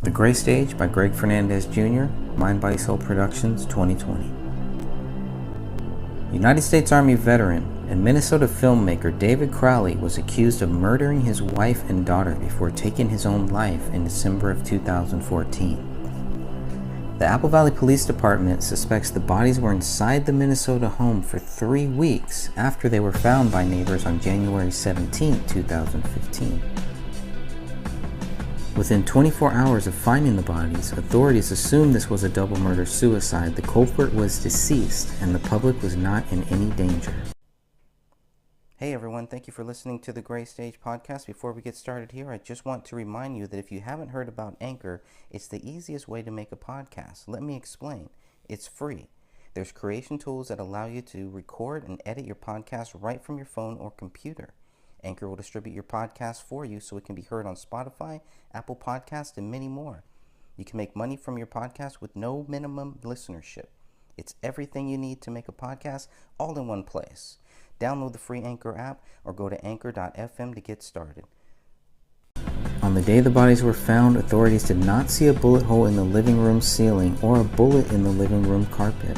The Gray Stage by Greg Fernandez Jr., Mind Body Soul Productions, 2020. United States Army veteran and Minnesota filmmaker David Crowley was accused of murdering his wife and daughter before taking his own life in December of 2014. The Apple Valley Police Department suspects the bodies were inside the Minnesota home for 3 weeks after they were found by neighbors on January 17, 2015. Within 24 hours of finding the bodies, authorities assumed this was a double murder-suicide. The culprit was deceased, and the public was not in any danger. Hey everyone, thank you for listening to the Gray Stage podcast. Before we get started here, I just want to remind you that if you haven't heard about Anchor, it's the easiest way to make a podcast. Let me explain. It's free. There's creation tools that allow you to record and edit your podcast right from your phone or computer. Anchor will distribute your podcast for you so it can be heard on Spotify, Apple Podcasts, and many more. You can make money from your podcast with no minimum listenership. It's everything you need to make a podcast all in one place. Download the free Anchor app or go to anchor.fm to get started. On the day the bodies were found, authorities did not see a bullet hole in the living room ceiling or a bullet in the living room carpet.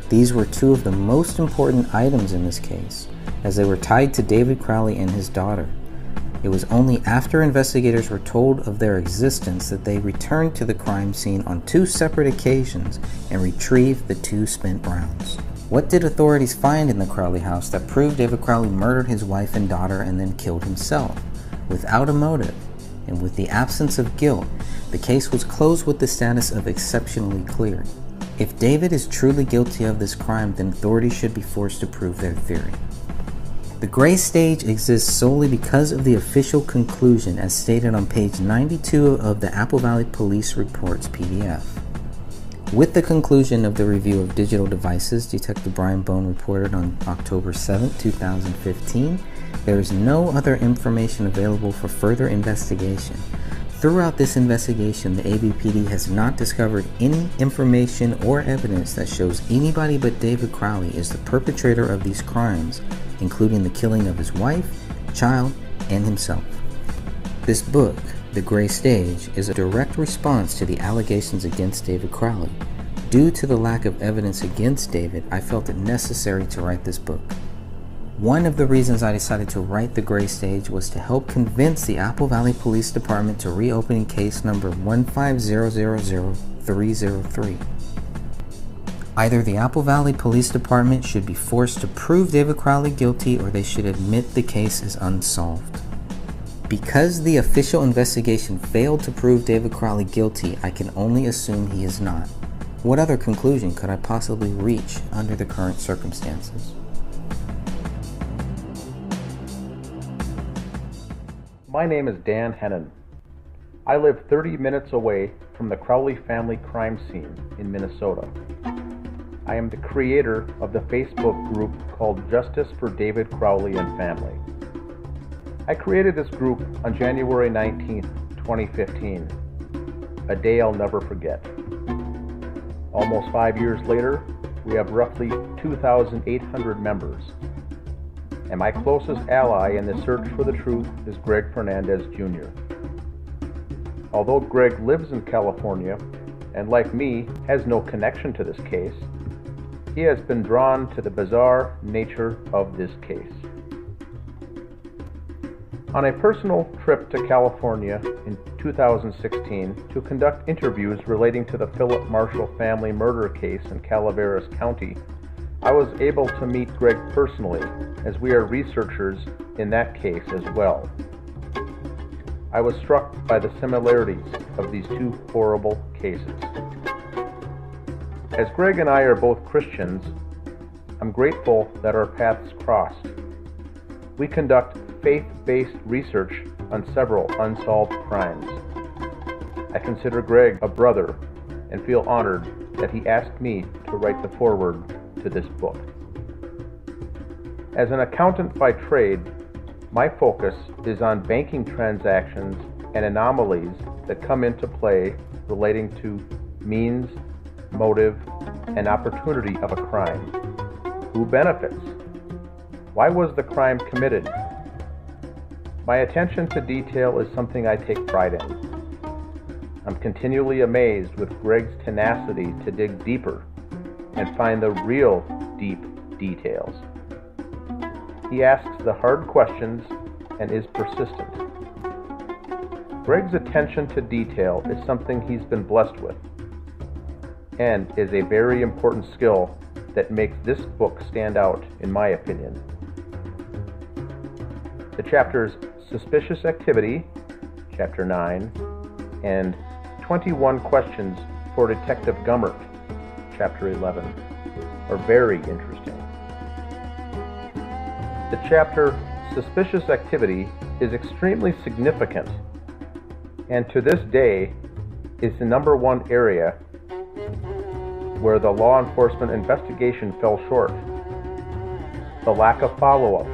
These were two of the most important items in this case, as they were tied to David Crowley and his daughter. It was only after investigators were told of their existence that they returned to the crime scene on 2 separate occasions and retrieved the 2 spent rounds. What did authorities find in the Crowley house that proved David Crowley murdered his wife and daughter and then killed himself? Without a motive, and with the absence of guilt, the case was closed with the status of exceptionally clear. If David is truly guilty of this crime, then authorities should be forced to prove their theory. The Gray Stage exists solely because of the official conclusion as stated on page 92 of the Apple Valley Police Reports PDF. With the conclusion of the review of digital devices, Detective Brian Bone reported on October 7, 2015, there is no other information available for further investigation. Throughout this investigation, the AVPD has not discovered any information or evidence that shows anybody but David Crowley is the perpetrator of these crimes, including the killing of his wife, child, and himself. This book, The Gray Stage, is a direct response to the allegations against David Crowley. Due to the lack of evidence against David, I felt it necessary to write this book. One of the reasons I decided to write The Gray Stage was to help convince the Apple Valley Police Department to reopen case number 150000303. Either the Apple Valley Police Department should be forced to prove David Crowley guilty or they should admit the case is unsolved. Because the official investigation failed to prove David Crowley guilty, I can only assume he is not. What other conclusion could I possibly reach under the current circumstances? My name is Dan Hennon. I live 30 minutes away from the Crowley family crime scene in Minnesota. I am the creator of the Facebook group called Justice for David Crowley and Family. I created this group on January 19, 2015, a day I'll never forget. Almost 5 years later, we have roughly 2,800 members. And my closest ally in the search for the truth is Greg Fernandez Jr. Although Greg lives in California, and like me, has no connection to this case, he has been drawn to the bizarre nature of this case. On a personal trip to California in 2016 to conduct interviews relating to the Philip Marshall family murder case in Calaveras County, I was able to meet Greg personally, as we are researchers in that case as well. I was struck by the similarities of these 2 horrible cases. As Greg and I are both Christians, I'm grateful that our paths crossed. We conduct faith-based research on several unsolved crimes. I consider Greg a brother and feel honored that he asked me to write the foreword to this book. As an accountant by trade, my focus is on banking transactions and anomalies that come into play relating to means, motive, and opportunity of a crime. Who benefits? Why was the crime committed? My attention to detail is something I take pride in. I'm continually amazed with Greg's tenacity to dig deeper and find the real deep details. He asks the hard questions and is persistent. Greg's attention to detail is something he's been blessed with and is a very important skill that makes this book stand out, in my opinion. The chapters Suspicious Activity, Chapter 9, and 21 Questions for Detective Gummert, Chapter 11, are very interesting. The chapter Suspicious Activity is extremely significant, and to this day is the number one area where the law enforcement investigation fell short. The lack of follow-up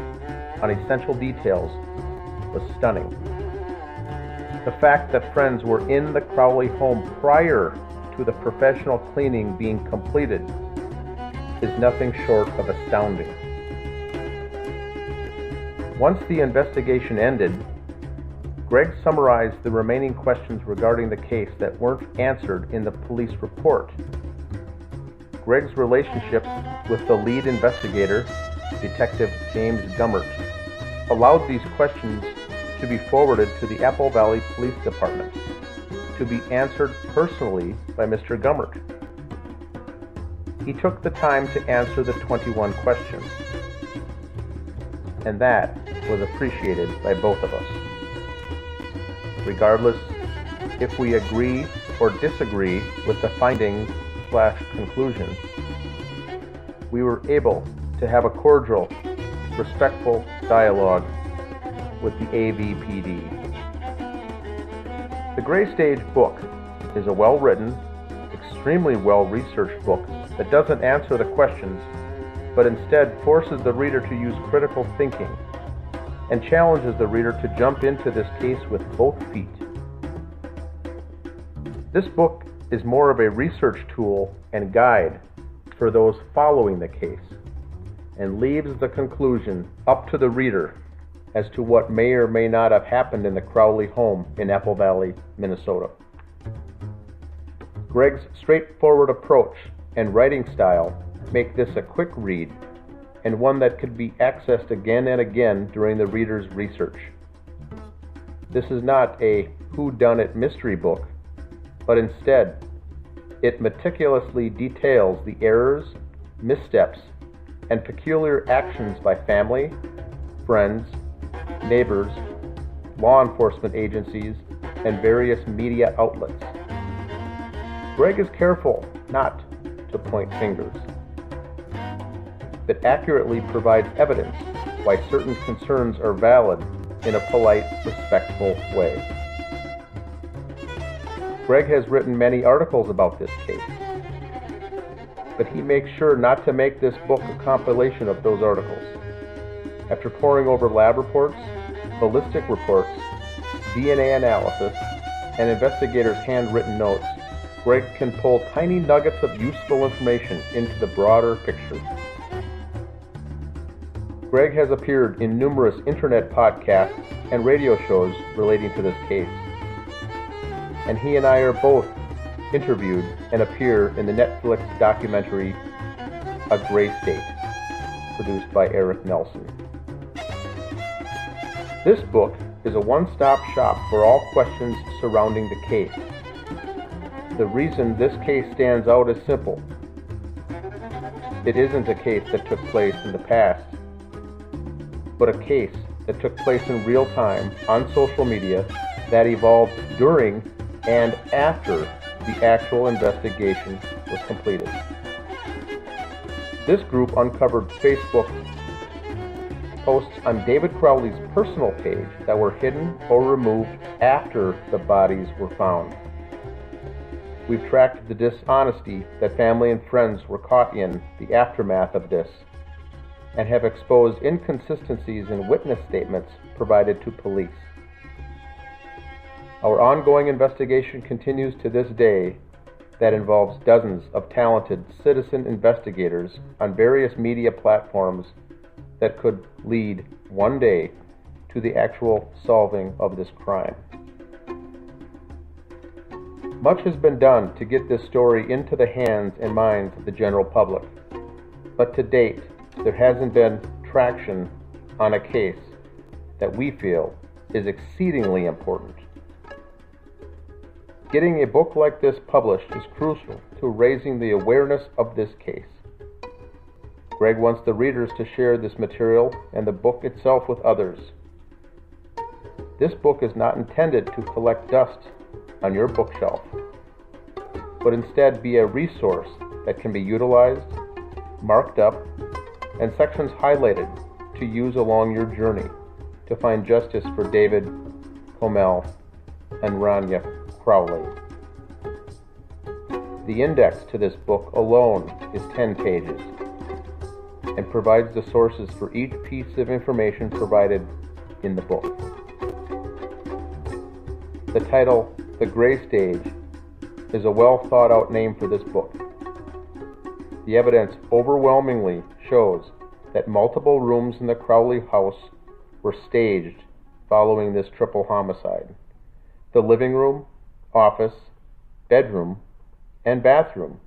on essential details was stunning. The fact that friends were in the Crowley home prior to the professional cleaning being completed is nothing short of astounding. Once the investigation ended, Greg summarized the remaining questions regarding the case that weren't answered in the police report. Greg's relationship with the lead investigator, Detective James Gummert, allowed these questions to be forwarded to the Apple Valley Police Department to be answered personally by Mr. Gummert. He took the time to answer the 21 questions, and that was appreciated by both of us. Regardless if we agree or disagree with the findings/conclusion, we were able to have a cordial, respectful dialogue with the AVPD. The Gray Stage book is a well-written, extremely well-researched book that doesn't answer the questions, but instead forces the reader to use critical thinking and challenges the reader to jump into this case with both feet. This book is more of a research tool and guide for those following the case, and leaves the conclusion up to the reader as to what may or may not have happened in the Crowley home in Apple Valley, Minnesota. Greg's straightforward approach and writing style make this a quick read and one that could be accessed again and again during the reader's research. This is not a whodunit mystery book, but instead, it meticulously details the errors, missteps, and peculiar actions by family, friends, neighbors, law enforcement agencies, and various media outlets. Greg is careful not to point fingers, but accurately provides evidence why certain concerns are valid in a polite, respectful way. Greg has written many articles about this case, but he makes sure not to make this book a compilation of those articles. After poring over lab reports, ballistic reports, DNA analysis, and investigators' handwritten notes, Greg can pull tiny nuggets of useful information into the broader picture. Greg has appeared in numerous internet podcasts and radio shows relating to this case, and he and I are both interviewed and appear in the Netflix documentary A Gray State, produced by Eric Nelson. This book is a one-stop shop for all questions surrounding the case. The reason this case stands out is simple. It isn't a case that took place in the past, but a case that took place in real time on social media that evolved during and after the actual investigation was completed. This group uncovered Facebook posts on David Crowley's personal page that were hidden or removed after the bodies were found. We've tracked the dishonesty that family and friends were caught in the aftermath of this, and have exposed inconsistencies in witness statements provided to police. Our ongoing investigation continues to this day that involves dozens of talented citizen investigators on various media platforms that could lead one day to the actual solving of this crime. Much has been done to get this story into the hands and minds of the general public, but to date, there hasn't been traction on a case that we feel is exceedingly important. Getting a book like this published is crucial to raising the awareness of this case. Greg wants the readers to share this material and the book itself with others. This book is not intended to collect dust on your bookshelf, but instead be a resource that can be utilized, marked up, and sections highlighted to use along your journey to find justice for David Komel and Rania Crowley. The index to this book alone is 10 pages and provides the sources for each piece of information provided in the book. The title, The Gray Stage, is a well thought out name for this book. The evidence overwhelmingly shows that multiple rooms in the Crowley house were staged following this triple homicide. The living room, office, bedroom, and bathroom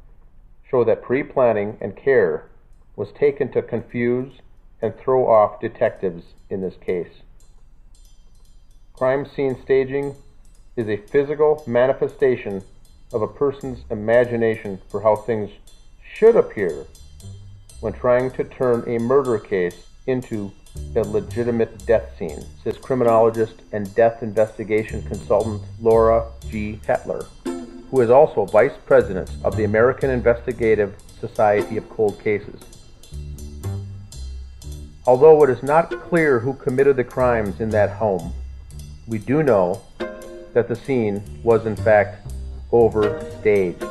show that pre-planning and care was taken to confuse and throw off detectives in this case. Crime scene staging is a physical manifestation of a person's imagination for how things should appear when trying to turn a murder case into a legitimate death scene, says criminologist and death investigation consultant Laura G. Hetler, who is also vice president of the American Investigative Society of Cold Cases. Although it is not clear who committed the crimes in that home, we do know that the scene was in fact overstaged.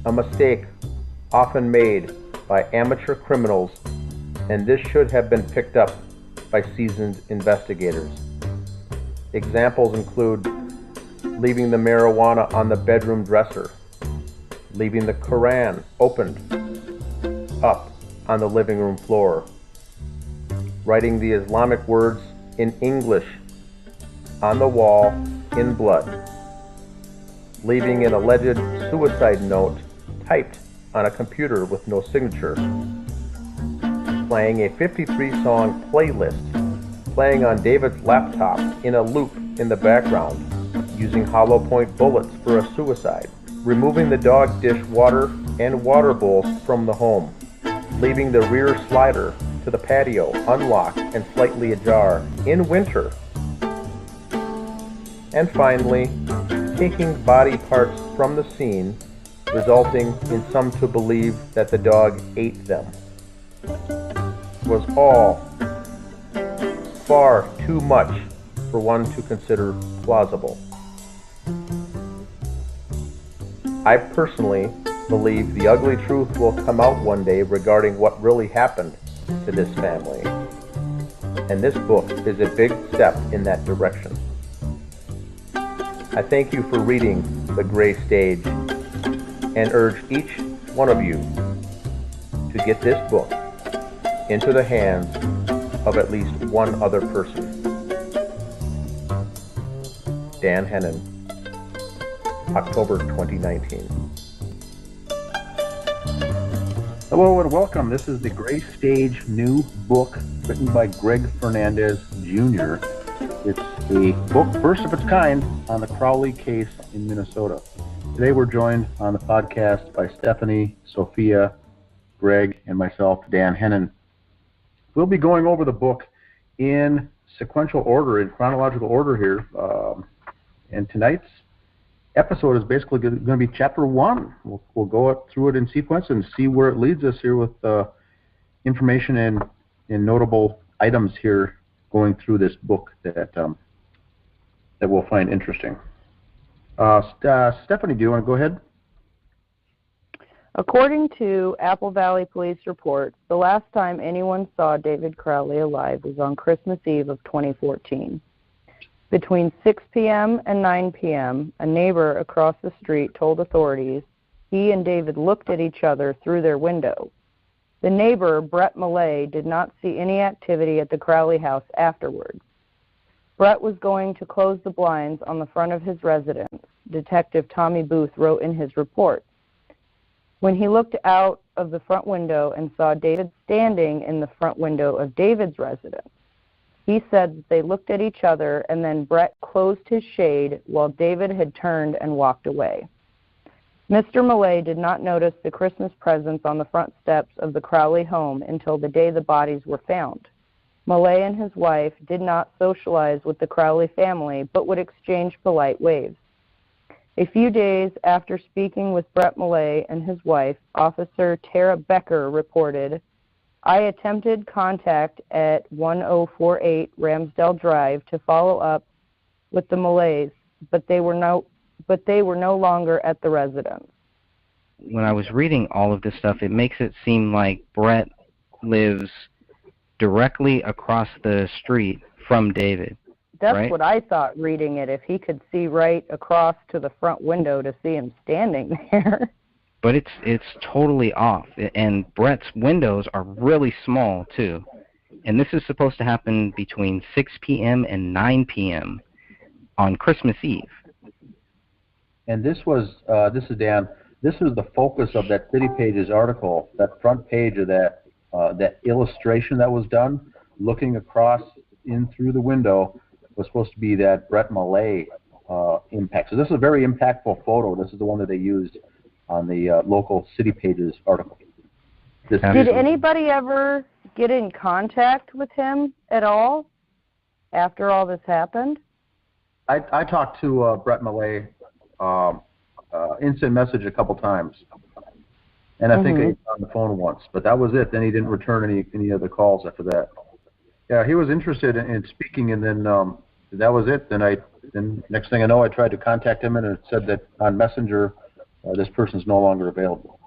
A mistake often made by amateur criminals, and this should have been picked up by seasoned investigators. Examples include leaving the marijuana on the bedroom dresser, leaving the Quran opened up on the living room floor, writing the Islamic words in English on the wall in blood, leaving an alleged suicide note typed on a computer with no signature, playing a 53-song playlist, playing on David's laptop in a loop in the background, using hollow point bullets for a suicide, removing the dog dish water and water bowls from the home, leaving the rear slider to the patio unlocked and slightly ajar in winter, and finally, taking body parts from the scene, resulting in some to believe that the dog ate them, was all far too much for one to consider plausible. I personally believe the ugly truth will come out one day regarding what really happened to this family, and this book is a big step in that direction. I thank you for reading The Gray Stage and urge each one of you to get this book into the hands of at least one other person. Dan Hennon, October 2019. Hello and welcome. This is The Gray Stage new book written by Greg Fernandez Jr. It's a book, first of its kind, on the Crowley case in Minnesota. Today we're joined on the podcast by Stephanie, Sophia, Greg, and myself, Dan Hennon. We'll be going over the book in sequential order, in chronological order here. And tonight's episode is basically going to be chapter 1. We'll go through it in sequence and see where it leads us here with information and notable items here going through this book that we'll find interesting. Stephanie, do you want to go ahead? According to Apple Valley Police reports, the last time anyone saw David Crowley alive was on Christmas Eve of 2014. Between 6 p.m. and 9 p.m., a neighbor across the street told authorities he and David looked at each other through their window. The neighbor, Brett Millay, did not see any activity at the Crowley house afterwards. Brett was going to close the blinds on the front of his residence, Detective Tommy Booth wrote in his report. When he looked out of the front window and saw David standing in the front window of David's residence, he said that they looked at each other and then Brett closed his shade while David had turned and walked away. Mr. Millay did not notice the Christmas presents on the front steps of the Crowley home until the day the bodies were found. Millay and his wife did not socialize with the Crowley family, but would exchange polite waves. A few days after speaking with Brett Millay and his wife, Officer Tara Becker reported, "I attempted contact at 1048 Ramsdale Drive to follow up with the Millays, but they were no longer at the residence." When I was reading all of this stuff, it makes it seem like Brett lives directly across the street from David. That's right? what I thought reading it, if he could see right across to the front window to see him standing there. But it's totally off, and Brett's windows are really small, too. And this is supposed to happen between 6 p.m. and 9 p.m. on Christmas Eve. And this is Dan, this was the focus of that City Pages article, that front page of that illustration that was done, looking across in through the window, was supposed to be that Brett Millay impact. So this is a very impactful photo. This is the one that they used on the local City Pages article. Did anybody ever get in contact with him at all after all this happened? I talked to Brett Millay instant message a couple times, and I think I was on the phone once, but that was it. Then he didn't return any other calls after that. Yeah, he was interested in speaking, and then that was it. Then next thing I know, I tried to contact him, and it said that on Messenger, this person's no longer available.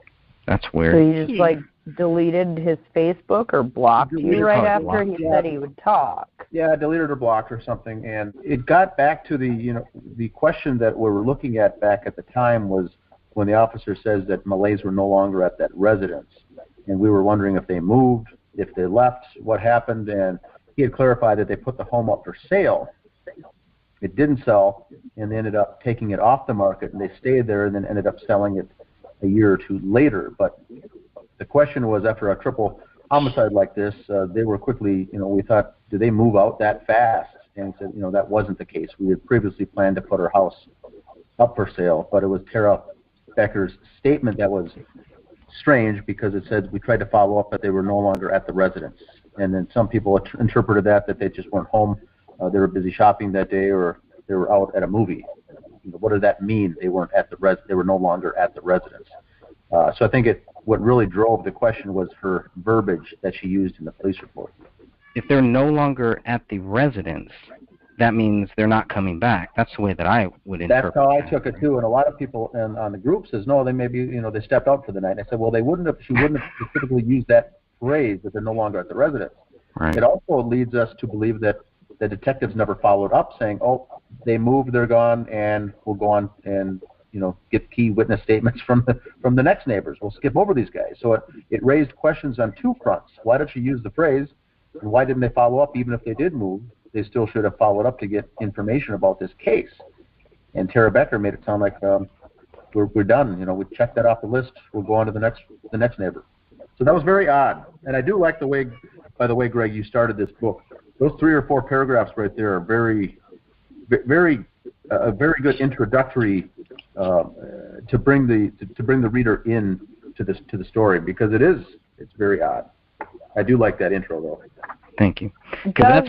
That's weird. So you just deleted his Facebook or blocked you right after he said he would talk? Yeah, deleted or blocked or something, and it got back to the question that we were looking at back at the time was when the officer says that Millays were no longer at that residence, and we were wondering if they moved, if they left, what happened, and he had clarified that they put the home up for sale. It didn't sell, and they ended up taking it off the market, and they stayed there and then ended up selling it a year or two later. But the question was, after a triple homicide like this, they were quickly, we thought, did they move out that fast? And he said, that wasn't the case. We had previously planned to put our house up for sale, but it was Tara Becker's statement that was strange because it said we tried to follow up, but they were no longer at the residence. And then some people interpreted that they just weren't home. They were busy shopping that day, or they were out at a movie. What does that mean? They weren't at they were no longer at the residence. So I think what really drove the question was her verbiage that she used in the police report. If they're no longer at the residence, that means they're not coming back. That's the way that I would interpret it. That's how I took it too. And a lot of people on the group says, no, they maybe they stepped out for the night. And I said, well, she wouldn't have specifically used that phrase that they're no longer at the residence. Right. It also leads us to believe that the detectives never followed up, saying, "Oh, they moved, they're gone, and we'll go on and get key witness statements from the next neighbors. We'll skip over these guys." So it raised questions on two fronts. Why did she use the phrase, and why didn't they follow up? Even if they did move, they still should have followed up to get information about this case. And Tara Becker made it sound like we're done. We checked that off the list. We'll go on to the next neighbor. So that was very odd. And I do like the way, by the way, Greg, you started this book. Those 3 or 4 paragraphs right there are very, very, a very good introductory to bring the reader in to the story, because it's very odd. I do like that intro though. Thank you. Because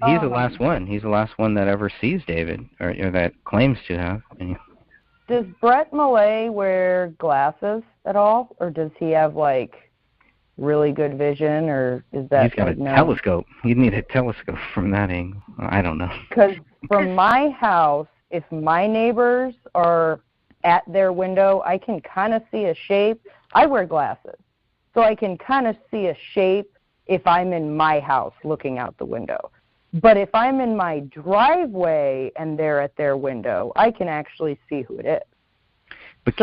he's the last one. He's the last one that ever sees David, or that claims to have. Does Brett Millay wear glasses at all, or does he have really good vision, or is that? He's got a telescope. You'd need a telescope from that angle. I don't know. Because from my house, if my neighbors are at their window, I can kind of see a shape. I wear glasses, so I can kind of see a shape if I'm in my house looking out the window. But if I'm in my driveway and they're at their window, I can actually see who it is. But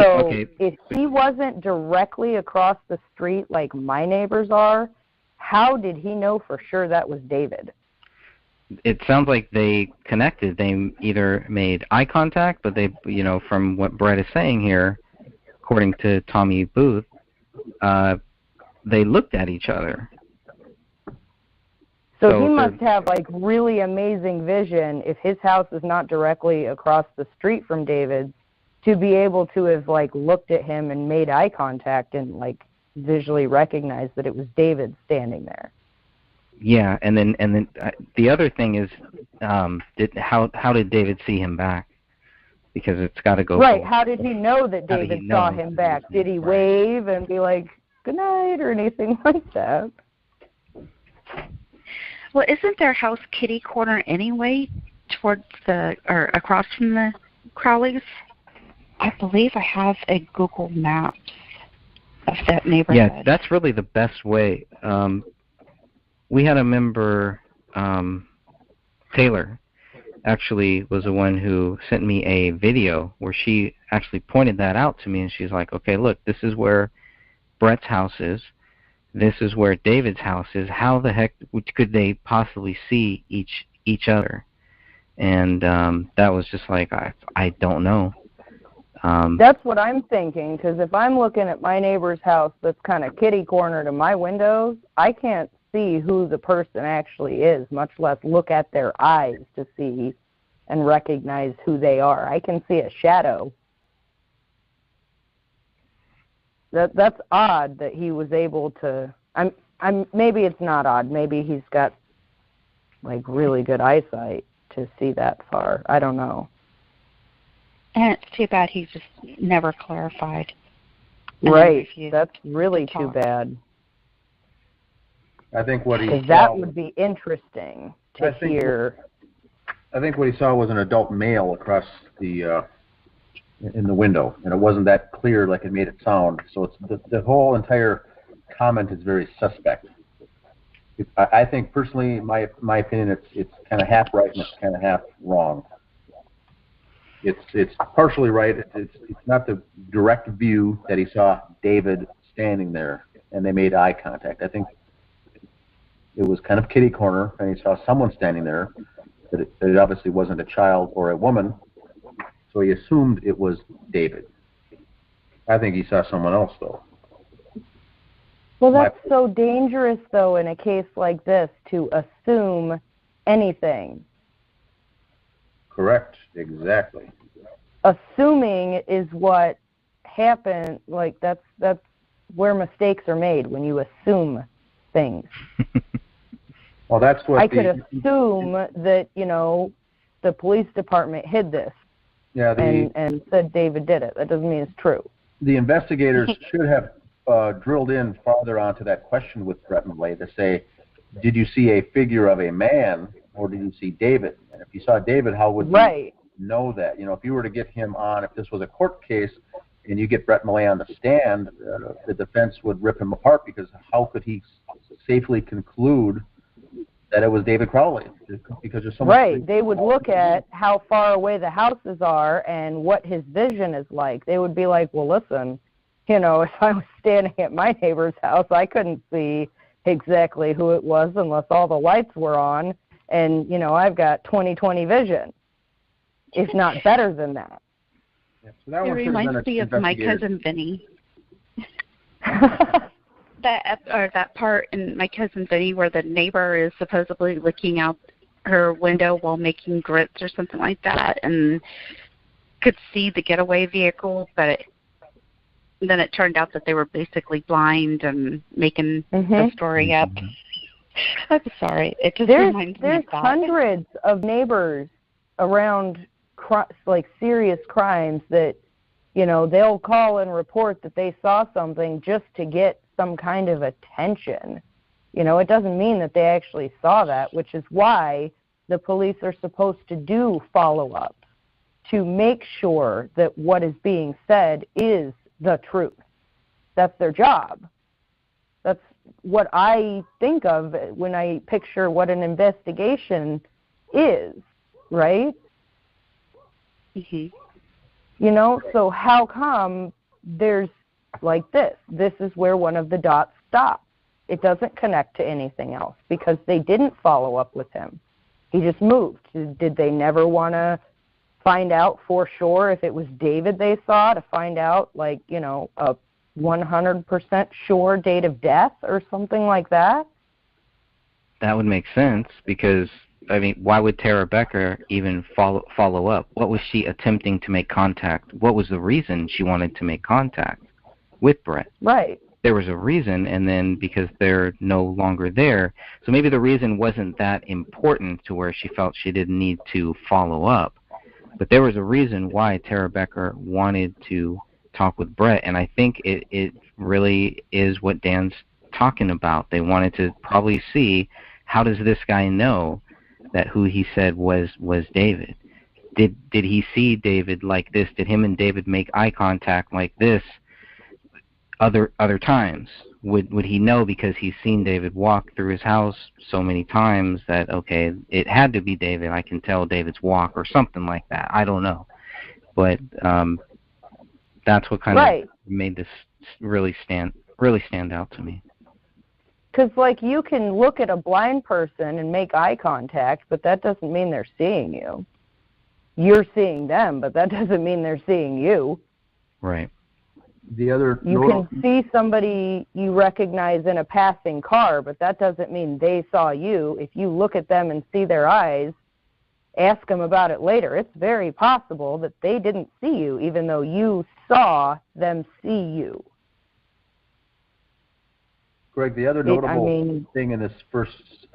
if he wasn't directly across the street like my neighbors are, how did he know for sure that was David? it sounds like they connected. They either made eye contact, but they, from what Brett is saying here, according to Tommy Booth, they looked at each other. So he must have like really amazing vision if his house is not directly across the street from David's, to be able to have like looked at him and made eye contact and like visually recognized that it was David standing there. Yeah, and then the other thing is, how did David see him back? Because it's got to go right. forward. How did he know that David saw him back? Did he wave and be like good night or anything like that? Well, isn't their house kitty corner anyway, towards or across from the Crowleys? I believe I have a Google Maps of that neighborhood. Yeah, that's really the best way. We had a member, Taylor, actually was the one who sent me a video where she actually pointed that out to me, and she's like, okay, look, this is where Brett's house is. This is where David's house is. How the heck could they possibly see each other? And that was just like, I don't know. That's what I'm thinking, because if I'm looking at my neighbor's house that's kind of kitty corner to my windows, I can't see who the person actually is, much less look at their eyes to see and recognize who they are. I can see a shadow. That's odd that he was able to. Maybe it's not odd. Maybe he's got like really good eyesight to see that far. I don't know. And it's too bad he just never clarified. Right. That's really too bad. I think what he saw, that would be interesting to hear. I think what he saw was an adult male across the in the window, and it wasn't that clear like it made it sound. So it's the whole entire comment is very suspect. I think personally, my opinion, it's kind of half right and it's kind of half wrong. It's partially right. It's not the direct view that he saw David standing there and they made eye contact. I think it was kind of kitty corner and he saw someone standing there, but it obviously wasn't a child or a woman, so he assumed it was David. I think he saw someone else, though. Well, that's so dangerous, though, in a case like this, to assume anything. Correct, exactly. Assuming is what happened, like that's where mistakes are made, when you assume things. Well, that's what I could assume that, the police department hid this. Yeah, and said David did it. That doesn't mean it's true. The investigators should have drilled in farther onto that question with Brett Millay to say, did you see a figure of a man or did you see David? And if you saw David, how would you know that? If you were to get him on, if this was a court case and you get Brett Millay on the stand, the defense would rip him apart because how could he safely conclude that it was David Crowley? Because there's so much. Right. They would look at how far away the houses are and what his vision is like. They would be like, well, listen, if I was standing at my neighbor's house, I couldn't see exactly who it was unless all the lights were on. And, I've got 20/20 vision, if not better than that. Yeah, so that it reminds me of my cousin Vinny. That part in My Cousin Vinny where the neighbor is supposedly looking out her window while making grits or something like that and could see the getaway vehicle, but then it turned out that they were basically blind and making the story up. I'm sorry. It just reminds me of that. There's hundreds of neighbors around serious crimes that, they'll call and report that they saw something just to get some kind of attention. It doesn't mean that they actually saw that, which is why the police are supposed to do follow-ups to make sure that what is being said is the truth. That's their job. That's what I think of when I picture what an investigation is, right? Mm-hmm. So how come there's like this? This is where one of the dots stops. It doesn't connect to anything else because they didn't follow up with him. He just moved. Did they never want to find out for sure if it was David they saw, to find out, like, you know, a 100% sure date of death or something like that? That would make sense, because, I mean, why would Tara Becker even follow up? What was she attempting to make contact? What was the reason she wanted to make contact with Brett? Right. There was a reason, and then because they're no longer there, so maybe the reason wasn't that important to where she felt she didn't need to follow up. But there was a reason why Tara Becker wanted to talk with Brett, and I think it really is what Dan's talking about. They wanted to probably see, how does this guy know that who he said was David? Did he see David like this? Did him and David make eye contact like this other times? Would he know because he's seen David walk through his house so many times that, okay, it had to be David, I can tell David's walk, or something like that. I don't know. But that's what kind of made this really stand out to me. Because, like, you can look at a blind person and make eye contact, but that doesn't mean they're seeing you. You're seeing them, but that doesn't mean they're seeing you. Right. The other you can see somebody you recognize in a passing car, but that doesn't mean they saw you. If you look at them and see their eyes, ask them about it later. It's very possible that they didn't see you, even though you saw them see you. Greg, the other notable thing in this first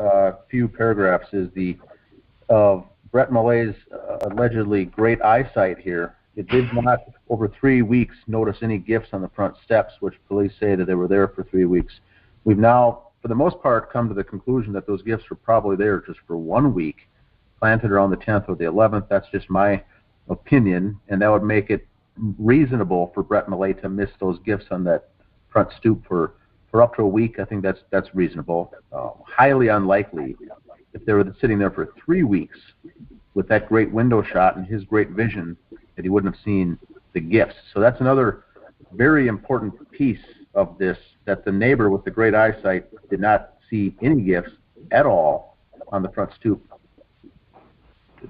few paragraphs is Brett Millet's allegedly great eyesight here. It did not, over 3 weeks, notice any gifts on the front steps, which police say that they were there for 3 weeks. We've now, for the most part, come to the conclusion that those gifts were probably there just for 1 week, planted around the 10th or the 11th. That's just my opinion, and that would make it reasonable for Brett Millet to miss those gifts on that front stoop for up to a week. I think that's reasonable. Highly unlikely if they were sitting there for 3 weeks with that great window shot and his great vision, that he wouldn't have seen the gifts. So that's another very important piece of this, that the neighbor with the great eyesight did not see any gifts at all on the front stoop.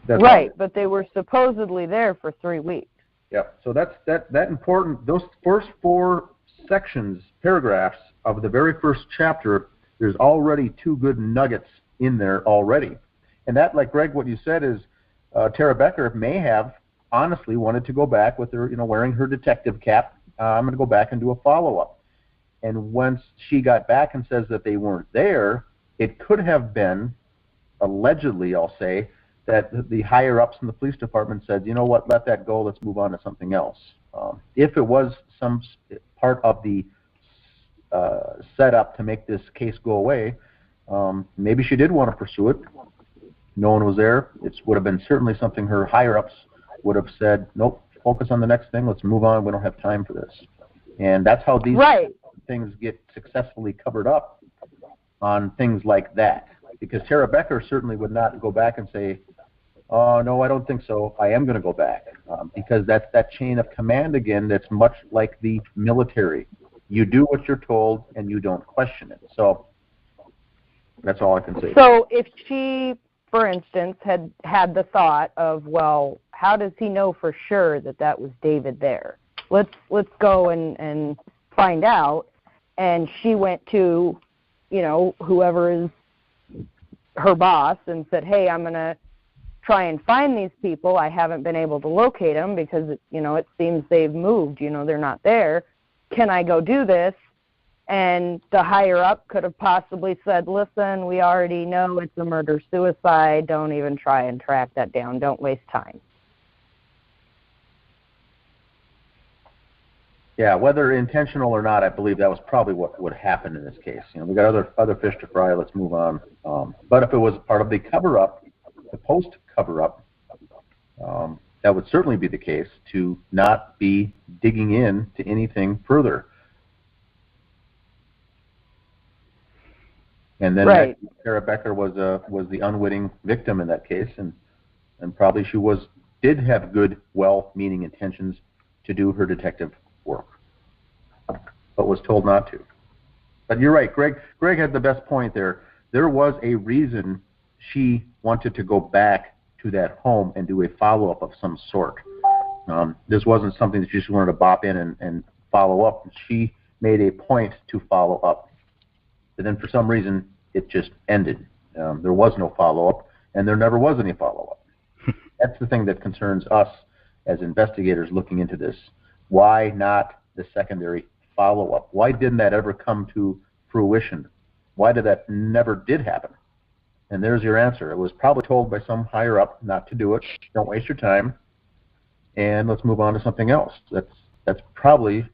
That's right, but they were supposedly there for 3 weeks. Yeah, so that's that important. Those first 4 sections, paragraphs of the very first chapter, there's already 2 good nuggets in there already. And that, like Greg, what you said is Tara Becker may have honestly wanted to go back with her, wearing her detective cap. I'm going to go back and do a follow-up. And once she got back and says that they weren't there, it could have been, allegedly, I'll say, that the higher-ups in the police department said, you know what, let that go, let's move on to something else. If it was some part of the setup to make this case go away, maybe she did want to pursue it. No one was there. It would have been certainly something her higher-ups would have said, nope, focus on the next thing, let's move on, we don't have time for this. And that's how these things get successfully covered up on things like that. Because Tara Becker certainly would not go back and say, oh, no, I don't think so, I am going to go back. Because that's that chain of command again that's much like the military. You do what you're told and you don't question it. So that's all I can say. So if she, for instance, had the thought of, well, how does he know for sure that that was David there? Let's go and find out. And she went to, whoever is her boss and said, hey, I'm going to try and find these people. I haven't been able to locate them because, it seems they've moved. They're not there. Can I go do this? And the higher-up could have possibly said, listen, we already know it's a murder-suicide. Don't even try and track that down. Don't waste time. Yeah, whether intentional or not, I believe that was probably what would happen in this case. We got other fish to fry. Let's move on. But if it was part of the cover-up, the post-cover-up, that would certainly be the case, to not be digging in to anything further. And then Tara Becker was the unwitting victim in that case, and probably she did have good, well-meaning intentions to do her detective work, but was told not to. But you're right, Greg had the best point there. There was a reason she wanted to go back to that home and do a follow-up of some sort. This wasn't something that she just wanted to bop in and follow up. She made a point to follow up. But then for some reason, it just ended. There was no follow-up, and there never was any follow-up. That's the thing that concerns us as investigators looking into this. Why not the secondary follow-up? Why didn't that ever come to fruition? Why did that never did happen? And there's your answer. It was probably told by some higher up not to do it. Don't waste your time. And let's move on to something else. That's probably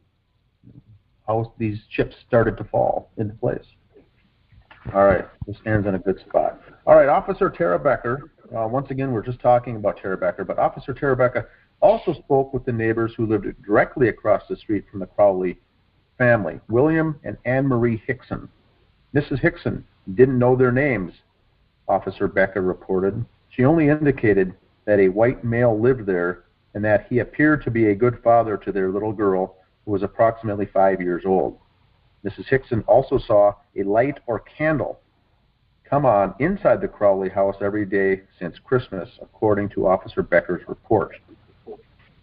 how these chips started to fall into place. All right, this stands in a good spot. All right, Officer Tara Becker. Once again, we're just talking about Tara Becker, but Officer Tara Becker also spoke with the neighbors who lived directly across the street from the Crowley family, William and Anne Marie Hickson. Mrs. Hickson didn't know their names, Officer Becker reported. She only indicated that a white male lived there and that he appeared to be a good father to their little girl, who was approximately 5 years old. Mrs. Hickson also saw a light or candle come on inside the Crowley house every day since Christmas, according to Officer Becker's report.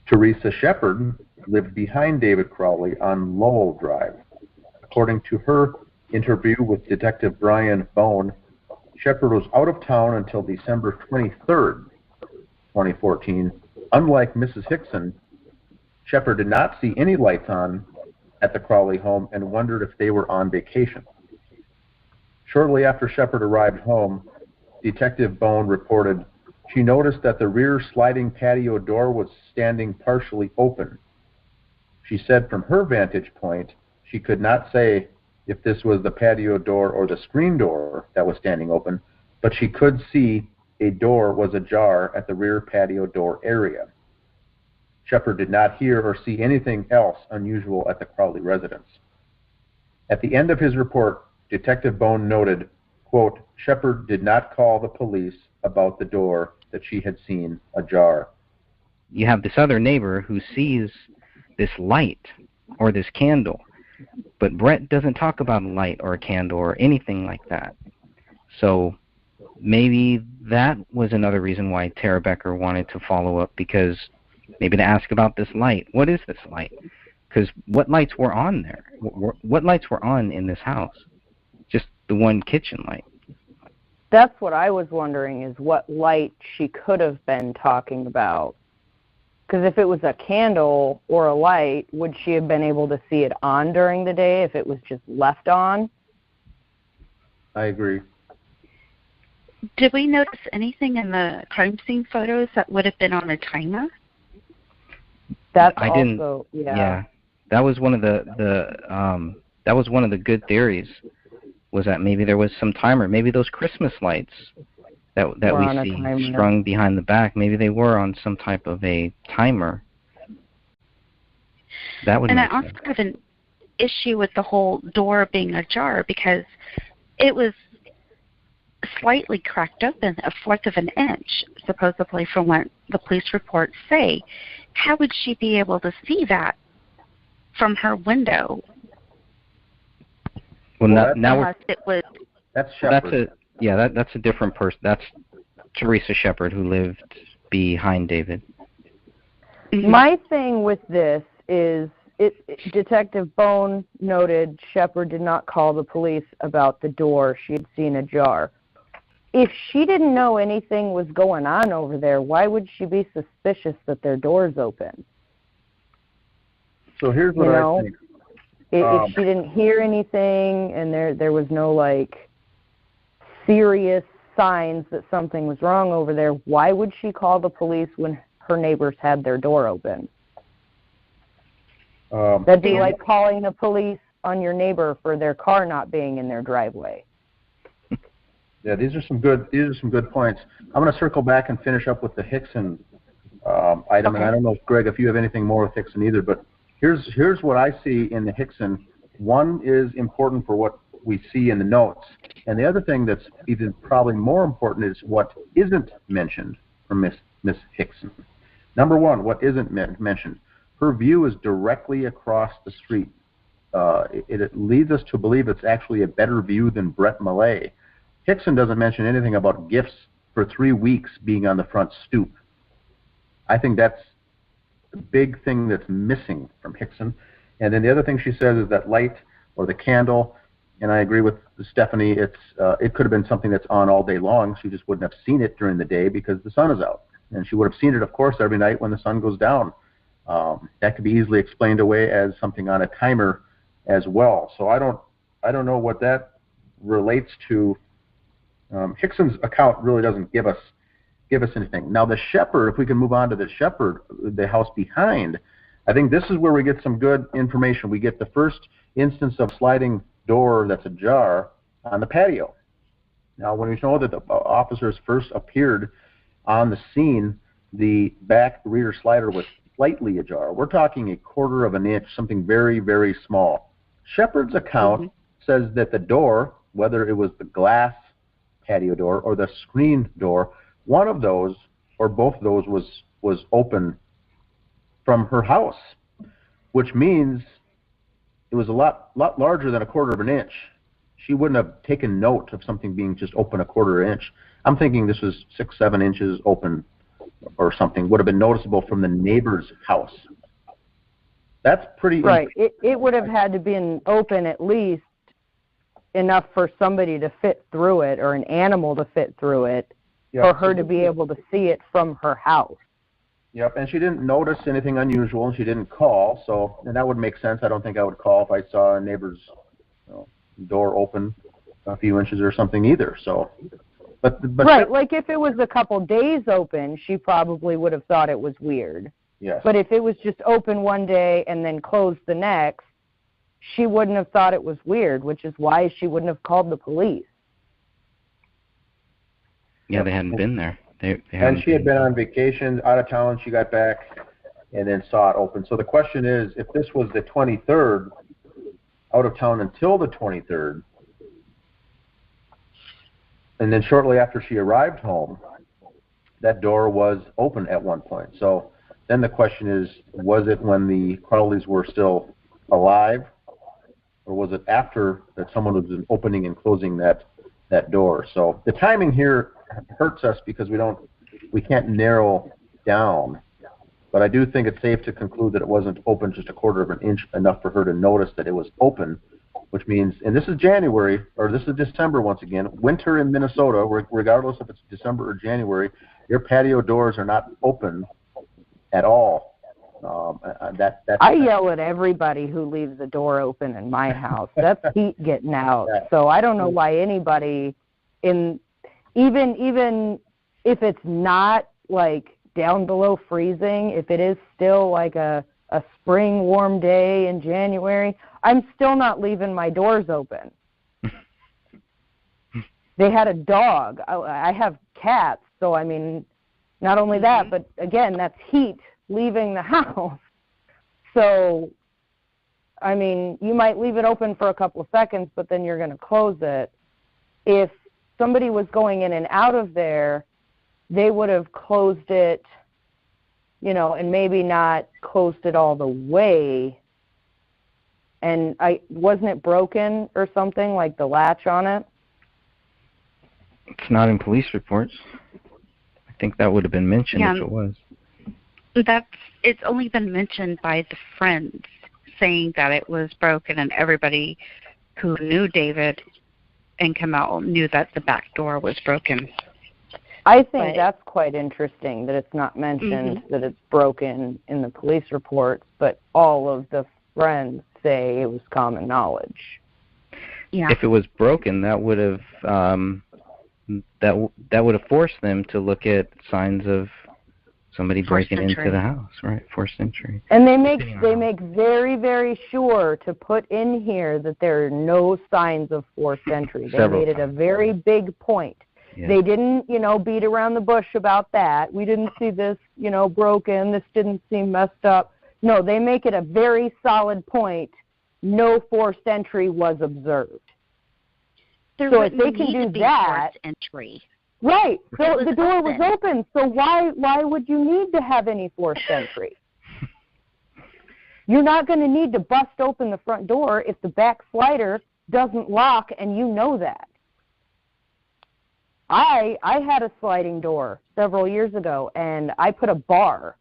Teresa Shepard lived behind David Crowley on Lowell Drive. According to her interview with Detective Brian Bone, Shepard was out of town until December 23rd, 2014. Unlike Mrs. Hickson, Shepard did not see any lights on at the Crowley home and wondered if they were on vacation. Shortly after Shepard arrived home, Detective Bone reported she noticed that the rear sliding patio door was standing partially open. She said from her vantage point, she could not say if this was the patio door or the screen door that was standing open, but she could see a door was ajar at the rear patio door area. Shepard did not hear or see anything else unusual at the Crowley residence. At the end of his report, Detective Bone noted, quote, Shepard did not call the police about the door that she had seen ajar. You have this other neighbor who sees this light or this candle, but Brett doesn't talk about a light or a candle or anything like that. So maybe that was another reason why Tara Becker wanted to follow up, because maybe to ask about this light. What is this light? Because what lights were on there? What lights were on in this house? Just the one kitchen light. That's what I was wondering, is what light she could have been talking about. Because if it was a candle or a light, would she have been able to see it on during the day if it was just left on? I agree. Did we notice anything in the crime scene photos that would have been on a timer? That's I also, didn't. yeah. That was one of that was one of the good theories, was that maybe there was some timer. Maybe those Christmas lights that we see strung behind the back, maybe they were on some type of a timer. That would. And make I also sense. have an issue with the whole door being ajar, because it was slightly cracked open, a fourth of an inch, supposedly, from what the police reports say. How would she be able to see that from her window? Well, now it was. That's Shepard. That's a different person. That's Teresa Shepard, who lived behind David. Mm-hmm. My thing with this is, Detective Bone noted Shepard did not call the police about the door she had seen ajar. If she didn't know anything was going on over there, why would she be suspicious that their door's open? So here's what I think. If she didn't hear anything and there was no, like, serious signs that something was wrong over there, why would she call the police when her neighbors had their door open? That'd be like calling the police on your neighbor for their car not being in their driveway. Yeah, these are some good points. I'm going to circle back and finish up with the Hickson item, and I don't know, Greg, if you have anything more with Hickson either, but here's what I see in the Hickson. One is important for what we see in the notes, and the other thing that's even probably more important is what isn't mentioned from Miss Hickson. Number one, what isn't mentioned. Her view is directly across the street. It leads us to believe it's actually a better view than Brett Millay. Hickson doesn't mention anything about gifts for 3 weeks being on the front stoop. I think that's the big thing that's missing from Hickson. And then the other thing she says is that light or the candle, and I agree with Stephanie, it could have been something that's on all day long. She just wouldn't have seen it during the day because the sun is out. And she would have seen it, of course, every night when the sun goes down. That could be easily explained away as something on a timer as well. So I don't know what that relates to. Hickson's account really doesn't give us anything. Now the Shepherd, if we can move on to the Shepherd, the house behind, I think this is where we get some good information. We get the first instance of sliding door that's ajar on the patio. Now when we know that the officers first appeared on the scene, the back rear slider was slightly ajar. We're talking 1/4 of an inch, something very, very small. Shepherd's account says that the door, whether it was the glass patio door or the screen door, one of those or both of those was open from her house, which means it was a lot larger than 1/4 of an inch. She wouldn't have taken note of something being just open 1/4 inch. I'm thinking this was 6-7 inches open or something. Would have been noticeable from the neighbor's house. That's pretty right. It would have had to been open at least enough for somebody to fit through it or an animal to fit through it for her to be able to see it from her house. Yep, and she didn't notice anything unusual, and she didn't call, and that would make sense. I don't think I would call if I saw a neighbor's door open a few inches or something either. So, but right, like if it was a couple days open, she probably would have thought it was weird. Yes. But if it was just open one day and then closed the next, she wouldn't have thought it was weird, which is why she wouldn't have called the police. Yeah, they hadn't been there. And she had been on vacation, out of town. She got back and then saw it open. So the question is, if this was the 23rd, out of town until the 23rd, and then shortly after she arrived home, that door was open at one point. So then the question is, was it when the Crowleys were still alive, or was it after that someone was opening and closing that door? So the timing here hurts us because we can't narrow down. But I do think it's safe to conclude that it wasn't open just 1/4 of an inch, enough for her to notice that it was open, which means, and this is January, or this is December once again, winter in Minnesota, regardless if it's December or January, your patio doors are not open at all. I yell at everybody who leaves the door open in my house. That's heat getting out. So I don't know why anybody, even if it's not like down below freezing, if it is still like a spring warm day in January, I'm still not leaving my doors open. They had a dog. I have cats, so I mean, not only that, but again, that's heat leaving the house. So, I mean, you might leave it open for a couple of seconds, but then you're going to close it. If somebody was going in and out of there, they would have closed it, and maybe not closed it all the way. And wasn't it broken or something, like the latch on it? It's not in police reports. I think that would have been mentioned if it was. It's only been mentioned by the friends saying that it was broken, and everybody who knew David and Kamel knew that the back door was broken. I think that's quite interesting that it's not mentioned that it's broken in the police reports, but all of the friends say it was common knowledge. Yeah. If it was broken, that would have that would have forced them to look at signs of somebody breaking into the house, right? Forced entry. And they make very, very sure to put in here that there are no signs of forced entry. They made it a very big point. Yeah. They didn't, beat around the bush about that. We didn't see this, broken. This didn't seem messed up. No, they make it a very solid point. No forced entry was observed. So if they can do that, forced entry. Right. So the door was open. So why would you need to have any forced entry? You're not going to need to bust open the front door if the back slider doesn't lock, and you know that. I had a sliding door several years ago, and I put a bar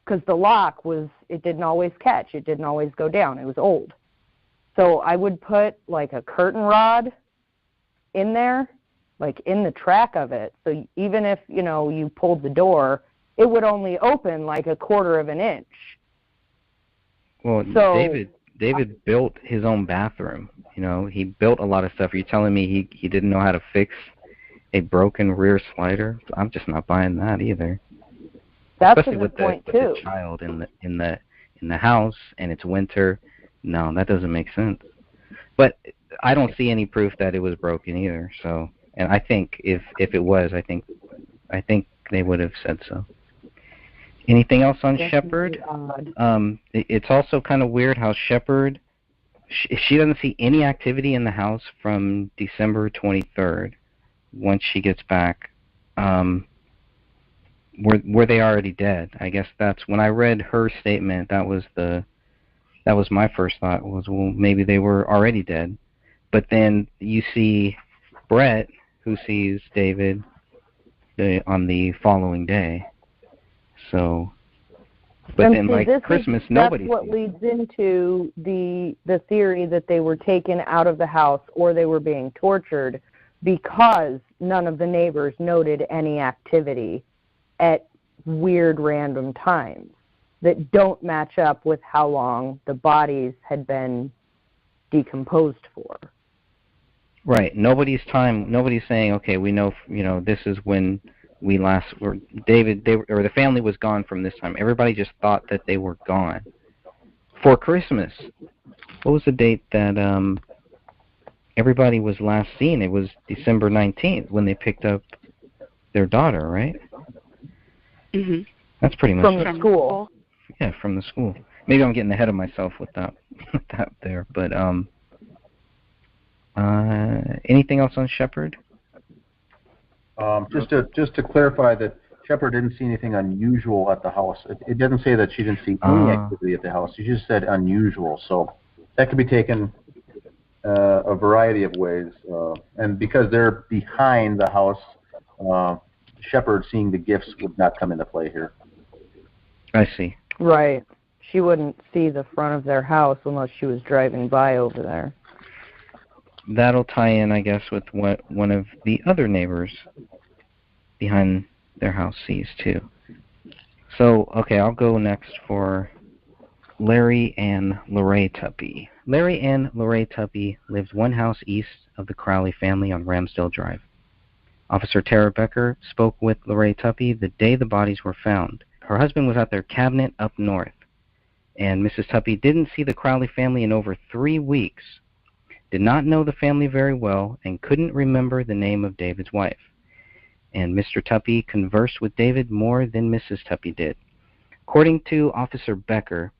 because the lock it didn't always catch. It didn't always go down. It was old. So I would put like a curtain rod in there, like in the track of it. So even if, you pulled the door, it would only open like a quarter of an inch. Well, so, David built his own bathroom. He built a lot of stuff. Are you telling me he didn't know how to fix a broken rear slider? I'm just not buying that either. That's especially a good with point the, too. With the child in the house and it's winter. No, that doesn't make sense. But I don't see any proof that it was broken either. So, and I think if it was, I think they would have said so. Anything else on Shepard? It's also kind of weird how Shepard, she doesn't see any activity in the house from December 23rd. Once she gets back, were they already dead? I guess that's when I read her statement. That was my first thought was, well, maybe they were already dead. But then you see Brett, who sees David on the following day. So, but and then see, like Christmas, nobody. That's what leads into the theory that they were taken out of the house or they were being tortured, because none of the neighbors noted any activity at weird random times that don't match up with how long the bodies had been decomposed for. Right. Nobody's saying, okay, we know, this is when we last were, the family was gone from this time. Everybody just thought that they were gone for Christmas. What was the date that everybody was last seen? It was December 19th when they picked up their daughter, right? Mhm. That's pretty much from the school. Yeah, from the school. Maybe I'm getting ahead of myself with that there, but anything else on Shepard? Just to clarify that Shepard didn't see anything unusual at the house. It doesn't say that she didn't see any activity at the house. She just said unusual. So that could be taken a variety of ways. And because they're behind the house, Shepard seeing the gifts would not come into play here. I see. Right. She wouldn't see the front of their house unless she was driving by over there. That'll tie in, I guess, with what one of the other neighbors behind their house sees, too. So, okay, I'll go next for Larry and Lorraine Tuppy. Larry and Lorraine Tuppy lived one house east of the Crowley family on Ramsdale Drive. Officer Tara Becker spoke with Lorraine Tuppy the day the bodies were found. Her husband was at their cabinet up north, and Mrs. Tuppy didn't see the Crowley family in over 3 weeks, did not know the family very well, and couldn't remember the name of David's wife. And Mr. Tuppy conversed with David more than Mrs. Tuppy did. According to Officer Becker,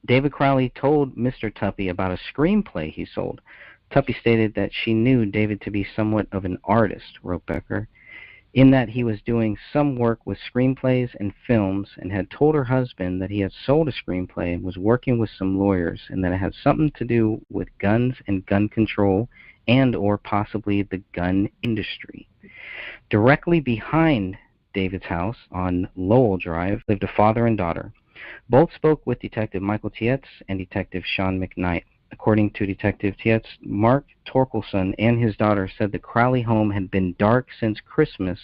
David Crowley told Mr. Tuppy about a screenplay he sold. Tuppy stated that she knew David to be somewhat of an artist, wrote Becker, in that he was doing some work with screenplays and films, and had told her husband that he had sold a screenplay and was working with some lawyers, and that it had something to do with guns and gun control and or possibly the gun industry. Directly behind David's house on Lowell Drive lived a father and daughter. Both spoke with Detective Michael Tietz and Detective Sean McKnight. According to Detective Tietz, Mark Torkelson and his daughter said the Crowley home had been dark since Christmas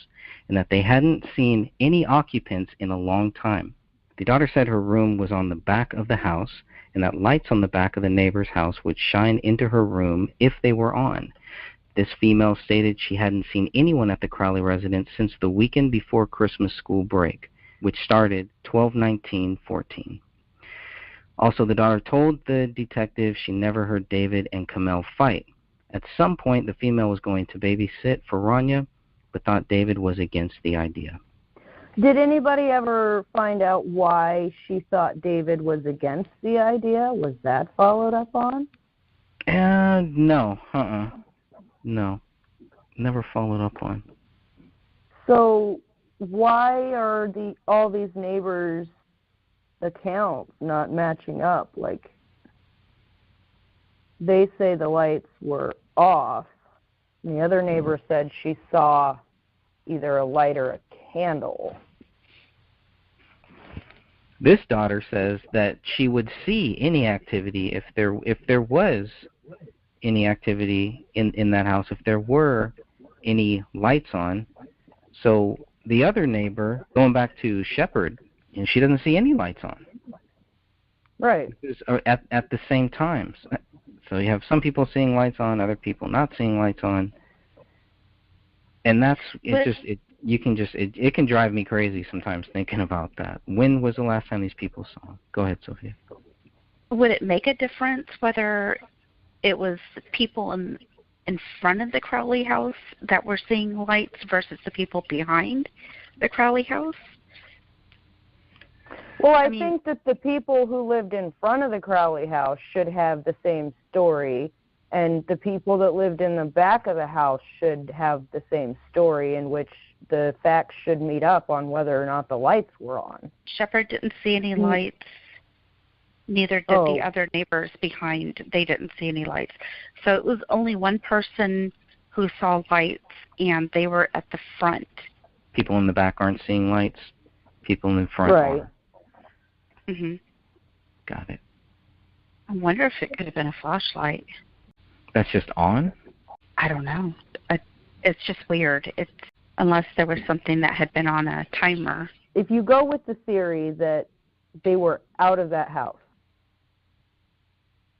and that they hadn't seen any occupants in a long time. The daughter said her room was on the back of the house and that lights on the back of the neighbor's house would shine into her room if they were on. This female stated she hadn't seen anyone at the Crowley residence since the weekend before Christmas school break, which started 12/19/14. Also, the daughter told the detective she never heard David and Kamel fight. At some point, the female was going to babysit for Rania, but thought David was against the idea. Did anybody ever find out why she thought David was against the idea? Was that followed up on? No. No. Never followed up on. So why are all these neighbors' accounts not matching up? Like, they say the lights were off, And the other neighbor said she saw either a light or a candle. This daughter says that she would see any activity if there was any activity in that house, if there were any lights on. So the other neighbor, going back to Shepherd, and she doesn't see any lights on. Right. At the same times. So you have some people seeing lights on, other people not seeing lights on. And that's it can drive me crazy sometimes thinking about that. When was the last time these people saw them? Go ahead, Sophia. Would it make a difference whether it was people in front of the Crowley house that were seeing lights versus the people behind the Crowley house? Well, I think that the people who lived in front of the Crowley house should have the same story, and the people that lived in the back of the house should have the same story, in which the facts should meet up on whether or not the lights were on. Shepherd didn't see any lights. Neither did the other neighbors behind. They didn't see any lights. So it was only one person who saw lights, and they were at the front. People in the back aren't seeing lights. People in the front Right. are. Mm-hmm. Got it. I wonder if it could have been a flashlight. That's just on? I don't know. It's just weird. Unless there was something that had been on a timer. If you go with the theory that they were out of that house,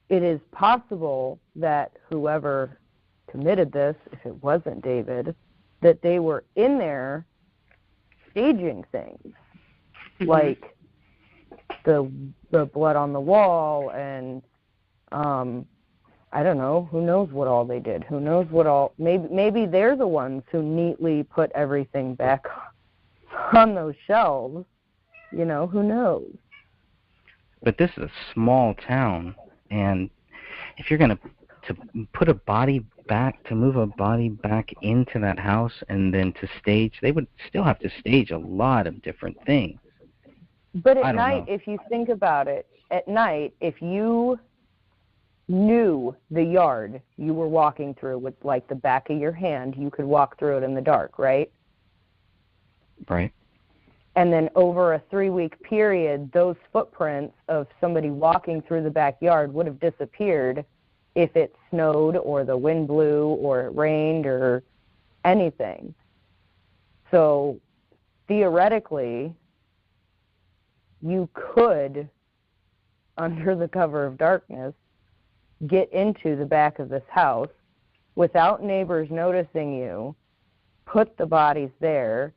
it is possible that whoever committed this, if it wasn't David, that they were in there staging things, like the blood on the wall, and I don't know, who knows what all they did. Who knows what all, maybe they're the ones who neatly put everything back on those shelves. You know, who knows? But this is a small town, and if you're going to put a body back, to move a body back into that house and then to stage, they would still have to stage a lot of different things. But at night, if you think about it, at night, if you knew the yard you were walking through with like the back of your hand, you could walk through it in the dark, right? Right. And then over a 3-week period, those footprints of somebody walking through the backyard would have disappeared if it snowed or the wind blew or it rained or anything. So theoretically, you could, under the cover of darkness, get into the back of this house without neighbors noticing you, put the bodies there.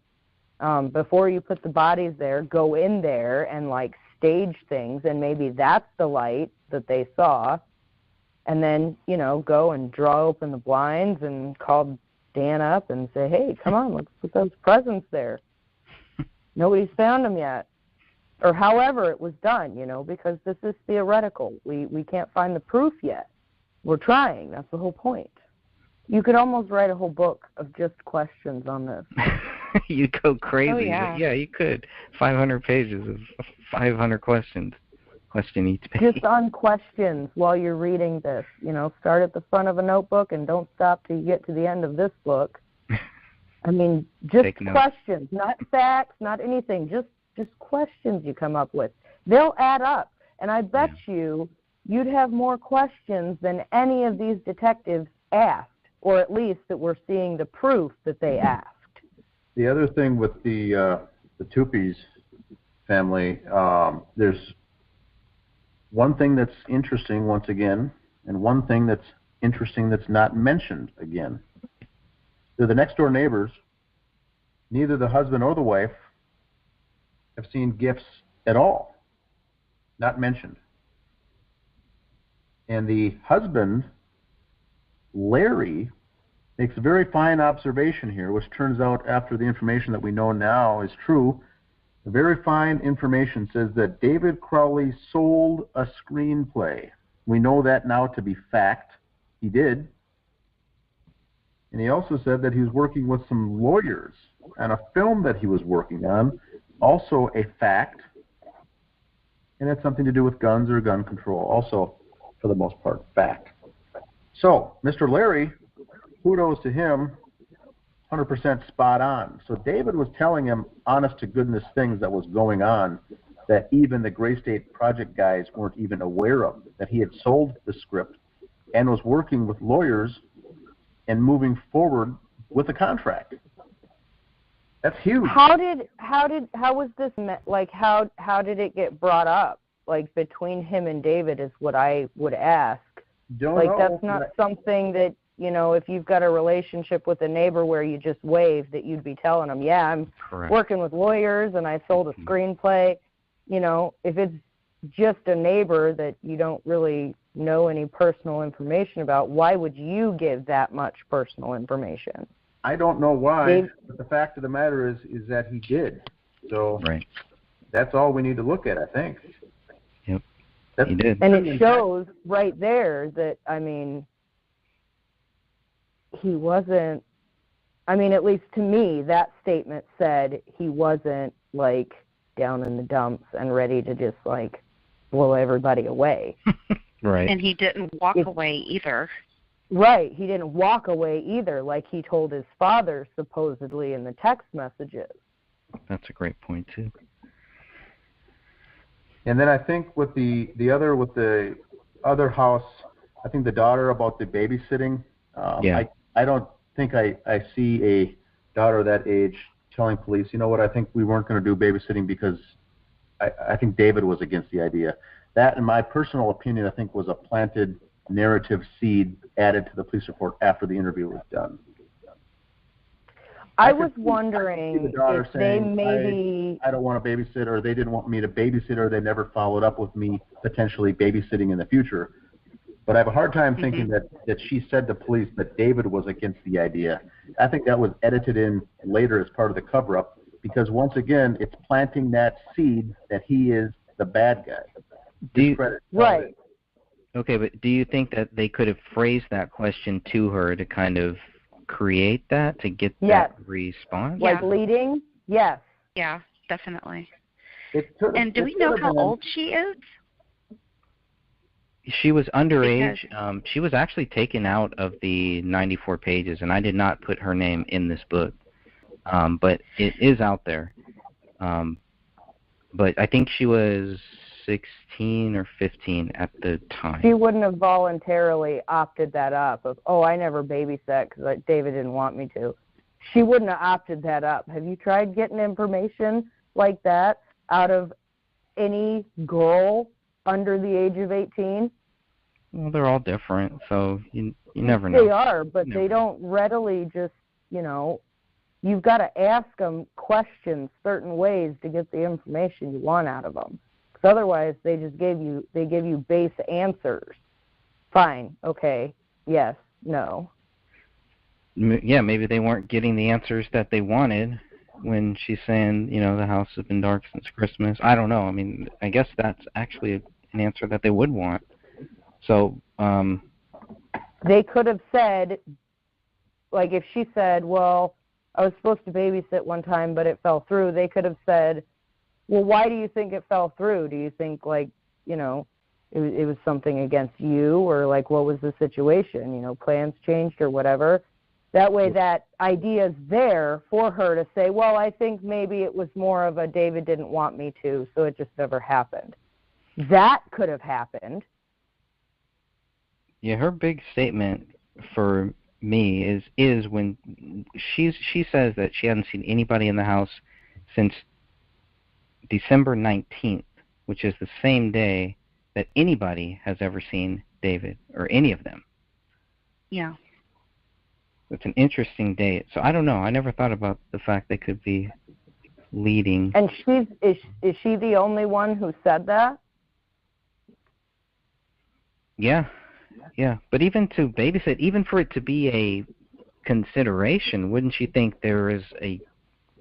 Before you put the bodies there, go in there and like stage things, and maybe that's the light that they saw, and then, you know, go and draw open the blinds and call Dan up and say, hey, come on, let's put those presents there. Nobody's found them yet. Or however it was done, you know, because this is theoretical. We can't find the proof yet. We're trying. That's the whole point. You could almost write a whole book of just questions on this. You'd go crazy. Oh, yeah. Yeah, you could. 500 pages of 500 questions. Question each page. Just on questions while you're reading this. You know, start at the front of a notebook and don't stop till you get to the end of this book. I mean, just questions, not facts, not anything. Just questions you come up with. They'll add up. And I bet you'd have more questions than any of these detectives asked, or at least that we're seeing the proof that they asked. The other thing with the Tupes family, there's one thing that's interesting once again, and one thing that's interesting that's not mentioned again. They're the next door neighbors. Neither the husband or the wife have seen gifts at all, not mentioned. And the husband, Larry, makes a very fine observation here, which turns out, after the information that we know now is true, the very fine information says that David Crowley sold a screenplay. We know that now to be fact. He did. And he also said that he was working with some lawyers on a film that he was working on, also a fact, and it's something to do with guns or gun control, also, for the most part, fact. So, Mr. Larry kudos to him, 100% spot on. So David was telling him honest to goodness things that was going on that even the Gray State Project guys weren't even aware of, that he had sold the script and was working with lawyers and moving forward with the contract. That's huge. How was this like? How did it get brought up? Like between him and David is what I would ask. Don't like know. That's not something that, you know, if you've got a relationship with a neighbor where you just wave, that you'd be telling them, yeah, I'm working with lawyers and I sold a screenplay. You know, if it's just a neighbor that you don't really know any personal information about, why would you give that much personal information? I don't know why, but the fact of the matter is that he did. So that's all we need to look at, I think. Yep, he did. And it shows right there that, I mean, he wasn't, I mean, at least to me, that statement said he wasn't, like, down in the dumps and ready to just, like, blow everybody away. Right. And he didn't walk away either. Right. He didn't walk away either, like he told his father, supposedly, in the text messages. That's a great point, too. And then I think with the other house, I think the daughter about the babysitting, I don't think I see a daughter that age telling police, you know what, I think we weren't going to do babysitting because I think David was against the idea. That, in my personal opinion, I think was a planted narrative seed added to the police report after the interview was done. I was wondering if they maybe... I don't want to babysit, or they didn't want me to babysit, or they never followed up with me potentially babysitting in the future. But I have a hard time thinking that she said to police that David was against the idea. I think that was edited in later as part of the cover-up, because once again, it's planting that seed that he is the bad guy. Right. Okay, but do you think that they could have phrased that question to her to kind of create that, to get that response? Like leading? Yes. Yeah, definitely. And do we know how old she is? She was underage. She was actually taken out of the 94 pages, and I did not put her name in this book. But it is out there. But I think she was 16 or 15 at the time. She wouldn't have voluntarily opted that up of, I never babysat because David didn't want me to. She wouldn't have opted that up. Have you tried getting information like that out of any girl under the age of 18? Well, they're all different, so you never know. They are, but they don't readily just, you've got to ask them questions certain ways to get the information you want out of them. Because otherwise, they give you base answers. Fine, okay, yes, no. Yeah, maybe they weren't getting the answers that they wanted when she's saying, the house has been dark since Christmas. I don't know. I mean, I guess that's actually an answer that they would want. So, they could have said, like if she said, well, I was supposed to babysit one time, but it fell through, they could have said, well, why do you think it fell through? Do you think, like, it was something against you, or, like, what was the situation? Plans changed or whatever. That way that idea is there for her to say, well, I think maybe it was more of a David didn't want me to, so it just never happened. That could have happened. Yeah, her big statement for me is when she says that she hasn't seen anybody in the house since December 19th, which is the same day that anybody has ever seen David, or any of them. Yeah. It's an interesting date. So I don't know. I never thought about the fact they could be leading. And is she the only one who said that? Yeah. But even to babysit, even for it to be a consideration, wouldn't you think there is a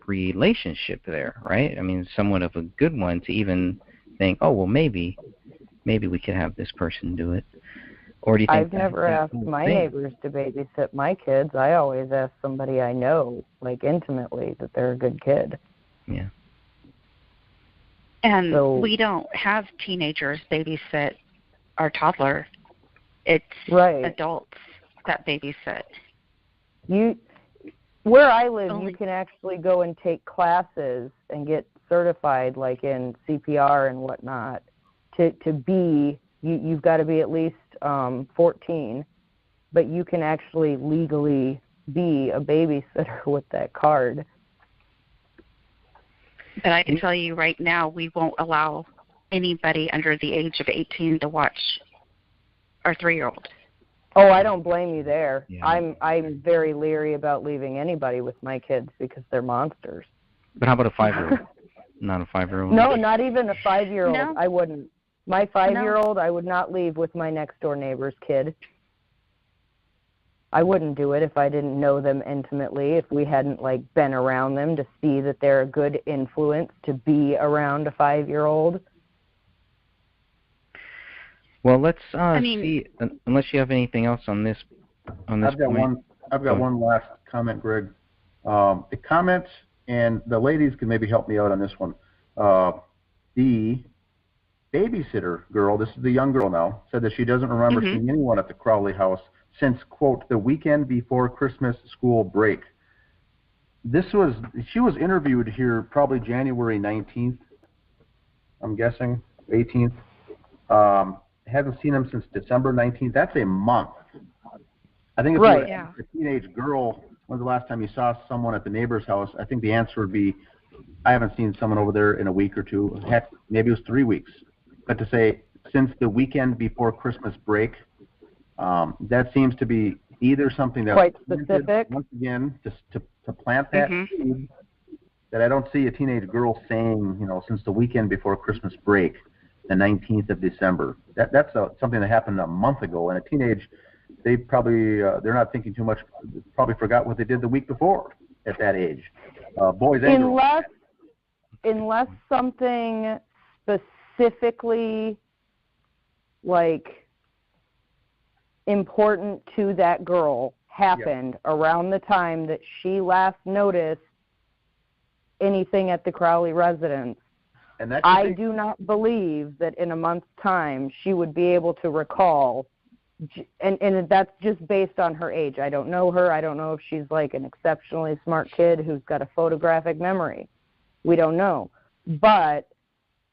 relationship there, right? I mean, somewhat of a good one to even think, oh, well, maybe we could have this person do it. Or do you think I've never asked my neighbors to babysit my kids. I always ask somebody I know, like intimately, that they're a good kid. Yeah. And we don't have teenagers babysit our toddler. It's adults that babysit. Where I live, Only- you can actually go and take classes and get certified, like in CPR and whatnot. To be, you've got to be at least 14, but you can actually legally be a babysitter with that card. But I can tell you right now, we won't allow anybody under the age of 18 to watch our 3-year-old. Oh, I don't blame you there. Yeah. I'm very leery about leaving anybody with my kids because they're monsters. But how about a 5-year-old? Not a 5-year-old? No, not even a 5-year-old. No. I wouldn't. My 5-year-old, I would not leave with my next door neighbor's kid. I wouldn't do it if I didn't know them intimately, if we hadn't like been around them to see that they're a good influence to be around a 5-year-old. Well, let's mean- see. Unless you have anything else on this. I've got one last comment, Greg. The comment, and the ladies can maybe help me out on this one. The babysitter girl, this is the young girl now, said that she doesn't remember seeing anyone at the Crowley house since, quote, the weekend before Christmas school break. She was interviewed here probably January 19th, I'm guessing, 18th. Haven't seen him since December 19th. That's a month. I think if you were a teenage girl, when's the last time you saw someone at the neighbor's house? I think the answer would be, I haven't seen someone over there in a week or two. Heck, maybe it was 3 weeks. But to say since the weekend before Christmas break, that seems to be either something that quite specific. Once again, just to plant that seed that I don't see a teenage girl saying, since the weekend before Christmas break, the 19th of December. That's something that happened a month ago. And a teenage, they probably they're not thinking too much. Probably forgot what they did the week before at that age. Boys and girls. Unless something specifically like important to that girl happened around the time that she last noticed anything at the Crowley residence. And I do not believe that in a month's time she would be able to recall, and that's just based on her age. I don't know her. I don't know if she's like an exceptionally smart kid who's got a photographic memory. We don't know. But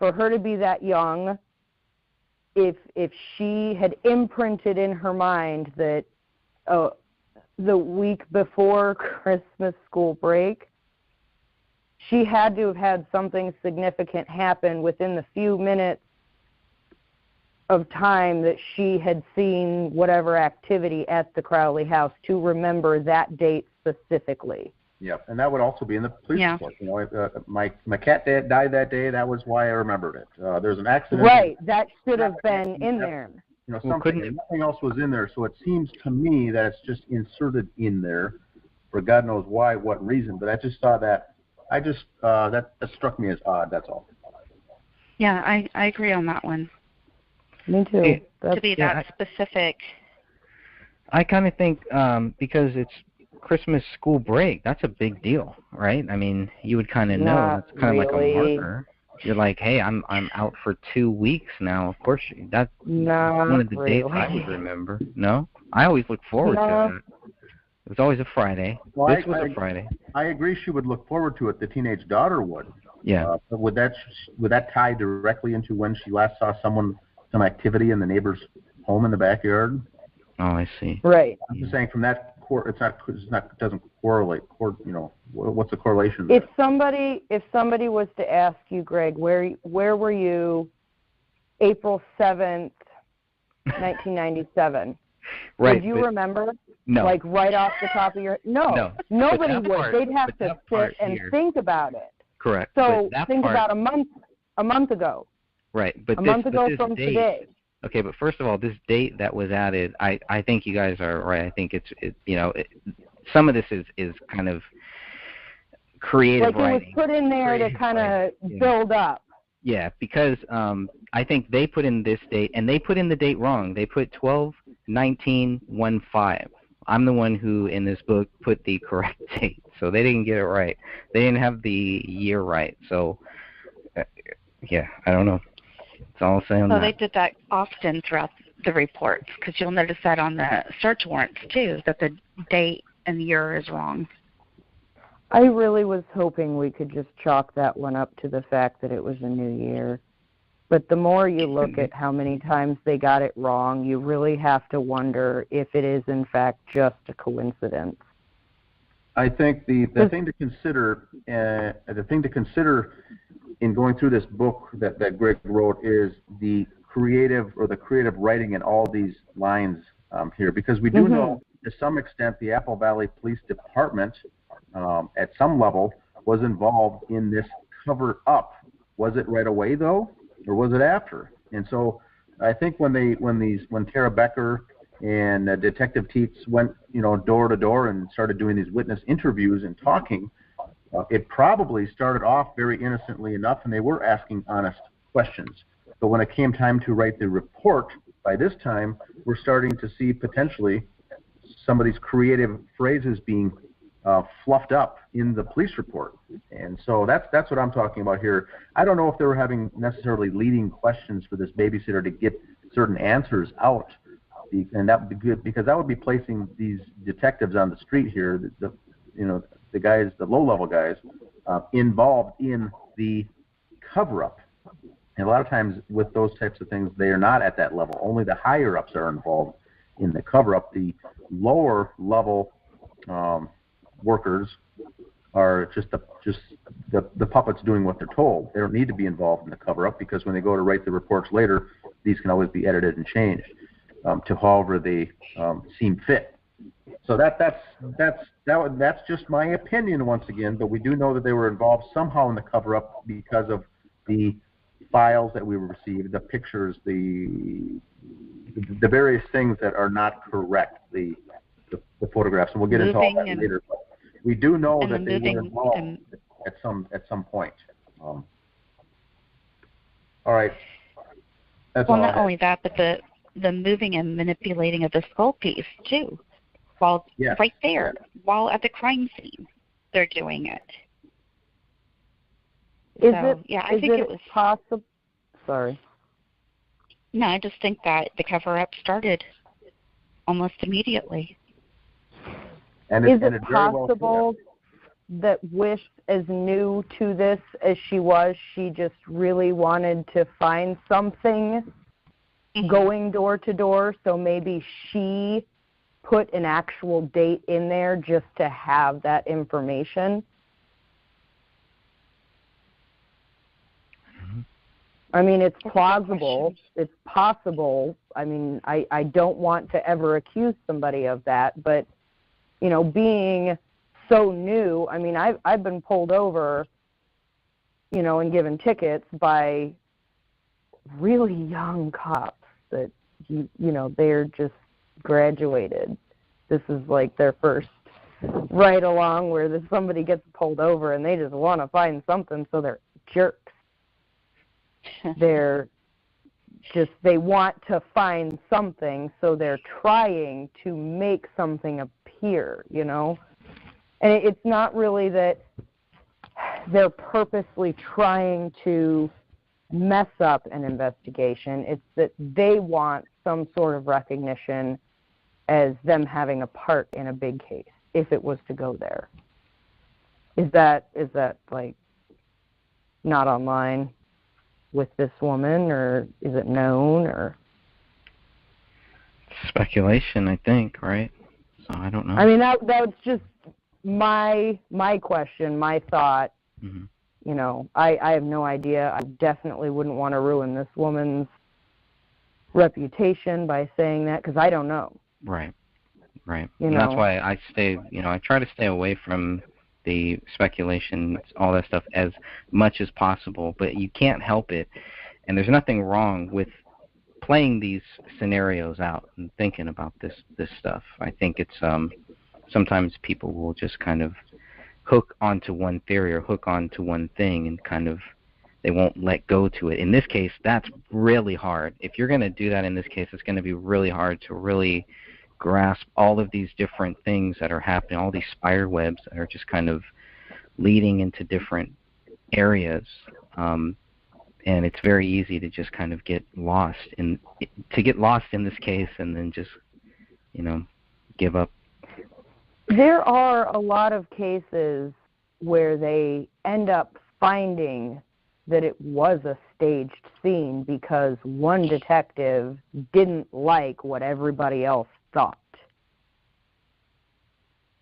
for her to be that young, if she had imprinted in her mind that the week before Christmas school break, she had to have had something significant happen within the few minutes of time that she had seen whatever activity at the Crowley house to remember that date specifically. Yeah, and that would also be in the police report. My cat died that day. That was why I remembered it. There's an accident. Right, that should have been in there. Nothing else was in there. So it seems to me that it's just inserted in there for God knows why, what reason. But I just saw that. That struck me as odd. That's all. Yeah, I agree on that one. Me too. To be that specific. I kind of think because it's Christmas school break, that's a big deal, right? I mean, you would kind of know. That's kind of like a marker. You're like, hey, I'm out for 2 weeks now. Of course, that's one of the dates I would remember. No, I always look forward to it. It was always a Friday. Well, this was a Friday. I agree. She would look forward to it. The teenage daughter would. Yeah. But would that tie directly into when she last saw some activity in the neighbor's home in the backyard? Oh, I see. Right. I'm just saying from that. It doesn't correlate. What's the correlation there? If somebody was to ask you, Greg, where were you April 7th, 1997? Right. Would you remember? No. Like right off the top of your No. Nobody would. They'd have to sit and think about it. Correct. So think about a month ago. Right. But a month ago from today. Okay, but first of all, this date that was added, I think you guys are right. I think some of this is kind of creative writing. Like it was put in there to kind of build up. Yeah, because I think they put in this date, and they put in the date wrong. They put 12/19/15. I'm the one who, in this book, put the correct date, so they didn't get it right. They didn't have the year right, so yeah, I don't know. That's all I'm saying. Well, they did that often throughout the reports, because you'll notice that on the search warrants too, that the date and the year is wrong. I really was hoping we could just chalk that one up to the fact that it was a new year. But the more you look at how many times they got it wrong, you really have to wonder if it is, in fact, just a coincidence. I think the thing to consider, in going through this book that Greg wrote is the creative writing in all these lines here, because we do know to some extent the Apple Valley Police Department at some level was involved in this cover up. Was it right away though, or was it after? And so I think when Tara Becker and Detective Teets went door to door and started doing these witness interviews and talking, it probably started off very innocently enough, and they were asking honest questions. But when it came time to write the report, by this time we're starting to see potentially some of these creative phrases being fluffed up in the police report. And so that's what I'm talking about here. I don't know if they were having necessarily leading questions for this babysitter to get certain answers out, and that would be good, because that would be placing these detectives on the street here, the guys, the low-level guys, involved in the cover-up. And a lot of times with those types of things, they are not at that level. Only the higher-ups are involved in the cover-up. The lower-level workers are just the puppets doing what they're told. They don't need to be involved in the cover-up, because when they go to write the reports later, these can always be edited and changed to however they seem fit. So that's just my opinion once again, but we do know that they were involved somehow in the cover-up because of the files that we received, the pictures, the various things that are not correct, the photographs, and we'll get into all that later. But we do know that they were involved at some point. All right. That's well, all not only that, but the moving and manipulating of the skull piece too, while right there, while at the crime scene, they're doing it. I think it was possible. Sorry. No, I just think that the cover-up started almost immediately. And is it possible that Wish, as new to this as she was, she just really wanted to find something going door to door, so maybe she put an actual date in there just to have that information? I mean, it's plausible. It's possible. I mean, I don't want to ever accuse somebody of that, but, being so new, I mean, I've been pulled over, and given tickets by really young cops that, they're just graduated. This is like their first ride along where somebody gets pulled over and they just want to find something, so they're jerks. They want to find something, so they're trying to make something appear, And it's not really that they're purposely trying to mess up an investigation. It's that they want some sort of recognition as them having a part in a big case, if it was to go there. Is that like not online with this woman, or is it known, or? Speculation, I think, right? So I don't know. I mean, that's just my question, my thought. Mm-hmm. I have no idea. I definitely wouldn't want to ruin this woman's reputation by saying that, because I don't know. Right. And that's why I try to stay away from the speculation, all that stuff, as much as possible, but you can't help it. And there's nothing wrong with playing these scenarios out and thinking about this stuff. I think it's sometimes people will just kind of hook onto one theory or hook onto one thing, and kind of they won't let go to it. In this case, that's really hard. If you're going to do that in this case, it's going to be really hard to really grasp all of these different things that are happening, all these spider webs that are just kind of leading into different areas. And it's very easy to just kind of get lost in this case, and then just, give up There are a lot of cases where they end up finding that it was a staged scene because one detective didn't like what everybody else thought.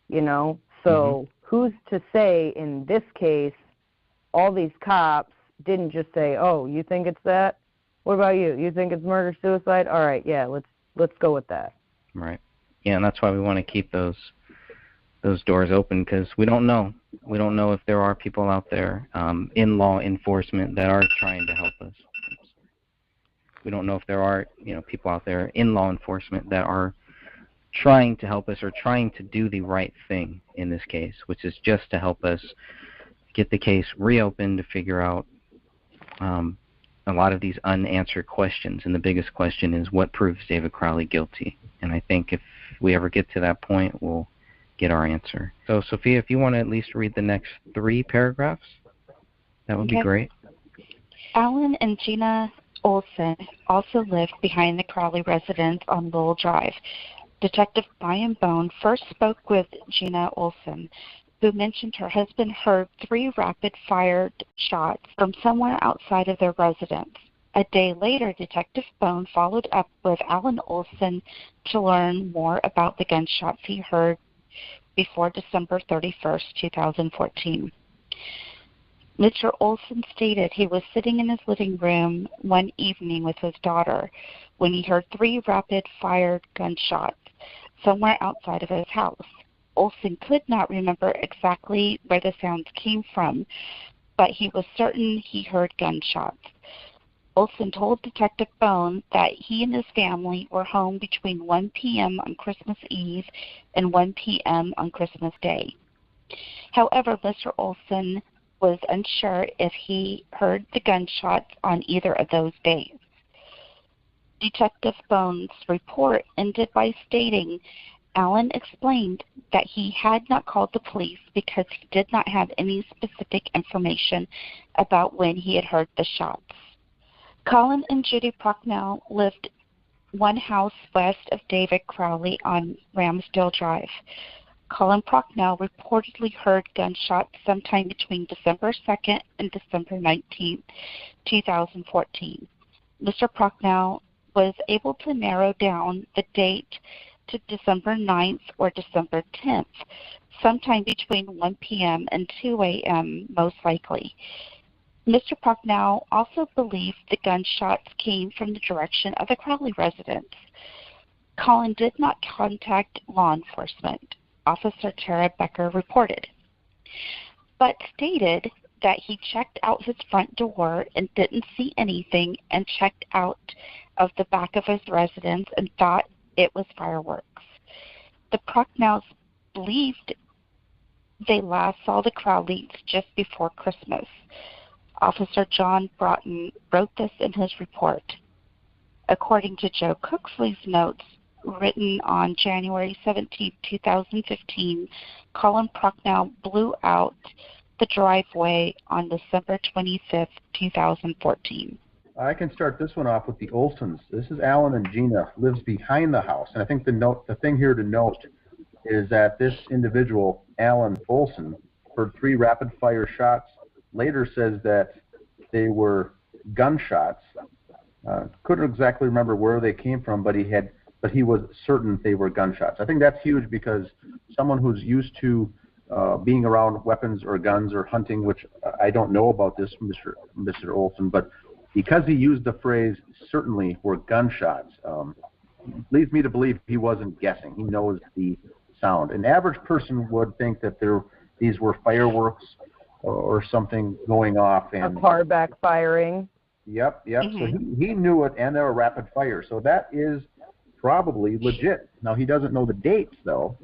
You know? So who's to say in this case all these cops didn't just say, "Oh, you think it's that? What about you? You think it's murder-suicide? All right, yeah, let's go with that." Right. Yeah, and that's why we want to keep those doors open, because we don't know. We don't know if there are people out there in law enforcement that are trying to help us. We don't know if there are, people out there in law enforcement that are trying to help us or trying to do the right thing in this case, which is just to help us get the case reopened to figure out a lot of these unanswered questions. And the biggest question is, what proves David Crowley guilty? And I think if we ever get to that point, we'll get our answer. So, Sophia, if you want to at least read the next 3 paragraphs, that would be great. Alan and Gina Olson also lived behind the Crowley residence on Lowell Drive. Detective Brian Bone first spoke with Gina Olson, who mentioned her husband heard 3 rapid-fired shots from somewhere outside of their residence. A day later, Detective Bone followed up with Alan Olson to learn more about the gunshots he heard before December 31st, 2014. Mr. Olson stated he was sitting in his living room one evening with his daughter when he heard 3 rapid-fired gunshots somewhere outside of his house. Olson could not remember exactly where the sounds came from, but he was certain he heard gunshots. Olson told Detective Bone that he and his family were home between 1 p.m. on Christmas Eve and 1 p.m. on Christmas Day. However, Mr. Olson was unsure if he heard the gunshots on either of those days. Detective Bone's report ended by stating Alan explained that he had not called the police because he did not have any specific information about when he had heard the shots. Colin and Judy Procknell lived one house west of David Crowley on Ramsdale Drive. Colin Procknell reportedly heard gunshots sometime between December 2nd and December 19th, 2014. Mr. Procknell was able to narrow down the date to December 9th or December 10th, sometime between 1 p.m. and 2 a.m. most likely. Mr. Procknell also believed the gunshots came from the direction of the Crowley residence. Colin did not contact law enforcement, Officer Tara Becker reported, but stated that he checked out his front door and didn't see anything and checked out of the back of his residence and thought it was fireworks. The Procknells believed they last saw the Crowleys just before Christmas. Officer John Broughton wrote this in his report. According to Joe Cooksley's notes, written on January 17, 2015, Colin Procknell blew out the driveway on December 25, 2014. I can start this one off with the Olsons. This is Alan and Gina, lives behind the house. And I think the thing here to note is that this individual, Alan Olson, heard 3 rapid-fire shots, later says that they were gunshots. Couldn't exactly remember where they came from, but he was certain they were gunshots. I think that's huge because someone who's used to being around weapons or guns or hunting, which I don't know about this Mr. Olson, but because he used the phrase certainly were gunshots, leads me to believe he wasn't guessing. He knows the sound. An average person would think that these were fireworks or something going off. And a car backfiring. Yep. Mm-hmm. So he knew it, and they were rapid fire. So that is probably legit. Now, he doesn't know the dates, though,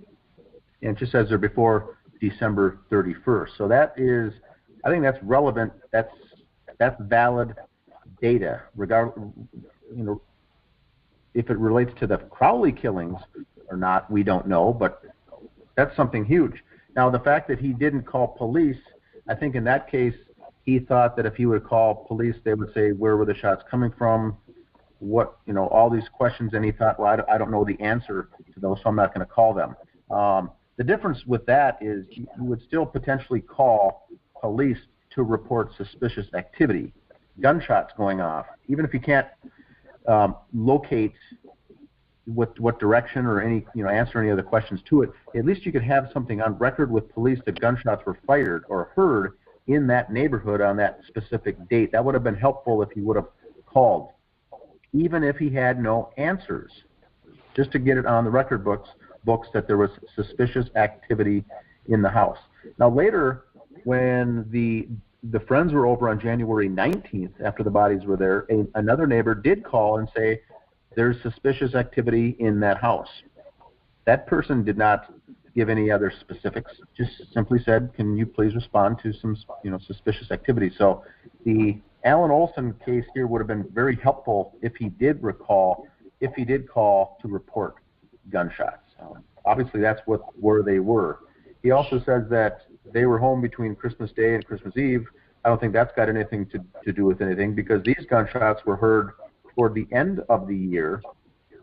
and it just says they're before December 31st. So that is, I think that's relevant. That's valid data. If it relates to the Crowley killings or not, we don't know, but that's something huge. Now, the fact that he didn't call police, I think in that case, he thought that if he would call police, they would say, where were the shots coming from? What, all these questions, and he thought, well, I don't know the answer to those, so I'm not going to call them. The difference with that is you would still potentially call police to report suspicious activity, gunshots going off, even if you can't locate what direction or answer any other questions to it. At least you could have something on record with police that gunshots were fired or heard in that neighborhood on that specific date. That would have been helpful if he would have called, even if he had no answers, just to get it on the record books that there was suspicious activity in the house. Now later, when the friends were over on January 19th, after the bodies were there, another neighbor did call and say, there's suspicious activity in that house. That person did not give any other specifics, just simply said, can you please respond to some suspicious activity. So the Alan Olson case here would have been very helpful if he did call to report gunshots. Obviously that's where they were. He also says that they were home between Christmas Day and Christmas Eve. I don't think that's got anything to do with anything, because these gunshots were heard toward the end of the year,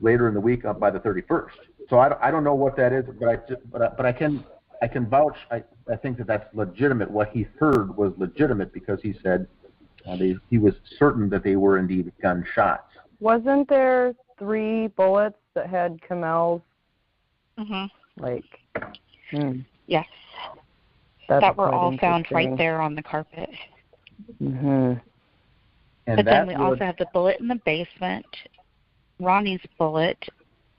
later in the week, up by the 31st. So I don't know what that is, but I can vouch. I think that's legitimate. What he heard was legitimate, because he said he was certain that they were indeed gunshots. Wasn't there 3 bullets that had Kamel's Yes. That's that were quite all found right interesting. there on the carpet. Mhm. But then we also have the bullet in the basement, Ronnie's bullet,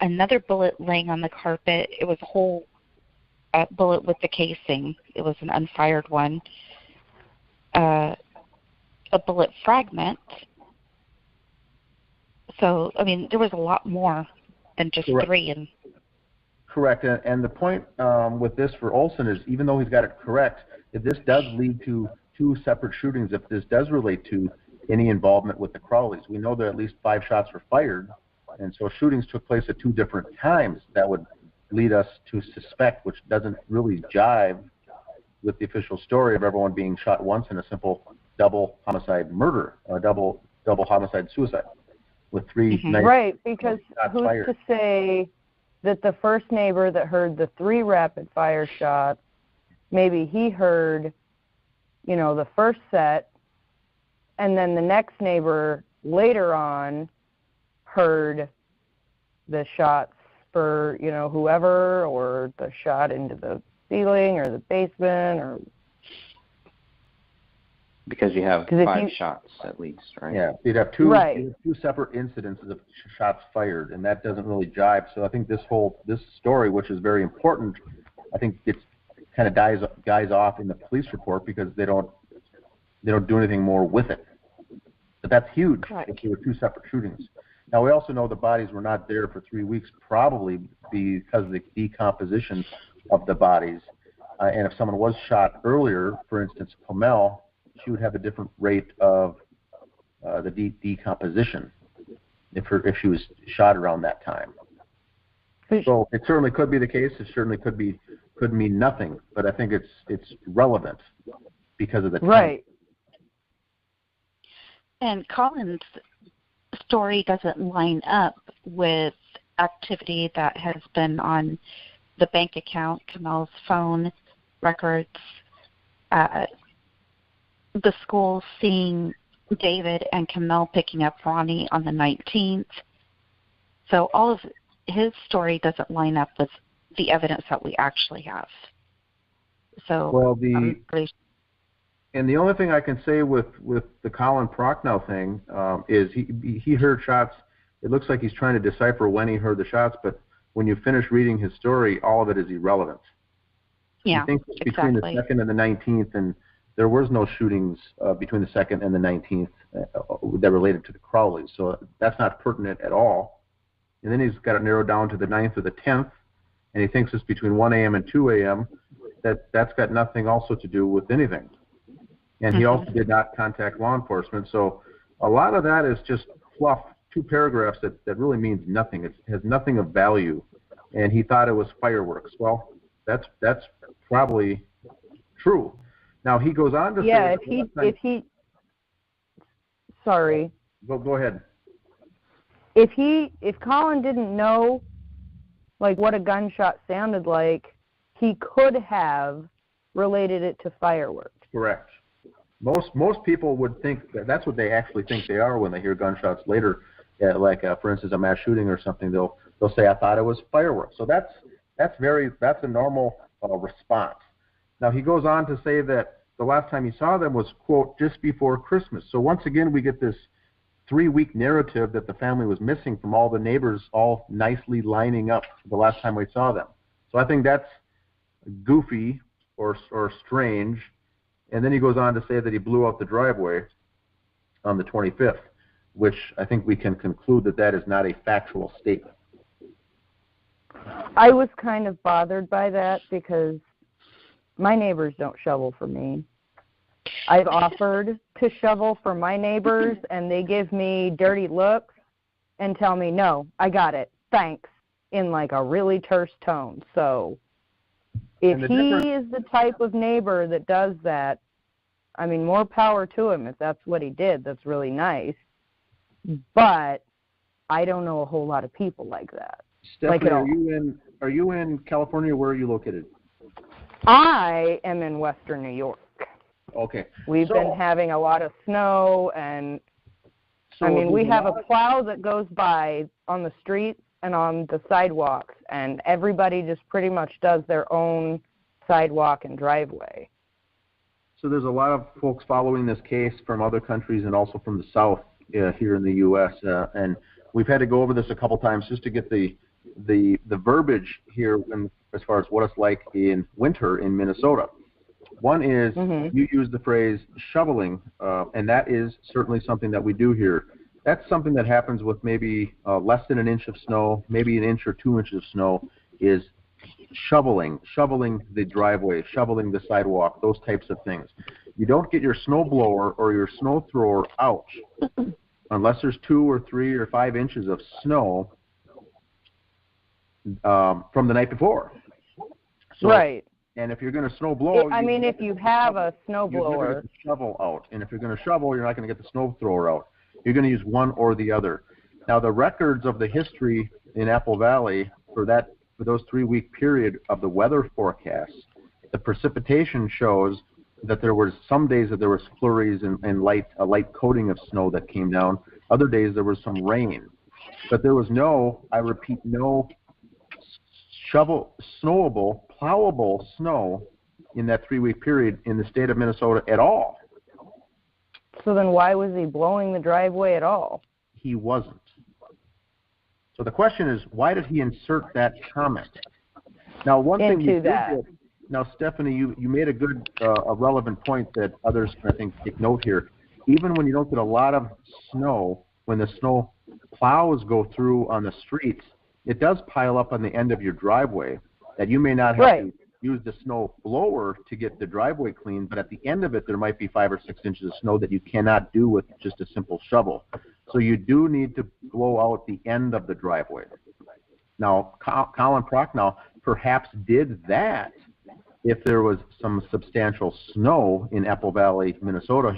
another bullet laying on the carpet. It was a whole bullet with the casing. It was an unfired one. A bullet fragment. So, I mean, there was a lot more than just Correct. 3. And Correct. And the point with this for Olson is, even though he's got it correct, if this does lead to 2 separate shootings, if this does relate to any involvement with the Crowleys, we know that at least 5 shots were fired, and so shootings took place at 2 different times. That would lead us to suspect, which doesn't really jive with the official story of everyone being shot once in a simple double homicide murder, double homicide suicide, with 3 nice Right, because shots who's fired. to say that the first neighbor that heard the 3 rapid fire shots, maybe he heard, the first set, and then the next neighbor later on heard the shots for, whoever, or the shot into the ceiling or the basement, or Because you have 'Cause if 5 you- shots at least, right? Yeah, you'd have two Right. separate incidences of shots fired, and that doesn't really jive. So I think this story, which is very important, I think it's kind of dies off in the police report, because they don't do anything more with it. But that's huge. Correct. If there were 2 separate shootings. Now we also know the bodies were not there for 3 weeks, probably because of the decomposition of the bodies. And if someone was shot earlier, for instance, Pomel, she would have a different rate of the decomposition if she was shot around that time. So it certainly could be the case. It certainly could mean nothing, but I think it's relevant because of the time. right. And Colin's story doesn't line up with activity that has been on the bank account, Kamel's phone records, the school seeing David and Kamel picking up Ronnie on the 19th. So all of his story doesn't line up with the evidence that we actually have. So Well, I'm and the only thing I can say with the Colin Prochnow thing is he heard shots. It looks like he's trying to decipher when he heard the shots, but when you finish reading his story, all of it is irrelevant. yeah, He thinks it's between exactly. the 2nd and the 19th, and there was no shootings between the 2nd and the 19th that related to the Crowleys, so that's not pertinent at all. And then he's got it narrowed down to the 9th or the 10th, and he thinks it's between 1 a.m. and 2 a.m. That's got nothing also to do with anything. And he also did not contact law enforcement, so a lot of that is just fluff, 2 paragraphs that really means nothing. It has nothing of value, and he thought it was fireworks. Well, that's probably true. Now he goes on to Yeah, say, sorry. Go ahead. If Colin didn't know, like, what a gunshot sounded like, he could have related it to fireworks. Correct. Most people would think that's what they actually think they are when they hear gunshots later, for instance, a mass shooting or something. They'll say, "I thought it was fireworks." So that's a normal response. Now he goes on to say that the last time he saw them was, quote, just before Christmas. So once again, we get this 3-week narrative that the family was missing from all the neighbors all nicely lining up the last time we saw them. So I think that's goofy or strange. And then he goes on to say that he blew out the driveway on the 25th, which I think we can conclude that is not a factual statement. I was kind of bothered by that because my neighbors don't shovel for me. I've offered to shovel for my neighbors, and they give me dirty looks and tell me, no, I got it, thanks, in like a really terse tone. So if he is the type of neighbor that does that, I mean, more power to him if that's what he did. That's really nice. But I don't know a whole lot of people like that. Stephanie, are you in California? Where are you located? I am in Western New York. Okay. We've been having a lot of snow, and we have a plow that goes by on the streets and on the sidewalks, and everybody just pretty much does their own sidewalk and driveway. So there's a lot of folks following this case from other countries and also from the South here in the U.S., and we've had to go over this a couple times just to get the verbiage here as far as what it's like in winter in Minnesota. One is you use the phrase shoveling, and that is certainly something that we do here. That's something that happens with maybe less than an inch of snow, maybe an inch or 2 inches of snow, is shoveling the driveway, shoveling the sidewalk, those types of things. You don't get your snow blower or your snow thrower out unless there's 2 or 3 or 5 inches of snow from the night before. So, right. And if you're going to snow blow, if you have a snow blower, you're going to shovel out. And if you're going to shovel, you're not going to get the snow thrower out. You're going to use one or the other. Now, the records of the history in Apple Valley for those 3-week period of the weather forecast, the precipitation shows that there were some days that there was flurries and a light coating of snow that came down. Other days there was some rain, but there was no plowable snow in that 3-week period in the state of Minnesota at all. So then why was he blowing the driveway at all? He wasn't. So the question is, why did he insert that comment? Now, one thing you did. Now, Stephanie, you made a relevant point that others can, I think, take note here. Even when you don't get a lot of snow, when the snow plows go through on the streets, it does pile up on the end of your driveway that you may not have to use the snow blower to get the driveway clean, but at the end of it, there might be 5 or 6 inches of snow that you cannot do with just a simple shovel. So you do need to blow out the end of the driveway. Now, Colin Prochnow perhaps did that. If there was some substantial snow in Apple Valley, Minnesota,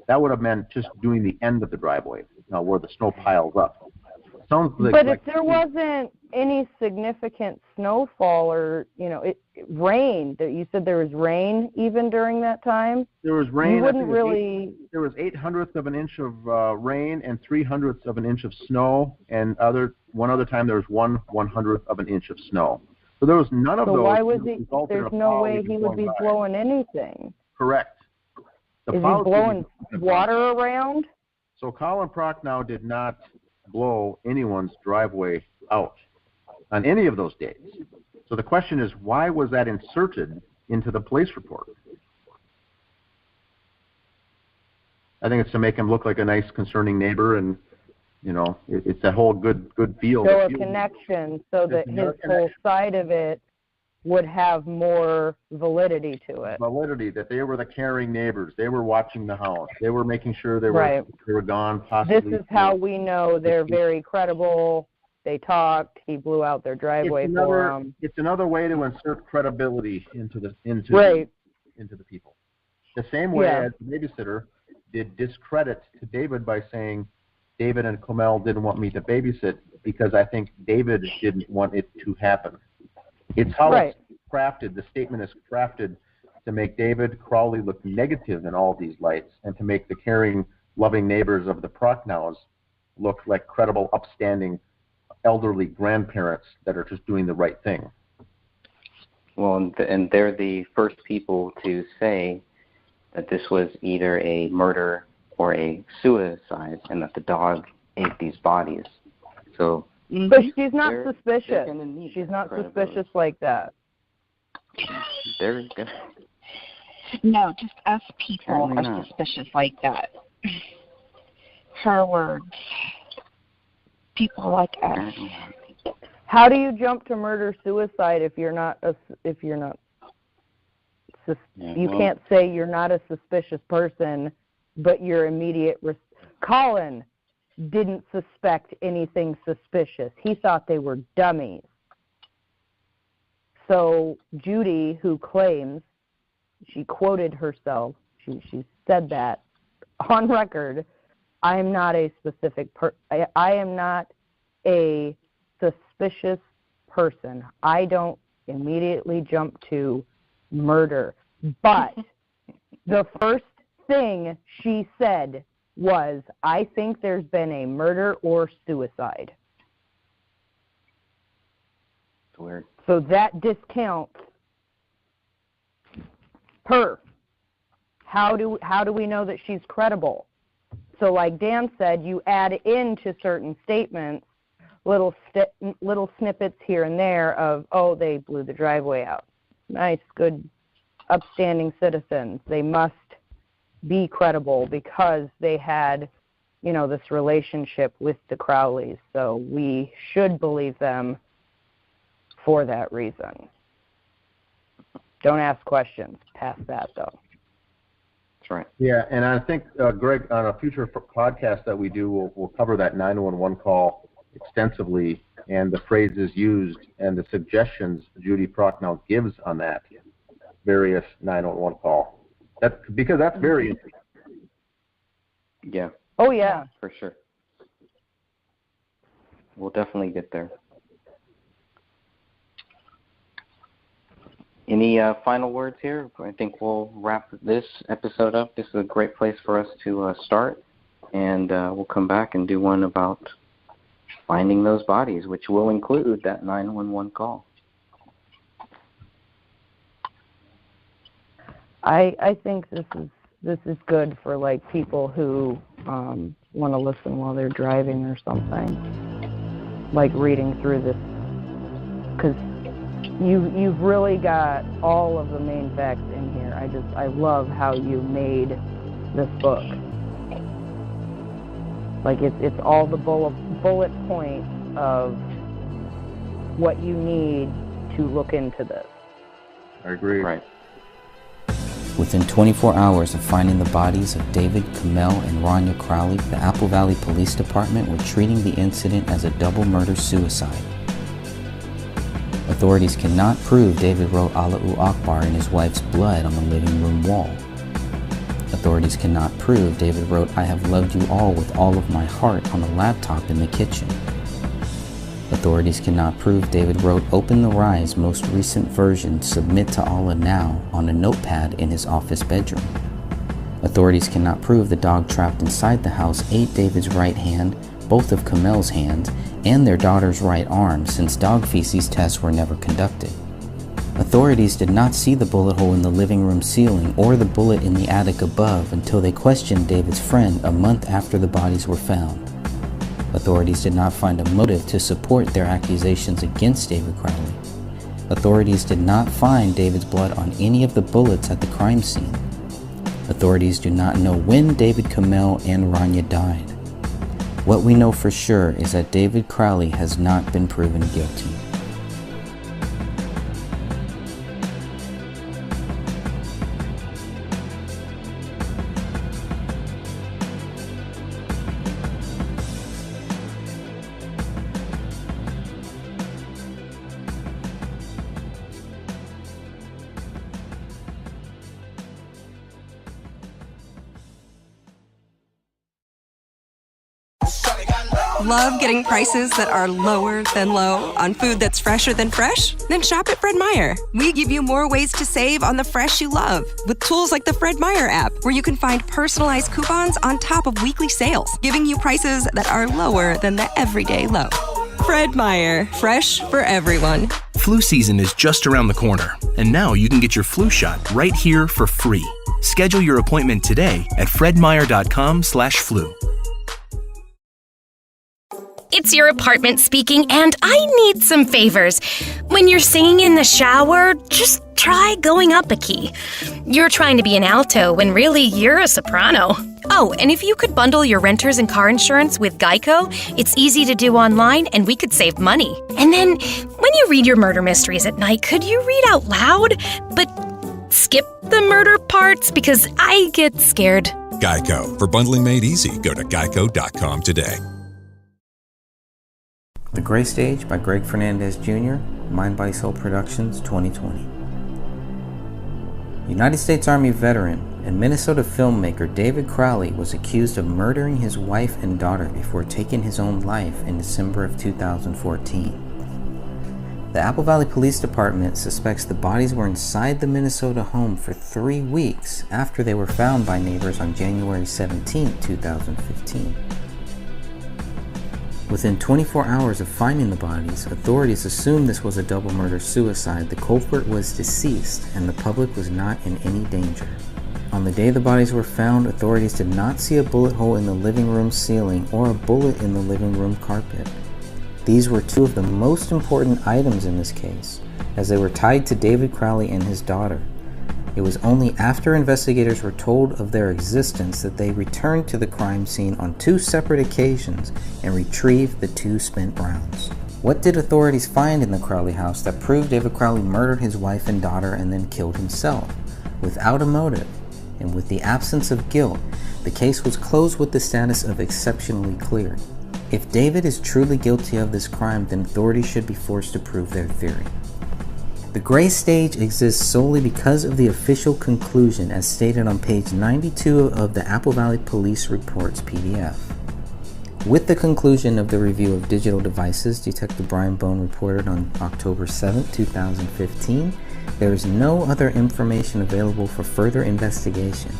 that would have meant just doing the end of the driveway, where the snow piles up. But if there wasn't any significant snowfall or, it rained, you said there was rain even during that time? There was rain. You wouldn't really... There was 0.08 of an inch of rain and 0.03 of an inch of snow, and one other time there was 1/100th of an inch of snow. So there was none of those. So why was he? There's no way he would be blowing anything. Correct. Is he blowing water around? So Colin Prochnow did not blow anyone's driveway out on any of those days. So the question is, why was that inserted into the police report? I think it's to make him look like a nice, concerning neighbor, and it's that whole good feel. So a connection, so that his whole side of it would have more validity to it. Validity, that they were the caring neighbors. They were watching the house. They were making sure they were gone. Possibly. This is how we know they're very credible. They talked. He blew out their driveway for them. It's another way to insert credibility into the people. The same way as the babysitter did discredit to David by saying, David and Comel didn't want me to babysit because I think David didn't want it to happen. It's how crafted, the statement is crafted to make David Crowley look negative in all these lights and to make the caring, loving neighbors of the Prochnows look like credible, upstanding, elderly grandparents that are just doing the right thing. Well, and they're the first people to say that this was either a murder or a suicide, and that the dog ate these bodies. So, but she's not they're suspicious. gonna need She's that not credibility. suspicious like that. They're gonna. No, just us people Apparently are not. suspicious like that. Her words. People like us. How do you jump to murder suicide if you're not you can't say you're not a suspicious person, but your immediate Colin didn't suspect anything suspicious. He thought they were dummies. So Judy, who claims, she quoted herself, she said that on record, I am not a I am not a suspicious person. I don't immediately jump to murder. But the first thing she said was, I think there's been a murder or suicide. It's weird. So that discounts her. How do we know that she's credible? So like Dan said, you add into certain statements little snippets here and there of, oh, they blew the driveway out. Nice, good, upstanding citizens. They must be credible because they had, this relationship with the Crowleys. So we should believe them for that reason. Don't ask questions past that, though. That's right. Yeah, and I think, Greg, on a future podcast that we do, we'll cover that 911 call extensively and the phrases used and the suggestions Judy Prochnow gives on that various 911 call. Because that's very interesting. Yeah. Oh, yeah. For sure. We'll definitely get there. Any final words here? I think we'll wrap this episode up. This is a great place for us to start, and we'll come back and do one about finding those bodies, which will include that 911 call. I think this is good for like people who want to listen while they're driving or something, like reading through this, because you've really got all of the main facts in here. I love how you made this book. Like it's all the bullet points of what you need to look into this. I agree. Right. Within 24 hours of finding the bodies of David, Kamel, and Rania Crowley, the Apple Valley Police Department were treating the incident as a double murder-suicide. Authorities cannot prove David wrote Allahu Akbar in his wife's blood on the living room wall. Authorities cannot prove David wrote I have loved you all with all of my heart on the laptop in the kitchen. Authorities cannot prove David wrote Open the Rise most recent version Submit to Allah Now on a notepad in his office bedroom. Authorities cannot prove the dog trapped inside the house ate David's right hand, both of Kamel's hands, and their daughter's right arm, since dog feces tests were never conducted. Authorities did not see the bullet hole in the living room ceiling or the bullet in the attic above until they questioned David's friend a month after the bodies were found. Authorities did not find a motive to support their accusations against David Crowley. Authorities did not find David's blood on any of the bullets at the crime scene. Authorities do not know when David, Kamel, and Rania died. What we know for sure is that David Crowley has not been proven guilty. Love getting prices that are lower than low on food that's fresher than fresh? Then shop at Fred Meyer. We give you more ways to save on the fresh you love with tools like the Fred Meyer app, where you can find personalized coupons on top of weekly sales, giving you prices that are lower than the everyday low. Fred Meyer, fresh for everyone. Flu season is just around the corner, and now you can get your flu shot right here for free. Schedule your appointment today at fredmeyer.com/flu. It's your apartment speaking, and I need some favors. When you're singing in the shower, just try going up a key. You're trying to be an alto when really you're a soprano. Oh, and if you could bundle your renters and car insurance with Geico, it's easy to do online and we could save money. And then, when you read your murder mysteries at night, could you read out loud? But skip the murder parts because I get scared. Geico. For bundling made easy, go to geico.com today. The Gray Stage by Greg Fernandez Jr., Mind Body Soul Productions, 2020. United States Army veteran and Minnesota filmmaker David Crowley was accused of murdering his wife and daughter before taking his own life in December of 2014. The Apple Valley Police Department suspects the bodies were inside the Minnesota home for 3 weeks after they were found by neighbors on January 17, 2015. Within 24 hours of finding the bodies, authorities assumed this was a double murder-suicide. The culprit was deceased, and the public was not in any danger. On the day the bodies were found, authorities did not see a bullet hole in the living room ceiling or a bullet in the living room carpet. These were two of the most important items in this case, as they were tied to David Crowley and his daughter. It was only after investigators were told of their existence that they returned to the crime scene on 2 separate occasions and retrieved the 2 spent rounds. What did authorities find in the Crowley house that proved David Crowley murdered his wife and daughter and then killed himself? Without a motive, and with the absence of guilt, the case was closed with the status of exceptionally clear. If David is truly guilty of this crime, then authorities should be forced to prove their theory. The Gray Stage exists solely because of the official conclusion as stated on page 92 of the Apple Valley Police Reports PDF. With the conclusion of the review of digital devices, Detective Brian Bone reported on October 7, 2015, there is no other information available for further investigation.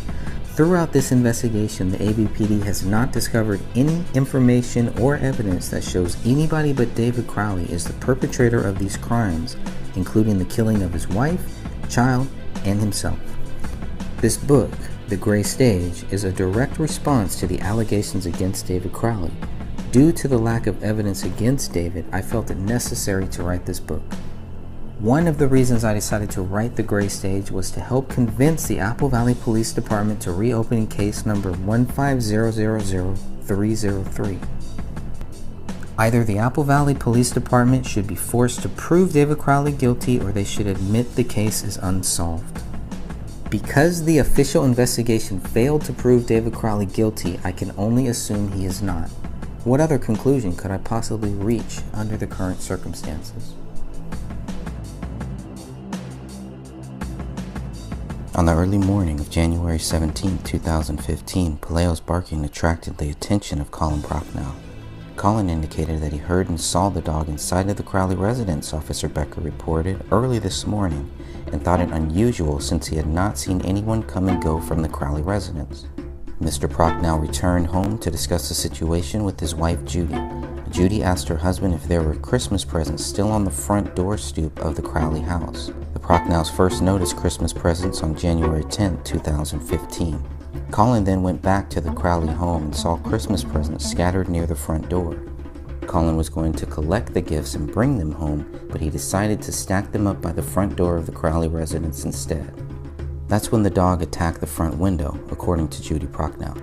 Throughout this investigation, the AVPD has not discovered any information or evidence that shows anybody but David Crowley is the perpetrator of these crimes, including the killing of his wife, child, and himself. This book, The Gray Stage, is a direct response to the allegations against David Crowley. Due to the lack of evidence against David, I felt it necessary to write this book. One of the reasons I decided to write The Gray Stage was to help convince the Apple Valley Police Department to reopen case number 1500303. Either the Apple Valley Police Department should be forced to prove David Crowley guilty, or they should admit the case is unsolved. Because the official investigation failed to prove David Crowley guilty, I can only assume he is not. What other conclusion could I possibly reach under the current circumstances? On the early morning of January 17, 2015, Paleo's barking attracted the attention of Colin Prochnow. Colin indicated that he heard and saw the dog inside of the Crowley residence, Officer Becker reported, early this morning, and thought it unusual since he had not seen anyone come and go from the Crowley residence. Mr. Prochnow returned home to discuss the situation with his wife Judy. Judy asked her husband if there were Christmas presents still on the front door stoop of the Crowley house. The Prochnows first noticed Christmas presents on January 10, 2015. Colin then went back to the Crowley home and saw Christmas presents scattered near the front door. Colin was going to collect the gifts and bring them home, but he decided to stack them up by the front door of the Crowley residence instead. That's when the dog attacked the front window, according to Judy Prochnow.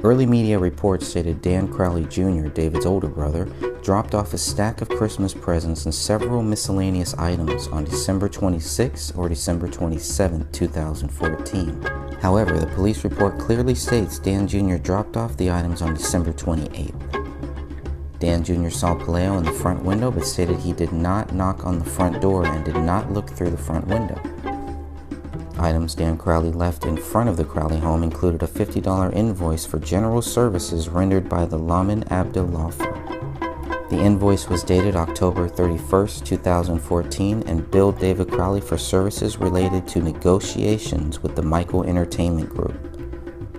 Early media reports stated Dan Crowley Jr., David's older brother, dropped off a stack of Christmas presents and several miscellaneous items on December 26 or December 27, 2014. However, the police report clearly states Dan Jr. dropped off the items on December 28th. Dan Jr. saw Paleo in the front window but stated he did not knock on the front door and did not look through the front window. Items Dan Crowley left in front of the Crowley home included a $50 invoice for general services rendered by the Lamin Abdel Law Firm. The invoice was dated October 31st, 2014 and billed David Crowley for services related to negotiations with the Michael Entertainment Group.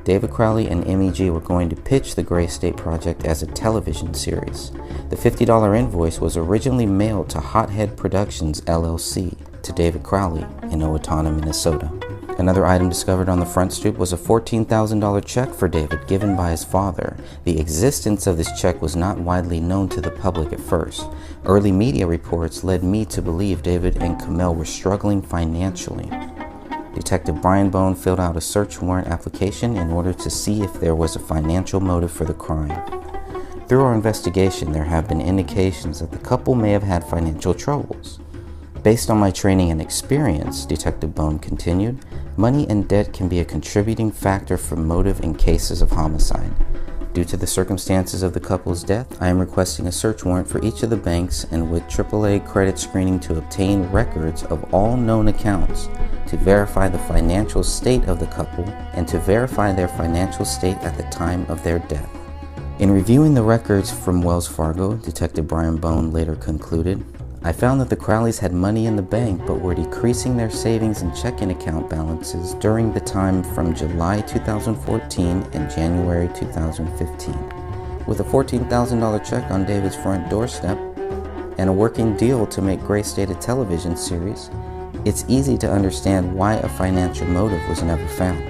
David Crowley and MEG were going to pitch the Gray State Project as a television series. The $50 invoice was originally mailed to Hothead Productions, LLC, to David Crowley in Owatonna, Minnesota. Another item discovered on the front stoop was a $14,000 check for David given by his father. The existence of this check was not widely known to the public at first. Early media reports led me to believe David and Camille were struggling financially. Detective Brian Bone filled out a search warrant application in order to see if there was a financial motive for the crime. Through our investigation, there have been indications that the couple may have had financial troubles. Based on my training and experience, Detective Bone continued, money and debt can be a contributing factor for motive in cases of homicide. Due to the circumstances of the couple's death, I am requesting a search warrant for each of the banks and with AAA credit screening to obtain records of all known accounts to verify the financial state of the couple and to verify their financial state at the time of their death. In reviewing the records from Wells Fargo, Detective Brian Bone later concluded, I found that the Crowleys had money in the bank but were decreasing their savings and checking account balances during the time from July 2014 and January 2015. With a $14,000 check on David's front doorstep and a working deal to make Gray State a television series, it's easy to understand why a financial motive was never found.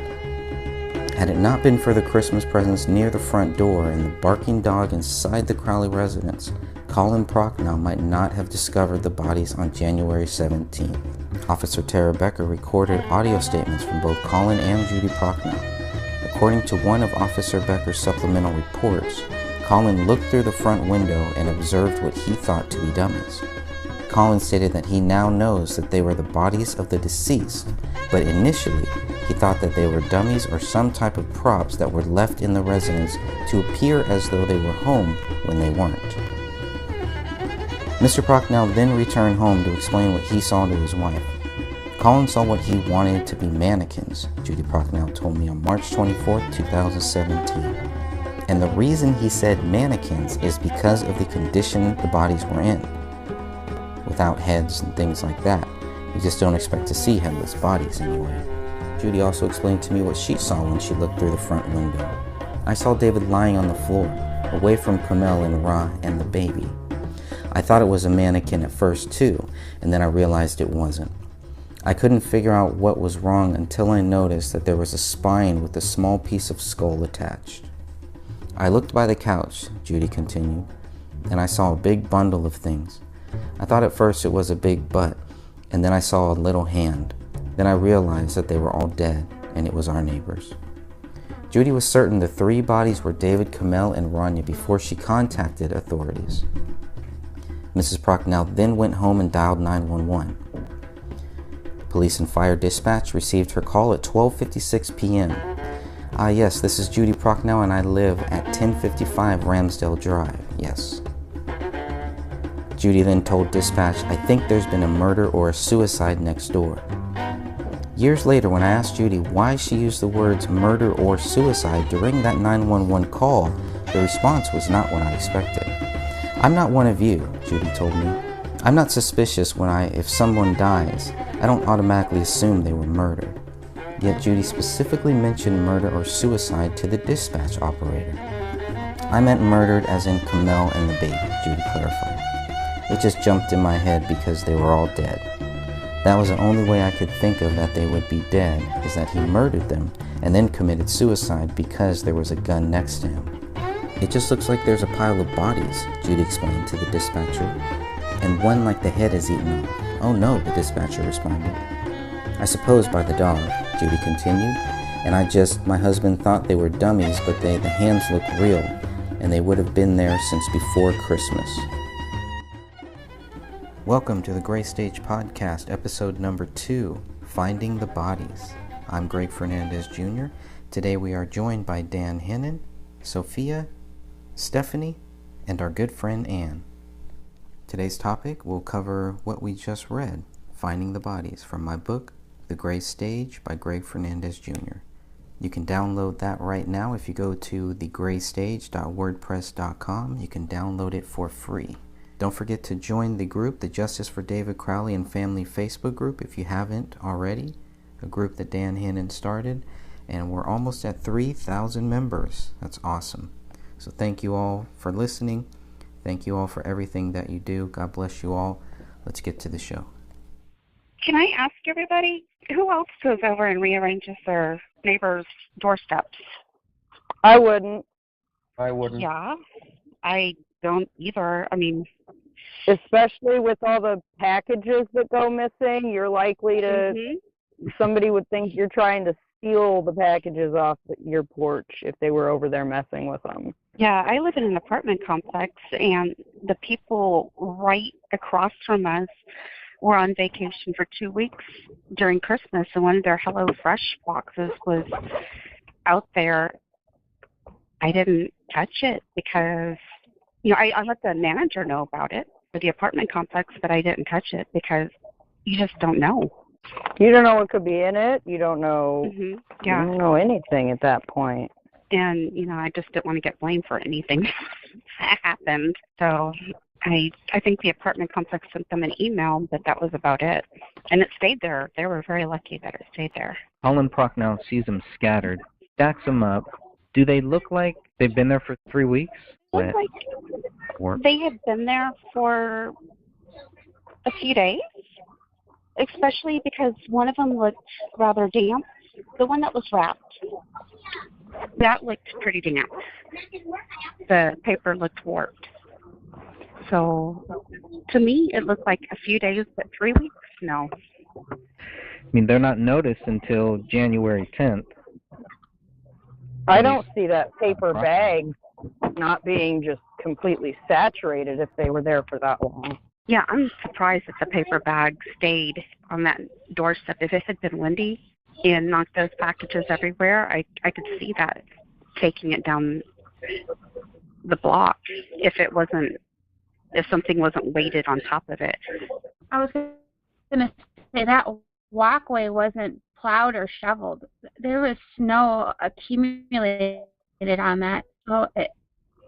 Had it not been for the Christmas presents near the front door and the barking dog inside the Crowley residence, Colin Prochnow might not have discovered the bodies on January 17th. Officer Tara Becker recorded audio statements from both Colin and Judy Prochnow. According to one of Officer Becker's supplemental reports, Colin looked through the front window and observed what he thought to be dummies. Colin stated that he now knows that they were the bodies of the deceased, but initially he thought that they were dummies or some type of props that were left in the residence to appear as though they were home when they weren't. Mr. Prochnow then returned home to explain what he saw to his wife. Colin saw what he wanted to be mannequins, Judy Prochnow told me on March 24, 2017. And the reason he said mannequins is because of the condition the bodies were in. Without heads and things like that, you just don't expect to see headless bodies anyway. Judy also explained to me what she saw when she looked through the front window. I saw David lying on the floor, away from Camille and Ra and the baby. I thought it was a mannequin at first too, and then I realized it wasn't. I couldn't figure out what was wrong until I noticed that there was a spine with a small piece of skull attached. I looked by the couch, Judy continued, and I saw a big bundle of things. I thought at first it was a big butt, and then I saw a little hand. Then I realized that they were all dead, and it was our neighbors. Judy was certain the 3 bodies were David, Camille, and Rania before she contacted authorities. Mrs. Prochnow then went home and dialed 911. Police and fire dispatch received her call at 12:56 p.m. Yes, this is Judy Prochnow and I live at 1055 Ramsdale Drive, yes. Judy then told dispatch, I think there's been a murder or a suicide next door. Years later, when I asked Judy why she used the words murder or suicide during that 911 call, the response was not what I expected. I'm not one of you, Judy told me. I'm not suspicious if someone dies, I don't automatically assume they were murdered. Yet Judy specifically mentioned murder or suicide to the dispatch operator. I meant murdered as in Camille and the baby, Judy clarified. It just jumped in my head because they were all dead. That was the only way I could think of that they would be dead, is that he murdered them and then committed suicide because there was a gun next to him. It just looks like there's a pile of bodies, Judy explained to the dispatcher, and one like the head is eaten off. Oh no, the dispatcher responded. I suppose by the dog, Judy continued, and my husband thought they were dummies, but the hands look real, and they would have been there since before Christmas. Welcome to the Gray Stage Podcast, episode number 2, Finding the Bodies. I'm Greg Fernandez Jr. Today we are joined by Dan Hennon, Sophia, Stephanie, and our good friend Anne. Today's topic will cover what we just read, Finding the Bodies, from my book, The Gray Stage by Greg Fernandez Jr. You can download that right now if you go to thegraystage.wordpress.com. You can download it for free. Don't forget to join the group, the Justice for David Crowley and Family Facebook group, if you haven't already, a group that Dan Hannon started, and we're almost at 3,000 members. That's awesome. So thank you all for listening. Thank you all for everything that you do. God bless you all. Let's get to the show. Can I ask everybody, who else goes over and rearranges their neighbors' doorsteps? I wouldn't. I wouldn't. Yeah, I don't either. I mean, especially with all the packages that go missing, you're likely to, somebody would think you're trying to steal the packages off your porch if they were over there messing with them. Yeah, I live in an apartment complex, and the people right across from us were on vacation for 2 weeks during Christmas, and one of their HelloFresh boxes was out there. I didn't touch it because, I let the manager know about it for the apartment complex, but I didn't touch it because you just don't know. You don't know what could be in it. You don't know. Yeah. You don't know anything at that point. And, I just didn't want to get blamed for anything that happened. So I think the apartment complex sent them an email, but that was about it. And it stayed there. They were very lucky that it stayed there. Holland Prochnow sees them scattered, stacks them up. Do they look like they've been there for 3 weeks? Looks like they had been there for a few days, especially because one of them looked rather damp. The one that was wrapped, that looked pretty damp. The paper looked warped. So, to me, it looked like a few days, but 3 weeks? No. I mean, they're not noticed until January 10th. I don't see that paper bag not being just completely saturated if they were there for that long. Yeah, I'm surprised that the paper bag stayed on that doorstep. If it had been windy and knocked those packages everywhere, I could see that taking it down the block if something wasn't weighted on top of it. I was going to say that walkway wasn't plowed or shoveled. There was snow accumulated on that, so it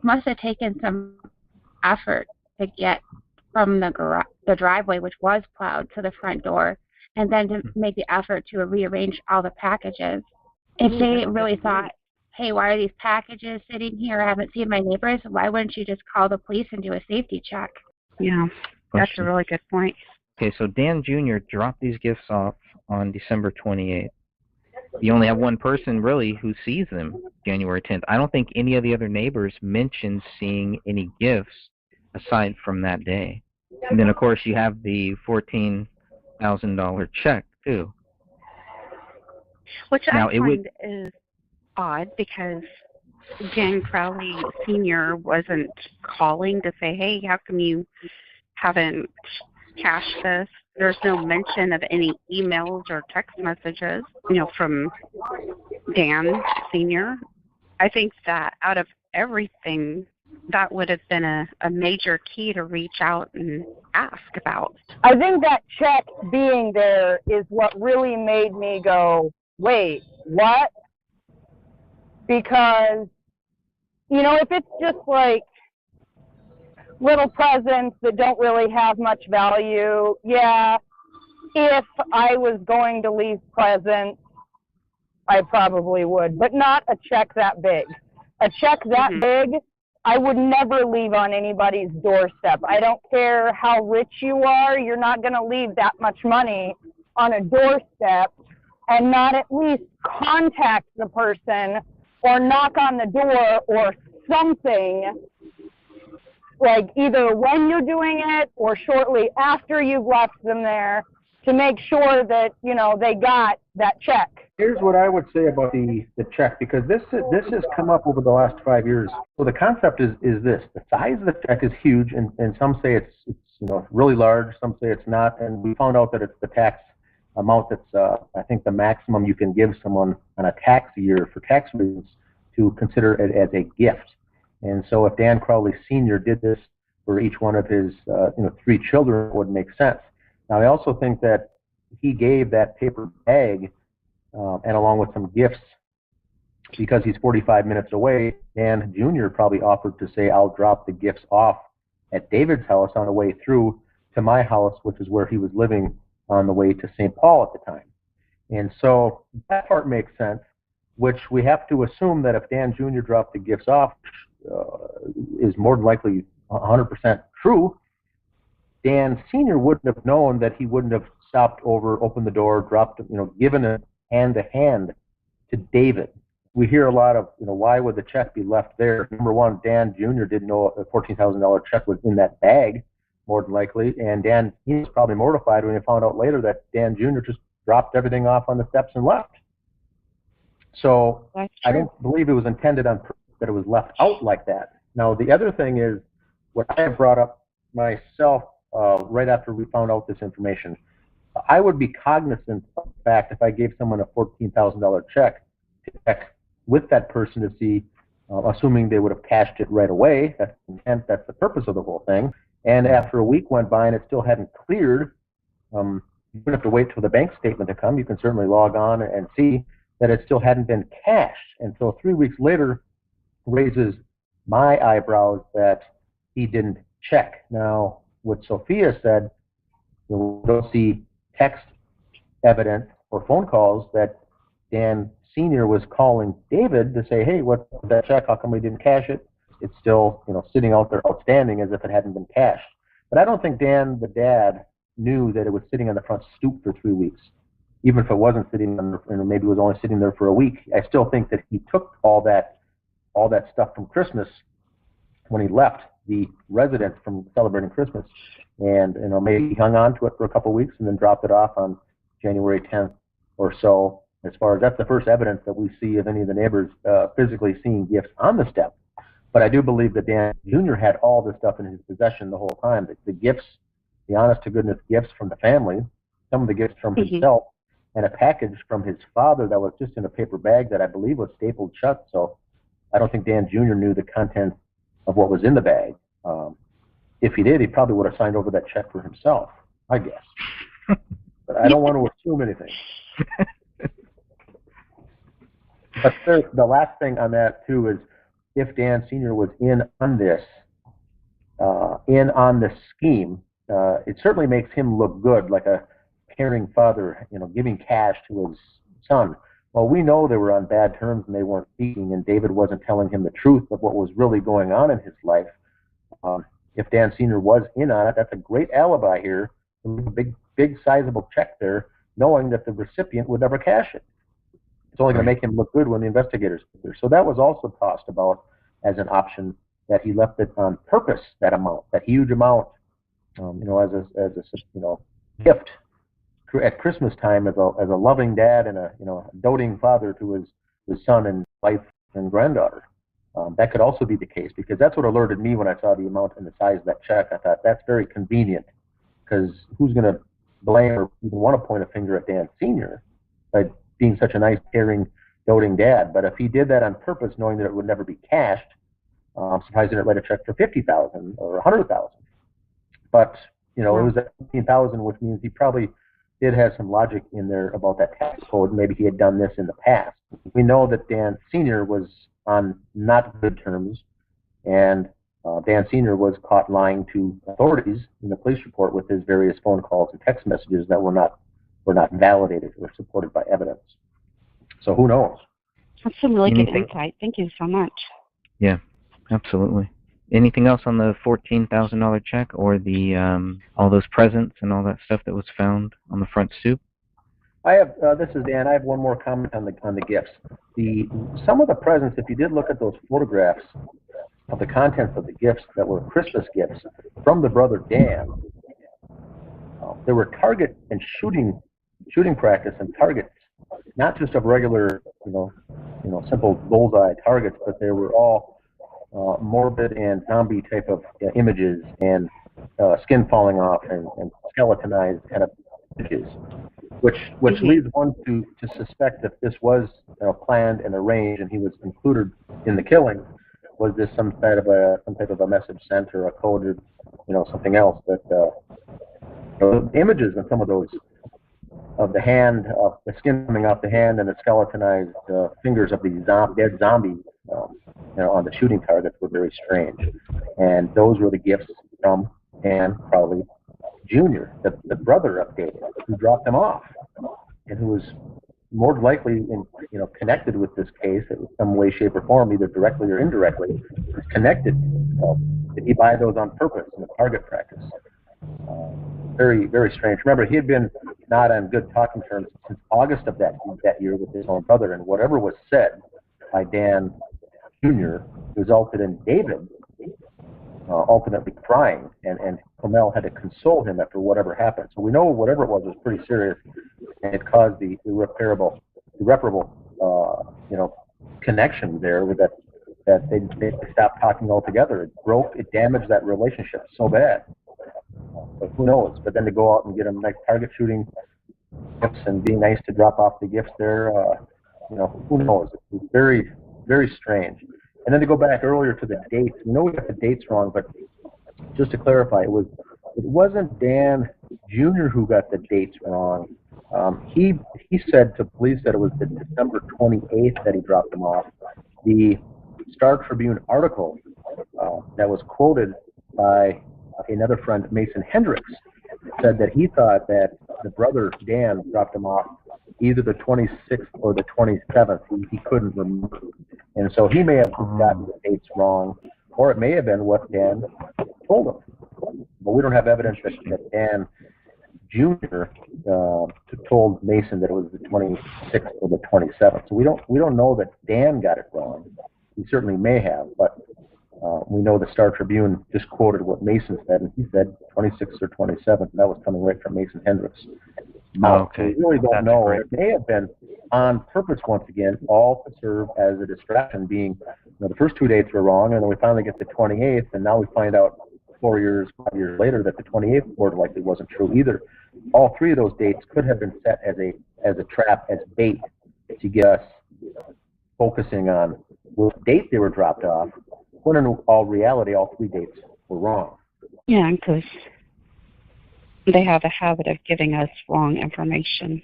must have taken some effort to get from the driveway, which was plowed, to the front door, and then to make the effort to rearrange all the packages. If they really thought, hey, why are these packages sitting here? I haven't seen my neighbors. Why wouldn't you just call the police and do a safety check? Yeah, that's a really good point. Okay, so Dan Jr. dropped these gifts off on December 28th. You only have one person, really, who sees them January 10th. I don't think any of the other neighbors mentioned seeing any gifts aside from that day. And then, of course, you have the $14,000 check, too. Which I find is odd because Dan Crowley Sr. wasn't calling to say, hey, how come you haven't cashed this? There's no mention of any emails or text messages, from Dan Sr. I think that out of everything, that would have been a major key to reach out and ask about. I think that check being there is what really made me go, wait, what? Because, if it's just like little presents that don't really have much value, yeah, if I was going to leave presents, I probably would, but not a check that big. A check that big, I would never leave on anybody's doorstep. I don't care how rich you are, you're not going to leave that much money on a doorstep and not at least contact the person or knock on the door or something, like either when you're doing it or shortly after you've left them there, to make sure that, they got that check. Here's what I would say about the check, because this has come up over the last 5 years. So the concept is this: the size of the check is huge, and some say it's really large, some say it's not, and we found out that it's the tax amount that's I think the maximum you can give someone on a tax year for tax reasons to consider it as a gift. And so if Dan Crowley Sr. did this for each one of his 3 children, it would make sense. Now I also think that he gave that paper bag and along with some gifts, because he's 45 minutes away, Dan Jr. probably offered to say, I'll drop the gifts off at David's house on the way through to my house, which is where he was living on the way to St. Paul at the time. And so that part makes sense, which we have to assume that if Dan Jr. dropped the gifts off, is more than likely 100% true, Dan Sr. wouldn't have known that he wouldn't have stopped over, opened the door, dropped, given a hand-to-hand to David. We hear a lot of, why would the check be left there? Number one, Dan Jr. didn't know a $14,000 check was in that bag, more than likely, and Dan, he was probably mortified when he found out later that Dan Jr. just dropped everything off on the steps and left. So I don't believe it was intended on purpose that it was left out like that. Now, the other thing is what I have brought up myself right after we found out this information. I would be cognizant of the fact if I gave someone a $14,000 check to check with that person to see, assuming they would have cashed it right away, that's the intent, that's the purpose of the whole thing, and after a week went by and it still hadn't cleared, you don't have to wait till the bank statement to come. You can certainly log on and see that it still hadn't been cashed. And so 3 weeks later raises my eyebrows that he didn't check. Now, what Sophia said, we don't see text evidence or phone calls that Dan Sr. was calling David to say, hey, what's that check? How come we didn't cash it? It's still, sitting out there outstanding as if it hadn't been cashed. But I don't think Dan, the dad, knew that it was sitting on the front stoop for 3 weeks. Even if it wasn't sitting on, maybe it was only sitting there for a week. I still think that he took all that stuff from Christmas when he left the residence from celebrating Christmas, and maybe he hung on to it for a couple of weeks and then dropped it off on January 10th or so. As far as that's the first evidence that we see of any of the neighbors physically seeing gifts on the step. But I do believe that Dan Jr. had all this stuff in his possession the whole time. The gifts, the honest-to-goodness gifts from the family, some of the gifts from himself, and a package from his father that was just in a paper bag that I believe was stapled shut. So I don't think Dan Jr. knew the content of what was in the bag. If he did, he probably would have signed over that check for himself, I guess. But I don't want to assume anything. But the last thing on that, too, is if Dan Sr. was in on this scheme, it certainly makes him look good, like a caring father, giving cash to his son. Well, we know they were on bad terms and they weren't speaking, and David wasn't telling him the truth of what was really going on in his life. If Dan Sr. was in on it, that's a great alibi here. A big sizable check there, knowing that the recipient would never cash it. It's only going to make him look good when the investigators get there. So that was also tossed about as an option, that he left it on purpose, that amount, that huge amount, as a gift at Christmas time as a loving dad and a doting father to his son and wife and granddaughter. That could also be the case, because that's what alerted me when I saw the amount and the size of that check. I thought that's very convenient, because who's going to blame or even want to point a finger at Dan Sr. by being such a nice, caring, doting dad? But if he did that on purpose, knowing that it would never be cashed, I'm surprised he didn't write a check for $50,000 or $100,000. But it was at $15,000, which means he probably did have some logic in there about that tax code. Maybe he had done this in the past. We know that Dan Sr. was on not good terms, and Dan Sr. was caught lying to authorities in the police report with his various phone calls and text messages that were not validated or supported by evidence. So who knows? That's some really good insight. Thank you so much. Yeah, absolutely. Anything else on the $14,000 check or the all those presents and all that stuff that was found on the front stoop? I have. This is Dan. I have one more comment on the gifts. Some of the presents, if you did look at those photographs of the contents of the gifts that were Christmas gifts from the brother Dan, there were target and shooting practice and targets, not just of regular, simple bullseye targets, but they were all morbid and zombie type of images and skin falling off and skeletonized kind of images, which leads one to suspect that this was planned and arranged and he was included in the killing. Was this some type of a message sent or a code or something else? But the images in some of those of the hand, of the skin coming off the hand, and the skeletonized fingers of these dead zombies, on the shooting targets were very strange. And those were the gifts from Dan Crowley Jr., the brother of David, who dropped them off, and who was more likely connected with this case in some way, shape, or form, either directly or indirectly, was connected. Did he buy those on purpose in the target practice? Very, very strange. Remember, he had been not on good talking terms since August of that year with his own brother, and whatever was said by Dan Jr. resulted in David ultimately crying, and Comel had to console him after whatever happened. So we know whatever it was pretty serious, and it caused the irreparable connection there with that they stopped talking altogether. It damaged that relationship so bad. But who knows? But then to go out and get them nice target shooting gifts and be nice to drop off the gifts there, who knows? It was very, very strange. And then to go back earlier to the dates, we know we got the dates wrong, but just to clarify, it wasn't Dan Jr. who got the dates wrong. He said to police that it was the December 28th that he dropped them off. The Star Tribune article that was quoted by another friend, Mason Hendricks, said that he thought that the brother Dan dropped him off either the 26th or the 27th. He couldn't remember. And so he may have gotten the dates wrong, or it may have been what Dan told him. But we don't have evidence that Dan Jr. Told Mason that it was the 26th or the 27th. So we don't know that Dan got it wrong. He certainly may have, but we know the Star Tribune just quoted what Mason said, and he said 26th or 27th, and that was coming right from Mason Hendricks. Okay. We really don't That's know. great. It may have been on purpose once again, all to serve as a distraction, being the first 2 dates were wrong, and then we finally get the 28th, and now we find out 5 years later that the 28th more likely wasn't true either. All three of those dates could have been set as a trap, as bait, to get us focusing on what date they were dropped off, when in all reality, all three dates were wrong. Yeah, because they have a habit of giving us wrong information.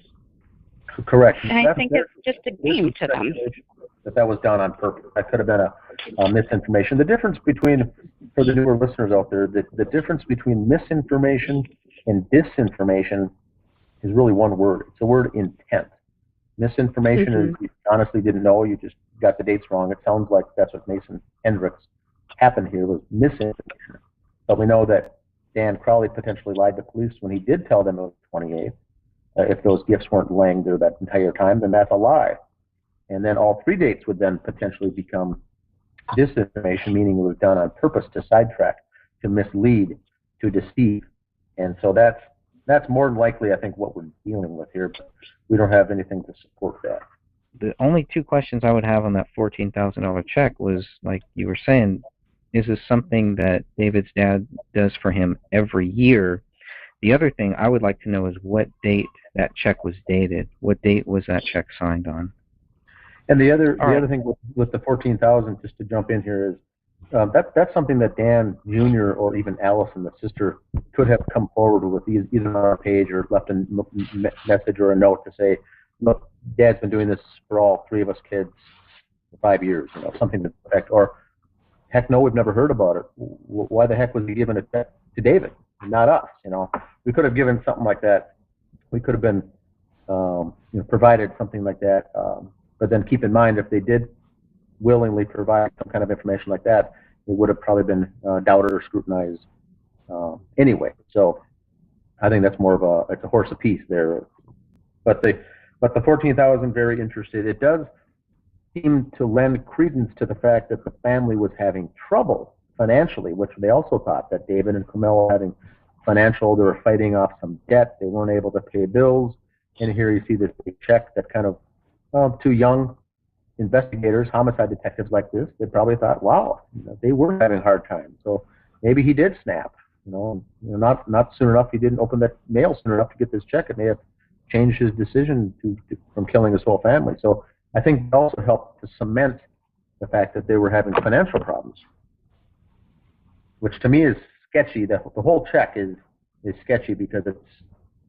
Correct. And I think it's just a game to them. That was done on purpose. That could have been a misinformation. The difference between, for the newer listeners out there, the difference between misinformation and disinformation is really one word. It's the word intent. Misinformation is you honestly didn't know, you just got the dates wrong. It sounds like that's what Mason Hendricks happened here, was misinformation. But we know that Dan Crowley potentially lied to police when he did tell them it was the 28th. If those gifts weren't laying there that entire time, then that's a lie. And then all three dates would then potentially become disinformation, meaning it was done on purpose to sidetrack, to mislead, to deceive. And so that's more than likely, I think, what we're dealing with here. But we don't have anything to support that. The only two questions I would have on that $14,000 check was, like you were saying, is this something that David's dad does for him every year? The other thing I would like to know is what date that check was dated. What date was that check signed on? And the other thing with the $14,000, just to jump in here, is that's something that Dan Jr. or even Allison, the sister, could have come forward with either on our page or left a message or a note to say, look, Dad's been doing this for all three of us kids for 5 years, something to the effect. Or, heck no, we've never heard about it. Why the heck was he giving it to David, not us? We could have given something like that. We could have been provided something like that. But then keep in mind, if they did willingly provide some kind of information like that, it would have probably been doubted or scrutinized anyway. So I think that's more of it's a horse apiece there. But the $14,000, very interested. It does seem to lend credence to the fact that the family was having trouble financially, which they also thought that David and Comel were having financial. They were fighting off some debt. They weren't able to pay bills. And here you see this big check that kind of, to young investigators, homicide detectives like this, they probably thought, wow, they were having a hard time. So maybe he did snap. Not soon enough. He didn't open that mail soon enough to get this check. It may have changed his decision from killing his whole family. So I think it also helped to cement the fact that they were having financial problems, which to me is sketchy. The whole check is sketchy because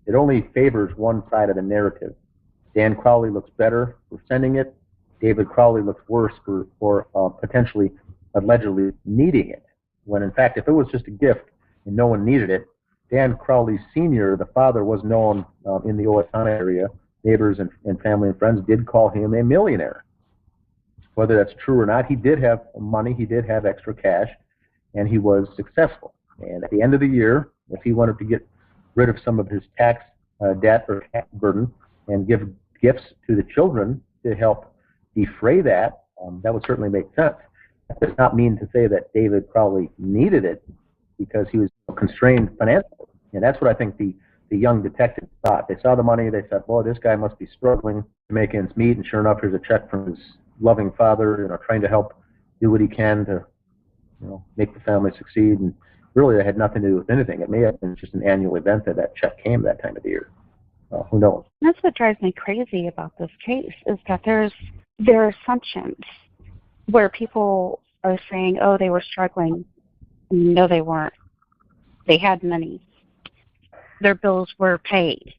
it only favors one side of the narrative. Dan Crowley looks better for sending it. David Crowley looks worse for potentially, allegedly needing it. When in fact, if it was just a gift and no one needed it, Dan Crowley Sr., the father, was known in the Owatonna area. Neighbors and family and friends did call him a millionaire. Whether that's true or not, he did have money, he did have extra cash, and he was successful. And at the end of the year, if he wanted to get rid of some of his tax debt or tax burden and give gifts to the children to help defray that, that would certainly make sense. That does not mean to say that David Crowley needed it because he was constrained financially. And that's what I think the young detectives thought. They saw the money, they said, boy, this guy must be struggling to make ends meet, and sure enough, here's a check from his loving father, trying to help do what he can to, make the family succeed. And really, that had nothing to do with anything. It may have been just an annual event that check came that time of the year. Who knows? That's what drives me crazy about this case, is that there are assumptions where people are saying, oh, they were struggling. No, they weren't. They had money. Their bills were paid.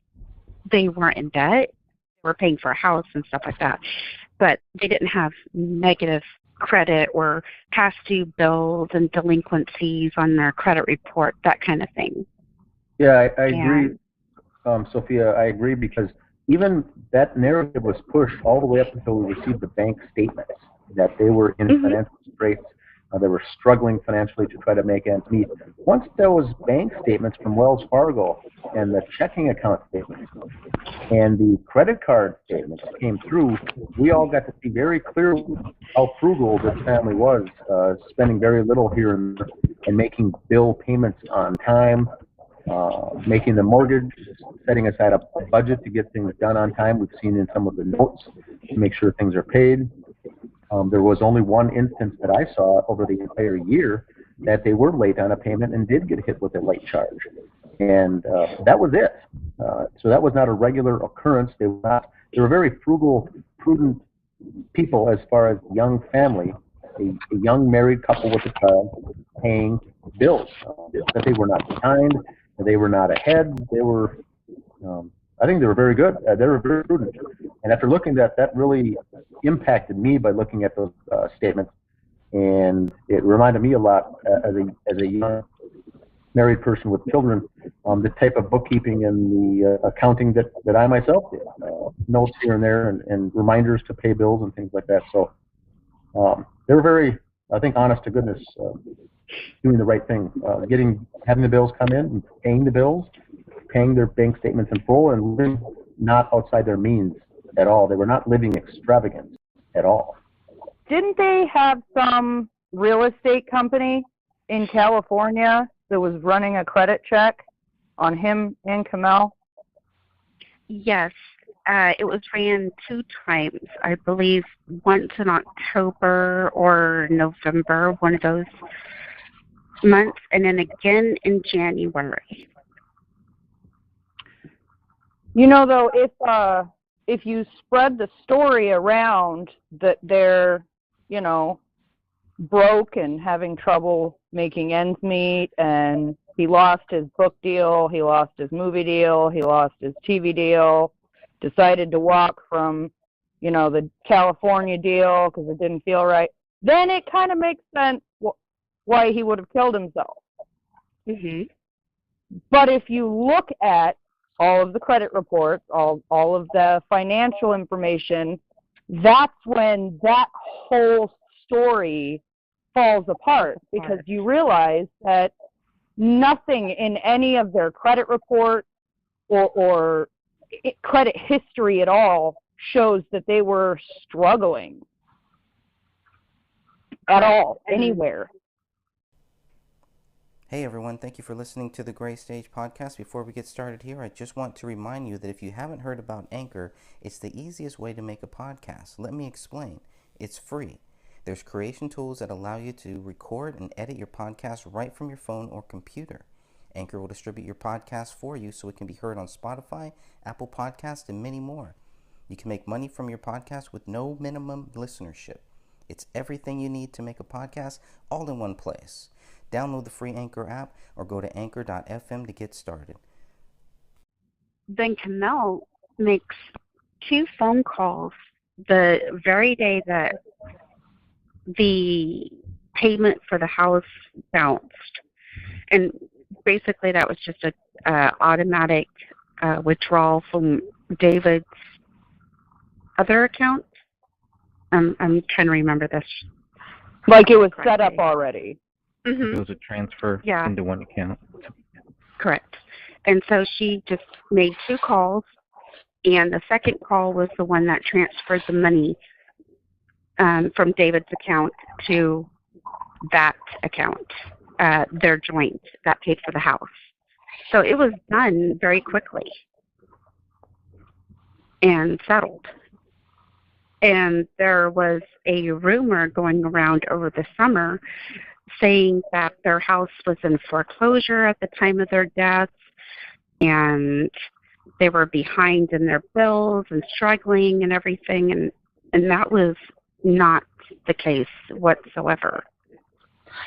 They weren't in debt. They were paying for a house and stuff like that. But they didn't have negative credit or past due bills and delinquencies on their credit report, that kind of thing. Yeah, I agree, Sophia. I agree, because even that narrative was pushed all the way up until we received the bank statements that they were in financial straits. They were struggling financially to try to make ends meet. Once those bank statements from Wells Fargo and the checking account statements and the credit card statements came through, we all got to see very clearly how frugal this family was, spending very little here and making bill payments on time, making the mortgage, setting aside a budget to get things done on time. We've seen in some of the notes to make sure things are paid. There was only one instance that I saw over the entire year that they were late on a payment and did get hit with a late charge. And that was it. So that was not a regular occurrence. They were very frugal, prudent people as far as young family, a young married couple with a child paying bills. That they were not behind, they were not ahead, they were, I think they were very good. They were very prudent. And after looking at that, really impacted me by looking at those statements. And it reminded me a lot as a young married person with children, the type of bookkeeping and the accounting that I myself did. Notes here and there and reminders to pay bills and things like that. So they were very, I think, honest to goodness, doing the right thing, having the bills come in and paying the bills, paying their bank statements in full, and living not outside their means at all. They were not living extravagant at all. Didn't they have some real estate company in California that was running a credit check on him and Kamel? Yes. It was ran 2 times, I believe, once in October or November, one of those months, and then again in January. Though, if you spread the story around that they're, broke and having trouble making ends meet, and he lost his book deal, he lost his movie deal, he lost his TV deal, decided to walk from, the California deal because it didn't feel right, then it kind of makes sense why he would have killed himself. But if you look at all of the credit reports, all of the financial information, that's when that whole story falls apart, because you realize that nothing in any of their credit reports or credit history at all shows that they were struggling at all, anywhere. Hey everyone, thank you for listening to the Gray Stage Podcast. Before we get started here, I just want to remind you that if you haven't heard about Anchor, it's the easiest way to make a podcast. Let me explain. It's free. There's creation tools that allow you to record and edit your podcast right from your phone or computer. Anchor will distribute your podcast for you so it can be heard on Spotify, Apple Podcasts, and many more. You can make money from your podcast with no minimum listenership. It's everything you need to make a podcast all in one place. Download the free Anchor app or go to anchor.fm to get started. then Kamel makes 2 phone calls the very day that the payment for the house bounced. And basically that was just a automatic withdrawal from David's other account. I'm trying to remember this. Like it was set up already. Mm-hmm. It was a transfer into one account. Correct. And so she just made 2 calls, and the second call was the one that transferred the money from David's account to that account, their joint, that paid for the house. So it was done very quickly and settled. And there was a rumor going around over the summer saying that their house was in foreclosure at the time of their deaths, and they were behind in their bills and struggling and everything, and that was not the case whatsoever.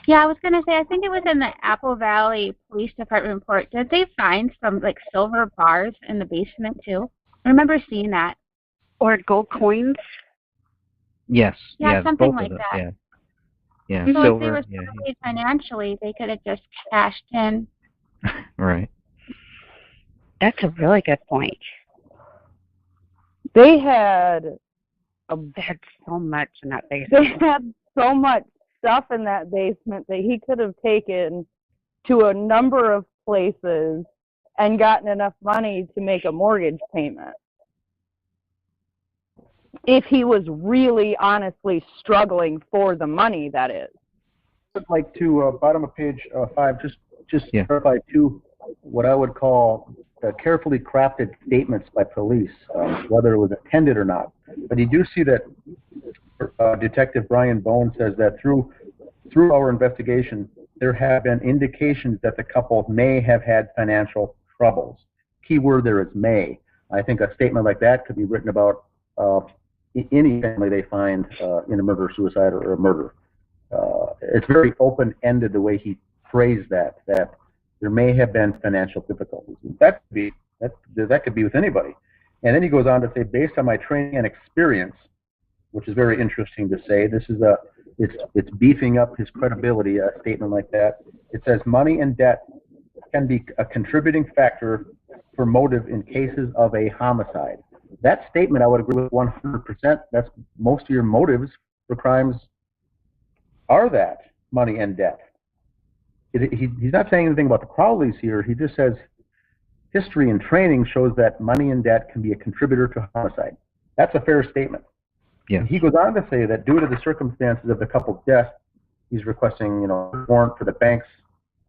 Yeah, I was going to say, I think it was in the Apple Valley Police Department report. Did they find some, like, silver bars in the basement, too? I remember seeing that. Or gold coins? Yes. Yeah, something both like of that. them. Yeah. So Silver. if they were struggling financially, they could have just cashed in. Right. That's a really good point. They had so much in that basement. They had so much stuff in that basement that he could have taken to a number of places and gotten enough money to make a mortgage payment. If he was really honestly struggling for the money, that is. I'd like to, bottom of page 5, just clarify 2, what I would call carefully crafted statements by police, whether it was intended or not. But you do see that Detective Brian Bone says that through our investigation, there have been indications that the couple may have had financial troubles. Key word there is may. I think a statement like that could be written about any family they find in a murder, suicide, or a murder. It's very open-ended the way he phrased that there may have been financial difficulties. That could be with anybody. And then he goes on to say, based on my training and experience, which is very interesting to say, this is it's beefing up his credibility, a statement like that. It says money and debt can be a contributing factor for motive in cases of a homicide. That statement I would agree with 100%. That's most of your motives for crimes are that, money and debt. He's not saying anything about the Crowleys here. He just says history and training shows that money and debt can be a contributor to homicide. That's a fair statement. Yeah. He goes on to say that due to the circumstances of the couple's death, he's requesting, a warrant for the banks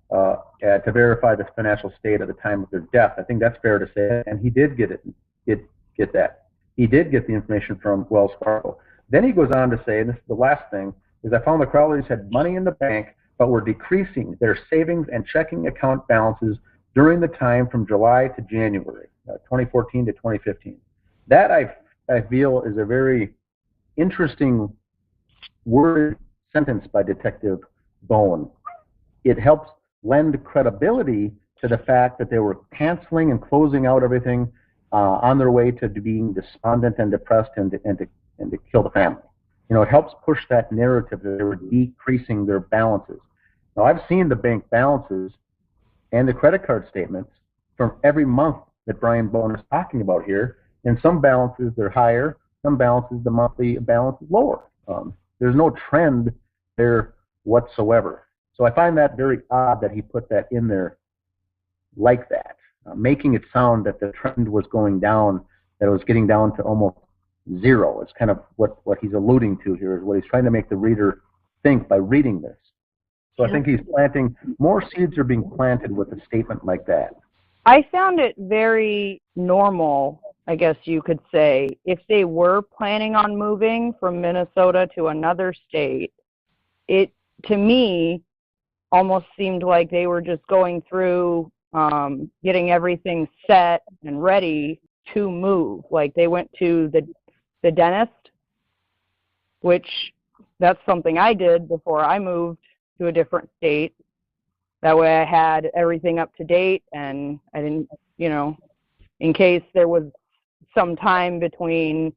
to verify the financial state at the time of their death. I think that's fair to say, and he did get that. He did get the information from Wells Fargo. Then he goes on to say, and this is the last thing, is I found the Crowleys had money in the bank, but were decreasing their savings and checking account balances during the time from July to January, 2014 to 2015. That I feel is a very interesting word sentence by Detective Bone. It helps lend credibility to the fact that they were canceling and closing out everything on their way to being despondent and depressed and to kill the family. It helps push that narrative that they were decreasing their balances. Now, I've seen the bank balances and the credit card statements from every month that Brian Bone is talking about here. In some balances, they're higher. Some balances, the monthly balance is lower. There's no trend there whatsoever. So I find that very odd that he put that in there like that, making it sound that the trend was going down, that it was getting down to almost zero. It's kind of what he's alluding to here, is what he's trying to make the reader think by reading this. So I think he's planting, more seeds are being planted with a statement like that. I found it very normal, I guess you could say, if they were planning on moving from Minnesota to another state. It, to me, almost seemed like they were just going through getting everything set and ready to move. Like they went to the dentist, which that's something I did before I moved to a different state. That way I had everything up to date and I didn't, in case there was some time between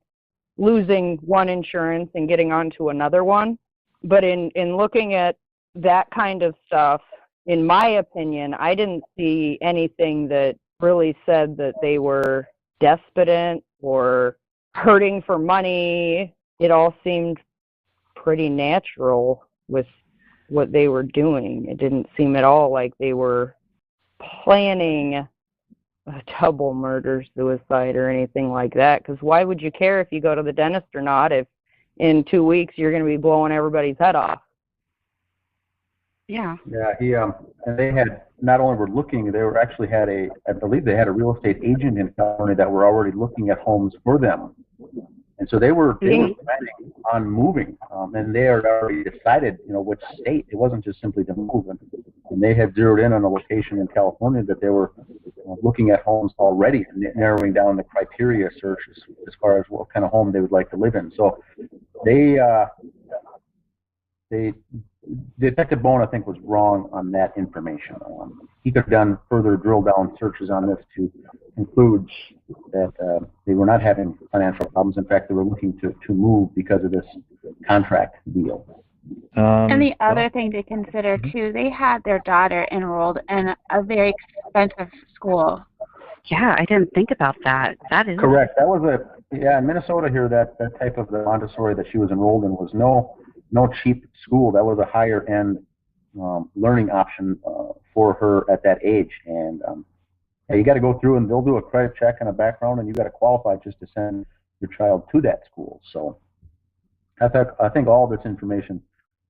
losing one insurance and getting onto another one. But in looking at that kind of stuff, in my opinion, I didn't see anything that really said that they were desperate or hurting for money. It all seemed pretty natural with what they were doing. It didn't seem at all like they were planning a double murder suicide or anything like that, because why would you care if you go to the dentist or not if in 2 weeks you're going to be blowing everybody's head off? Yeah. Yeah, and they had, not only were looking, they were actually had I believe they had a real estate agent in California that were already looking at homes for them. And so they were planning on moving, and they had already decided, which state. It wasn't just simply to move, and they had zeroed in on a location in California that they were looking at homes already, narrowing down the criteria search as far as what kind of home they would like to live in. So Detective Bone, I think, was wrong on that information. He could have done further drill down searches on this to conclude that they were not having financial problems. In fact, they were looking to move because of this contract deal. And the other thing to consider, too, they had their daughter enrolled in a very expensive school. Yeah, I didn't think about that. That is correct. That was in Minnesota here, that type of the Montessori that she was enrolled in was no cheap school. That was a higher end learning option for her at that age. And you got to go through, and they'll do a credit check and a background, and you got to qualify just to send your child to that school. So I think all this information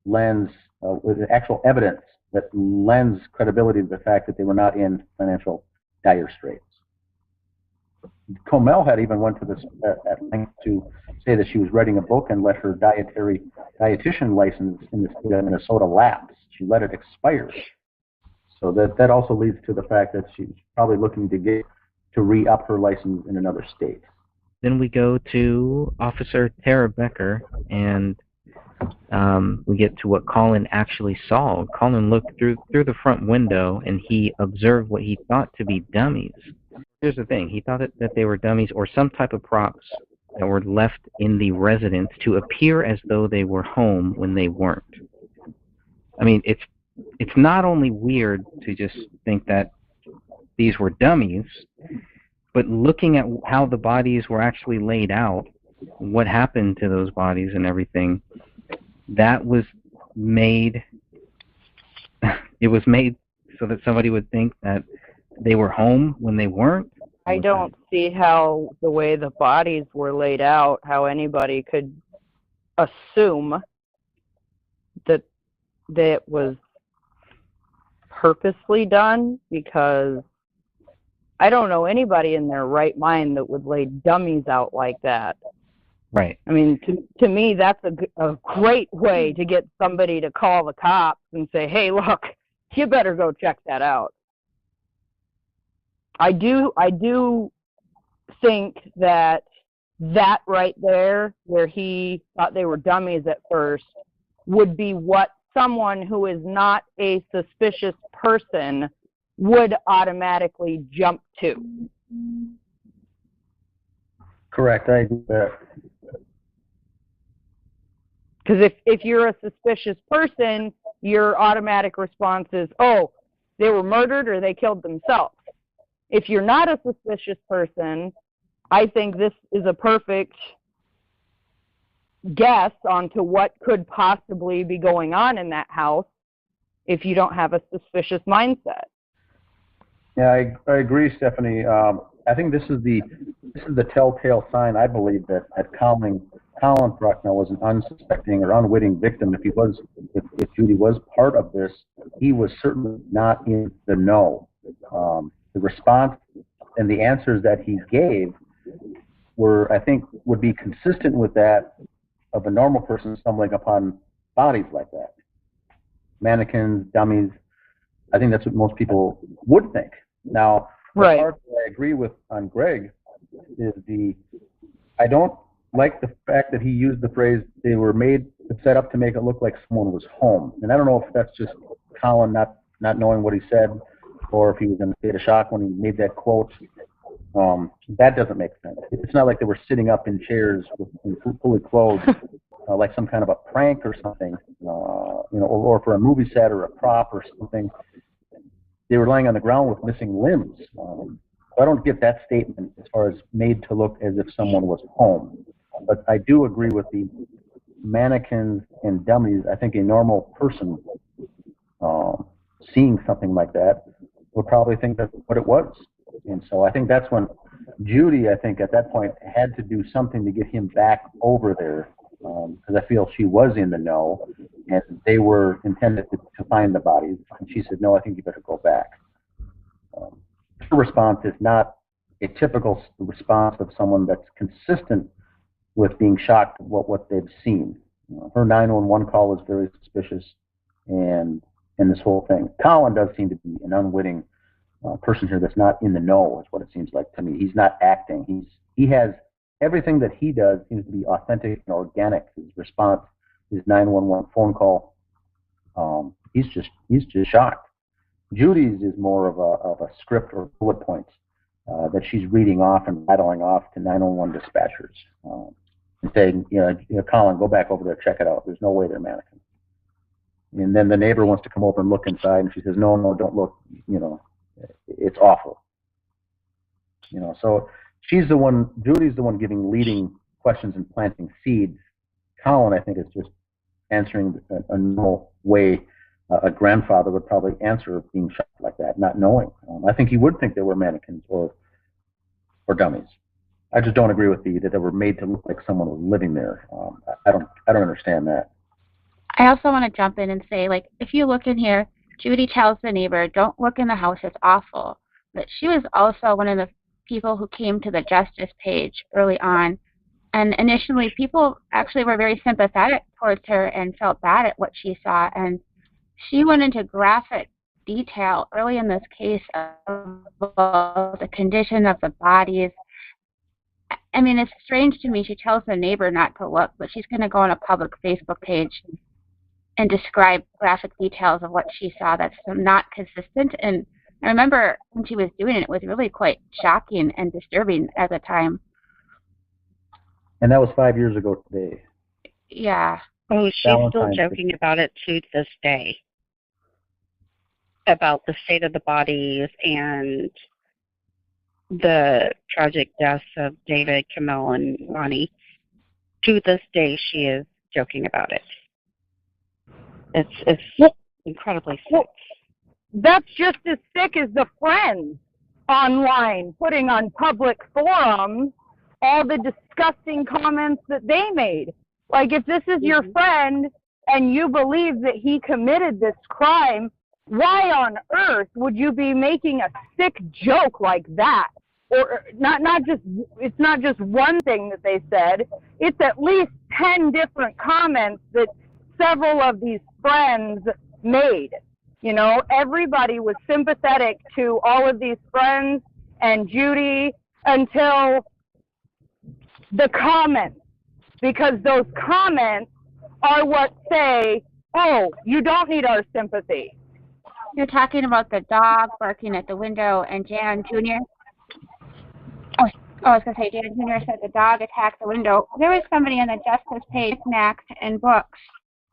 lends with actual evidence that lends credibility to the fact that they were not in financial dire straits. Comel had even went to this at length to say that she was writing a book and let her dietitian license in the state of Minnesota lapse. She let it expire. So that also leads to the fact that she's probably looking to re-up her license in another state. Then we go to Officer Tara Becker, and we get to what Colin actually saw. Colin looked through the front window, and he observed what he thought to be dummies. Here's the thing. He thought that they were dummies or some type of props that were left in the residence to appear as though they were home when they weren't. I mean, it's not only weird to just think that these were dummies, but looking at how the bodies were actually laid out, what happened to those bodies and everything, that was made, it was made so that somebody would think that they were home when they weren't. I don't see how the way the bodies were laid out, how anybody could assume that it was purposely done, because I don't know anybody in their right mind that would lay dummies out like that. Right. I mean, to me, that's a great way to get somebody to call the cops and say, hey, look, you better go check that out. I do think that right there, where he thought they were dummies at first, would be what someone who is not a suspicious person would automatically jump to. Correct. I agree with that. Because if you're a suspicious person, your automatic response is, oh, they were murdered or they killed themselves. If you're not a suspicious person, I think this is a perfect guess onto what could possibly be going on in that house if you don't have a suspicious mindset. Yeah, I agree, Stephanie. I think this is the telltale sign, I believe, that Colin Prochnow was an unsuspecting or unwitting victim. If Judy was part of this, he was certainly not in the know. The response and the answers that he gave were, I think, would be consistent with that of a normal person stumbling upon bodies like that. Mannequins, dummies. I think that's what most people would think. Now, the part that I agree with on Greg is I don't like the fact that he used the phrase, they were set up to make it look like someone was home. And I don't know if that's just Colin not knowing what he said, or if he was in a state of shock when he made that quote. That doesn't make sense. It's not like they were sitting up in chairs fully clothed, like some kind of a prank or something, or for a movie set or a prop or something. They were lying on the ground with missing limbs. I don't get that statement as far as made to look as if someone was home. But I do agree with the mannequins and dummies. I think a normal person seeing something like that would probably think that's what it was. And so I think that's when Judy, I think at that point, had to do something to get him back over there, because I feel she was in the know, and they were intended to find the bodies. And she said, no, I think you better go back. Her response is not a typical response of someone that's consistent with being shocked at what they've seen. Her 911 call was very suspicious, and this whole thing. Colin does seem to be an unwitting person here that's not in the know, is what it seems like to me. He's not acting. He has everything that he does seems to be authentic and organic. His response, his 911 phone call, he's just shocked. Judy's is more of a script or bullet points that she's reading off and rattling off to 911 dispatchers and saying, Colin, go back over there, check it out. There's no way they're mannequins. And then the neighbor wants to come over and look inside, and she says, no, don't look. It's awful. So she's the one. Judy's the one leading questions and planting seeds. Colin, I think, is just answering a normal way a grandfather would probably answer being shot like that, not knowing. I think he would think they were mannequins or dummies. I just don't agree with that they were made to look like someone was living there. I don't understand that. I also want to jump in and say, like, if you look in here, Judy tells the neighbor, don't look in the house, it's awful. But she was also one of the people who came to the justice page early on. And initially, people actually were very sympathetic towards her and felt bad at what she saw. And she went into graphic detail early in this case about the condition of the bodies. I mean, it's strange to me. She tells the neighbor not to look, but she's going to go on a public Facebook page and describe graphic details of what she saw that's not consistent. And I remember when she was doing it, it was really quite shocking and disturbing at the time. And that was 5 years ago today. Yeah. Oh, she's still joking about it to this day, about the state of the bodies and the tragic deaths of David, Camille, and Ronnie. To this day, she is joking about it. It's incredibly sick. That's just as sick as the friends online putting on public forums all the disgusting comments that they made. Like, if this is your friend and you believe that he committed this crime, why on earth would you be making a sick joke like that? Or it's not just one thing that they said. It's at least 10 different comments that several of these friends made. Everybody was sympathetic to all of these friends and Judy until the comments, because those comments are what say, oh, you don't need our sympathy. You're talking about the dog barking at the window and Jan Jr.? Oh, I was going to say, Jan Jr. said the dog attacked the window. There was somebody on the justice page, knickknacks and books,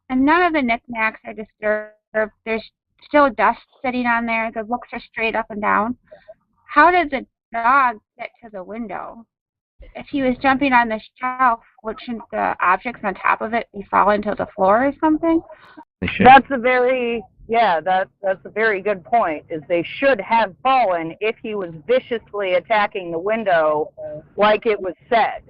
and none of the knickknacks are disturbed. There's still dust sitting on there. The books are straight up and down. How did the dog get to the window? If he was jumping on the shelf, wouldn't the objects on top of it be falling to the floor or something? That's a very good point, is they should have fallen if he was viciously attacking the window like it was said.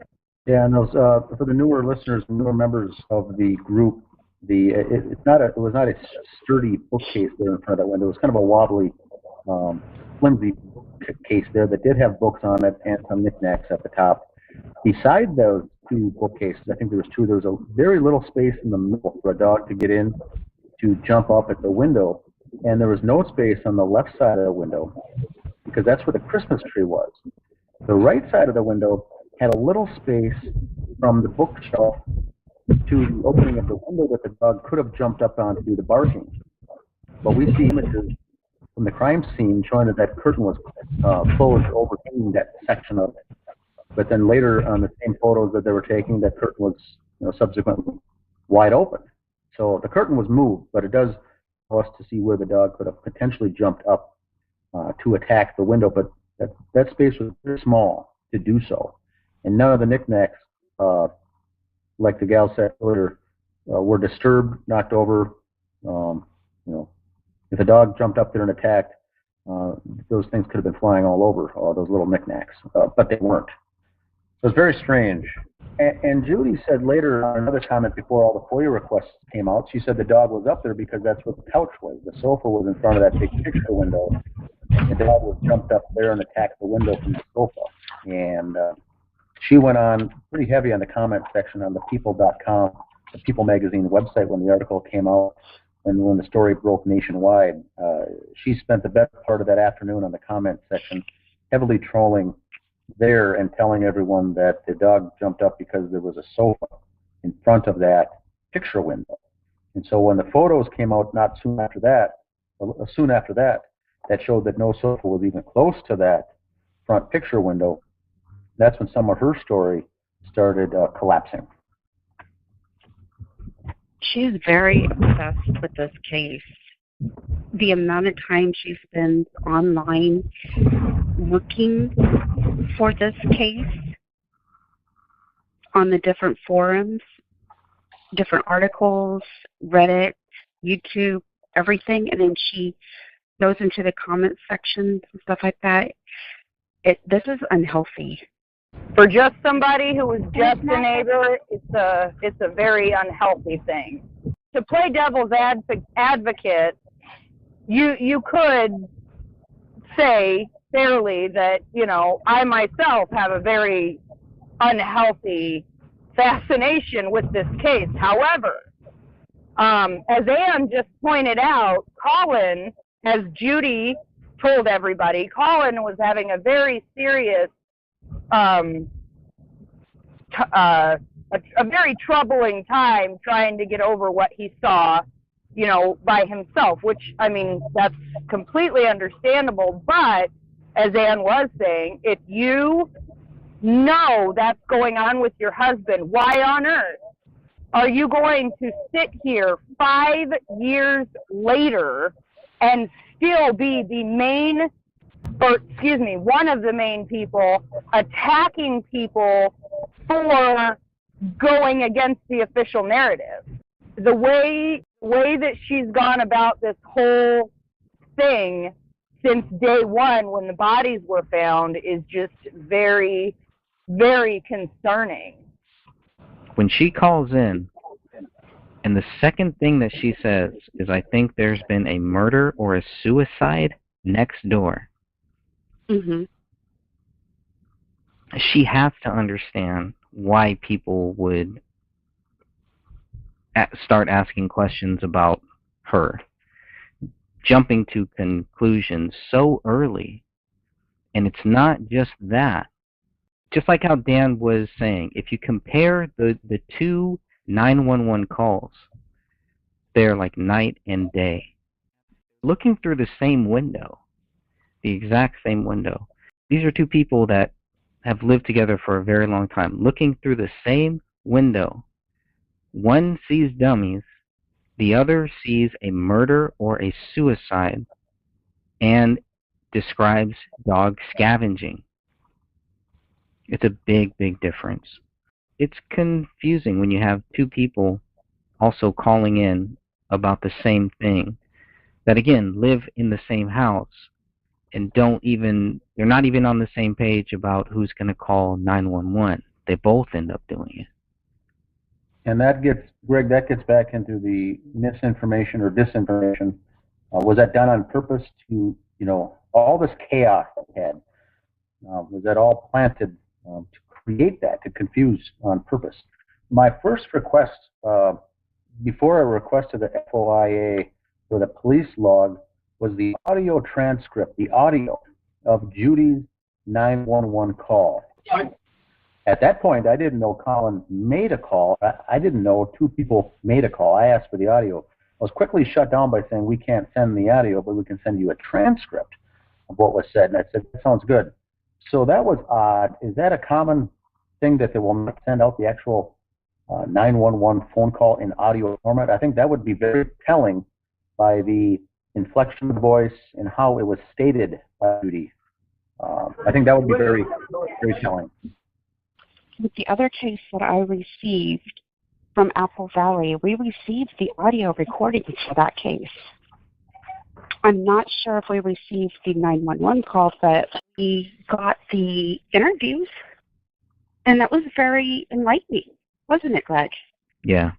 Yeah, and those, for the newer listeners, newer members of the group, it was not a sturdy bookcase there in front of that window. It was kind of a wobbly, flimsy case there that did have books on it and some knickknacks at the top. Beside those two bookcases, I think there was two, there was a very little space in the middle for a dog to get in to jump up at the window, and there was no space on the left side of the window because that's where the Christmas tree was. The right side of the window had a little space from the bookshelf to the opening of the window that the dog could have jumped up on to do the barking. But we see images from the crime scene showing that curtain was closed, overhanging that section of it. But then later on the same photos that they were taking, that curtain was subsequently wide open. So the curtain was moved, but it does allow us to see where the dog could have potentially jumped up to attack the window, but that space was very small to do so. And none of the knickknacks, like the gal said earlier, were disturbed, knocked over. If a dog jumped up there and attacked, those things could have been flying all over, all those little knickknacks, but they weren't. So it's very strange. And Judy said later on another comment before all the FOIA requests came out, she said the dog was up there because that's what the couch was. The sofa was in front of that big picture window. The dog was jumped up there and attacked the window from the sofa. And she went on pretty heavy on the comment section on the People.com, the People magazine website when the article came out and when the story broke nationwide. She spent the best part of that afternoon on the comment section heavily trolling there and telling everyone that the dog jumped up because there was a sofa in front of that picture window. And so when the photos came out not soon after that, that showed that no sofa was even close to that front picture window, that's when some of her story started collapsing. She's very obsessed with this case. The amount of time she spends online looking for this case on the different forums, different articles, Reddit, YouTube, everything, and then she goes into the comment sections and stuff like that. This is unhealthy. For just somebody who was just a neighbor, it's a very unhealthy thing. To play devil's advocate, you could say fairly that, I myself have a very unhealthy fascination with this case. However, as Ann just pointed out, Colin, as Judy told everybody, Colin was having a very serious, a very troubling time trying to get over what he saw, by himself, which, that's completely understandable. But as Ann was saying, if you know that's going on with your husband, why on earth are you going to sit here 5 years later and still be one of the main people attacking people for going against the official narrative? The way that she's gone about this whole thing since day one when the bodies were found is just very, very concerning. When she calls in, and the second thing that she says is, I think there's been a murder or a suicide next door. Mm-hmm. She has to understand why people would start asking questions about her, jumping to conclusions so early. And it's not just that. Just like how Dan was saying, if you compare the two 911 calls, they're like night and day. Looking through the same window, the exact same window. These are two people that have lived together for a very long time. Looking through the same window, one sees dummies, the other sees a murder or a suicide and describes dog scavenging. It's a big, big difference. It's confusing when you have two people also calling in about the same thing that, again, live in the same house and they're not even on the same page about who's going to call 911. They both end up doing it. And Greg, that gets back into the misinformation or disinformation. Was that done on purpose to, all this chaos we had? Was that all planted to create that, to confuse on purpose? My first request, before I requested the FOIA for the police log, was the audio transcript, the audio of Judy's 911 call. At that point, I didn't know Colin made a call. I didn't know two people made a call. I asked for the audio. was quickly shut down by saying, we can't send the audio, but we can send you a transcript of what was said. And I said, that sounds good. So that was odd. Is that a common thing that they will not send out the actual 911 phone call in audio format? I think that would be very telling by the inflection of the voice and how it was stated by Judy. I think that would be very, very telling. With the other case that I received from Apple Valley, we received the audio recordings for that case. I'm not sure if we received the 911 call, but we got the interviews, and that was very enlightening, wasn't it, Greg? Yeah.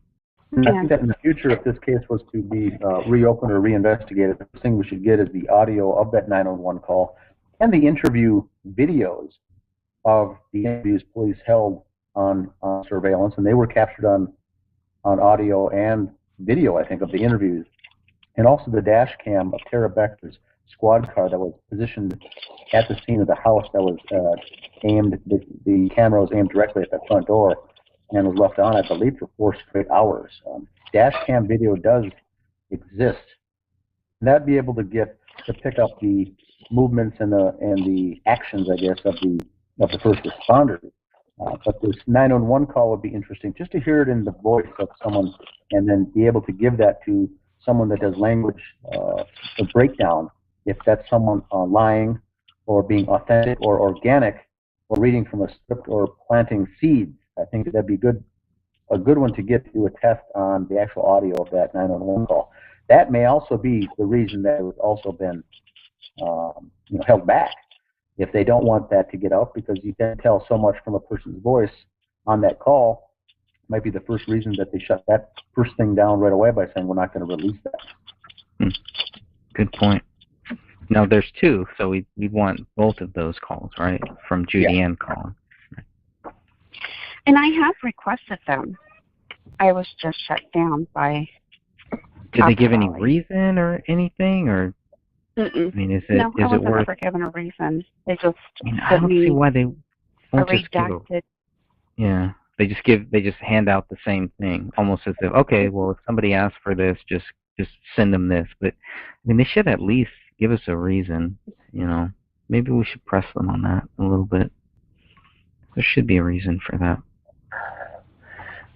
I think that in the future, if this case was to be reopened or reinvestigated, the first thing we should get is the audio of that 911 call and the interview videos of the interviews police held on surveillance, and they were captured on audio and video, I think, of the interviews, and also the dash cam of Tara Becker's squad car that was positioned at the scene of the house that was aimed, the camera was aimed directly at the front door and was left on, I believe, for 4 straight hours. Dash cam video does exist. And that'd be able to pick up the movements and the actions, I guess, of the first responders. But this 911 call would be interesting, just to hear it in the voice of someone, and then be able to give that to someone that does language a breakdown, if that's someone lying or being authentic or organic or reading from a script or planting seeds. I think that'd be a good one to get to a test on the actual audio of that 911 call. That may also be the reason that it has also been held back. If they don't want that to get out, because you can tell so much from a person's voice on that call, might be the first reason that they shut that first thing down right away by saying we're not going to release that. Good point. Now there's 2, so we want both of those calls, right? From Judy and Colin. And I have requested them. I was just shut down by. Did they give any reason or anything, or? Mm-mm. I mean, is No, it I wasn't worth? ever given a reason. They just. I don't see why they won't just give redacted. Yeah, they just hand out the same thing, almost as if, okay, well, if somebody asks for this, just send them this. But I mean, they should at least give us a reason. Maybe we should press them on that a little bit. There should be a reason for that.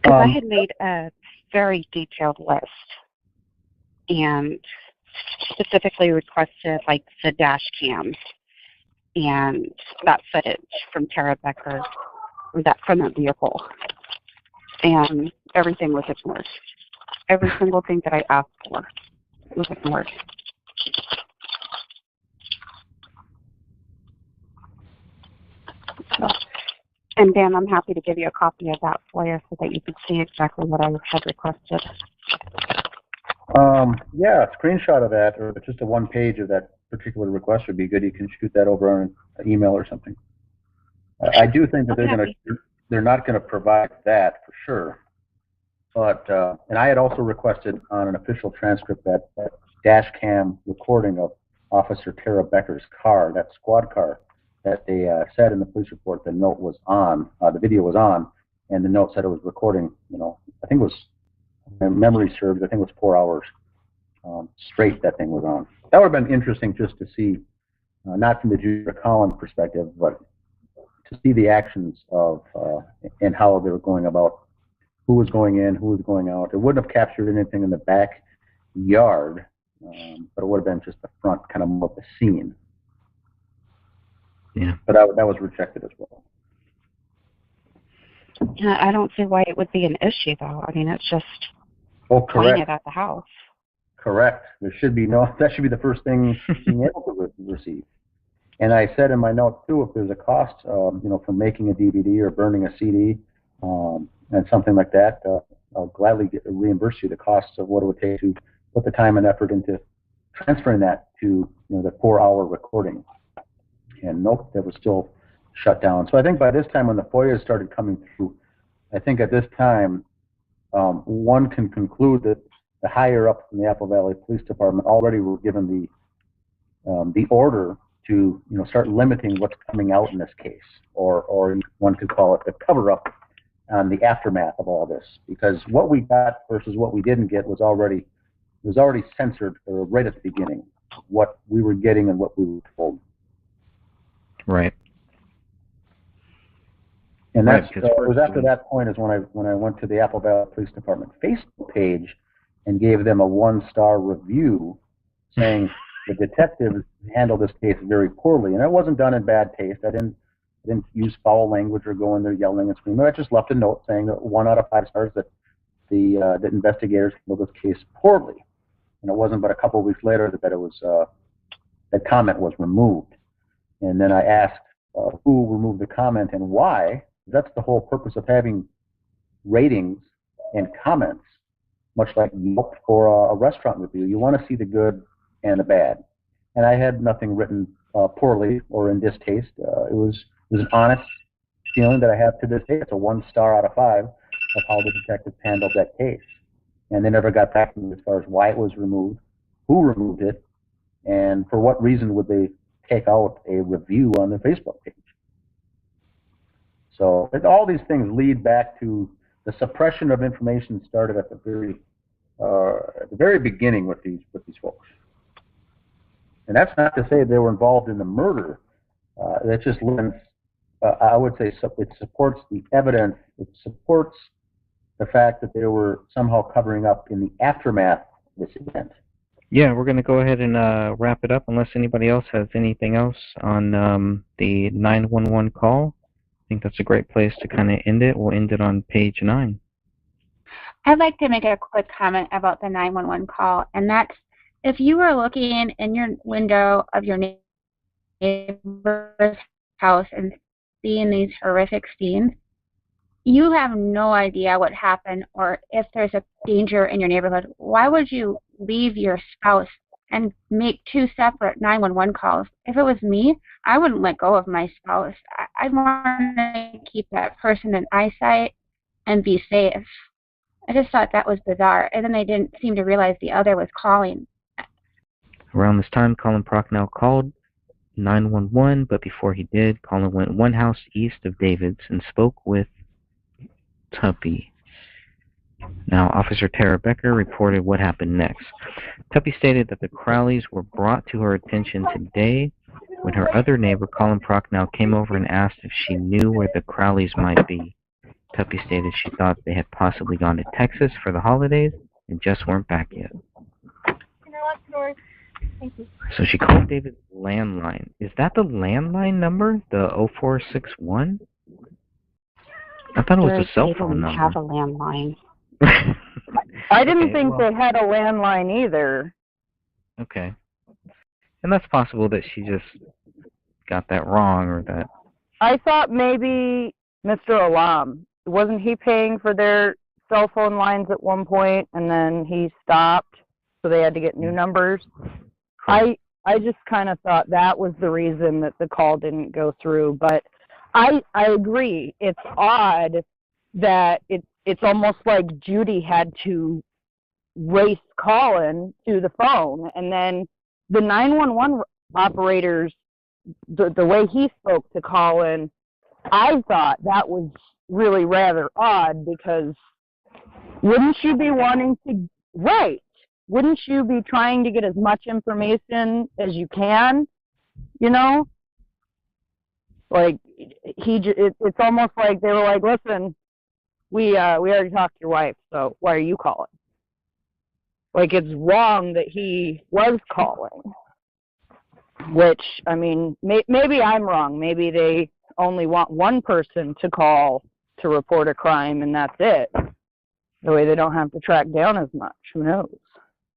Because I had made a very detailed list and specifically requested like the dash cams and that footage from Tara Becker, from that vehicle, and everything was ignored. Every single thing that I asked for was ignored. So, and Dan, I'm happy to give you a copy of that for you so that you can see exactly what I had requested. Yeah, a screenshot of that, or just a 1 page of that particular request would be good. You can shoot that over on an email or something. I do think that they're not going to provide that for sure. But and I had also requested on an official transcript that dash cam recording of Officer Tara Becker's car, that squad car, that they said in the police report the note was on, the video was on, and the note said it was recording. I think it was, if memory serves, I think it was 4 hours straight that thing was on. That would have been interesting just to see, not from the Judy Collins perspective, but to see the actions of and how they were going about, who was going in, who was going out. It wouldn't have captured anything in the backyard, but it would have been just the front, kind of more of the scene. Yeah. But that was rejected as well. I don't see why it would be an issue, though. I mean, it's just playing it at the house. Correct. There should be that should be the first thing being able to receive. And I said in my note too, if there's a cost, for making a DVD or burning a CD, and something like that, I'll gladly reimburse you the costs of what it would take to put the time and effort into transferring that to the 4-hour recording. And nope, that was still shut down. So I think by this time, when the FOIA started coming through, I think at this time, one can conclude that the higher ups in the Apple Valley Police Department already were given the order to start limiting what's coming out in this case, or one could call it the cover-up on the aftermath of all this, because what we got versus what we didn't get was already was already censored right at the beginning, what we were getting and what we were told. Right. And that's it was after that point is when I went to the Apple Valley Police Department Facebook page and gave them a 1-star review saying the detectives handled this case very poorly, and it wasn't done in bad taste. I didn't use foul language or go in there yelling and screaming. I just left a note saying that 1 out of 5 stars that the investigators handled this case poorly, and it wasn't but a couple of weeks later that it was that comment was removed. And then I asked who removed the comment and why. That's the whole purpose of having ratings and comments, much like Yelp for a restaurant review. You want to see the good and the bad. And I had nothing written poorly or in distaste. It was an honest feeling that I have to this day. It's a 1-star out of 5 of how the detectives handled that case. And they never got back to me as far as why it was removed, who removed it, and for what reason would they take out a review on their Facebook page. So all these things lead back to the suppression of information started at the very beginning with these folks. And that's not to say they were involved in the murder. That just lends, I would say, it supports the evidence. It supports the fact that they were somehow covering up in the aftermath of this event. Yeah, we're going to go ahead and wrap it up unless anybody else has anything else on the 911 call. I think that's a great place to kind of end it. We'll end it on page 9. I'd like to make a quick comment about the 911 call, and that's if you were looking in your window of your neighbor's house and seeing these horrific scenes, you have no idea what happened or if there's a danger in your neighborhood. Why would you leave your spouse and make 2 separate 911 calls? If it was me, I wouldn't let go of my spouse. I'd want to keep that person in eyesight and be safe. I just thought that was bizarre. And then they didn't seem to realize the other was calling. Around this time, Colin Prochnow called 911, but before he did, Colin went 1 house east of David's and spoke with Tuppy. Now, Officer Tara Becker reported what happened next. Tuppy stated that the Crowleys were brought to her attention today when her other neighbor, Colin Prochnow, came over and asked if she knew where the Crowleys might be. Tuppy stated she thought they had possibly gone to Texas for the holidays and just weren't back yet. Thank you. So she called David's landline. Is that the landline number? The 0461? I thought it was a cell phone number. Have a landline. I didn't think they had a landline either. Okay. And that's possible that she just got that wrong or that... I thought maybe Mr. Alam, wasn't he paying for their cell phone lines at one point and then he stopped so they had to get new numbers? I just kind of thought that was the reason that the call didn't go through, but I agree. It's odd that it's almost like Judy had to race Colin to the phone, and then the 911 operators, the way he spoke to Colin, I thought that was really rather odd because wouldn't you be wanting to, right, wouldn't you be trying to get as much information as you can, you know? Like, it's almost like they were like, listen, we already talked to your wife, so why are you calling? Like, it's wrong that he was calling, which, I mean, maybe I'm wrong. Maybe they only want one person to call to report a crime, and that's it. The way they don't have to track down as much. Who knows?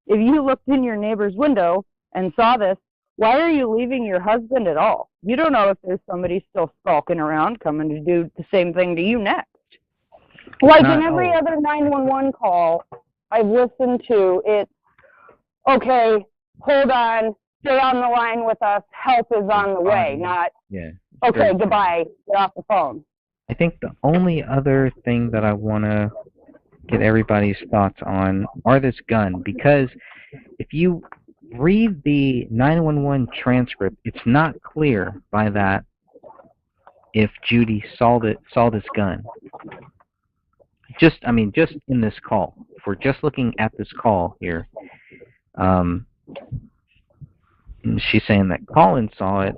If you looked in your neighbor's window and saw this, why are you leaving your husband at all? You don't know if there's somebody still stalking around coming to do the same thing to you next. Like in every other 911 call I've listened to, it's, okay, hold on, stay on the line with us, help is on the way, not, okay, goodbye, get off the phone. I think the only other thing that I want to get everybody's thoughts on are this gun, because if you read the 911 transcript, it's not clear by that if Judy saw this gun. Just in this call, if we're just looking at this call here, She's saying that Colin saw it.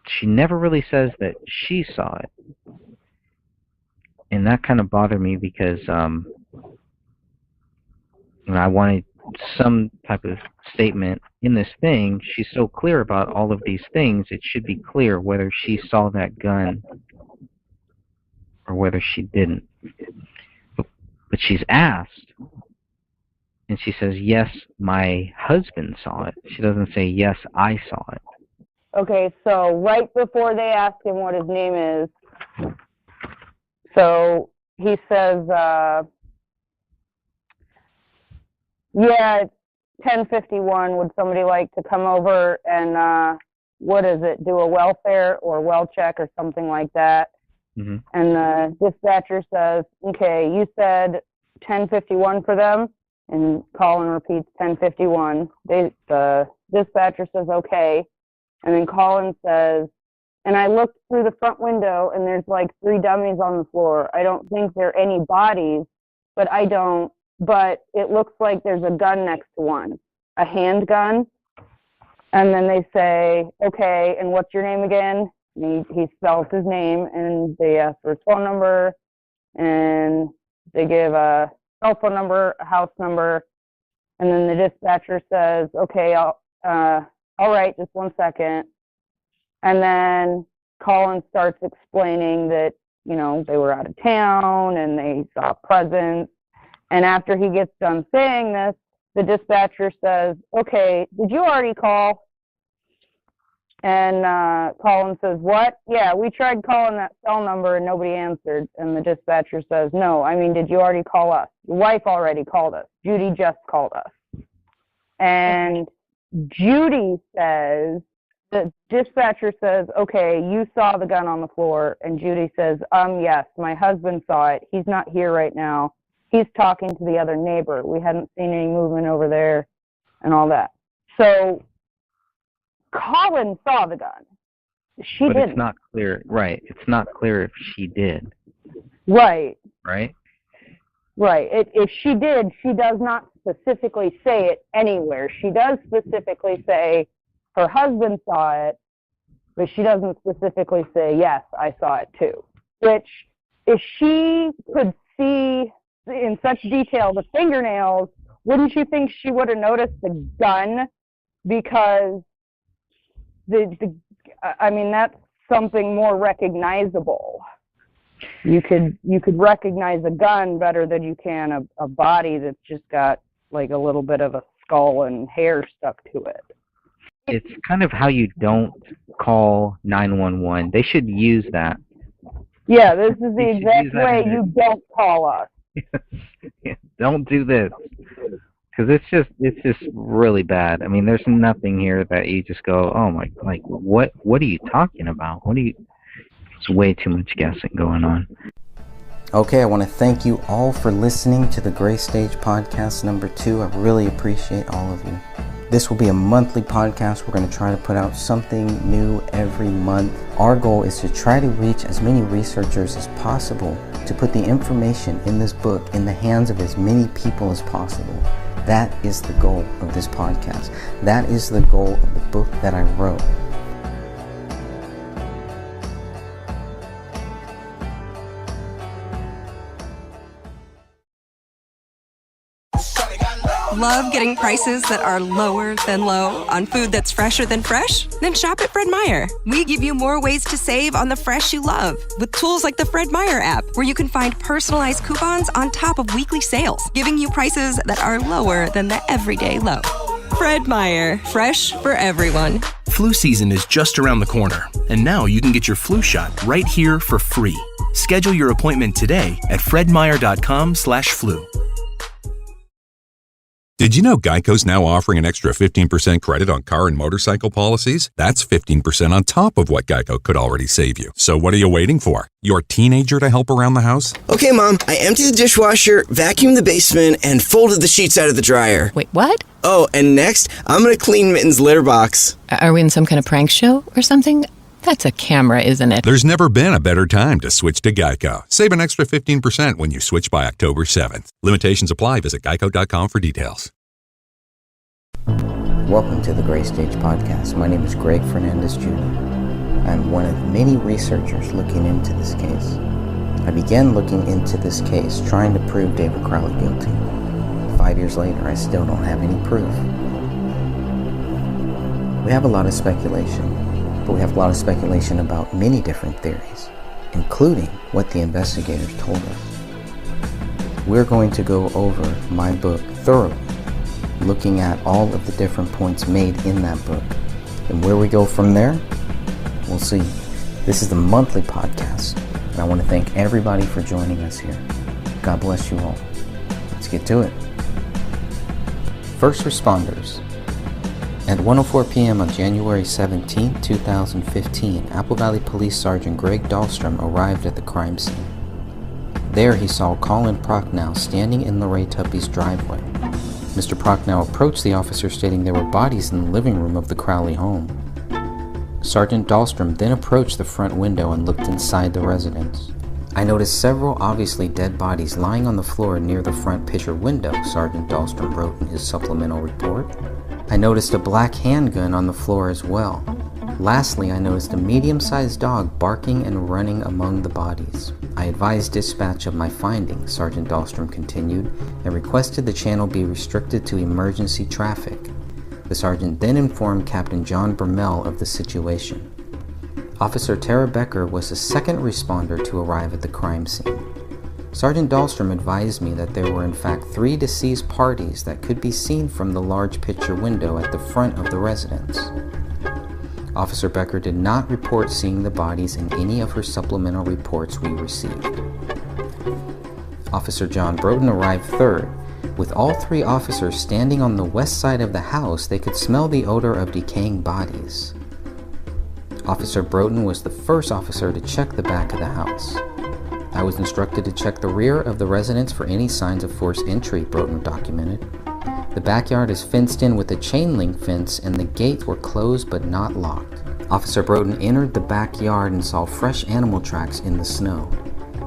She never really says that she saw it. And that kind of bothered me because I wanted some type of statement in this thing. She's so clear about all of these things, it should be clear whether she saw that gun or whether she didn't. But she's asked, and she says, yes, my husband saw it. She doesn't say, yes, I saw it. Okay, so right before they ask him what his name is, so he says, yeah, it's 10:51. Would somebody like to come over and, do a welfare or well check or something like that? Mm-hmm. And the dispatcher says, okay, you said 10:51 for them? And Colin repeats 10:51. The dispatcher says, okay. And then Colin says, and I looked through the front window and there's like 3 dummies on the floor. I don't think there are any bodies, but it looks like there's a gun next to one, a handgun. And then they say, okay, and what's your name again? And he spells his name, and they ask for his phone number, and they give a cell phone number, a house number, and then the dispatcher says, okay, all right, just 1 second. And then Colin starts explaining that, they were out of town and they saw presents. And after he gets done saying this, the dispatcher says, okay, did you already call? And Colin says, what? Yeah, we tried calling that cell number and nobody answered. And the dispatcher says, no, did you already call us? Your wife already called us. Judy just called us. And Judy says, the dispatcher says, okay, you saw the gun on the floor. And Judy says, yes, my husband saw it. He's not here right now. He's talking to the other neighbor. We hadn't seen any movement over there and all that. So Colin saw the gun. She didn't. It's not clear. Right. It's not clear if she did. Right. Right? Right. If she did, she does not specifically say it anywhere. She does specifically say her husband saw it, but she doesn't specifically say, yes, I saw it too. Which, if she could see in such detail the fingernails, wouldn't you think she would have noticed the gun? Because that's something more recognizable. You could recognize a gun better than you can a body that's just got like a little bit of a skull and hair stuck to it. It's kind of how you don't call 911. They should use that. Yeah, this is the exact way you don't call us. Don't do this, because it's just really bad. There's nothing here that you just go, oh my, like what are you talking about? It's way too much guessing going on. Okay, I want to thank you all for listening to the Gray Stage Podcast number 2. I really appreciate all of you. This will be a monthly podcast. We're going to try to put out something new every month. Our goal is to try to reach as many researchers as possible to put the information in this book in the hands of as many people as possible. That is the goal of this podcast. That is the goal of the book that I wrote. Love getting prices that are lower than low on food that's fresher than fresh? Then shop at Fred Meyer. We give you more ways to save on the fresh you love with tools like the Fred Meyer app, where you can find personalized coupons on top of weekly sales, giving you prices that are lower than the everyday low. Fred Meyer, fresh for everyone. Flu season is just around the corner, and now you can get your flu shot right here for free. Schedule your appointment today at fredmeyer.com/flu. Did you know Geico's now offering an extra 15% credit on car and motorcycle policies? That's 15% on top of what Geico could already save you. So what are you waiting for? Your teenager to help around the house? Okay, Mom, I emptied the dishwasher, vacuumed the basement, and folded the sheets out of the dryer. Wait, what? Oh, and next, I'm going to clean Mitten's litter box. Are we in some kind of prank show or something? That's a camera, isn't it? There's never been a better time to switch to Geico. Save an extra 15% when you switch by October 7th. Limitations apply. Visit geico.com for details. Welcome to the Gray Stage Podcast. My name is Greg Fernandez Jr. I'm one of many researchers looking into this case. I began looking into this case trying to prove David Crowley guilty. 5 years later, I still don't have any proof. We have a lot of speculation, but we have a lot of speculation about many different theories, including what the investigators told us. We're going to go over my book thoroughly, looking at all of the different points made in that book. And where we go from there, we'll see. This is the monthly podcast, and I want to thank everybody for joining us here. God bless you all. Let's get to it. First responders. At 1:04 p.m. on January 17, 2015, Apple Valley Police Sergeant Greg Dahlstrom arrived at the crime scene. There he saw Colin Prochnow standing in Lorraine Tuppy's driveway. Mr. Prochnow approached the officer stating there were bodies in the living room of the Crowley home. Sergeant Dahlstrom then approached the front window and looked inside the residence. I noticed several obviously dead bodies lying on the floor near the front picture window, Sergeant Dahlstrom wrote in his supplemental report. I noticed a black handgun on the floor as well. Lastly, I noticed a medium-sized dog barking and running among the bodies. I advised dispatch of my findings, Sergeant Dahlstrom continued, and requested the channel be restricted to emergency traffic. The sergeant then informed Captain John Bermel of the situation. Officer Tara Becker was the second responder to arrive at the crime scene. Sergeant Dahlstrom advised me that there were in fact 3 deceased parties that could be seen from the large picture window at the front of the residence. Officer Becker did not report seeing the bodies in any of her supplemental reports we received. Officer John Broughton arrived third. With all 3 officers standing on the west side of the house, they could smell the odor of decaying bodies. Officer Broughton was the first officer to check the back of the house. I was instructed to check the rear of the residence for any signs of forced entry, Broughton documented. The backyard is fenced in with a chain link fence and the gates were closed but not locked. Officer Broughton entered the backyard and saw fresh animal tracks in the snow.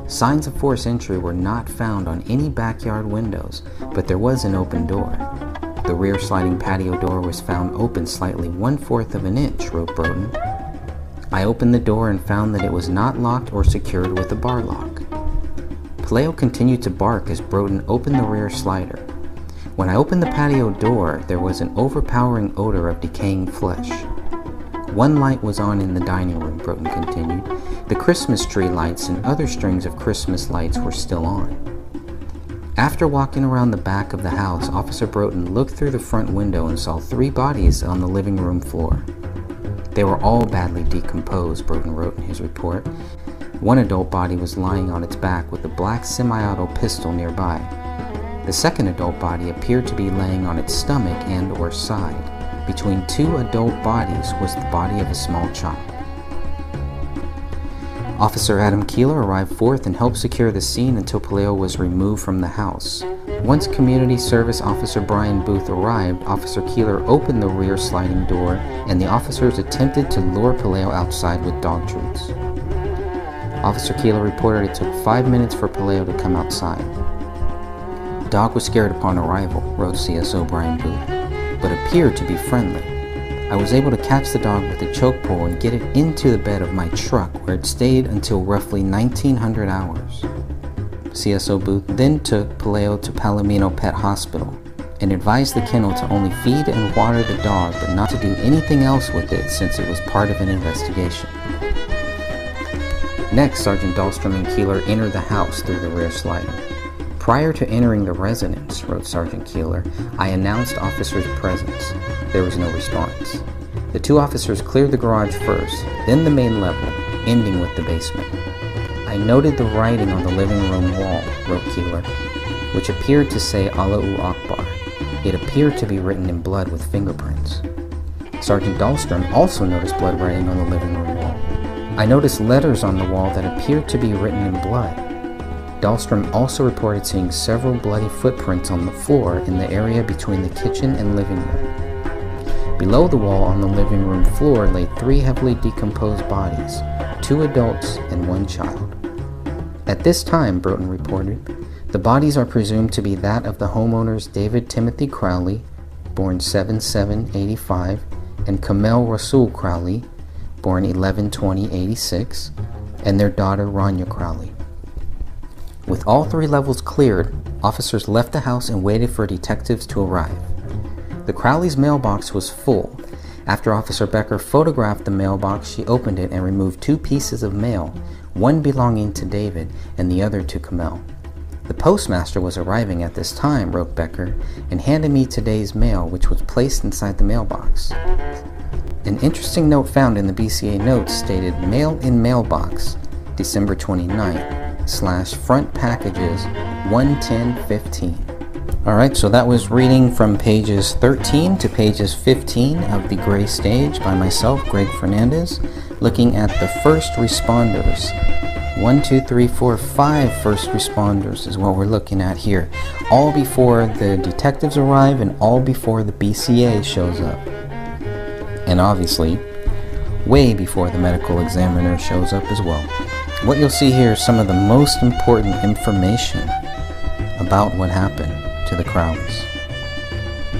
Signs of forced entry were not found on any backyard windows, but there was an open door. The rear sliding patio door was found open slightly 1/4 of an inch, wrote Broughton. I opened the door and found that it was not locked or secured with a bar lock. Paleo continued to bark as Broughton opened the rear slider. When I opened the patio door, there was an overpowering odor of decaying flesh. One light was on in the dining room, Broughton continued. The Christmas tree lights and other strings of Christmas lights were still on. After walking around the back of the house, Officer Broughton looked through the front window and saw 3 bodies on the living room floor. They were all badly decomposed, Broughton wrote in his report. One adult body was lying on its back with a black semi-auto pistol nearby. The second adult body appeared to be laying on its stomach and or side. Between 2 adult bodies was the body of a small child. Officer Adam Keeler arrived fourth and helped secure the scene until Paleo was removed from the house. Once Community Service Officer Brian Booth arrived, Officer Keeler opened the rear sliding door and the officers attempted to lure Paleo outside with dog treats. Officer Keeler reported it took 5 minutes for Paleo to come outside. The dog was scared upon arrival, wrote CSO Brian Booth, but appeared to be friendly. I was able to catch the dog with a choke pole and get it into the bed of my truck where it stayed until roughly 1900 hours. CSO Booth then took Paleo to Palomino Pet Hospital and advised the kennel to only feed and water the dog but not to do anything else with it since it was part of an investigation. Next, Sergeant Dahlstrom and Keeler entered the house through the rear slider. Prior to entering the residence, wrote Sergeant Keeler, I announced officers' presence. There was no response. The 2 officers cleared the garage first, then the main level, ending with the basement. I noted the writing on the living room wall, wrote Keeler, which appeared to say Allahu Akbar. It appeared to be written in blood with fingerprints. Sergeant Dahlstrom also noticed blood writing on the living room wall. I noticed letters on the wall that appeared to be written in blood. Dahlstrom also reported seeing several bloody footprints on the floor in the area between the kitchen and living room. Below the wall on the living room floor lay 3 heavily decomposed bodies, 2 adults and 1 child. At this time, Broughton reported, the bodies are presumed to be that of the homeowners David Timothy Crowley, born 7/7/85, and Kamel Rasul Crowley, born 11/20/86, and their daughter Rania Crowley. With all 3 levels cleared, officers left the house and waited for detectives to arrive. The Crowleys' mailbox was full. After Officer Becker photographed the mailbox, she opened it and removed 2 pieces of mail, one belonging to David and the other to Kamel. The postmaster was arriving at this time, wrote Becker, and handed me today's mail, which was placed inside the mailbox. An interesting note found in the BCA notes stated mail in mailbox, December 29th, /front packages 11015. Alright, so that was reading from pages 13 to pages 15 of The Gray Stage by myself, Greg Fernandez, looking at the first responders. 1, 2, 3, 4, 5 first responders is what we're looking at here. All before the detectives arrive and all before the BCA shows up. And obviously, way before the medical examiner shows up as well. What you'll see here is some of the most important information about what happened to the Crowleys.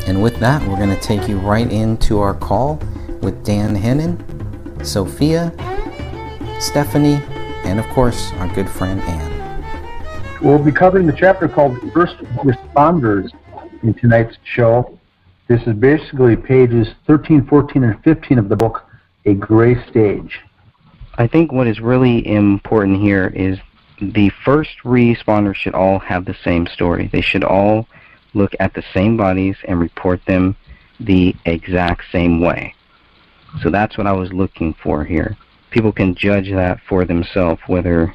And with that, we're going to take you right into our call with Dan Hennon, Sophia, Stephanie, and of course, our good friend Ann. We'll be covering the chapter called First Responders in tonight's show. This is basically pages 13, 14, and 15 of the book, A Gray Stage. I think what is really important here is the first responders should all have the same story. They should all look at the same bodies and report them the exact same way. So that's what I was looking for here. People can judge that for themselves, whether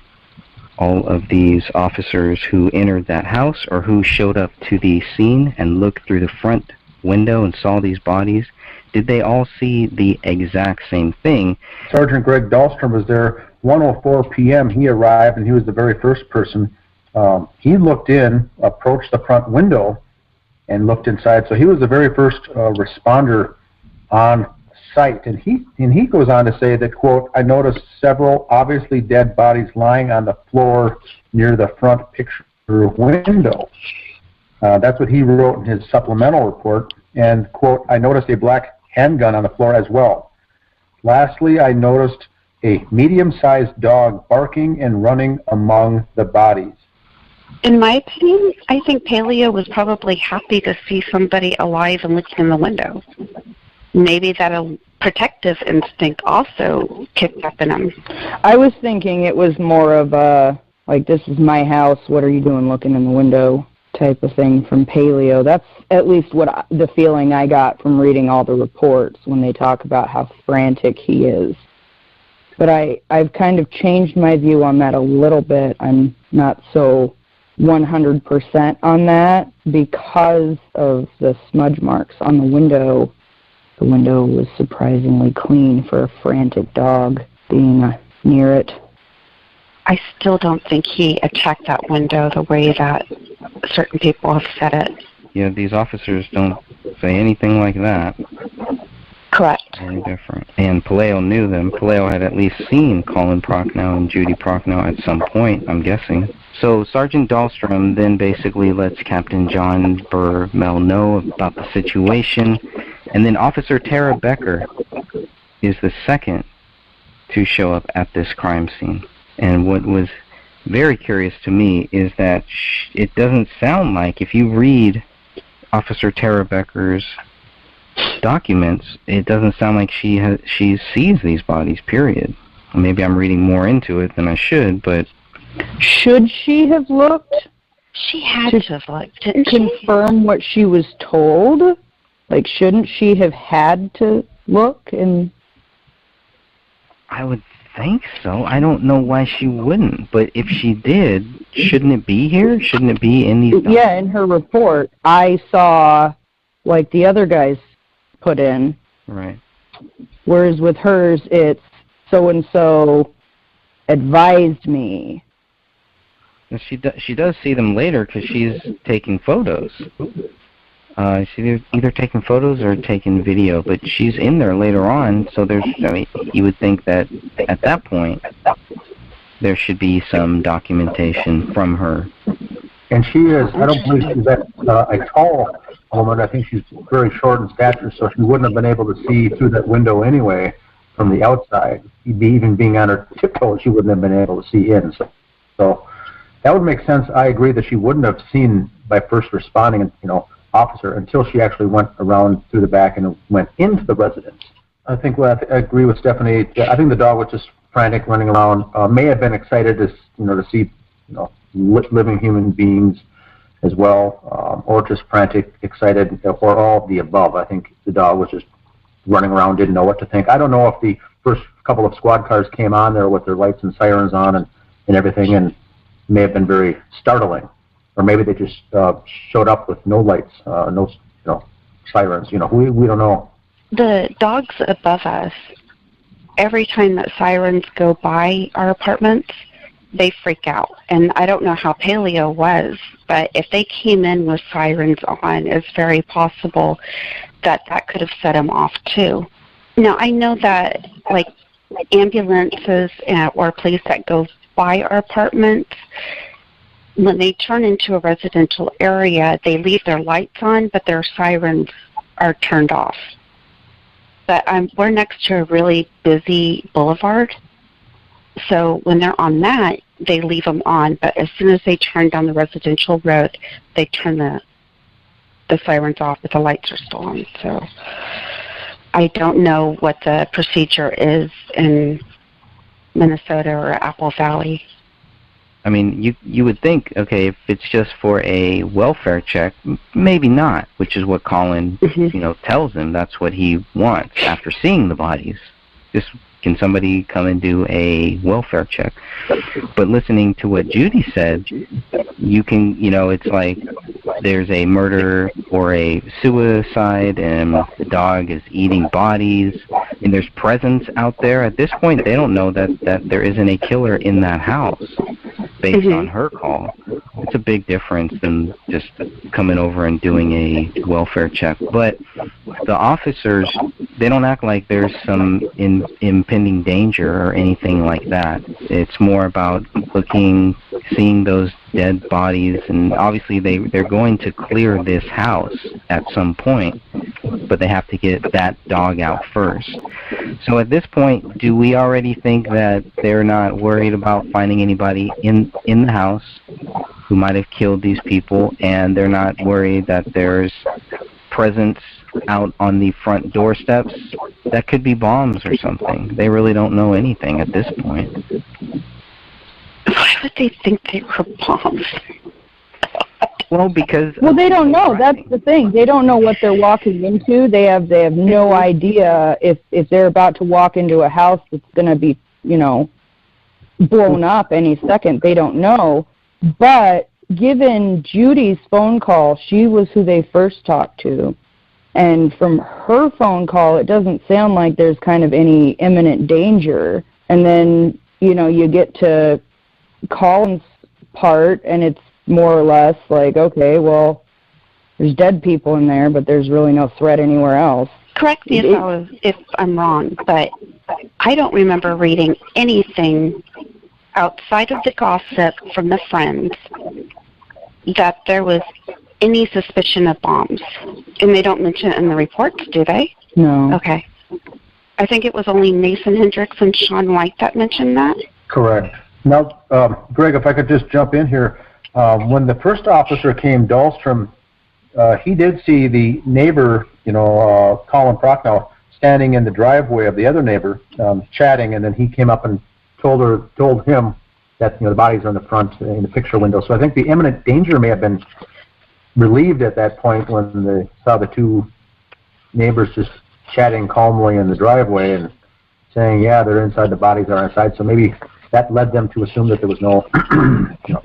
all of these officers who entered that house or who showed up to the scene and looked through the front window and saw these bodies, did they all see the exact same thing? Sergeant Greg Dahlstrom was there. 1:04 p.m. he arrived, and he was the very first person. He looked in, approached the front window, and looked inside. So he was the very first responder on site. And he goes on to say that, quote, I noticed several obviously dead bodies lying on the floor near the front picture window. That's what he wrote in his supplemental report. And, quote, I noticed a black handgun on the floor as well. Lastly, I noticed a medium-sized dog barking and running among the bodies. In my opinion, I think Paleo was probably happy to see somebody alive and looking in the window. Maybe that a protective instinct also kicked up in him. I was thinking it was more of a, like, this is my house, what are you doing looking in the window type of thing from Paleo. That's at least the feeling I got from reading all the reports when they talk about how frantic he is. But I've kind of changed my view on that a little bit. I'm not so 100% on that because of the smudge marks on the window. The window was surprisingly clean for a frantic dog being near it. I still don't think he attacked that window the way that certain people have said it. Yeah, these officers don't say anything like that. Correct. Very different. And Paleo knew them. Paleo had at least seen Colin Prochnow and Judy Prochnow at some point, I'm guessing. So Sergeant Dahlstrom then basically lets Captain John Burmel know about the situation. And then Officer Tara Becker is the second to show up at this crime scene. And what was very curious to me is that it doesn't sound like, if you read Officer Tara Becker's documents, it doesn't sound like she sees these bodies, period. Maybe I'm reading more into it than I should, but... Should she have looked? She had to have looked, didn't she? Confirm what she was told? Like, shouldn't she have had to look? And I would think so. I don't know why she wouldn't, but if she did, shouldn't it be here? Shouldn't it be in these documents? Yeah, in her report, I saw, like the other guys put in. Right. Whereas with hers, it's so-and-so advised me. She does see them later because she's taking photos. She's either taking photos or taking video, but she's in there later on, so you would think that at that point there should be some documentation from her. And she is, I don't believe she's a tall woman. I think she's very short in stature, so she wouldn't have been able to see through that window anyway from the outside. Even being on her tiptoes, she wouldn't have been able to see in. So that would make sense. I agree that she wouldn't have seen by first responding, officer until she actually went around through the back and went into the residence. I think I agree with Stephanie. I think the dog was just frantic, running around. May have been excited to see living human beings as well, or just frantic, excited, or all of the above. I think the dog was just running around, didn't know what to think. I don't know if the first couple of squad cars came on there with their lights and sirens on and everything, and may have been very startling, or maybe they just showed up with no lights, no sirens. We don't know. The dogs above us, every time that sirens go by our apartments, they freak out. And I don't know how Paleo was, but if they came in with sirens on, it's very possible that could have set them off too. Now, I know that like ambulances or police that go by our apartments, when they turn into a residential area, they leave their lights on, but their sirens are turned off. But we're next to a really busy boulevard, so when they're on that, they leave them on. But as soon as they turn down the residential road, they turn the sirens off, but the lights are still on. So I don't know what the procedure is in Minnesota or Apple Valley. I mean, you would think, okay, if it's just for a welfare check, maybe not, which is what Colin, tells him. That's what he wants after seeing the bodies. Just, can somebody come and do a welfare check? But listening to what Judy said, you can, it's like there's a murder or a suicide and the dog is eating bodies and there's presence out there. At this point, they don't know that there isn't a killer in that house based on her call. It's a big difference than just coming over and doing a welfare check. But the officers, they don't act like there's some impending danger or anything like that. It's more about seeing those dead bodies, and obviously they're going to clear this house at some point, but they have to get that dog out first. So at this point, do we already think that they're not worried about finding anybody in the house who might have killed these people, and they're not worried that there's presence out on the front doorsteps? That could be bombs or something. They really don't know anything at this point. Why would they think they were bombs? Well, because they don't know. That's the thing. They don't know what they're walking into. They have no idea if they're about to walk into a house that's going to be, blown up any second. They don't know. But given Judy's phone call, she was who they first talked to. And from her phone call, it doesn't sound like there's kind of any imminent danger. And then, you get to Colin's part, and it's more or less like, okay, well, there's dead people in there, but there's really no threat anywhere else. Correct me if I'm wrong, but I don't remember reading anything outside of the gossip from the friends that there was any suspicion of bombs. And they don't mention it in the reports, do they? No. Okay. I think it was only Nathan Hendricks and Sean White that mentioned that. Correct. Now, Greg, if I could just jump in here. When the first officer came, Dahlstrom, he did see the neighbor, Colin Prochnow, standing in the driveway of the other neighbor, chatting, and then he came up and told him that the bodies are in the front in the picture window. So I think the imminent danger may have been relieved at that point when they saw the two neighbors just chatting calmly in the driveway and saying, yeah, they're inside, the bodies are inside. So maybe that led them to assume that there was no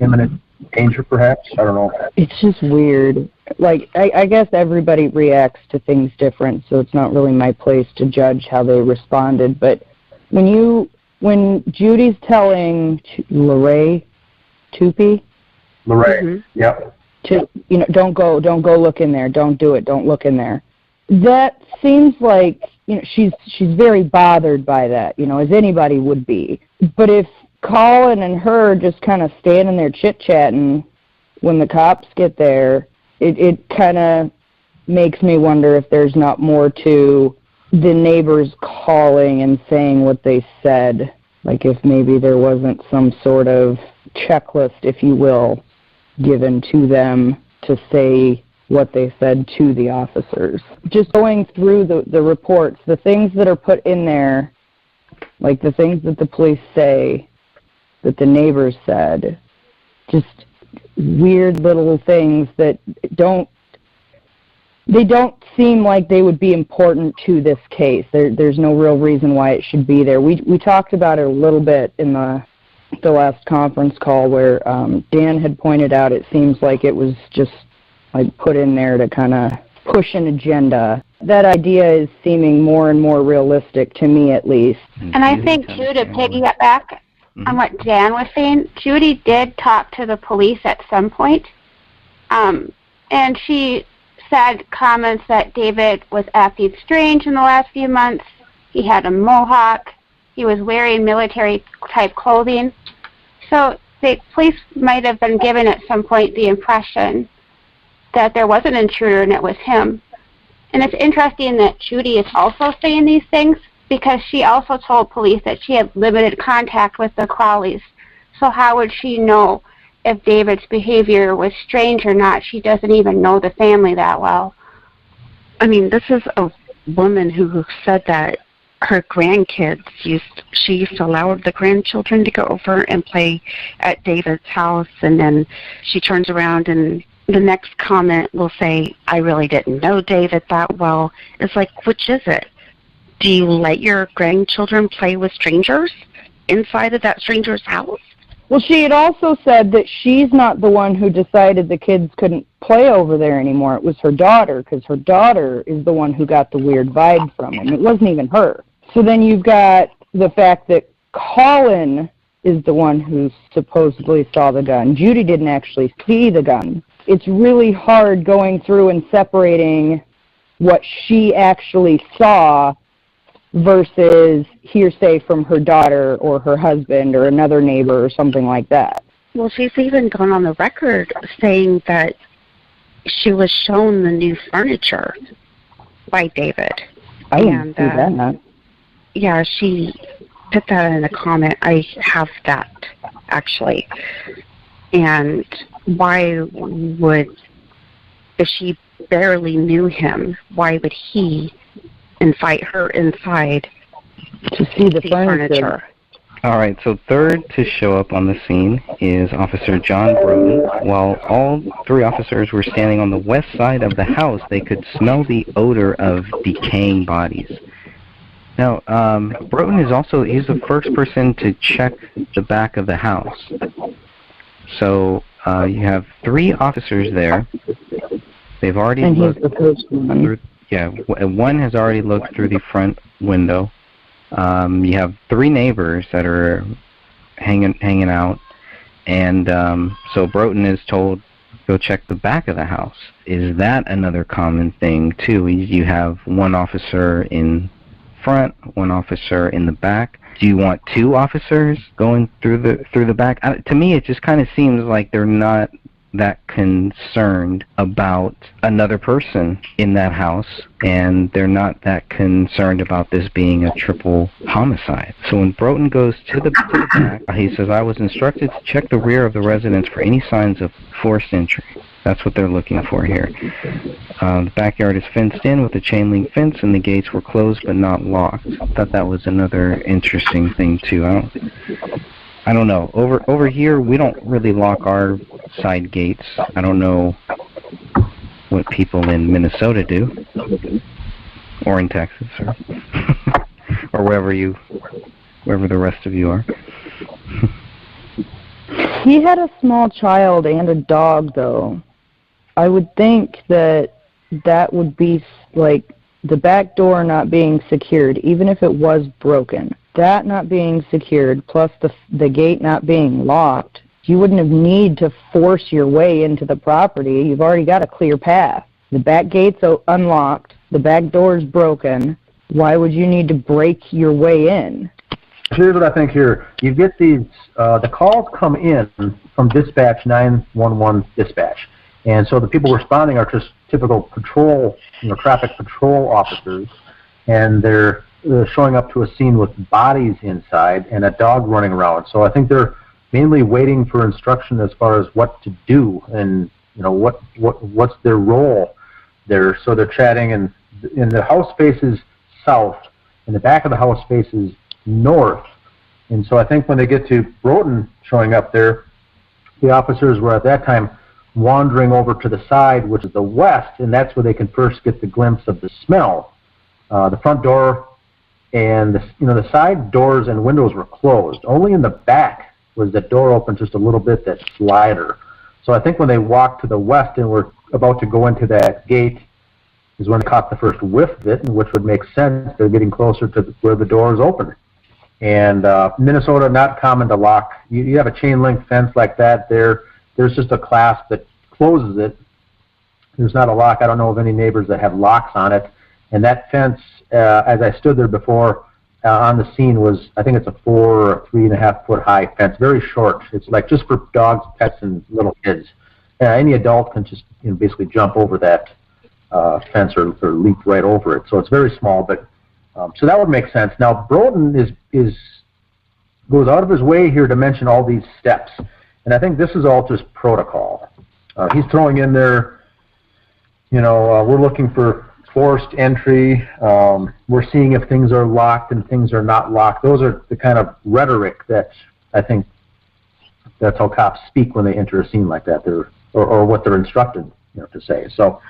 imminent danger, perhaps. I don't know. It's just weird. Like, I guess everybody reacts to things different, so it's not really my place to judge how they responded. But when Judy's telling Lorraine Tupy, yep, to don't go look in there, don't do it, don't look in there. That seems like she's very bothered by that, as anybody would be. But if Colin and her just kind of standing there chit-chatting when the cops get there, it kind of makes me wonder if there's not more to the neighbors calling and saying what they said. Like if maybe there wasn't some sort of checklist, if you will, given to them to say what they said to the officers. Just going through the reports, the things that are put in there, like the things that the police say, that the neighbors said, just weird little things that don't seem like they would be important to this case. There's no real reason why it should be there. We talked about it a little bit in the last conference call where Dan had pointed out it seems like it was just like put in there to kind of push an agenda. That idea is seeming more and more realistic to me, at least. And I think, too, to piggyback back on what Dan was saying, Judy did talk to the police at some point, and she said comments that David was acting strange in the last few months. He had a mohawk. He was wearing military-type clothing. So the police might have been given at some point the impression that there was an intruder and it was him. And it's interesting that Judy is also saying these things because she also told police that she had limited contact with the Crowleys. So how would she know if David's behavior was strange or not? She doesn't even know the family that well. I mean, this is a woman who said that her grandkids she used to allow the grandchildren to go over and play at David's house, and then she turns around and the next comment will say, I really didn't know David that well. It's like, which is it? Do you let your grandchildren play with strangers inside of that stranger's house? Well, she had also said that she's not the one who decided the kids couldn't play over there anymore. It was her daughter, because her daughter is the one who got the weird vibe from him. It wasn't even her. So then you've got the fact that Colin is the one who supposedly saw the gun. Judy didn't actually see the gun. It's really hard going through and separating what she actually saw versus hearsay from her daughter or her husband or another neighbor or something like that. Well, she's even gone on the record saying that she was shown the new furniture by David. I didn't see that. Yeah, she put that in a comment. I have that, actually. And why would, if she barely knew him, why would he invite her inside to see the furniture? All right, so third to show up on the scene is Officer John Broughton. While all three officers were standing on the west side of the house, they could smell the odor of decaying bodies. Now, Broughton is he's the first person to check the back of the house. So you have three officers there. They've already looked through. Yeah, one has already looked through the front window. You have three neighbors that are hanging out, and so Broughton is told, go check the back of the house. Is that another common thing too? You have one officer in front, one officer in the back. Do you want two officers going through the back? To me, it just kind of seems like they're not that concerned about another person in that house, and they're not that concerned about this being a triple homicide. So when Broughton goes to the back, he says, I was instructed to check the rear of the residence for any signs of forced entry. That's what they're looking for here. The backyard is fenced in with a chain link fence, and the gates were closed but not locked. I thought that was another interesting thing too. I don't know. Over here, we don't really lock our side gates. I don't know what people in Minnesota do, or in Texas, or wherever the rest of you are. He had a small child and a dog, though. I would think that would be like the back door not being secured, even if it was broken. That not being secured, plus the gate not being locked, you wouldn't have need to force your way into the property. You've already got a clear path. The back gate's unlocked. The back door's broken. Why would you need to break your way in? Here's what I think here. You get these, the calls come in from dispatch, 911 dispatch. And so the people responding are just typical patrol, traffic patrol officers, and they're showing up to a scene with bodies inside and a dog running around. So I think they're mainly waiting for instruction as far as what to do and what's their role there. So they're chatting, and the house faces south, and the back of the house faces north. And so I think when they get to Broughton showing up there, the officers were at that time wandering over to the side, which is the west, and that's where they can first get the glimpse of the smell. The front door and the side doors and windows were closed. Only in the back was the door open just a little bit, that slider. So I think when they walked to the west and were about to go into that gate is when they caught the first whiff of it, which would make sense. They're getting closer to where the door is open. And Minnesota, not common to lock. You have a chain link fence like that there. There's just a clasp that closes it. There's not a lock. I don't know of any neighbors that have locks on it. And that fence, as I stood there before on the scene, was, I think it's a 4 or 3.5 foot high fence, very short. It's like just for dogs, pets, and little kids. Any adult can just basically jump over that fence or leap right over it. So it's very small, but so that would make sense. Now Broughton goes out of his way here to mention all these steps, and I think this is all just protocol. He's throwing in there, we're looking for forced entry. We're seeing if things are locked and things are not locked. Those are the kind of rhetoric that I think that's how cops speak when they enter a scene like that, or what they're instructed to say. So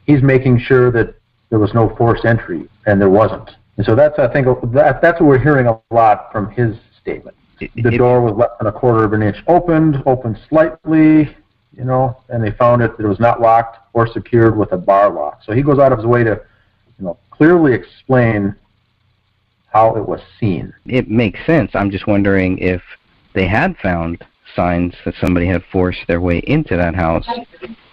he's making sure that there was no forced entry, and there wasn't. And so that's, I think, that's what we're hearing a lot from his statement. The door was less than 1/4 of an inch opened slightly, and they found it that it was not locked or secured with a bar lock. So he goes out of his way to, clearly explain how it was seen. It makes sense. I'm just wondering if they had found signs that somebody had forced their way into that house,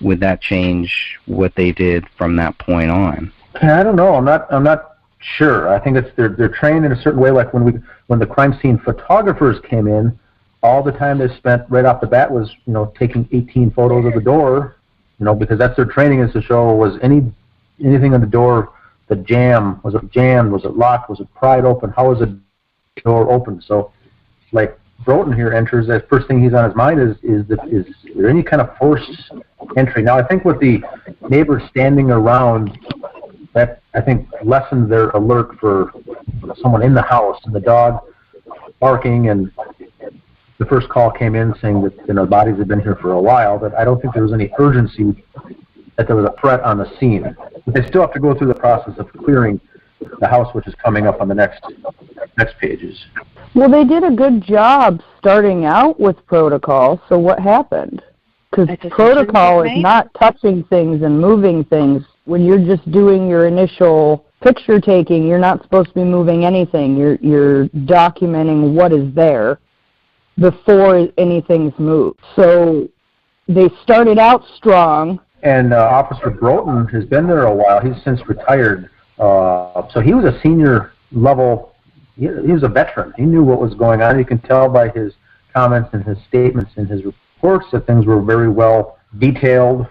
would that change what they did from that point on? I don't know. I'm not sure. I think they're trained in a certain way. Like when the crime scene photographers came in, all the time they spent right off the bat was taking 18 photos of the door, because that's their training, is to show was anything on the door the jam, was it jammed, was it locked, was it pried open, how was the door open? So like Broughton here enters, the first thing he's on his mind is there any kind of forced entry? Now I think with the neighbors standing around, that I think lessened their alert for someone in the house, and the dog barking, and the first call came in saying that bodies had been here for a while, but I don't think there was any urgency that there was a threat on the scene. But they still have to go through the process of clearing the house, which is coming up on the next pages. Well, they did a good job starting out with protocol, so what happened? Because protocol is not touching things and moving things. When you're just doing your initial picture taking, you're not supposed to be moving anything. You're documenting what is there before anything's moved. So they started out strong. And Officer Broughton has been there a while. He's since retired. So he was a senior level. He was a veteran. He knew what was going on. You can tell by his comments and his statements and his reports that things were very well detailed.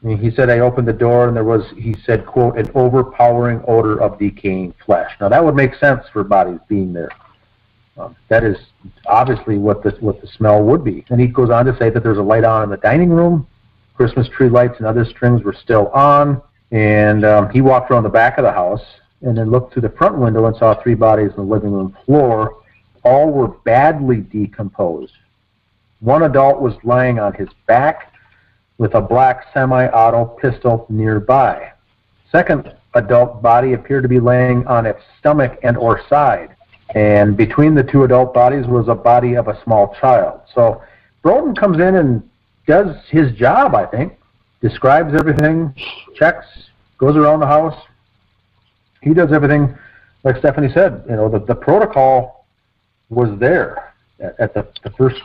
I mean, he said, I opened the door and there was, he said, quote, an overpowering odor of decaying flesh. Now that would make sense for bodies being there. That is obviously what the smell would be. And he goes on to say that there's a light on in the dining room. Christmas tree lights and other strings were still on. And he walked around the back of the house and then looked through the front window and saw 3 bodies on the living room floor. All were badly decomposed. One adult was lying on his back with a black semi-auto pistol nearby. Second adult body appeared to be laying on its stomach and or side. And between the 2 adult bodies was a body of a small child. So Broughton comes in and does his job, I think. Describes everything, checks, goes around the house. He does everything, like Stephanie said, the protocol was there at the first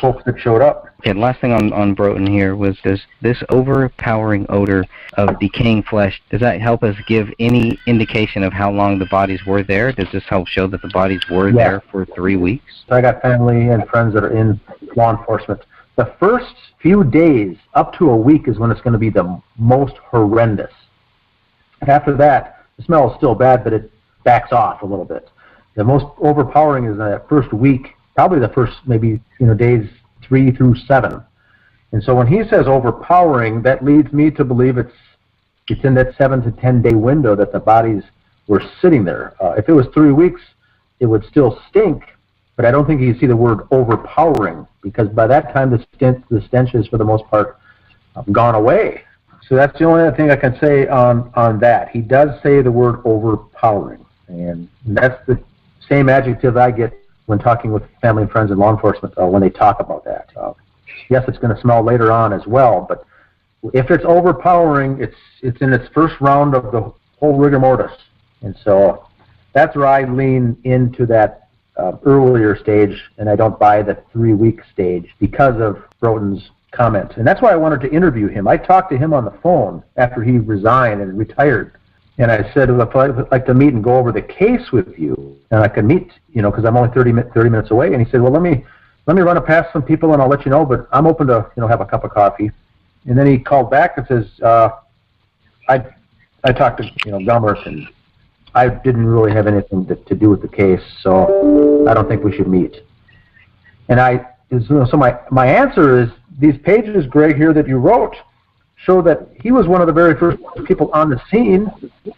folks that showed up. Okay, last thing on Broughton here was this overpowering odor of decaying flesh, does that help us give any indication of how long the bodies were there? Does this help show that the bodies were there for 3 weeks? I got family and friends that are in law enforcement. The first few days, up to a week, is when it's going to be the most horrendous. After that, the smell is still bad, but it backs off a little bit. The most overpowering is that first week, probably the first maybe days 3 through 7. And so when he says overpowering, that leads me to believe it's in that 7 to 10 day window that the bodies were sitting there. If it was 3 weeks, it would still stink, but I don't think you can see the word overpowering, because by that time the stench is for the most part gone away. So that's the only other thing I can say on that. He does say the word overpowering, and that's the same adjective I get when talking with family and friends and law enforcement when they talk about that. Yes, it's going to smell later on as well, but if it's overpowering, it's in its first round of the whole rigor mortis. And so that's where I lean into that earlier stage, and I don't buy the 3-week stage because of Broughton's comment. And that's why I wanted to interview him. I talked to him on the phone after he resigned and retired. And I said, if I'd like to meet and go over the case with you, and I could meet, because I'm only 30 minutes away. And he said, well, let me run it past some people and I'll let you know, but I'm open to, have a cup of coffee. And then he called back and says, I talked to, Gummert, and I didn't really have anything to do with the case, so I don't think we should meet. And so my answer is, these pages, Greg, here that you wrote show that he was one of the very first people on the scene,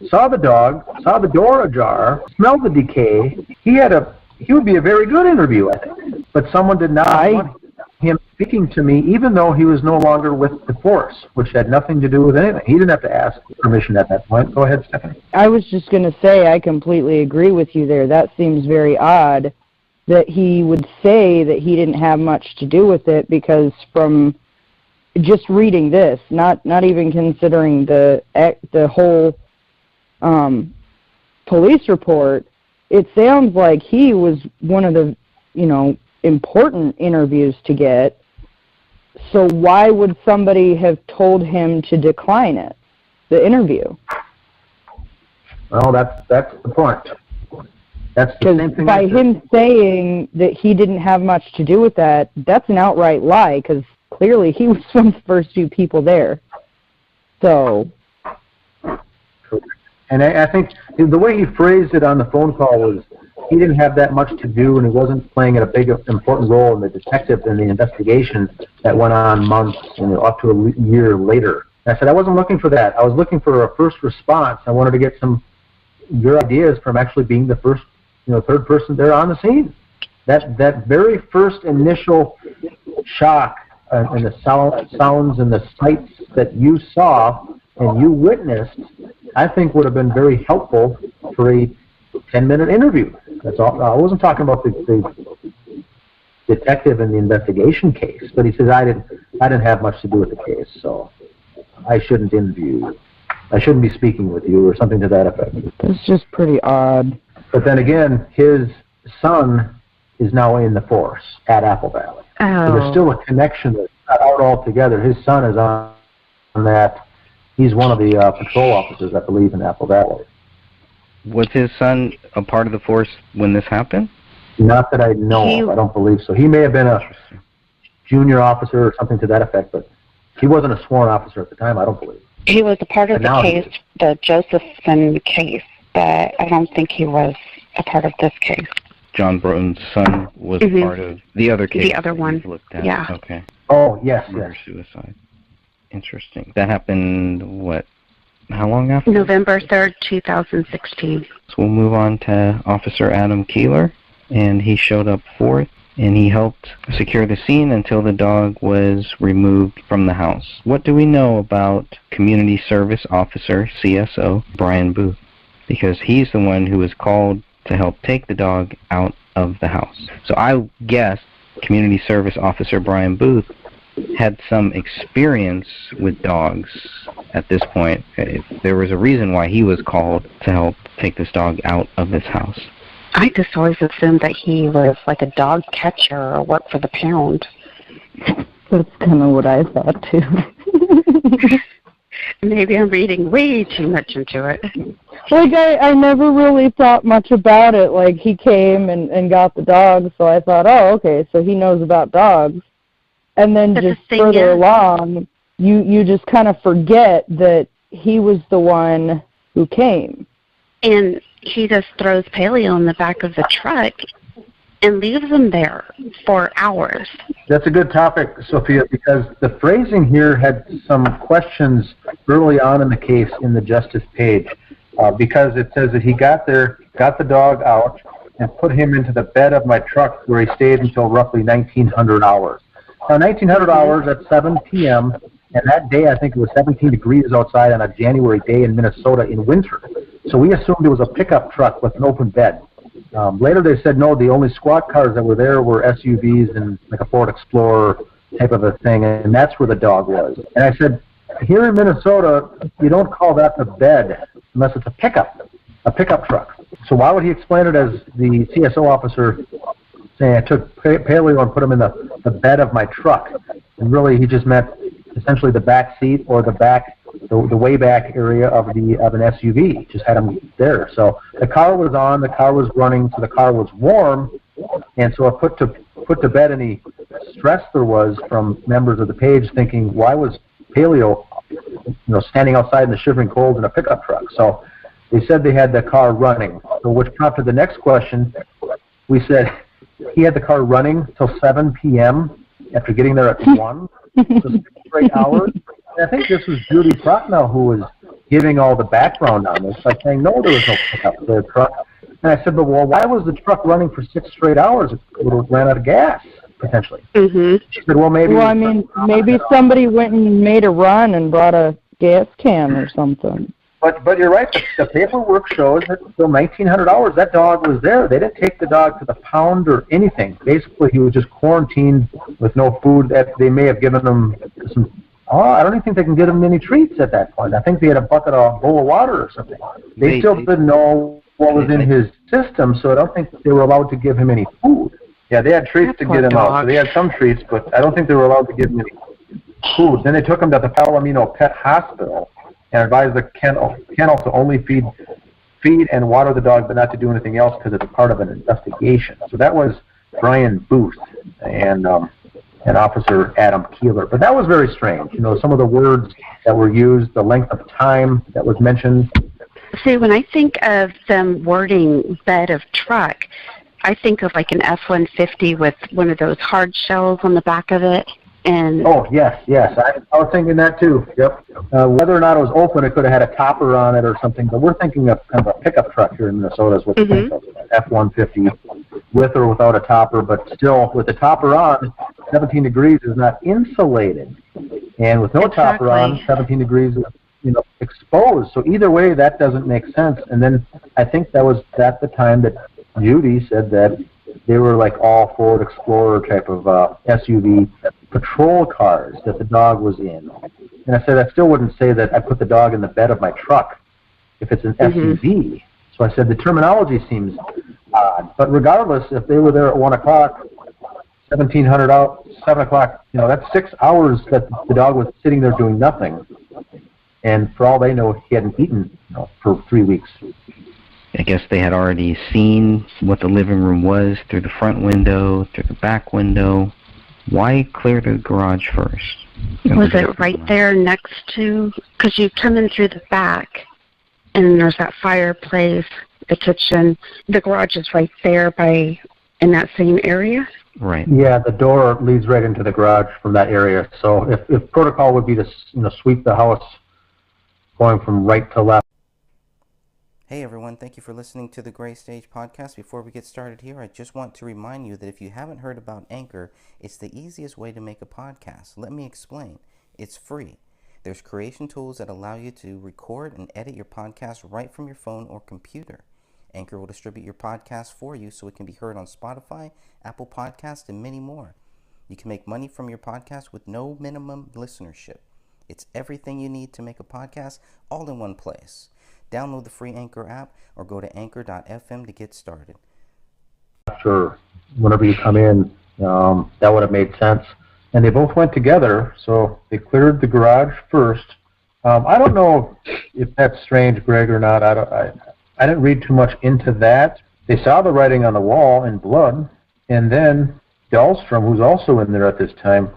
saw the dog, saw the door ajar, smelled the decay. He would be a very good interview, I think. But someone did not want him speaking to me, even though he was no longer with the force, which had nothing to do with anything. He didn't have to ask permission at that point. Go ahead, Stephanie. I was just going to say, I completely agree with you there. That seems very odd that he would say that he didn't have much to do with it, because from just reading this, not even considering the whole police report, it sounds like he was one of the, important interviews to get. So why would somebody have told him to decline it, the interview? Well, that's the point. That's the same thing. By him saying that he didn't have much to do with that, that's an outright lie, because clearly he was one of the first few people there. So. And I think the way he phrased it on the phone call was he didn't have that much to do, and he wasn't playing a big, important role in the detective and the investigation that went on months, up to a year later. And I said, I wasn't looking for that. I was looking for a first response. I wanted to get your ideas from actually being the first, third person there on the scene. That very first initial shock and the sounds and the sights that you saw and you witnessed, I think would have been very helpful for a 10-minute interview. That's all. I wasn't talking about the detective in the investigation case, but he says I didn't have much to do with the case, so I shouldn't interview you. I shouldn't be speaking with you, or something to that effect. That's just pretty odd. But then again, his son is now in the force at Apple Valley. Oh. So there's still a connection that's not out altogether. His son is on that. He's one of the patrol officers, I believe, in Apple Valley. Was his son a part of the force when this happened? Not that I know of. I don't believe so. He may have been a junior officer or something to that effect, but he wasn't a sworn officer at the time, I don't believe. He was a part of the case, the Josephson case, but I don't think he was a part of this case. John Broughton's son was part of the other case. The other one, looked at. Yeah. Okay. Oh, yes, Murder-suicide. Interesting. That happened, how long after? November 3rd, 2016. So we'll move on to Officer Adam Keeler, and he showed up fourth, and he helped secure the scene until the dog was removed from the house. What do we know about Community Service Officer, CSO, Brian Booth? Because he's the one who was called to help take the dog out of the house. So I guess Community Service Officer Brian Booth had some experience with dogs at this point. There was a reason why he was called to help take this dog out of this house. I just always assumed that he was like a dog catcher or worked for the pound. That's kind of what I thought, too. Maybe I'm reading way too much into it. Like, I never really thought much about it. Like, he came and got the dog, so I thought, oh, okay, so he knows about dogs. And then just further along, you just kind of forget that he was the one who came. And he just throws Paleo in the back of the truck and leaves him there for hours. That's a good topic, Sophia, because the phrasing here had some questions early on in the case in the Justice page, because it says that he got there, got the dog out, and put him into the bed of my truck where he stayed until roughly 1900 hours. Now, 1900 hours at 7 p.m., and that day I think it was 17 degrees outside on a January day in Minnesota in winter. So we assumed it was a pickup truck with an open bed. Later they said no, the only squad cars that were there were SUVs and like a Ford Explorer type of a thing, and that's where the dog was. And I said, here in Minnesota, you don't call that the bed unless it's a pickup truck. So why would he explain it as the CSO officer saying I took Paleo and put him in the bed of my truck? And really he just meant essentially the back seat or the back, the way back area of an SUV. Just had him there. So the car was on, the car was running, so the car was warm, and so I put to bed any stress there was from members of the page thinking, why was Paleo, standing outside in the shivering cold in a pickup truck? So they said they had the car running, so which prompted the next question. We said he had the car running till 7 p.m. after getting there at 1, so 6 straight hours. And I think this was Judy Prochnow who was giving all the background on this, like saying, no, there was no pickup for the truck. And I said, but well, why was the truck running for 6 straight hours? It would have ran out of gas, potentially. Mm-hmm. She said, well, maybe... Well, I mean, maybe somebody went and made a run and brought a gas can or something. But you're right. The paperwork shows that till 1900 hours, that dog was there. They didn't take the dog to the pound or anything. Basically, he was just quarantined with no food. They may have given him some... I don't even think they can give him any treats at that point. I think they had a bowl of water or something. They still didn't know what was in his system, so I don't think they were allowed to give him any food. Yeah, they had treats to get him out. So they had some treats, but I don't think they were allowed to give him any food. Then they took him to the Palomino Pet Hospital and advised the kennel to only feed and water the dog, but not to do anything else because it's part of an investigation. So that was Brian Booth and Officer Adam Keeler. But that was very strange. Some of the words that were used, the length of time that was mentioned. See, when I think of them wording bed of truck, I think of like an F-150 with one of those hard shells on the back of it. And oh, yes. I was thinking that too. Yep. Whether or not it was open, it could have had a topper on it or something. But we're thinking of kind of a pickup truck here in Minnesota is what we think of. F-150 with or without a topper, but still with the topper on, 17 degrees is not insulated. And with no topper on, 17 degrees is exposed. So either way, that doesn't make sense. And then I think that was at the time that Judy said that they were like all Ford Explorer type of SUV patrol cars that the dog was in. And I said, I still wouldn't say that I put the dog in the bed of my truck if it's an SUV. So I said, the terminology seems odd. But regardless, if they were there at 1 o'clock, 1700 out, 7 o'clock, that's 6 hours that the dog was sitting there doing nothing. And for all they know, he hadn't eaten for 3 weeks. I guess they had already seen what the living room was through the front window, through the back window. Why clear the garage first? Was it right there next to, because you come in through the back, and there's that fireplace, the kitchen. The garage is right there in that same area? Right. Yeah, the door leads right into the garage from that area. So if protocol would be to sweep the house going from right to left. Hey everyone, thank you for listening to the Gray Stage Podcast. Before we get started here, I just want to remind you that if you haven't heard about Anchor, it's the easiest way to make a podcast. Let me explain. It's free. There's creation tools that allow you to record and edit your podcast right from your phone or computer. Anchor will distribute your podcast for you so it can be heard on Spotify, Apple Podcasts, and many more. You can make money from your podcast with no minimum listenership. It's everything you need to make a podcast all in one place. Download the free Anchor app or go to anchor.fm to get started. Sure. Whenever you come in, that would have made sense. And they both went together, so they cleared the garage first. I don't know if that's strange, Greg, or not. I didn't read too much into that. They saw the writing on the wall in blood, and then Dahlstrom, who's also in there at this time,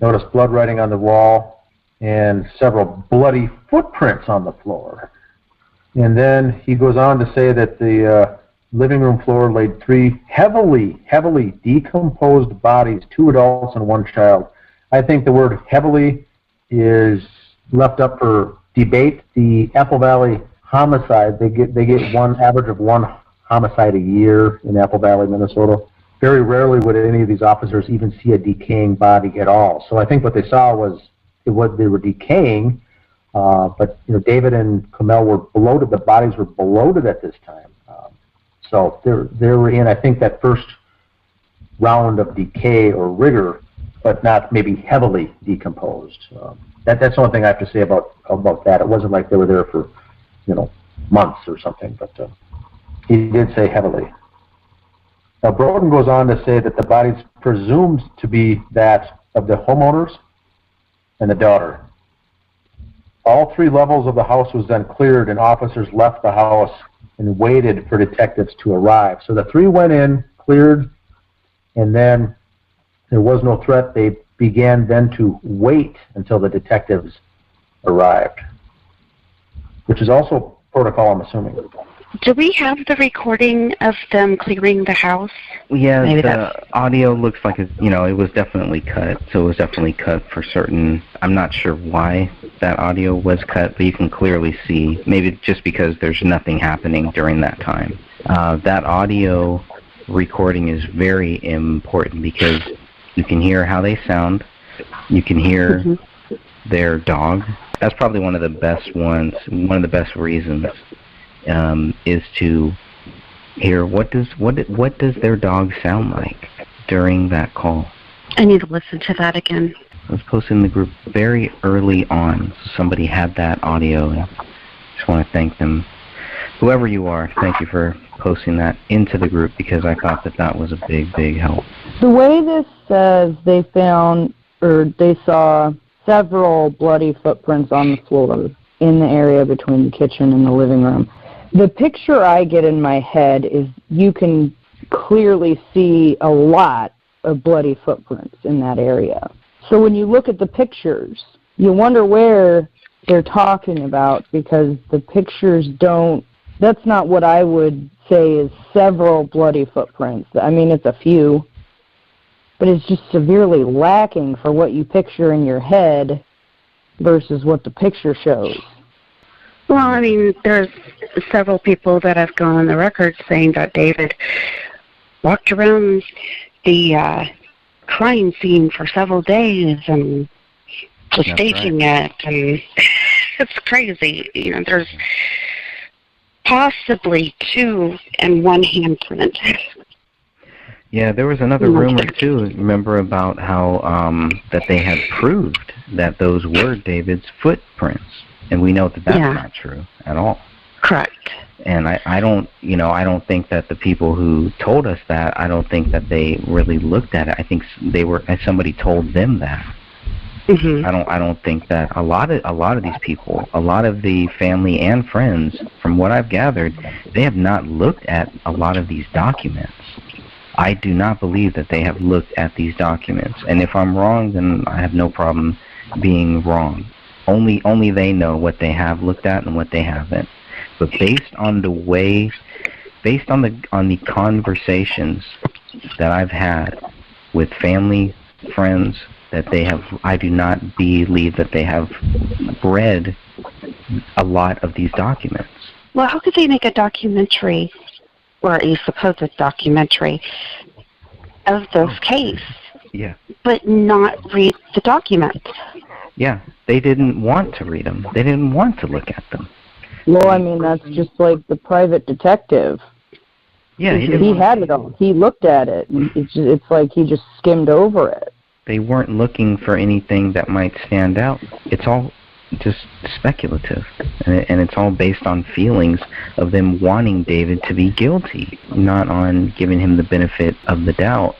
noticed blood writing on the wall and several bloody footprints on the floor. And then he goes on to say that the living room floor laid 3 heavily decomposed bodies, 2 adults and 1 child. I think the word heavily is left up for debate. The Apple Valley homicide, they get one average of 1 homicide a year in Apple Valley, Minnesota. Very rarely would any of these officers even see a decaying body at all. So I think what they saw was they were decaying, but David and Kamel were bloated. The bodies were bloated at this time. So they were in, I think, that first round of decay or rigor, but not maybe heavily decomposed. That's the only thing I have to say about that. It wasn't like they were there for months or something, but he did say heavily. Now, Broden goes on to say that the body's presumed to be that of the homeowners and the daughter. All 3 levels of the house was then cleared, and officers left the house and waited for detectives to arrive. So the 3 went in, cleared, and then there was no threat. They began then to wait until the detectives arrived, which is also protocol, I'm assuming. Do we have the recording of them clearing the house? Yeah, the audio looks like it was definitely cut. So it was definitely cut for certain. I'm not sure why that audio was cut, but you can clearly see, maybe just because there's nothing happening during that time. That audio recording is very important because you can hear how they sound. You can hear their dog. That's probably one of the best ones, one of the best reasons. Is to hear what does their dog sound like during that call. I need to listen to that again. It was posted in the group very early on. So somebody had that audio, and I just want to thank them. Whoever you are, thank you for posting that into the group because I thought that was a big help. The way this says they saw several bloody footprints on the floor in the area between the kitchen and the living room. The picture I get in my head is you can clearly see a lot of bloody footprints in that area. So when you look at the pictures, you wonder where they're talking about because the pictures that's not what I would say is several bloody footprints. I mean, it's a few, but it's just severely lacking for what you picture in your head versus what the picture shows. Well, I mean, there's several people that have gone on the record saying that David walked around the crime scene for several days and was staging it, and it's crazy. There's possibly 2 and 1 handprint. Yeah, there was another rumor too. Remember about how that they had proved that those were David's footprints. And we know that that's not true at all. Correct. And I don't think that the people who told us that, I don't think that they really looked at it. I think somebody told them that. Mm-hmm. I don't think that a lot of these people, a lot of the family and friends, from what I've gathered, they have not looked at a lot of these documents. I do not believe that they have looked at these documents. And if I'm wrong, then I have no problem being wrong. Only they know what they have looked at and what they haven't. But based on the conversations that I've had with family, friends, I do not believe that they have read a lot of these documents. Well, how could they make a documentary, or a supposed documentary, of this case? Yeah. But not read the documents? Yeah, they didn't want to read them. They didn't want to look at them. Well, I mean, that's just like the private detective. Yeah, he had it all. He looked at it. It's like he just skimmed over it. They weren't looking for anything that might stand out. It's all just speculative, and it's all based on feelings of them wanting David to be guilty, not on giving him the benefit of the doubt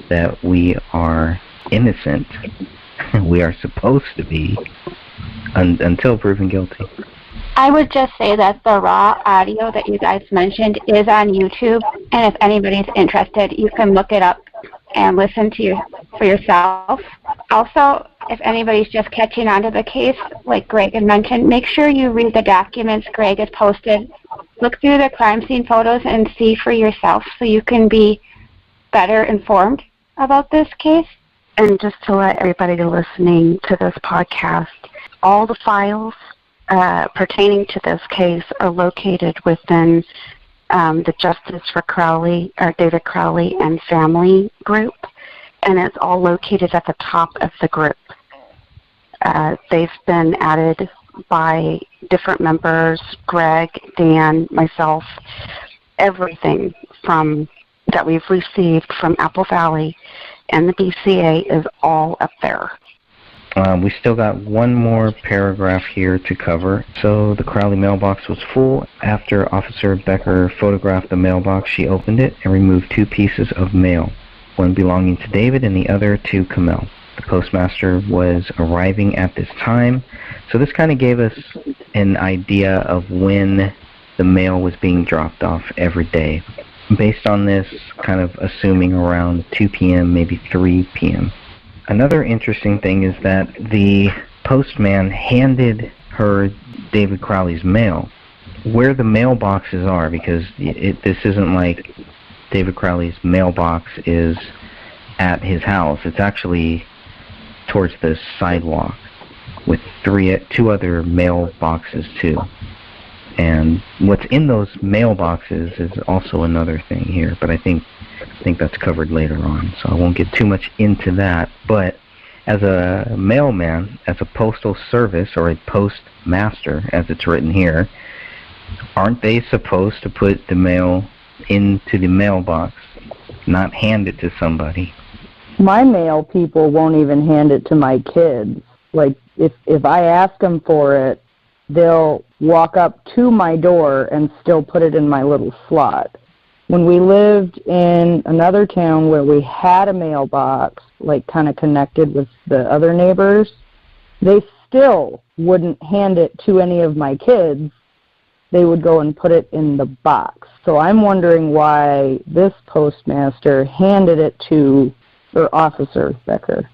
that we are innocent. We are supposed to be until proven guilty. I would just say that the raw audio that you guys mentioned is on YouTube, and if anybody's interested, you can look it up and listen to for yourself. Also, if anybody's just catching on to the case, like Greg had mentioned, make sure you read the documents Greg has posted. Look through the crime scene photos and see for yourself so you can be better informed about this case. And just to let everybody listening to this podcast, all the files pertaining to this case are located within the Justice for Crowley, or David Crowley and Family group, and it's all located at the top of the group. They've been added by different members, Greg, Dan, myself. Everything from that we've received from Apple Valley and the BCA is all up there. We still got one more paragraph here to cover. So the Crowley mailbox was full. After Officer Becker photographed the mailbox, she opened it and removed 2 pieces of mail, one belonging to David and the other to Kamel. The postmaster was arriving at this time. So this kind of gave us an idea of when the mail was being dropped off every day. Based on this, kind of assuming around 2 p.m., maybe 3 p.m. Another interesting thing is that the postman handed her David Crowley's mail. Where the mailboxes are, because this isn't like David Crowley's mailbox is at his house. It's actually towards the sidewalk with 2 other mailboxes too. And what's in those mailboxes is also another thing here, but I think that's covered later on, so I won't get too much into that. But as a mailman, as a postal service, or a postmaster, as it's written here, aren't they supposed to put the mail into the mailbox, not hand it to somebody? My mail people won't even hand it to my kids. Like, if I ask them for it, they'll walk up to my door and still put it in my little slot. When we lived in another town where we had a mailbox, like kind of connected with the other neighbors, they still wouldn't hand it to any of my kids. They would go and put it in the box. So I'm wondering why this postmaster handed it to Officer Becker.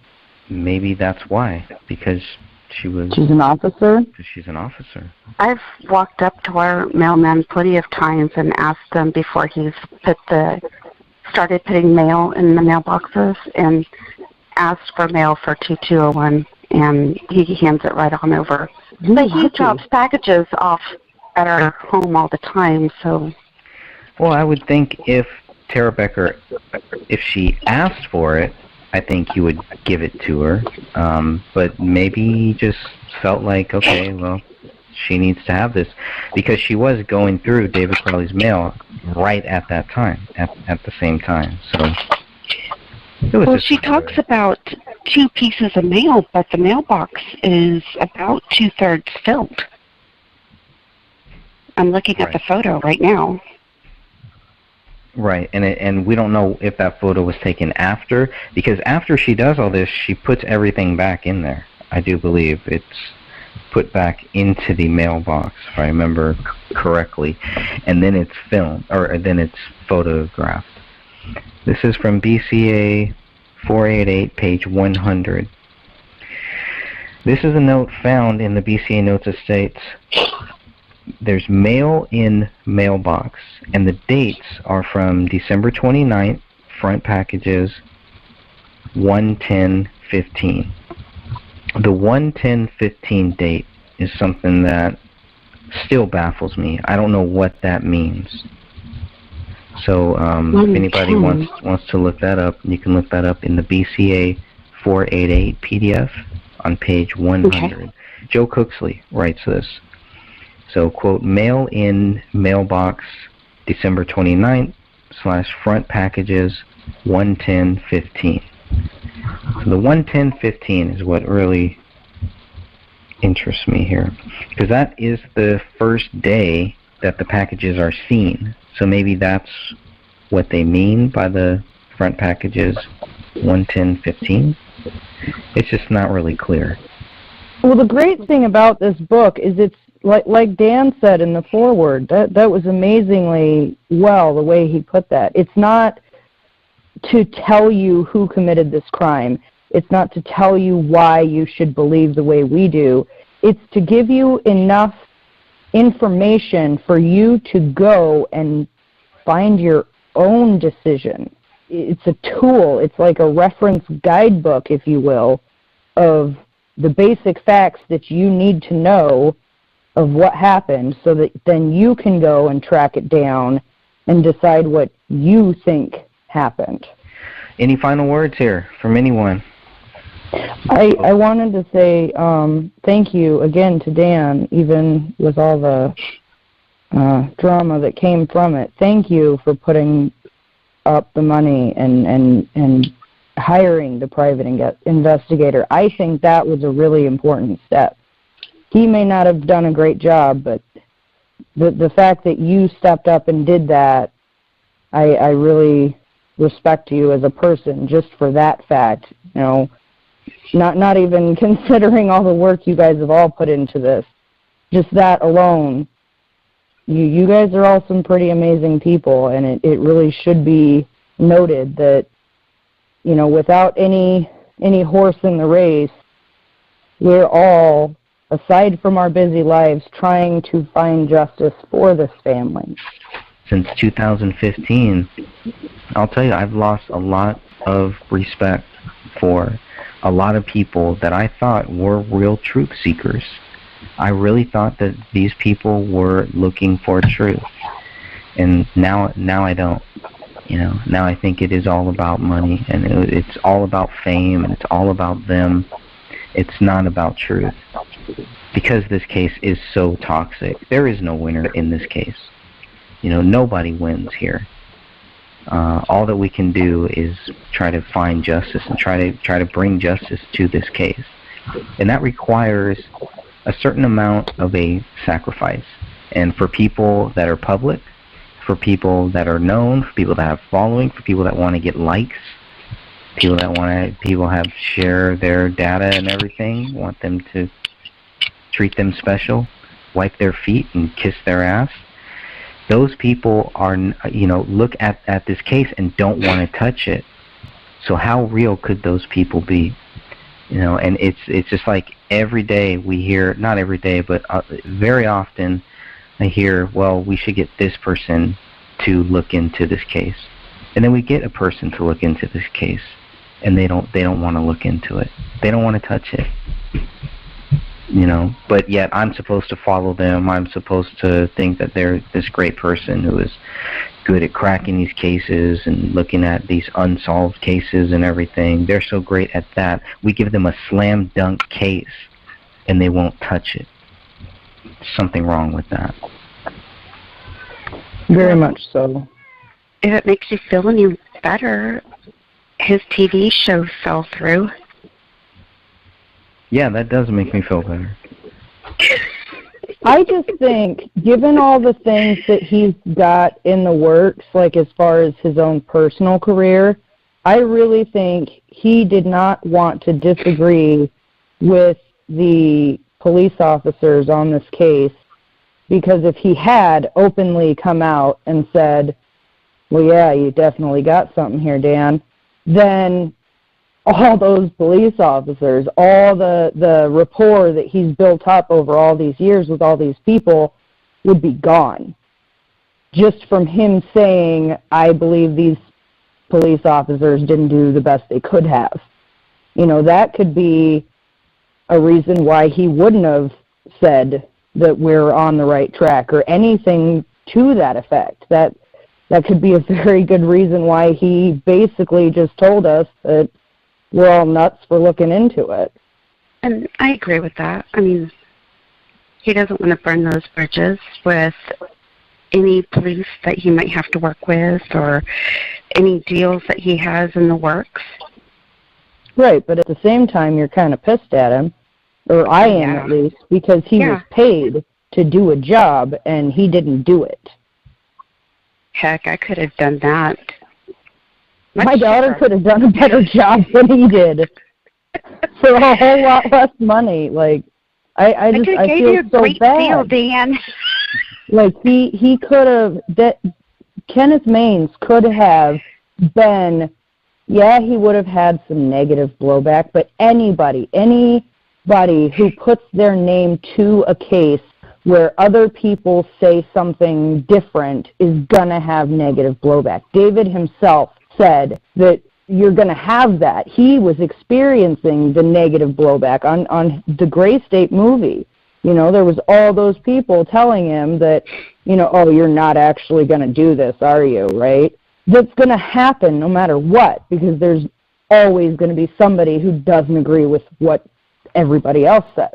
Maybe that's why, because she's an officer? Because she's an officer. I've walked up to our mailman plenty of times and asked him before he's started putting mail in the mailboxes, and asked for mail for 2201, and he hands it right on over. But he drops packages off at our home all the time, so... Well, I would think if Tara Becker, if she asked for it, I think he would give it to her, but maybe he just felt like, okay, well, she needs to have this, because she was going through David Crowley's mail right at that time, at the same time. So, well, she talks about 2 pieces of mail, but the mailbox is about 2/3 filled. I'm looking at the photo right now. Right, and we don't know if that photo was taken after, because after she does all this, she puts everything back in there. I do believe it's put back into the mailbox, if I remember correctly, and then it's filmed, or then it's photographed. This is from BCA 488, page 100. This is a note found in the BCA notes that states, there's mail in mailbox, and the dates are from December 29th, front packages, 1/10/15. The 1/10/15 date is something that still baffles me. I don't know what that means. So if anybody wants to look that up, you can look that up in the BCA 488 PDF on page 100. Okay. Joe Cooksley writes this. So, quote, mail in mailbox December 29th / front packages 1/10/15. So the 1/10/15 is what really interests me here, because that is the first day that the packages are seen. So maybe that's what they mean by the front packages 1/10/15. It's just not really clear. Well, the great thing about this book is it's like Dan said in the foreword, that was amazingly well the way he put that. It's not to tell you who committed this crime. It's not to tell you why you should believe the way we do. It's to give you enough information for you to go and find your own decision. It's a tool. It's like a reference guidebook, if you will, of the basic facts that you need to know of what happened, so that then you can go and track it down and decide what you think happened. Any final words here from anyone? I wanted to say thank you again to Dan, even with all the drama that came from it. Thank you for putting up the money and hiring the private investigator. I think that was a really important step. He may not have done a great job, but the fact that you stepped up and did that, I really respect you as a person just for that fact. You know, not even considering all the work you guys have all put into this. Just that alone, you guys are all some pretty amazing people, and it really should be noted that, you know, without any horse in the race, we're all, aside from our busy lives, trying to find justice for this family. Since 2015, I'll tell you, I've lost a lot of respect for a lot of people that I thought were real truth seekers. I really thought that these people were looking for truth. And now I don't. You know, now I think it is all about money, and it's all about fame, and it's all about them. It's not about truth. Because this case is so toxic, there is no winner in this case. You know, nobody wins here. All that we can do is try to find justice and try to bring justice to this case. And that requires a certain amount of a sacrifice. And for people that are public, for people that are known, for people that have following, for people that want to get likes, people have share their data and everything, want them to treat them special, wipe their feet and kiss their ass. Those people are, you know, look at this case and don't want to touch it. So how real could those people be? You know, and it's just like every day we hear, not every day, but very often I hear, well, we should get this person to look into this case. And then we get a person to look into this case, and they don't want to look into it. They don't want to touch it. You know, but yet I'm supposed to follow them. I'm supposed to think that they're this great person who is good at cracking these cases and looking at these unsolved cases and everything. They're so great at that. We give them a slam dunk case and they won't touch it. Something wrong with that. Very much so. If it makes you feel any better, his TV show fell through. Yeah, that does make me feel better. I just think, given all the things that he's got in the works, like as far as his own personal career, I really think he did not want to disagree with the police officers on this case, because if he had openly come out and said, well, yeah, you definitely got something here, Dan, then all those police officers, all the rapport that he's built up over all these years with all these people would be gone. Just from him saying, I believe these police officers didn't do the best they could have. You know, that could be a reason why he wouldn't have said that we're on the right track or anything to that effect. That could be a very good reason why he basically just told us that we're all nuts for looking into it. And I agree with that. I mean, he doesn't want to burn those bridges with any police that he might have to work with or any deals that he has in the works. Right, but at the same time, you're kind of pissed at him, or I am at least, because he was paid to do a job and he didn't do it. Heck, I could have done that. My daughter could have done a better job than he did for a whole lot less money. Like, I feel so bad. Deal, Dan. Like he could have. Kenneth Maines could have been yeah, he would have had some negative blowback, but anybody who puts their name to a case where other people say something different is going to have negative blowback. David himself said that you're going to have that. He was experiencing the negative blowback on the Gray State movie. You know, there was all those people telling him that, you know, oh, you're not actually going to do this, are you, right? That's going to happen no matter what, because there's always going to be somebody who doesn't agree with what everybody else says.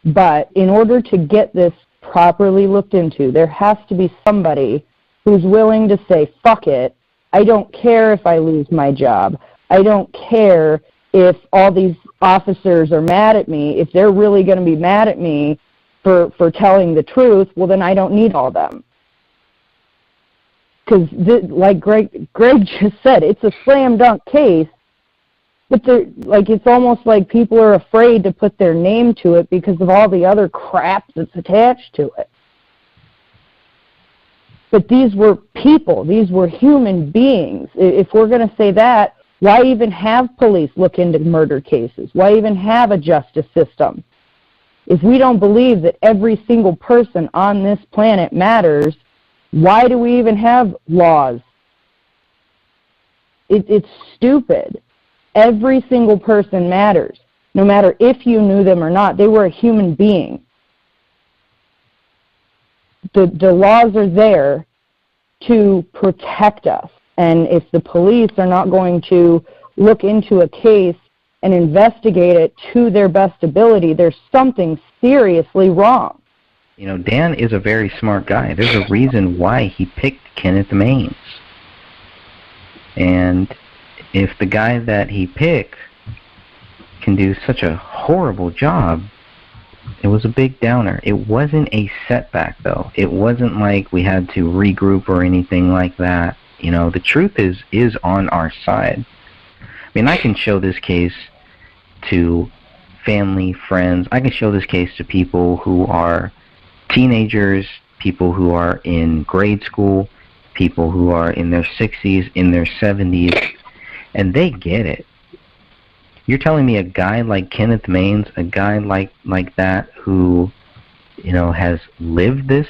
But in order to get this properly looked into, there has to be somebody who's willing to say, fuck it, I don't care if I lose my job. I don't care if all these officers are mad at me. If they're really going to be mad at me for telling the truth, well, then I don't need all them. Because, like Greg just said, it's a slam dunk case, but it's almost like people are afraid to put their name to it because of all the other crap that's attached to it. But these were people. These were human beings. If we're going to say that, why even have police look into murder cases? Why even have a justice system? If we don't believe that every single person on this planet matters, why do we even have laws? It's stupid. Every single person matters, no matter if you knew them or not. They were a human being. The laws are there to protect us. And if the police are not going to look into a case and investigate it to their best ability, there's something seriously wrong. You know, Dan is a very smart guy. There's a reason why he picked Kenneth Maines. And if the guy that he picked can do such a horrible job, it was a big downer. It wasn't a setback, though. It wasn't like we had to regroup or anything like that. You know, the truth is on our side. I mean, I can show this case to family, friends. I can show this case to people who are teenagers, people who are in grade school, people who are in their 60s, in their 70s, and they get it. You're telling me a guy like Kenneth Maines, a guy like that who, you know, has lived this,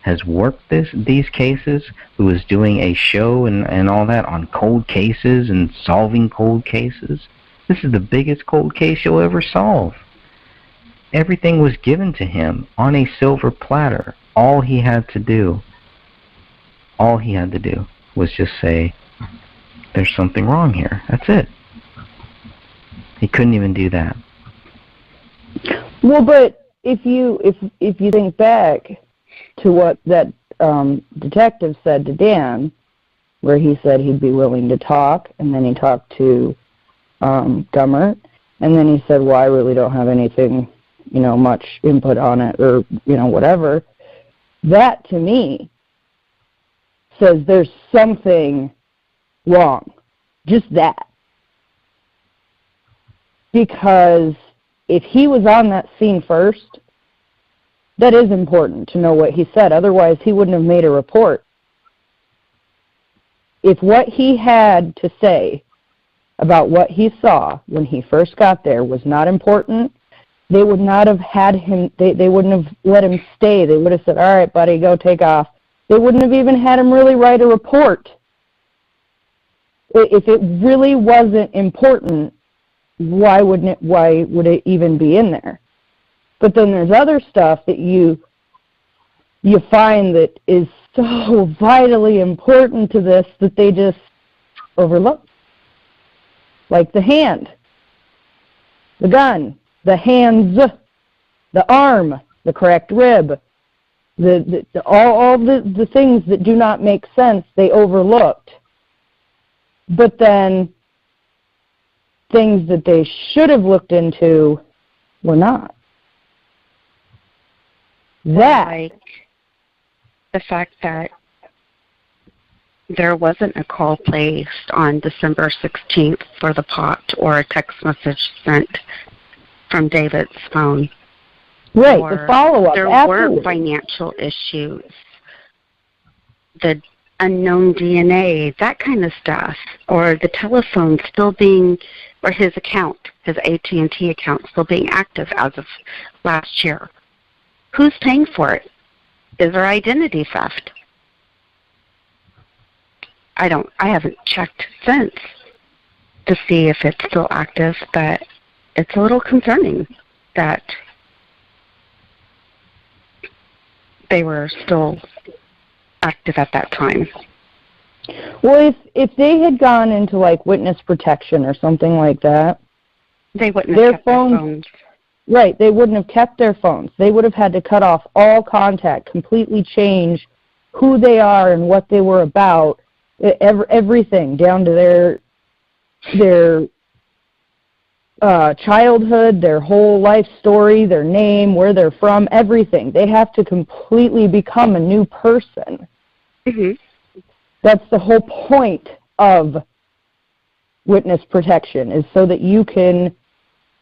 has worked these cases, who is doing a show and all that on cold cases and solving cold cases. This is the biggest cold case you'll ever solve. Everything was given to him on a silver platter. All he had to do was just say, there's something wrong here. That's it. He couldn't even do that. Well, but if you think back to what that detective said to Dan, where he said he'd be willing to talk, and then he talked to Gummert, and then he said, well, I really don't have anything, you know, much input on it, or, you know, whatever. That, to me, says there's something wrong. Just that. Because if he was on that scene first, that is important to know what he said. Otherwise, he wouldn't have made a report. If what he had to say about what he saw when he first got there was not important, they would not have had him, they wouldn't have let him stay. They would have said, all right, buddy, go take off. They wouldn't have even had him really write a report. If it really wasn't important, why would it even be in there? But then there's other stuff that you find that is so vitally important to this that they just overlook. Like the hand, the gun, the hands, the arm, the cracked rib, all the things that do not make sense, they overlooked. But then things that they should have looked into were not. That, like the fact that there wasn't a call placed on December 16th for the pot or a text message sent from David's phone. Right, the follow-up. There absolutely. weren't financial issues. The unknown DNA, that kind of stuff, or the telephone still being, or his account, his AT&T account still being active as of last year. Who's paying for it? Is there identity theft? I haven't checked since to see if it's still active, but it's a little concerning that they were still active at that time. Well, if they had gone into like witness protection or something like that, they wouldn't have kept their phones. Right, they wouldn't have kept their phones. They would have had to cut off all contact, completely change who they are and what they were about, everything down to their childhood, their whole life story, their name, where they're from, everything. They have to completely become a new person. Mm-hmm. That's the whole point of witness protection, is so that you can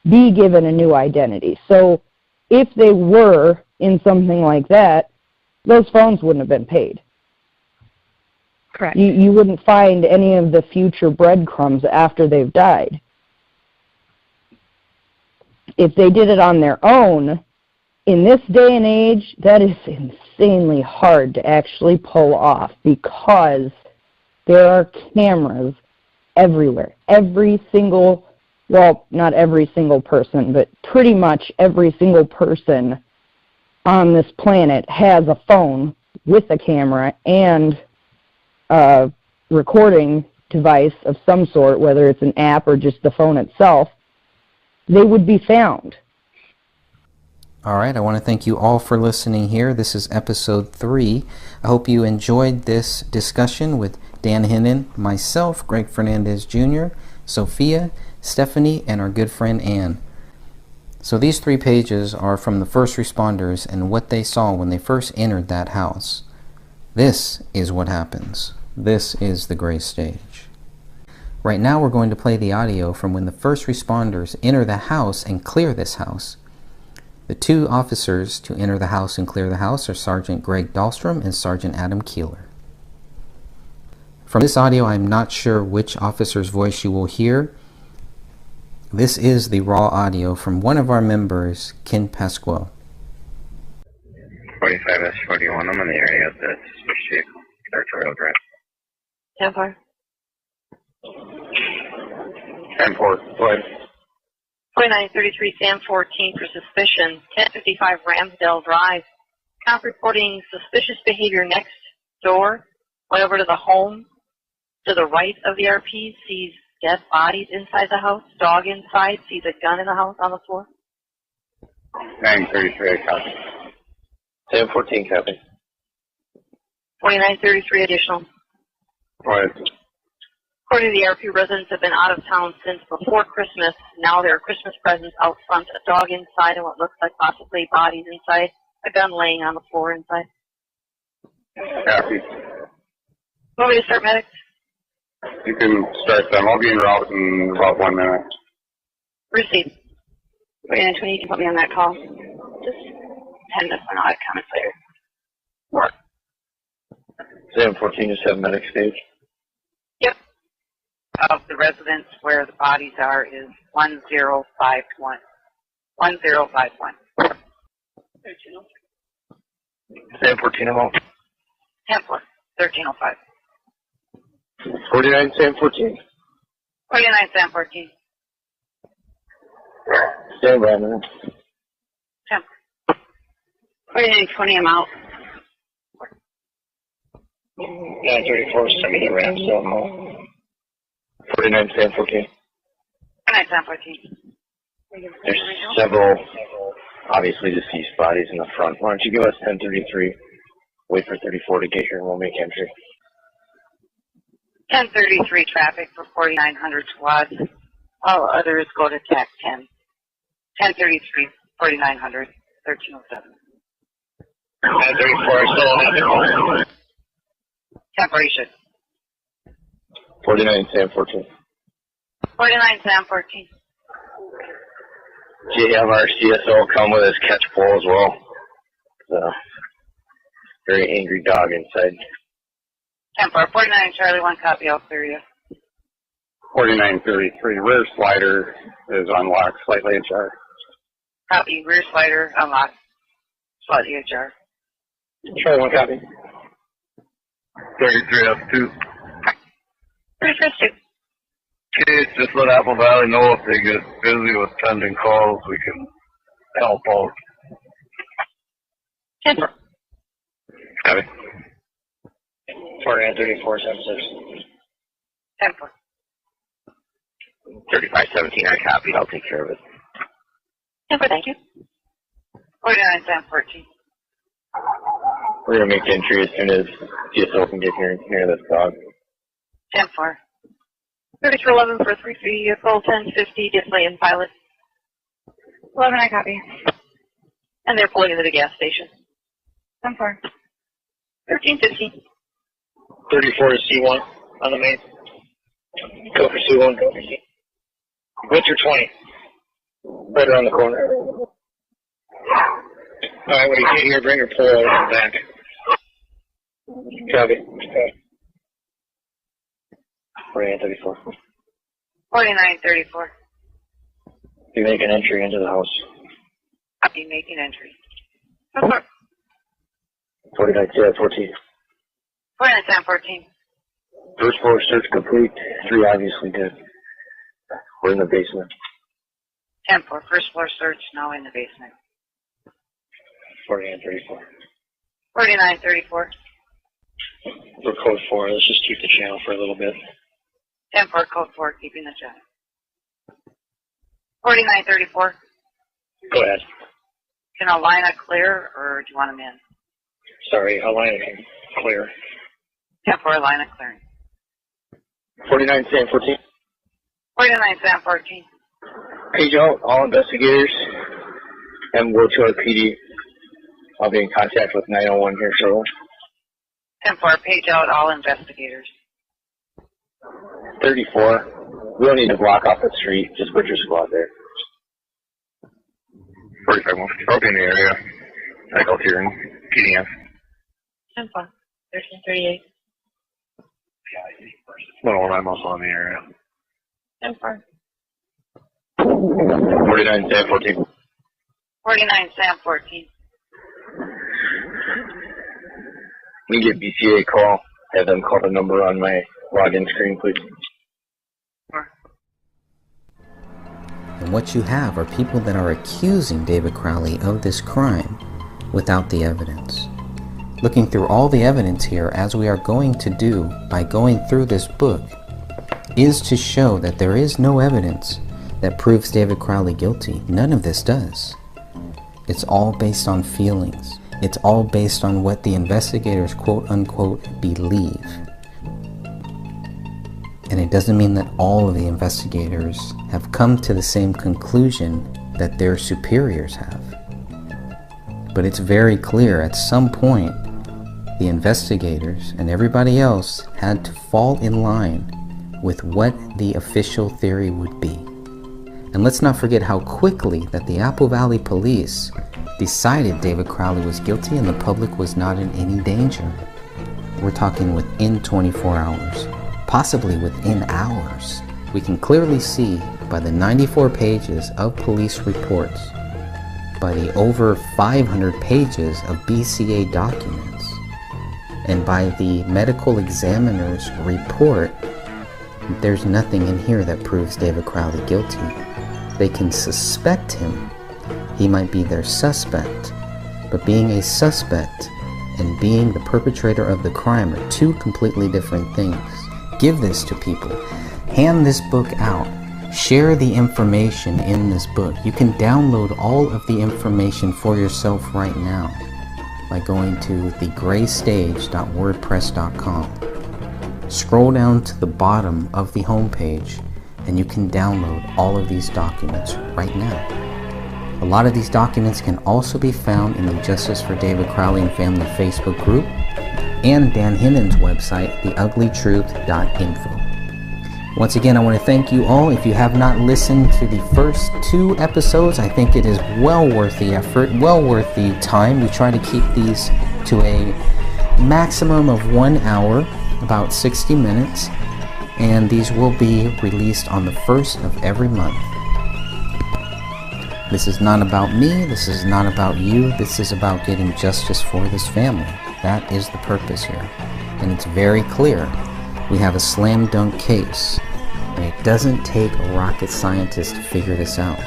be given a new identity. So if they were in something like that, those phones wouldn't have been paid. Correct. You wouldn't find any of the future breadcrumbs after they've died. If they did it on their own, in this day and age, that is insanely hard to actually pull off, because there are cameras everywhere. Every single, well, not every single person, but pretty much every single person on this planet has a phone with a camera and a recording device of some sort, whether it's an app or just the phone itself. They would be found. All right, I want to thank you all for listening here. This is episode 3. I hope you enjoyed this discussion with Dan Hennon, myself, Greg Fernandez Jr., Sophia, Stephanie, and our good friend Ann. So these 3 pages are from the first responders and what they saw when they first entered that house. This is what happens. This is the gray stage. Right now we're going to play the audio from when the first responders enter the house and clear this house. The 2 officers to enter the house and clear the house are Sergeant Greg Dahlstrom and Sergeant Adam Keeler. From this audio, I'm not sure which officer's voice you will hear. This is the raw audio from one of our members, Ken Pasquale. 45S41, I'm in the area of the suspicious vehicle, Territorial Drive. 10-4. 10-4, go ahead. 2933 Sam 14 for suspicion, 1055 Ramsdale Drive. Cop reporting suspicious behavior next door. Went over to the home to the right of the RP, sees dead bodies inside the house, dog inside, sees a gun in the house on the floor. 933, I copy. Sam 14, copy. 2933 additional. Go ahead. According to the RP, residents have been out of town since before Christmas. Now there are Christmas presents out front, a dog inside, and what looks like possibly bodies inside, a gun laying on the floor inside. Copy. Want me to start medics? You can start them. I'll be en route in about 1 minute. Receive. 2920, you can put me on that call. Just 10 minutes, I'll have comments later. What? Sam 14, just have medic stage. Yep. Of the residents where the bodies are is 1051. 1051. Sam 14, I'm out. 10-4. 1305. 49, Sam 14. 49, Sam 14. Stand by, man. 10. 4920, I'm out. 934, send me the Ramsdale Mall. 49, Sam 14. 49, Sam 14. There's several, obviously, deceased bodies in the front. Why don't you give us 1033? Wait for 34 to get here and we'll make entry. 1033 traffic for 4900 squad. All others go to TAC 10. 1033, 4900, 1307. 1034, still on the call. Separation. 49, Sam 14. 49, Sam 14. Do you have our CSO come with his catch pole as well? Very angry dog inside. 10-4, 49 Charlie, 1 copy, I'll clear you. 4933, rear slider is unlocked, slightly ajar. Copy, rear slider, unlocked, slightly ajar. Charlie, 1 copy. 33F2. 33F2. Okay, just let Apple Valley know if they get busy with pending calls, we can help out. 10-4. Copy. 4934, 76. 10-4. 3517, I copied. I'll take care of it. 10-4, thank you. 49 Sam 14. We're going to make the entry as soon as GSO can get here near this dog. 10-4. 3411 for 3 vehicle, 1050, display in pilot. 11, I copy. And they're pulling into the gas station. 10-4. 1350. 34 is C1 on the main. Go for C1, go for C. Winter 20. Right around the corner. Alright, when you get here, bring your pole out and back. Copy. 4934. 4934. You make an entry into the house. Copy, making entry. 10-4. 49, yeah, 14. 49 Sam 14. First floor search complete. 3 obviously dead. We're in the basement. 10-4. First floor search, now in the basement. 4934. 4934. We're code 4. Let's just keep the channel for a little bit. 10-4, code 4, keeping the channel. 4934. Go ahead. Can Alina clear, or do you want them in? Sorry, Alina can clear. 10-4, Alina clearing. 49 Sam 14. 49 Sam 14. Page out all investigators and we'll to our PD. I'll be in contact with 901 here shortly. 10-4, page out all investigators. 34. We don't need to block off the street. Just put your squad there. 45 1. I'll be in the area. I go here and PDM. 10-4, 1338. 101, I'm also in the area. 10-4. 49 Sam 14. 49 Sam 14. We get BCA call. Have them call the number on my login screen, please. And what you have are people that are accusing David Crowley of this crime without the evidence. Looking through all the evidence here, as we are going to do by going through this book, is to show that there is no evidence that proves David Crowley guilty. None of this does. It's all based on feelings. It's all based on what the investigators quote-unquote believe. And it doesn't mean that all of the investigators have come to the same conclusion that their superiors have. But it's very clear at some point the investigators and everybody else had to fall in line with what the official theory would be. And let's not forget how quickly that the Apple Valley Police decided David Crowley was guilty and the public was not in any danger. We're talking within 24 hours, possibly within hours. We can clearly see by the 94 pages of police reports, by the over 500 pages of BCA documents, and by the medical examiner's report, there's nothing in here that proves David Crowley guilty. They can suspect him. He might be their suspect. But being a suspect and being the perpetrator of the crime are two completely different things. Give this to people. Hand this book out. Share the information in this book. You can download all of the information for yourself right now by going to thegraystage.wordpress.com. Scroll down to the bottom of the homepage and you can download all of these documents right now. A lot of these documents can also be found in the Justice for David Crowley and Family Facebook group and Dan Hennon's website, theuglytruth.info. Once again, I want to thank you all. If you have not listened to the first 2 episodes, I think it is well worth the effort, well worth the time. We try to keep these to a maximum of 1 hour. about 60 minutes, and these will be released on the 1st of every month. This is not about me, this is not about you, this is about getting justice for this family. That is the purpose here. And it's very clear. We have a slam dunk case, and it doesn't take a rocket scientist to figure this out.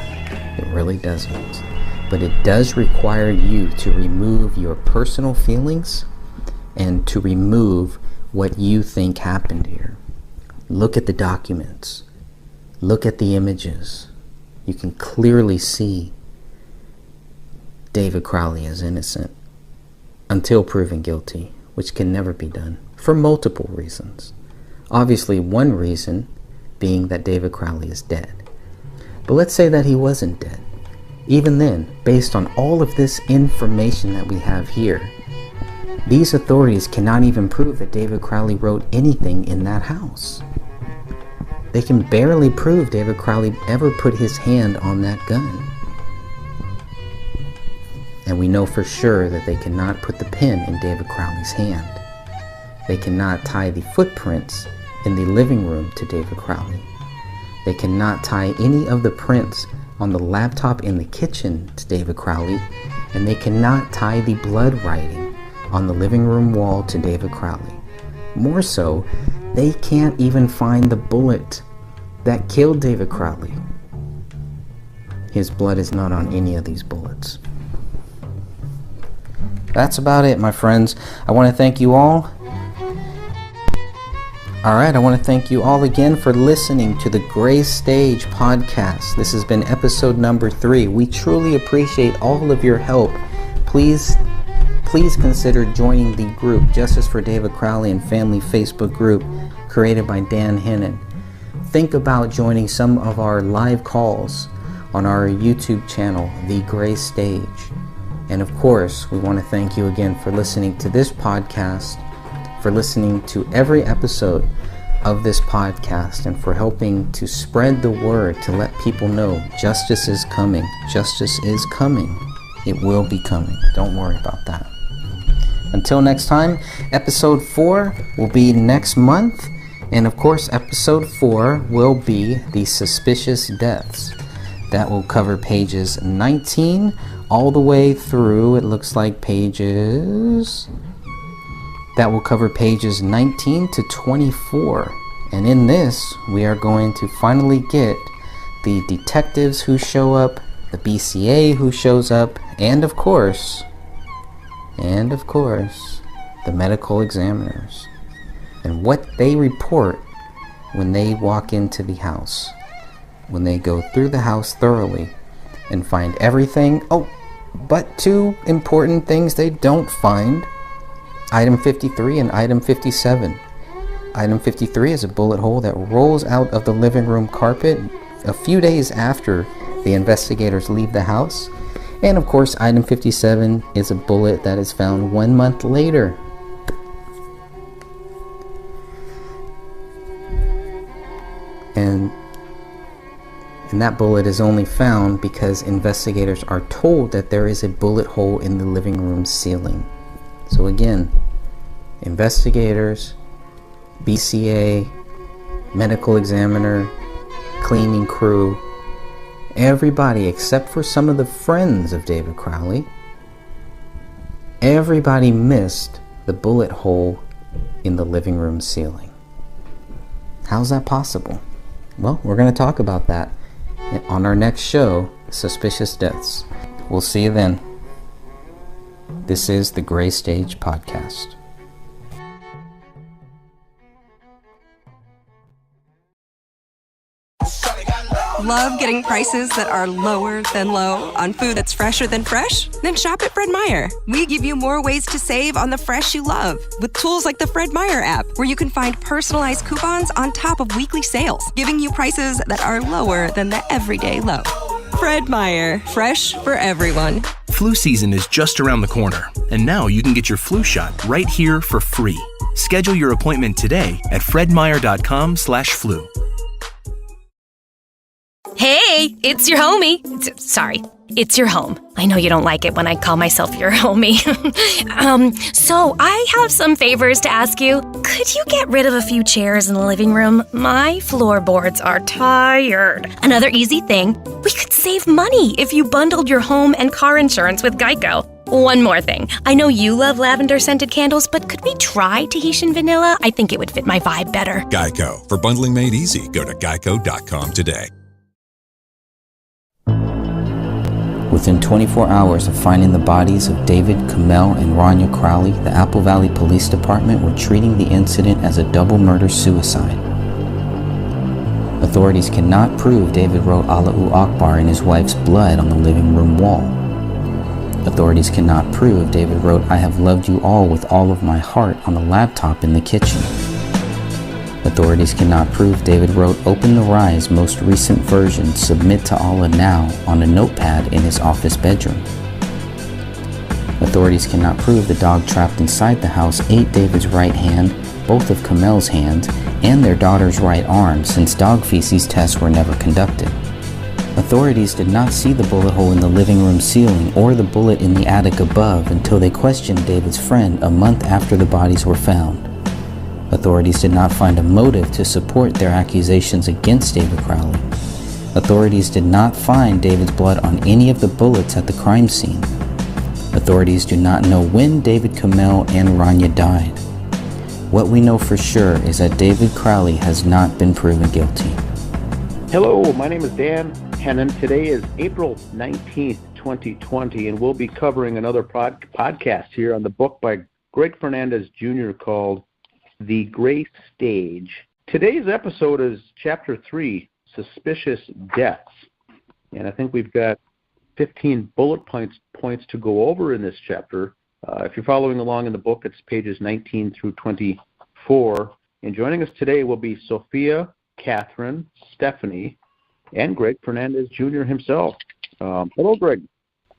It really doesn't. But it does require you to remove your personal feelings and to remove what you think happened here. Look at the documents. Look at the images. You can clearly see David Crowley is innocent until proven guilty, which can never be done for multiple reasons. Obviously, one reason being that David Crowley is dead. But let's say that he wasn't dead. Even then, based on all of this information that we have here, these authorities cannot even prove that David Crowley wrote anything in that house. They can barely prove David Crowley ever put his hand on that gun. And we know for sure that they cannot put the pen in David Crowley's hand. They cannot tie the footprints in the living room to David Crowley. They cannot tie any of the prints on the laptop in the kitchen to David Crowley, and they cannot tie the blood writing on the living room wall to David Crowley. More so, they can't even find the bullet that killed David Crowley. His blood is not on any of these bullets. That's about it, my friends. I want to thank you all. Alright, I want to thank you all again for listening to the Gray Stage podcast. This has been episode number 3. We truly appreciate all of your help. Please consider joining the group Justice for David Crowley and Family Facebook group created by Dan Hennon. Think about joining some of our live calls on our YouTube channel, The Gray Stage. And of course, we want to thank you again for listening to this podcast, for listening to every episode of this podcast, and for helping to spread the word to let people know justice is coming. Justice is coming. It will be coming. Don't worry about that. Until next time, episode 4 will be next month. And of course, episode 4 will be the suspicious deaths. That will cover pages 19 all the way through, it looks like pages... That will cover pages 19 to 24. And in this, we are going to finally get the detectives who show up, the BCA who shows up, and of course, the medical examiners. And what they report when they walk into the house. When they go through the house thoroughly and find everything. Oh, but 2 important things they don't find. Item 53 and item 57. Item 53 is a bullet hole that rolls out of the living room carpet a few days after the investigators leave the house. And of course, item 57 is a bullet that is found 1 month later. And that bullet is only found because investigators are told that there is a bullet hole in the living room ceiling. So again, investigators, BCA, medical examiner, cleaning crew, everybody except for some of the friends of David Crowley, everybody missed the bullet hole in the living room ceiling. How's that possible? Well, we're going to talk about that on our next show, Suspicious Deaths. We'll see you then. This is the Gray Stage Podcast. Love getting prices that are lower than low on food that's fresher than fresh? Then shop at Fred Meyer. We give you more ways to save on the fresh you love with tools like the Fred Meyer app, where you can find personalized coupons on top of weekly sales, giving you prices that are lower than the everyday low. Fred Meyer, fresh for everyone. Flu season is just around the corner, and now you can get your flu shot right here for free. Schedule your appointment today at fredmeyer.com/flu. Hey, it's your homie. It's your home. I know you don't like it when I call myself your homie. So I have some favors to ask you. Could you get rid of a few chairs in the living room? My floorboards are tired. Another easy thing, we could save money if you bundled your home and car insurance with Geico. One more thing. I know you love lavender-scented candles, but could we try Tahitian vanilla? I think it would fit my vibe better. Geico. For bundling made easy, go to geico.com today. Within 24 hours of finding the bodies of David, Kamel, and Rania Crowley, the Apple Valley Police Department were treating the incident as a double murder-suicide. Authorities cannot prove David wrote Allahu Akbar in his wife's blood on the living room wall. Authorities cannot prove David wrote I have loved you all with all of my heart on the laptop in the kitchen. Authorities cannot prove David wrote Open the Rise most recent version Submit to Allah Now on a notepad in his office bedroom. Authorities cannot prove the dog trapped inside the house ate David's right hand, both of Kamel's hands, and their daughter's right arm since dog feces tests were never conducted. Authorities did not see the bullet hole in the living room ceiling or the bullet in the attic above until they questioned David's friend a month after the bodies were found. Authorities did not find a motive to support their accusations against David Crowley. Authorities did not find David's blood on any of the bullets at the crime scene. Authorities do not know when David, Kamel, and Rania died. What we know for sure is that David Crowley has not been proven guilty. Hello, my name is Dan Hennon. Today is April 19th, 2020, and we'll be covering another podcast here on the book by Greg Fernandez Jr. called The Gray Stage. Today's episode is Chapter 3, Suspicious Deaths. And I think we've got 15 bullet points to go over in this chapter. If you're following along in the book, it's pages 19 through 24. And joining us today will be Sophia, Catherine, Stephanie, and Greg Fernandez Jr. himself. Hello, Greg.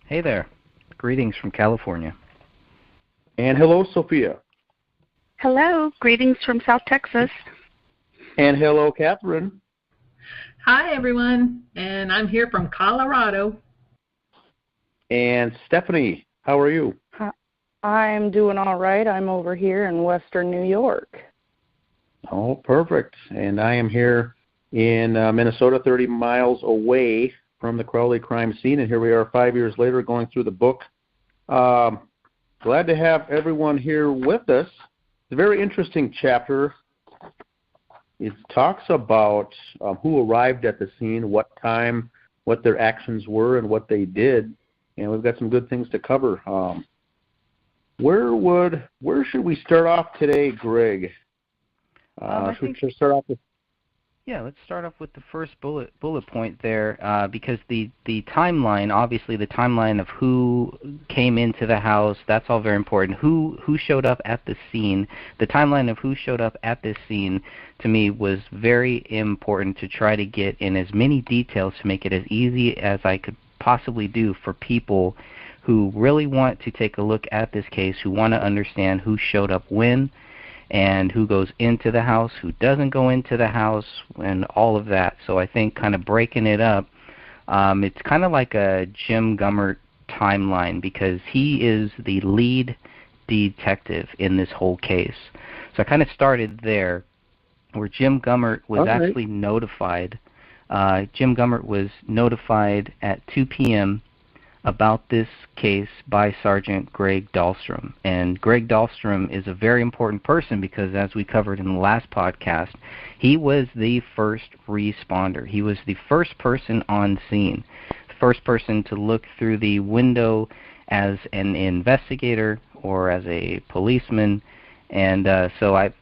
Hey there. Greetings from California. And hello, Sophia. Hello, greetings from South Texas. And hello, Catherine. Hi, everyone, and I'm here from Colorado. And Stephanie, how are you? I'm doing all right. I'm over here in Western New York. Oh, perfect. And I am here in Minnesota, 30 miles away from the Crowley crime scene, and here we are 5 years later going through the book. Glad to have everyone here with us. It's a very interesting chapter. It talks about who arrived at the scene, what time, what their actions were, and what they did. And we've got some good things to cover. Where should we start off today, Greg? Should we start off with? Yeah, let's start off with the first bullet point there, because the timeline, obviously the timeline of who came into the house, that's all very important. Who showed up at the scene, the timeline of who showed up at this scene, to me was very important to try to get in as many details to make it as easy as I could possibly do for people who really want to take a look at this case, who want to understand who showed up when, and who goes into the house, who doesn't go into the house, and all of that. So I think kind of breaking it up, it's kind of like a Jim Gummert timeline because he is the lead detective in this whole case. So I kind of started there where Jim Gummert was actually notified. Jim Gummert was notified at 2 p.m. about this case by Sergeant Greg Dahlstrom. And Greg Dahlstrom is a very important person because, as we covered in the last podcast, he was the first responder. He was the first person on scene, the first person to look through the window as an investigator or as a policeman. And so I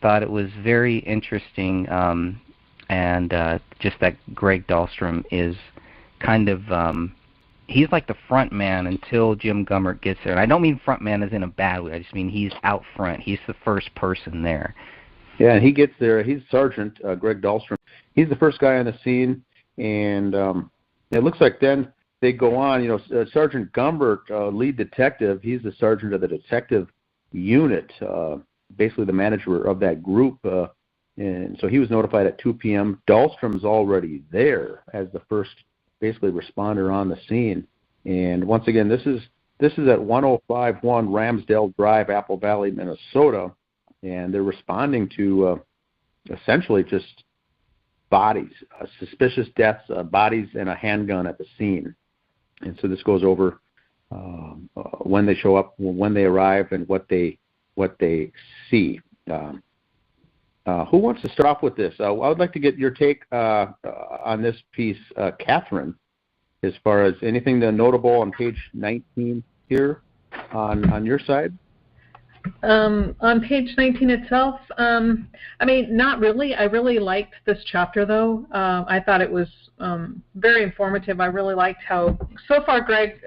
thought it was very interesting, and just that Greg Dahlstrom is kind of... he's like the front man until Jim Gummert gets there. And I don't mean front man as in a bad way. I just mean he's out front. He's the first person there. Yeah, and he gets there. He's Sergeant Greg Dahlstrom. He's the first guy on the scene. And it looks like then they go on. You know, Sergeant Gummert, lead detective, he's the sergeant of the detective unit, basically the manager of that group. And so he was notified at 2 p.m. Dahlstrom's already there as the first, basically, responder on the scene. And once again, this is at 1051 Ramsdale Drive, Apple Valley, Minnesota, and they're responding to essentially just bodies, suspicious deaths, bodies, and a handgun at the scene. And so this goes over when they show up, when they arrive, and what they see. Who wants to start off with this? I would like to get your take on this piece, Catherine, as far as anything notable on page 19 here on your side. On page 19 itself, not really. I really liked this chapter, though. I thought it was very informative. I really liked how, so far, Greg,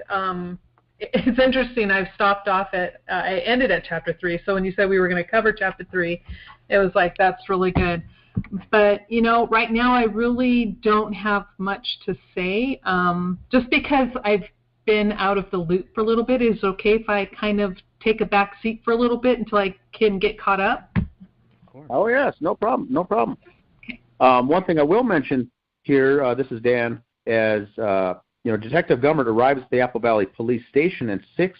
it's interesting. I've stopped off at, I ended at chapter 3, so when you said we were going to cover chapter 3, it was like, that's really good. But, right now I really don't have much to say, just because I've been out of the loop for a little bit. Is it okay if I kind of take a back seat for a little bit until I can get caught up? Oh, yes, no problem. Okay. One thing I will mention here, this is Dan, as Detective Gummert arrives at the Apple Valley Police Station, and six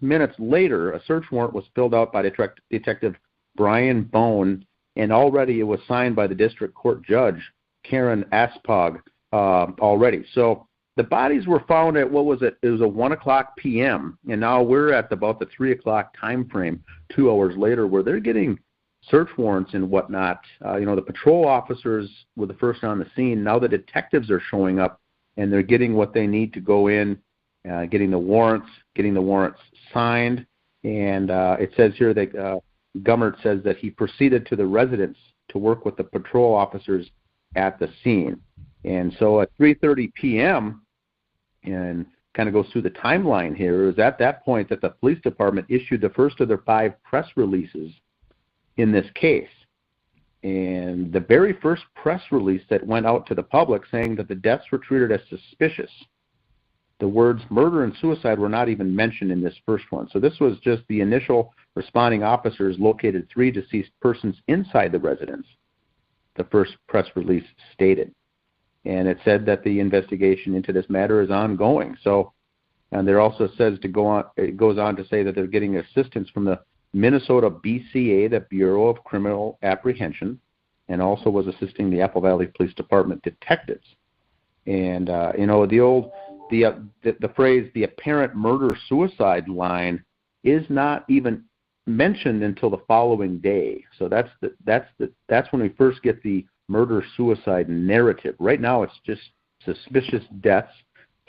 minutes later, a search warrant was filled out by Detective Brian Bone, and already it was signed by the district court judge, Karen Aspog, already. So the bodies were found at, what was it? It was a 1 o'clock p.m., and now we're at about the 3 o'clock time frame, 2 hours later, where they're getting search warrants and whatnot. The patrol officers were the first on the scene. Now the detectives are showing up, and they're getting what they need to go in, getting the warrants signed. And it says here that Gummert says that he proceeded to the residence to work with the patrol officers at the scene. And so at 3:30 p.m., and kind of goes through the timeline here, is at that point that the police department issued the first of their 5 press releases in this case. And the very first press release that went out to the public saying that the deaths were treated as suspicious. The words murder and suicide were not even mentioned in this first one. So this was just the initial responding officers located 3 deceased persons inside the residence, the first press release stated. And it said that the investigation into this matter is ongoing. So, and there also says it goes on to say that they're getting assistance from the Minnesota BCA, the Bureau of Criminal Apprehension, and also was assisting the Apple Valley Police Department detectives. And the phrase "the apparent murder-suicide" line is not even mentioned until the following day. So that's when we first get the murder-suicide narrative. Right now, it's just suspicious deaths,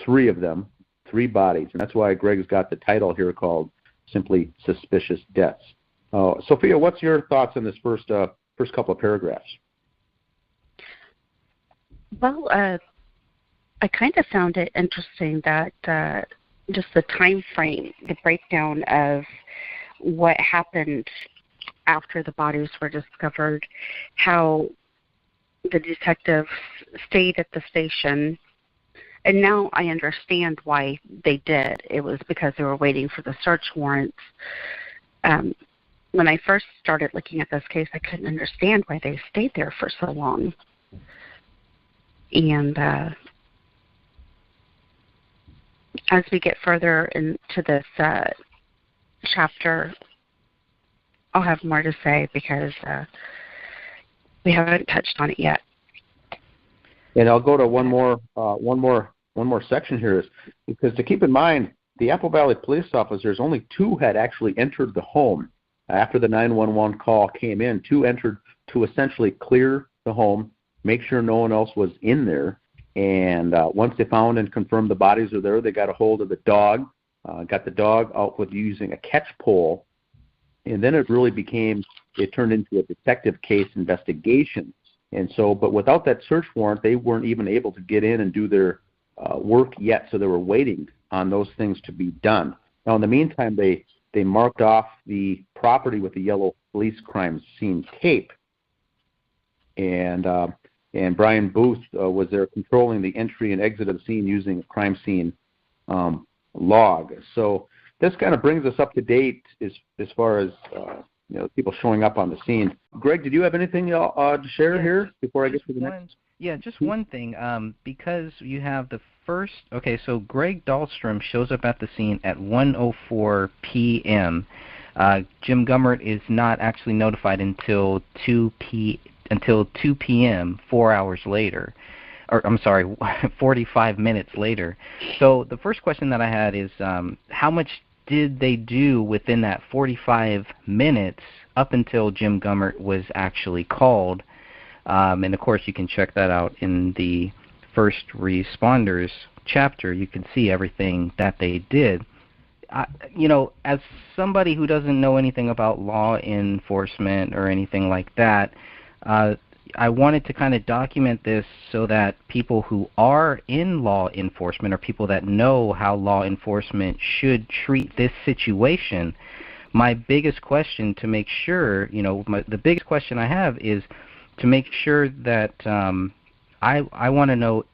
3 of them, 3 bodies, and that's why Greg's got the title here called simply "Suspicious Deaths." Sophia, what's your thoughts on this first couple of paragraphs? Well, I kind of found it interesting that just the time frame, the breakdown of what happened after the bodies were discovered, how the detectives stayed at the station. And now I understand why they did. It was because they were waiting for the search warrants. When I first started looking at this case, I couldn't understand why they stayed there for so long. And as we get further into this chapter, I'll have more to say because we haven't touched on it yet. And I'll go to one more section here, is because to keep in mind, the Apple Valley police officers, only 2 had actually entered the home after the 911 call came in. 2 entered to essentially clear the home, make sure no one else was in there. And once they found and confirmed the bodies were there, they got a hold of the dog, got the dog out with using a catch pole, and then it turned into a detective case investigation. And so, but without that search warrant, they weren't even able to get in and do their work yet, so they were waiting on those things to be done. Now, in the meantime, they marked off the property with the yellow police crime scene tape, and Brian Booth was there controlling the entry and exit of the scene using a crime scene log. So this kind of brings us up to date as far as people showing up on the scene. Greg, did you have anything to share here before I get to the next? Yeah, just one thing. Because you have the first. Okay, so Greg Dahlstrom shows up at the scene at 1:04 p.m. Jim Gummert is not actually notified until 2 p.m. 4 hours later. Or I'm sorry, 45 minutes later. So the first question that I had is, how much did they do within that 45 minutes up until Jim Gummert was actually called? And of course, you can check that out in the first responders chapter. You can see everything that they did. As somebody who doesn't know anything about law enforcement or anything like that, I wanted to kind of document this so that people who are in law enforcement or people that know how law enforcement should treat this situation, my biggest question to make sure, the biggest question I have is to make sure that I want to know,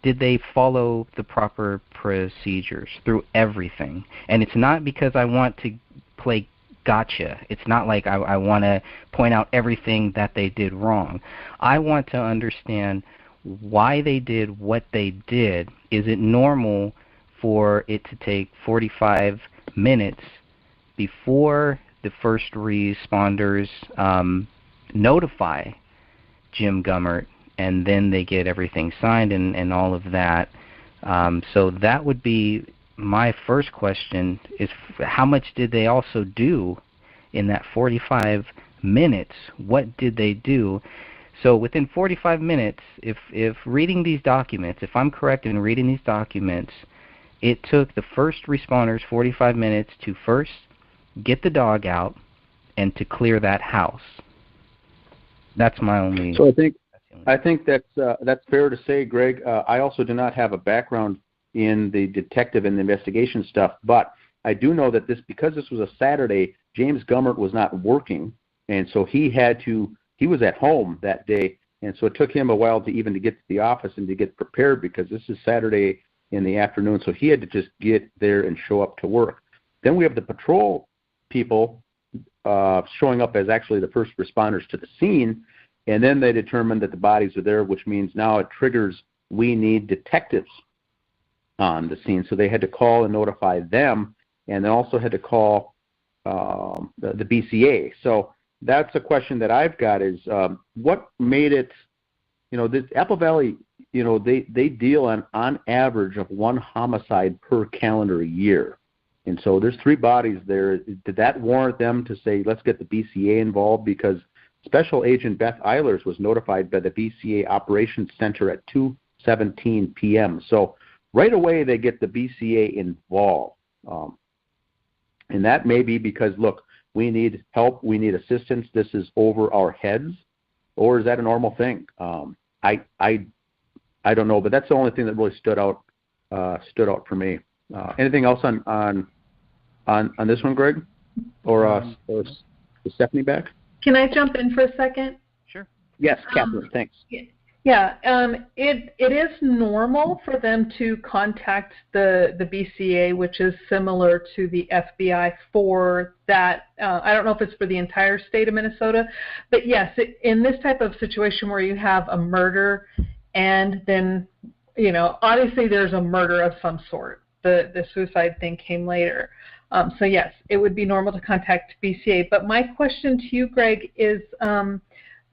did they follow the proper procedures through everything? And it's not because I want to play gotcha. It's not like I want to point out everything that they did wrong. I want to understand why they did what they did. Is it normal for it to take 45 minutes before the first responders notify Jim Gummert, and then they get everything signed and all of that? So that would be my first question, is how much did they also do in that 45 minutes? What did they do? So within 45 minutes, if reading these documents, if I'm correct in reading these documents, it took the first responders 45 minutes to first get the dog out and to clear that house. That's my only... So I think that's fair to say, Greg. I also do not have a background in the detective and the investigation stuff, but I do know that because this was a Saturday, James Gummert was not working, and so he was at home that day, and so it took him a while to get to the office and to get prepared, because this is Saturday in the afternoon, so he had to just get there and show up to work. Then we have the patrol people showing up as actually the first responders to the scene, and then they determined that the bodies are there, which means now it triggers, we need detectives on the scene. So they had to call and notify them, and they also had to call the BCA. So that's a question that I've got, is what made it, this Apple Valley, they deal on average of one homicide per calendar year. And so there's 3 bodies there. Did that warrant them to say, let's get the BCA involved? Because Special Agent Beth Eilers was notified by the BCA Operations Center at 2:17 p.m. So right away they get the BCA involved. And that may be because, look, we need help, we need assistance, this is over our heads, or is that a normal thing? I don't know, but that's the only thing that really stood out for me. Anything else on this one, Greg? Or Stephanie back? Can I jump in for a second? Sure. Yes, Catherine, thanks. Yeah, it is normal for them to contact the BCA, which is similar to the FBI for that. I don't know if it's for the entire state of Minnesota, but yes, in this type of situation where you have a murder and then, obviously there's a murder of some sort. The suicide thing came later. So yes, it would be normal to contact BCA. But my question to you, Greg, is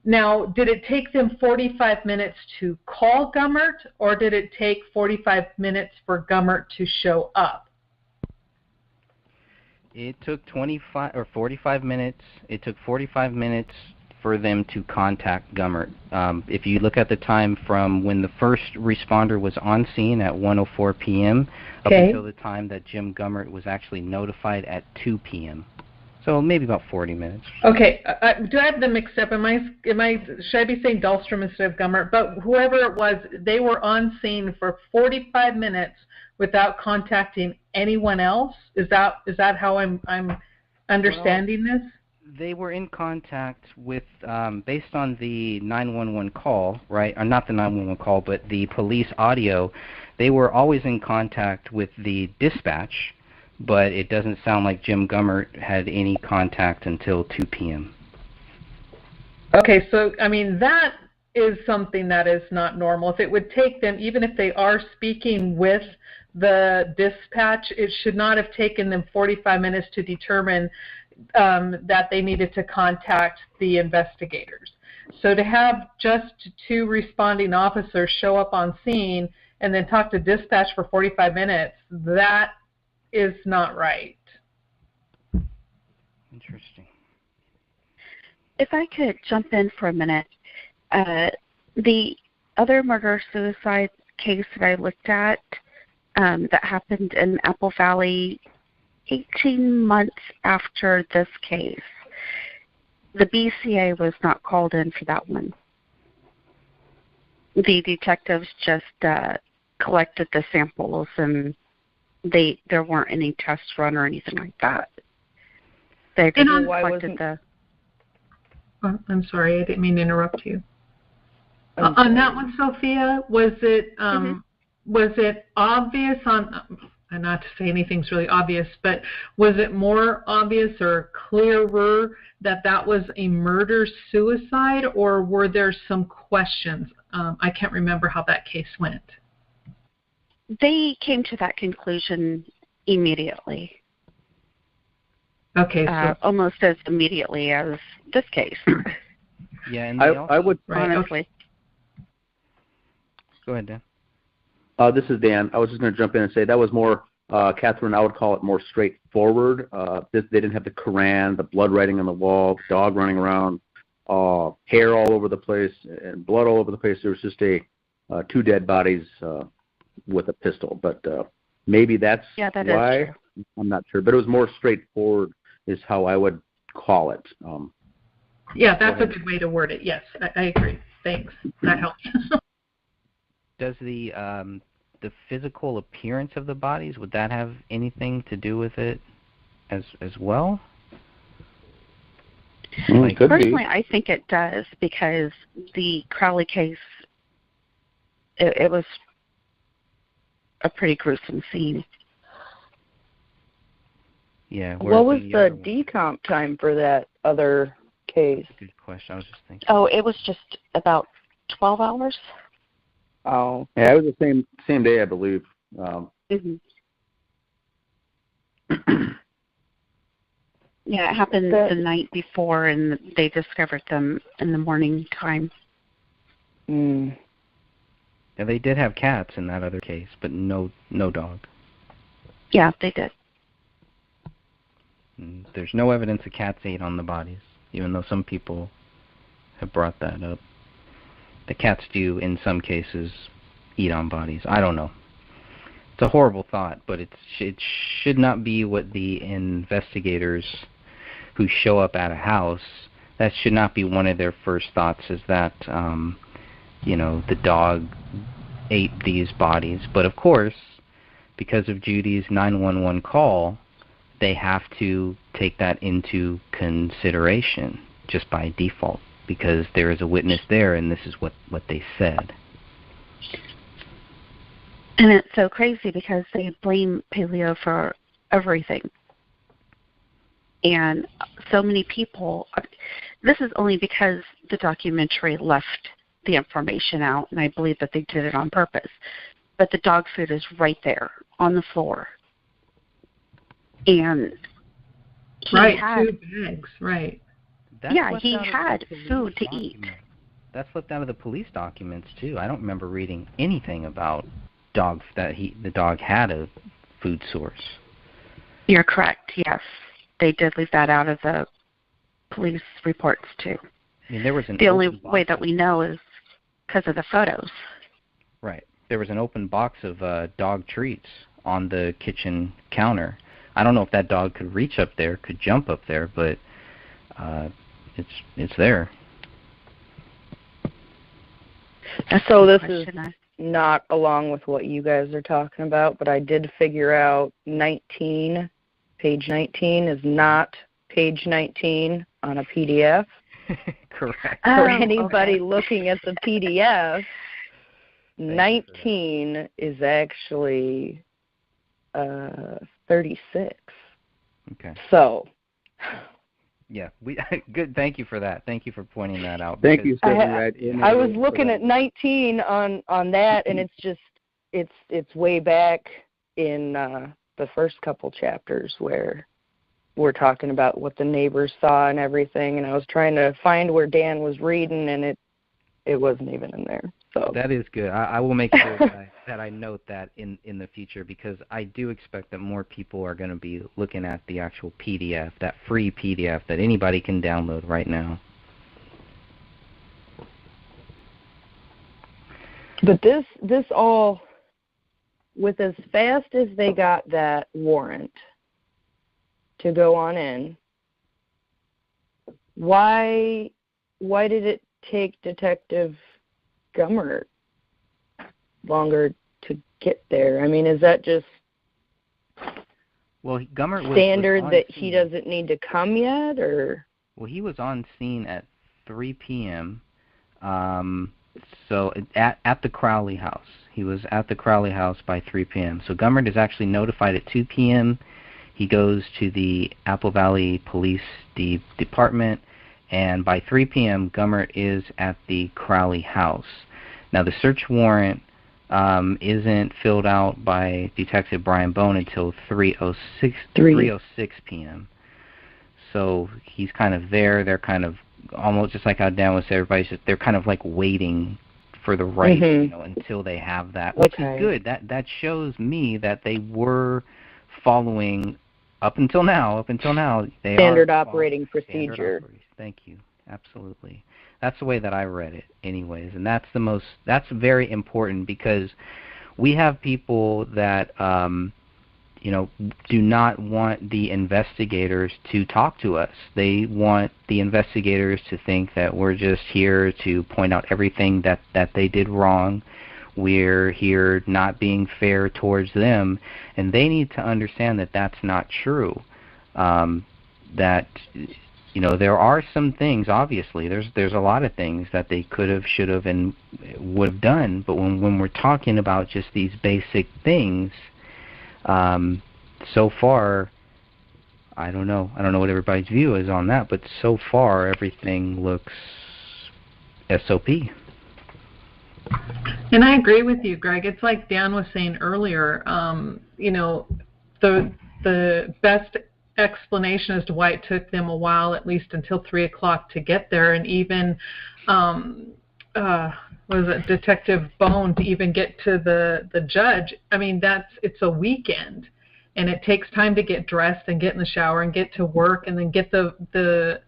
now, did it take them 45 minutes to call Gummert, or did it take 45 minutes for Gummert to show up? It took 45 minutes. It took 45 minutes for them to contact Gummert. If you look at the time from when the first responder was on scene at 1:04 p.m. up until the time that Jim Gummert was actually notified at 2 p.m. So maybe about 40 minutes. Okay. Do I have them mixed up? Should I be saying Dahlstrom instead of Gummert? But whoever it was, they were on scene for 45 minutes without contacting anyone else. Is that how I'm understanding this? They were in contact with, based on the 911 call, right? Or not the 911 call, but the police audio. They were always in contact with the dispatch. but it doesn't sound like Jim Gummert had any contact until 2 p.m. Okay, so, I mean, that is something that is not normal. If it would take them, even if they are speaking with the dispatch, it should not have taken them 45 minutes to determine that they needed to contact the investigators. So to have just 2 responding officers show up on scene and then talk to dispatch for 45 minutes, that is not right. Interesting. If I could jump in for a minute, the other murder-suicide case that I looked at that happened in Apple Valley 18 months after this case, the BCA was not called in for that one. The detectives just collected the samples, and there weren't any tests run or anything like that. They just collected the... Oh, I'm sorry, I didn't mean to interrupt you. On that one, Sophia, was it obvious and not to say anything's really obvious, but was it more obvious or clearer that was a murder-suicide, or were there some questions? I can't remember how that case went. They came to that conclusion immediately. Okay, so almost as immediately as this case. Yeah, and I would honestly. Okay. Go ahead, Dan. This is Dan. I was just going to jump in and say that was more, Catherine, I would call it more straightforward. They didn't have the Quran, the blood writing on the wall, the dog running around, hair all over the place, and blood all over the place. There was just 2 dead bodies with a pistol. But maybe that's why. Is true. I'm not sure. But it was more straightforward is how I would call it. Yeah, that's a good way to word it. Yes, I agree. Thanks. That helps. Does the physical appearance of the bodies, would that have anything to do with it as well? Personally, I think it does, because the Crowley case, it was a pretty gruesome scene. Yeah. What was the decomp time for that other case? Good question. I was just thinking. Oh, it was just about 12 hours. Oh. Yeah, it was the same day, I believe. Yeah, it happened the night before, and they discovered them in the morning time. Yeah, they did have cats in that other case, but no dog. Yeah, they did. There's no evidence that cats ate on the bodies, even though some people have brought that up. The cats do, in some cases, eat on bodies. I don't know. It's a horrible thought, but it should not be what the investigators who show up at a house, that should not be one of their first thoughts, is that, the dog ate these bodies. But of course, because of Judy's 911 call, they have to take that into consideration just by default, because there is a witness there, and this is what they said. And it's so crazy because they blame Paleo for everything. And so many people, this is only because the documentary left the information out, and I believe that they did it on purpose. But the dog food is right there on the floor. And he had 2 bags, right. He had food to eat. That's left out of the police documents too. I don't remember reading anything about the dog had a food source. You're correct. Yes, they did leave that out of the police reports too. I mean, there was the only way that we know is because of the photos. Right. There was an open box of dog treats on the kitchen counter. I don't know if that dog could reach up there, could jump up there, but it's there. So this is not along with what you guys are talking about, but I did figure out page 19 is not page 19 on a PDF. Correct. For anybody looking at the PDF, 19 is actually 36. Okay. So. Yeah, good. Thank you for that. Thank you for pointing that out. Thank you, I was looking at 19 on that, and it's way back in the first couple chapters where we're talking about what the neighbors saw and everything, and I was trying to find where Dan was reading, and it wasn't even in there. So that is good. I will make sure that I note that in the future, because I do expect that more people are going to be looking at the actual PDF, that free PDF that anybody can download right now. But this all, with as fast as they got that warrant to go on in, why did it take Detective Gummert longer to get there? I mean, is that just Gummert standard was that he doesn't need to come yet, or? Well, he was on scene at 3 p.m. So at the Crowley house. He was at the Crowley house by 3 p.m. So Gummert is actually notified at 2 p.m. He goes to the Apple Valley Police Department, and by 3 p.m. Gummert is at the Crowley house. Now, the search warrant isn't filled out by Detective Brian Bone until 3:06 p.m. So he's kind of there. They're kind of almost just like how Dan was saying, they're kind of like waiting for the right, until they have that, which is good. That shows me that they were following up until now. They standard operating procedure. Thank you. Absolutely. That's the way that I read it anyways. And that's very important, because we have people that, do not want the investigators to talk to us. They want the investigators to think that we're just here to point out everything that they did wrong. We're here not being fair towards them. And they need to understand that that's not true. That there are some things, obviously, there's a lot of things that they could have, should have, and would have done, but when we're talking about just these basic things, so far, I don't know what everybody's view is on that, but so far everything looks SOP. And I agree with you, Greg. It's like Dan was saying earlier, the best explanation as to why it took them a while, at least until 3 o'clock, to get there, and even Detective Bone to even get to the judge. I mean, it's a weekend, and it takes time to get dressed and get in the shower and get to work and then get the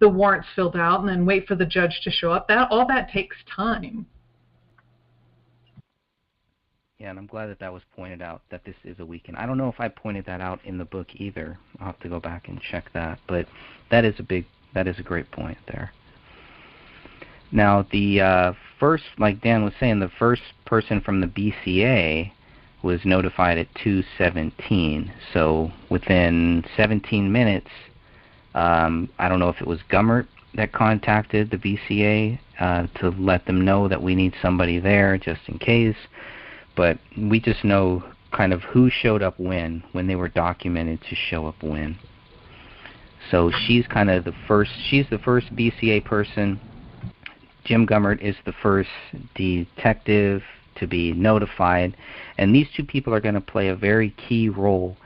warrants filled out and then wait for the judge to show up. All that takes time. Yeah, and I'm glad that was pointed out, that this is a weekend. I don't know if I pointed that out in the book either. I'll have to go back and check that. But that is a great point there. Now, the first, like Dan was saying, the first person from the BCA was notified at 2:17. So within 17 minutes, I don't know if it was Gummert that contacted the BCA to let them know that we need somebody there just in case. But we just know kind of who showed up when they were documented to show up when. So she's kind of she's the first BCA person. Jim Gummert is the first detective to be notified. And these two people are going to play a very key role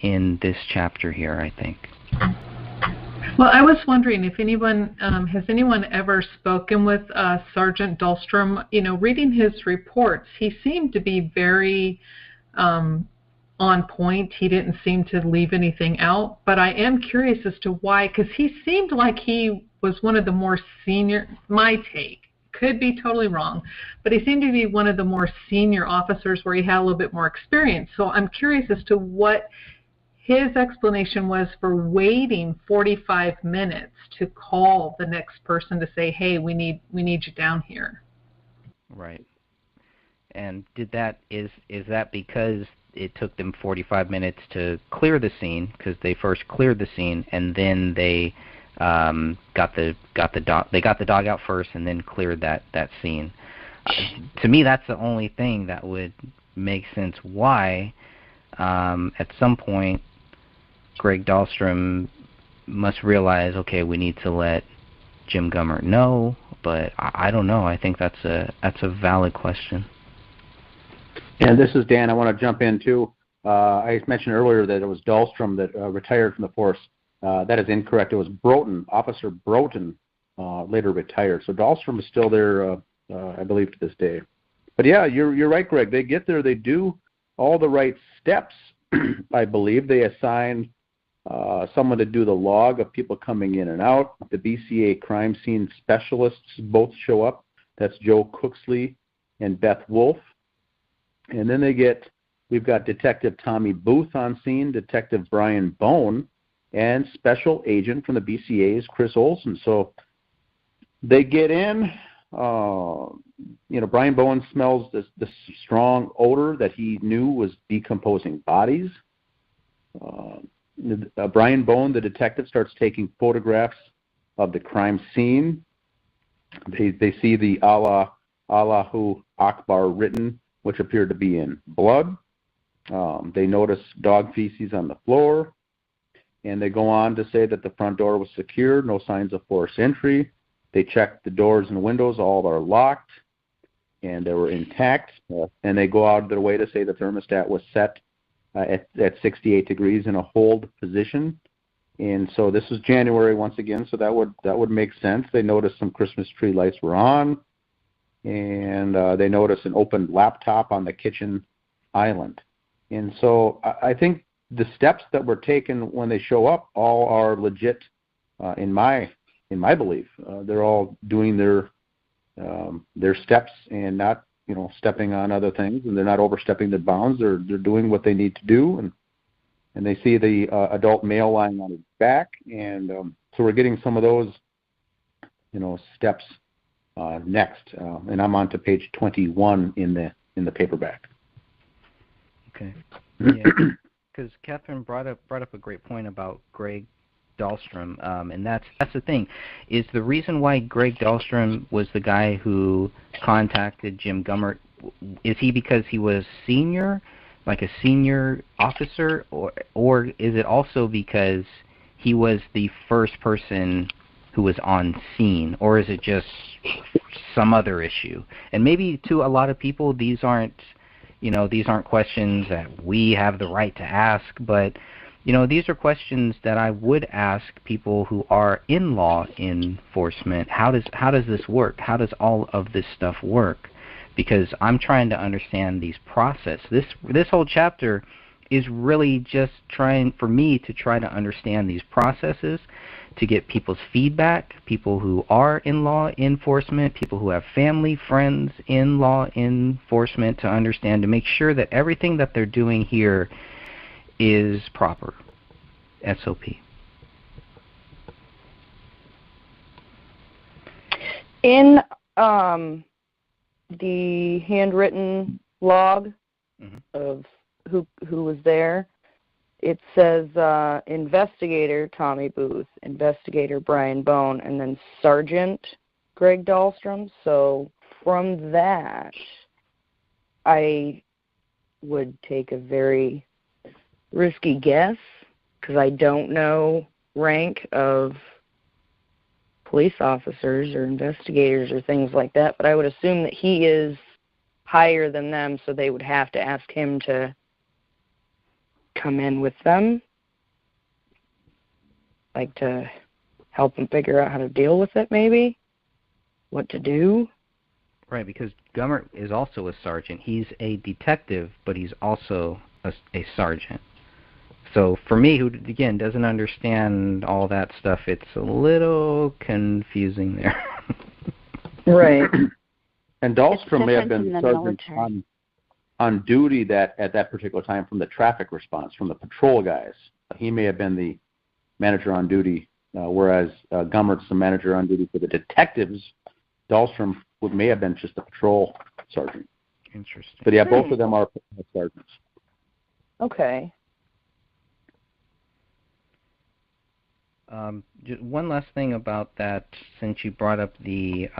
in this chapter here, I think. Well, I was wondering if anyone, has anyone ever spoken with Sergeant Dahlstrom? Reading his reports, he seemed to be very on point. He didn't seem to leave anything out. But I am curious as to why, because he seemed like he was one of the more senior, my take, could be totally wrong, but he seemed to be one of the more senior officers where he had a little bit more experience. So I'm curious as to what his explanation was for waiting 45 minutes to call the next person to say, hey, we need you down here. Right. And is that because it took them 45 minutes to clear the scene, because they first cleared the scene and then they got the dog out first and then cleared that scene? To me, that's the only thing that would make sense why at some point, Greg Dahlstrom must realize, okay, we need to let Jim Gummert know, but I don't know. I think that's a valid question. And this is Dan. I want to jump in too. I mentioned earlier that it was Dahlstrom that retired from the force. That is incorrect. It was Broughton. Officer Broughton later retired. So Dahlstrom is still there, I believe, to this day. But yeah, you're right, Greg. They get there. They do all the right steps. I believe they assign someone to do the log of people coming in and out. The BCA crime scene specialists both show up. That's Joe Cooksley and Beth Wolf. And then we've got Detective Tommy Booth on scene, Detective Brian Bone, and Special Agent from the BCA's Chris Olson. So they get in. Brian Bowen smells this strong odor that he knew was decomposing bodies. Brian Bowen, the detective, starts taking photographs of the crime scene. They see the Allahu Akbar written, which appeared to be in blood. They notice dog feces on the floor. And they go on to say that the front door was secure, no signs of forced entry. They checked the doors and windows, all are locked, and they were intact. And they go out of their way to say the thermostat was set at 68 degrees in a hold position. And so this was January once again, so that would make sense. They noticed some Christmas tree lights were on, and they noticed an open laptop on the kitchen island. And so I think the steps that were taken when they show up all are legit in my belief. They're all doing their steps and not stepping on other things, and they're not overstepping their bounds. They're doing what they need to do, and they see the adult male lying on his back, and so we're getting some of those steps next. And I'm on to page 21 in the paperback. Okay. Yeah, because Catherine brought up a great point about Greg Dahlstrom, and that's the thing. Is the reason why Greg Dahlstrom was the guy who contacted Jim Gummert, is he because he was senior, like a senior officer, or is it also because he was the first person who was on scene, or is it just some other issue? And maybe to a lot of people these aren't questions that we have the right to ask, but these are questions that I would ask people who are in law enforcement. How does this work? How does all of this stuff work? Because I'm trying to understand these process. This whole chapter is really just trying for me to try to understand these processes, to get people's feedback, people who are in law enforcement, people who have family, friends in law enforcement, to understand, to make sure that everything that they're doing here is proper. SOP. In the handwritten log of who was there, it says investigator Tommy Booth, investigator Brian Bone, and then Sergeant Greg Dahlstrom. So from that, I would take a very risky guess, because I don't know rank of police officers or investigators or things like that, but I would assume that he is higher than them, so they would have to ask him to come in with them, like to help them figure out how to deal with it, maybe, what to do. Right, because Gummert is also a sergeant. He's a detective, but he's also a sergeant. So for me, who, again, doesn't understand all that stuff, it's a little confusing there. Right. And Dahlstrom may have been sergeant on duty at that particular time from the traffic response, from the patrol guys. He may have been the manager on duty, whereas Gummert's the manager on duty for the detectives. Dahlstrom may have been just a patrol sergeant. Interesting. But yeah, both of them are sergeants. Okay. Just one last thing about that, since you brought up the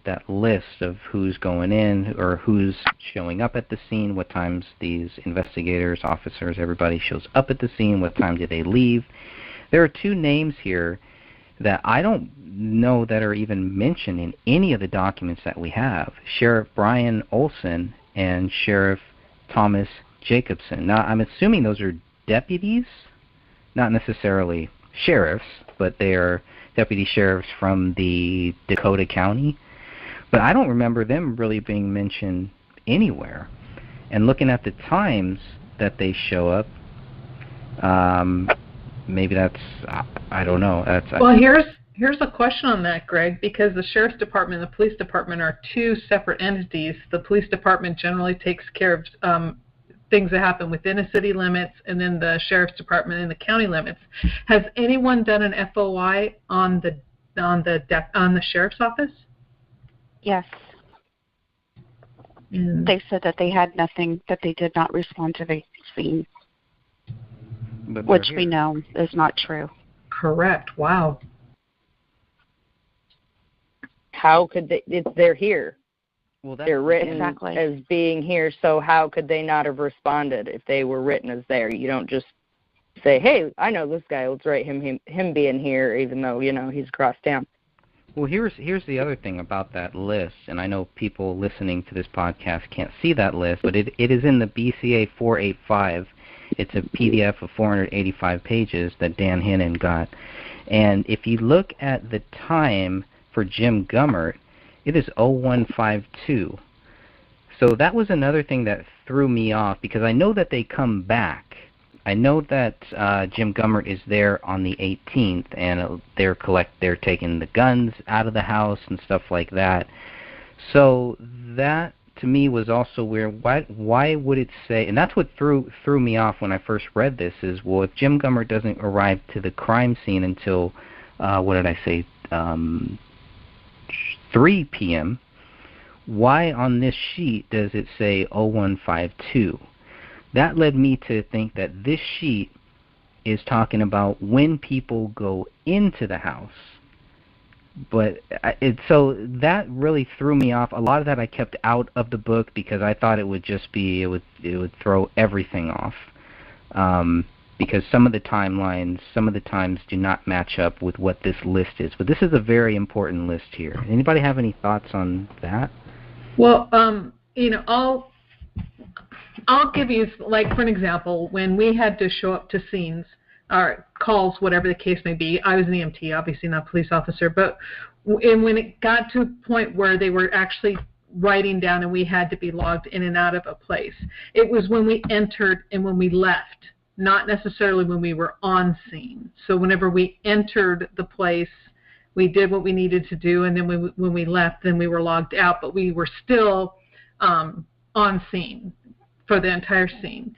that list of who's going in or who's showing up at the scene, what times these investigators, officers, everybody shows up at the scene, what time do they leave. There are two names here that I don't know that are even mentioned in any of the documents that we have. Sheriff Brian Olson and Sheriff Thomas Jacobson. Now, I'm assuming those are deputies, not necessarily sheriffs, but they are deputy sheriffs from the Dakota County. But I don't remember them really being mentioned anywhere. And looking at the times that they show up, maybe that's, I don't know. Well, here's a question on that, Greg, because the Sheriff's Department and the Police Department are two separate entities. The Police Department generally takes care of things that happen within the city limits, and then the Sheriff's Department in the county limits. Has anyone done an FOI on the Sheriff's Office? Yes. They said that they had nothing, that they did not respond to the scene, which we know is not true. Correct. Wow. How could they? They're here. Well, they're written as being here, so how could they not have responded if they were written as there? You don't just say, hey, I know this guy, let's write him being here, even though, he's across town. Well, here's the other thing about that list, and I know people listening to this podcast can't see that list, but it is in the BCA 485. It's a PDF of 485 pages that Dan Hennon got. And if you look at the time for Jim Gummert, it is 0152. So that was another thing that threw me off, because I know that they come back. I know that Jim Gummert is there on the 18th, and they're taking the guns out of the house and stuff like that. So that to me was also weird. Why would it say? And that's what threw me off when I first read this. Is, well, if Jim Gummert doesn't arrive to the crime scene until 3 p.m., why on this sheet does it say 0152? That led me to think that this sheet is talking about when people go into the house. But so that really threw me off. A lot of that I kept out of the book because I thought it would throw everything off. Because some of the timelines, some of the times do not match up with what this list is. But this is a very important list here. Anybody have any thoughts on that? Well, I'll give you, like, for an example, when we had to show up to scenes, or calls, whatever the case may be. I was an EMT, obviously not a police officer, but when it got to a point where they were actually writing down and we had to be logged in and out of a place, it was when we entered and when we left, not necessarily when we were on scene. So whenever we entered the place, we did what we needed to do, and then when we left, then we were logged out, but we were still on scene for the entire scene.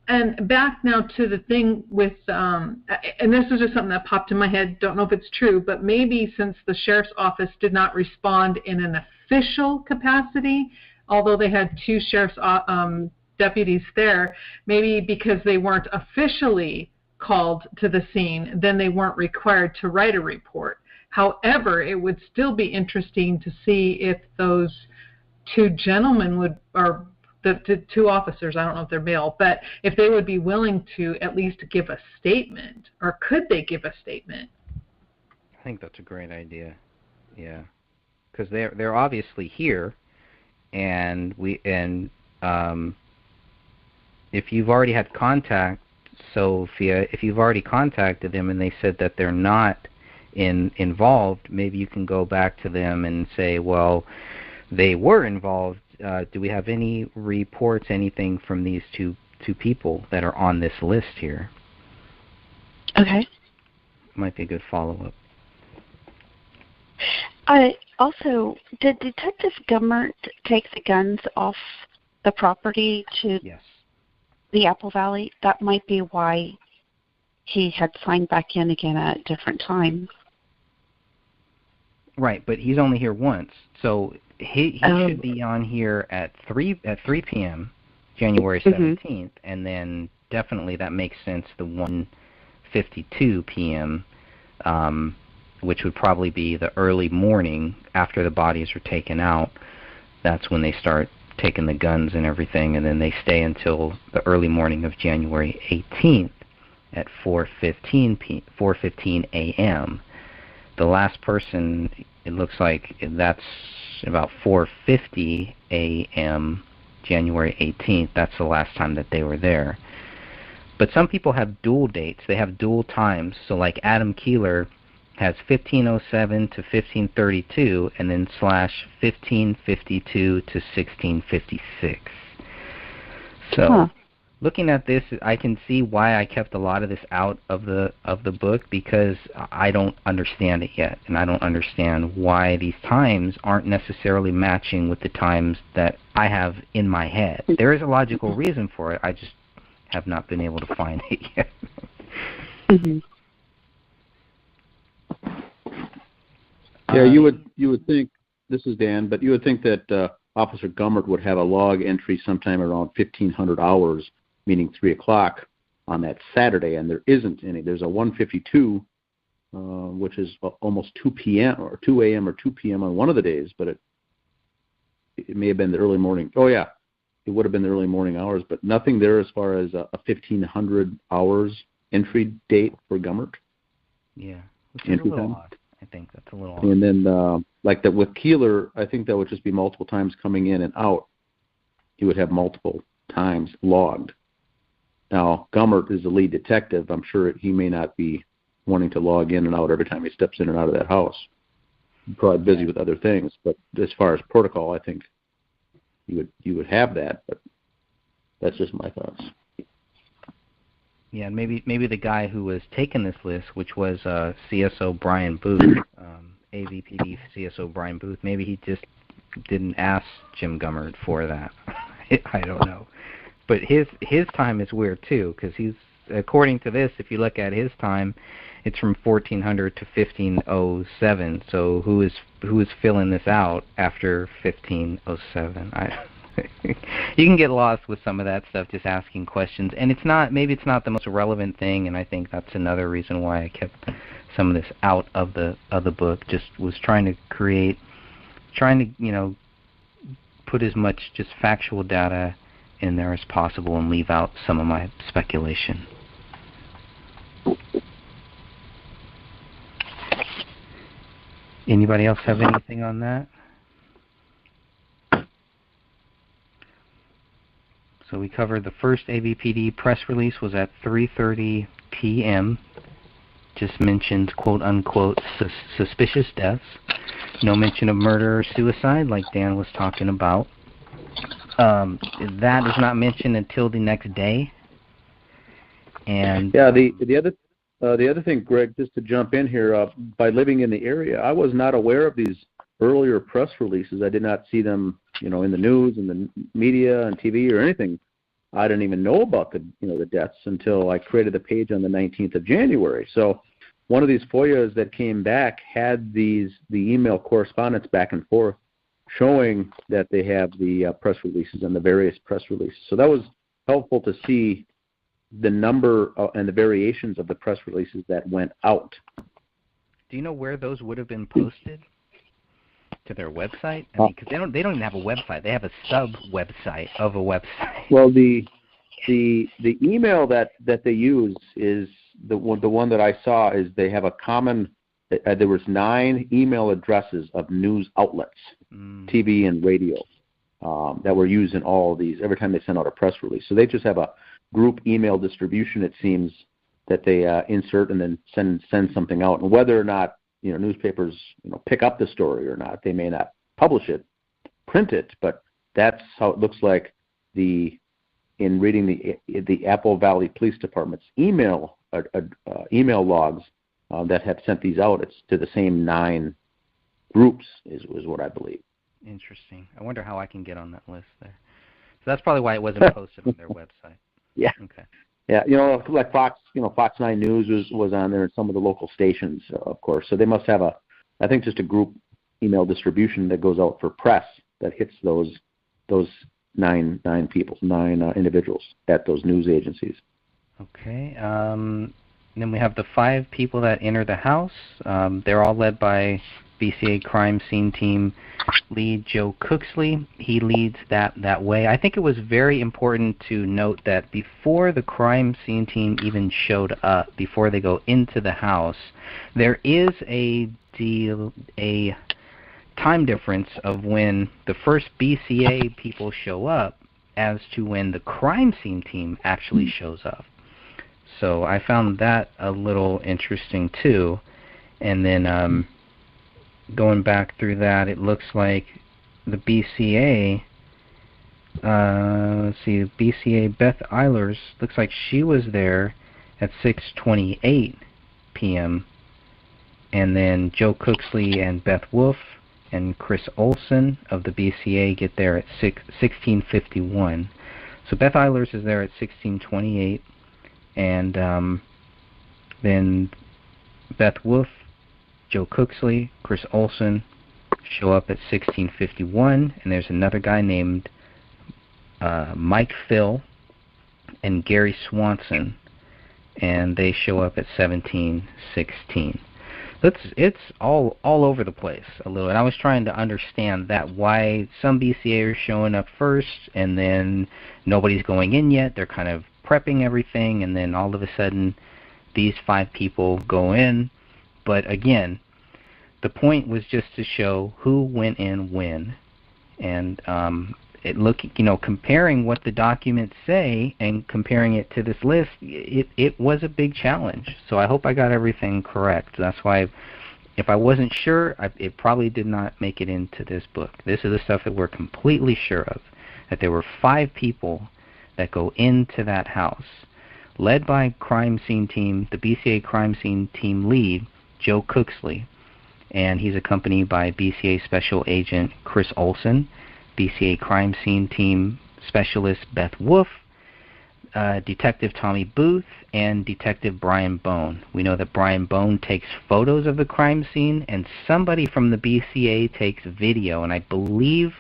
And back now to the thing with, and this is just something that popped in my head, don't know if it's true, but maybe since the sheriff's office did not respond in an official capacity, although they had two sheriff's deputies there, maybe because they weren't officially called to the scene, then they weren't required to write a report. However, it would still be interesting to see if those two gentlemen the two officers, I don't know if they're male, but if they would be willing to at least give a statement, or could they give a statement? I think that's a great idea. Yeah, because they're obviously here, and if you've already had contact, Sophia, if you've already contacted them and they said that they're not involved, maybe you can go back to them and say, well, they were involved. Do we have any reports, anything from these two people that are on this list here? Okay. Might be a good follow-up. Also, did Detective Gummert take the guns off the property to the Apple Valley? That might be why he had signed back in again at a different time. Right, but he's only here once, so he should be on here at 3 p.m. January 17th, and then definitely that makes sense. The 1:52 p.m. which would probably be the early morning after the bodies are taken out. That's when they start taking the guns and everything, and then they stay until the early morning of January 18th at 4:15 a.m. The last person, it looks like that's about 4:50 a.m. January 18th. That's the last time that they were there. But some people have dual dates. They have dual times. So like Adam Keeler has 1507 to 1532 and then / 1552 to 1656. So looking at this, I can see why I kept a lot of this out of the book, because I don't understand it yet, and I don't understand why these times aren't necessarily matching with the times that I have in my head. There is a logical reason for it. I just have not been able to find it yet. Yeah, you would think, this is Dan, but you would think that Officer Gummert would have a log entry sometime around 1500 hours, meaning 3 o'clock on that Saturday, and there isn't any. There's a 1:52, which is almost 2 p.m. or 2 a.m. or 2 p.m. on one of the days, but it may have been the early morning. Oh, yeah, it would have been the early morning hours, but nothing there as far as a 1500 hours entry date for Gummert. Yeah, which is a little odd. I think that's a little odd. And then, like that with Keeler, I think that would just be multiple times coming in and out. He would have multiple times logged. Now, Gummert is the lead detective. I'm sure he may not be wanting to log in and out every time he steps in and out of that house. He's probably busy with other things. But as far as protocol, I think you would have that. But that's just my thoughts. Yeah, maybe the guy who was taking this list, which was CSO Brian Booth, AVPD CSO Brian Booth, maybe he just didn't ask Jim Gummert for that. I don't know. But his time is weird too, because he's, according to this, if you look at his time, it's from 1400 to 1507. So who is filling this out after 1507? You can get lost with some of that stuff, just asking questions, and maybe it's not the most relevant thing, and I think that's another reason why I kept some of this out of the book. Just was trying to put as much just factual data in there as possible and leave out some of my speculation. Anybody else have anything on that? So we covered the first AVPD press release was at 3:30 p.m. Just mentioned quote-unquote suspicious deaths. No mention of murder or suicide like Dan was talking about. That is not mentioned until the next day. And yeah, the other thing, Greg, just to jump in here, by living in the area, I was not aware of these earlier press releases. I did not see them, in the news and the media and TV or anything. I didn't even know about the deaths until I created the page on the 19th of January. So one of these FOIAs that came back had the email correspondence back and forth showing that they have the press releases and the various press releases. So that was helpful to see the number and the variations of the press releases that went out. Do you know where those would have been posted? To their website? I mean, because they don't even have a website. They have a sub-website of a website. Well, the email that they use is the one that I saw is they have a common. There was 9 email addresses of news outlets, TV and radio, that were used in all of these every time they send out a press release. So they just have a group email distribution, it seems, that they insert and then send something out. And whether or not newspapers pick up the story or not, they may not publish it, print it, but that's how it looks like. In reading the Apple Valley Police Department's email logs that have sent these out, it's to the same 9 groups is what I believe. Interesting. I wonder how I can get on that list there. So that's probably why it wasn't posted on their website. Yeah. Okay. Yeah, like Fox, Fox 9 News was on there, and some of the local stations, of course. So they must have I think just a group email distribution that goes out for press that hits those 9 individuals at those news agencies. Okay. And then we have the 5 people that enter the house. They're all led by BCA crime scene team lead Joe Cooksley. He leads that way. I think it was very important to note that before the crime scene team even showed up, before they go into the house, there is a time difference of when the first BCA people show up as to when the crime scene team actually shows up. So I found that a little interesting too. And then going back through that, it looks like the BCA, let's see, BCA Beth Eilers, looks like she was there at 6:28 p.m. And then Joe Cooksley and Beth Wolf and Chris Olson of the BCA get there at 16:51. So Beth Eilers is there at 16:28, and then Beth Wolf, Joe Cooksley, Chris Olson show up at 16:51, and there's another guy named Mike Phil and Gary Swanson, and they show up at 17:16. It's all over the place a little, and I was trying to understand that, why some BCA are showing up first, and then nobody's going in yet. They're kind of prepping everything, and then all of a sudden these 5 people go in. But again, the point was just to show who went in when, and comparing what the documents say and comparing it to this list, it was a big challenge. So I hope I got everything correct. That's why, if I wasn't sure, it probably did not make it into this book. This is the stuff that we're completely sure of, that there were 5 people that go into that house, led by crime scene team, the BCA crime scene team lead, Joe Cooksley, and he's accompanied by BCA Special Agent Chris Olson, BCA crime scene team specialist Beth Wolf, Detective Tommy Booth, and Detective Brian Bone. We know that Brian Bone takes photos of the crime scene, and somebody from the BCA takes video, and I believe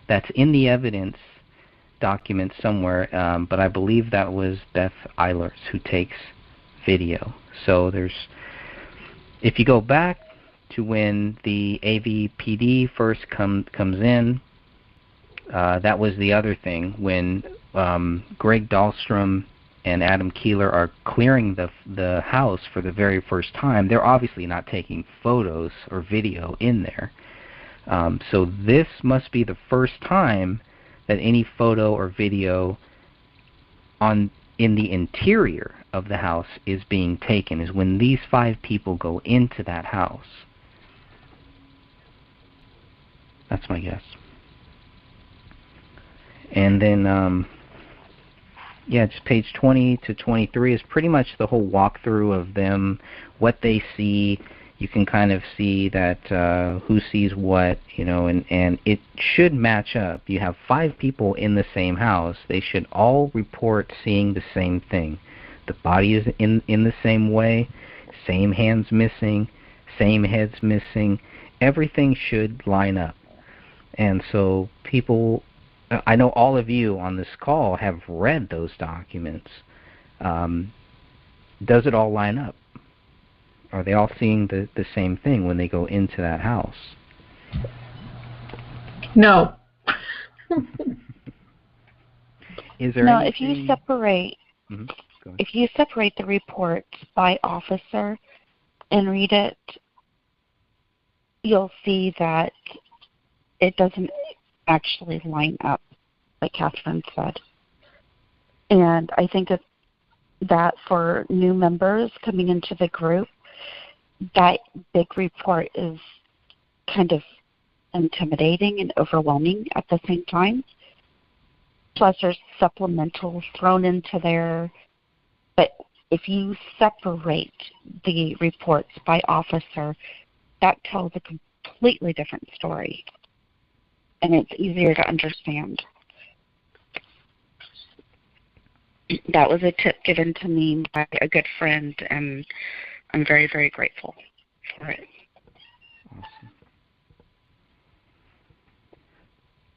that's in the evidence document somewhere, but I believe that was Beth Eilers who takes video. So if you go back to when the AVPD first comes in, that was the other thing. When Greg Dahlstrom and Adam Keeler are clearing the house for the very first time, they're obviously not taking photos or video in there. So this must be the first time that any photo or video in the interior of the house is being taken, is when these 5 people go into that house. That's my guess. And then, just page 20 to 23 is pretty much the whole walkthrough of them, what they see. You can kind of see that who sees what, and it should match up. You have 5 people in the same house. They should all report seeing the same thing. The body is in the same way, same hands missing, same heads missing. Everything should line up. And so people, I know all of you on this call have read those documents. Does it all line up? Are they all seeing the same thing when they go into that house? No. Is there no, anything? If you separate the reports by officer and read it, you'll see that it doesn't actually line up, like Catherine said. And I think that for new members coming into the group, that big report is kind of intimidating and overwhelming at the same time. Plus there's supplementals thrown into there. But if you separate the reports by officer, that tells a completely different story. And it's easier to understand. That was a tip given to me by a good friend, and I'm very, very grateful for it.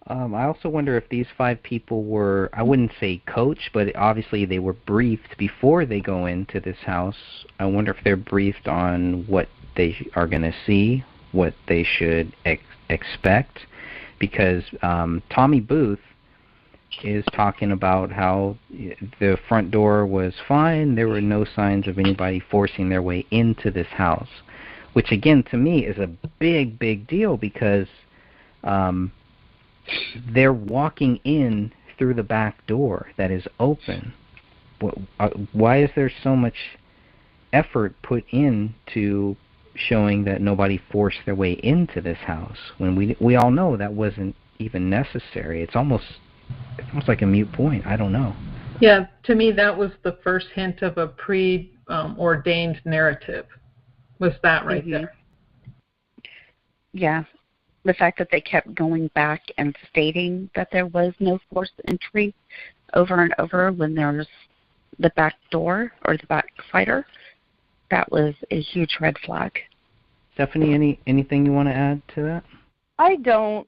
I also wonder if these 5 people were, I wouldn't say coached, but obviously they were briefed before they go into this house. I wonder if they're briefed on what they are going to see, what they should expect, because Tommy Booth is talking about how the front door was fine, there were no signs of anybody forcing their way into this house, which again to me is a big, big deal because they're walking in through the back door that is open. Why is there so much effort put into showing that nobody forced their way into this house when we all know that wasn't even necessary? It's almost like a moot point. I don't know. Yeah, to me that was the first hint of a ordained narrative. Was that right there? Yeah. The fact that they kept going back and stating that there was no forced entry over and over when there's the back door or the backslider, that was a huge red flag. Stephanie, anything you want to add to that? I don't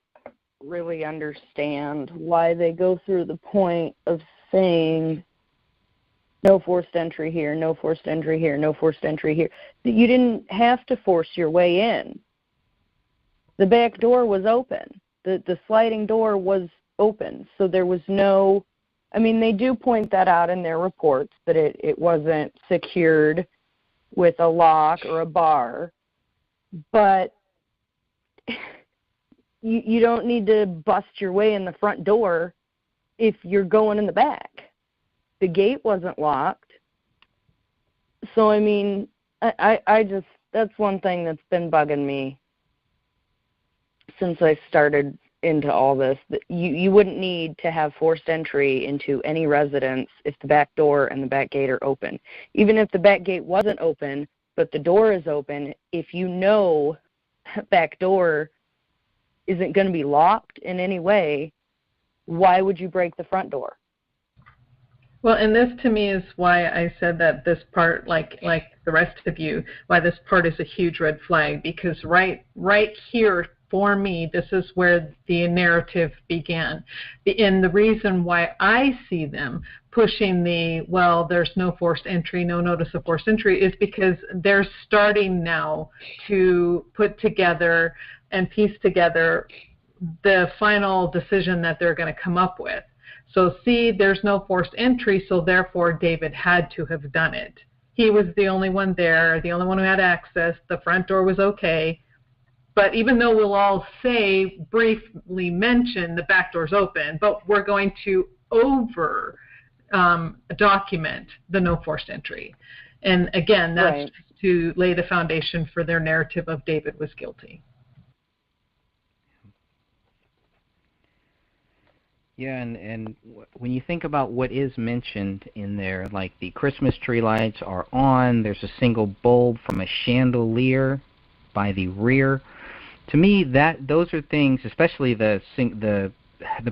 really understand why they go through the point of saying no forced entry here, no forced entry here, no forced entry here. You didn't have to force your way in. The back door was open. The sliding door was open. So there was no, I mean, they do point that out in their reports, that it wasn't secured with a lock or a bar. But you don't need to bust your way in the front door if you're going in the back. The gate wasn't locked. So, I mean, I just, that's one thing that's been bugging me since I started into all this. You wouldn't need to have forced entry into any residence if the back door and the back gate are open. Even if the back gate wasn't open, but the door is open, if you know that back door isn't going to be locked in any way, why would you break the front door? Well, and this to me is why I said that this part, like the rest of you, why this part is a huge red flag, because right here, for me, this is where the narrative began. And the reason why I see them pushing there's no forced entry, no notice of forced entry, is because they're starting now to put together and piece together the final decision that they're going to come up with. So see, there's no forced entry, so therefore David had to have done it. He was the only one there, the only one who had access. The front door was okay. But even though we'll all briefly mention the back door's open, but we're going to document the no forced entry. And again, that's right, to lay the foundation for their narrative of David was guilty. Yeah, and when you think about what is mentioned in there, like the Christmas tree lights are on, there's a single bulb from a chandelier by the rear. To me, those are things, especially the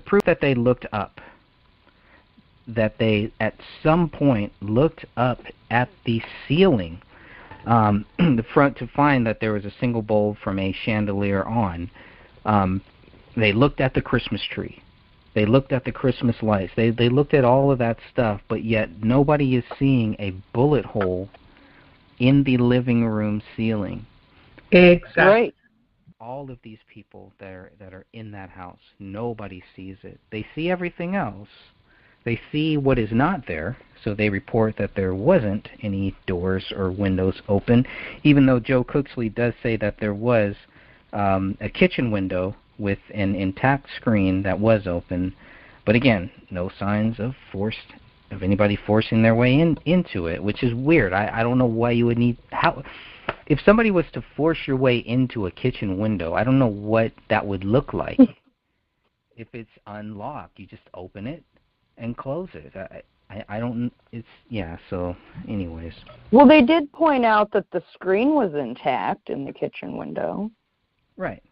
proof that they looked up, that they at some point looked up at the ceiling, the front, to find that there was a single bulb from a chandelier on. They looked at the Christmas tree. They looked at the Christmas lights. They looked at all of that stuff, but yet nobody is seeing a bullet hole in the living room ceiling. Exactly. Right. All of these people that are in that house, nobody sees it. They see everything else. They see what is not there, so they report that there wasn't any doors or windows open, even though Joe Cooksley does say that there was a kitchen window with an intact screen that was open. But again, no signs of anybody forcing their way into it, which is weird. I don't know why you would need... If somebody was to force your way into a kitchen window, I don't know what that would look like. If it's unlocked, you just open it and close it. I don't, it's, yeah, so anyways. Well, they did point out that the screen was intact in the kitchen window. Right.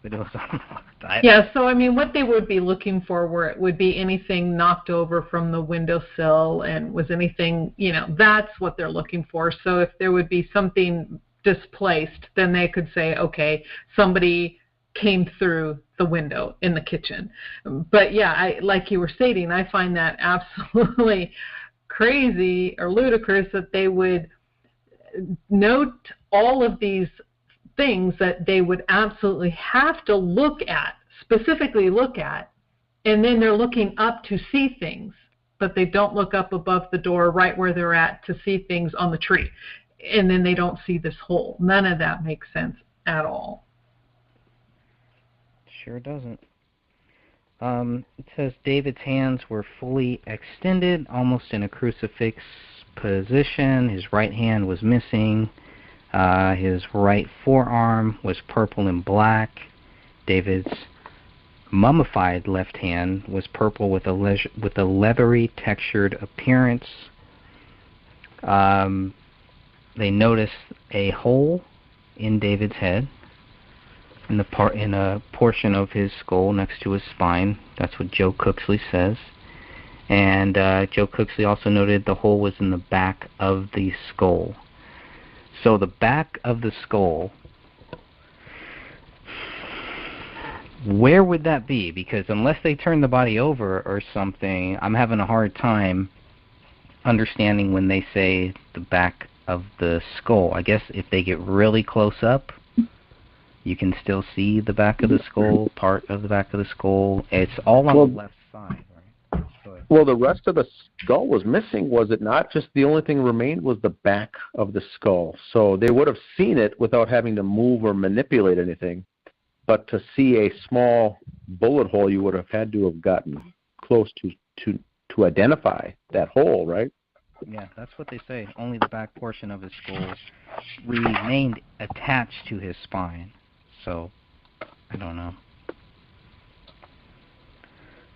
But it was unlocked. Yeah, so I mean, what they would be looking for would be anything knocked over from the windowsill, and was anything, that's what they're looking for. So if there would be something displaced, then they could say, okay, somebody came through the window in the kitchen. But yeah, like you were stating, I find that absolutely crazy or ludicrous that they would note all of these things that they would absolutely have to look at, specifically look at, and then they're looking up to see things, but they don't look up above the door right where they're at to see things on the tree. And then they don't see this hole. None of that makes sense at all. Sure doesn't. It says David's hands were fully extended, almost in a crucifix position. His right hand was missing. His right forearm was purple and black. David's mummified left hand was purple with a leathery textured appearance. They noticed a hole in David's head in a portion of his skull next to his spine. That's what Joe Cooksley says. And Joe Cooksley also noted the hole was in the back of the skull. So the back of the skull, where would that be? Because unless they turn the body over or something, I'm having a hard time understanding when they say the back of the skull. I guess if they get really close up, you can still see the back of the skull, part of the back of the skull. It's all on the left side, right? Well, the rest of the skull was missing, was it not? Just the only thing remained was the back of the skull. So they would have seen it without having to move or manipulate anything. But to see a small bullet hole, you would have had to have gotten close to identify that hole, right? Yeah, that's what they say. Only the back portion of his skull remained attached to his spine. So, I don't know.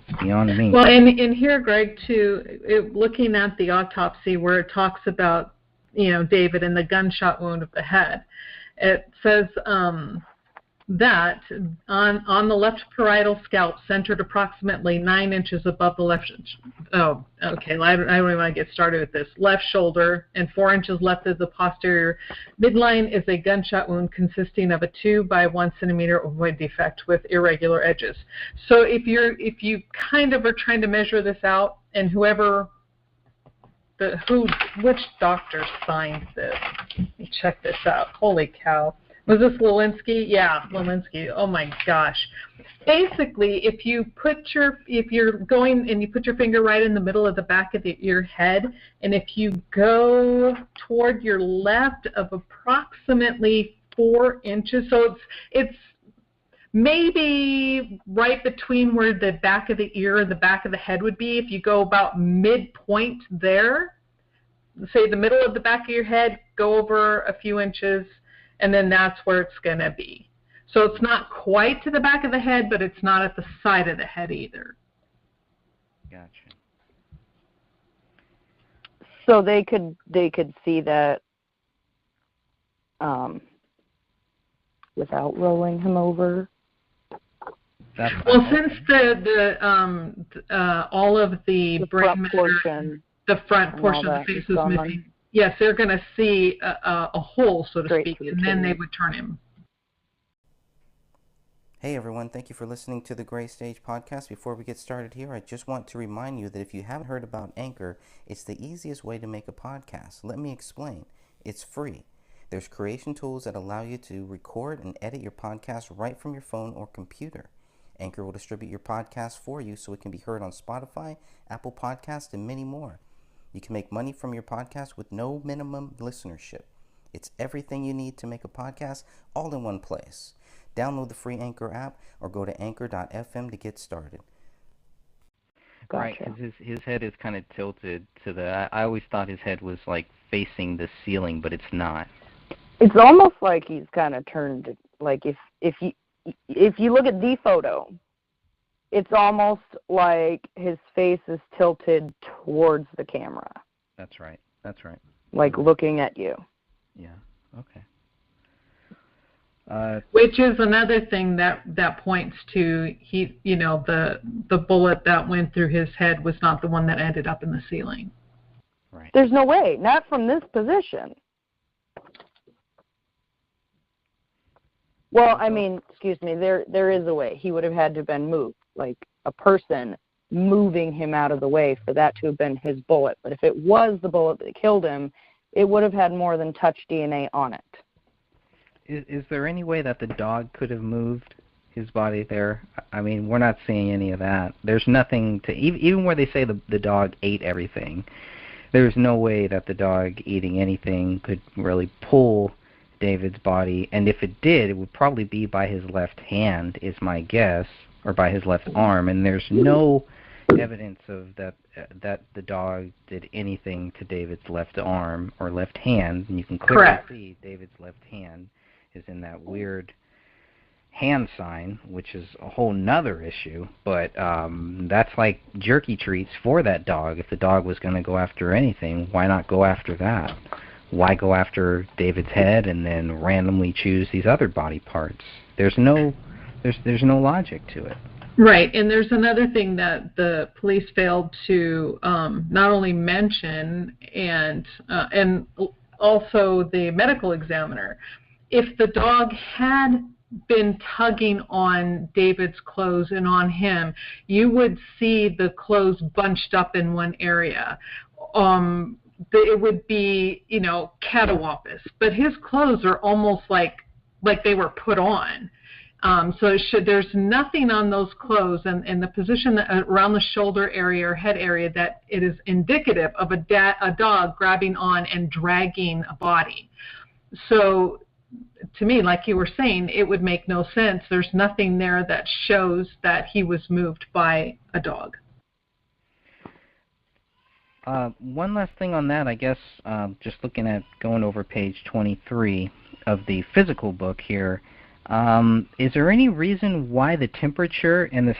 It's beyond me. Well, and here, Greg, too, looking at the autopsy where it talks about, David and the gunshot wound of the head, it says that on the left parietal scalp, centered approximately 9 inches above the left. Oh, okay. I don't even want to get started with this. Left shoulder and 4 inches left of the posterior midline is a gunshot wound consisting of a 2 by 1 centimeter ovoid defect with irregular edges. So if you kind of are trying to measure this out, and which doctor signed this? Let me check this out. Holy cow. Was this Lewinsky? Yeah, Lewinsky. Oh my gosh. Basically, if you're going and you put your finger right in the middle of the back of your head, and if you go toward your left of approximately 4 inches, so it's maybe right between where the back of the ear and the back of the head would be. If you go about midpoint there, say the middle of the back of your head, go over a few inches, and then that's where it's going to be. So it's not quite to the back of the head, but it's not at the side of the head either. Gotcha. So they could see that without rolling him over. Well, since all of the brain matter, the front portion of the face was missing. Yes, they're going to see a hole, so to speak, and then they would turn him. Hey everyone, thank you for listening to the Gray Stage Podcast. Before we get started here, I just want to remind you that if you haven't heard about Anchor, it's the easiest way to make a podcast. Let me explain. It's free. There's creation tools that allow you to record and edit your podcast right from your phone or computer. Anchor will distribute your podcast for you so it can be heard on Spotify, Apple Podcasts, and many more. You can make money from your podcast with no minimum listenership. It's everything you need to make a podcast all in one place. Download the free Anchor app or go to anchor.fm to get started. Gotcha. Right, because his head is kind of tilted to the... I always thought his head was like facing the ceiling, but it's not. It's almost like he's kind of turned, like if you look at the photo, it's almost like his face is tilted towards the camera. That's right. Like looking at you. Yeah, okay. Which is another thing that points to the bullet that went through his head was not the one that ended up in the ceiling. Right. There's no way, not from this position. Well, I mean, excuse me, there is a way. He would have had to have been moved, like a person moving him out of the way for that to have been his bullet. But if it was the bullet that killed him, it would have had more than touch DNA on it. Is there any way that the dog could have moved his body there? I mean, we're not seeing any of that. There's nothing to, even where they say the dog ate everything, there's no way that the dog eating anything could really pull David's body. And if it did, it would probably be by his left hand, is my guess, or by his left arm. And there's no evidence of that the dog did anything to David's left arm or left hand. And you can clearly see David's left hand is in that weird hand sign, which is a whole nother issue, but that's like jerky treats for that dog. If the dog was going to go after anything, why not go after that? Why go after David's head and then randomly choose these other body parts? There's no logic to it. Right, and there's another thing that the police failed to not only mention, and also the medical examiner. If the dog had been tugging on David's clothes and on him, you would see the clothes bunched up in one area. It would be, catawampus, but his clothes are almost like they were put on. So there's nothing on those clothes and the position around the shoulder area or head area that it is indicative of a dog grabbing on and dragging a body. So to me, like you were saying, it would make no sense. There's nothing there that shows that he was moved by a dog. One last thing on that, I guess, just looking at going over page 23 of the physical book here, is there any reason why the temperature and the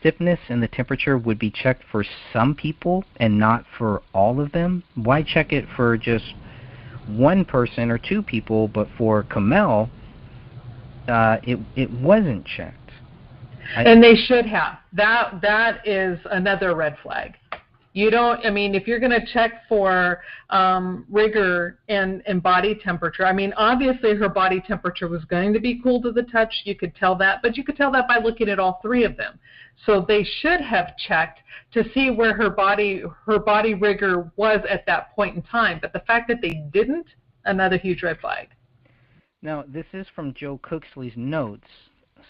stiffness and the temperature would be checked for some people and not for all of them? Why check it for just one person or two people, but for Kamel, it wasn't checked? And they should have. That is another red flag. You don't, if you're going to check for rigor and body temperature, obviously her body temperature was going to be cool to the touch. You could tell that, but you could tell that by looking at all three of them. So they should have checked to see where her body rigor was at that point in time. But the fact that they didn't, another huge red flag. Now, this is from Joe Cooksley's notes.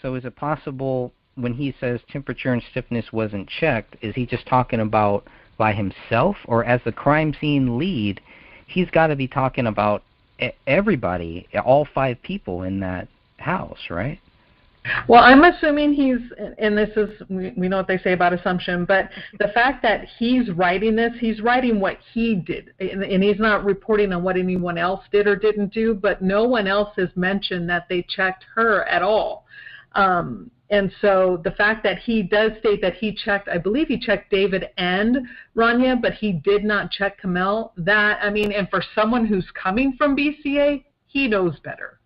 So is it possible when he says temperature and stiffness wasn't checked, is he just talking about by himself, or as the crime scene lead, he's got to be talking about everybody, all five people in that house, right? Well, I'm assuming he's, and this is, we know what they say about assumption, but the fact that he's writing this, he's writing what he did, and he's not reporting on what anyone else did or didn't do, but no one else has mentioned that they checked her at all. And so the fact that he does state that he checked, I believe he checked David and Rania, but he did not check Kamel, and for someone who's coming from BCA, he knows better.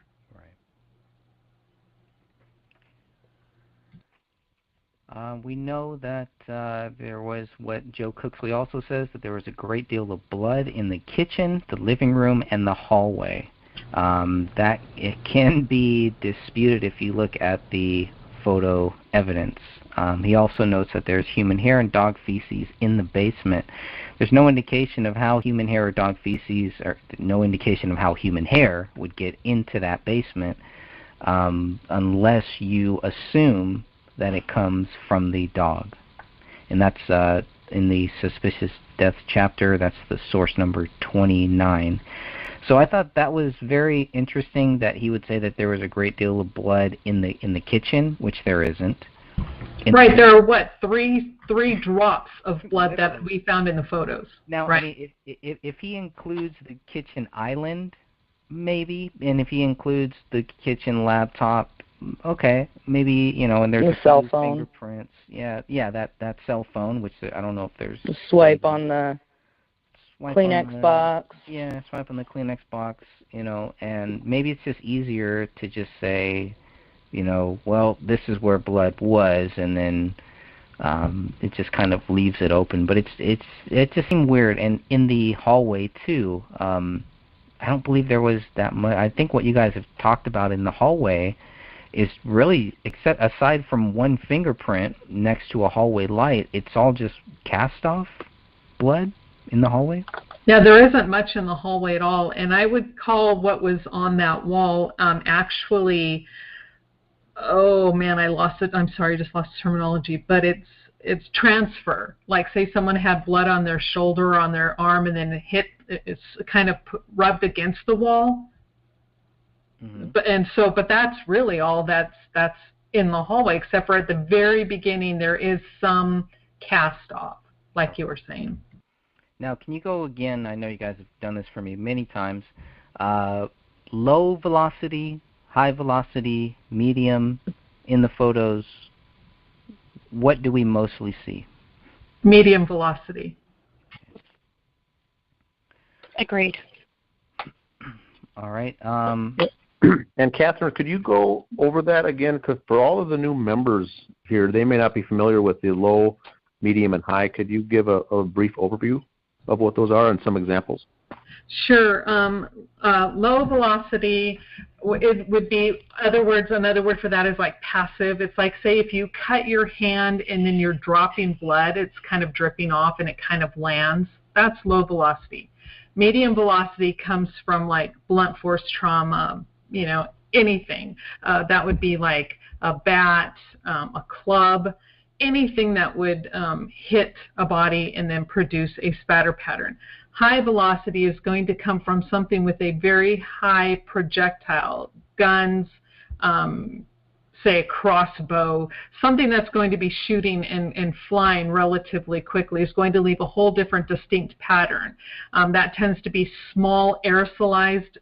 Right. We know that there was what Joe Cooksley also says, that there was a great deal of blood in the kitchen, the living room, and the hallway. That it can be disputed if you look at the photo evidence. He also notes that there's human hair and dog feces in the basement. There's no indication of how human hair or dog feces, or no indication of how human hair would get into that basement, unless you assume that it comes from the dog. And that's in the suspicious death chapter. That's the source number 29. So I thought that was very interesting that he would say that there was a great deal of blood in the kitchen, which there isn't. Right, there are three drops of blood that we found in the photos. Now, right. If he includes the kitchen island, maybe, and if he includes the kitchen laptop, okay, maybe, and there's a cell phone, fingerprints. Yeah, that cell phone, which I don't know if there's the swipe on the Kleenex box. Yeah, swipe on the Kleenex box, and maybe it's just easier to just say, well, this is where blood was, and then it just kind of leaves it open. But it just seemed weird. And in the hallway too, I don't believe there was that much. I think what you guys have talked about in the hallway is really, except aside from one fingerprint next to a hallway light, it's all just cast-off blood in the hallway? Yeah, there isn't much in the hallway at all, and I would call what was on that wall actually, oh man, I lost it. I'm sorry, I just lost terminology, but it's transfer. Like, say someone had blood on their shoulder or on their arm, and then it's kind of rubbed against the wall. Mm-hmm. But that's really all that's in the hallway, except for at the very beginning there is some cast off, like you were saying. Now, can you go again? I know you guys have done this for me many times. Low velocity, high velocity, medium in the photos. What do we mostly see? Medium velocity. Agreed. All right. And Catherine, could you go over that again? Because for all of the new members here, they may not be familiar with the low, medium, and high. Could you give a brief overview of what those are and some examples? Sure. Low velocity, it would be, another word for that is like passive. It's like, say, if you cut your hand and then you're dropping blood, it's kind of dripping off and it kind of lands. That's low velocity. Medium velocity comes from like blunt force trauma, anything. That would be like a bat, a club, anything that would hit a body and then produce a spatter pattern. High velocity is going to come from something with a very high projectile, guns, say a crossbow, something that's going to be shooting and flying relatively quickly is going to leave a whole different distinct pattern. That tends to be small aerosolized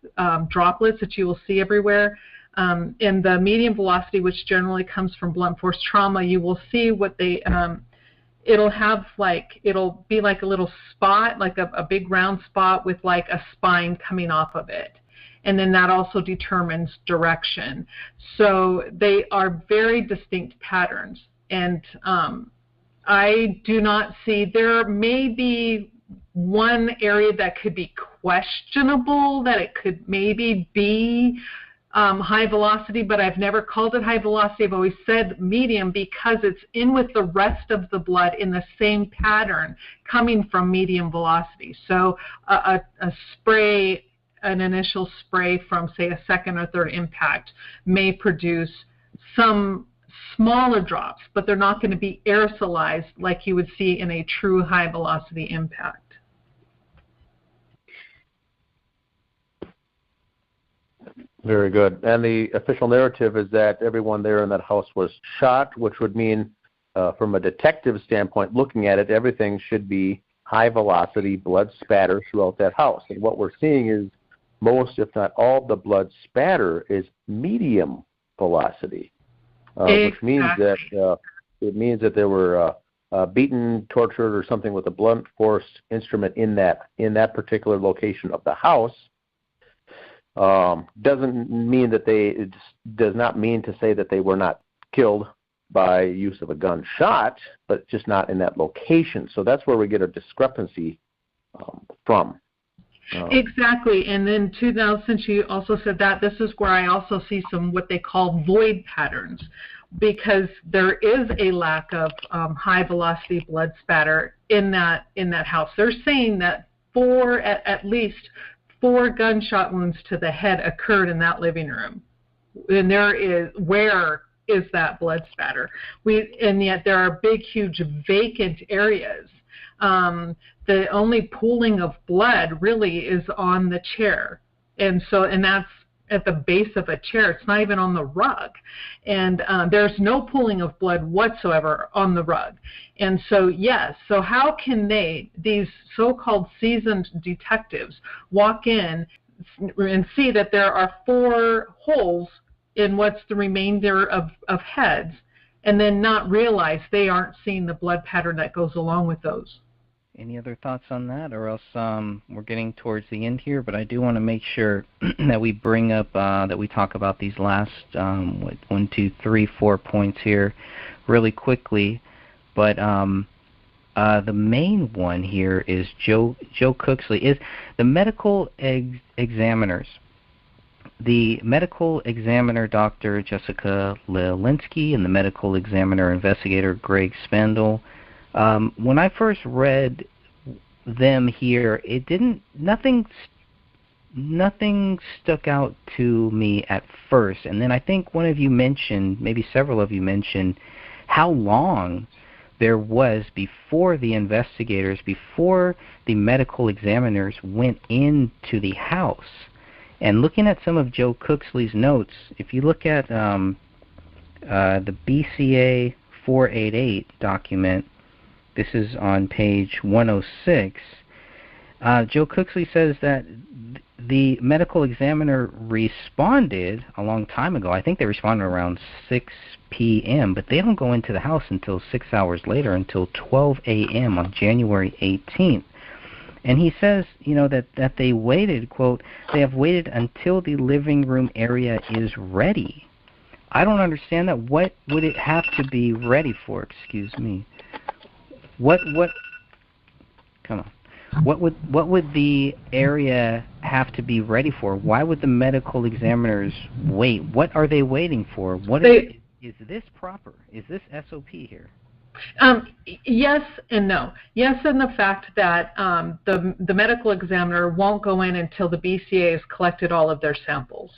droplets that you will see everywhere. In the medium velocity, which generally comes from blunt force trauma, you will see what they, it'll be like a little spot, like a big round spot with like a spine coming off of it. And then that also determines direction. So they are very distinct patterns. And I do not see, there may be one area that could be questionable, that it could maybe be high velocity, but I've never called it high velocity. I've always said medium because it's in with the rest of the blood in the same pattern coming from medium velocity. So a spray, an initial spray from, say, a second or third impact may produce some smaller drops, but they're not going to be aerosolized like you would see in a true high velocity impact. Very good. And the official narrative is that everyone there in that house was shot, which would mean, from a detective standpoint, looking at it, everything should be high velocity blood spatter throughout that house. And what we're seeing is most, if not all, the blood spatter is medium velocity, which means that it means that there were beaten, tortured, or something with a blunt force instrument in that particular location of the house. Doesn't mean that it does not mean to say that they were not killed by use of a gunshot, but just not in that location. So that's where we get a discrepancy from. Exactly. And then since you also said that, this is where I also see some what they call void patterns, because there is a lack of high velocity blood spatter in that house. They're saying that at least 4 gunshot wounds to the head occurred in that living room. And where is that blood spatter? And yet there are big, huge vacant areas. The only pooling of blood really is on the chair. And that's at the base of a chair. It's not even on the rug. And there's no pooling of blood whatsoever on the rug. And so, yes, so how can these so-called seasoned detectives, walk in and see that there are 4 holes in what's the remainder of heads, and then not realize they aren't seeing the blood pattern that goes along with those? Any other thoughts on that, or else we're getting towards the end here, but I do want to make sure that we bring up, that we talk about these last 1, 2, 3, 4 points here really quickly. But The main one here is Joe Cooksley. Is the medical examiners. The medical examiner, Dr. Jessica Lelinski, and the medical examiner investigator, Greg Spendel. When I first read them here, nothing stuck out to me at first. And then I think one of you mentioned, maybe several of you mentioned, how long there was before the investigators, before the medical examiners went into the house. And looking at some of Joe Cooksley's notes, if you look at the BCA 488 document, this is on page 106, Joe Cooksley says that the medical examiner responded a long time ago. I think they responded around 6 p.m., but they don't go into the house until 6 hours later, until 12 a.m. on January 18th. And he says, that they waited, quote, they have waited until the living room area is ready. I don't understand that. What would it have to be ready for? Excuse me. Come on. What would the area have to be ready for? Why would the medical examiners wait? What are they waiting for? Is this proper? Is this SOP here? Yes and no. Yes, in the fact that the medical examiner won't go in until the BCA has collected all of their samples,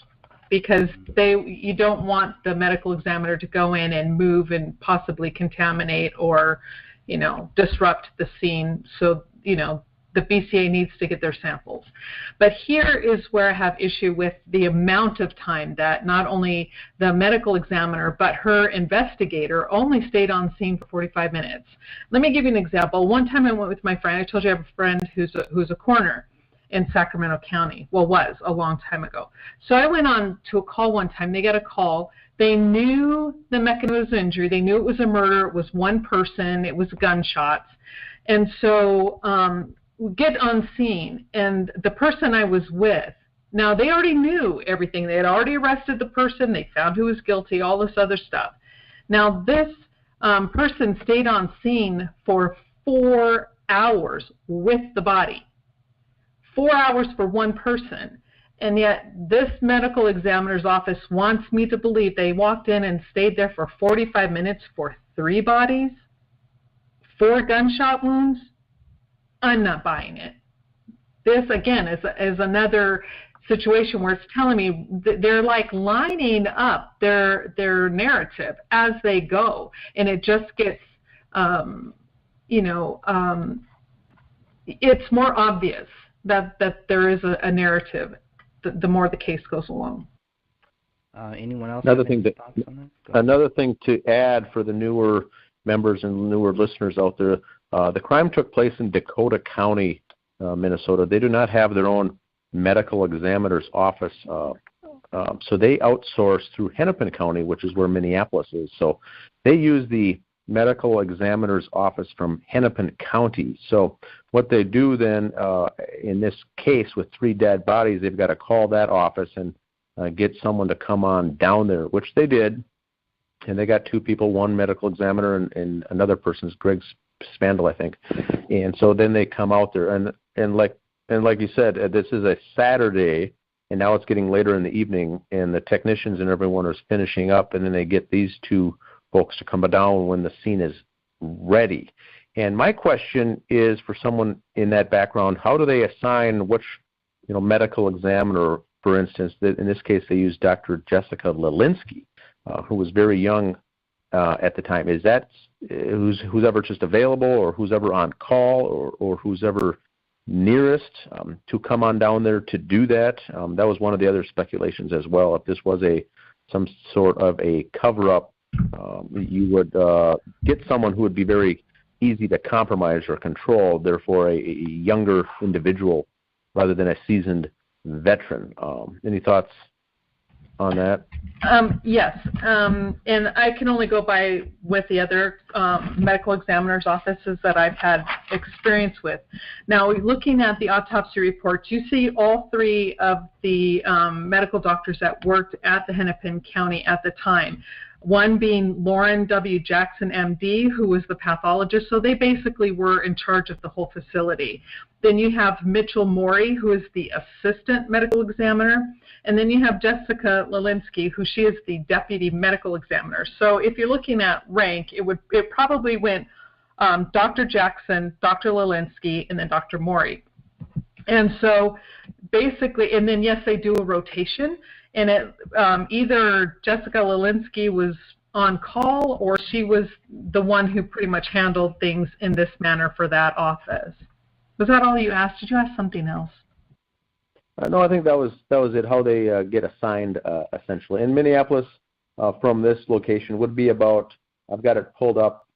because you don't want the medical examiner to go in and move and possibly contaminate or, disrupt the scene. So, the BCA needs to get their samples. But here is where I have issue with the amount of time that not only the medical examiner but her investigator only stayed on scene for 45 minutes. Let me give you an example. One time I went with my friend. I told you I have a friend who's a coroner in Sacramento County. Well, was a long time ago. So I went on to a call one time. They got a call. They knew the mechanism of injury. They knew it was a murder. It was one person. It was gunshots. And so get on scene, and the person I was with, now they already knew everything. They had already arrested the person. They found who was guilty, all this other stuff. Now this person stayed on scene for 4 hours with the body. 4 hours for one person. And yet this medical examiner's office wants me to believe they walked in and stayed there for 45 minutes for 3 bodies, 4 gunshot wounds. I'm not buying it. This, again, is another situation where it's telling me they're like lining up their narrative as they go, and it just gets, it's more obvious that there is a narrative the more the case goes along. Anyone else? Another thing to add for the newer members and newer listeners out there. The crime took place in Dakota County, Minnesota. They do not have their own medical examiner's office, so they outsource through Hennepin County, which is where Minneapolis is. So they use the medical examiner's office from Hennepin County. So what they do then, in this case with 3 dead bodies, they've got to call that office and get someone to come on down there, which they did. And they got 2 people, one medical examiner and another person's Greg Spandel, I think. And so then they come out there, and like you said, this is a Saturday, and now it's getting later in the evening, and the technicians and everyone is finishing up, and then they get these 2 folks to come down when the scene is ready. And my question is, for someone in that background, how do they assign which medical examiner? For instance, in this case, they used Dr. Jessica Lelinski, who was very young at the time. Is that who's ever just available, or who's ever on call, or who's ever nearest to come on down there to do that? That was one of the other speculations as well. If this was some sort of a cover-up, you would get someone who would be very easy to compromise or control, therefore a younger individual rather than a seasoned veteran. Any thoughts on that? Yes, and I can only go by with the other medical examiner's offices that I've had experience with. Now, looking at the autopsy reports, you see all 3 of the medical doctors that worked at the Hennepin County at the time. one being Lauren W. Jackson, MD, who was the pathologist. So they basically were in charge of the whole facility. Then you have Mitchell Morey, who is the assistant medical examiner. And then you have Jessica Lelinski, who she is the deputy medical examiner. So if you're looking at rank, it probably went Dr. Jackson, Dr. Lelinski, and then Dr. Morey. And so basically, and then yes, they do a rotation, and either Jessica Lelinski was on call or she was the one who pretty much handled things in this manner for that office. Was that all you asked? Did you ask something else? No, I think that was it, how they get assigned essentially. In Minneapolis, from this location would be about, I've got it pulled up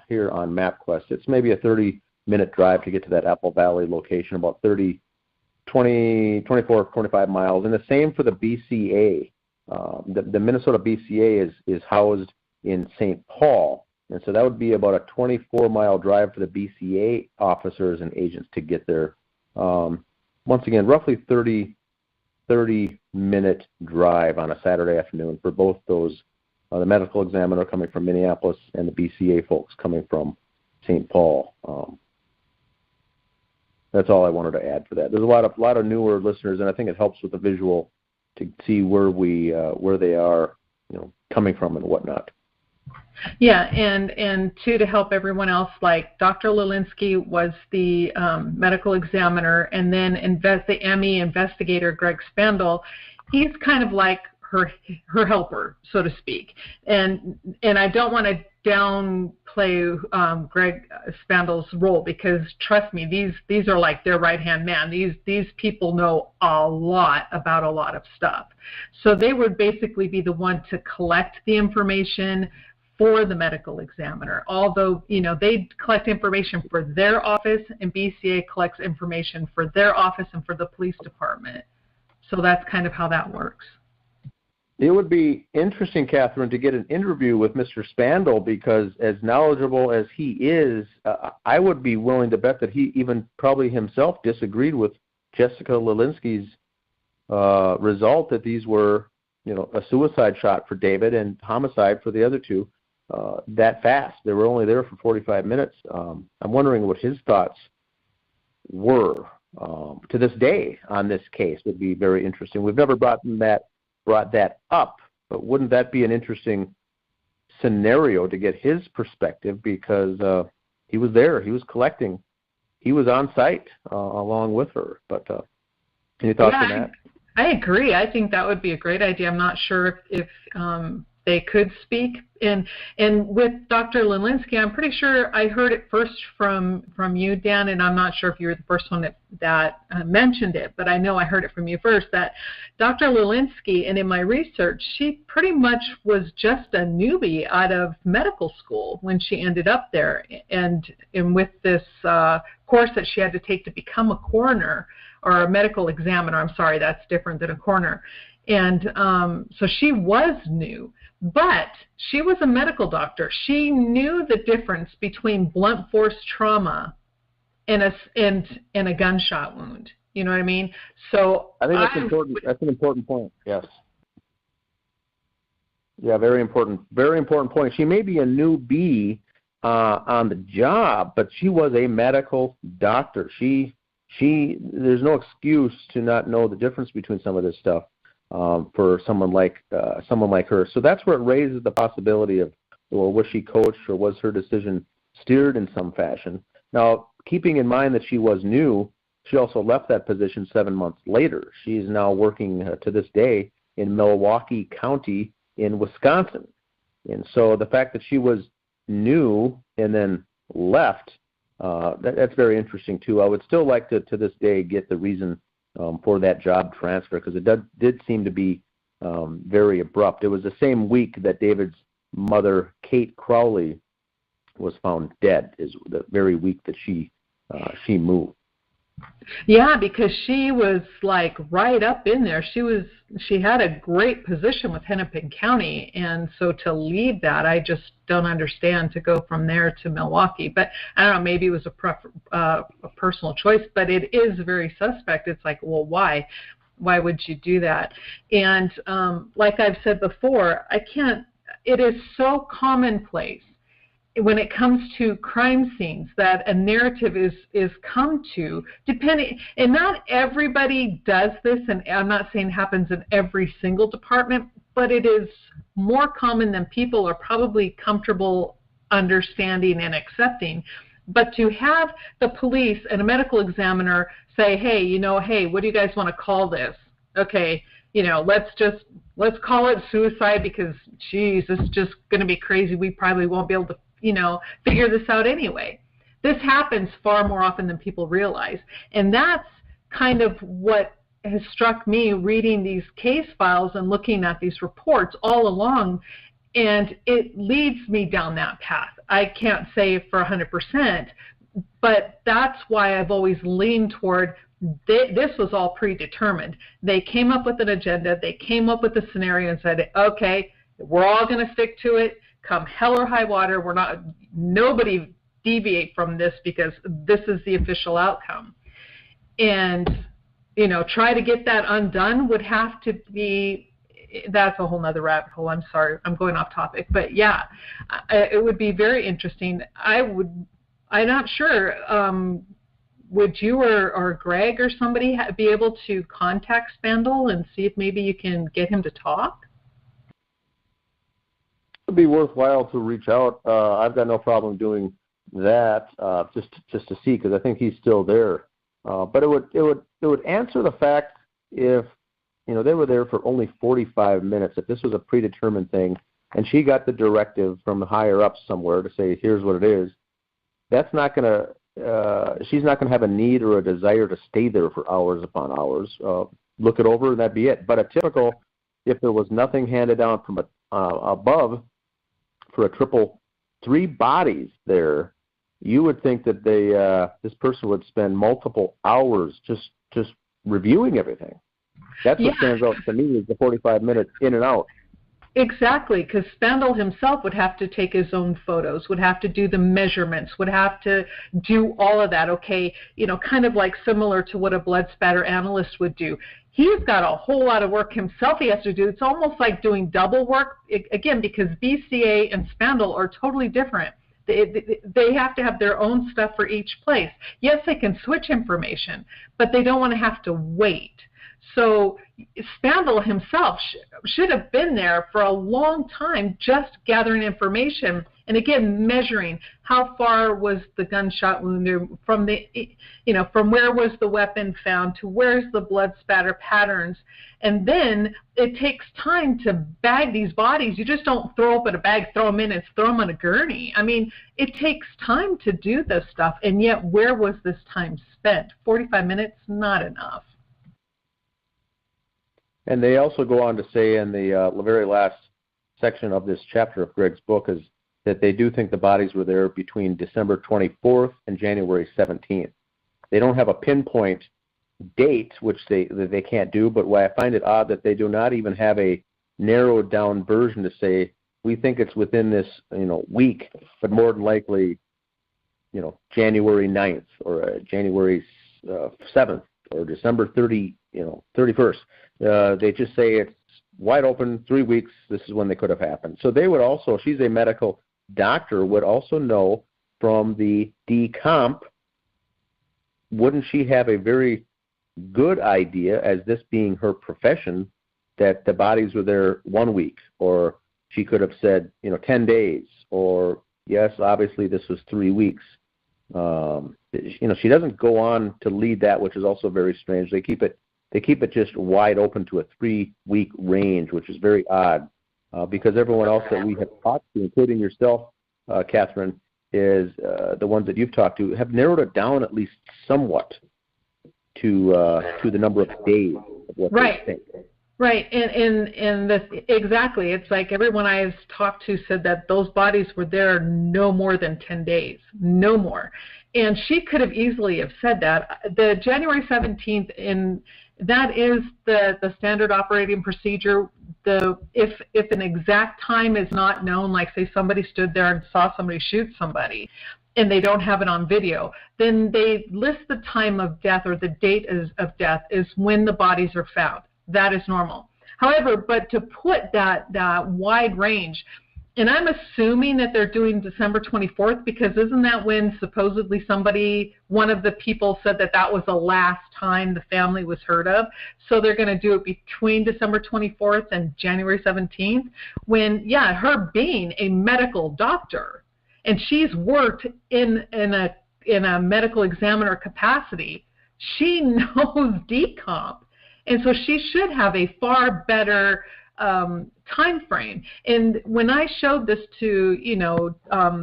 here on MapQuest. It's maybe a 30-minute drive to get to that Apple Valley location, about 24, 25 miles. And the same for the BCA. The Minnesota BCA is housed in St. Paul. And so that would be about a 24-mile drive for the BCA officers and agents to get there. Once again, roughly 30-minute drive on a Saturday afternoon for both those, the medical examiner coming from Minneapolis and the BCA folks coming from St. Paul. That's all I wanted to add for that. There's a lot of newer listeners, and I think it helps with the visual to see where they are, coming from and whatnot. Yeah, and to help everyone else, like Dr. Lelinski was the medical examiner, and then the ME investigator, Greg Spandl, he's kind of like her helper, so to speak. And I don't want to downplay Greg Spandl's role, because trust me, these are like their right-hand man. These people know a lot about a lot of stuff. So they would basically be the one to collect the information for the medical examiner, although, they collect information for their office, and BCA collects information for their office and for the police department. So that's kind of how that works. It would be interesting, Catherine, to get an interview with Mr. Spandl, because as knowledgeable as he is, I would be willing to bet that he even probably himself disagreed with Jessica Lelinski's result that these were, a suicide shot for David and homicide for the other two. That fast. They were only there for 45 minutes. I'm wondering what his thoughts were to this day on this case. Would be very interesting. We've never brought that up, but wouldn't that be an interesting scenario to get his perspective, because he was there, he was collecting, he was on site along with her. But any thoughts on that? I agree. I think that would be a great idea. I'm not sure if they could speak. And with Dr. Lelinski, I'm pretty sure I heard it first from you, Dan, and I'm not sure if you were the first one that mentioned it, but I know I heard it from you first, that Dr. Lelinski, and in my research, she pretty much was just a newbie out of medical school when she ended up there. And with this course that she had to take to become a coroner, or a medical examiner, I'm sorry, that's different than a coroner. And so she was new. But she was a medical doctor. She knew the difference between blunt force trauma and a gunshot wound. You know what I mean? So I think that's important. That's an important point. Yes. Yeah, very important. Very important point. She may be a newbie on the job, but she was a medical doctor. There's no excuse to not know the difference between some of this stuff. For someone like her. So that's where it raises the possibility of, well, was she coached, or was her decision steered in some fashion? Now, keeping in mind that she was new, she also left that position 7 months later. She is now working to this day in Milwaukee County in Wisconsin. And so the fact that she was new and then left, that's very interesting too. I would still like to this day get the reason for that job transfer, because it did seem to be very abrupt. It was the same week that David's mother, Kate Crowley, was found dead, is the very week that she moved. Yeah, because she was like right up in there. She had a great position with Hennepin County, and so to leave that, I just don't understand, to go from there to Milwaukee. But I don't know, maybe it was a personal choice, but it is very suspect. It's like, well, why? Why would you do that? And like I've said before, it is so commonplace when it comes to crime scenes that a narrative is come to, depending, and not everybody does this, and I'm not saying it happens in every single department, but it is more common than people are probably comfortable understanding and accepting. But to have the police and a medical examiner say, hey, hey, what do you guys want to call this? Okay, let's call it suicide because, geez, this is just going to be crazy. We probably won't be able to, figure this out anyway. This happens far more often than people realize. And that's kind of what has struck me reading these case files and looking at these reports all along, and it leads me down that path. I can't say for 100%, but that's why I've always leaned toward this was all predetermined. They came up with an agenda. They came up with a scenario and said, okay, we're all going to stick to it. Come hell or high water, nobody deviate from this because this is the official outcome. And, try to get that undone would have to be, that's a whole nother rabbit hole. I'm sorry, I'm going off topic. But yeah, it would be very interesting. I'm not sure, would you or Greg or somebody be able to contact Spandl and see if maybe you can get him to talk? It would be worthwhile to reach out. I've got no problem doing that, just to see, because I think he's still there. But it would answer the fact if they were there for only 45 minutes. If this was a predetermined thing, and she got the directive from the higher up somewhere to say, here's what it is, that's not going to. She's not going to have a need or a desire to stay there for hours upon hours. Look it over, and that'd be it. But a typical, if there was nothing handed down from above for a triple 3 bodies there, you would think that this person would spend multiple hours just reviewing everything. That's what stands out to me is the 45 minutes in and out. Exactly, because Spandl himself would have to take his own photos, would have to do the measurements, would have to do all of that, okay, kind of like similar to what a blood spatter analyst would do. He's got a whole lot of work himself he has to do. It's almost like doing double work, again, because BCA and Spandl are totally different. They have to have their own stuff for each place. Yes, they can switch information, but they don't want to have to wait. So Spandl himself should have been there for a long time just gathering information and, again, measuring how far was the gunshot wound from from where was the weapon found to where's the blood spatter patterns. And then it takes time to bag these bodies. You just don't throw open a bag, throw them in, and throw them on a gurney. I mean, it takes time to do this stuff, and yet where was this time spent? 45 minutes? Not enough. And they also go on to say in the very last section of this chapter of Greg's book is that they do think the bodies were there between December 24th and January 17th. They don't have a pinpoint date, which they can't do, but why I find it odd that they do not even have a narrowed down version to say, we think it's within this week, but more than likely, January 9th or January 7th or December 31st. They just say it's wide open, 3 weeks, this is when they could have happened. So they would also, she's a medical doctor, would also know from the decomp, wouldn't she have a very good idea, as this being her profession, that the bodies were there 1 week, or she could have said, 10 days, or yes, obviously this was 3 weeks. She doesn't go on to lead that, which is also very strange. They keep it just wide open to a 3-week range, which is very odd, because everyone else that we have talked to, including yourself, Catherine, is the ones that you've talked to, have narrowed it down at least somewhat to the number of days of what they think. Right, and this, exactly. It's like everyone I've talked to said that those bodies were there no more than 10 days, no more. And she could have easily have said that. The January 17th, that is the standard operating procedure. If an exact time is not known, like say somebody stood there and saw somebody shoot somebody, and they don't have it on video, then they list the time of death, or the date of death is when the bodies are found. That is normal. However, but to put that wide range, And I'm assuming that they're doing December 24th because isn't that when supposedly one of the people said that was the last time the family was heard of? So they're going to do it between December 24th and January 17th when, her being a medical doctor, and she's worked in a medical examiner capacity, she knows decomp. And so she should have a far better time frame. And when I showed this to,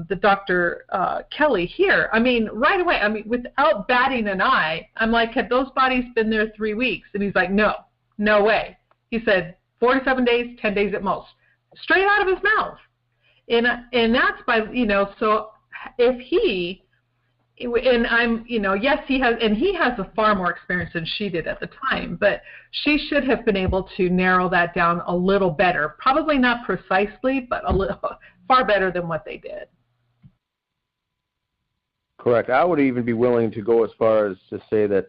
the Dr. Kelly here, right away, without batting an eye, I'm like, have those bodies been there 3 weeks? And he's like, no way. He said 47 days, 10 days at most, straight out of his mouth. And that's by, so if he, and I'm, yes, he has a far more experience than she did at the time, but she should have been able to narrow that down a little better. Probably not precisely, but a little far better than what they did. Correct. I would even be willing to go as far as to say that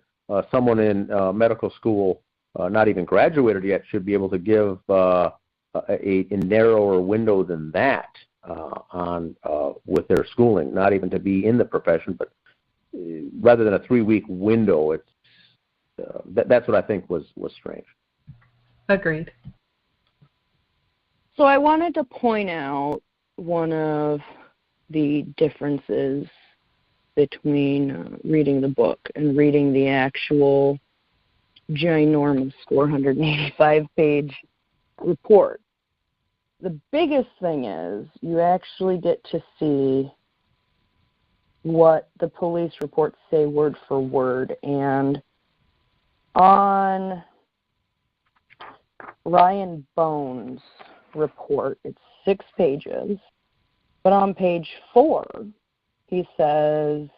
someone in medical school, not even graduated yet, should be able to give a narrower window than that with their schooling, not even to be in the profession, but rather than a 3-week window. It's that's what I think was strange. Agreed. So I wanted to point out one of the differences between reading the book and reading the actual ginormous 485-page report. The biggest thing is you actually get to see what the police reports say word for word. And on Ryan Bones' report, it's 6 pages, but on page 4, he says,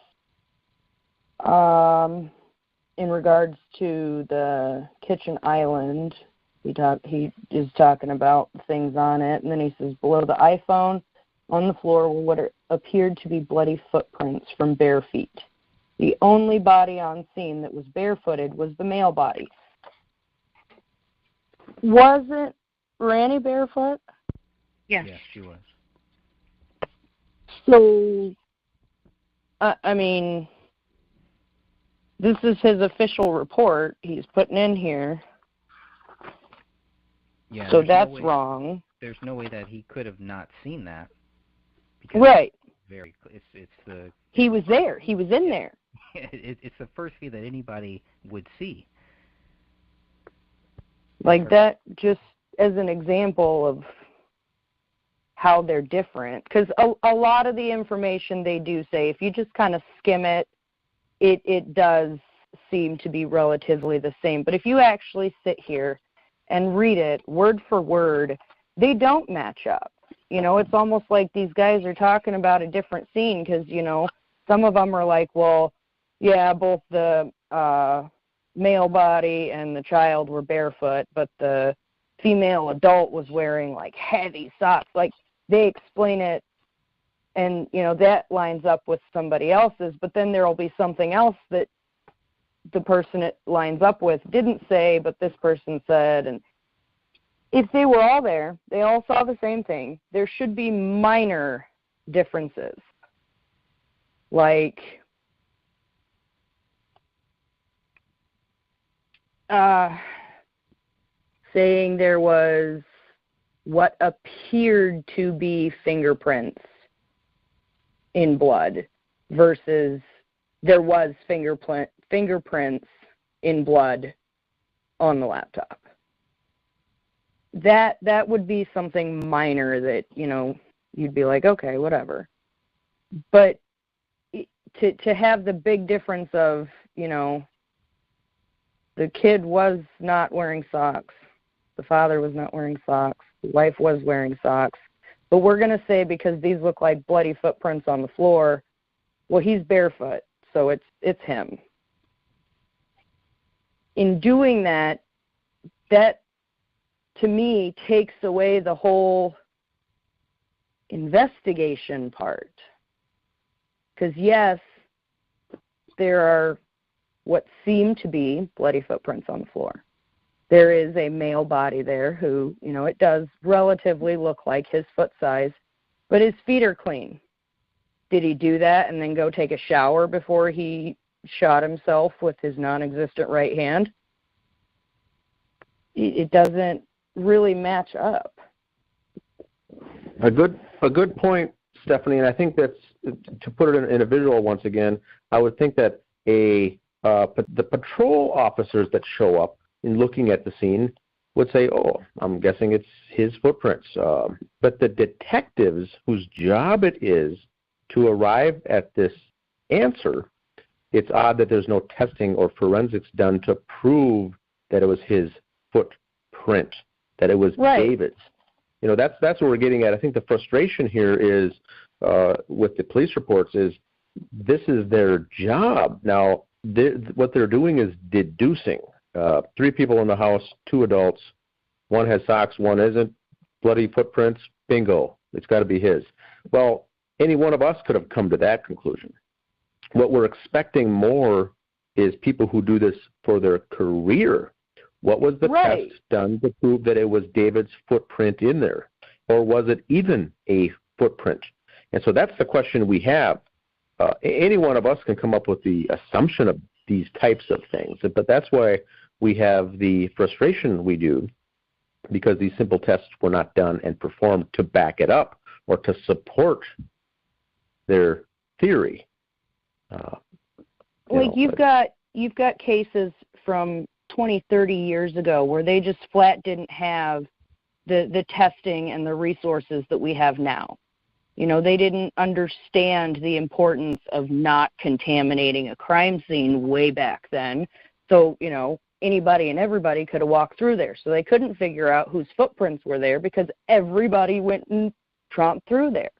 in regards to the kitchen island, he is talking about things on it, and then he says, below the iPhone on the floor were what appeared to be bloody footprints from bare feet. The only body on scene that was barefooted was the male body. Wasn't Randy barefoot? Yes. Yes, she was. So, this is his official report he's putting in here. Yeah, so that's wrong. There's no way that he could have not seen that. Right. It's the. He was there. He was in there. It's the first view that anybody would see. Like that, just as an example of how they're different. Because a lot of the information they do say, if you just kind of skim it, it does seem to be relatively the same. But if you actually sit here and read it word for word, they don't match up. It's almost like these guys are talking about a different scene because, some of them are like, well, yeah, both the male body and the child were barefoot, but the female adult was wearing, like, heavy socks. Like, they explain it, and, that lines up with somebody else's, but then there will be something else that the person it lines up with didn't say, but this person said, and if they were all there, they all saw the same thing, there should be minor differences. Like, saying there was what appeared to be fingerprints in blood versus there was fingerprints in blood on the laptop. That would be something minor that, you'd be like, okay, whatever. But to have the big difference of, the kid was not wearing socks, the father was not wearing socks, the wife was wearing socks, but we're going to say because these look like bloody footprints on the floor, well, he's barefoot, so it's him. In doing that to me takes away the whole investigation part. Because yes, there are what seem to be bloody footprints on the floor. There is a male body there who, it does relatively look like his foot size. But his feet are clean. Did he do that and then go take a shower before he shot himself with his non-existent right hand? It doesn't really match up. A good point, Stephanie, and I think that's, to put it in a visual once again, I would think that the patrol officers that show up in looking at the scene would say, oh, I'm guessing it's his footprints. But the detectives whose job it is to arrive at this answer, it's odd that there's no testing or forensics done to prove that it was his footprint, that it was David's. You know, that's what we're getting at. I think the frustration here is with the police reports is this is their job. Now, what they're doing is deducing. 3 people in the house, 2 adults, one has socks, one isn't, bloody footprints, bingo, it's got to be his. Well, any one of us could have come to that conclusion. What we're expecting more is people who do this for their career. What was the test done to prove that it was David's footprint in there? Or was it even a footprint? And so that's the question we have. Any one of us can come up with the assumption of these types of things, but that's why we have the frustration we do, because these simple tests were not done and performed to back it up or to support their theory. You've got cases from 20, 30 years ago where they just flat didn't have the testing and the resources that we have now. You know, they didn't understand the importance of not contaminating a crime scene way back then. So, you know, anybody and everybody could have walked through there. So they couldn't figure out whose footprints were there because everybody went and tromped through there.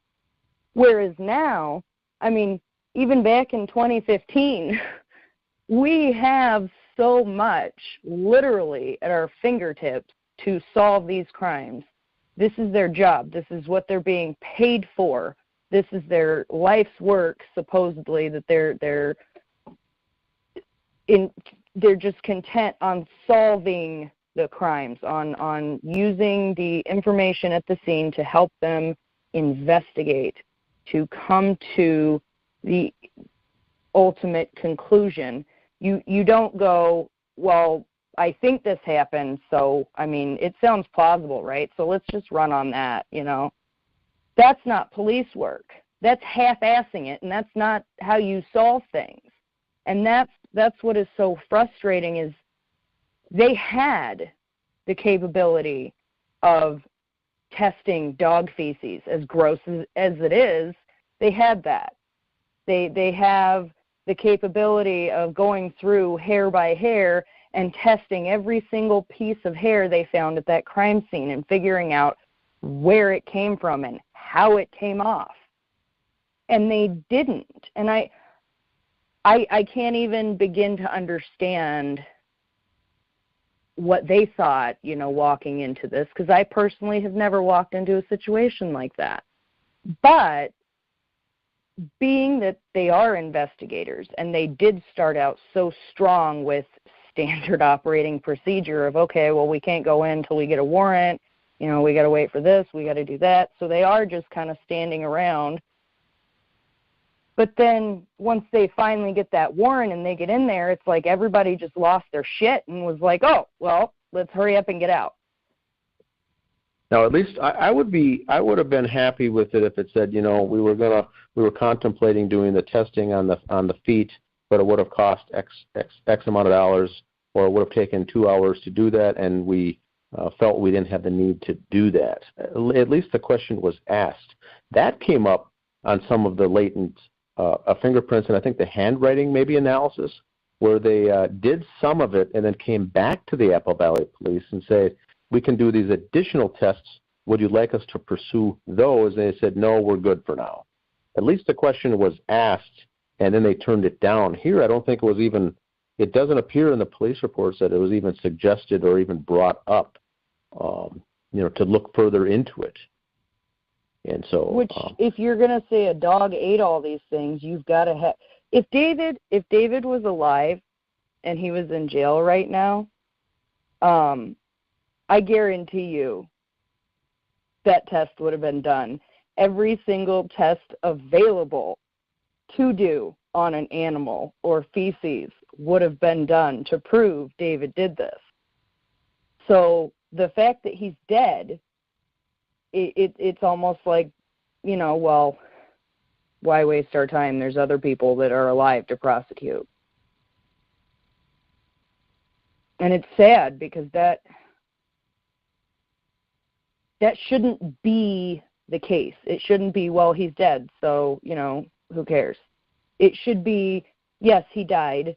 Whereas now, I mean, even back in 2015, we have so much literally at our fingertips to solve these crimes. This is their job. This is what they're being paid for. This is their life's work, supposedly, that they're just content on solving the crimes, on using the information at the scene to help them investigate, to come to the ultimate conclusion. You don't go, well, I think this happened, so, I mean, it sounds plausible, right? So let's just run on that, you know. That's not police work. That's half-assing it, and that's not how you solve things. And that's what is so frustrating is they had the capability of testing dog feces, as gross as it is. They had that. They have the capability of going through hair by hair and testing every single piece of hair they found at that crime scene and figuring out where it came from and how it came off. And they didn't. And I can't even begin to understand what they thought, you know, walking into this, because I personally have never walked into a situation like that. But being that they are investigators and they did start out so strong with standard operating procedure of, okay, well, we can't go in until we get a warrant, you know, we got to wait for this, we got to do that. So they are just kind of standing around. But then once they finally get that warrant and they get in there, it's like everybody just lost their shit and was like, oh, well, let's hurry up and get out. Now, at least I would have been happy with it if it said, you know, we were contemplating doing the testing on the feet, but it would have cost X amount of dollars, or it would have taken 2 hours to do that, and we felt we didn't have the need to do that. At least the question was asked. That came up on some of the latent fingerprints and I think the handwriting maybe analysis, where they did some of it and then came back to the Apple Valley Police and said, we can do these additional tests. Would you like us to pursue those? And they said, no, we're good for now. At least the question was asked, and then they turned it down. Here, I don't think it was even, it doesn't appear in the police reports that it was even suggested or even brought up, you know, to look further into it. And so, which, if you're going to say a dog ate all these things, you've got to have, if David was alive and he was in jail right now, I guarantee you that test would have been done. every single test available to do on an animal or feces would have been done to prove David did this. So the fact that he's dead, it's almost like, well, why waste our time? There's other people that are alive to prosecute. And it's sad because that shouldn't be the case. It shouldn't be, well, he's dead, so, who cares? It should be, yes, he died.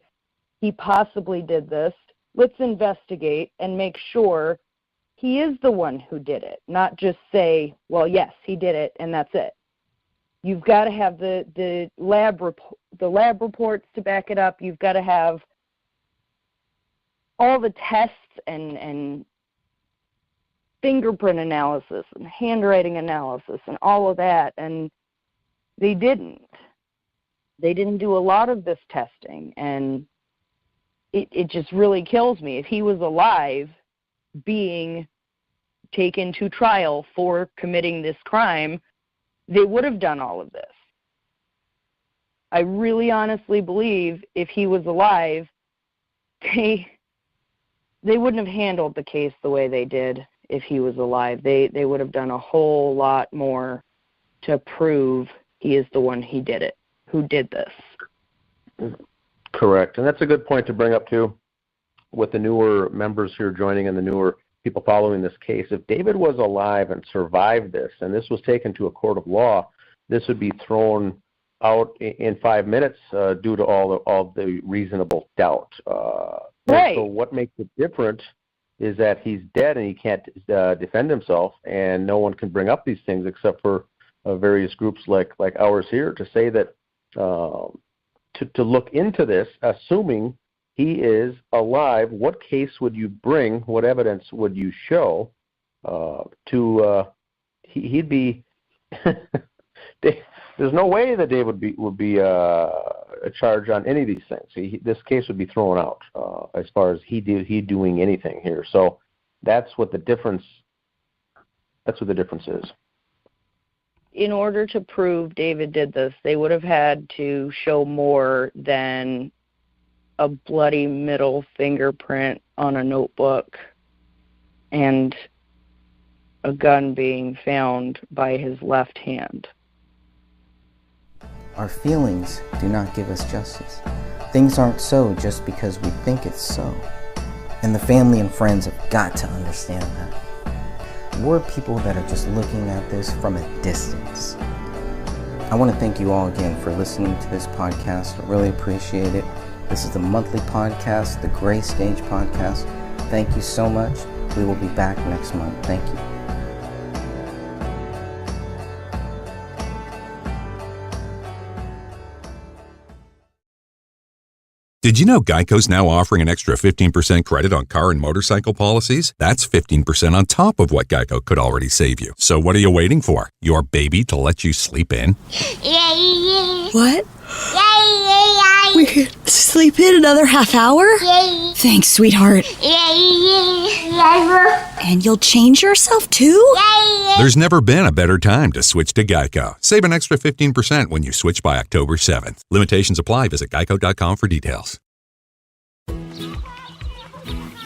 He possibly did this. Let's investigate and make sure he is the one who did it, not just say, well, yes, he did it, and that's it. You've got to have the lab reports to back it up. You've got to have all the tests and fingerprint analysis and handwriting analysis and all of that, and they didn't. They didn't do a lot of this testing, and it just really kills me. If he was alive, being taken to trial for committing this crime, they would have done all of this. I really honestly believe if he was alive, they wouldn't have handled the case the way they did if he was alive. They would have done a whole lot more to prove he is the one who did this. Correct. And that's a good point to bring up, too, with the newer members here joining and the newer people following this case. If David was alive and survived this, and this was taken to a court of law, this would be thrown out in 5 minutes due to all the reasonable doubt. Right. So what makes it different is that he's dead and he can't defend himself, and no one can bring up these things except for various groups like ours here to say that to look into this, assuming he is alive, what case would you bring, what evidence would you show he'd be there's no way that Dave would be a charge on any of these things. This case would be thrown out as far as he doing anything here. So that's what the difference is. In order to prove David did this, they would have had to show more than a bloody middle fingerprint on a notebook and a gun being found by his left hand. Our feelings do not give us justice. Things aren't so just because we think it's so. And the family and friends have got to understand that. We're people that are just looking at this from a distance. I want to thank you all again for listening to this podcast. I really appreciate it. This is the monthly podcast, the Gray Stage Podcast. Thank you so much. We will be back next month. Thank you. Did you know Geico's now offering an extra 15% credit on car and motorcycle policies? That's 15% on top of what Geico could already save you. So what are you waiting for? Your baby to let you sleep in? What? We could sleep in another half hour? Thanks, sweetheart. And you'll change yourself too? There's never been a better time to switch to Geico. Save an extra 15% when you switch by October 7th. Limitations apply. Visit geico.com for details.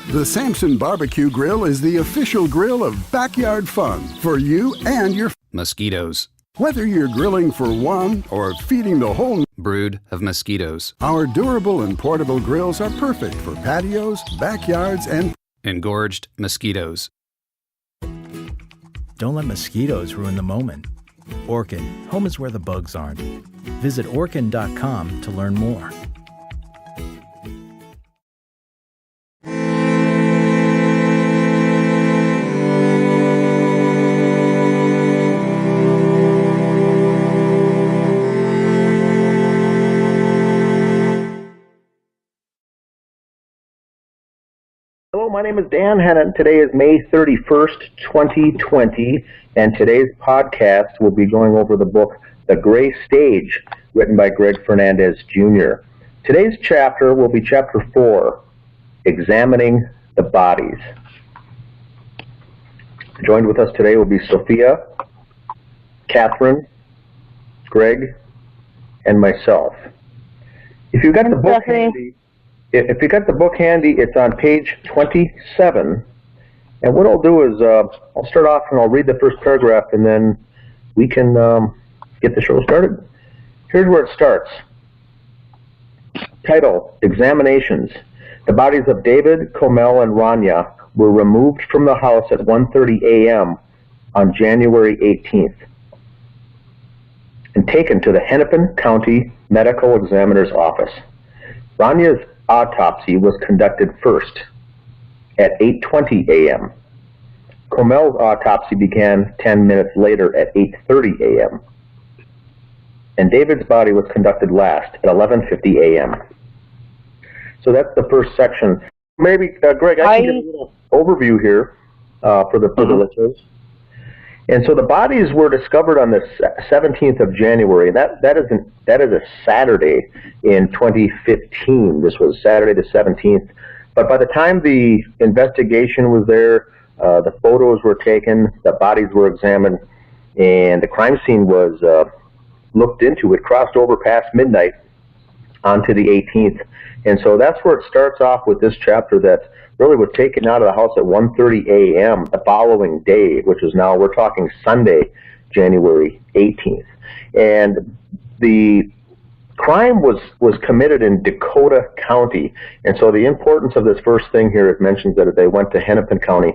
The Samson Barbecue Grill is the official grill of backyard fun for you and your mosquitoes. Whether you're grilling for one or feeding the whole brood of mosquitoes, our durable and portable grills are perfect for patios, backyards, and engorged mosquitoes. Don't let mosquitoes ruin the moment. Orkin, home is where the bugs aren't. Visit Orkin.com to learn more. Hello, my name is Dan Hennon. Today is May 31st, 2020, and today's podcast will be going over the book, The Gray Stage, written by Greg Fernandez, Jr. Today's chapter will be Chapter 4, Examining the Bodies. Joined with us today will be Sophia, Catherine, Greg, and myself. If you got the book handy, it's on page 27. And what I'll do is I'll start off and I'll read the first paragraph, and then we can get the show started. Here's where it starts. Title: Examinations. The bodies of David, Comel, and Rania were removed from the house at 1:30 a.m. on January 18th and taken to the Hennepin County Medical Examiner's Office. Rania's autopsy was conducted first at 8:20 a.m. Comel's autopsy began 10 minutes later at 8:30 a.m. And David's body was conducted last at 11:50 a.m. So that's the first section. Maybe, Greg, I can give a little overview here for the listeners. And so the bodies were discovered on the 17th of January. That is a Saturday in 2015. This was Saturday the 17th. But by the time the investigation was there, the photos were taken, the bodies were examined, and the crime scene was looked into. It crossed over past midnight onto the 18th. And so that's where it starts off with this chapter that really was taken out of the house at 1:30 a.m. the following day, which is now, we're talking Sunday, January 18th. And the crime was committed in Dakota County. And so the importance of this first thing here, it mentions that they went to Hennepin County.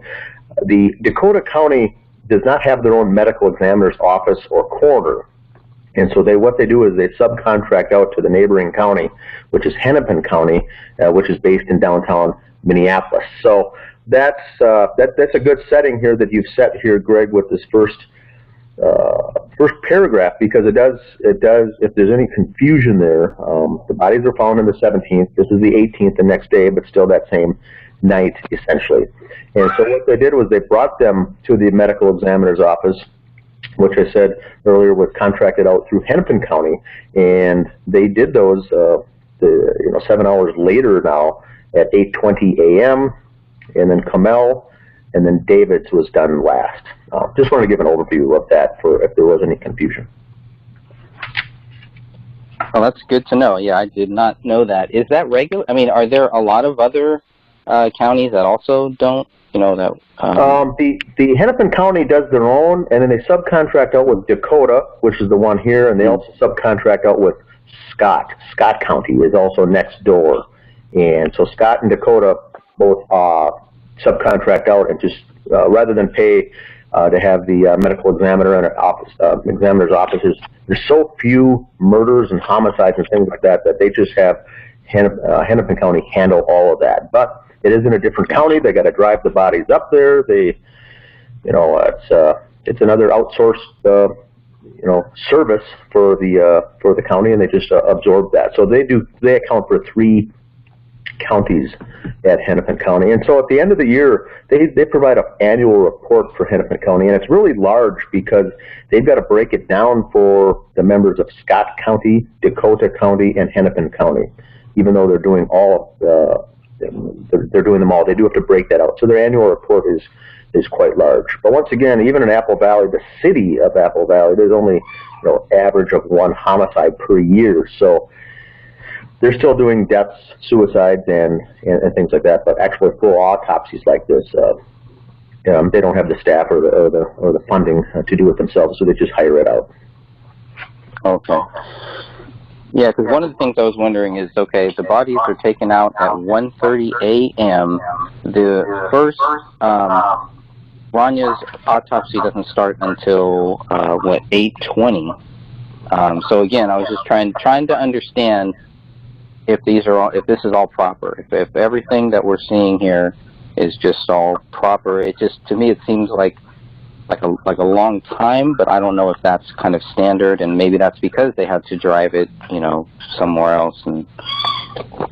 The Dakota County does not have their own medical examiner's office or coroner. And so what they do is they subcontract out to the neighboring county, which is Hennepin County, which is based in downtown Minneapolis. So that's a good setting here that you've set here, Greg, with this first paragraph, because it does, if there's any confusion there, the bodies are found on the 17th. This is the 18th, the next day, but still that same night, essentially. And so what they did was they brought them to the medical examiner's office, which I said earlier was contracted out through Hennepin County, and they did those 7 hours later now at 8:20 a.m., and then Comel, and then David's was done last. Just wanted to give an overview of that for if there was any confusion. Well, that's good to know. Yeah, I did not know that. Is that regular? I mean, are there a lot of other counties that also don't, that... The Hennepin County does their own, and then they subcontract out with Dakota, which is the one here, and they also subcontract out with Scott. Scott County is also next door. And so Scott and Dakota both subcontract out, and just rather than pay to have the medical examiner and examiner's offices, there's so few murders and homicides and things like that they just have Hennepin County handle all of that. But it is in a different county. They got to drive the bodies up there. It's another outsourced service for the county, and they just absorb that. So they account for 3 counties at Hennepin County. And so at the end of the year, they provide an annual report for Hennepin County, and it's really large because they've got to break it down for the members of Scott County, Dakota County, and Hennepin County. Even though they're doing they're doing them all, they do have to break that out. So their annual report is quite large. But once again, even in Apple Valley, the city of Apple Valley, there's only average of 1 homicide per year. So they're still doing deaths, suicides, and things like that. But actually, full autopsies like this, they don't have the staff or the funding to do it themselves, so they just hire it out. Okay. Yeah, because one of the things I was wondering is, okay, the bodies are taken out at 1:30 a.m. The first, Rania's autopsy doesn't start until, 8:20. So again, I was just trying to understand if this is all proper. If everything that we're seeing here is just all proper, to me, it seems like a long time, but I don't know if that's kind of standard, and maybe that's because they had to drive it, somewhere else, and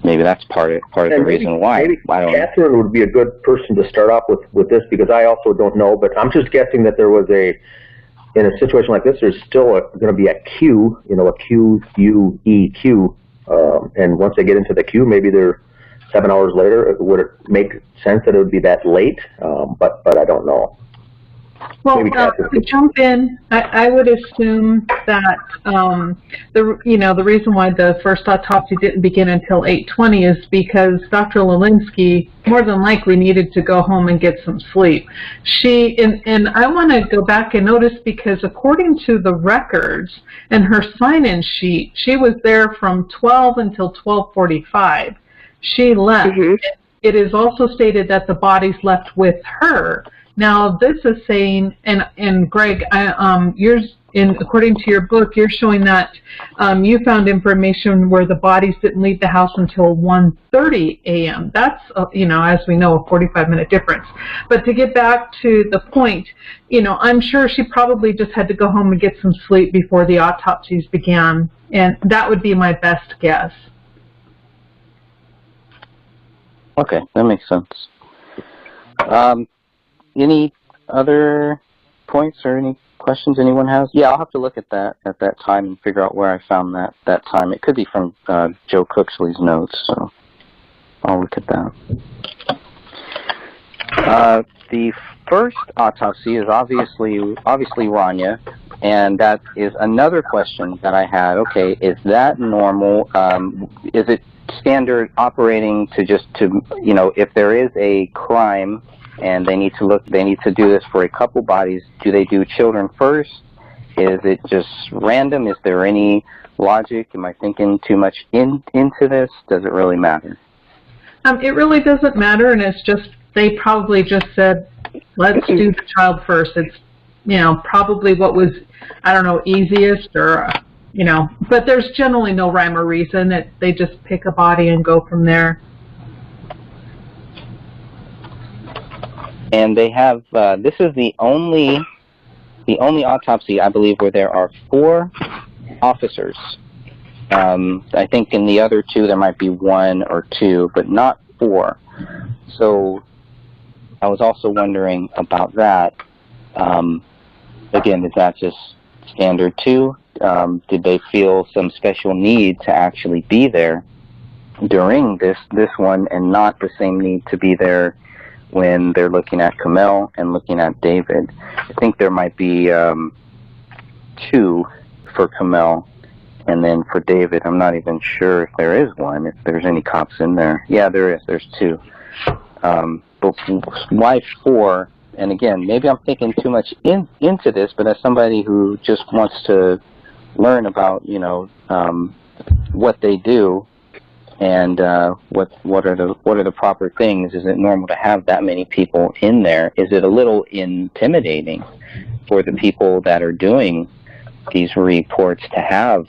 maybe that's part of the reason why. Maybe Catherine would be a good person to start off with this, because I also don't know, but I'm just guessing that there was in a situation like this, there's still going to be a queue, a Q-U-E queue, and once they get into the queue, maybe they're 7 hours later. Would it make sense that it would be that late? But I don't know. Well, to jump in, I would assume that the reason why the first autopsy didn't begin until 8:20 is because Dr. Lelinski more than likely needed to go home and get some sleep. And I want to go back and notice, because according to the records and her sign-in sheet, she was there from 12 until 12:45. She left. It is also stated that the bodies left with her. Now, this is saying, and Greg, according to your book, you're showing that you found information where the bodies didn't leave the house until 1:30 a.m. That's, as we know, a 45-minute difference. But to get back to the point, I'm sure she probably just had to go home and get some sleep before the autopsies began, and that would be my best guess. Okay, that makes sense. Any other points or any questions anyone has? Yeah, I'll have to look at that time and figure out where I found that time. It could be from Joe Cooksley's notes, so I'll look at that. The first autopsy is obviously Rania, and that is another question that I had. Okay, is that normal? Is it standard operating to if there is a crime and they need to do this for a couple bodies, do they do children first? Is it just random? Is there any logic? Am I thinking too much into this? Does it really matter? It really doesn't matter, and it's just, they probably just said, let's do the child first. It's, probably what was, easiest, or, but there's generally no rhyme or reason. They just pick a body and go from there. And they have, this is the only autopsy, I believe, where there are 4 officers. I think in the other 2 there might be 1 or 2, but not 4. So I was also wondering about that. Again, is that just standard too? Did they feel some special need to actually be there during this one, and not the same need to be there when they're looking at Kamel and looking at David? I think there might be 2 for Kamel, and then for David, I'm not even sure if there is 1, if there's any cops in there. Yeah, there is. There's 2. But why 4? And again, maybe I'm thinking too much into this, but as somebody who just wants to learn about, what they do, and what are the proper things? Is it normal to have that many people in there? Is it a little intimidating for the people that are doing these reports to have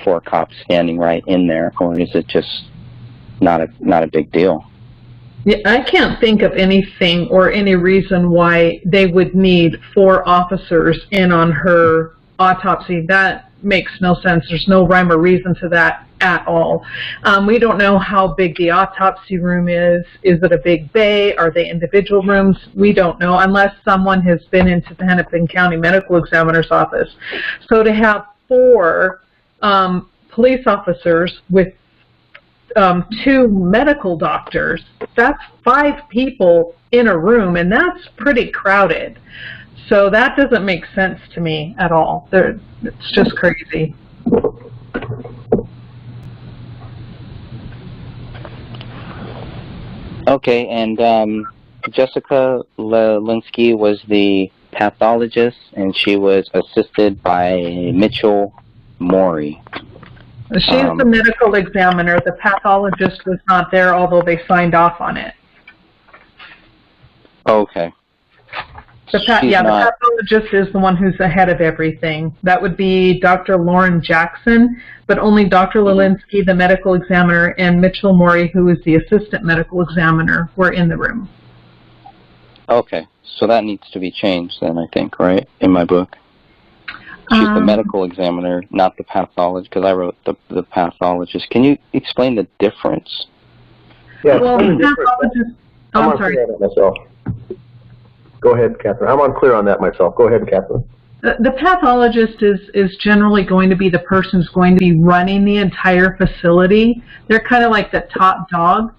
4 cops standing right in there, or is it just not a big deal? Yeah, I can't think of anything or any reason why they would need 4 officers in on her autopsy. That makes no sense. There's no rhyme or reason to that at all. We don't know how big the autopsy room is. Is it a big bay? Are they individual rooms? We don't know, unless someone has been into the Hennepin County Medical Examiner's office. So to have 4 police officers with 2 medical doctors, that's 5 people in a room, and that's pretty crowded. So that doesn't make sense to me at all. It's just crazy. Okay, and Jessica Lelinski was the pathologist, and she was assisted by Mitchell Morey. She's the medical examiner. The pathologist was not there, although they signed off on it. Okay. The pathologist is the one who's ahead of everything. That would be Dr. Lauren Jackson, but only Dr. Lelinski, the medical examiner, and Mitchell Morey, who is the assistant medical examiner, were in the room. Okay, so that needs to be changed then, I think, right, in my book? She's the medical examiner, not the pathologist, because I wrote the pathologist. Can you explain the difference? Yeah, well, the pathologist... I'm sorry. Myself. Go ahead, Catherine. I'm unclear on that myself. Go ahead, Catherine. The pathologist is generally going to be the person who's going to be running the entire facility. They're kind of like the top dog.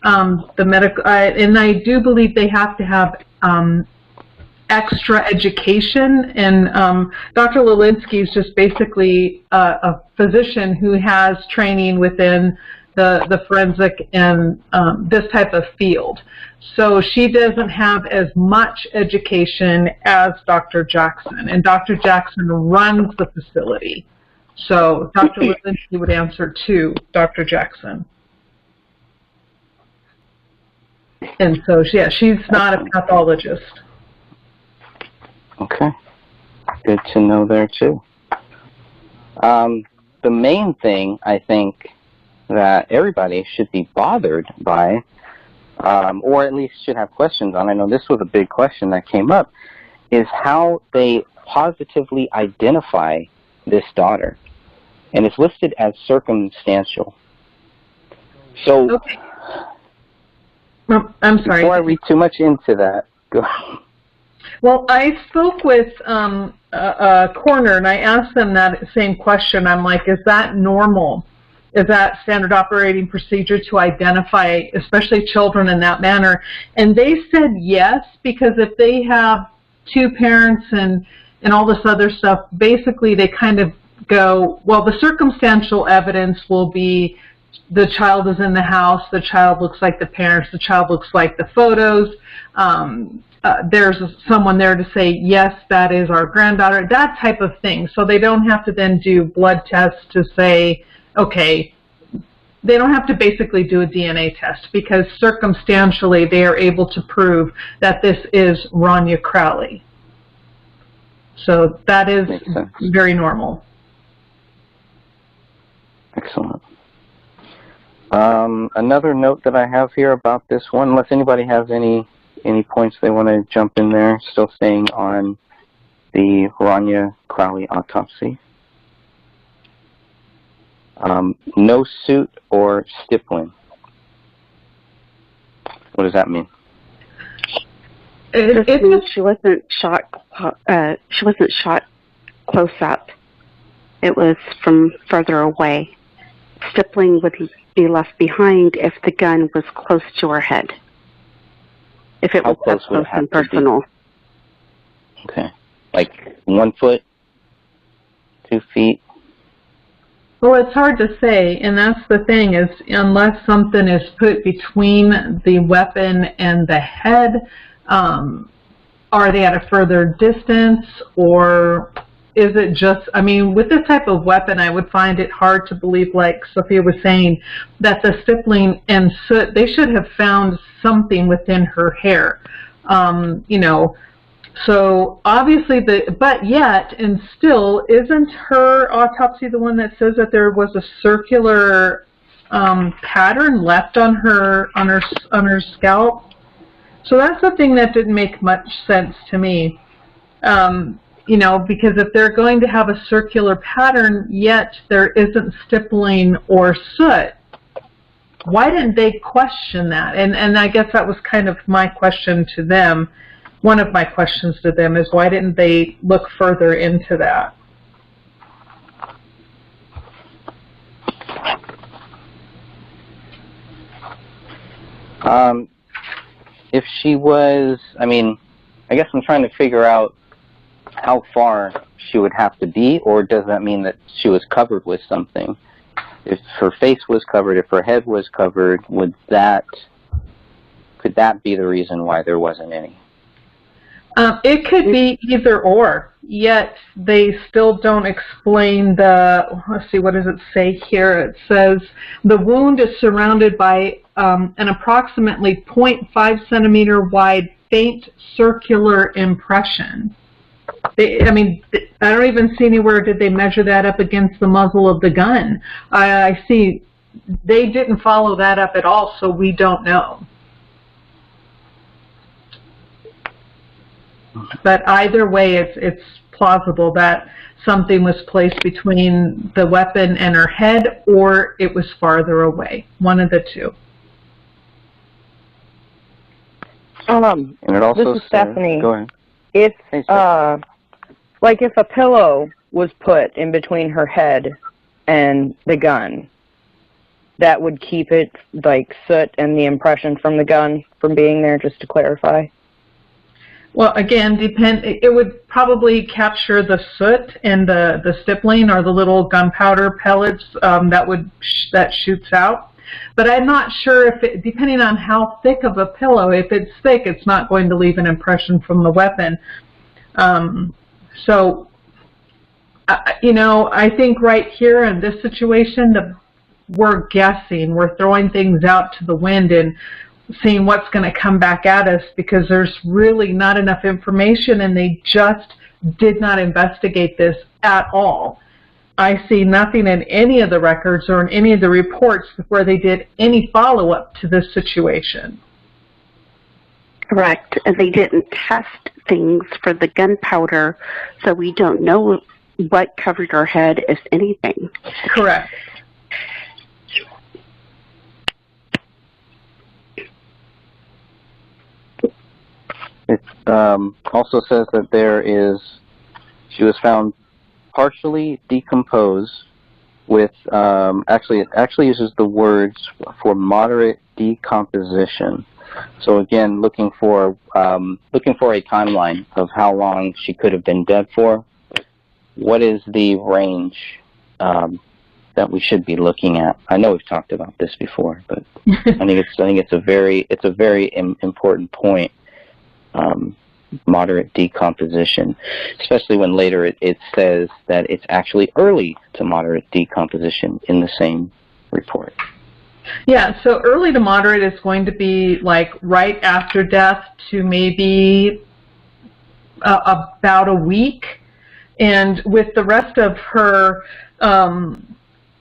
The medical, and I do believe they have to have extra education, and Dr. Lelinski is just basically a physician who has training within the forensic and this type of field. So she doesn't have as much education as Dr. Jackson, and Dr. Jackson runs the facility. So Dr. Lelinski would answer to Dr. Jackson. And so, yeah, she's not a pathologist. Okay. Good to know there, too. The main thing, I think, that everybody should be bothered by, or at least should have questions on, I know this was a big question that came up, is how they positively identify this daughter. And it's listed as circumstantial. So, okay. I'm sorry. Before I read too much into that, go. Well, I spoke with a coroner, and I asked them that same question. I'm like, is that normal? Is that standard operating procedure to identify, especially children, in that manner? And they said yes, because if they have two parents and all this other stuff, basically they kind of go, well, the circumstantial evidence will be the child is in the house, the child looks like the parents, the child looks like the photos, there's someone there to say, yes, that is our granddaughter, that type of thing. So they don't have to then do blood tests to say, okay, they don't have to basically do a DNA test, because circumstantially they are able to prove that this is Rania Crowley. So that is very normal. Excellent. Another note that I have here about this one, unless anybody has any points they want to jump in there, still staying on the Rania Crowley autopsy. No suit or stippling. What does that mean? It means she wasn't shot. She wasn't shot close up. It was from further away. Stippling would be left behind if the gun was close to her head. If it was up close and personal. Okay. Like 1 foot, 2 feet? Well, it's hard to say, and that's the thing, is unless something is put between the weapon and the head, are they at a further distance, or is it just, I mean, with this type of weapon, I would find it hard to believe, like Sophia was saying, that the stippling and soot, they should have found something within her hair, you know. So obviously, but yet, and still, isn't her autopsy the one that says that there was a circular pattern left on her scalp? So that's the thing that didn't make much sense to me. You know, because if they're going to have a circular pattern, yet there isn't stippling or soot, why didn't they question that? And I guess that was kind of my question to them. One of my questions to them is, why didn't they look further into that? If she was, I mean, I guess I'm trying to figure out how far she would have to be, or does that mean that she was covered with something? If her face was covered, if her head was covered, could that be the reason why there wasn't any? It could be either or, yet they still don't explain the, let's see, what does it say here? It says, the wound is surrounded by an approximately 0.5 centimeter wide faint circular impression. I mean, I don't even see anywhere did they measure that up against the muzzle of the gun. I see they didn't follow that up at all, so we don't know. But either way, it's plausible that something was placed between the weapon and her head, or it was farther away. One of the two. And it also this is Stephanie. Go ahead. If, like if a pillow was put in between her head and the gun, that would keep it, like, soot and the impression from the gun from being there, just to clarify? Well, again, it would probably capture the soot and the stippling or the little gunpowder pellets that shoots out. But I'm not sure if depending on how thick of a pillow, if it's thick, it's not going to leave an impression from the weapon. So, I think right here in this situation, we're guessing, we're throwing things out to the wind and seeing what's going to come back at us, because there's really not enough information, and they just did not investigate this at all. I see nothing in any of the records or in any of the reports where they did any follow-up to this situation. Correct. And they didn't test things for the gunpowder, so we don't know what covered her head, if anything. Correct. It also says that she was found partially decomposed with, it actually uses the words for moderate decomposition. So again, looking for a timeline of how long she could have been dead for. What is the range that we should be looking at? I know we've talked about this before, but I think it's a very important point. Moderate decomposition, especially when later it says that it's actually early to moderate decomposition in the same report. Yeah, so early to moderate is going to be like right after death to maybe about a week. And with the rest of her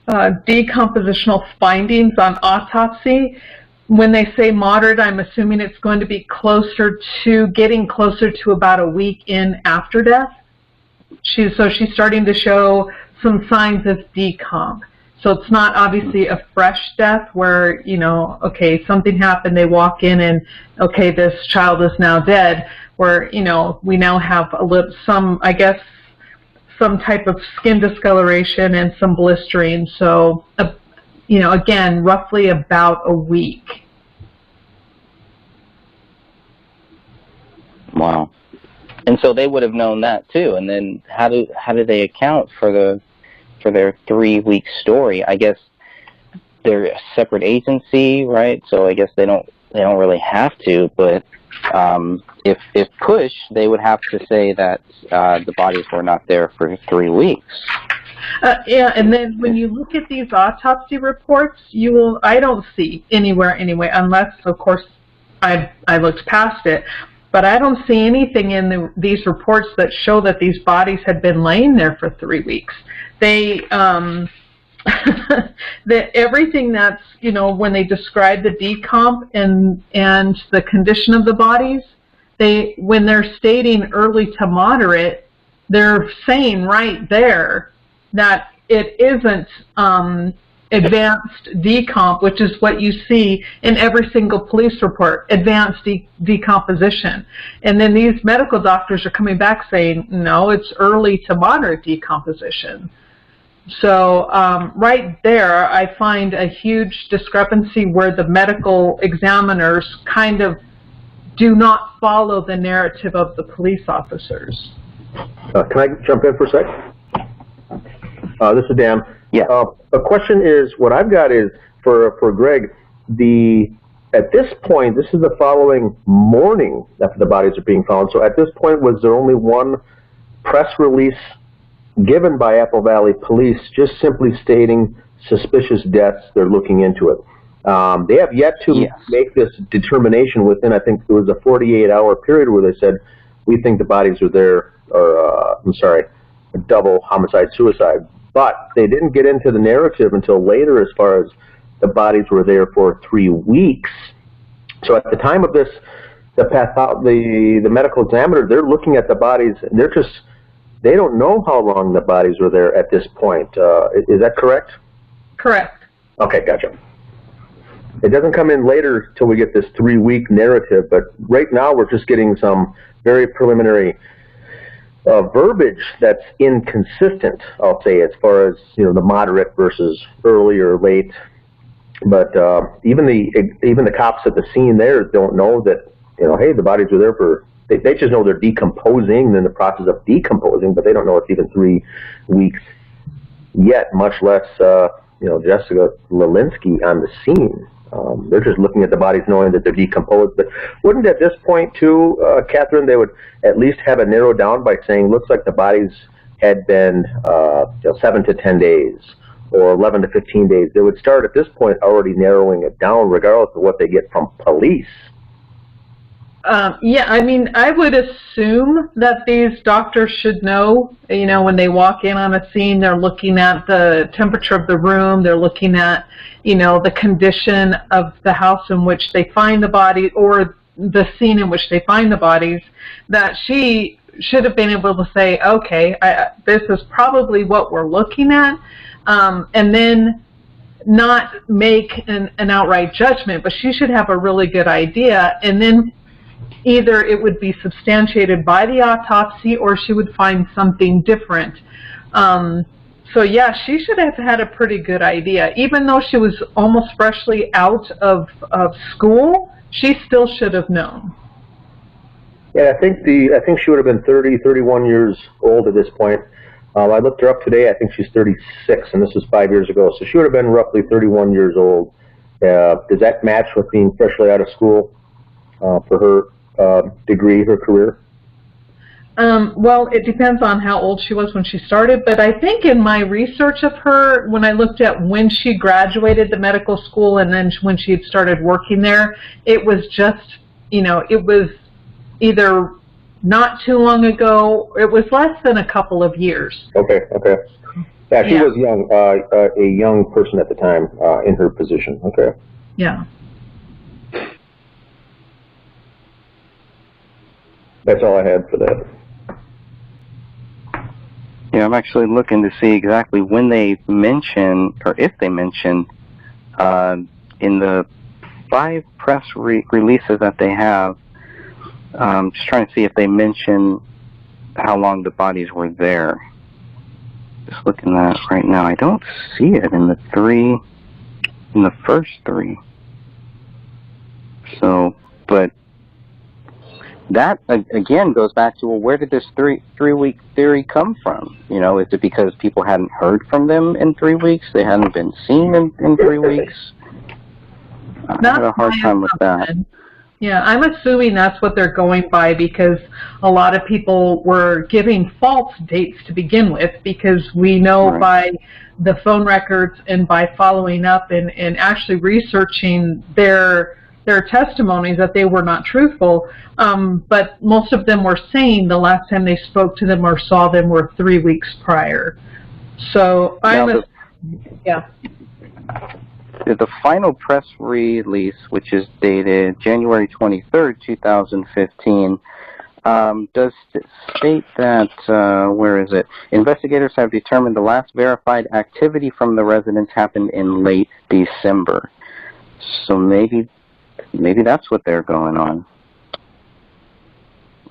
decompositional findings on autopsy, when they say moderate, I'm assuming it's going to be getting closer to about a week in after death. She's starting to show some signs of decomp. So it's not obviously a fresh death where, okay, something happened, they walk in and, okay, this child is now dead, where, we now have some type of skin discoloration and some blistering. So, again, roughly about a week. Wow. And so they would have known that too. And then how do they account for their 3-week story? I guess they're a separate agency, right? So I guess they don't really have to, but if pushed, they would have to say that the bodies were not there for 3 weeks. Yeah, and then when you look at these autopsy reports, I don't see anywhere anyway, unless, of course, I looked past it, but I don't see anything in these reports that show that these bodies had been laying there for 3 weeks. They, everything that's, when they describe the decomp and the condition of the bodies, when they're stating early to moderate, they're saying right there that it isn't advanced decomp, which is what you see in every single police report, advanced decomposition. And then these medical doctors are coming back saying, no, it's early to moderate decomposition. So right there, I find a huge discrepancy where the medical examiners kind of do not follow the narrative of the police officers. Can I jump in for a sec? This is Dan. Yeah. A question is, what I've got is for Greg. At this point, this is the following morning after the bodies are being found. So at this point, was there only one press release given by Apple Valley Police, just simply stating suspicious deaths? They're looking into it. They have yet to make this determination within, I think it was a 48-hour period where they said, we think the bodies are there, or a double homicide-suicide. But they didn't get into the narrative until later as far as the bodies were there for 3 weeks. So at the time of this, the medical examiner, they're looking at the bodies, and they don't know how long the bodies were there at this point. Is that correct? Correct. Okay, gotcha. It doesn't come in later till we get this 3-week narrative, but right now we're just getting some very preliminary verbiage that's inconsistent, I'll say, as far as the moderate versus early or late. But even the cops at the scene there don't know that hey, the bodies were there for they just know they're decomposing, in the process of decomposing, but they don't know it's even 3 weeks yet, much less, Jessica Lelinski on the scene. They're just looking at the bodies knowing that they're decomposed. But wouldn't at this point, too, Catherine, they would at least have it narrowed down by saying, looks like the bodies had been 7 to 10 days or 11 to 15 days. They would start at this point already narrowing it down regardless of what they get from police. I would assume that these doctors should know, when they walk in on a scene, they're looking at the temperature of the room, they're looking at, the condition of the house in which they find the body or the scene in which they find the bodies, that she should have been able to say, okay, this is probably what we're looking at, and then not make an outright judgment, but she should have a really good idea, and then either it would be substantiated by the autopsy or she would find something different. She should have had a pretty good idea. Even though she was almost freshly out of school, she still should have known. Yeah, I think she would have been 30, 31 years old at this point. I looked her up today. I think she's 36, and this was 5 years ago. So she would have been roughly 31 years old. Does that match with being freshly out of school for her degree, her career? Well, it depends on how old she was when she started, but I think in my research of her, when I looked at when she graduated the medical school and then when she had started working there, it was just, it was either not too long ago, it was less than a couple of years. Okay. Yeah, she was young, a young person at the time in her position. Okay. Yeah. That's all I had for that. Yeah, I'm actually looking to see exactly when they mention, or if they mention, in the 5 press releases that they have, just trying to see if they mention how long the bodies were there. Just looking at it right now. I don't see it in the first 3. So, but that, again, goes back to, well, where did this three-week theory come from? Is it because people hadn't heard from them in 3 weeks? They hadn't been seen in 3 weeks? I have a hard time with that. Yeah, I'm assuming that's what they're going by, because a lot of people were giving false dates to begin with, because we know by the phone records and by following up and actually researching their testimonies that they were not truthful, but most of them were saying the last time they spoke to them or saw them were 3 weeks prior. So The final press release, which is dated January 23rd, 2015, does state that, where is it? Investigators have determined the last verified activity from the residence happened in late December. So maybe that's what they're going on.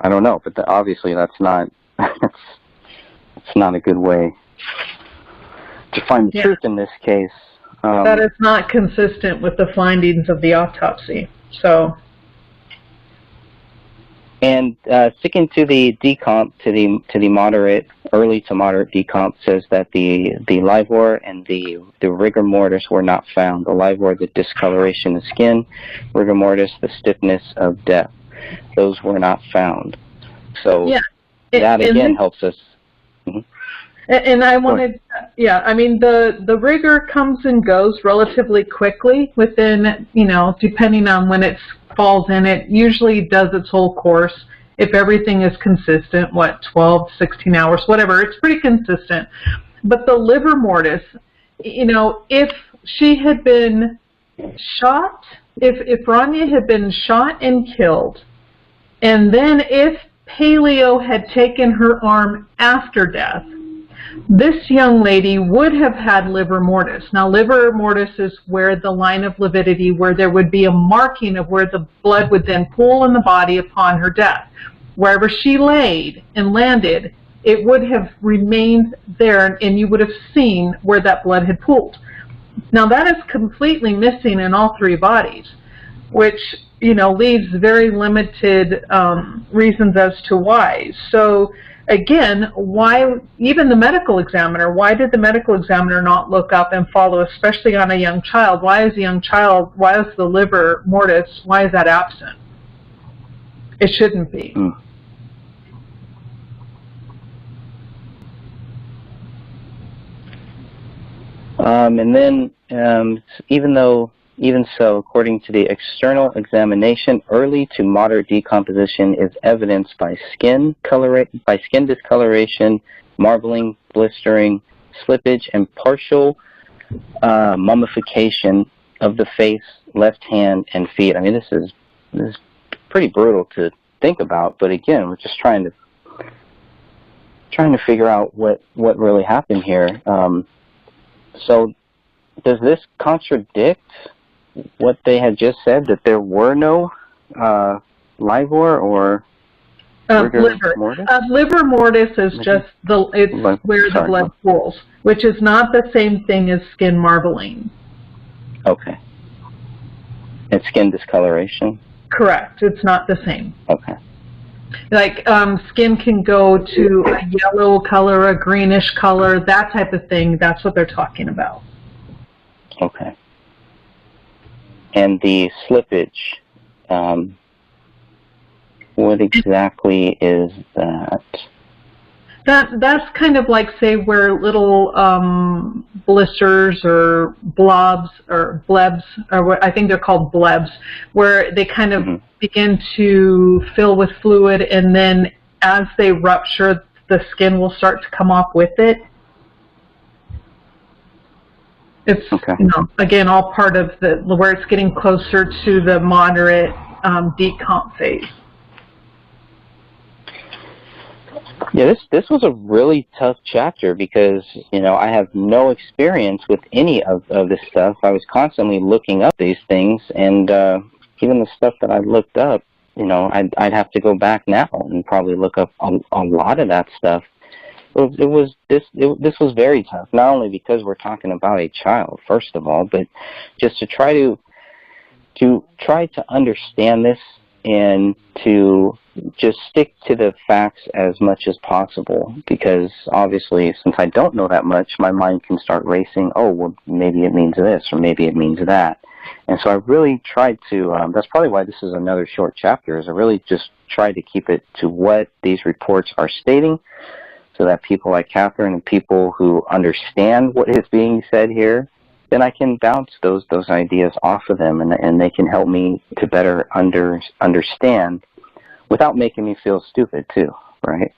I don't know, but obviously that's not that's not a good way to find the truth in this case. That is not consistent with the findings of the autopsy. So, and sticking to the decomp, to the moderate, early to moderate decomp, says that the livor and the rigor mortis were not found. The livor, the discoloration of skin; rigor mortis, the stiffness of death. Those were not found. So that again helps us. Mm-hmm. And I wanted, the rigor comes and goes relatively quickly within, depending on when it falls in. It usually does its whole course. If everything is consistent, 12, 16 hours, whatever, it's pretty consistent. But the livor mortis, if she had been shot, if Rania had been shot and killed, and then if Paleo had taken her arm after death, this young lady would have had livor mortis. Now, livor mortis is where the line of lividity, where there would be a marking of where the blood would then pool in the body upon her death. Wherever she laid and landed, it would have remained there, and you would have seen where that blood had pooled. Now, that is completely missing in all 3 bodies, which leaves very limited reasons as to why. So again, why, even the medical examiner, why did the medical examiner not look up and follow, especially on a young child? Why is the liver mortis, why is that absent? It shouldn't be. And then, even so, according to the external examination, early to moderate decomposition is evidenced by skin discoloration, marbling, blistering, slippage, and partial mummification of the face, left hand, and feet. I mean, this is pretty brutal to think about, but again, we're just trying to figure out what really happened here. So does this contradict what they had just said, that there were no livor or liver mortis? Liver mortis is just where the blood pools, which is not the same thing as skin marbling. Okay. And skin discoloration? Correct. It's not the same. Okay. Like skin can go to a yellow color, a greenish color, that type of thing. That's what they're talking about. Okay. And the slippage, what exactly is that? That's kind of like, say, where little blisters or blobs or blebs, or what I think they're called blebs, where they kind of begin to fill with fluid, and then as they rupture, the skin will start to come off with it. It's, again, all part of where it's getting closer to the moderate decomp phase. Yeah, this was a really tough chapter because, I have no experience with any of this stuff. I was constantly looking up these things, and even the stuff that I looked up, I'd have to go back now and probably look up a lot of that stuff. This was very tough, not only because we're talking about a child, first of all, but just to try to understand this and to just stick to the facts as much as possible, because obviously, since I don't know that much, my mind can start racing. Oh, well, maybe it means this, or maybe it means that. And so I really tried to, that's probably why this is another short chapter, is I really just tried to keep it to what these reports are stating, so that people like Catherine and people who understand what is being said here, then I can bounce those ideas off of them, and they can help me to better understand without making me feel stupid too, right?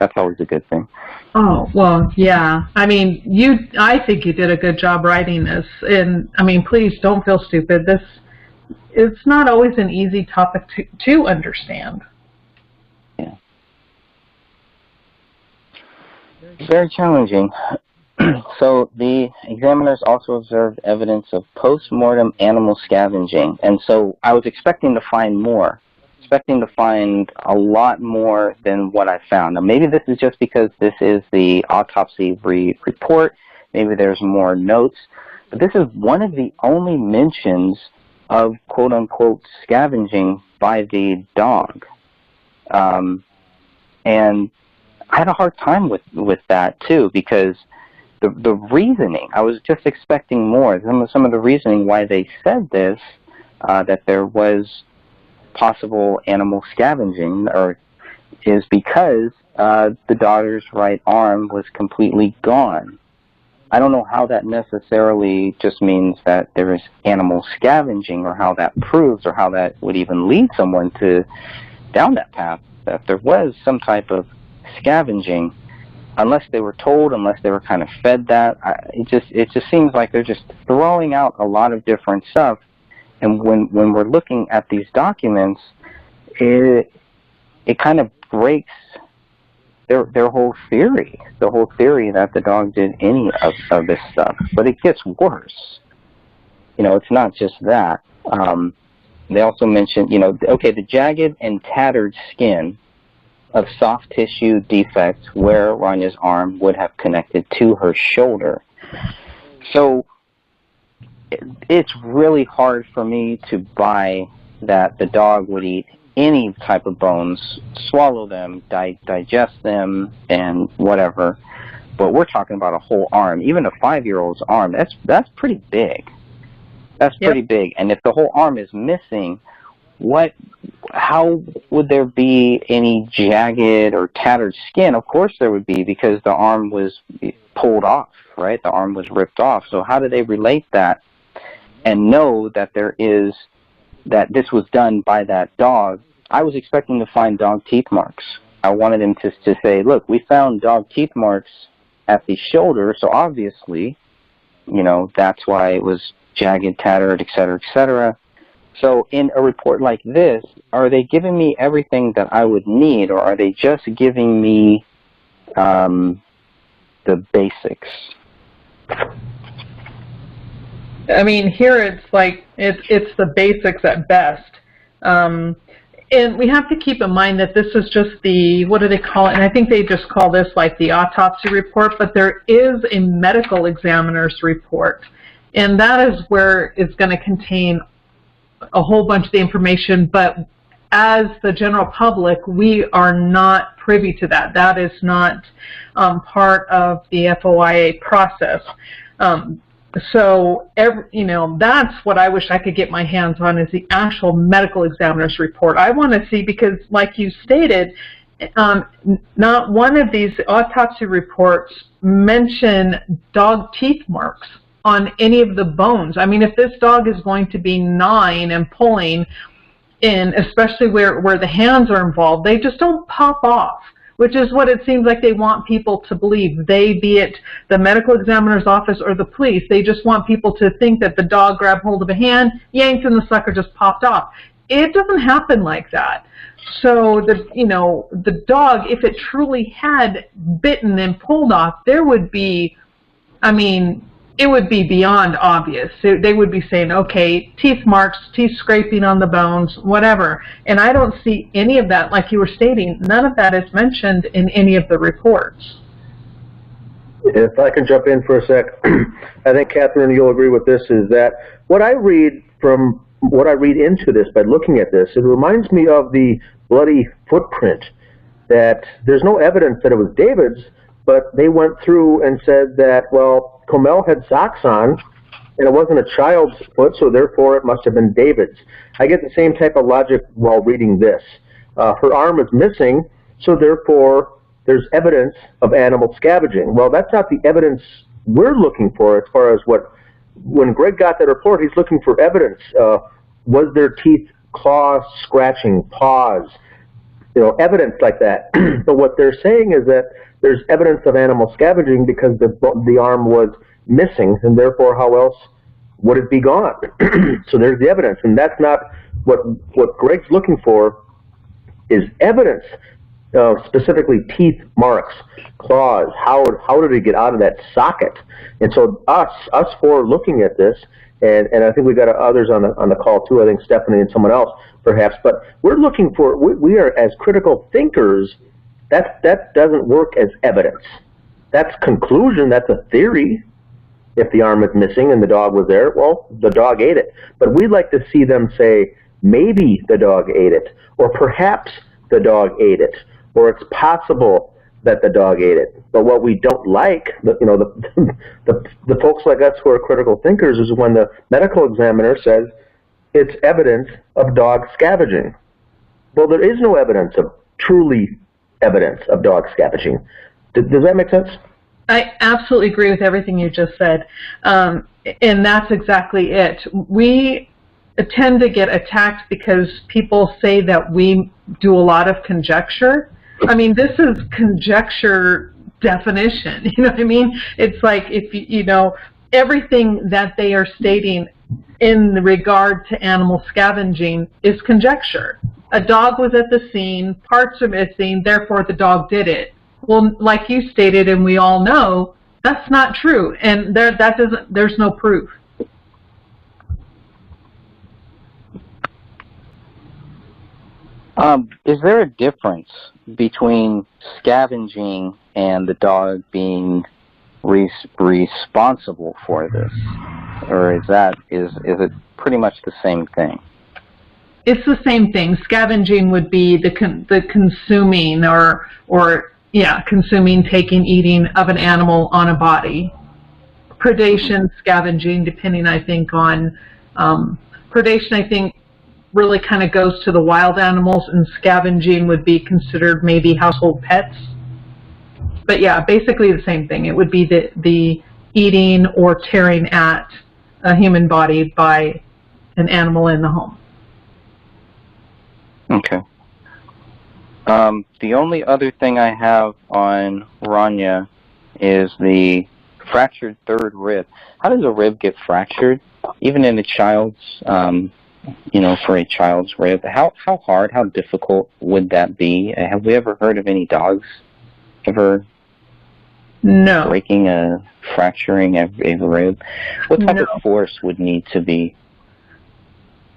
That's always a good thing. Oh, well, yeah. I mean, I think you did a good job writing this, and I mean, please don't feel stupid. It's not always an easy topic to understand. Yeah. Very challenging. So the examiners also observed evidence of post-mortem animal scavenging, and so I was expecting to find more, a lot more than what I found. Now maybe this is just because this is the autopsy report, maybe there's more notes, but this is one of the only mentions of quote-unquote scavenging by the dog. And I had a hard time with that too, because the reasoning, I was just expecting more. Some of the reasoning why they said this, that there was possible animal scavenging, is because the daughter's right arm was completely gone. I don't know how that necessarily just means that there is animal scavenging, or how that proves, or how that would even lead someone down that path, that there was some type of scavenging, unless they were told, unless they were kind of fed that. It just seems like they're just throwing out a lot of different stuff. And when we're looking at these documents, it kind of breaks their whole theory, that the dog did any of this stuff. But it gets worse. It's not just that. They also mentioned, the jagged and tattered skin of soft tissue defects where Ranya's arm would have connected to her shoulder. So it's really hard for me to buy that the dog would eat any type of bones, swallow them, digest them, and whatever. But we're talking about a whole arm. Even a 5-year-old's arm, that's pretty big. That's pretty big. And if the whole arm is missing, how would there be any jagged or tattered skin? Of course there would be, because the arm was pulled off, right? The arm was ripped off. So how do they relate that and know that that this was done by that dog? I was expecting to find dog teeth marks. I wanted him to say, look, we found dog teeth marks at the shoulder, so obviously, that's why it was jagged, tattered, etc., etc. So in a report like this, are they giving me everything that I would need, or are they just giving me the basics? I mean, here it's like it's the basics at best. And we have to keep in mind that this is just what do they call it? And I think they just call this like the autopsy report, but there is a medical examiner's report. And that is where it's going to contain a whole bunch of the information, but as the general public, we are not privy to that. That is not part of the FOIA process. So, that's what I wish I could get my hands on, is the actual medical examiner's report. I want to see, because like you stated, not one of these autopsy reports mention dog teeth marks on any of the bones. I mean, if this dog is going to be gnawing and pulling, in especially where the hands are involved, they just don't pop off, which is what it seems like they want people to believe. They, be it the medical examiner's office or the police, they just want people to think that the dog grabbed hold of a hand, yanked, and the sucker just popped off. It doesn't happen like that. So the dog, if it truly had bitten and pulled off, there would be, it would be beyond obvious. They would be saying, okay, teeth marks, teeth scraping on the bones, whatever. And I don't see any of that, like you were stating. None of that is mentioned in any of the reports. If I can jump in for a sec, I think, Catherine, you'll agree with this, is that what I read into this by looking at this, it reminds me of the bloody footprint, that there's no evidence that it was David's, but they went through and said that, well, Comel had socks on, and it wasn't a child's foot, so therefore it must have been David's. I get the same type of logic while reading this. Her arm is missing, so therefore there's evidence of animal scavenging. Well, that's not the evidence we're looking for, as far as when Greg got that report, he's looking for evidence. Was there teeth, claws, scratching, paws, evidence like that. But what they're saying is that there's evidence of animal scavenging because the arm was missing, and therefore how else would it be gone? So there's the evidence, and that's not what Greg's looking for, is evidence, specifically teeth marks, claws, how did it get out of that socket? And so us four looking at this, and I think we got others on the call too, I think Stephanie and someone else perhaps, but we're looking for, we are, as critical thinkers, that doesn't work as evidence. That's conclusion, that's a theory. If the arm is missing and the dog was there, well, the dog ate it. But we'd like to see them say, maybe the dog ate it, or perhaps the dog ate it, or it's possible that the dog ate it. But what we don't like, the folks like us who are critical thinkers, is when the medical examiner says it's evidence of dog scavenging. Well, there is no evidence of dog scavenging. Does that make sense? I absolutely agree with everything you just said, and that's exactly it. We tend to get attacked because people say that we do a lot of conjecture. I mean, this is conjecture definition, you know what I mean? It's like, if everything that they are stating in regard to animal scavenging is conjecture. A dog was at the scene, parts are missing, therefore the dog did it. Well, like you stated, and we all know, that's not true, and there's no proof. Is there a difference between scavenging and the dog being responsible for this, or is it pretty much the same thing? it's the same thing. Scavenging would be the consuming consuming, taking, eating of an animal on a body. Predation, scavenging, depending, I think, on predation, I think, really kind of goes to the wild animals, and scavenging would be considered maybe household pets. But yeah, basically the same thing. It would be the eating or tearing at a human body by an animal in the home. Okay. The only other thing I have on Rania is the fractured third rib. How does a rib get fractured? Even in a child's, for a child's rib. How hard, how difficult would that be? Have we ever heard of any dogs ever breaking fracturing a rib? What type of force would need to be?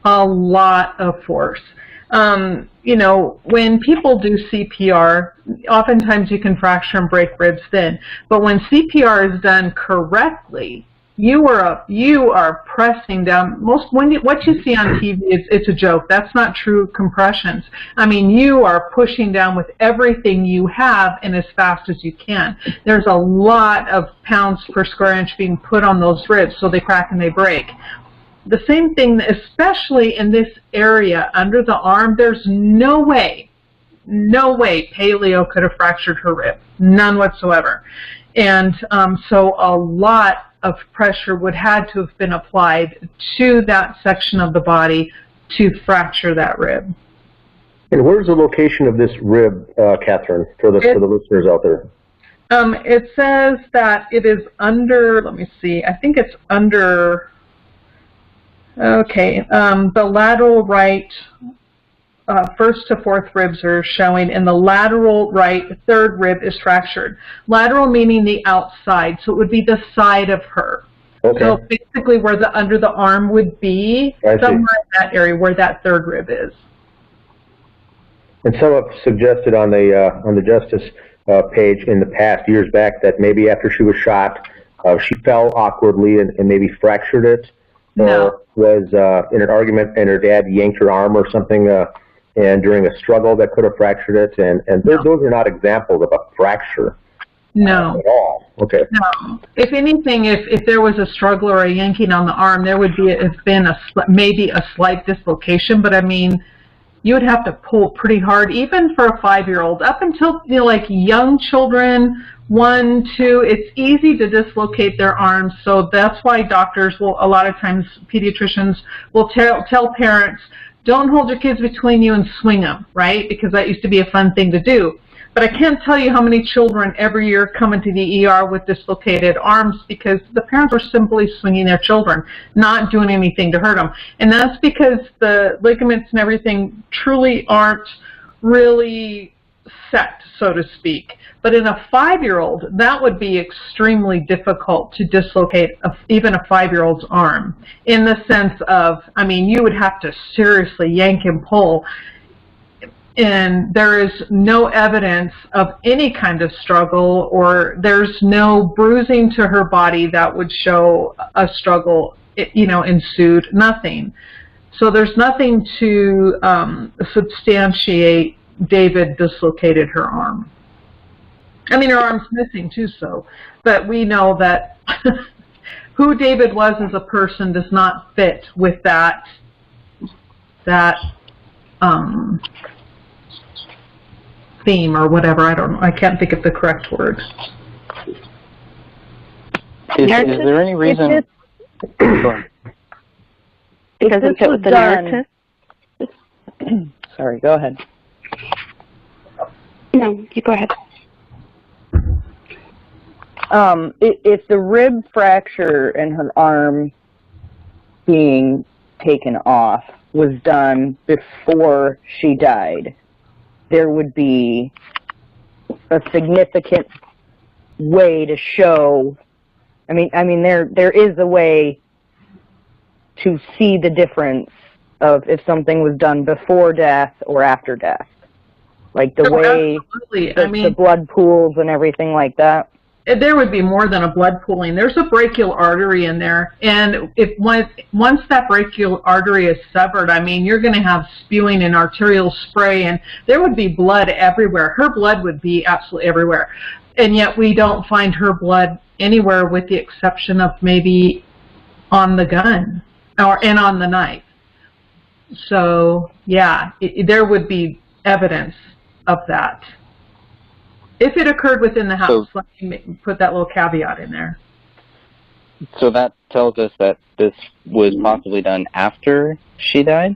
A lot of force. When people do CPR, oftentimes you can fracture and break ribs then. But when CPR is done correctly, you are pressing down. What you see on TV it's a joke. That's not true compressions. I mean, you are pushing down with everything you have and as fast as you can. There's a lot of pounds per square inch being put on those ribs, so they crack and they break. The same thing, especially in this area under the arm, there's no way Paleo could have fractured her rib. None whatsoever. And so a lot of pressure would have to have been applied to that section of the body to fracture that rib. And where's the location of this rib, Catherine, for the listeners out there? It says that it is under, let me see, I think it's under... Okay, the lateral right first to fourth ribs are showing, and the lateral right third rib is fractured. Lateral meaning the outside, so it would be the side of her. Okay. So basically where the under the arm would be, somewhere in that area where that third rib is. And some have suggested on the Justice page in the past, years back, that maybe after she was shot, she fell awkwardly and maybe fractured it. Or was in an argument and her dad yanked her arm or something, and during a struggle that could have fractured it. And those are not examples of a fracture. No. At all. Okay. No. If anything, if there was a struggle or a yanking on the arm, there would have been maybe a slight dislocation. But I mean, you would have to pull pretty hard, even for a 5-year-old. Up until like young children, 1, 2, it's easy to dislocate their arms. So that's why doctors will, a lot of times, pediatricians will tell parents, don't hold your kids between you and swing them, right? Because that used to be a fun thing to do. But I can't tell you how many children every year come into the ER with dislocated arms because the parents are simply swinging their children, not doing anything to hurt them. And that's because the ligaments and everything truly aren't really set, so to speak. But in a 5-year-old, that would be extremely difficult to dislocate even a 5-year-old's arm, in the sense of, I mean, you would have to seriously yank and pull. And there is no evidence of any kind of struggle, or there's no bruising to her body that would show a struggle, ensued, nothing. So there's nothing to substantiate David dislocated her arm. I mean, her arm's missing too, but we know that who David was as a person does not fit with that theme or whatever. I don't know. I can't think of the correct word. Is there any reason? It doesn't fit with the narrative. Sorry, go ahead. No, you go ahead. If the rib fracture and her arm being taken off was done before she died, there would be a significant way to show. I mean, there is a way to see the difference of if something was done before death or after death, like the way the blood pools and everything like that. there would be more than a blood pooling. There's a brachial artery in there, and if once that brachial artery is severed, I mean, you're going to have spewing and arterial spray, and there would be blood everywhere. Her blood would be absolutely everywhere, and yet we don't find her blood anywhere with the exception of maybe on the gun and on the knife. So, yeah, there would be evidence of that. If it occurred within the house, let me put that little caveat in there. So that tells us that this was possibly done after she died?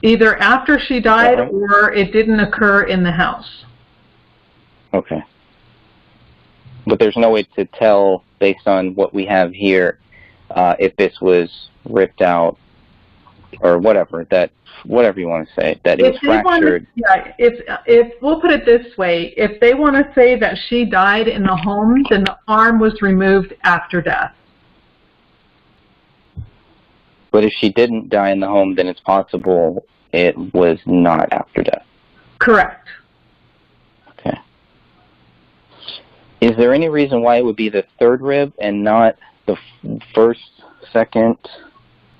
Either after she died or it didn't occur in the house. Okay. But there's no way to tell, based on what we have here, if this was ripped out or whatever, whatever you want to say, that it was fractured. If we'll put it this way, if they want to say that she died in the home, then the arm was removed after death. But if she didn't die in the home, then it's possible it was not after death. Correct. Okay. Is there any reason why it would be the third rib and not the first, second,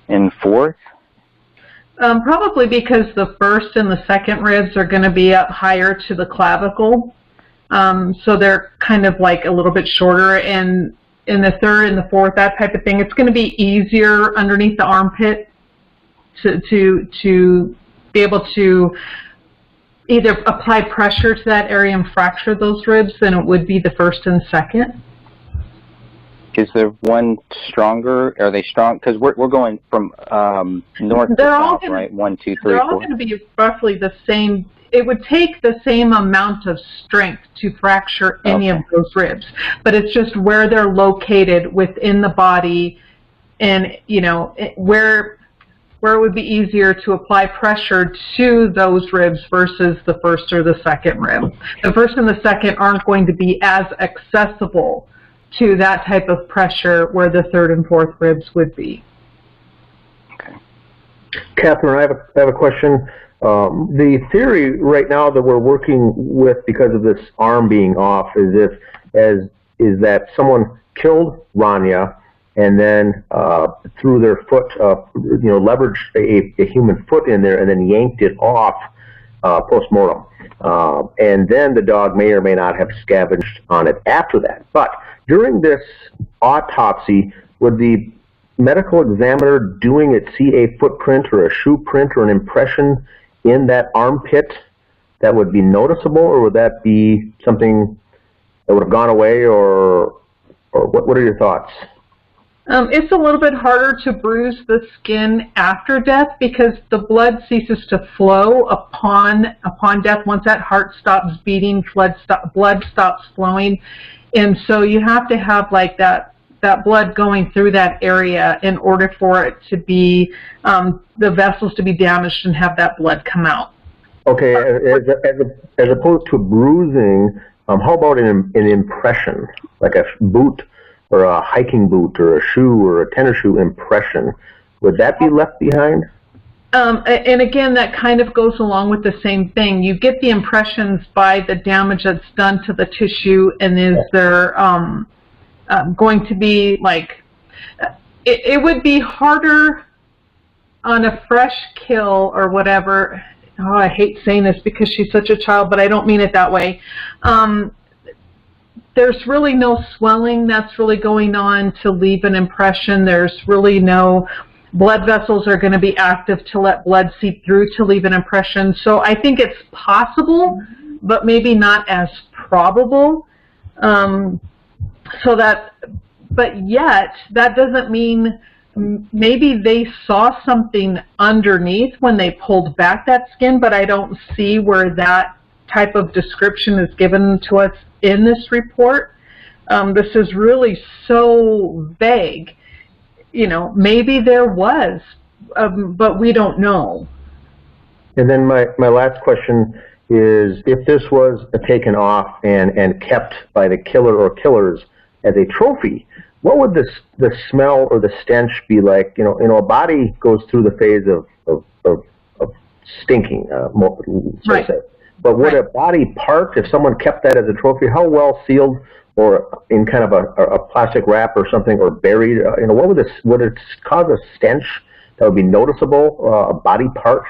and fourth? Probably because the first and the second ribs are going to be up higher to the clavicle. So they're kind of like a little bit shorter. And in the third and the fourth, that type of thing, it's going to be easier underneath the armpit to be able to either apply pressure to that area and fracture those ribs than it would be the first and second. Is there one stronger? Are they strong? Because we're going from north to south, right? 1, 2, 3, 4. They're all going to be roughly the same. It would take the same amount of strength to fracture any of those ribs, but it's just where they're located within the body, and where it would be easier to apply pressure to those ribs versus the first or the second rib. The first and the second aren't going to be as accessible to that type of pressure where the third and fourth ribs would be. Okay. Catherine, I have a question. The theory right now that we're working with because of this arm being off is that someone killed Rania and then threw their foot, leveraged a human foot in there and then yanked it off post-mortem. And then the dog may or may not have scavenged on it after that. But during this autopsy, would the medical examiner doing it see a footprint or a shoe print or an impression in that armpit that would be noticeable, or would that be something that would have gone away, or what are your thoughts? It's a little bit harder to bruise the skin after death because the blood ceases to flow upon death. Once that heart stops beating, blood stops flowing. And so you have to have like that blood going through that area in order for it to be, the vessels to be damaged and have that blood come out. Okay, as opposed to bruising, how about an impression, like a boot or a hiking boot or a shoe or a tennis shoe impression? Would that be left behind? And again, that kind of goes along with the same thing. You get the impressions by the damage that's done to the tissue, and is there going to be like, it would be harder on a fresh kill or whatever. Oh, I hate saying this because she's such a child, but I don't mean it that way. There's really no swelling that's really going on to leave an impression. There's really no blood vessels are going to be active to let blood seep through to leave an impression. So I think it's possible, but maybe not as probable. But yet, that doesn't mean maybe they saw something underneath when they pulled back that skin, but I don't see where that type of description is given to us in this report. This is really so vague. Maybe there was, but we don't know. And then my last question is, if this was taken off and kept by the killer or killers as a trophy, what would the smell or the stench be like? A body goes through the phase of stinking, so to say. But would a body part, if someone kept that as a trophy, how well sealed or in kind of a plastic wrap or something, or buried? Would it cause a stench that would be noticeable, a body part?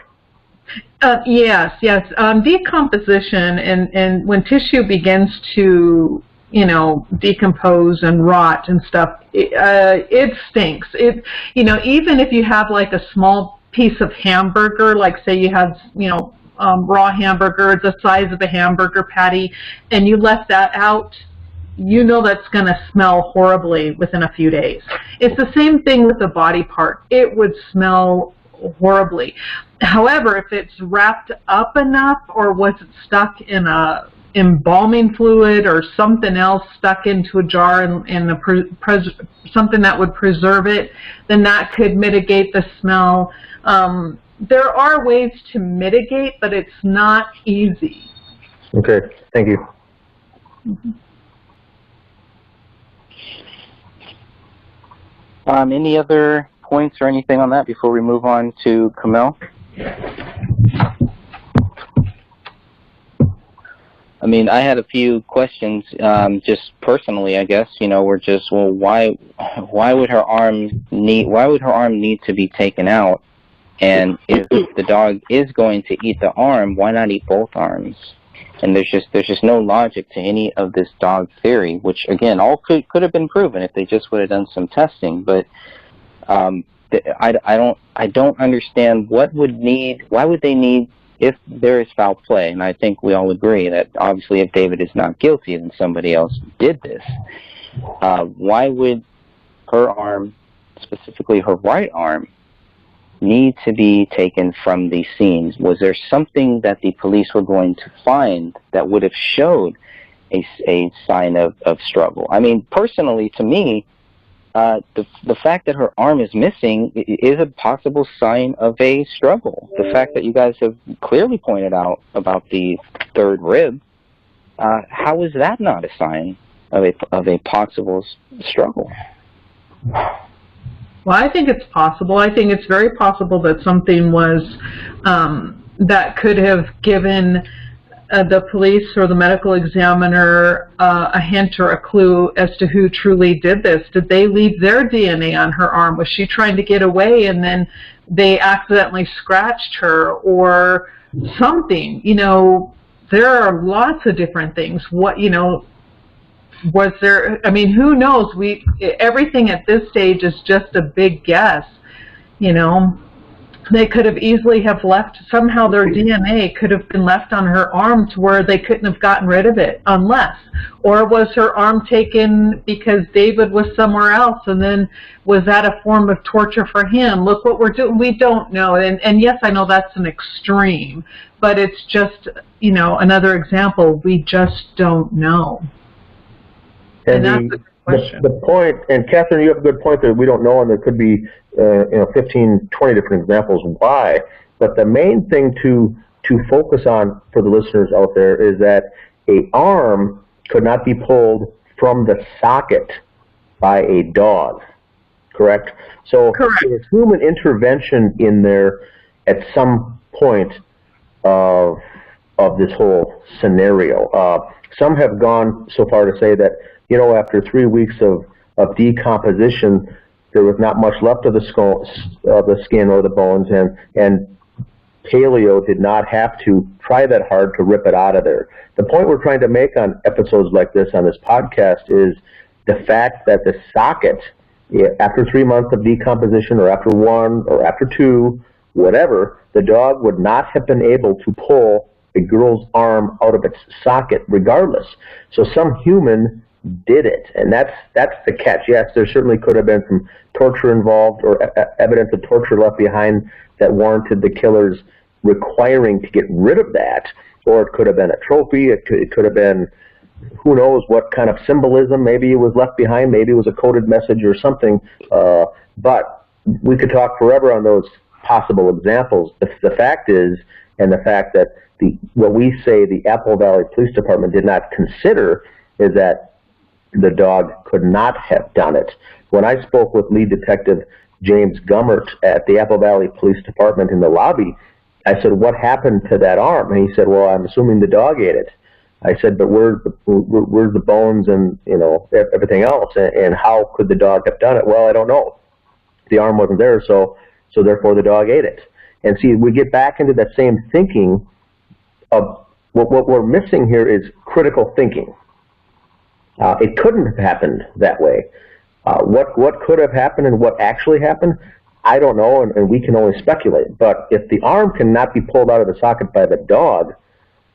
Yes. Decomposition, and when tissue begins to decompose and rot and stuff, it stinks. Even if you have like a small piece of hamburger, like say you have raw hamburger the size of a hamburger patty, and you left that out, that's going to smell horribly within a few days. It's the same thing with the body part. It would smell horribly. However, if it's wrapped up enough, or was it stuck in a embalming fluid or something else stuck into a jar and something that would preserve it, then that could mitigate the smell. There are ways to mitigate, but it's not easy. Okay, thank you. Mm-hmm. Any other points or anything on that before we move on to Kamel? I mean, I had a few questions, just personally, I guess. We're just, why would her arm need to be taken out? And if the dog is going to eat the arm, why not eat both arms? And there's just no logic to any of this dog theory, which again, all could have been proven if they just would have done some testing. But I don't understand why would they need, if there is foul play, and I think we all agree that obviously if David is not guilty, then somebody else did this. Why would her arm, specifically her right arm, need to be taken from the scenes? Was there something that the police were going to find that would have showed a sign of struggle? I mean, personally, to me, the fact that her arm is missing is a possible sign of a struggle. The fact that you guys have clearly pointed out about the third rib, how is that not a sign of a possible struggle? Well, I think it's possible. I think it's very possible that something was that could have given the police or the medical examiner a hint or a clue as to who truly did this. Did they leave their DNA on her arm? Was she trying to get away and then they accidentally scratched her or something? There are lots of different things. Was there, I mean, who knows? Everything at this stage is just a big guess. They could have easily have left, somehow their DNA could have been left on her arm to where they couldn't have gotten rid of it, or was her arm taken because David was somewhere else, and then was that a form of torture for him? Look what we're doing. We don't know. And yes, I know that's an extreme, but it's just, another example. We just don't know. And that's a good question. The point, and Catherine, you have a good point that we don't know, and there could be 15, 20 different examples why. But the main thing to focus on for the listeners out there is that a arm could not be pulled from the socket by a dog, correct? So there's human intervention in there at some point of this whole scenario. Some have gone so far to say that after 3 weeks of decomposition, there was not much left of the skin or the bones, and paleo did not have to try that hard to rip it out of there. The point we're trying to make on episodes like this on this podcast is the fact that the socket, after 3 months of decomposition, or after 1, or after 2, whatever, the dog would not have been able to pull a girl's arm out of its socket regardless. So some human did it, and that's the catch. Yes, there certainly could have been some torture involved, or evidence of torture left behind that warranted the killers requiring to get rid of that, or it could have been a trophy. It could have been, who knows what kind of symbolism. Maybe it was left behind, maybe it was a coded message or something, but we could talk forever on those possible examples. The fact is, and the fact that what we say the Apple Valley Police Department did not consider, is that the dog could not have done it. When I spoke with lead detective James Gummert at the Apple Valley Police Department in the lobby, I said, what happened to that arm? And he said, well, I'm assuming the dog ate it. I said, but where's the bones and, everything else? And how could the dog have done it? Well, I don't know. The arm wasn't there, so therefore the dog ate it. And see, we get back into that same thinking of what we're missing here is critical thinking. It couldn't have happened that way. What could have happened and what actually happened, I don't know, and we can only speculate. But if the arm cannot be pulled out of the socket by the dog,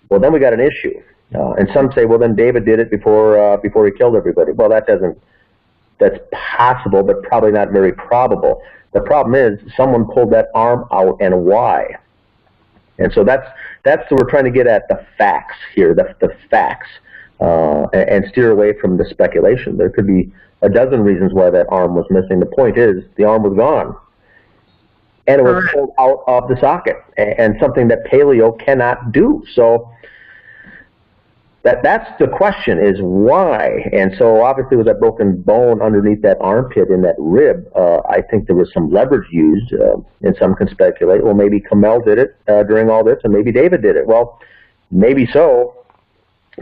well, then we got an issue. And some say, well, then David did it before he killed everybody. Well, that's possible, but probably not very probable. The problem is someone pulled that arm out, and why? And so that's we're trying to get at the facts here, the facts, and steer away from the speculation. There could be a dozen reasons why that arm was missing. The point is the arm was gone, and it was pulled out of the socket, and something that paleo cannot do. So that's the question, is why. And so obviously with that broken bone underneath that armpit in that rib, I think there was some leverage used, and some can speculate, well, maybe Kamel did it during all this, and maybe David did it. Well, maybe so,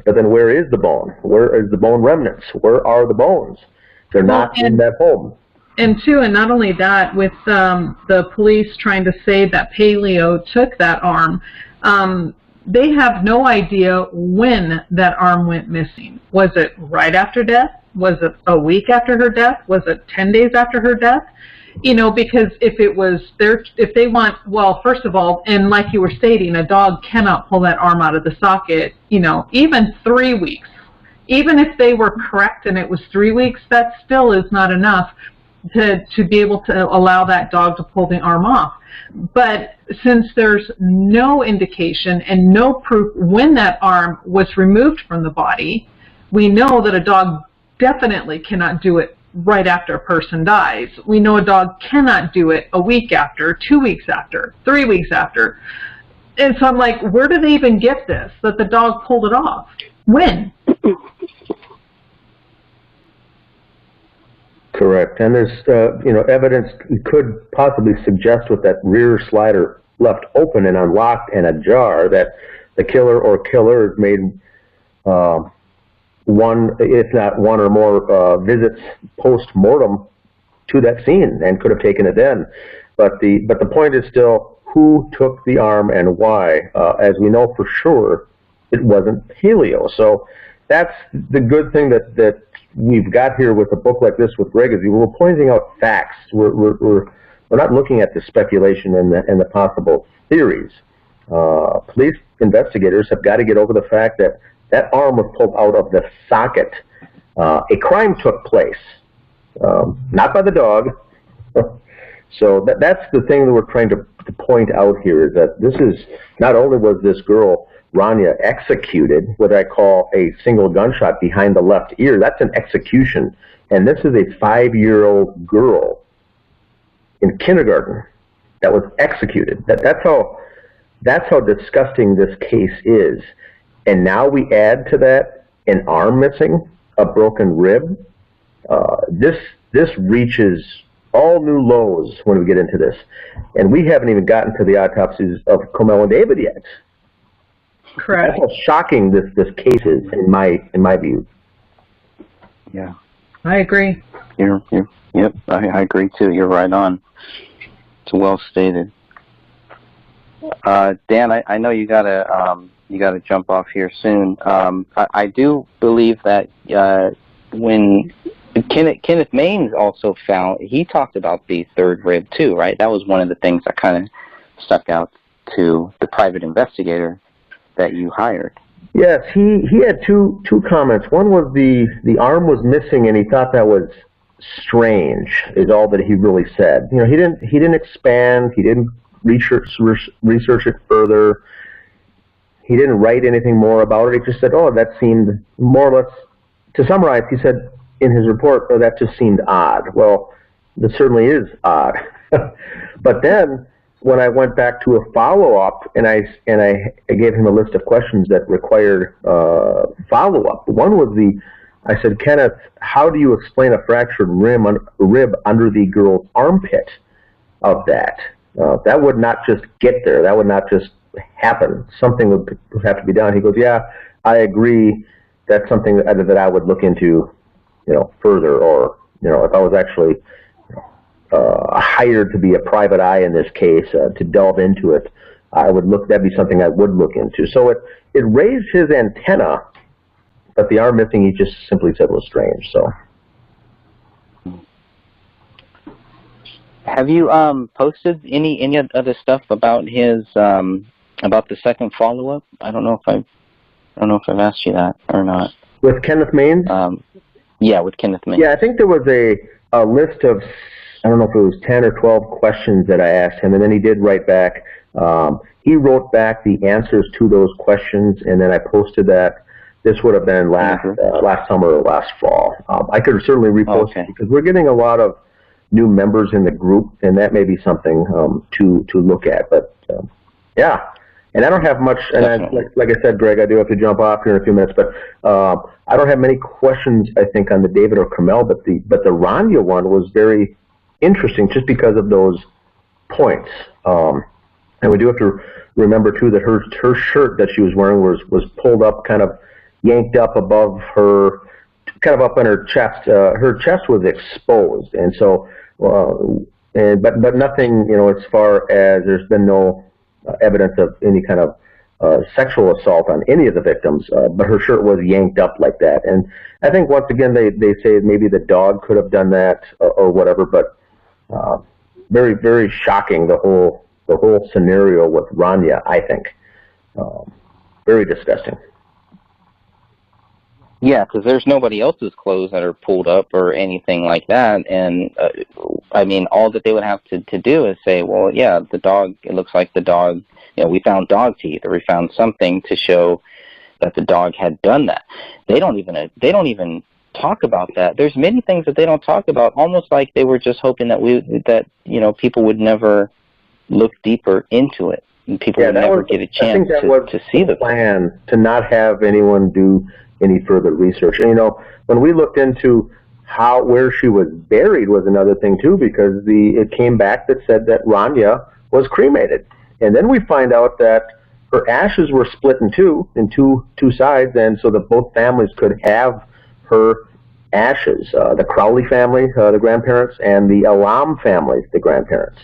but then where is the bone? Where is the bone remnants? Where are the bones? They're not in that home. And not only that, with the police trying to say that paleo took that arm, they have no idea when that arm went missing. Was it right after death? Was it a week after her death? Was it 10 days after her death? Because if they want, well, first of all, and like you were stating, a dog cannot pull that arm out of the socket, even 3 weeks. Even if they were correct and it was 3 weeks, that still is not enough to be able to allow that dog to pull the arm off. But since there's no indication and no proof when that arm was removed from the body, we know that a dog definitely cannot do it right after a person dies. We know a dog cannot do it a week after, 2 weeks after, 3 weeks after. And so I'm like, where do they even get this, that the dog pulled it off? When? Correct. And there's, evidence could possibly suggest with that rear slider left open and unlocked and ajar that the killer or killers made one, if not one or more visits post-mortem to that scene and could have taken it then. But the point is still, who took the arm and why? As we know for sure, it wasn't paleo. So that's the good thing that we've got here with a book like this with Greg, is we're pointing out facts. We're not looking at the speculation and the possible theories. Police investigators have got to get over the fact that that arm was pulled out of the socket. A crime took place, not by the dog. So that's the thing that we're trying to point out here, is that this is, not only was this girl, Rania, executed, what I call a single gunshot behind the left ear. That's an execution. And this is a 5-year-old girl in kindergarten that was executed. That's how disgusting this case is. And now we add to that an arm missing, a broken rib. This reaches all new lows when we get into this. And we haven't even gotten to the autopsies of Kamel and David yet. Correct. That's how shocking this case is, in my view. Yeah. I agree. Yep, I agree too. You're right on. It's well stated. Dan, I know you gotta jump off here soon. I do believe that when Kenneth Maines also he talked about the third rib too, right? That was one of the things that kind of stuck out to the private investigator that you hired. Yes, he had two comments. One was the arm was missing, and he thought that was strange, is all that he really said. He didn't expand, he didn't research it further, he didn't write anything more about it. He just said, that seemed more or less, to summarize, he said in his report, that just seemed odd. Well, this certainly is odd. But then when I went back to a follow-up, and I gave him a list of questions that required follow-up. One was I said, Kenneth, how do you explain a fractured rib under the girl's armpit of that? That would not just get there. That would not just happen. Something would have to be done. He goes, yeah, I agree that's something that I would look into, further, or, if I was actually hired to be a private eye in this case, to delve into it, that'd be something I would look into. So it raised his antenna, but the arm missing, he just simply said was strange. So. Have you posted any other stuff about his about the second follow-up? I don't know if I've asked you that or not. With Kenneth Maines? Yeah, with Kenneth Maines. Yeah, I think there was a list of, I don't know if it was 10 or 12 questions that I asked him, and then he did write back. He wrote back the answers to those questions, and then I posted that. This would have been last summer or last fall. I could certainly repost it because we're getting a lot of new members in the group, and that may be something to look at. But yeah, and I don't have much. And like I said, Greg, I do have to jump off here in a few minutes, but I don't have many questions, I think, on the David or Carmel. But the Rania one was very interesting, just because of those points. And we do have to remember too that her shirt that she was wearing was pulled up, kind of yanked up above her, kind of up on her chest. Her chest was exposed, and so, but nothing, as far as there's been no evidence of any kind of sexual assault on any of the victims. But her shirt was yanked up like that, and I think once again they say maybe the dog could have done that or whatever. But very, very shocking, the whole scenario with Rania, I think. Very disgusting. Yeah, because there's nobody else's clothes that are pulled up or anything like that. And, I mean, all that they would have to do is say, well, yeah, the dog, it looks like the dog, we found dog teeth, or we found something to show that the dog had done that. They don't even talk about that. There's many things that they don't talk about, almost like they were just hoping that people would never look deeper into it. And people would never get a chance to see the plan, to not have anyone do any further research. And, when we looked into where she was buried was another thing too, because it came back that said that Rania was cremated. And then we find out that her ashes were split in two sides, and so that both families could have her ashes. The Crowley family, the grandparents, and the Alam family, the grandparents.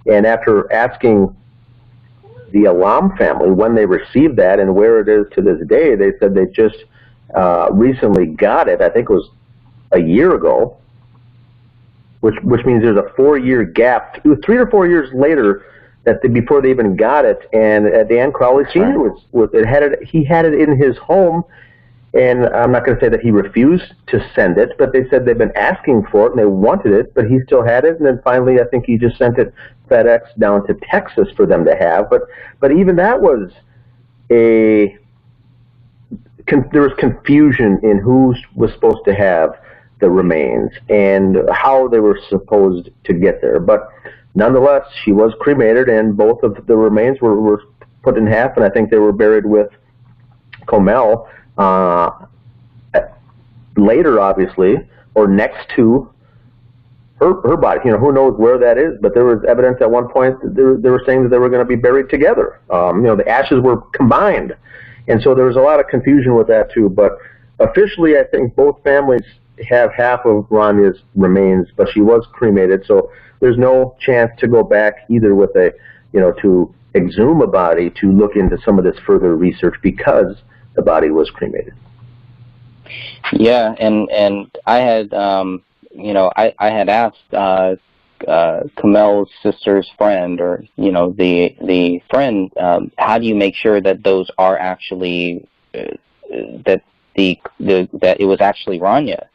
And after asking the Alam family when they received that and where it is to this day, they said they just recently got it. I think it was a year ago, which means there's a 4-year gap. It was 3 or 4 years later before they even got it. And Dan Crowley Sr. he had it in his home, and I'm not going to say that he refused to send it, but they said they've been asking for it and they wanted it, but he still had it. And then finally, I think he just sent it FedEx down to Texas for them to have. But even that was there was confusion in who was supposed to have the remains and how they were supposed to get there. But nonetheless, she was cremated, and both of the remains were put in half, and I think they were buried with Comel later, obviously, or next to her body. Who knows where that is, but there was evidence at one point that they were saying that they were going to be buried together. The ashes were combined. And so there was a lot of confusion with that too. But officially, I think both families have half of Rania's remains, but she was cremated, so there's no chance to go back either with to exhume a body to look into some of this further research because the body was cremated. Yeah, and I had, I had asked Camel's sister's friend, or the friend, how do you make sure that those are actually that it was actually Rania?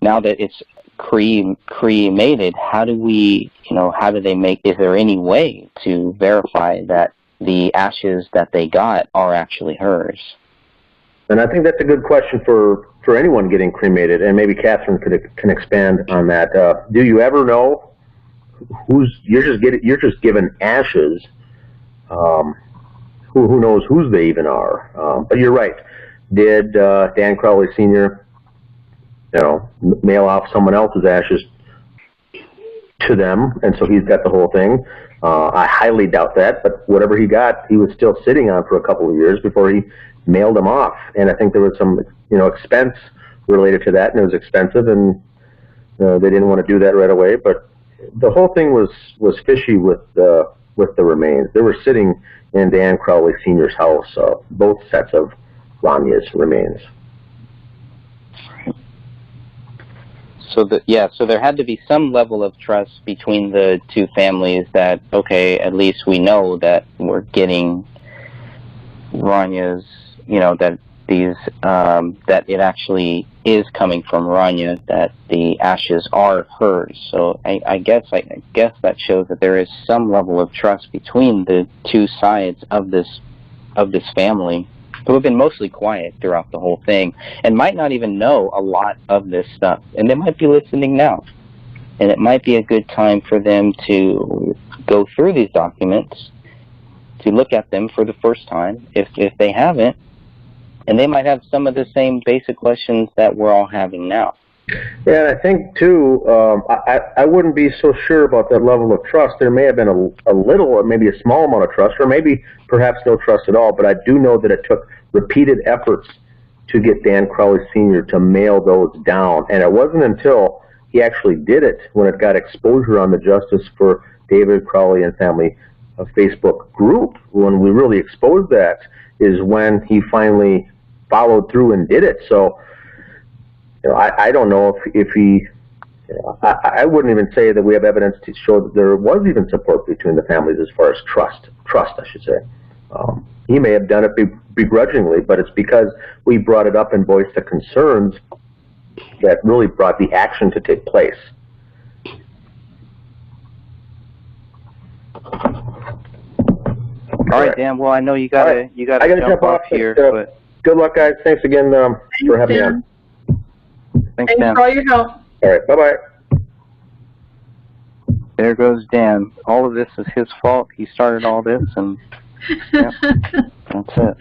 Now that it's cremated, how do they make? Is there any way to verify that the ashes that they got are actually hers? And I think that's a good question for anyone getting cremated, and maybe Catherine can expand on that. Do you ever know you're just given ashes? Who knows whose they even are? But you're right. Did Dan Crowley Sr. Mail off someone else's ashes to them, and so he's got the whole thing? I highly doubt that, but whatever he got, he was still sitting on for a couple of years before he mailed them off. And I think there was some, expense related to that, and it was expensive, and they didn't want to do that right away. But the whole thing was fishy with the remains. They were sitting in Dan Crowley Sr.'s house, both sets of Ranya's remains. So there had to be some level of trust between the two families that, okay, at least we know that we're getting Ranya's, that these, that it actually is coming from Ranya, that the ashes are hers. So I guess that shows that there is some level of trust between the two sides of this family, who have been mostly quiet throughout the whole thing and might not even know a lot of this stuff. And they might be listening now. And it might be a good time for them to go through these documents, to look at them for the first time, if they haven't. And they might have some of the same basic questions that we're all having now. Yeah, and I think, too, I wouldn't be so sure about that level of trust. There may have been a little or maybe a small amount of trust, or maybe perhaps no trust at all, but I do know that it took repeated efforts to get Dan Crowley Sr. to mail those down. And it wasn't until he actually did it, when it got exposure on the Justice for David Crowley and Family Facebook group, when we really exposed that, is when he finally followed through and did it. So, I don't know if he, I wouldn't even say that we have evidence to show that there was even support between the families as far as trust, I should say. He may have done it begrudgingly, but it's because we brought it up and voiced the concerns that really brought the action to take place. All right, Dan. Well, I know you gotta jump off here. But good luck, guys. Thanks again for having me on. Thanks, Dan. for all your help. All right, bye-bye. There goes Dan. All of this is his fault. He started all this, and yeah, that's it.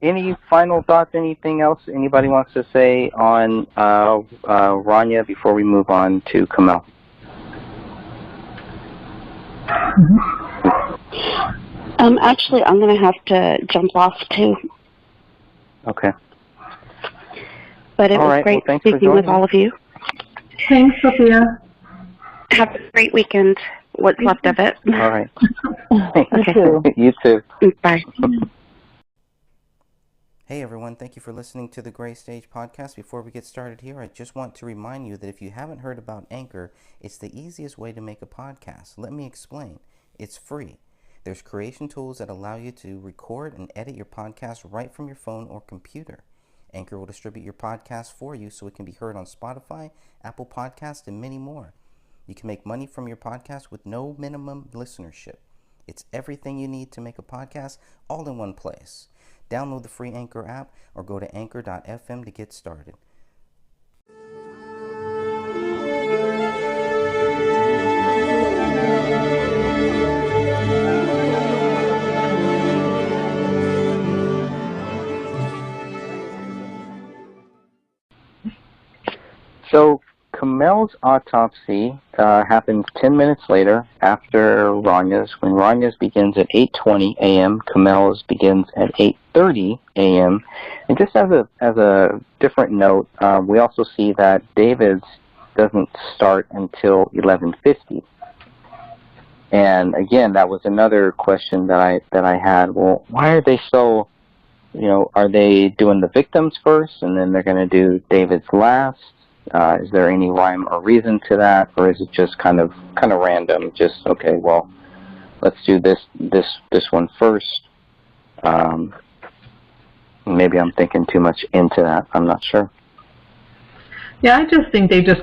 Any final thoughts? Anything else anybody wants to say on Ranya before we move on to Kamel? Actually, I'm going to have to jump off too. Okay. But it was right. great Thanks for speaking with joining. all of you. Thanks, Sophia. Have a great weekend. What's left of it. All right. Okay. You too. Bye. Hey everyone, thank you for listening to the Gray Stage Podcast. Before we get started here, I just want to remind you that if you haven't heard about Anchor, it's the easiest way to make a podcast. Let me explain. It's free. There's creation tools that allow you to record and edit your podcast right from your phone or computer. Anchor will distribute your podcast for you so it can be heard on Spotify, Apple Podcasts, and many more. You can make money from your podcast with no minimum listenership. It's everything you need to make a podcast all in one place. Download the free Anchor app or go to anchor.fm to get started. So Kamel's autopsy happens 10 minutes later after Ranya's. When Ranya's begins at 8:20 a.m., Kamel's begins at 8:30 a.m. And just as a different note, we also see that David's doesn't start until 11:50. And again, that was another question that I had. Well, why are they so? Are they doing the victims first and then they're going to do David's last? Is there any rhyme or reason to that, or is it just kind of random? Just okay, well, let's do this one first. Maybe I'm thinking too much into that. I'm not sure. Yeah, I just think they just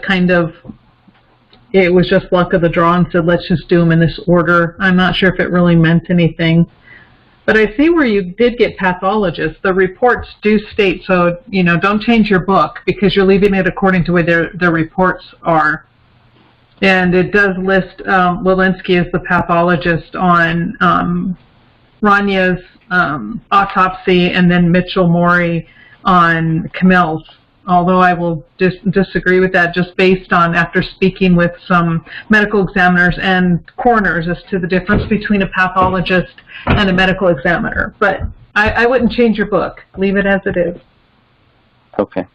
it was just luck of the draw and said, let's just do them in this order. I'm not sure if it really meant anything. But I see where you did get pathologists. The reports do state, so, don't change your book because you're leaving it according to where their reports are. And it does list Walensky as the pathologist on Ranya's autopsy, and then Mitchell Morey on Kamel's although I will disagree with that just based on after speaking with some medical examiners and coroners as to the difference between a pathologist and a medical examiner. But I wouldn't change your book. Leave it as it is. Okay.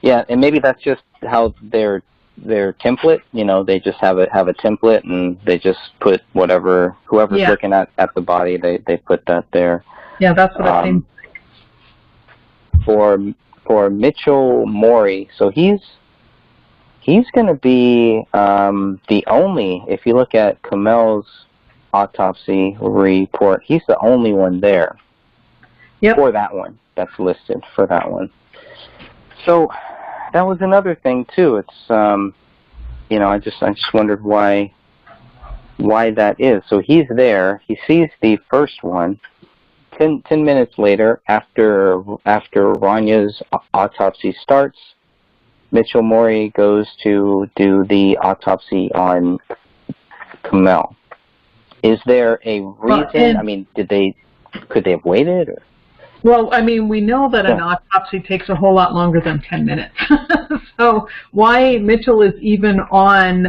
Yeah, and maybe that's just how their template, they just have a template and they just put whoever's looking at the body, they put that there. Yeah, that's what I think. For Mitchell Morey, so he's going to be the only, if you look at Kamel's autopsy report, he's the only one there. Yep. For that one that's listed for that one. So that was another thing too. It's I just wondered why that is. So he's there. He sees the first one. 10 minutes later, after Ranya's autopsy starts, Mitchell Morey goes to do the autopsy on Kamel. Is there a reason? Could they have waited? Or? Well, we know that an autopsy takes a whole lot longer than 10 minutes. So why Mitchell is even on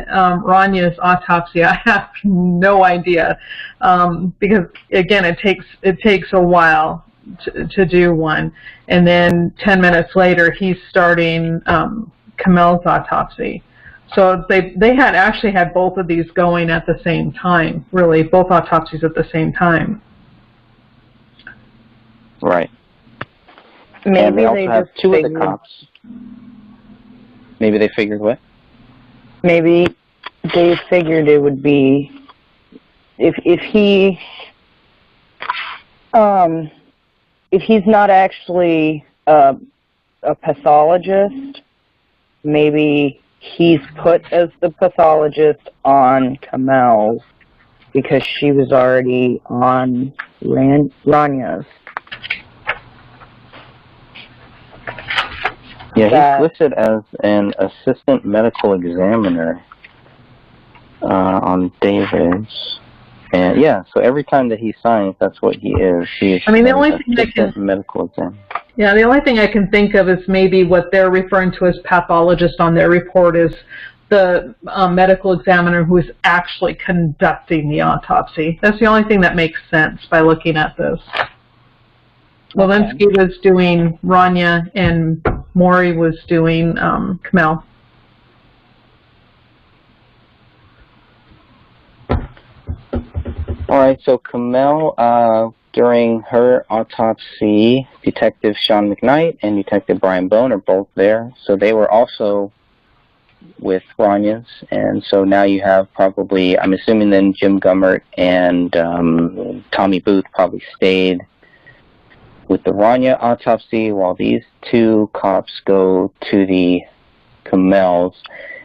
Ranya's autopsy, I have no idea. Because again, it takes a while to do one, and then 10 minutes later he's starting Kamel's autopsy. So they actually had both of these going at the same time. Really, both autopsies at the same time. Right. Maybe and they also have two figured, of the cops. Maybe they figured what? Maybe they figured it would be if he's not actually a pathologist, maybe he's put as the pathologist on Kamel because she was already on Ranya's. Yeah, he's listed as an assistant medical examiner on David's. And yeah, so every time that he signs, that's what he is. He's the only thing medical examiner. Yeah, the only thing I can think of is maybe what they're referring to as pathologist on their report is the medical examiner who is actually conducting the autopsy. That's the only thing that makes sense by looking at this. Levinsky was doing Rania and Morey was doing Kamel. All right, so Kamel, during her autopsy, Detective Sean McKnight and Detective Brian Bone are both there. So they were also with Ranya's. And so now you have probably, I'm assuming then Jim Gummert and Tommy Booth probably stayed with the Rania autopsy while these two cops go to the Kamel's.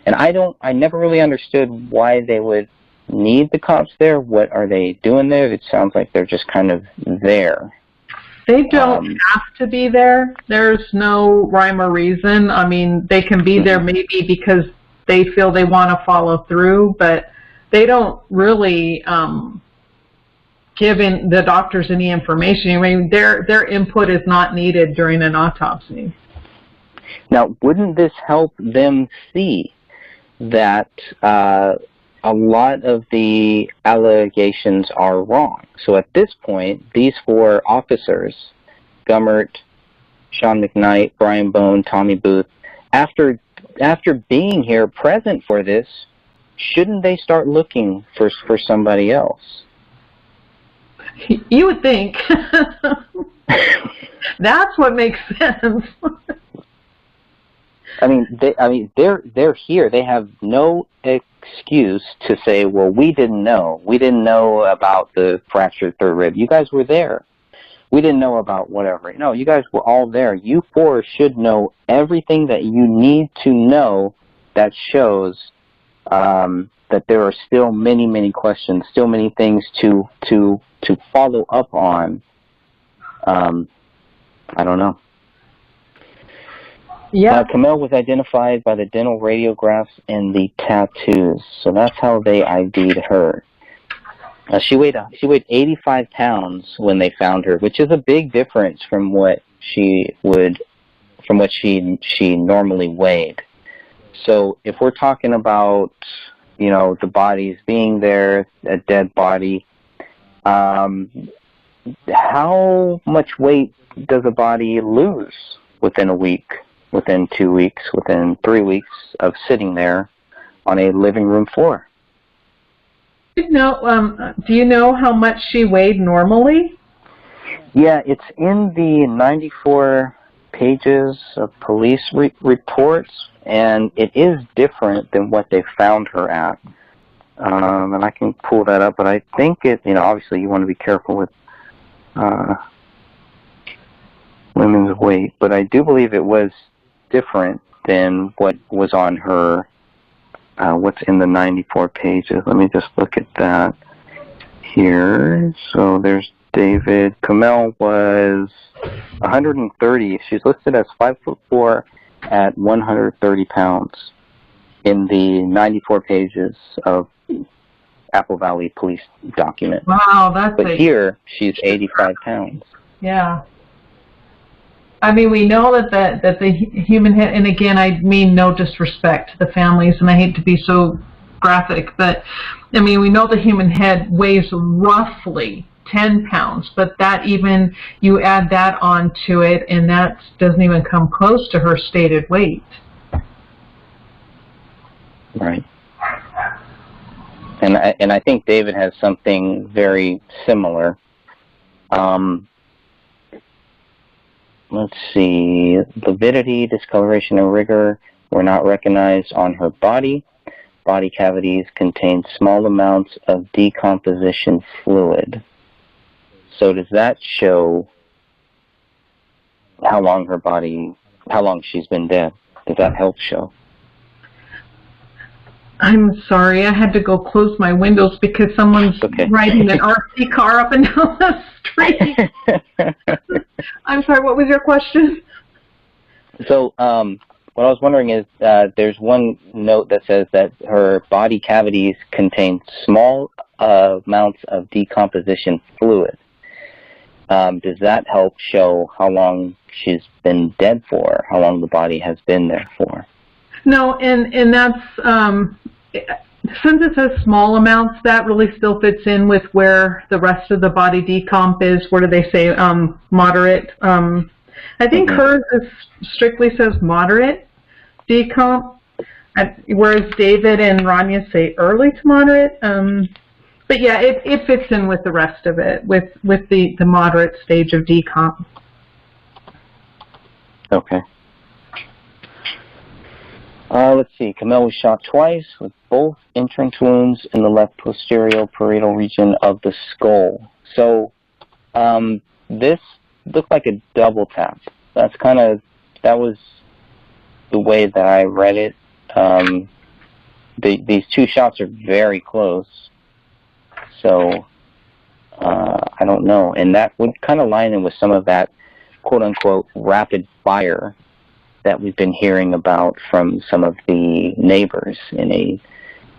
And I never really understood why they would need the cops there. What are they doing there? It sounds like they're just kind of there. They don't have to be there. There's no rhyme or reason. They can be there maybe because they feel they want to follow through, but they don't really give the doctors any information. Their input is not needed during an autopsy. Now, wouldn't this help them see that a lot of the allegations are wrong? So at this point, these four officers, Gummert, Sean McKnight, Brian Bone, Tommy Booth, after being here present for this, shouldn't they start looking for somebody else? You would think. That's what makes sense. They're here. They have no excuse to say, well, we didn't know. We didn't know about the fractured third rib. You guys were there. We didn't know about whatever. No, you guys were all there. You four should know everything that you need to know that shows that there are still many, many questions, still many things to follow up on. I don't know. Yeah. Kamel was identified by the dental radiographs and the tattoos, so that's how they ID'd her. She weighed 85 pounds when they found her, which is a big difference from what she would from what she normally weighed. So if we're talking about, you know, the bodies being there, a dead body, how much weight does a body lose within a week, within 2 weeks, within 3 weeks of sitting there on a living room floor? No, do you know how much she weighed normally? Yeah, it's in the 94 pages of police reports, and it is different than what they found her at. And I can pull that up, but I think it, you know, obviously you want to be careful with women's weight, but I do believe it was different than what was on her, what's in the 94 pages. Let me just look at that here. So there's David. Kamel was 130. She's listed as 5'4" at 130 pounds in the 94 pages of Apple Valley police document. Wow, that's But here, she's 85 pounds. Yeah. I mean, we know that the human head, and again, I mean no disrespect to the families, and I hate to be so graphic, but I mean, we know the human head weighs roughly 10 pounds, but that even, you add that onto it, and that doesn't even come close to her stated weight. Right. And I think David has something very similar. Let's see. Lividity, discoloration, and rigor were not recognized on her body. Body cavities contained small amounts of decomposition fluid. So does that show how long she's been dead? Does that help show? I'm sorry, I had to go close my windows because someone's riding an RC car up and down the street. I'm sorry, what was your question? So, what I was wondering is, there's one note that says that her body cavities contain small amounts of decomposition fluid. Does that help show how long she's been dead for, how long the body has been there for? No, and that's, since it says small amounts, that really still fits in with where the rest of the body decomp is. What do they say? Moderate. I think hers strictly says moderate decomp, whereas David and Rania say early to moderate. But yeah, it fits in with the rest of it, with the moderate stage of decomp. Okay. Let's see. Kamel was shot twice with both entrance wounds in the left posterior parietal region of the skull. So this looked like a double tap. That was the way that I read it. These two shots are very close. So I don't know. And that would kind of line in with some of that quote-unquote rapid fire that we've been hearing about from some of the neighbors in a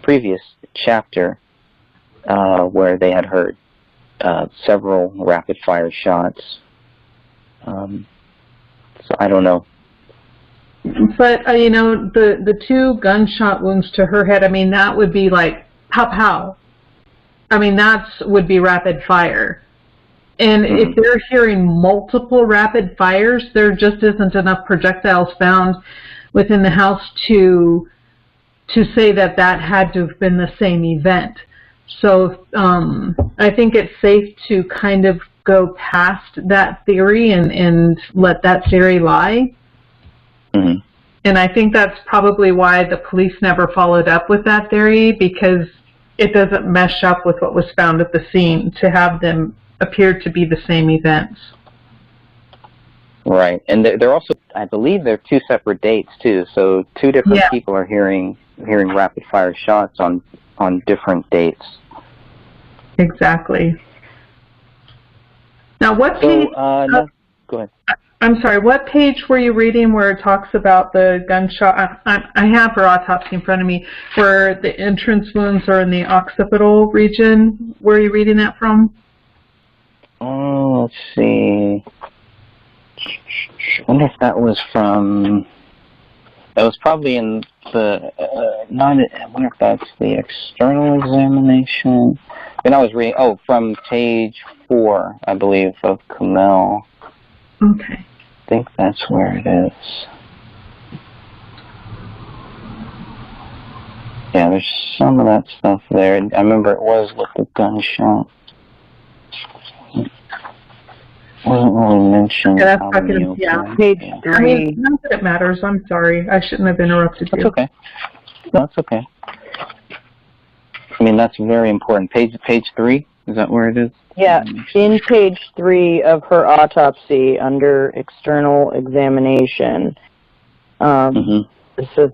previous chapter where they had heard several rapid-fire shots. So I don't know. But, you know, the two gunshot wounds to her head, I mean, that would be like pow-pow. I mean, that would be rapid fire. And if they're hearing multiple rapid fires, there just isn't enough projectiles found within the house to say that had to have been the same event. So I think it's safe to kind of go past that theory and let that theory lie. Mm-hmm. And I think that's probably why the police never followed up with that theory, because it doesn't mesh up with what was found at the scene to have them appear to be the same events. Right, and they're also, I believe, they're two separate dates too. So two different people are hearing rapid fire shots on different dates. Exactly. Now, what page? No, go ahead. I'm sorry. What page were you reading where it talks about the gunshot? I have her autopsy in front of me, where the entrance wounds are in the occipital region. Where are you reading that from? Oh, let's see. I wonder if that was from... That was probably in the... I wonder if that's the external examination. Then I was reading... Oh, from page 4, I believe, of Kamel. Okay. I think that's where it is. Yeah, there's some of that stuff there. I remember it was with the gunshot. Wasn't really mentioned. Yeah, that's talking, yeah. Page 3. I mean, not that it matters. I'm sorry. I shouldn't have interrupted you. That's okay. No, that's okay. I mean, that's very important. Page 3? Is that where it is? Yeah, in page 3 of her autopsy, under external examination, it says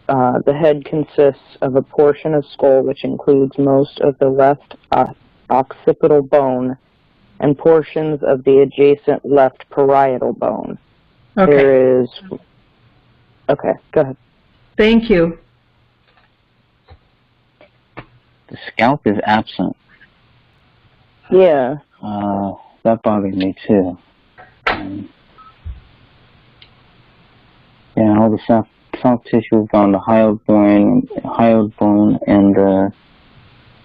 the head consists of a portion of skull which includes most of the left occipital bone and portions of the adjacent left parietal bone. Okay. There is... Okay, go ahead. Thank you. The scalp is absent. Yeah. That bothered me too. Yeah, all the soft tissue is gone, the hyoid bone, and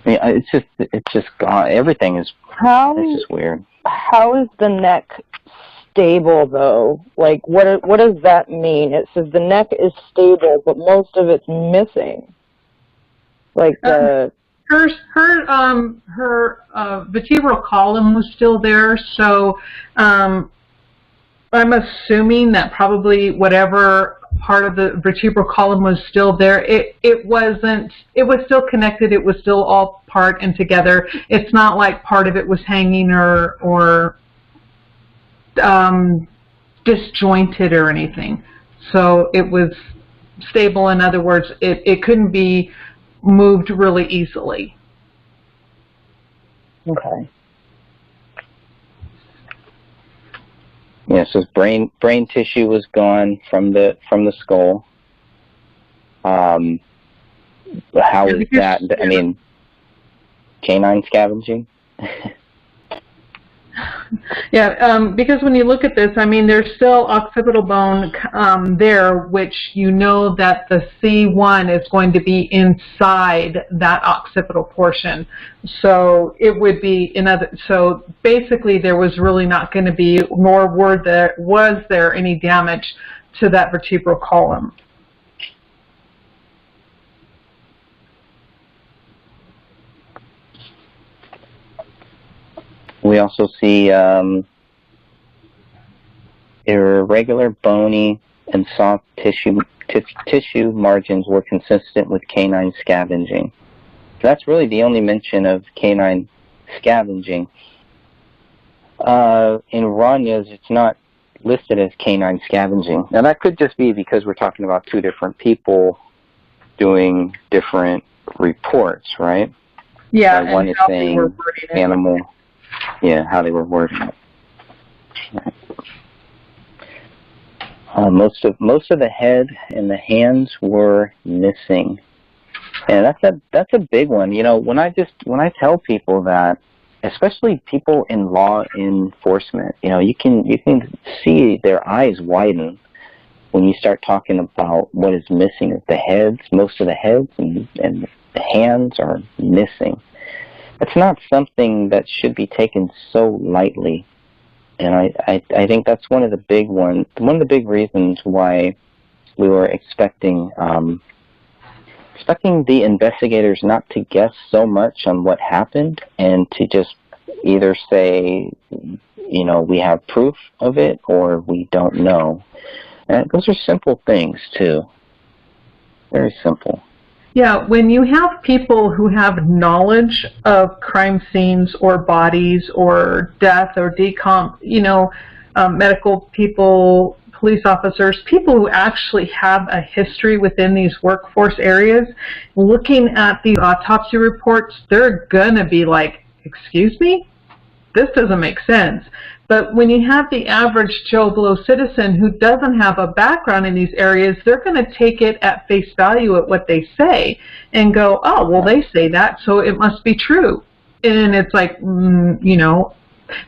yeah, it's just gone. Everything is. It's just weird. How is the neck stable though? Like, what does that mean? It says the neck is stable, but most of it's missing. Like the. Her vertebral column was still there, so I'm assuming that probably whatever part of the vertebral column was still there. It was still connected. It was still all part and together. It's not like part of it was hanging or disjointed or anything. So it was stable. In other words, it couldn't be moved really easily. Okay. Yeah, so brain tissue was gone from the skull. How is that? I mean, canine scavenging. Yeah, because when you look at this, I mean, there's still occipital bone there, which you know that the C1 is going to be inside that occipital portion. So it would be so basically there was really not going to be, nor was there any damage to that vertebral column. We also see irregular bony and soft tissue margins were consistent with canine scavenging. So that's really the only mention of canine scavenging. In Ranya's, it's not listed as canine scavenging. Now that could just be because we're talking about two different people doing different reports, right? Yeah, one is saying animal. Yeah, how they were wording it. Most of the head and the hands were missing, and that's a big one. You know, when I tell people that, especially people in law enforcement, you know, you can see their eyes widen when you start talking about what is missing of the heads. Most of the heads and the hands are missing. It's not something that should be taken so lightly, and I think that's one of the big reasons why we were expecting the investigators not to guess so much on what happened and to just either say, you know, we have proof of it or we don't know. And those are simple things too, very simple. Yeah, when you have people who have knowledge of crime scenes or bodies or death or decomp, you know, medical people, police officers, people who actually have a history within these workforce areas, looking at these autopsy reports, they're going to be like, excuse me? This doesn't make sense. But when you have the average Joe Blow citizen who doesn't have a background in these areas, they're going to take it at face value at what they say and go, oh, well, they say that, so it must be true. And it's like, you know,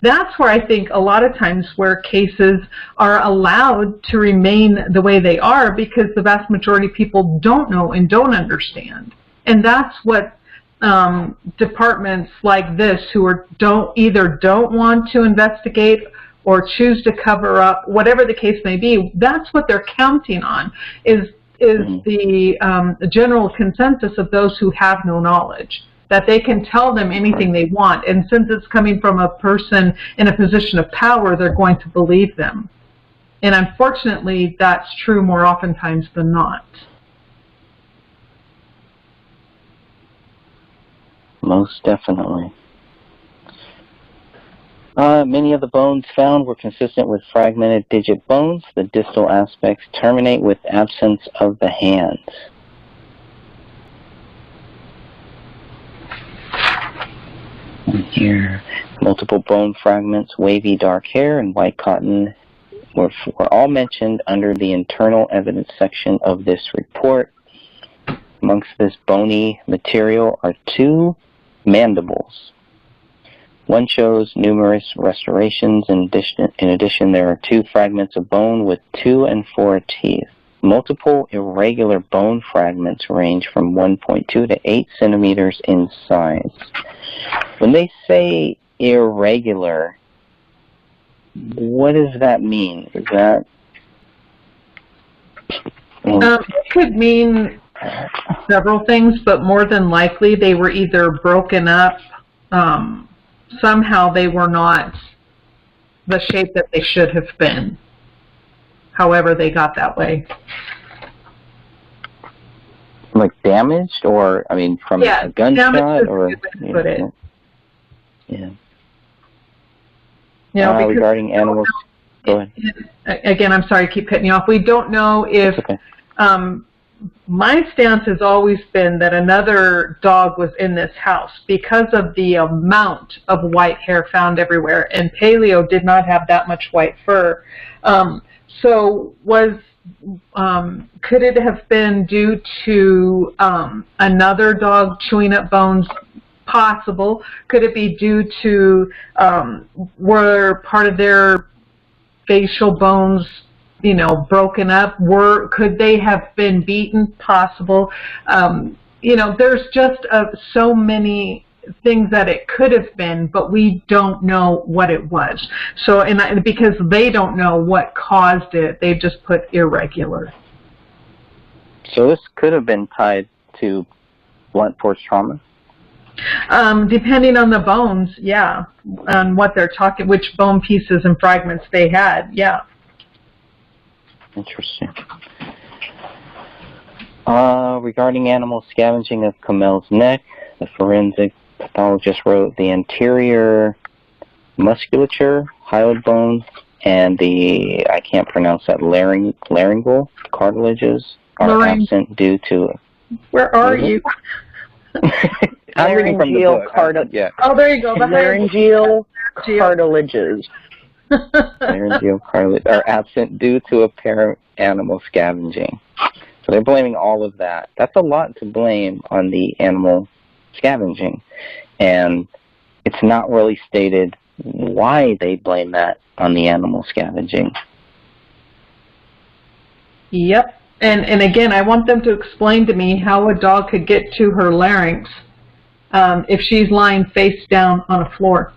that's where I think a lot of times where cases are allowed to remain the way they are, because the vast majority of people don't know and don't understand. And that's what departments like this who either don't want to investigate or choose to cover up, whatever the case may be, that's what they're counting on, is the general consensus of those who have no knowledge, that they can tell them anything they want, and since it's coming from a person in a position of power, they're going to believe them. And unfortunately, that's true more oftentimes than not. Most definitely. Many of the bones found were consistent with fragmented digit bones. The distal aspects terminate with absence of the hands. And here, multiple bone fragments, wavy dark hair, and white cotton were all mentioned under the internal evidence section of this report. Amongst this bony material are 2 mandibles. One shows numerous restorations. In addition, there are 2 fragments of bone with 2 and 4 teeth. Multiple irregular bone fragments range from 1.2 to 8 centimeters in size. When they say irregular, what does that mean? Is that... It could mean several things, but more than likely they were either broken up, somehow they were not the shape that they should have been, however they got that way. Like damaged, or, I mean, from a gunshot, or... Put it. Yeah. You know, regarding animals... Go ahead. Again, I'm sorry to keep cutting you off. We don't know if... my stance has always been that another dog was in this house because of the amount of white hair found everywhere, and Paleo did not have that much white fur. So could it have been due to another dog chewing up bones? Possible. Could it be due to were part of their facial bones, you know, broken up? Could they have been beaten? Possible. You know, there's just so many things that it could have been, but we don't know what it was. So, because they don't know what caused it, they've just put irregular. So this could have been tied to blunt force trauma? Depending on the bones, yeah. On what they're talking, which bone pieces and fragments they had, yeah. Interesting. Regarding animal scavenging of Kamel's neck, the forensic pathologist wrote the anterior musculature, hyoid bone, and the, I can't pronounce that, laryngeal cartilages are absent due to... Where are you? Laryngeal cartilages. Yeah. Oh, there you go. Laryngeal cartilages. Laryngeal cartilage are absent due to apparent animal scavenging. So they're blaming all of that. That's a lot to blame on the animal scavenging. And it's not really stated why they blame that on the animal scavenging. Yep. And again, I want them to explain to me how a dog could get to her larynx if she's lying face down on a floor.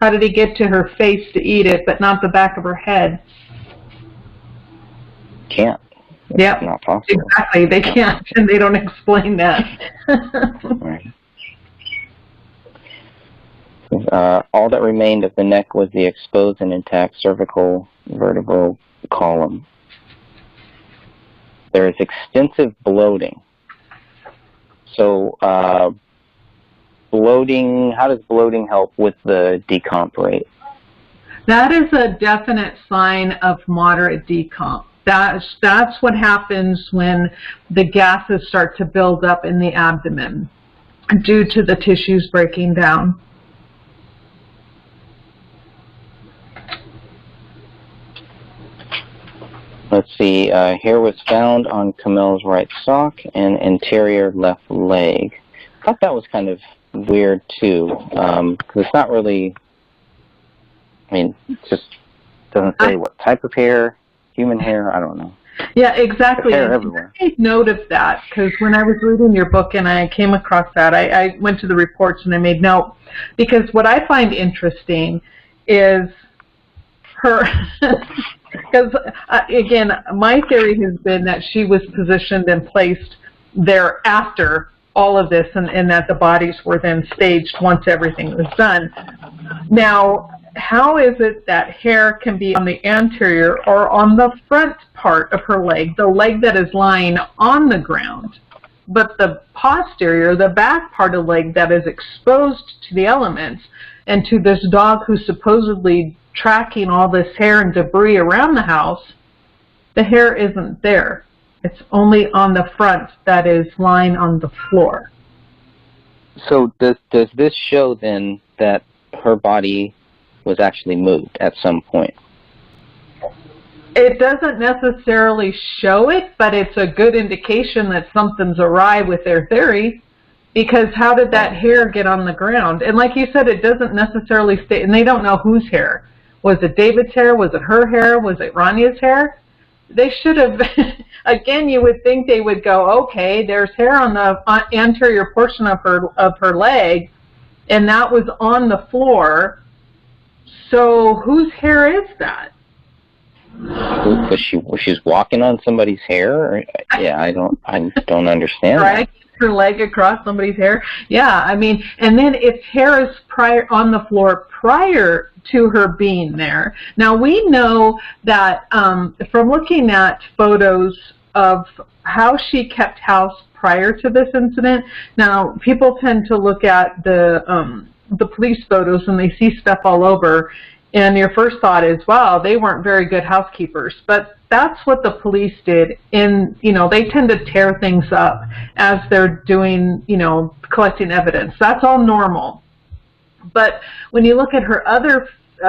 How did he get to her face to eat it, but not the back of her head? Can't. Yep. Not possible. Exactly. They can't, and they don't explain that. Right. All that remained of the neck was the exposed and intact cervical vertebral column. There is extensive bloating. So, bloating, how does bloating help with the decomp rate? That is a definite sign of moderate decomp. That's what happens when the gases start to build up in the abdomen due to the tissues breaking down. Let's see, hair was found on Kamel's right sock and anterior left leg. I thought that was kind of weird too, because it's not really mean, it just doesn't say what type of hair, human hair, I don't know. Yeah, exactly. Hair everywhere. I take note of that because when I was reading your book and I came across that, I went to the reports and I made note. Because what I find interesting is her, because again, my theory has been that she was positioned and placed there after all of this, and that the bodies were then staged once everything was done. Now, how is it that hair can be on the anterior or on the front part of her leg, the leg that is lying on the ground, but the posterior, the back part of the leg that is exposed to the elements and to this dog who's supposedly tracking all this hair and debris around the house, the hair isn't there. It's only on the front that is lying on the floor. So does this show then that her body was actually moved at some point? It doesn't necessarily show it, but it's a good indication that something's awry with their theory, because how did that hair get on the ground? And like you said, it doesn't necessarily stay, and they don't know whose hair. Was it David's hair? Was it her hair? Was it Rania's hair? They should have, again, you would think they would go, okay, there's hair on the anterior portion of her leg, and that was on the floor. So whose hair is that? Was she's walking on somebody's hair? Or, yeah, I don't understand. Right, her leg across somebody's hair. Yeah, I mean, and then if hair is on the floor prior to her being there. Now we know that from looking at photos of how she kept house prior to this incident. Now people tend to look at the police photos and they see stuff all over, and your first thought is, wow, they weren't very good housekeepers. But that's what the police did. They tend to tear things up as they're doing, collecting evidence. That's all normal. But when you look at her other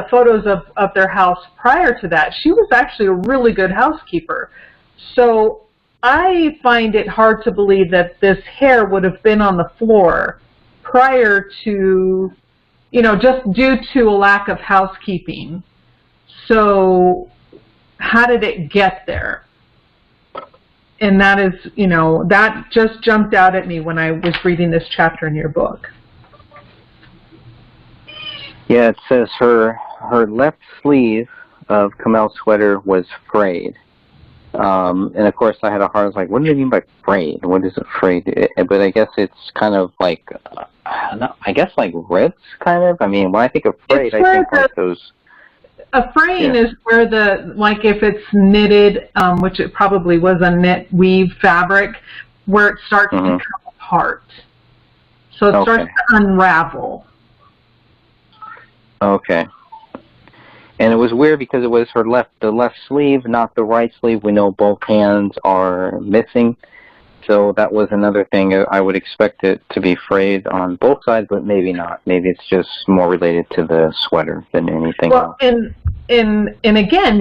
photos of their house prior to that, she was actually a really good housekeeper. So I find it hard to believe that this hair would have been on the floor prior to, just due to a lack of housekeeping. So how did it get there? And that is, that just jumped out at me when I was reading this chapter in your book. Yeah, it says her left sleeve of Kamel's sweater was frayed. And of course I was like, what do you mean by frayed? What is it frayed? But I guess it's kind of like, like ribs, kind of. I mean, when I think of frayed, I think like those... A fraying is where if it's knitted, which it probably was a knit weave fabric, where it starts to come apart. So it starts to unravel. Okay. And it was weird because it was the left sleeve, not the right sleeve. We know both hands are missing. So that was another thing. I would expect it to be frayed on both sides, but maybe not. Maybe it's just more related to the sweater than anything else. And again,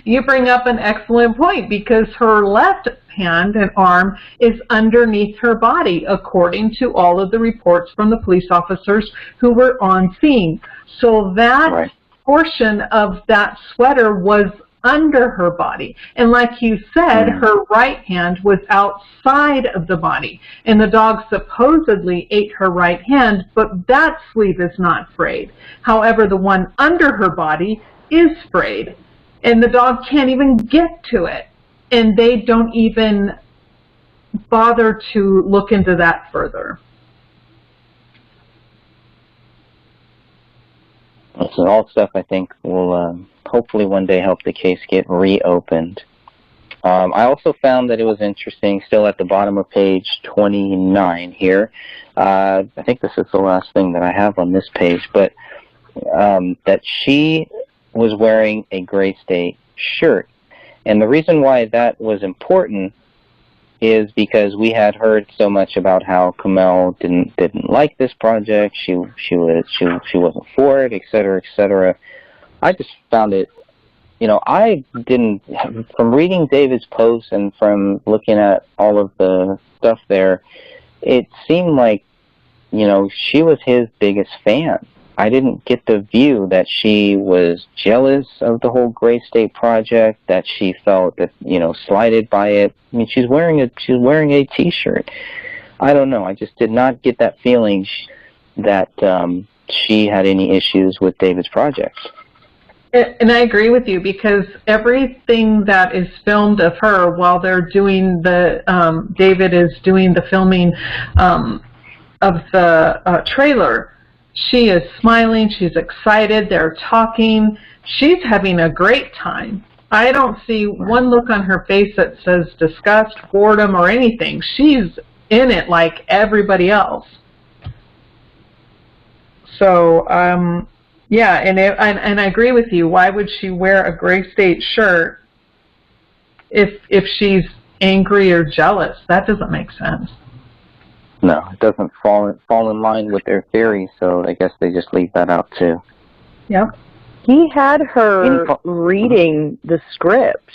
you bring up an excellent point, because her left hand and arm is underneath her body, according to all of the reports from the police officers who were on scene. So that portion of that sweater was under her body. And like you said, her right hand was outside of the body. And the dog supposedly ate her right hand, but that sleeve is not frayed. However, the one under her body is frayed. And the dog can't even get to it. And they don't even bother to look into that further. So all stuff I think will hopefully one day help the case get reopened. I also found that it was interesting, still at the bottom of page 29 here. I think this is the last thing that I have on this page, but that she was wearing a Gray State shirt. And the reason why that was important is because we had heard so much about how Kamel didn't like this project. She wasn't for it, etc., etc. I just found it, I didn't, from reading David's post and from looking at all of the stuff there, it seemed like, she was his biggest fan. I didn't get the view that she was jealous of the whole Gray State project, that she felt that, slighted by it. I mean, she's wearing a T-shirt. I don't know. I just did not get that feeling that she had any issues with David's project. And I agree with you, because everything that is filmed of her while they're doing David is doing the filming of the trailer, she is smiling, she's excited, they're talking, she's having a great time. I don't see one look on her face that says disgust, boredom, or anything. She's in it like everybody else. So, yeah, and I agree with you. Why would she wear a Gray State shirt if she's angry or jealous? That doesn't make sense. No, it doesn't fall in line with their theory, so I guess they just leave that out too. Yep. He had her reading the script.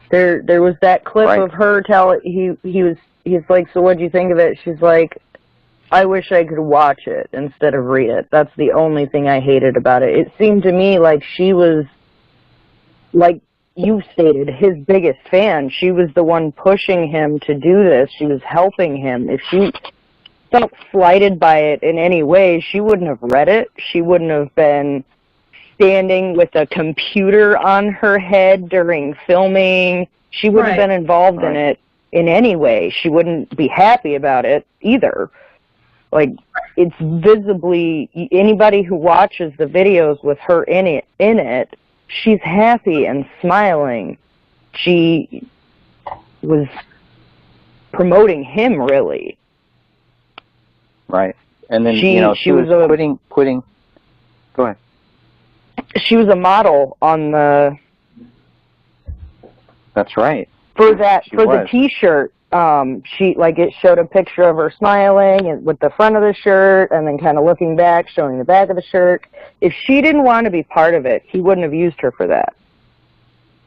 There was that clip of her he's like, so what'd you think of it? She's like, I wish I could watch it instead of read it. That's the only thing I hated about it. It seemed to me like she was, like you stated, his biggest fan. She was the one pushing him to do this. She was helping him. If she felt slighted by it in any way, she wouldn't have read it. She wouldn't have been standing with a computer on her head during filming. She wouldn't have been involved in it in any way. She wouldn't be happy about it either. Like, it's visibly, anybody who watches the videos with her in it, she's happy and smiling. She was promoting him, really. Right. And then, she was quitting. Go ahead. She was a model on the... That's right. For the T-shirt. It showed a picture of her smiling and with the front of the shirt, and then kind of looking back, showing the back of the shirt. If she didn't want to be part of it, he wouldn't have used her for that.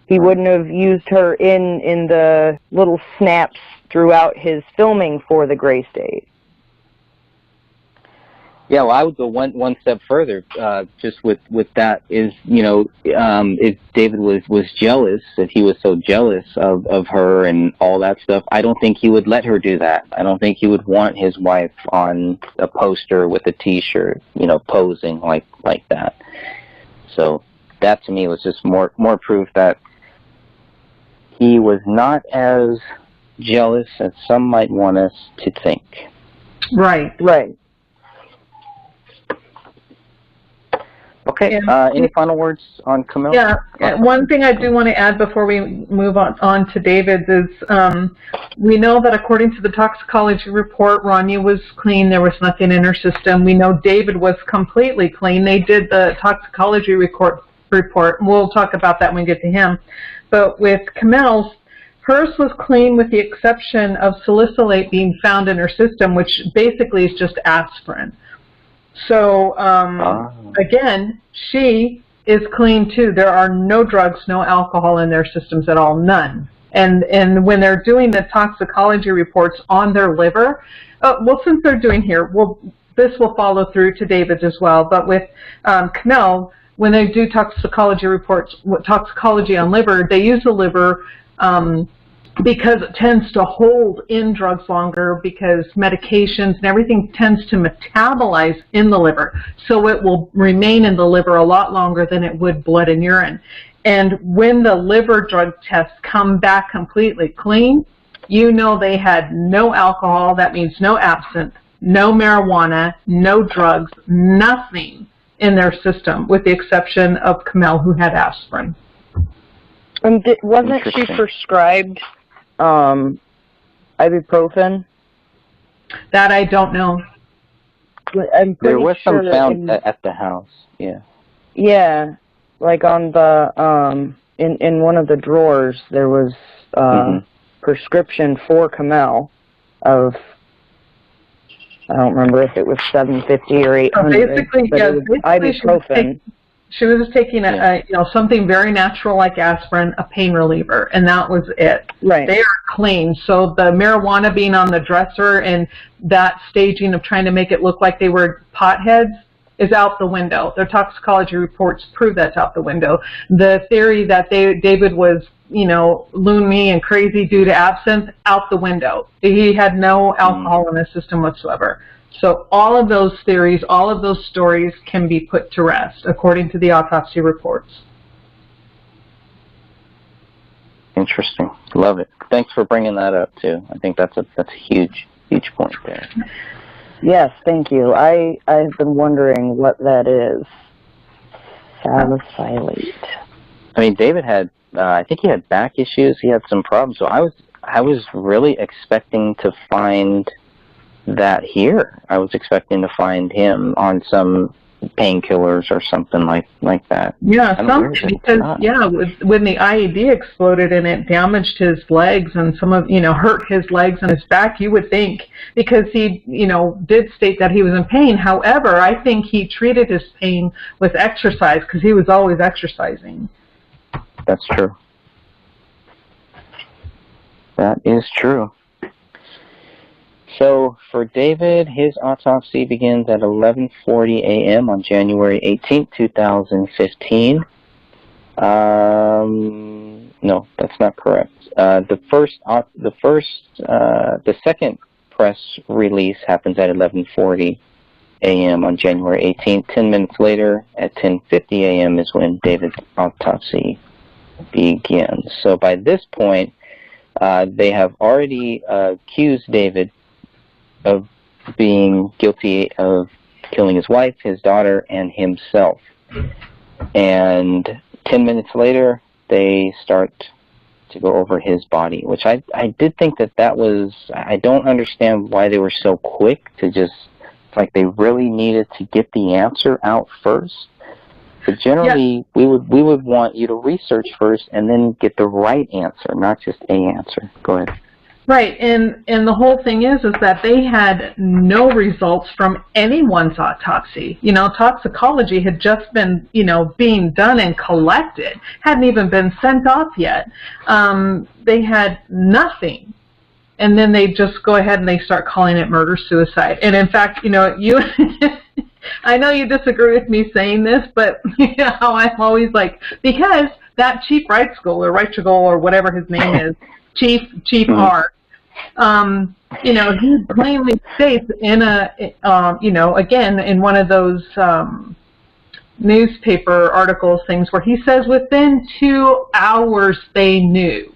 He wouldn't have used her in the little snaps throughout his filming for the Gray State. Yeah, well, I would go one step further. Just with that is, if David was jealous, if he was so jealous of her and all that stuff, I don't think he would let her do that. I don't think he would want his wife on a poster with a T-shirt, posing like that. So that to me was just more proof that he was not as jealous as some might want us to think. Right. Okay, any final words on Camille? Yeah, one thing I do want to add before we move on to David's is we know that according to the toxicology report, Rania was clean. There was nothing in her system. We know David was completely clean. They did the toxicology report. We'll talk about that when we get to him. But with Camille's, hers was clean with the exception of salicylate being found in her system, which basically is just aspirin. So, again, she is clean too. There are no drugs, no alcohol in their systems at all, none. And when they're doing the toxicology reports on their liver, since they're doing here, this will follow through to David's as well. But with Camille, when they do toxicology reports, toxicology on liver, they use the liver because it tends to hold in drugs longer, because medications and everything tends to metabolize in the liver. So it will remain in the liver a lot longer than it would blood and urine. And when the liver drug tests come back completely clean, they had no alcohol, that means no absinthe, no marijuana, no drugs, nothing in their system, with the exception of Camille, who had aspirin. And wasn't she prescribed ibuprofen? That I don't know. There was some found at the house. Yeah. Yeah, like on the in one of the drawers there was prescription for Camille of, I don't remember if it was $750 or $800. But it was ibuprofen. She was taking something very natural like aspirin, a pain reliever, and that was it. Right. They are clean. So the marijuana being on the dresser and that staging of trying to make it look like they were potheads, is out the window. Their toxicology reports prove that's out the window. The theory that David was, loony and crazy due to absinthe, out the window. He had no alcohol in his system whatsoever. So all of those theories, all of those stories can be put to rest, according to the autopsy reports. Interesting. Love it. Thanks for bringing that up, too. I think that's a huge point there. Yes, thank you. I've been wondering what that is. Salicylate. I mean, David had, I think he had back issues. He had some problems. So I was really expecting to find that here. I was expecting to find him on some painkillers or something like that. Yeah, because when the IED exploded and it damaged his legs and hurt his legs and his back, you would think, because he did state that he was in pain. However, I think he treated his pain with exercise because he was always exercising. That's true. That is true. So for David, his autopsy begins at 11:40 a.m. on January 18th, 2015. No, that's not correct. The second press release happens at 11:40 a.m. on January 18th. 10 minutes later, at 10:50 a.m. is when David's autopsy begins. So by this point, they have already accused David of being guilty of killing his wife, his daughter, and himself. And 10 minutes later, they start to go over his body, which I did think that was, I don't understand why they were so quick to just, like they really needed to get the answer out first. But generally, we would want you to research first and then get the right answer, not just a answer. Go ahead. Right, and the whole thing is that they had no results from anyone's autopsy. Toxicology had just been, being done and collected, hadn't even been sent off yet. They had nothing, and then they just go ahead and they start calling it murder-suicide. And in fact, you, I know you disagree with me saying this, but I'm always like, because that Chief Reitschel or whatever his name is, Chief R. He plainly states in again, in one of those newspaper articles things where he says within 2 hours they knew.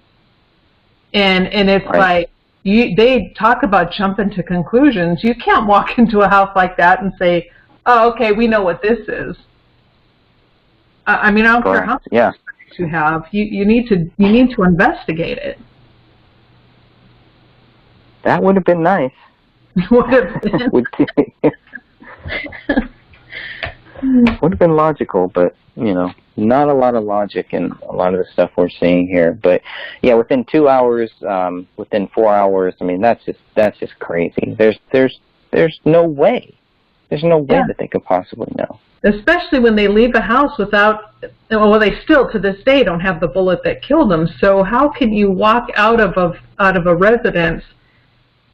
And it's right. They talk about jumping to conclusions. You can't walk into a house like that and say, oh, okay, we know what this is. I don't care how much you have. You need to investigate it. That would have been nice. Would have been. Would have been logical, but not a lot of logic in a lot of the stuff we're seeing here. But yeah, within 2 hours, within 4 hours, that's just crazy. There's no way. There's no way that they could possibly know. Especially when they leave a house without, they still to this day don't have the bullet that killed them. So how can you walk out of a residence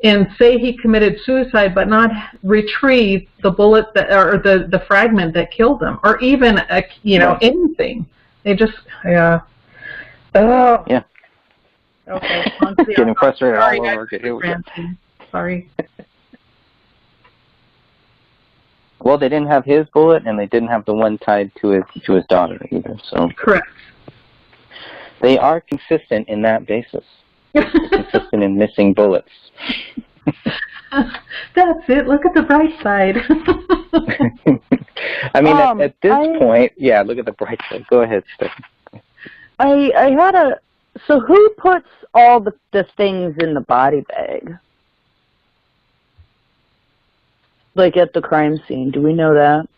and say he committed suicide, but not retrieve the bullet or the fragment that killed him, or even anything? They just yeah. Okay. Getting frustrated all over again. Here we go. Sorry. Well, they didn't have his bullet, and they didn't have the one tied to his daughter either. So correct. They are consistent in that basis. Consistent in missing bullets. That's it. Look at the bright side. At this point, look at the bright side. Go ahead, Stephanie. I had so who puts all the things in the body bag? Like at the crime scene, do we know that?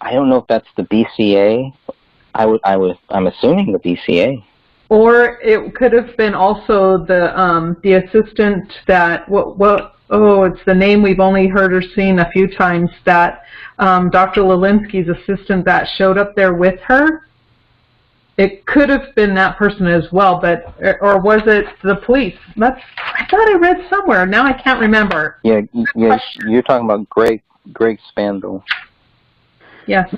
I don't know if that's the BCA. I'm assuming the BCA. Or it could have been also the assistant that it's the name we've only heard or seen a few times, that Dr. Lelinski's assistant that showed up there with her. It could have been that person as well, or was it the police? I thought I read somewhere. Now I can't remember. Yeah, you're talking about Greg Spandau. Yes.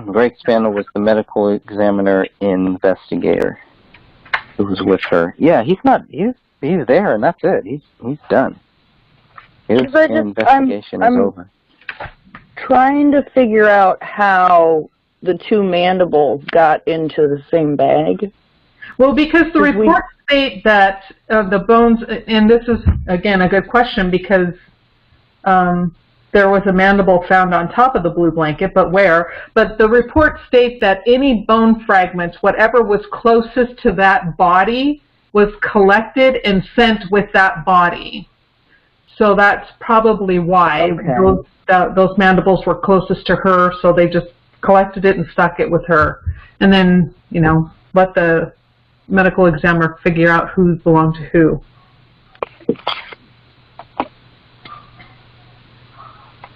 Greg Spaniel was the medical examiner investigator who was with her. Yeah, he's there, and that's it. He's done. His investigation is over. Trying to figure out how the two mandibles got into the same bag. Well, because the reports state that the bones, and this is, again, a good question, because there was a mandible found on top of the blue blanket, but where? But the reports state that any bone fragments, whatever was closest to that body, was collected and sent with that body. So that's probably why those mandibles were closest to her, so they just collected it and stuck it with her. And then, let the medical examiner figure out who belonged to who.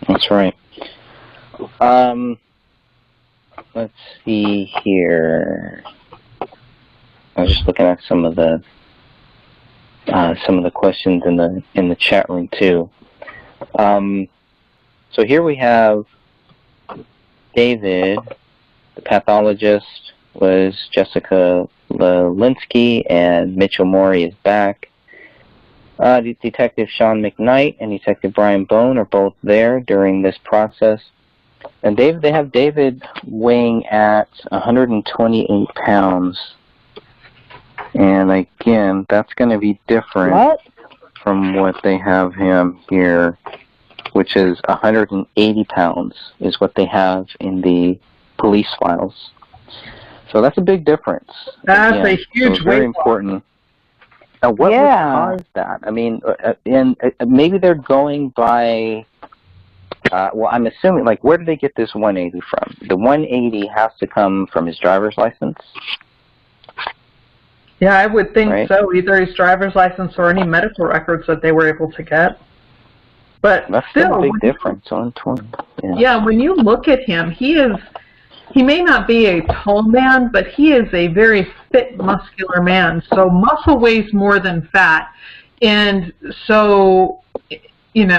That's right. Let's see here. I was just looking at some of the questions in the chat room too. So here we have David. The pathologist was Jessica Lelinski, and Mitchell Morey is back. Detective Sean McKnight and Detective Brian Bone are both there during this process. And they have David weighing at 128 pounds. And again, that's going to be different from what they have him here, which is 180 pounds is what they have in the police files. So that's a big difference. That's a huge weight very important. Now, what would cause that? I mean, and maybe they're going by, well, I'm assuming, where did they get this 180 from? The 180 has to come from his driver's license? Yeah, I would think so. Either his driver's license or any medical records that they were able to get. But that's still a big difference on 20. Yeah, when you look at him, he may not be a tall man, but he is a very fit, muscular man. So muscle weighs more than fat. And so,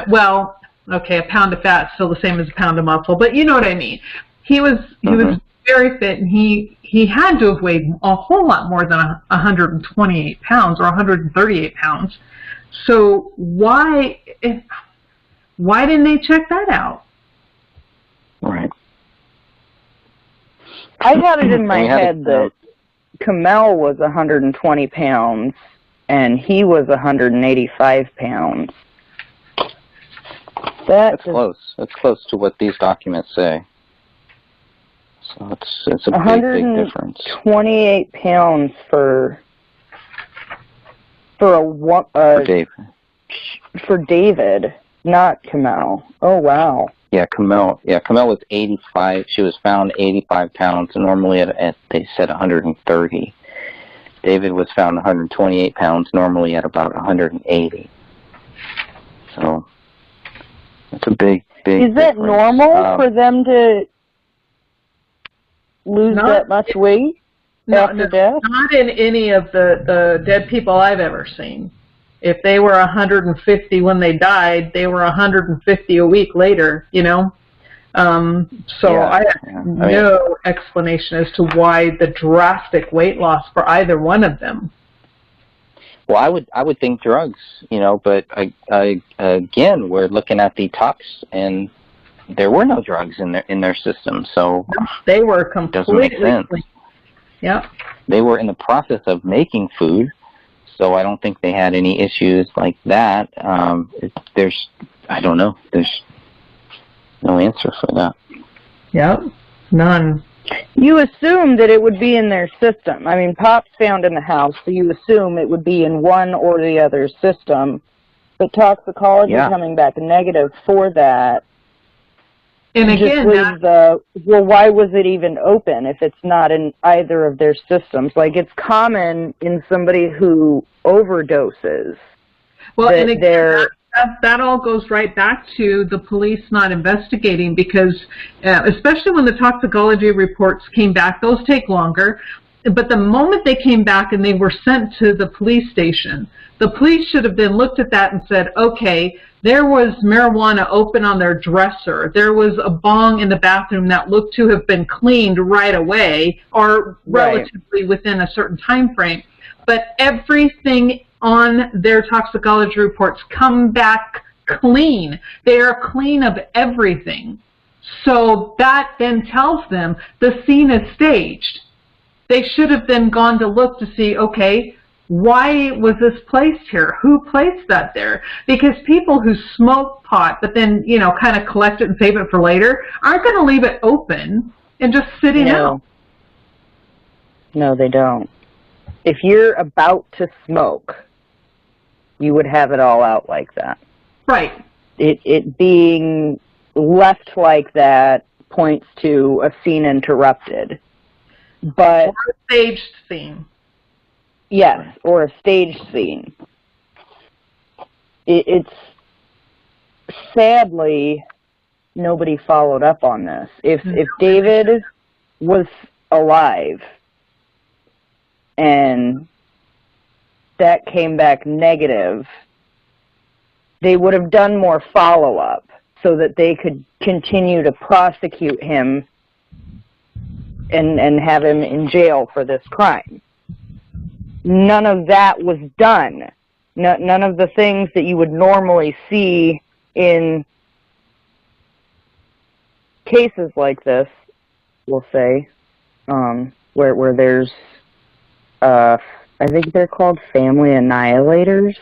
well, okay, a pound of fat is still the same as a pound of muscle, but you know what I mean. He was very fit, and he had to have weighed a whole lot more than 128 pounds or 138 pounds. So why didn't they check that out? Right. I had it in my head that Kamel was 120 pounds and he was 185 pounds. That's close. That's close to what these documents say. So it's a big difference. 128 pounds for David, not Kamel. Oh wow. Yeah, Kamel was 85. She was found 85 pounds. Normally, at they said 130. David was found 128 pounds. Normally, at about 180. So it's a big. Is that normal for them to lose that much weight after death? Not in any of the dead people I've ever seen. If they were 150 when they died, they were 150 a week later, So I have no explanation as to why the drastic weight loss for either one of them. Well, I would think drugs, but again, we're looking at the tox, and there were no drugs in their system, so they were completely doesn't make sense. Yeah, they were in the process of making food. So I don't think they had any issues like that. I don't know. There's no answer for that. Yep, none. You assume that it would be in their system. I mean, Pop's found in the house, so you assume it would be in one or the other system. But toxicology coming back negative for that. And again, well, why was it even open if it's not in either of their systems? It's common in somebody who overdoses. Well, and again, that all goes right back to the police not investigating, because especially when the toxicology reports came back, those take longer. But the moment they came back and they were sent to the police station, the police should have then looked at that and said, okay, there was marijuana open on their dresser. There was a bong in the bathroom that looked to have been cleaned right away or relatively within a certain time frame. But everything on their toxicology reports come back clean. They are clean of everything. So that then tells them the scene is staged. They should have then gone to look to see, okay, why was this placed here? Who placed that there? Because people who smoke pot but then, you know, kind of collect it and save it for later aren't going to leave it open and just sitting out. No, they don't. If you're about to smoke, you would have it all out like that. Right. It being left like that points to a scene interrupted. But or a staged scene. Yes, or a staged scene. It's sadly nobody followed up on this. If David was alive and that came back negative, they would have done more follow-up so that they could continue to prosecute him and have him in jail for this crime. None of that was done. None of the things that you would normally see in cases like this, we'll say, where there's, I think they're called family annihilators.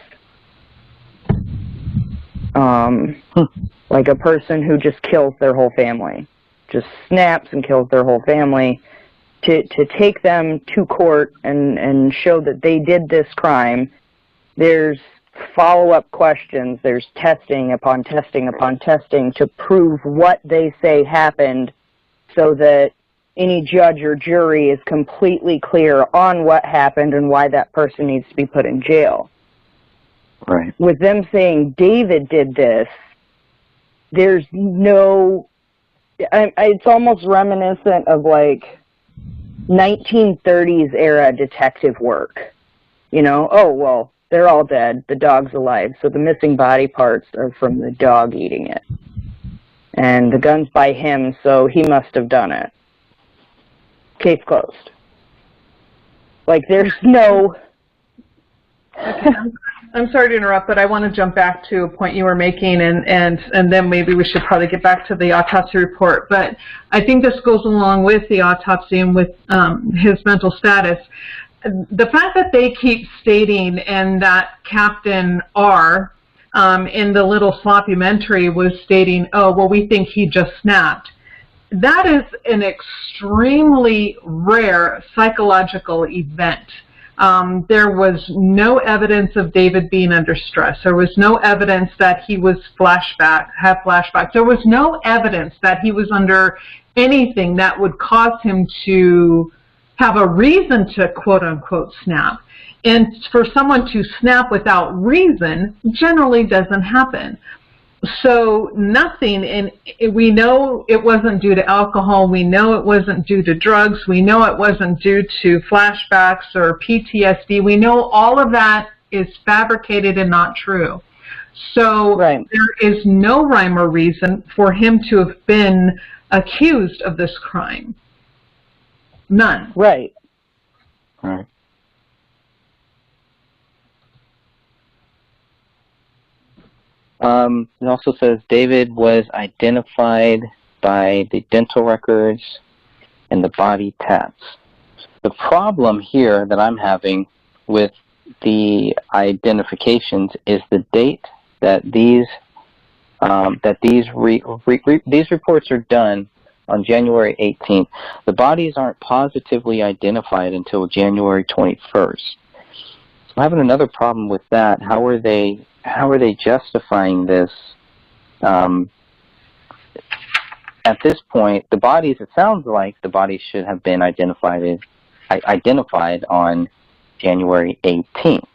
Like a person who just kills their whole family, just snaps and kills their whole family, to take them to court and show that they did this crime. There's follow-up questions, there's testing upon testing upon testing to prove what they say happened so that any judge or jury is completely clear on what happened and why that person needs to be put in jail. Right. With them saying David did this, there's no... it's almost reminiscent of, like, 1930s era detective work. You know, oh, well, they're all dead, the dog's alive, so the missing body parts are from the dog eating it. And the gun's by him, so he must have done it. Case closed. Like, there's no... I'm sorry to interrupt, but I want to jump back to a point you were making, and then maybe we should probably get back to the autopsy report. But I think this goes along with the autopsy and with his mental status. The fact that they keep stating, and that Captain R in the little sloppumentary was stating, oh, well, we think he just snapped. That is an extremely rare psychological event. There was no evidence of David being under stress. There was no evidence that he was had flashbacks. There was no evidence that he was under anything that would cause him to have a reason to quote-unquote snap. And for someone to snap without reason generally doesn't happen. So nothing, and we know it wasn't due to alcohol, we know it wasn't due to drugs, we know it wasn't due to flashbacks or PTSD, we know all of that is fabricated and not true. So there is no rhyme or reason for him to have been accused of this crime. None. Right. Right. It also says David was identified by the dental records and the body tats. The problem here that I'm having with the identifications is the date that these reports are done on January 18th. The bodies aren't positively identified until January 21st. So I'm having another problem with that. How are they justifying this? At this point, the bodies, it sounds like the bodies should have been identified on January 18th.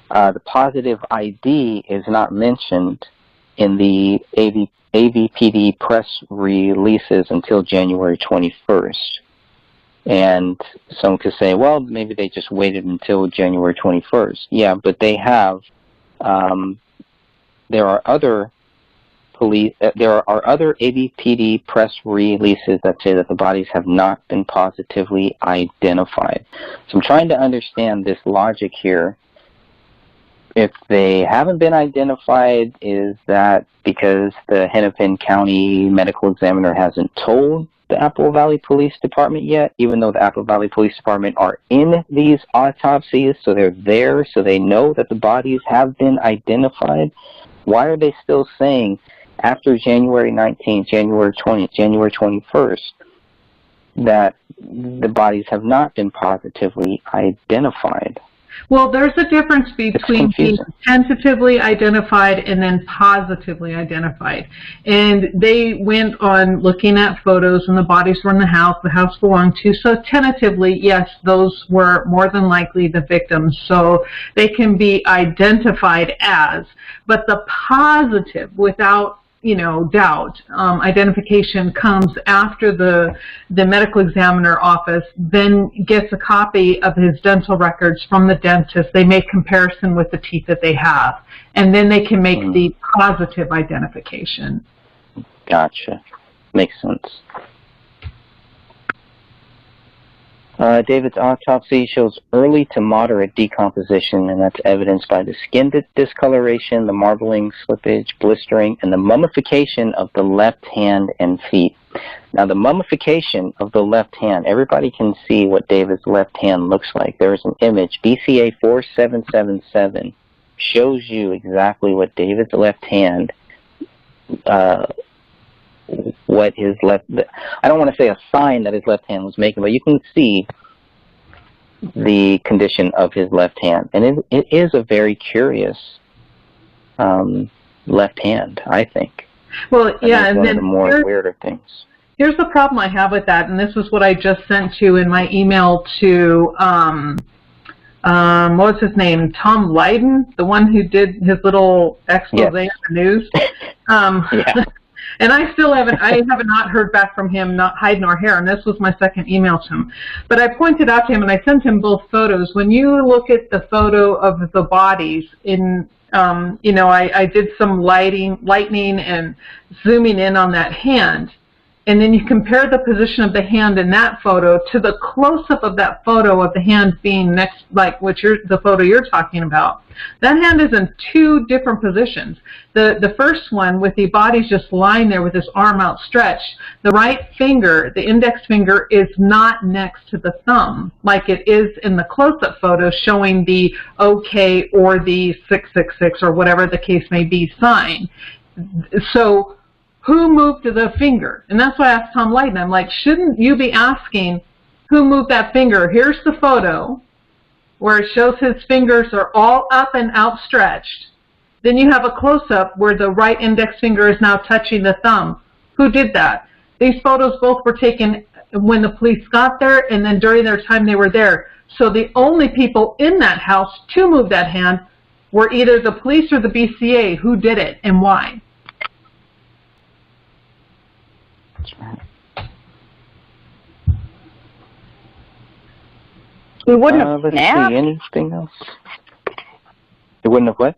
The positive ID is not mentioned in the AVPD press releases until January 21st. And some could say, well, maybe they just waited until January 21st. Yeah, but they have, there are other ABPD press releases that say that the bodies have not been positively identified. So I'm trying to understand this logic here. If they haven't been identified, is that because the Hennepin County Medical Examiner hasn't told the Apple Valley Police Department yet, even though the Apple Valley Police Department are in these autopsies, so they're there, so they know that the bodies have been identified? Why are they still saying after January 19th, January 20th, January 21st, that the bodies have not been positively identified? Well, there's a difference between being tentatively identified and then positively identified. And they went on looking at photos, and the bodies were in the house belonged to. So tentatively, yes, those were more than likely the victims. So they can be identified as. But the positive, without doubt, identification comes after the medical examiner office then gets a copy of his dental records from the dentist. They make comparison with the teeth that they have, and then they can make the positive identification. Gotcha. Makes sense. David's autopsy shows early to moderate decomposition, and that's evidenced by the skin discoloration, the marbling, slippage, blistering, and the mummification of the left hand and feet. Now, the mummification of the left hand, everybody can see what David's left hand looks like. There is an image, BCA 4777, shows you exactly what David's left hand what his left, I don't want to say a sign that his left hand was making, but you can see the condition of his left hand. And it is a very curious left hand, I think. Well, yeah, and one then of the more weirder things. Here's the problem I have with that, and this is what I just sent you in my email to, what was his name? Tom Lydon, the one who did his little expose on the news. Yeah. And I have not heard back from him, not hide nor hair, and this was my second email to him. But I pointed out to him, and I sent him both photos. When you look at the photo of the bodies in, I did some lightning and zooming in on that hand. And then you compare the position of the hand in that photo to the close-up of that photo of the hand being next, like the photo you're talking about. That hand is in two different positions. The first one with the body just lying there with his arm outstretched, the right finger, the index finger, is not next to the thumb like it is in the close-up photo showing the OK or the 666 or whatever the case may be sign. So who moved the finger? And that's why I asked Tom Lydon. I'm like, shouldn't you be asking who moved that finger? Here's the photo where it shows his fingers are all up and outstretched. Then you have a close-up where the right index finger is now touching the thumb. Who did that? These photos both were taken when the police got there and then during their time they were there. So the only people in that house to move that hand were either the police or the BCA. Who did it and why? It wouldn't have let's snapped. see, anything else? It wouldn't have what?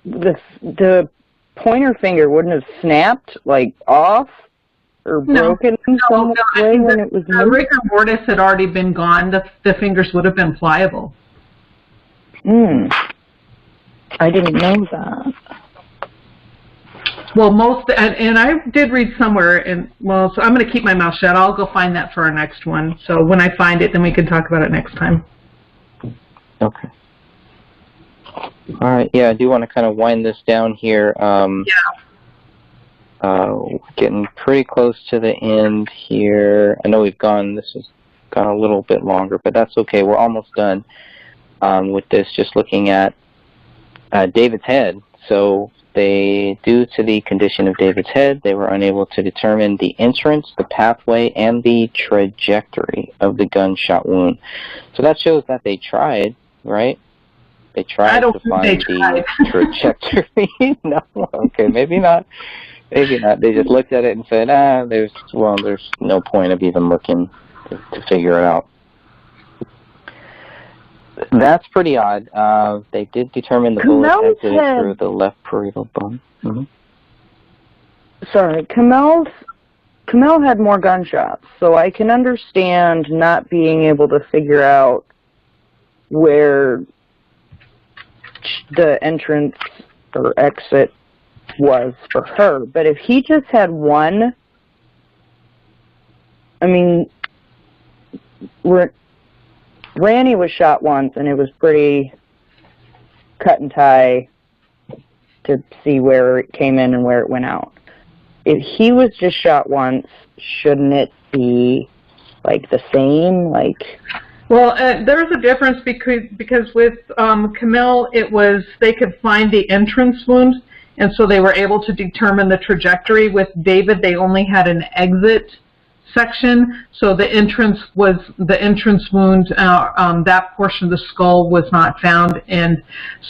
The pointer finger wouldn't have snapped, like, off or broken in some way when it was the rigor mortis had already been gone. The fingers would have been pliable. I didn't know that. Well, and I did read somewhere, so I'm going to keep my mouth shut. I'll go find that for our next one. So when I find it, then we can talk about it next time. Okay. All right. Yeah, I do want to kind of wind this down here. Getting pretty close to the end here. I know this has gone a little bit longer, but that's okay. We're almost done with this, just looking at David's head. So due to the condition of David's head, they were unable to determine the entrance, the pathway, and the trajectory of the gunshot wound. So that shows that they tried, right? They tried to find the trajectory. No, okay, maybe not. Maybe not. They just looked at it and said, there's no point of even looking to figure it out. That's pretty odd. They did determine the bullet exited through the left parietal bone. Mm-hmm. Sorry, Kamel had more gunshots, so I can understand not being able to figure out where the entrance or exit was for her. But if he just had one, I mean, Randy was shot once, and it was pretty cut and tie to see where it came in and where it went out. If he was just shot once, shouldn't it be like the same? Well, there's a difference because with Kamel, it was they could find the entrance wound, and so they were able to determine the trajectory. With David, they only had an exit section, so the entrance wound, that portion of the skull was not found, and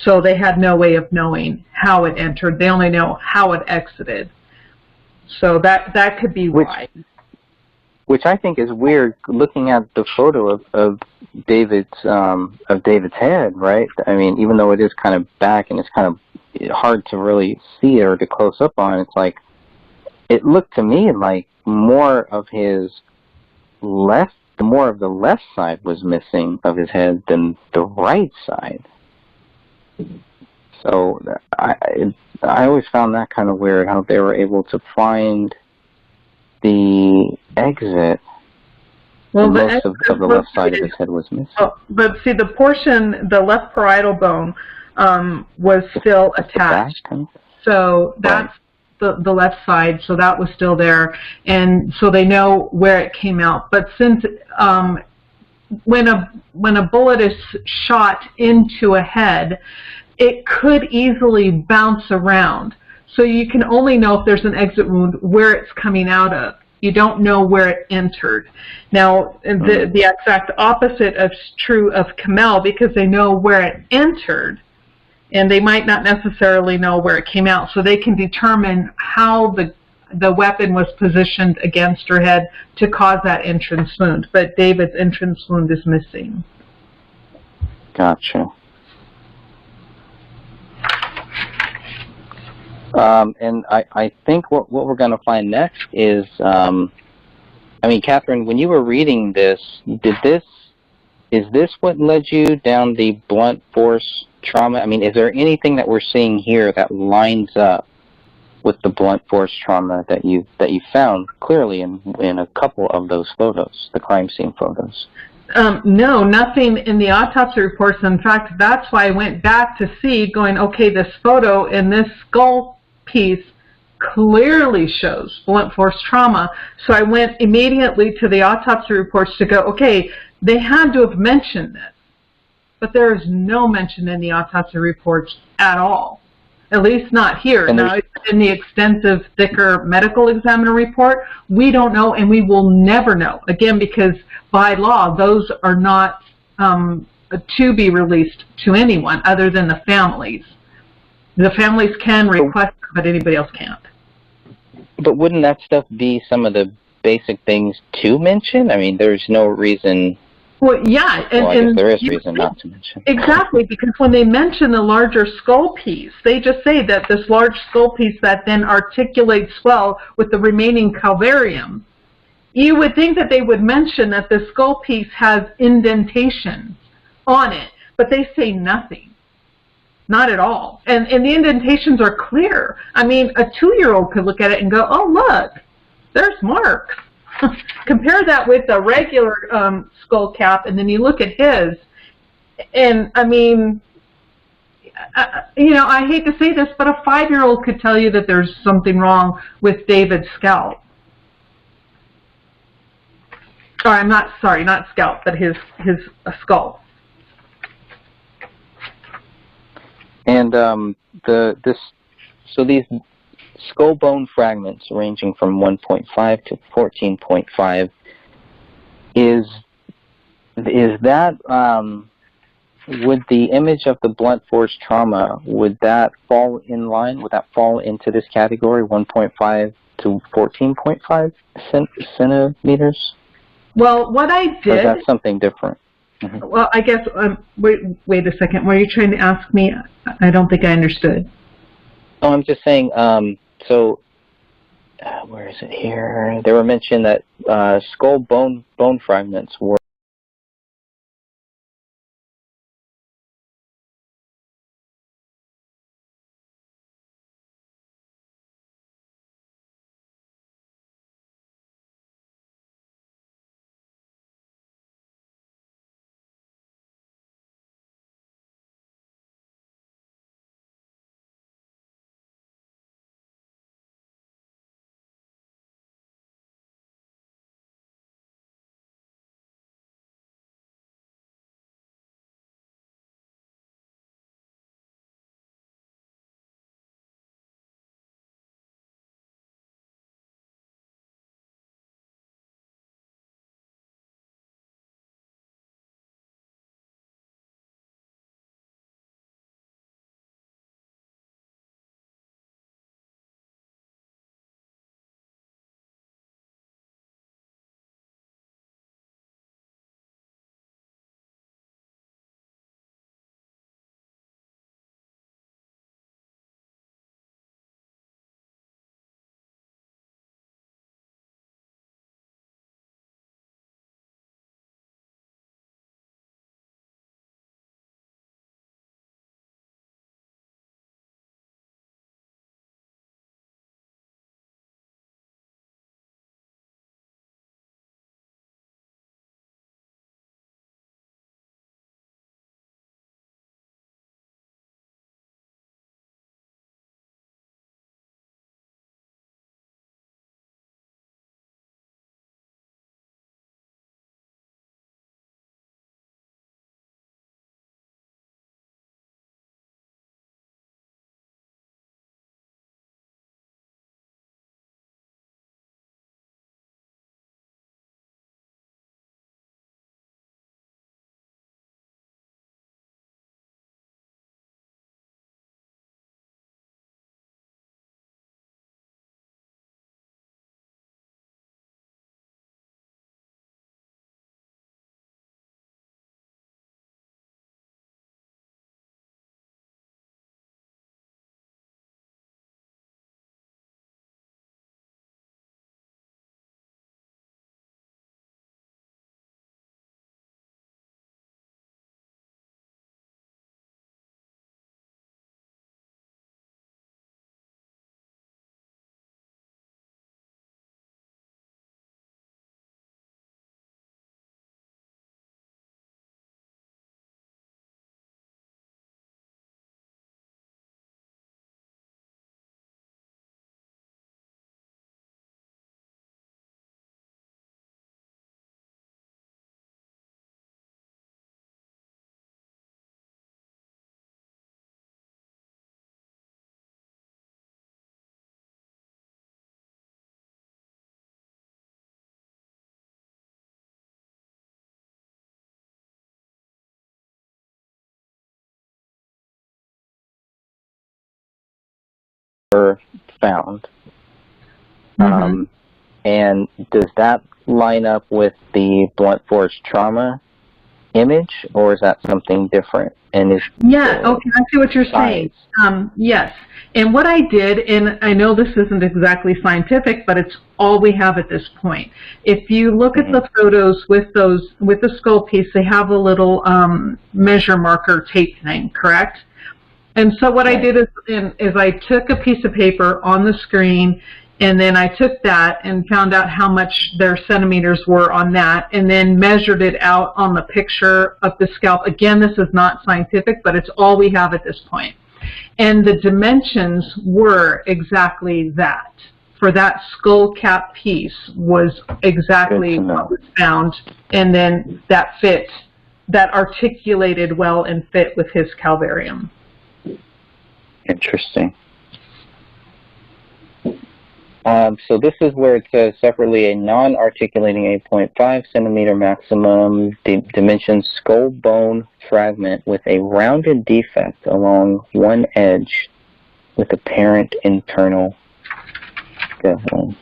so they had no way of knowing how it entered. They only know how it exited. So that could be why. Which I think is weird, looking at the photo of David's head, right? I mean, even though it is kind of back and it's kind of hard to really see or to close up on, it's like, it looked to me like more of the left side was missing of his head than the right side. So I always found that kind of weird, how they were able to find the exit. Well, most of the left side of his head was missing. But see, the left parietal bone was still attached. So that's the left side, so that was still there. And so they know where it came out. But since when a bullet is shot into a head, it could easily bounce around. So you can only know if there's an exit wound where it's coming out of. You don't know where it entered. Now, the exact opposite is true of Kamel, because they know where it entered, and they might not necessarily know where it came out. So they can determine how the weapon was positioned against her head to cause that entrance wound. But David's entrance wound is missing. Gotcha. And I think what we're going to find next is, I mean, Catherine, when you were reading this, is this what led you down the blunt force trauma? I mean, is there anything that we're seeing here that lines up with the blunt force trauma that you found clearly in a couple of those photos, the crime scene photos? No, nothing in the autopsy reports. In fact, that's why I went back to see, going, okay, this photo and this skull piece clearly shows blunt force trauma. So I went immediately to the autopsy reports to go, okay, they had to have mentioned this. But there is no mention in the autopsy reports at all. At least not here. Now, in the extensive, thicker medical examiner report, we don't know, and we will never know. Again, because by law, those are not to be released to anyone other than the families. The families can request, but anybody else can't. But wouldn't that stuff be some of the basic things to mention? I mean, there's no reason... Well, yeah. And I guess there is reason not to mention. Exactly, because when they mention the larger skull piece, they just say that this large skull piece that then articulates well with the remaining calvarium. You would think that they would mention that the skull piece has indentations on it, but they say nothing. Not at all. And the indentations are clear. I mean, a 2-year-old could look at it and go, oh, look, there's marks. Compare that with a regular skull cap, and then you look at his, and I mean, you know, I hate to say this, but a 5-year-old could tell you that there's something wrong with David's scalp. Or I'm not sorry, not scalp, but his skull. And so these skull bone fragments ranging from 1.5 to 14.5, is that would the image of the blunt force trauma, would that fall in line? Would that fall into this category, 1.5 to 14.5 centimeters? Well, what I Or did... is that something different? Mm-hmm. Well, I guess, wait a second. Were you trying to ask me? I don't think I understood. Oh, I'm just saying, where is it here? They were mentioned that skull bone fragments were found. Mm-hmm. And does that line up with the blunt force trauma image, or is that something different? And is Yeah, okay, I see what you're saying. Yes. And what I did, and I know this isn't exactly scientific, but it's all we have at this point. If you look at the photos with the skull piece, they have a little measure marker tape thing, correct? And so what I did is I took a piece of paper on the screen, and then I took that and found out how much their centimeters were on that, and then measured it out on the picture of the scalp. Again, this is not scientific, but it's all we have at this point. And the dimensions were exactly that. For that skull cap piece was exactly what was found, and then that fit, that articulated well and fit with his calvarium. Interesting. So this is where it says separately a non-articulating 8.5 centimeter maximum dimension skull bone fragment with a rounded defect along one edge with apparent internal bevel.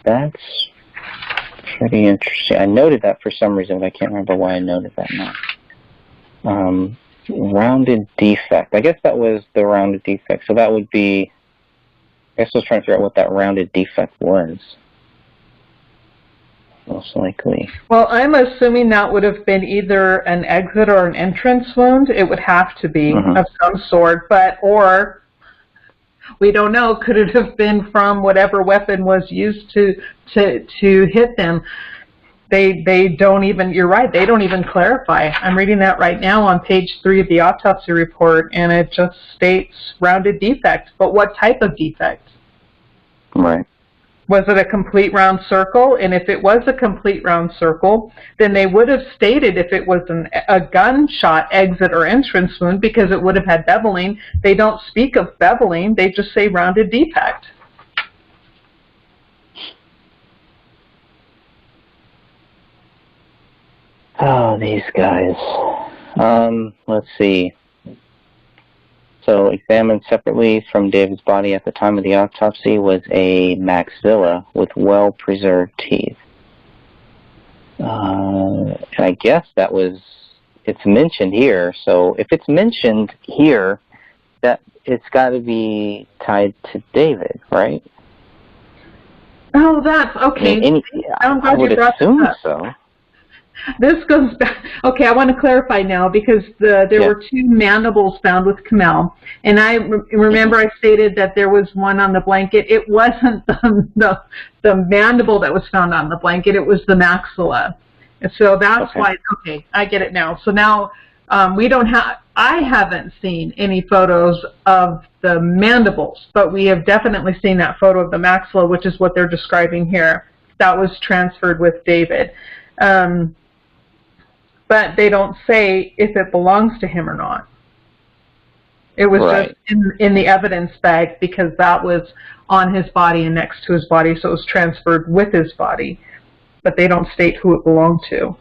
That's Pretty interesting. I noted that for some reason, but I can't remember why I noted that now. Rounded defect. I guess that was the rounded defect. So that would be, I guess I was trying to figure out what that rounded defect was. Most likely. Well, I'm assuming that would have been either an exit or an entrance wound. It would have to be of some sort, or we don't know. Could it have been from whatever weapon was used to hit them? They don't even. You're right. They don't even clarify. I'm reading that right now on page 3 of the autopsy report, and it just states rounded defect. But what type of defect? Right. Was it a complete round circle? And if it was a complete round circle, then they would have stated if it was a gunshot exit or entrance wound, because it would have had beveling. They don't speak of beveling. They just say rounded defect. Oh, these guys. Let's see. So, examined separately from David's body at the time of the autopsy was a maxilla with well-preserved teeth. And I guess that was, it's mentioned here, so if it's mentioned here, that it's got to be tied to David, right? Oh, that's okay. I would assume so. This goes back. Okay, I want to clarify now, because there were 2 mandibles found with Kamel, and I remember I stated that there was one on the blanket. It wasn't the mandible that was found on the blanket. It was the maxilla. And so that's why. Okay, I get it now. So now we don't have. I haven't seen any photos of the mandibles, but we have definitely seen that photo of the maxilla, which is what they're describing here. That was transferred with David. But they don't say if it belongs to him or not. It was just in the evidence bag, because that was on his body and next to his body, so it was transferred with his body. But they don't state who it belonged to.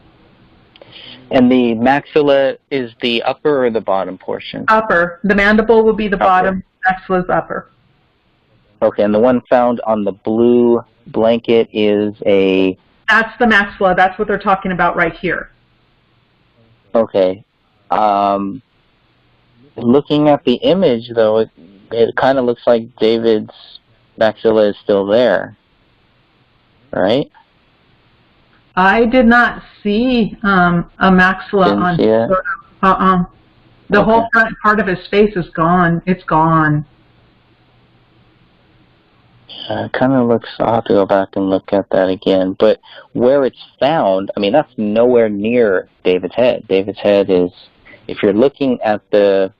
And the maxilla is the upper or the bottom portion? Upper. The mandible will be the bottom, maxilla is upper. Okay, and the one found on the blue blanket is a... That's the maxilla. That's what they're talking about right here. Okay. Looking at the image, though, it kind of looks like David's maxilla is still there, right? I did not see a maxilla on his photo. The whole front part of his face is gone. It's gone. It kind of looks, I'll have to go back and look at that again. But where it's found, I mean, that's nowhere near David's head. David's head is, if you're looking at the,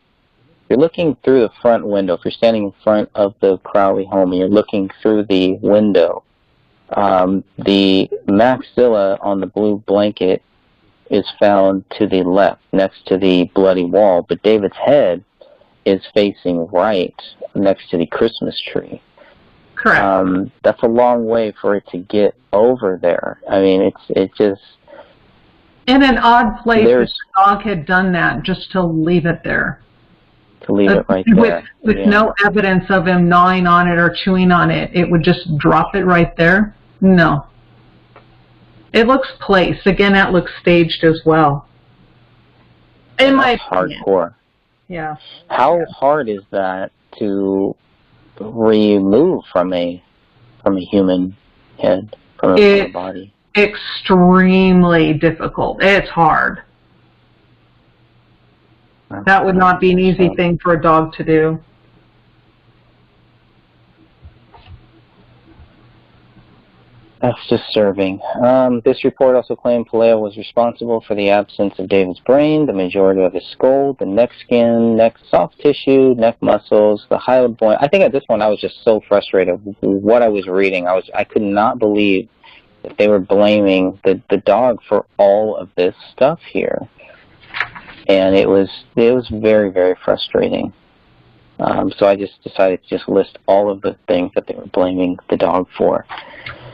you're looking through the front window, if you're standing in front of the Crowley home and you're looking through the window, the maxilla on the blue blanket is found to the left, next to the bloody wall, but David's head is facing right, next to the Christmas tree. Correct. That's a long way for it to get over there. I mean, it just... In an odd place, the dog had done that, just to leave it there. To leave it right there. With no evidence of him gnawing on it or chewing on it. It would just drop it right there? No. It looks placed. Again, that looks staged as well. In my opinion. Hardcore. Yeah. How hard is that to remove from a human head, from a human body? Extremely difficult. It's hard. That would not be an easy thing for a dog to do. That's disturbing. This report also claimed Puleo was responsible for the absence of David's brain, the majority of his skull, the neck skin, neck soft tissue, neck muscles, the hyoid bone. I think at this point I was just so frustrated with what I was reading. I could not believe that they were blaming the dog for all of this stuff here. And it was very, very frustrating. So I just decided to just list all of the things that they were blaming the dog for.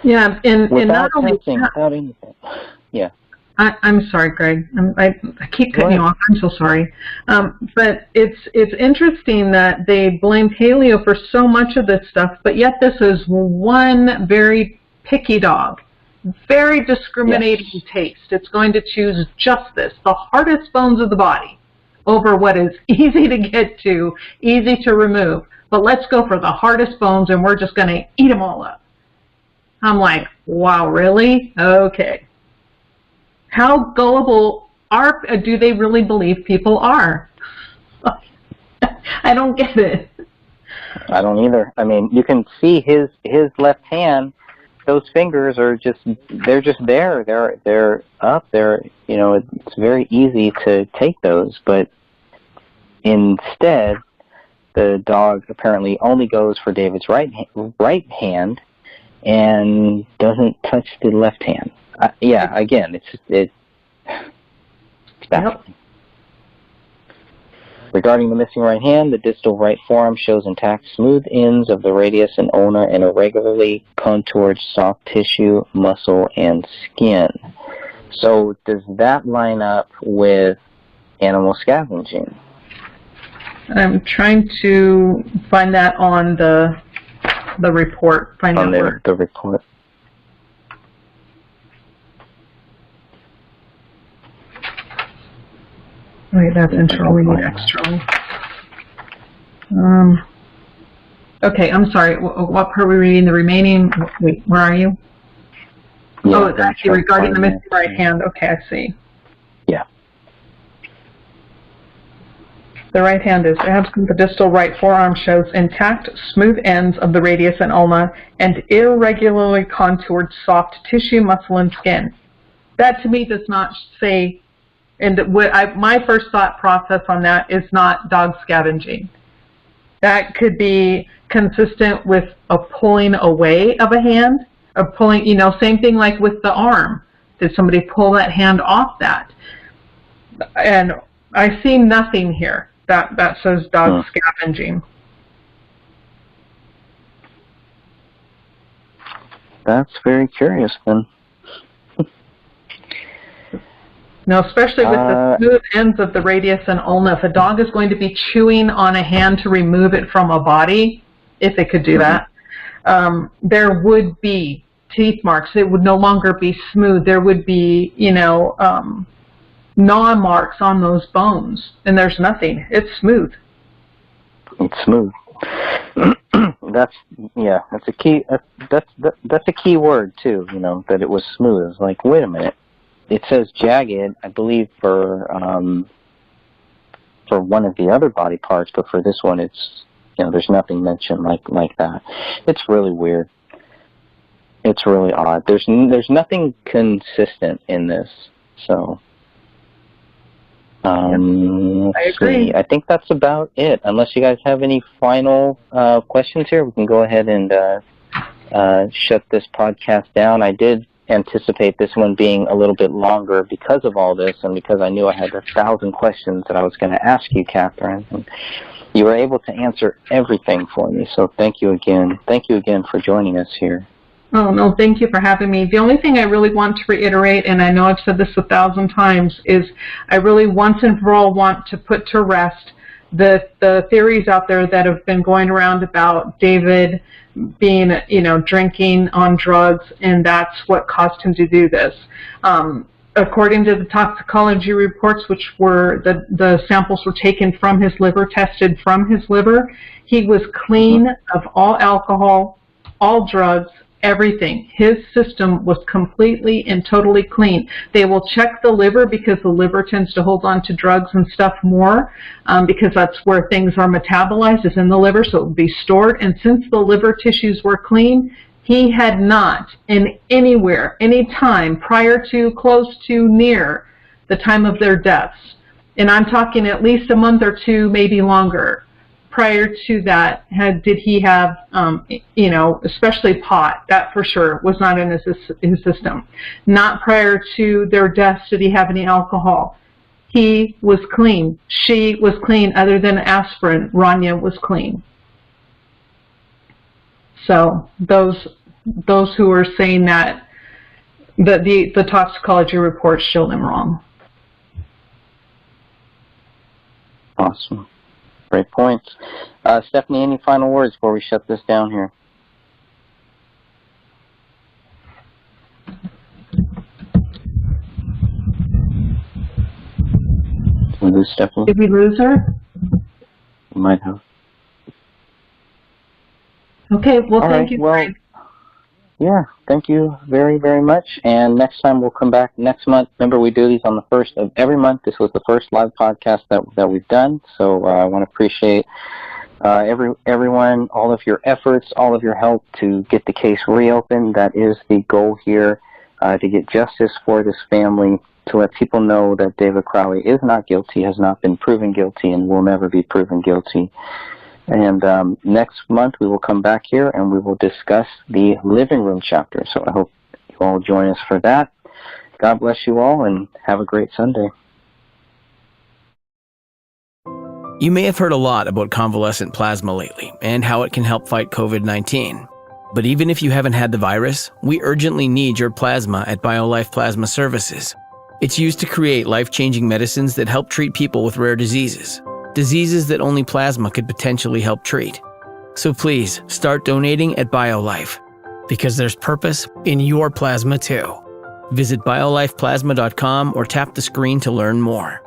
Yeah, and not only without anything. Yeah. I'm sorry, Greg. I keep cutting you off. I'm so sorry. But it's interesting that they blame paleo for so much of this stuff, but yet this is one very picky dog. very discriminating taste. It's going to choose just this, the hardest bones of the body, over what is easy to get to, easy to remove. But let's go for the hardest bones, and we're just going to eat them all up. I'm like, wow, really? Okay. How gullible do they really believe people are? I don't get it. I don't either. I mean, you can see his left hand. Those fingers are they're just there. They're up there. You know, it's very easy to take those, but instead, the dog apparently only goes for David's right hand and doesn't touch the left hand. Yeah, again, it's baffling. Yep. Regarding the missing right hand, the distal right forearm shows intact smooth ends of the radius and ulna and irregularly contoured soft tissue, muscle, and skin. So does that line up with animal scavenging? I'm trying to find that on the report. The report. Wait, that's internal. We need external. Okay, I'm sorry. What part are we reading? The remaining. Wait, where are you? Yeah, oh, it's actually regarding the missing right hand. Okay, I see. Yeah. The right hand is absent. The distal right forearm shows intact, smooth ends of the radius and ulna and irregularly contoured soft tissue, muscle, and skin. That to me does not say. And my first thought process on that is not dog scavenging. That could be consistent with a pulling away of a hand, or pulling, same thing like with the arm. Did somebody pull that hand off that? And I see nothing here that says dog scavenging. That's very curious then. No, especially with the smooth ends of the radius and ulna. If a dog is going to be chewing on a hand to remove it from a body, if it could do that, there would be teeth marks. It would no longer be smooth. There would be, gnaw marks on those bones, and there's nothing. It's smooth. It's smooth. That's a key. That's a key word too. That it was smooth. It's like, wait a minute. It says jagged, I believe, for one of the other body parts, but for this one, it's there's nothing mentioned like that. It's really weird. It's really odd. There's nothing consistent in this. So, I agree. I think that's about it. Unless you guys have any final questions here, we can go ahead and shut this podcast down. I did anticipate this one being a little bit longer because of all this, and because I knew I had 1,000 questions that I was going to ask you, Catherine. And you were able to answer everything for me, so thank you again. Thank you again for joining us here. Oh, no, thank you for having me. The only thing I really want to reiterate, and I know I've said this 1,000 times, is I really once and for all want to put to rest the theories out there that have been going around about David being, drinking on drugs, and that's what caused him to do this. According to the toxicology reports, which were the samples were taken from his liver, tested from his liver, he was clean of all alcohol, all drugs, everything. His system was completely and totally clean. They will check the liver because the liver tends to hold on to drugs and stuff more because that's where things are metabolized, is in the liver, so it will be stored. And since the liver tissues were clean, he had not in anywhere, any time prior to, close to, near the time of their deaths, and I'm talking at least a month or two, maybe longer, prior to that, did he have, especially pot, that for sure was not in his system. Not prior to their deaths did he have any alcohol. He was clean. She was clean. Other than aspirin, Rania was clean. So those who are saying that the toxicology reports show them wrong. Awesome. Great points. Stephanie, any final words before we shut this down here? Stephanie? Did we lose her? We might have. Okay, well, All thank right, you, well, Greg. Yeah, thank you very, very much. And next time we'll come back next month. Remember, we do these on the first of every month. This was the first live podcast that we've done. So I want to appreciate everyone, all of your efforts, all of your help to get the case reopened. That is the goal here, to get justice for this family, to let people know that David Crowley is not guilty, has not been proven guilty, and will never be proven guilty. And next month we will come back here and we will discuss the living room chapter. So I hope you all join us for that. God bless you all and have a great Sunday. You may have heard a lot about convalescent plasma lately and how it can help fight COVID-19. But even if you haven't had the virus, we urgently need your plasma at BioLife Plasma Services. It's used to create life-changing medicines that help treat people with rare diseases that only plasma could potentially help treat. So please, start donating at BioLife, because there's purpose in your plasma too. Visit biolifeplasma.com or tap the screen to learn more.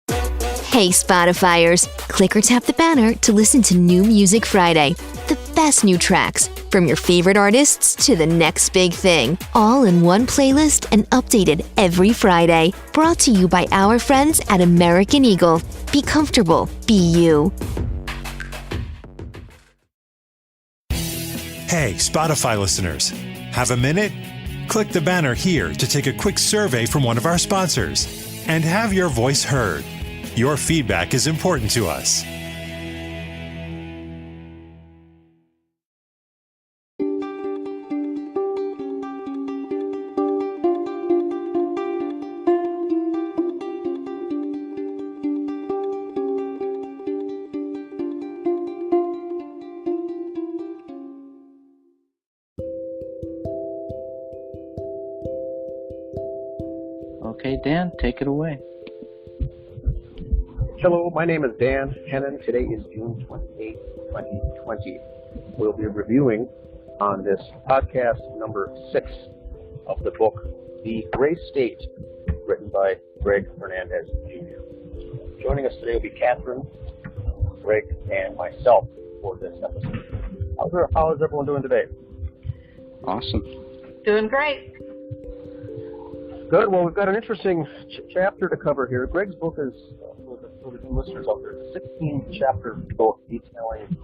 Hey Spotifyers, click or tap the banner to listen to New Music Friday. The best new tracks, from your favorite artists to the next big thing, all in one playlist and updated every Friday. Brought to you by our friends at American Eagle. Be comfortable, be you. Hey, Spotify listeners, have a minute? Click the banner here to take a quick survey from one of our sponsors and have your voice heard. Your feedback is important to us. Okay, Dan, take it away. Hello, my name is Dan Hennon. Today is June 28, 2020. We'll be reviewing on this podcast number 6 of the book, The Gray State, written by Greg Fernandez, Jr. Joining us today will be Catherine, Greg, and myself for this episode. How is everyone doing today? Awesome. Doing great. Good. Well, we've got an interesting chapter to cover here. Greg's book is, for the new listeners out there, it's a 16-chapter book detailing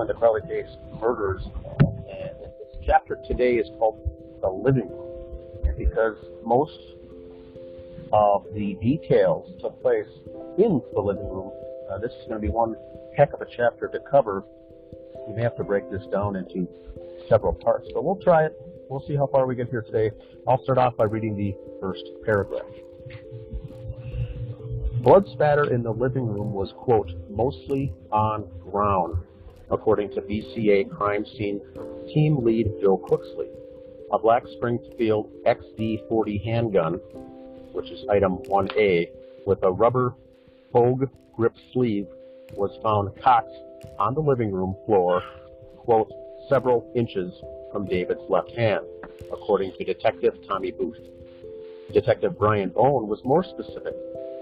the Crowley case murders. And this chapter today is called The Living Room. And because most of the details took place in the living room, this is going to be one heck of a chapter to cover. We may have to break this down into several parts, but we'll try it. We'll see how far we get here today. I'll start off by reading the first paragraph. Blood spatter in the living room was, quote, mostly on ground, according to BCA crime scene team lead Joe Cooksley. A black Springfield XD-40 handgun, which is item 1A, with a rubber Hogue grip sleeve, was found cocked on the living room floor, quote, several inches from David's left hand, according to Detective Tommy Booth. Detective Brian Bone was more specific,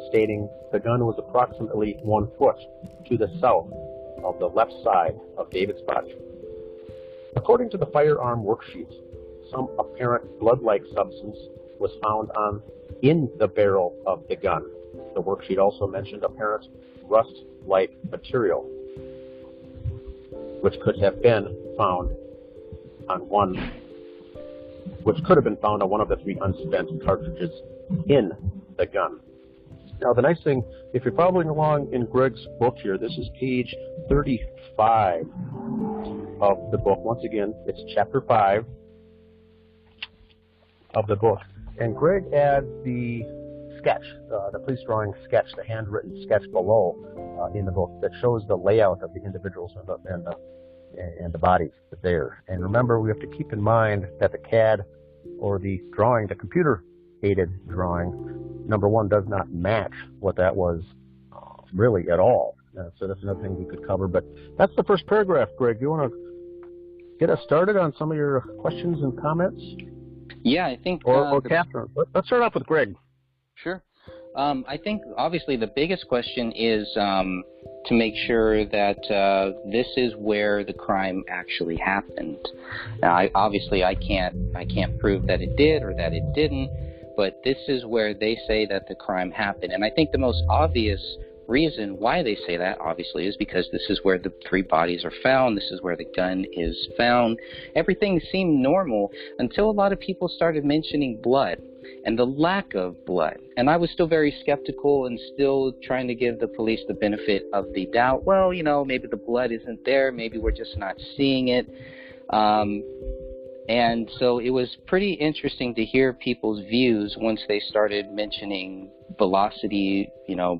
stating the gun was approximately 1 foot to the south of the left side of David's body. According to the firearm worksheet, some apparent blood-like substance was found in the barrel of the gun. The worksheet also mentioned apparent rust-like material, which could have been found on one of the 3 unspent cartridges in the gun. Now, the nice thing, if you're following along in Greg's book here, this is page 35 of the book. Once again, it's chapter 5 of the book. And Greg adds the sketch, the police drawing sketch, the handwritten sketch below in the book that shows the layout of the individuals and the bodies there. And remember, we have to keep in mind that the CAD or the drawing, the computer-aided drawing, number one, does not match what that was really at all. So that's another thing we could cover. But that's the first paragraph, Greg. You want to get us started on some of your questions and comments? Yeah, I think... Or Catherine. Let's start off with Greg. Sure. I think, obviously, the biggest question is to make sure that this is where the crime actually happened. Now, I can't prove that it did or that it didn't, but this is where they say that the crime happened. And I think the most obvious reason why they say that, obviously, is because this is where the 3 bodies are found. This is where the gun is found. Everything seemed normal until a lot of people started mentioning blood and the lack of blood. And I was still very skeptical and still trying to give the police the benefit of the doubt. Well, maybe the blood isn't there. Maybe we're just not seeing it. And so it was pretty interesting to hear people's views once they started mentioning velocity,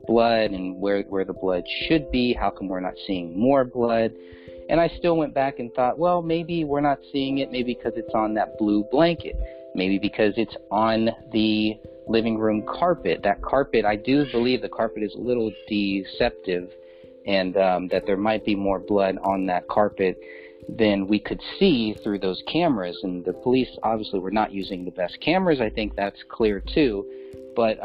blood and where the blood should be. How come we're not seeing more blood? And I still went back and thought, well, maybe we're not seeing it maybe because it's on that blue blanket. Maybe because it's on the living room carpet. That carpet, I do believe the carpet is a little deceptive, and that there might be more blood on that carpet than we could see through those cameras. And the police obviously were not using the best cameras. I think that's clear too. But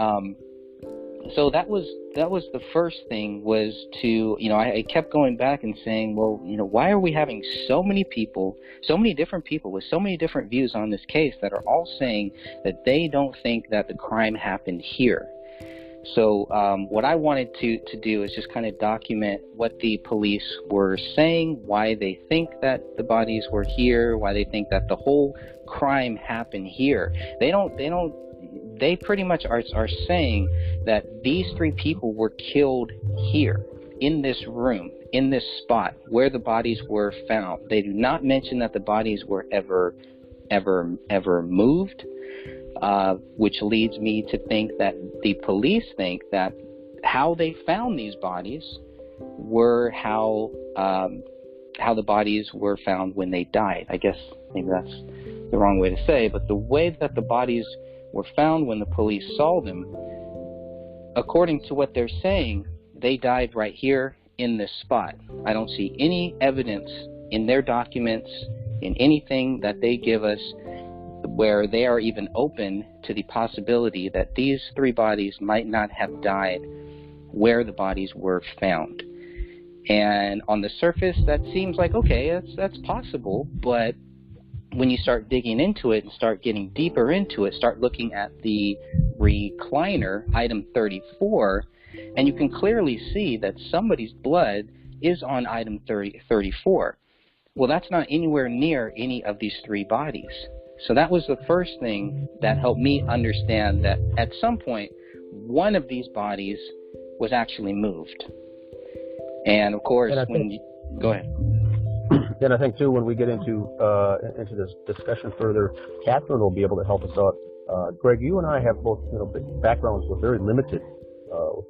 so that was the first thing, was to, I kept going back and saying, well, why are we having so many people, so many different people with so many different views on this case that are all saying that they don't think that the crime happened here? So what I wanted to do is just kind of document what the police were saying, why they think that the bodies were here, why they think that the whole crime happened here. They pretty much are saying that these 3 people were killed here, in this room, in this spot where the bodies were found. They do not mention that the bodies were ever moved. Which leads me to think that the police think that how they found these bodies were how the bodies were found when they died. I guess maybe that's the wrong way to say, but the way that the bodies were found when the police saw them, according to what they're saying, they died right here in this spot. I don't see any evidence in their documents, in anything that they give us, where they are even open to the possibility that these 3 bodies might not have died where the bodies were found. And on the surface, that seems like, okay, that's possible, but when you start digging into it and start getting deeper into it, start looking at the recliner, item 34, and you can clearly see that somebody's blood is on item 34. Well, that's not anywhere near any of these 3 bodies. So that was the first thing that helped me understand that at some point, one of these bodies was actually moved. And of course, go ahead. And I think too, when we get into this discussion further, Catherine will be able to help us out. Greg, you and I have both backgrounds with very limited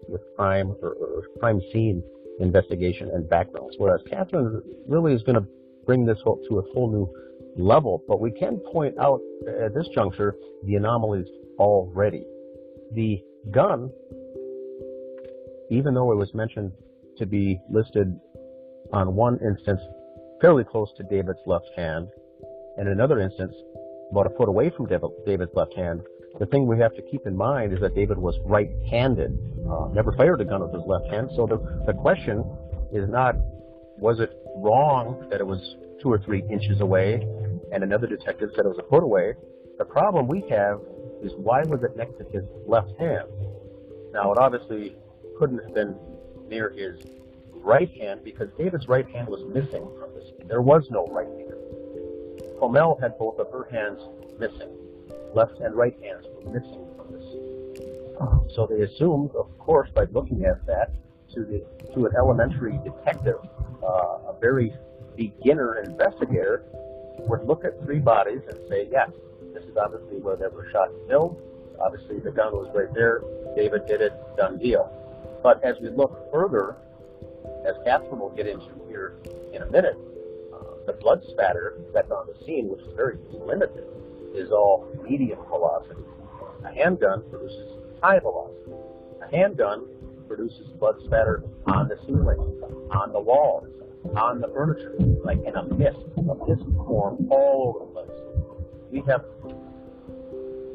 with crime or crime scene investigation and backgrounds, whereas Catherine really is going to bring this to a whole new level. But we can point out at this juncture the anomalies already. The gun, even though it was mentioned to be listed on one instance fairly close to David's left hand, and in another instance about a foot away from David's left hand, the thing we have to keep in mind is that David was right-handed, never fired a gun with his left hand. So the question is not, was it wrong that it was 2 or 3 inches away and another detective said it was a foot away? The problem we have is, why was it next to his left hand? Now, it obviously couldn't have been near his right hand, because David's right hand was missing from this. There was no right hand. Comel had both of her hands missing. Left and right hands were missing from this. So they assumed, of course, by looking at that, to an elementary detective, a very beginner investigator, would look at 3 bodies and say, yes, this is obviously where they were shot and killed. Obviously, the gun was right there. David did it. Done deal. But as we look further, as Catherine will get into here in a minute, the blood spatter that's on the scene, which is very limited, is all medium velocity. A handgun produces high velocity. A handgun produces blood spatter on the ceiling, on the walls, on the furniture, like in a mist form all over the place. We have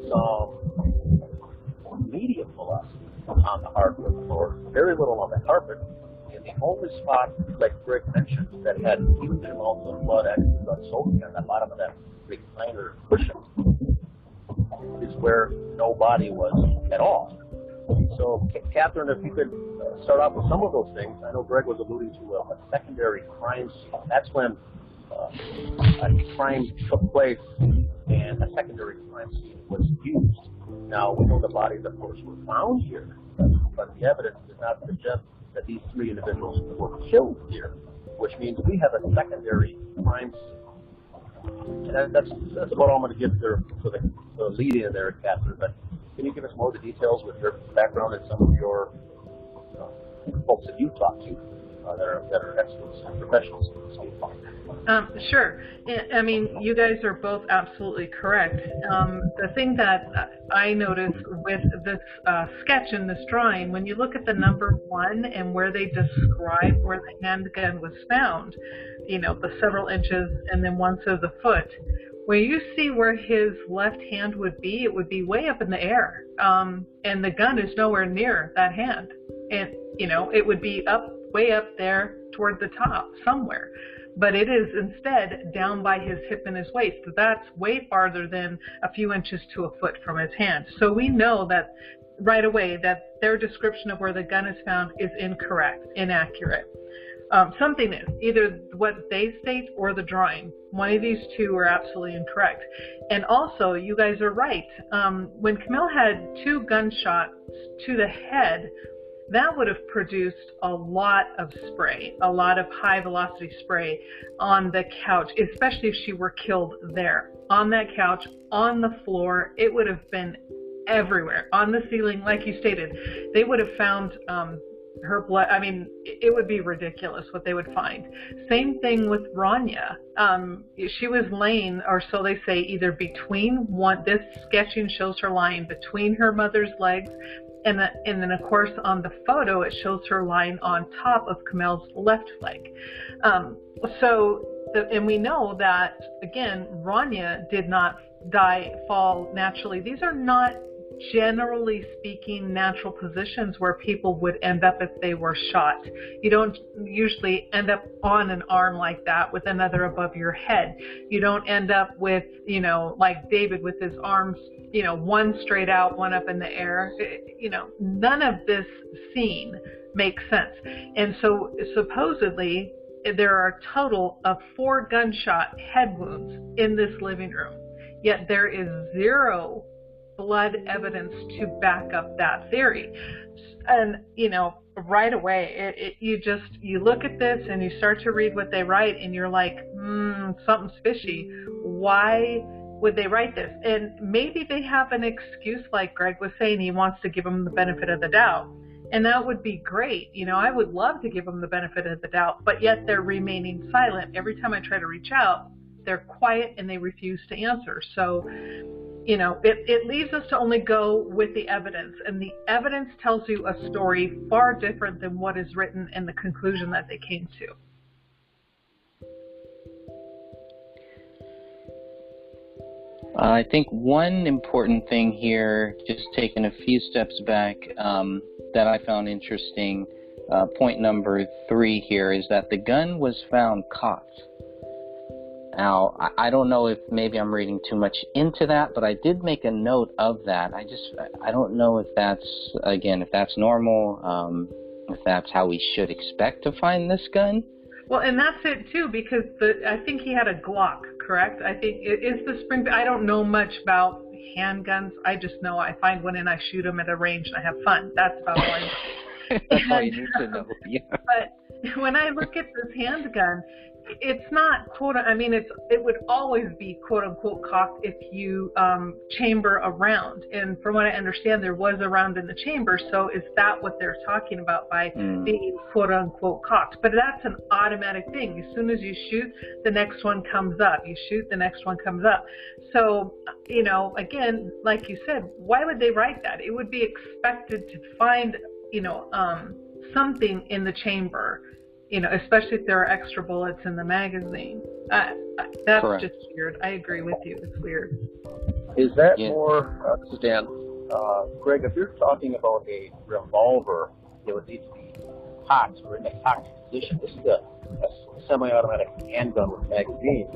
some medium velocity on the hardwood floor, very little on the carpet. And the only spot, like Greg mentioned, that had huge amounts of blood actually got soaking on the bottom of that recliner cushion is where no body was at all. So, Catherine, if you could start off with some of those things. I know Greg was alluding to a secondary crime scene. That's when a crime took place and a secondary crime scene was used. Now, we know the bodies, of course, were found here, but the evidence does not suggest that these three individuals were killed here, which means we have a secondary crime scene. And that's about all I'm going to give there for the lead in there, Catherine. But can you give us more of the details with your background and some of your folks that you've talked to that are experts and professionals in this field? Sure. I mean, you guys are both absolutely correct. The thing that I noticed with this sketch and this drawing, when you look at the number 1 and where they describe where the handgun was found, you know, the several inches and then 1/3 of the foot, where you see where his left hand would be, it would be way up in the air. And the gun is nowhere near that hand. And, you know, it would be way up there toward the top somewhere. But it is instead down by his hip and his waist. So that's way farther than a few inches to a foot from his hand. So we know that right away that their description of where the gun is found is incorrect, inaccurate. Something is, either what they state or the drawing. One of these two are absolutely incorrect. And also, you guys are right. When Camille had 2 gunshots to the head, that would have produced a lot of spray, a lot of high velocity spray on the couch, especially if she were killed there. On that couch, on the floor, it would have been everywhere. On the ceiling, like you stated, they would have found her blood. I mean, it would be ridiculous what they would find. Same thing with Rania. She was laying, or so they say, either between this sketching shows her lying between her mother's legs, and then, of course, on the photo, it shows her lying on top of Camille's left leg. And we know that, again, Rania did not fall naturally. These are not, generally speaking, natural positions where people would end up if they were shot. You don't usually end up on an arm like that with another above your head. You don't end up with, you know, like David with his arms, you know, one straight out, one up in the air. You know, none of this scene makes sense. And so supposedly there are a total of 4 gunshot head wounds in this living room, yet there is 0 blood evidence to back up that theory. And, you know, right away, you look at this and you start to read what they write and you're like, something's fishy. Why would they write this? And maybe they have an excuse, like Greg was saying, he wants to give them the benefit of the doubt. And that would be great. You know, I would love to give them the benefit of the doubt, but yet they're remaining silent. Every time I try to reach out, they're quiet and they refuse to answer. So, you know, it leaves us to only go with the evidence, and the evidence tells you a story far different than what is written in the conclusion that they came to. I think one important thing here, just taking a few steps back, that I found interesting, point number 3 here, is that the gun was found cocked. Now, I don't know if maybe I'm reading too much into that, but I did make a note of that. I don't know if that's, again, if that's normal, if that's how we should expect to find this gun. Well, and that's it too, because I think he had a Glock, correct? I think it is the spring. I don't know much about handguns. I just know I find one and I shoot them at a range and I have fun. That's about all I know. That's all you need to know. Yeah. But when I look at this handgun, it's not it would always be quote unquote cocked if you chamber a round. And from what I understand, there was a round in the chamber. So is that what they're talking about by being quote unquote cocked? But that's an automatic thing. As soon as you shoot, the next one comes up. You shoot, the next one comes up. So, you know, again, like you said, why would they write that? It would be expected to find, you know, something in the chamber. You know, especially if there are extra bullets in the magazine. That's Correct. Just weird. I agree with you. It's weird. Is that more, this is Dan, Greg, if you're talking about a revolver, it would need to be cocked or in a cocked position. This is a semi-automatic handgun with magazine,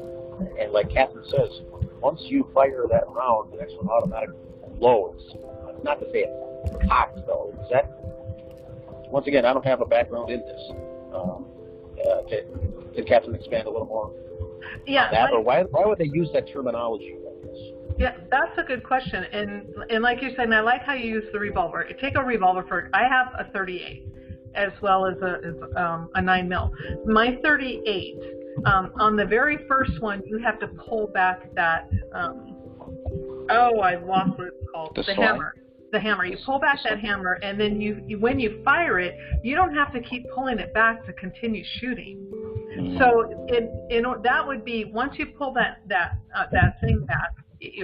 and like Catherine says, once you fire that round, the next one automatically loads. Not to say it's cocked, though. Is that, once again, I don't have a background in this. Can Catherine expand a little more on that? Or why would they use that terminology? Yeah, that's a good question. And like you're saying, I like how you use the revolver. Take a revolver for, I have a 38 as well as a 9mm. My 38, on the very first one, you have to pull back that, I lost what it's called, the hammer. The hammer. You pull back that hammer, and then you when you fire it, you don't have to keep pulling it back to continue shooting. So that would be, once you pull that thing back,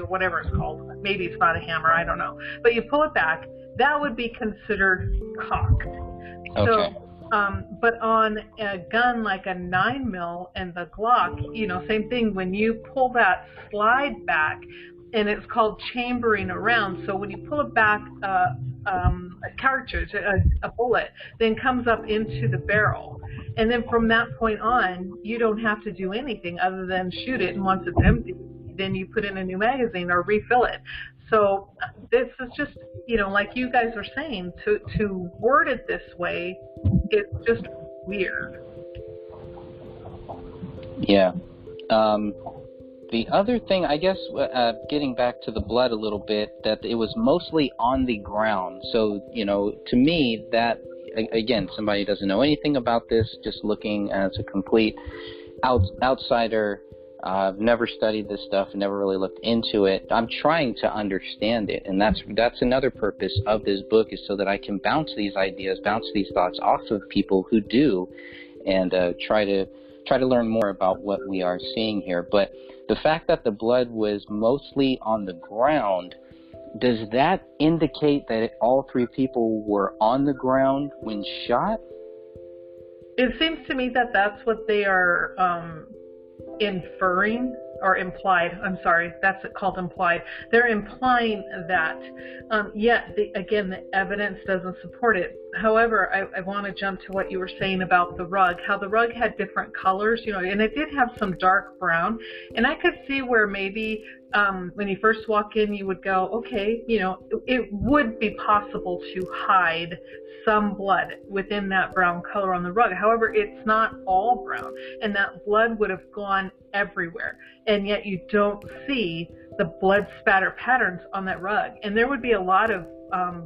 whatever it's called, maybe it's not a hammer, I don't know, but you pull it back, that would be considered cocked. Okay. So, but on a gun like a 9mm and the Glock, same thing. When you pull that slide back, and it's called chambering around. So when you pull it back, a cartridge, a bullet, then comes up into the barrel. And then from that point on, you don't have to do anything other than shoot it. And once it's empty, then you put in a new magazine or refill it. So this is just, like you guys are saying, to word it this way, it's just weird. Yeah. The other thing, I guess, getting back to the blood a little bit, that it was mostly on the ground. So, to me, that, again, somebody doesn't know anything about this, just looking as a complete outsider, never studied this stuff, never really looked into it. I'm trying to understand it, and that's another purpose of this book, is so that I can bounce these ideas, bounce these thoughts off of people who do, and try to learn more about what we are seeing here. But the fact that the blood was mostly on the ground, does that indicate that all three people were on the ground when shot? It seems to me that that's what they are inferring, or implied. I'm sorry, that's called implied. They're implying that. Yet, again, the evidence doesn't support it. However, I want to jump to what you were saying about the rug, how the rug had different colors, and it did have some dark brown. And I could see where maybe when you first walk in, you would go, okay, it would be possible to hide some blood within that brown color on the rug. However, it's not all brown, and that blood would have gone everywhere, and yet you don't see the blood spatter patterns on that rug. And there would be a lot of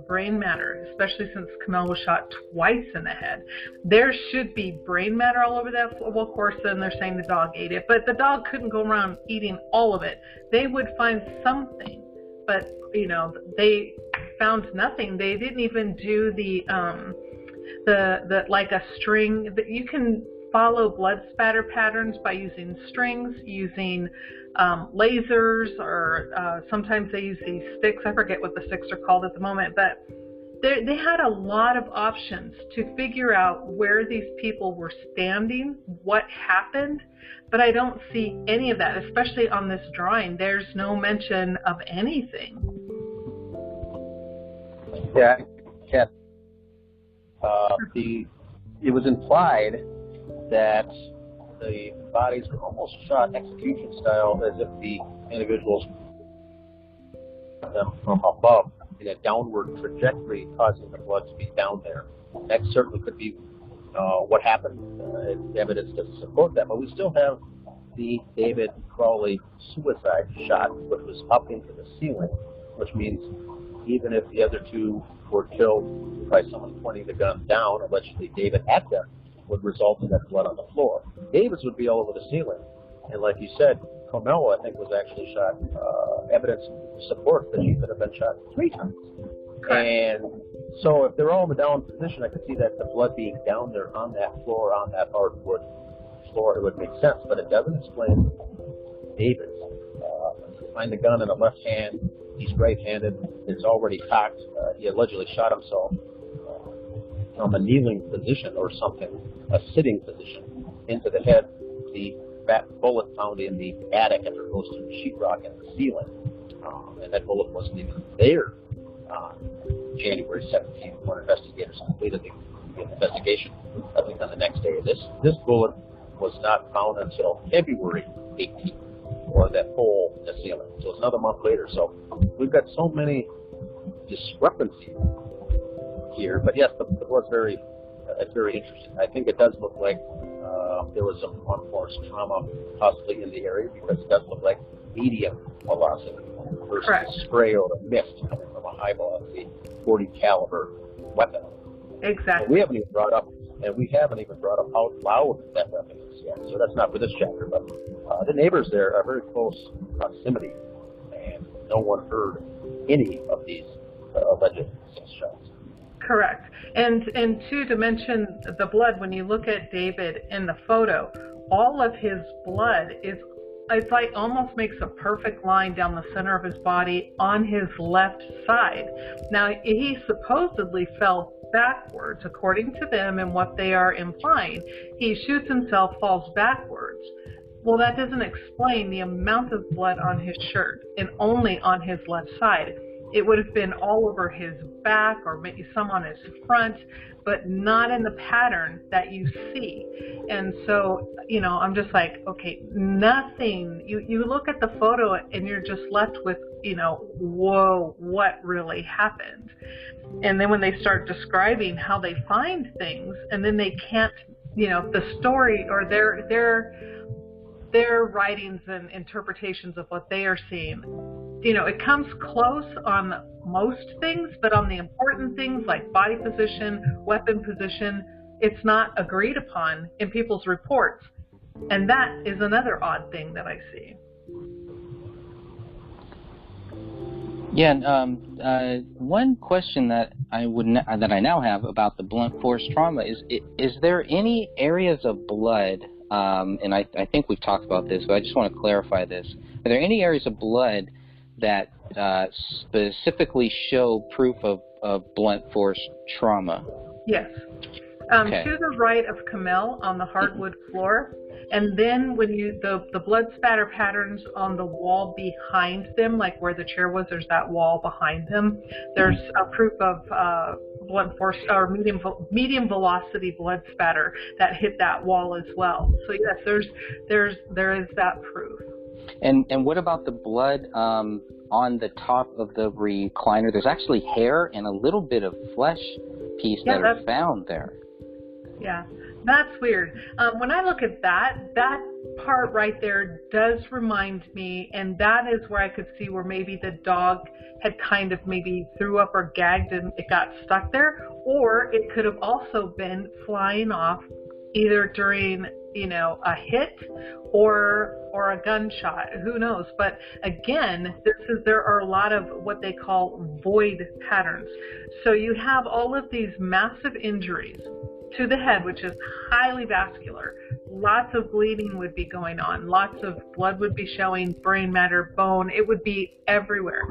brain matter, especially since Kamel was shot twice in the head. There should be brain matter all over that floor. Well, of course, then they're saying the dog ate it, but the dog couldn't go around eating all of it. They would find something, but they found nothing. They didn't even do the like a string. That you can follow blood spatter patterns by using strings, using lasers, or sometimes they use these sticks. I forget what the sticks are called at the moment, but they had a lot of options to figure out where these people were standing, what happened, but I don't see any of that, especially on this drawing. There's no mention of anything. Yeah, it was implied that the bodies were almost shot execution style, as if the individuals shot them from above in a downward trajectory, causing the blood to be down there. That certainly could be what happened. Evidence doesn't support that, but we still have the David Crowley suicide shot, which was up into the ceiling, which means even if the other two were killed by someone pointing the gun down, allegedly David at them, would result in that blood on the floor. David's would be all over the ceiling. And like you said, Kamel, I think, was actually shot. Evidence supports that she could have been shot 3 times. Correct. And so if they're all in the down position, I could see that the blood being down there on that floor, on that hardwood floor, it would make sense. But it doesn't explain David's. Find the gun in the left hand. He's right-handed. It's already cocked. He allegedly shot himself from a kneeling position or something, a sitting position, into the head. The bullet found in the attic after it goes through the sheetrock and the ceiling. and that bullet wasn't even there on January 17th when investigators completed the investigation. I think on the next day. This bullet was not found until February 18th, or that hole in the ceiling. So it's another month later. So we've got so many discrepancies here. But yes, the blood's it's very interesting. I think it does look like there was some blunt force trauma possibly in the area, because it does look like medium velocity versus spray or a mist coming from a high velocity 40 caliber weapon. Exactly. And we haven't even brought up how loud that weapon is yet. So that's not for this chapter, but the neighbors there are very close proximity, and no one heard any of these alleged shots. Correct. And two, to mention the blood, when you look at David in the photo, all of his blood it's like almost makes a perfect line down the center of his body on his left side. Now, he supposedly fell backwards, according to them and what they are implying. He shoots himself, falls backwards. Well, that doesn't explain the amount of blood on his shirt and only on his left side. It would have been all over his back or maybe some on his front, but not in the pattern that you see. And so, I'm just like, okay, nothing. You look at the photo and you're just left with, whoa, what really happened? And then when they start describing how they find things, and then they can't, the story or their writings and interpretations of what they are seeing, it comes close on most things, but on the important things like body position, weapon position, it's not agreed upon in people's reports. And that is another odd thing that I see. Yeah, and one question that I now have about the blunt force trauma is there any areas of blood, and I think we've talked about this, but I just want to clarify this. Are there any areas of blood that specifically show proof of blunt force trauma? Yes. Okay. To the right of Kamel on the hardwood floor, and then when the blood spatter patterns on the wall behind them, like where the chair was, there's that wall behind them. There's a proof of blunt force or medium velocity blood spatter that hit that wall as well. So yes, there is that proof. And what about the blood on the top of the recliner? There's actually hair and a little bit of flesh piece that are found there. Yeah, that's weird. When I look at that part right there does remind me, and that is where I could see where maybe the dog had kind of maybe threw up or gagged and it got stuck there, or it could have also been flying off either during a hit or a gunshot. Who knows? But again, there are a lot of what they call void patterns. So you have all of these massive injuries to the head, which is highly vascular. Lots of bleeding would be going on. Lots of blood would be showing, brain matter, bone. It would be everywhere.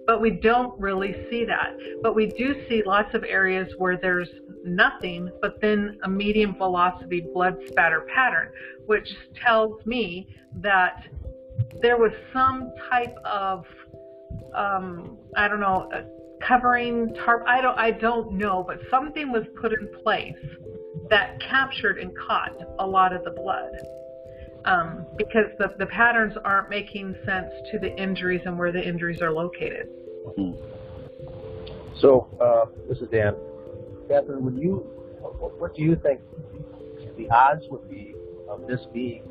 But we don't really see that. But we do see lots of areas where there's nothing, but then a medium velocity blood spatter pattern, which tells me that there was some type of, covering tarp. I don't know, but something was put in place that captured and caught a lot of the blood, because the patterns aren't making sense to the injuries and where the injuries are located. Mm-hmm. So this is Dan. Catherine, what do you think the odds would be of this being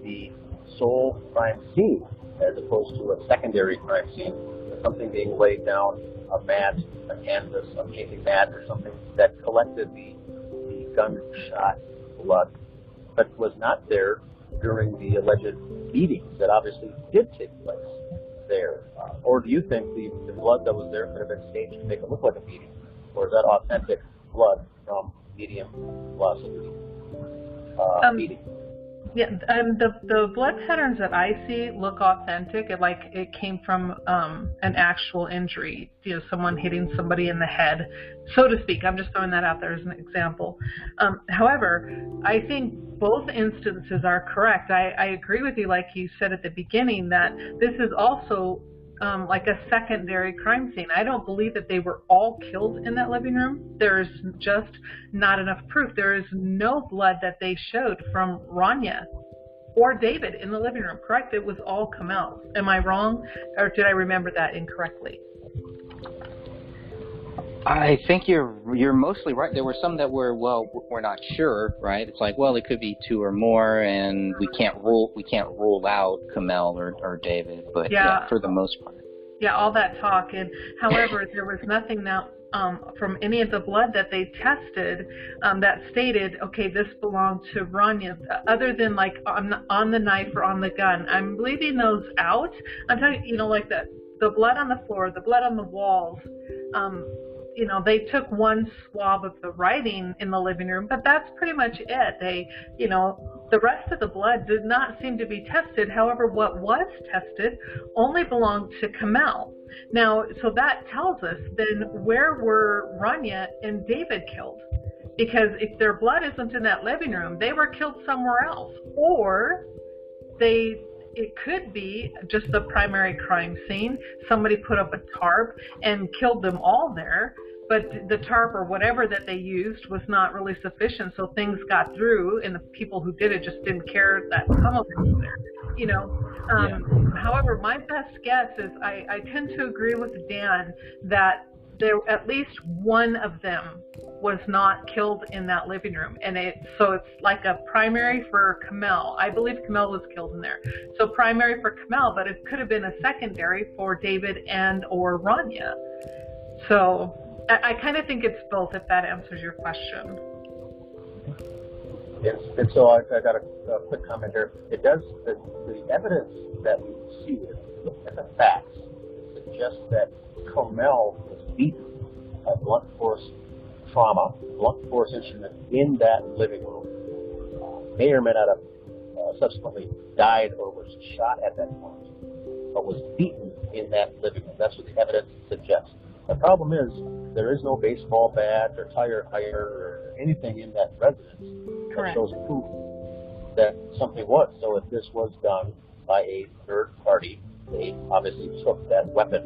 the sole crime scene as opposed to a secondary crime scene, something being laid down, a mat, a canvas, a painting mat or something that collected the gunshot blood, but was not there during the alleged beatings that obviously did take place there? Or do you think the blood that was there could have been staged to make it look like a beating? Or is that authentic blood from medium velocity beating? Yeah, the blood patterns that I see look authentic. It came from an actual injury, someone hitting somebody in the head, so to speak. I'm just throwing that out there as an example. However, I think both instances are correct. I agree with you, like you said at the beginning, that this is also like a secondary crime scene. I don't believe that they were all killed in that living room. There's just not enough proof. There is no blood that they showed from Rania or David in the living room, correct? It was all Kamel. Am I wrong, or did I remember that incorrectly? I think you're mostly right. There were some that were, well, we're not sure, right? It's like, well, it could be two or more, and we can't rule out Kamel or David, but yeah, for the most part. Yeah, all that talk, and however, there was nothing now from any of the blood that they tested that stated, okay, this belonged to Rania, other than like on the knife or on the gun. I'm leaving those out. I'm talking, like the blood on the floor, the blood on the walls. They took one swab of the writing in the living room, but that's pretty much it. They, the rest of the blood did not seem to be tested. However, what was tested only belonged to Kamel. Now, so that tells us then where were Rania and David killed? Because if their blood isn't in that living room, they were killed somewhere else. Or it could be just the primary crime scene. Somebody put up a tarp and killed them all there, but the tarp or whatever that they used was not really sufficient, so things got through, and the people who did it just didn't care that some of it was there. However, my best guess is I tend to agree with Dan that there at least one of them was not killed in that living room, and so it's like a primary for Kamel. I believe Kamel was killed in there, so primary for Kamel, but it could have been a secondary for David and or Rania. So I kind of think it's both, if that answers your question. Yes, and so I got a quick comment here. It does, the evidence that we see, and the facts, suggest that Kamel was beaten by blunt force trauma, blunt force instrument in that living room. May or may not have subsequently died or was shot at that point, but was beaten in that living room. That's what the evidence suggests. The problem is there is no baseball bat or tire iron or anything in that residence that shows proof that something was. So if this was done by a third party, they obviously took that weapon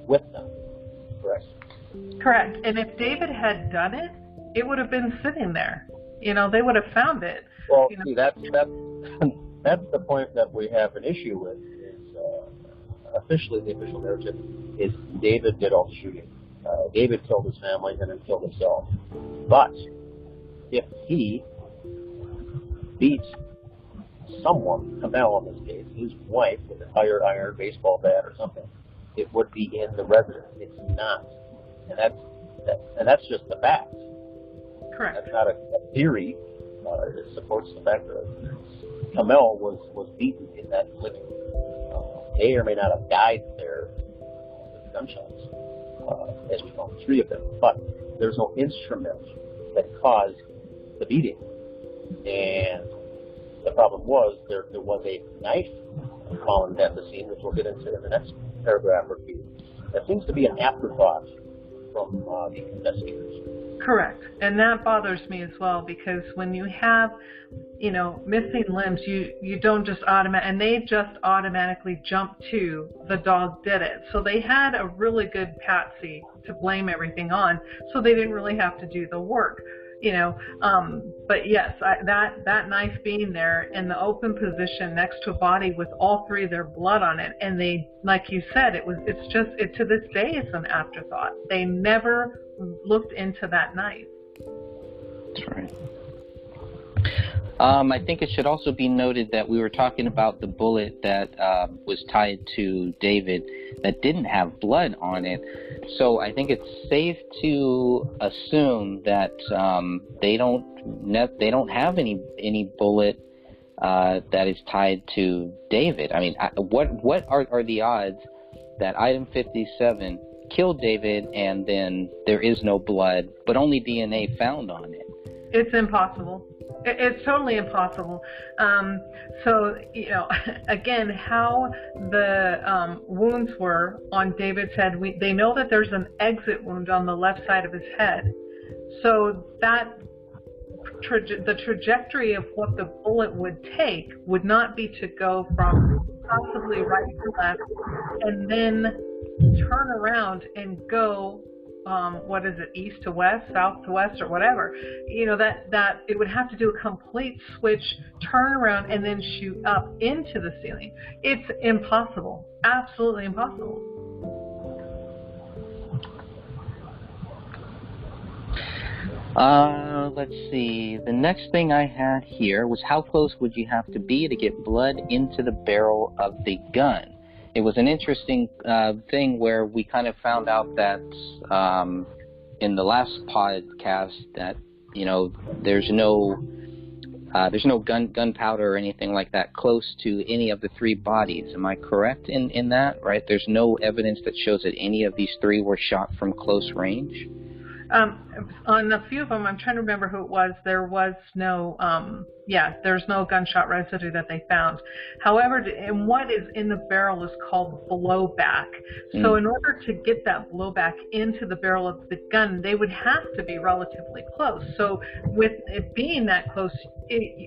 with them. Correct. Correct. And if David had done it, it would have been sitting there. They would have found it. Well, see, that's the point that we have an issue with. Is officially the official narrative is David did all the shooting. David killed his family and then killed himself. But if he beat someone, Kamel in this case, his wife, with a tire iron, baseball bat, or something, it would be in the residence. It's not, and that's just the fact. Correct. That's not a theory. It supports the fact that Kamel was beaten in that living room. May or may not have died there with gunshots, as we found 3 of them. But there's no instrument that caused the beating, and the problem was there was a knife found at the scene, which we'll get into in the next paragraph or two. That seems to be an afterthought from the investigators. Correct. And that bothers me as well, because when you have, missing limbs, you don't just and they just automatically jump to the dog did it. So they had a really good patsy to blame everything on, so they didn't really have to do the work. But yes, that knife being there in the open position next to a body with all 3 of their blood on it, and they, like you said, it's to this day it's an afterthought. They never looked into that knife. That's right. I think it should also be noted that we were talking about the bullet that was tied to David that didn't have blood on it. So I think it's safe to assume that they don't have any bullet that is tied to David. I mean, what are the odds that item 57 killed David and then there is no blood, but only DNA found on it? It's impossible. It's totally impossible. So, again, how the wounds were on David's head, they know that there's an exit wound on the left side of his head. So that the trajectory of what the bullet would take would not be to go from possibly right to left, and then turn around and go, what is it, east to west, south to west, or whatever. You know, that it would have to do a complete switch, turn around, and then shoot up into the ceiling. It's impossible. Absolutely impossible. Let's see. The next thing I had here was how close would you have to be to get blood into the barrel of the gun? It was an interesting thing where we kind of found out that in the last podcast that, you know, there's no gunpowder or anything like that close to any of the three bodies. Am I correct in that? Right? There's no evidence that shows that any of these three were shot from close range. On a few of them, I'm trying to remember who it was, there was no, there's no gunshot residue that they found. However, and what is in the barrel is called blowback. So in order to get that blowback into the barrel of the gun, they would have to be relatively close. So with it being that close,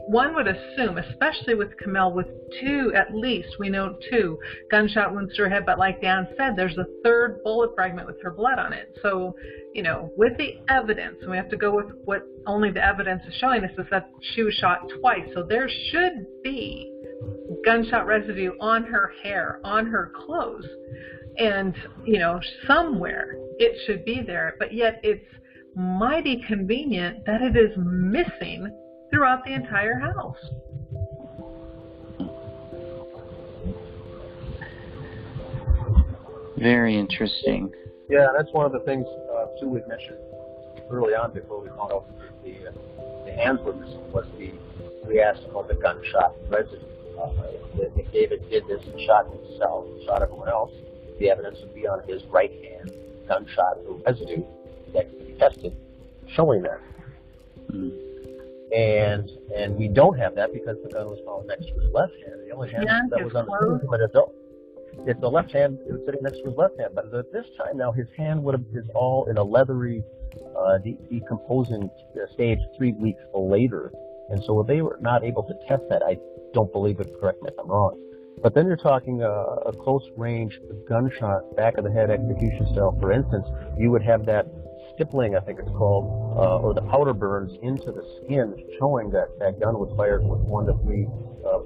one would assume, especially with Kamel, with two, at least, we know two gunshot wounds to her head, but like Dan said, there's a third bullet fragment with her blood on it. So, you know, with the evidence, and we have to go with what only the evidence is showing us, is that she was shot twice. So there should be gunshot residue on her hair, on her clothes, and, you know, somewhere it should be there, but yet it's mighty convenient that it is missing throughout the entire house. Very interesting. Yeah, that's one of the things Sue had mentioned early on before we found out the hands were missing. We asked about the gunshot residue. If David did this and shot himself, shot everyone else, the evidence would be on his right hand, gunshot residue that could be tested, showing that. And we don't have that because the gun was found next to his left hand. The only hand that was on the him an adult. It's the left hand, it was sitting next to his left hand. But at this time now, his hand is all in a leathery, decomposing stage 3 weeks later. And so they were not able to test that. I don't believe it, correct me if I'm wrong. But then you're talking a close range gunshot, back of the head execution style. For instance, you would have that stippling, I think it's called, or the powder burns into the skin, showing that that gun was fired with 1 to 3,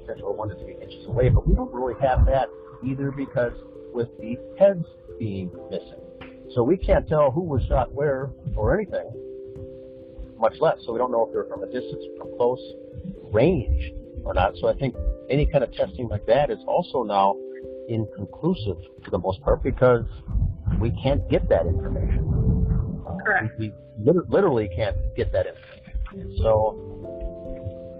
potentially 1 to 3 inches away. But we don't really have that either, because with the heads being missing. So we can't tell who was shot where or anything, much less. So we don't know if they're from a distance, from close range or not. So I think any kind of testing like that is also now inconclusive for the most part, because we can't get that information. Correct. We literally can't get that information. So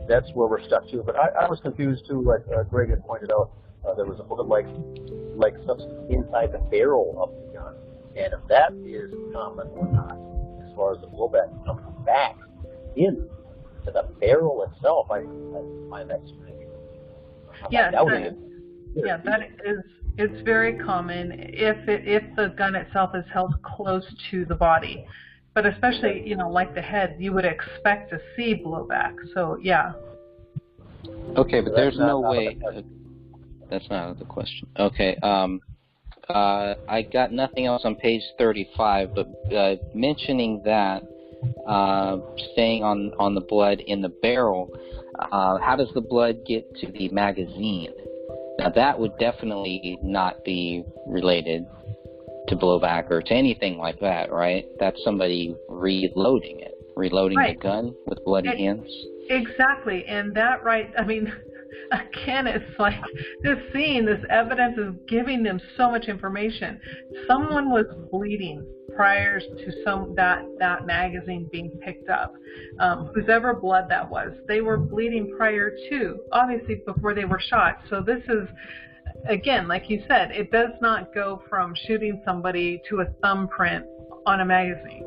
that's where we're stuck to. But I was confused too, like Greg had pointed out. There was a bullet-like substance inside the barrel of the gun, and if that is common or not, as far as the blowback coming back into the barrel itself, I find that strange. It's very common if the gun itself is held close to the body, but especially, you know, like the head, you would expect to see blowback. So yeah. Okay, but there's no way. That's not the question. Okay. I got nothing else on page 35, but mentioning that, staying on the blood in the barrel, how does the blood get to the magazine? Now, that would definitely not be related to blowback or to anything like that, right? That's somebody reloading the gun with bloody hands. Exactly, and that, right, I mean, again, it's like this evidence is giving them so much information. Someone was bleeding prior to that magazine being picked up. Whosever blood that was, they were bleeding prior to, obviously before they were shot. So this is, again, like you said, it does not go from shooting somebody to a thumbprint on a magazine.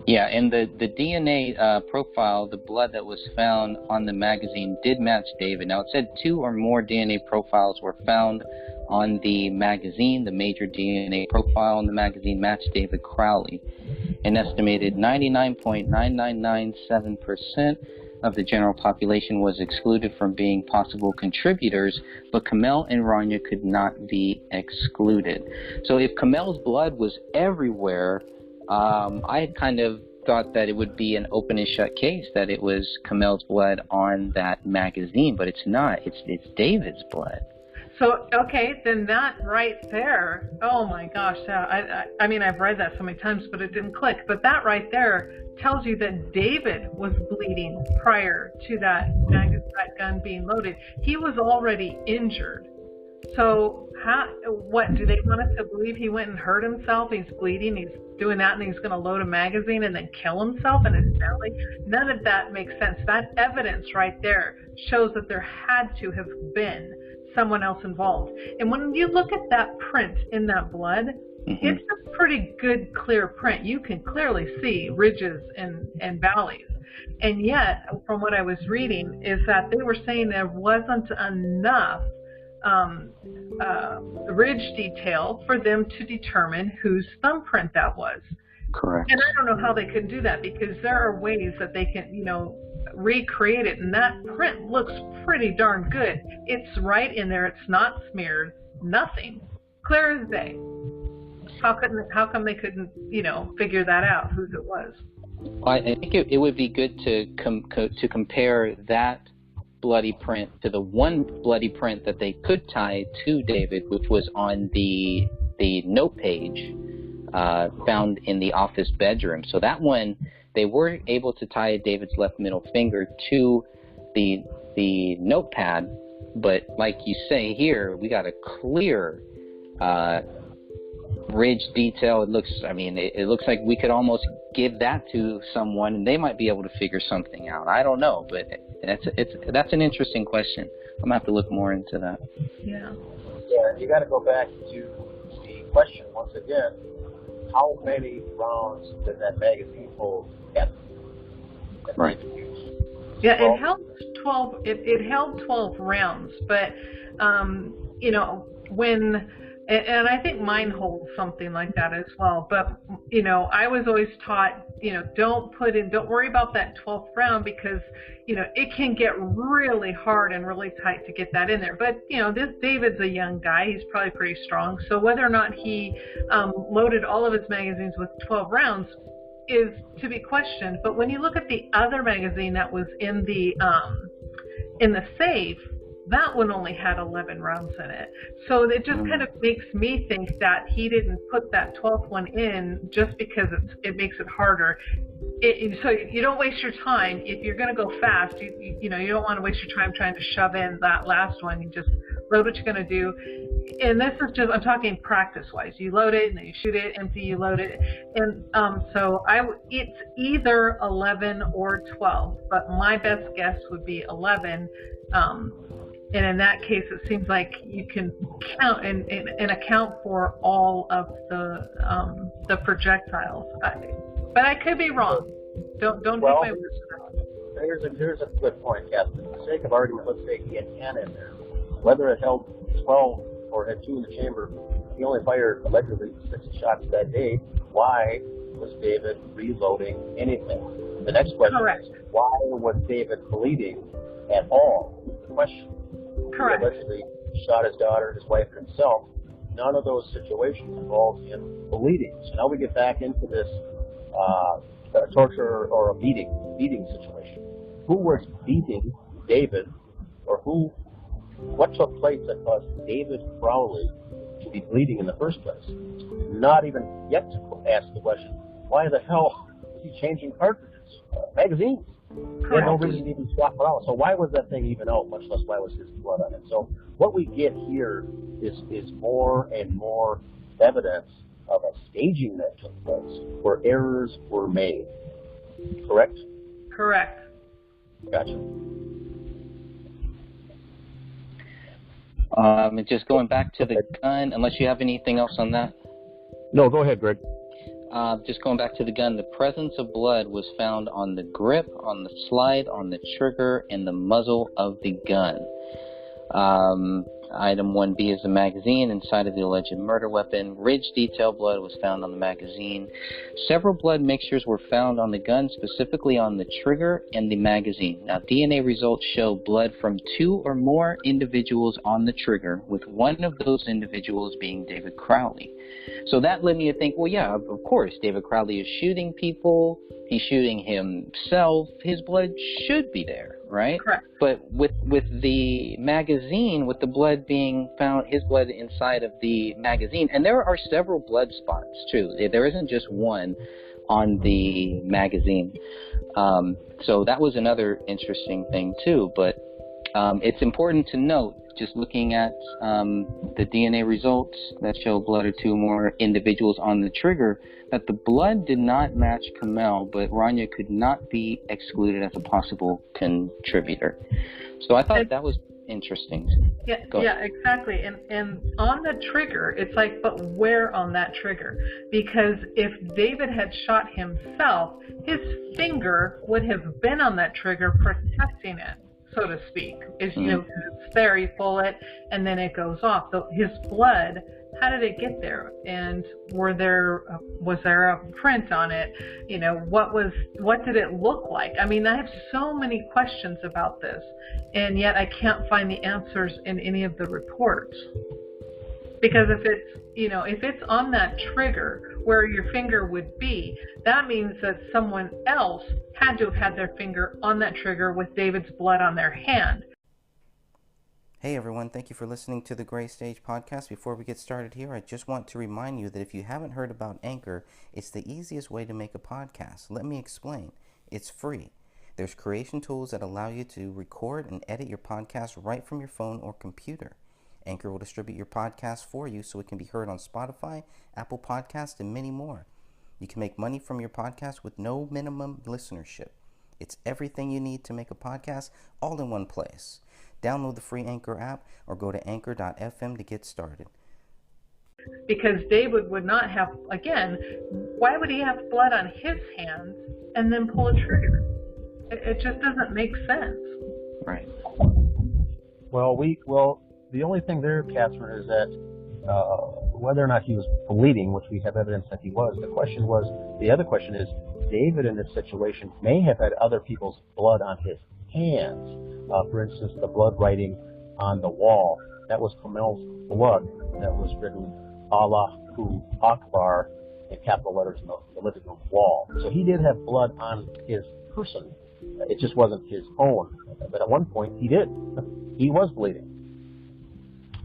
Yeah, and the DNA profile, the blood that was found on the magazine did match David. Now, it said 2 or more DNA profiles were found on the magazine. The major DNA profile on the magazine matched David Crowley. An estimated 99.9997% of the general population was excluded from being possible contributors, but Kamel and Rania could not be excluded. So if Kamel's blood was everywhere, I had kind of thought that it would be an open and shut case, that it was Kamel's blood on that magazine, but it's not. It's David's blood. So, okay, then that right there, oh my gosh, I mean, I've read that so many times, but it didn't click. But that right there tells you that David was bleeding prior to that gun being loaded. He was already injured. So, what, do they want us to believe he went and hurt himself? He's bleeding, he's doing that, and he's going to load a magazine and then kill himself and his family? None of that makes sense. That evidence right there shows that there had to have been someone else involved. And when you look at that print in that blood, it's a pretty good, clear print. You can clearly see ridges and valleys. And yet, from what I was reading, is that they were saying there wasn't enough ridge detail for them to determine whose thumbprint that was. Correct. And I don't know how they could do that, because there are ways that they can, recreate it, and that print looks pretty darn good. It's right in there. It's not smeared. Nothing. Clear as day. How come they couldn't, figure that out, whose it was? Well, I think it would be good to compare that bloody print to the one bloody print that they could tie to David, which was on the note page found in the office bedroom. So that one, they were able to tie David's left middle finger to the notepad, but like you say here, we got a clear ridge detail. It looks like we could almost give that to someone and they might be able to figure something out. I don't know, but that's an interesting question. I'm gonna have to look more into that. Yeah. Yeah, you got to go back to the question once again. How many rounds did that magazine hold? Right. Yeah, it held 12. It held 12 rounds, but when. And I think mine holds something like that as well. But, I was always taught, don't worry about that 12th round, because, it can get really hard and really tight to get that in there. But, this David's a young guy. He's probably pretty strong. So whether or not he loaded all of his magazines with 12 rounds is to be questioned. But when you look at the other magazine that was in the safe, that one only had 11 rounds in it. So it just kind of makes me think that he didn't put that 12th one in just because it makes it harder. So you don't waste your time. If you're going to go fast, you don't want to waste your time trying to shove in that last one. You just load what you're going to do. And this is just, I'm talking practice-wise. You load it, and then you shoot it, empty, you load it. And it's either 11 or 12, but my best guess would be 11. And in that case, it seems like you can count and account for all of the projectiles. But I could be wrong. Don't take my words for that. Here's a good point, Catherine. For the sake of argument, let's say he had 10 in there. Whether it held 12 or had 2 in the chamber, he only fired allegedly 60 shots that day. Why was David reloading anything? The next question is, why was David bleeding at all? The question. Correct. He allegedly shot his daughter, his wife, and himself. None of those situations involved him bleeding. So now we get back into this torture or a beating situation. Who was beating David, or what took place that caused David Crowley to be bleeding in the first place? Not even yet to ask the question, why the hell is he changing cartridges, magazines? He had no reason to even swap it out. So why was that thing even out, much less why was his blood on it? So what we get here is more and more evidence of a staging that took place, where errors were made. Correct? Correct. Gotcha. Just going back to the gun, unless you have anything else on that? No, go ahead, Greg. Just going back to the gun, the presence of blood was found on the grip, on the slide, on the trigger, and the muzzle of the gun. Item 1B is the magazine inside of the alleged murder weapon. Ridge detail blood was found on the magazine. Several blood mixtures were found on the gun, specifically on the trigger and the magazine. Now, DNA results show blood from 2 or more individuals on the trigger, with one of those individuals being David Crowley. So that led me to think, well, yeah, of course, David Crowley is shooting people. He's shooting himself. His blood should be there, right? Correct. But with the magazine, with the blood being found, his blood inside of the magazine, and there are several blood spots, too. There isn't just one on the magazine. So that was another interesting thing, too. But it's important to note, just looking at the DNA results that show blood of 2 more individuals on the trigger, that the blood did not match Kamel, but Rania could not be excluded as a possible contributor. So I thought that was interesting. Yeah, exactly. And on the trigger, it's like, but where on that trigger? Because if David had shot himself, his finger would have been on that trigger protecting it, so to speak. It's, you know, it's there, you pull it, and then it goes off. So his blood, how did it get there? And was there a print on it? You know, what did it look like? I mean, I have so many questions about this, and yet I can't find the answers in any of the reports. Because if it's on that trigger where your finger would be, that means that someone else had to have had their finger on that trigger with David's blood on their hand. Hey everyone, thank you for listening to the Gray Stage Podcast. Before we get started here, I just want to remind you that if you haven't heard about Anchor, it's the easiest way to make a podcast. Let me explain. It's free. There's creation tools that allow you to record and edit your podcast right from your phone or computer. Anchor will distribute your podcast for you so it can be heard on Spotify, Apple Podcasts, and many more. You can make money from your podcast with no minimum listenership. It's everything you need to make a podcast all in one place. Download the free Anchor app or go to anchor.fm to get started. Because David would not have, again, why would he have blood on his hands and then pull a trigger? It just doesn't make sense. Right. Well, the only thing there, Catherine, is that whether or not he was bleeding, which we have evidence that he was, the other question is, David in this situation may have had other people's blood on his hands. For instance, the blood writing on the wall, that was Kamel's blood that was written Allahu Akbar in capital letters in the living room wall. So he did have blood on his person. It just wasn't his own. But at one point, he did. He was bleeding.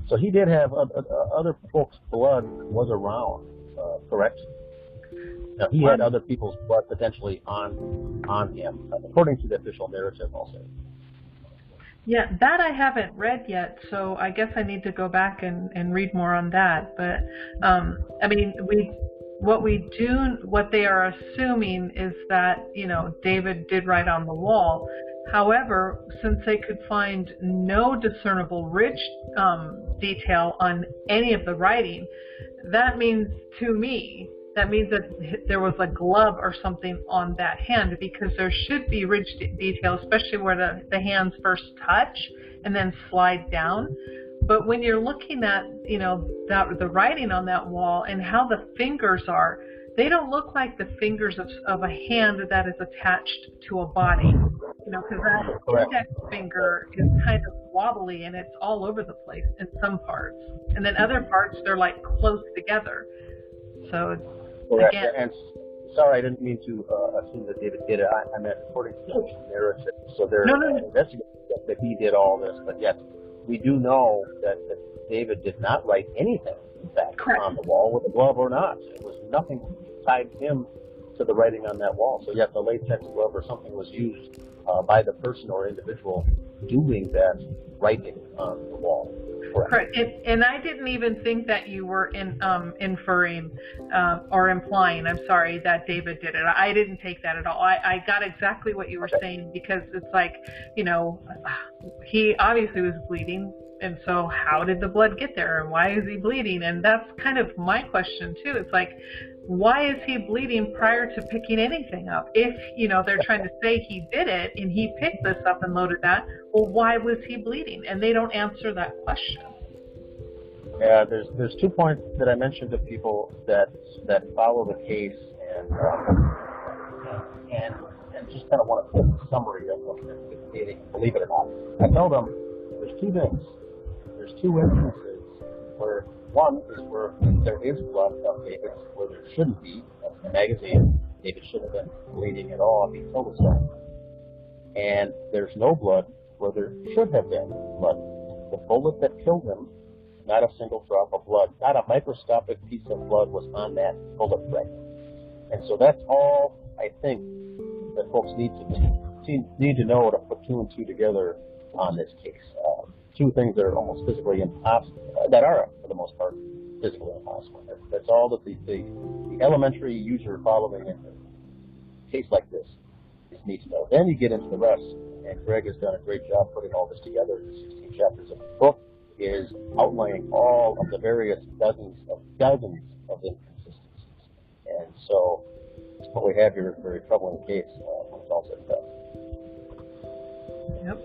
So he did have other folks' blood was around, correct? Now, he had other people's blood potentially on him, according to the official narrative, I'll say. Yeah, that I haven't read yet, so I guess I need to go back and read more on that. But, I mean, what they are assuming is that, you know, David did write on the wall. However, since they could find no discernible ridge detail on any of the writing, that means that there was a glove or something on that hand, because there should be ridge detail, especially where the hands first touch and then slide down. But when you're looking at, you know, the writing on that wall and how the fingers are, they don't look like the fingers of a hand that is attached to a body. You know, because that index finger is kind of wobbly and it's all over the place in some parts. And then other parts, they're like close together. So, again. And sorry, I didn't mean to assume that David did it. I meant according to the narrative. So they're investigating that he did all this, but yet we do know that David did not write anything, in fact, on the wall with a glove or not. It was nothing tied him to the writing on that wall. So yet the latex glove or something was used by the person or individual doing that writing on the wall. Correct. And I didn't even think that you were inferring or implying, I'm sorry, that David did it. I didn't take that at all. I got exactly what you were saying, because it's like, you know, he obviously was bleeding. And so how did the blood get there, and why is he bleeding? And that's kind of my question too. It's like, why is he bleeding prior to picking anything up? If, you know, they're trying to say he did it and he picked this up and loaded that, well, why was he bleeding? And they don't answer that question. There's 2 points that I mentioned to people that follow the case and just kind of want a quick summary of them, if they can believe it or not. I tell them there's 2 things. There's 2 instances where one is where there is blood of David where there shouldn't be. That's in the magazine. David shouldn't have been bleeding at all if he killed himself. And there's no blood where there should have been blood. The bullet that killed him, not a single drop of blood, not a microscopic piece of blood was on that bullet fragment. And so that's all I think that folks need to know to put 2 and 2 together on this case. 2 things that are almost physically impossible, that are for the most part physically impossible. That's all that the elementary user following a case like this needs to know. Then you get into the rest, and Greg has done a great job putting all this together. The 16 chapters of the book is outlining all of the various dozens of inconsistencies. And so what we have here is a very troubling case when it's all said and done. Yep.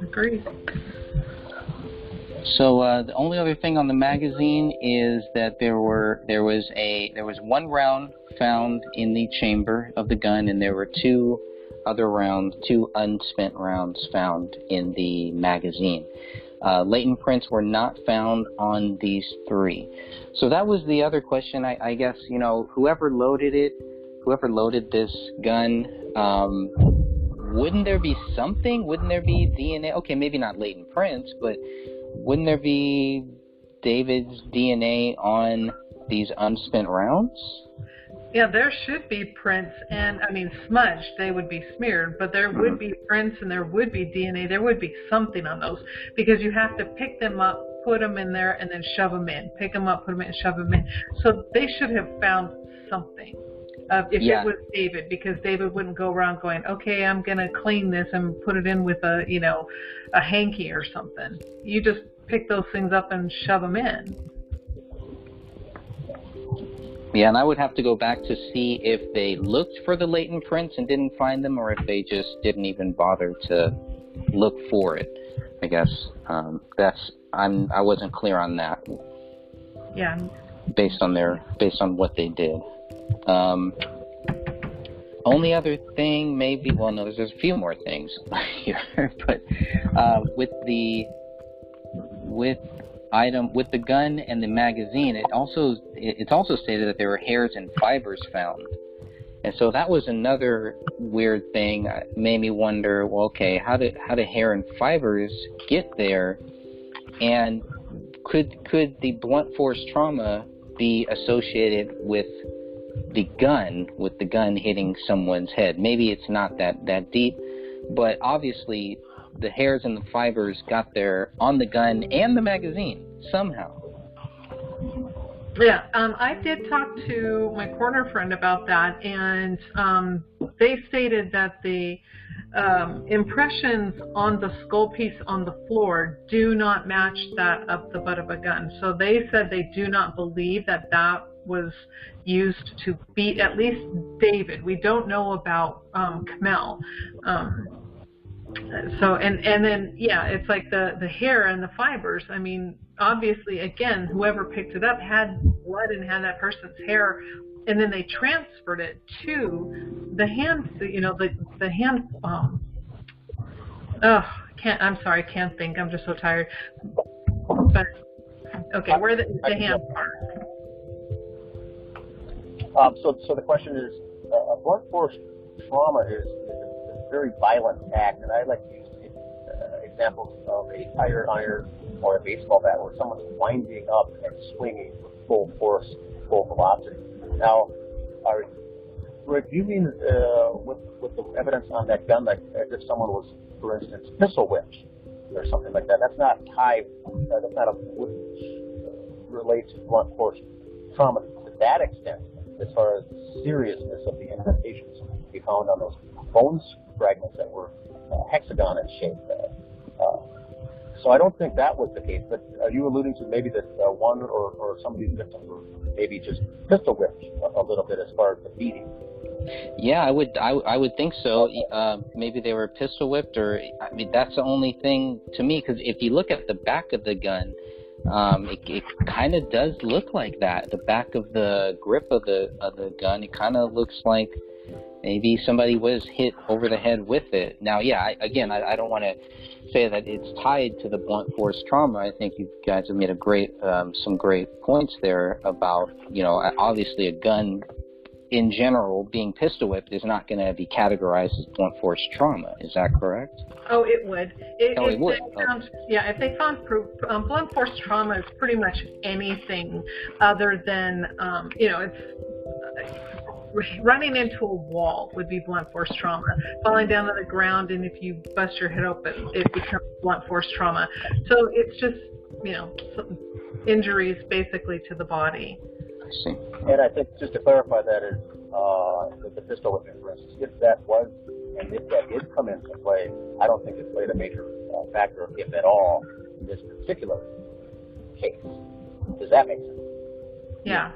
Agreed. So the only other thing on the magazine is that there was 1 round found in the chamber of the gun, and there were 2 other rounds, 2 unspent rounds found in the magazine. Latent prints were not found on these 3. So that was the other question. I guess, whoever loaded this gun, wouldn't there be something? Wouldn't there be DNA? Okay, maybe not latent prints, but wouldn't there be David's DNA on these unspent rounds? Yeah, there should be prints, and smudged, they would be smeared, but there would be prints and there would be DNA, there would be something on those, because you have to pick them up, put them in there, and then shove them in. Pick them up, put them in, and shove them in. So they should have found something. If it was David, because David wouldn't go around going, okay, I'm going to clean this and put it in with a hanky or something. You just pick those things up and shove them in. Yeah, and I would have to go back to see if they looked for the latent prints and didn't find them, or if they just didn't even bother to look for it. I guess I wasn't clear on that. Yeah. Based on what they did. Only other thing, maybe. Well, no, there's a few more things here, but with the gun and the magazine, it's also stated that there were hairs and fibers found, and so that was another weird thing. Made me wonder, well, okay, how did hair and fibers get there, and could the blunt force trauma be associated with the gun hitting someone's head? Maybe it's not that deep, but obviously the hairs and the fibers got there on the gun and the magazine somehow. Yeah, I did talk to my coroner friend about that, and they stated that the impressions on the skull piece on the floor do not match that of the butt of a gun. So they said they do not believe that was used to beat at least David. We don't know about Kamel. So and then it's like the hair and the fibers. Obviously, again, whoever picked it up had blood and had that person's hair, and then they transferred it to the hand. The hand. I'm sorry, I can't think. I'm just so tired. But okay, where the hand part. So the question is, blunt force trauma is a very violent act, and I like to use examples of a tire iron or a baseball bat where someone's winding up and swinging with full force, full velocity. Now, Rick, do you mean with the evidence on that gun, like as if someone was, for instance, pistol whipped or something like that? That's not relates to blunt force trauma to that extent, as far as the seriousness of the indentations we found on those bone fragments that were hexagon in shape. So I don't think that was the case, but are you alluding to maybe that one or some of these victims were maybe just pistol whipped a little bit as far as the beating? Yeah, I would think so. Maybe they were pistol whipped, or that's the only thing to me, because if you look at the back of the gun, It kind of does look like that. The back of the grip of the gun, it kind of looks like maybe somebody was hit over the head with it. Now, yeah, I don't want to say that it's tied to the blunt force trauma. I think you guys have made some great points there about, obviously a gun in general being pistol whipped is not going to be categorized as blunt force trauma. Is that correct? Oh, it would. It would. If they found proof, blunt force trauma is pretty much anything other than, it's running into a wall would be blunt force trauma. Falling down to the ground, and if you bust your head open, it becomes blunt force trauma. So it's just, injuries basically to the body. I see. And I think just to clarify that is the pistol whipping, for instance, if that did come into play, I don't think it played a major factor, if at all, in this particular case. Does that make sense? Yeah.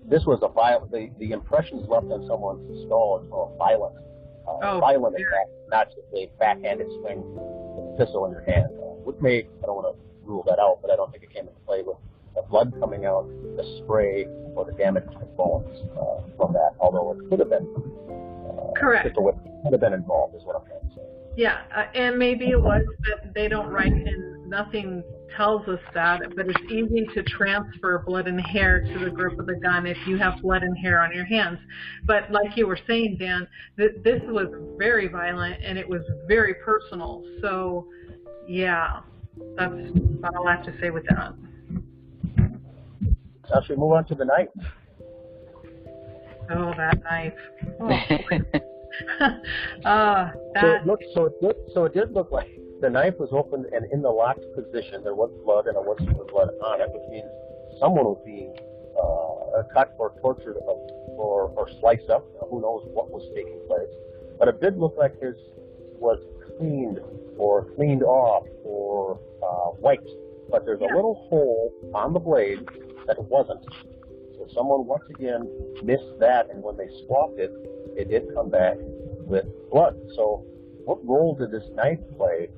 This was a violent. The impressions left on someone's skull is a violent attack, not just a backhanded swing with a pistol in your hand. I don't want to rule that out, but I don't think it came into play with the blood coming out, the spray, or the damage to the bones from that. Although it could have been correct. Pistol whip could have been involved, is what I'm trying to say. Yeah, and maybe it was that they don't write, and nothing tells us that, but it's easy to transfer blood and hair to the grip of the gun if you have blood and hair on your hands. But like you were saying, Dan, this was very violent, and it was very personal. So, yeah, that's all I have to say with that. Now, should we move on to the knife? Oh, that knife. So it did look like the knife was open and in the locked position. There was blood, and there was blood on it, which means someone was being cut or tortured or sliced up. Who knows what was taking place? But it did look like his was cleaned or cleaned off or wiped. But there's a little hole on the blade that wasn't. So someone once again missed that, and when they swapped it, it did come back with blood. So what role did this knife play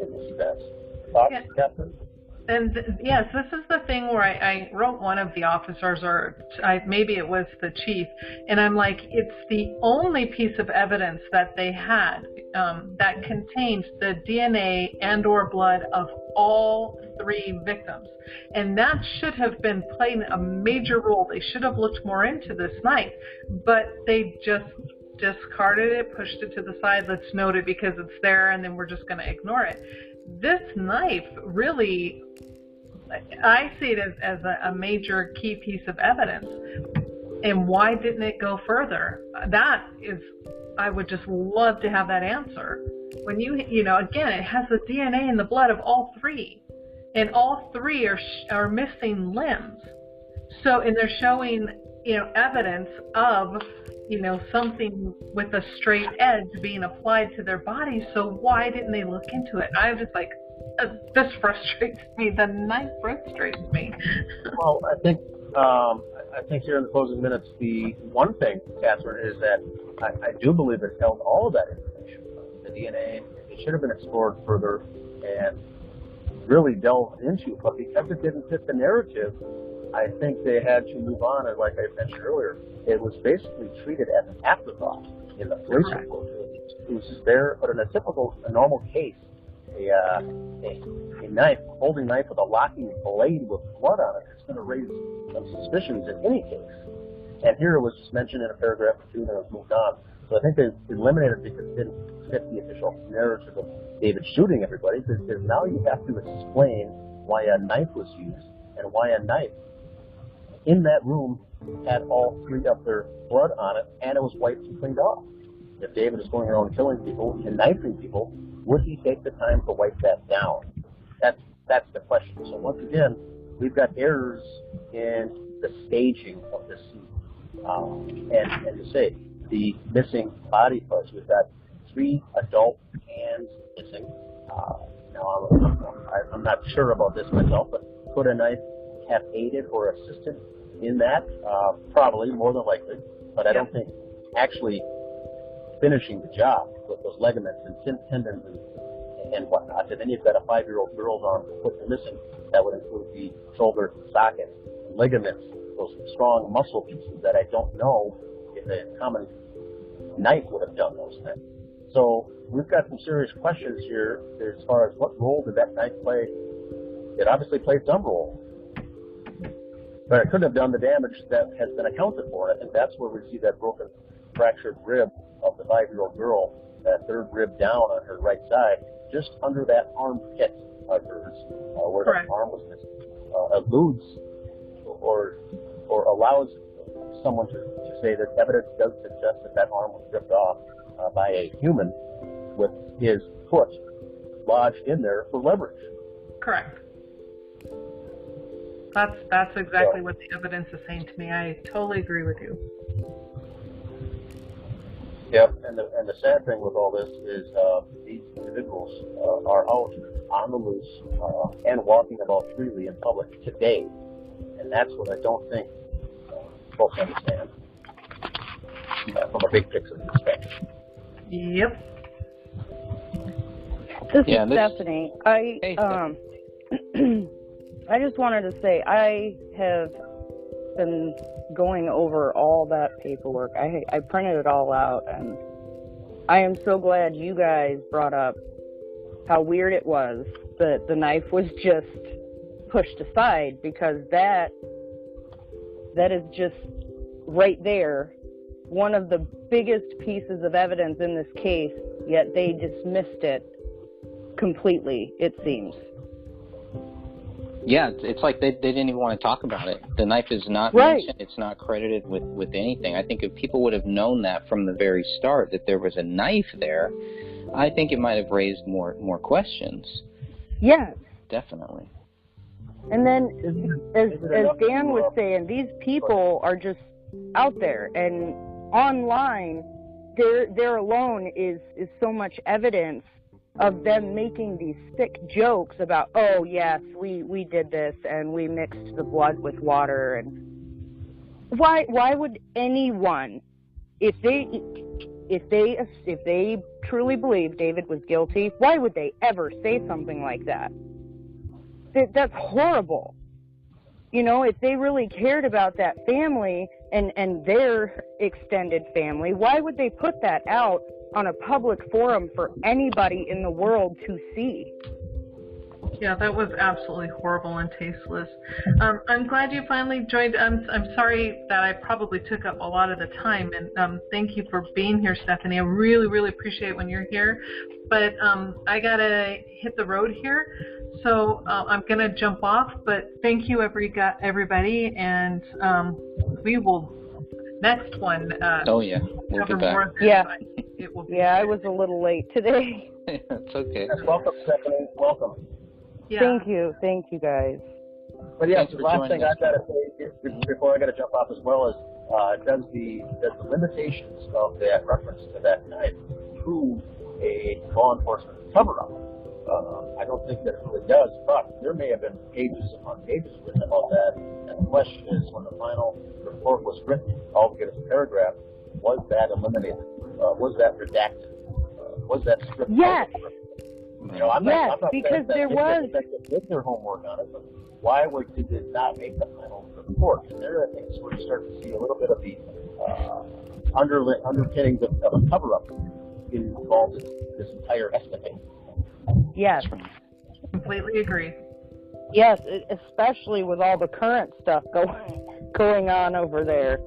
in this event? Thoughts, Captain? And yes, this is the thing where I wrote one of the officers, or maybe it was the chief, and I'm like, it's the only piece of evidence that they had that contained the DNA and or blood of all three victims. And that should have been playing a major role. They should have looked more into this knife, but they just discarded it, pushed it to the side. Let's note it because it's there, and then we're just going to ignore it. This knife really, I see it as a major key piece of evidence. And why didn't it go further? That is, I would just love to have that answer. When again, it has the DNA and the blood of all three, and all three are missing limbs. So, and they're showing, evidence of, something with a straight edge being applied to their body. So why didn't they look into it? And I was just like, this frustrates me. The knife frustrates me. Well, I think here in the closing minutes, the one thing, Catherine, is that I do believe it held all of that information. The DNA, it should have been explored further and really delved into, but because it didn't fit the narrative, I think they had to move on, and like I mentioned earlier, it was basically treated as an afterthought in the police report. It was just there, but in a normal case, a holding knife with a locking blade with blood on it, it's going to raise some suspicions in any case. And here it was just mentioned in a paragraph or two, and then it was moved on. So I think they eliminated it because it didn't fit the official narrative of David shooting everybody, because now you have to explain why a knife was used and why a knife in that room had all three of their blood on it, and it was wiped and cleaned off. If David is going around killing people and knifing people, would he take the time to wipe that down? That's the question. So once again, we've got errors in the staging of this scene. And to say, the missing body parts, we've got 3 adult hands missing. Now, I'm not sure about this myself, but could a knife have aided or assisted in that? Probably, more than likely. But I don't think actually finishing the job with those ligaments and tendons and whatnot. And then you've got a 5-year-old girl's arm completely missing. That would include the shoulder socket, ligaments, those strong muscle pieces that I don't know if a common knife would have done those things. So we've got some serious questions here as far as what role did that knife play. It obviously played some role, but it couldn't have done the damage that has been accounted for. And that's where we see that broken, fractured rib of the 5-year-old girl, that third rib down on her right side, just under that armpit of hers, where the arm was missing, alludes or allows someone to say that evidence does suggest that that arm was ripped off by a human with his foot lodged in there for leverage. Correct. That's exactly what the evidence is saying to me. I totally agree with you. Yep, and the sad thing with all this is these individuals are out on the loose and walking about freely in public today, and that's what I don't think folks understand from a big picture perspective. Yep. This is Stephanie. I just wanted to say I have been going over all that paperwork. I printed it all out, and I am so glad you guys brought up how weird it was that the knife was just pushed aside, because that is just right there one of the biggest pieces of evidence in this case, yet they dismissed it completely, it seems. Yeah, it's like they didn't even want to talk about it. The knife is not mentioned. It's not credited with anything. I think if people would have known that from the very start, that there was a knife there, I think it might have raised more questions. Yes. Definitely. And then, as Dan was saying, these people are just out there, and online, there alone is so much evidence of them making these sick jokes about, oh yes, we did this and we mixed the blood with water. And why would anyone, if they truly believe David was guilty, why would they ever say something like that? That's horrible. You know, if they really cared about that family and their extended family, why would they put that out on a public forum for anybody in the world to see? Yeah, that was absolutely horrible and tasteless. I'm glad you finally joined. I'm sorry that I probably took up a lot of the time, and thank you for being here, Stephanie. I really, really appreciate when you're here. But I gotta hit the road here, so I'm gonna jump off. But thank you, everybody, and we will next one. Oh yeah, we'll cover be back. more of this. Yeah. It will be I was a little late today. It's okay. Welcome, Stephanie. Welcome. Yeah. Thank you guys. But yeah, Thanks the for last joining thing us. I've got to say before I got to jump off as well is does the limitations of that reference to that knife prove a law enforcement cover-up? I don't think that it really does, but there may have been pages upon pages written about that. And the question is, when the final report was written, all we get is a paragraph, was that eliminated? Was that redacted? Was that stripped? Yes. You know, I'm not because saying that there was. they did their homework on it, but why did it not make the final report? And there, I think, is where you start to see a little bit of the underpinnings of a cover-up involved in this entire escapade. Yes. completely agree. Yes, especially with all the current stuff going on over there.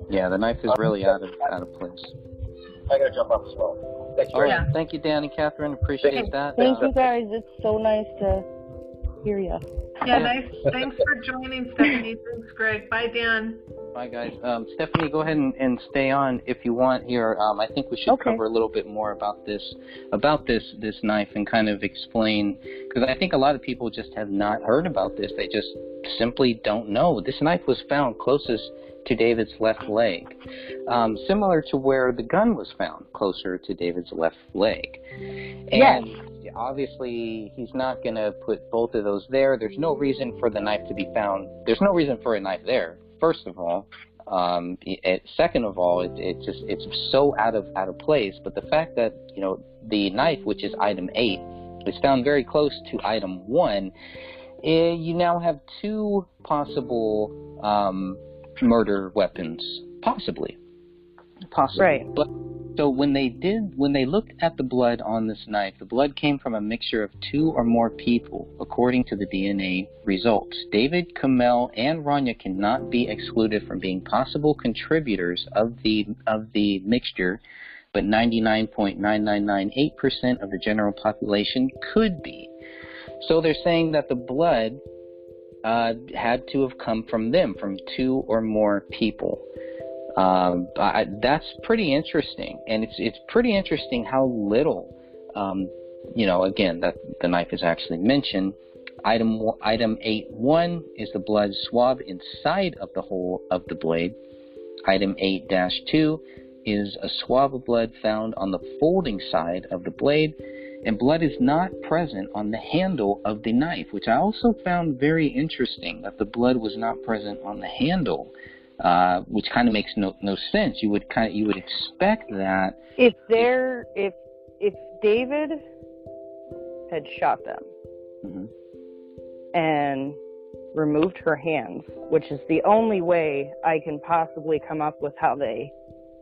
Yeah, the knife is really out of place. I gotta jump up as well. Thanks All right, thank you, Dan and Catherine. Appreciate that. Thank you guys. It's so nice to hear you. Yeah, nice. Thanks for joining, Stephanie. Thanks, Greg. Bye, Dan. Bye, guys. Stephanie, go ahead and stay on if you want here. I think we should cover a little bit more about this knife and kind of explain, because I think a lot of people just have not heard about this. They just simply don't know. This knife was found closest to David's left leg, similar to where the gun was found, closer to David's left leg. And obviously, he's not going to put both of those there. There's no reason for the knife to be found. There's no reason for a knife there, first of all. Second of all, it's so out of place. But the fact that, you know, the knife, which is item 8, is found very close to item 1, you now have 2 possible murder weapons, possibly. Right. But so when they looked at the blood on this knife, the blood came from a mixture of 2 or more people, according to the DNA results. David, Kamel, and Rania cannot be excluded from being possible contributors of the mixture, but 99.9998% of the general population could be. So they're saying that the blood had to have come from them, from 2 or more people. That's pretty interesting, and it's pretty interesting how little, again, that the knife is actually mentioned. Item 8.1 is the blood swab inside of the hole of the blade. Item 8-2 is a swab of blood found on the folding side of the blade, and blood is not present on the handle of the knife, which I also found very interesting, that the blood was not present on the handle. Which kind of makes no sense. You would expect that if David had shot them and removed her hands, which is the only way I can possibly come up with how they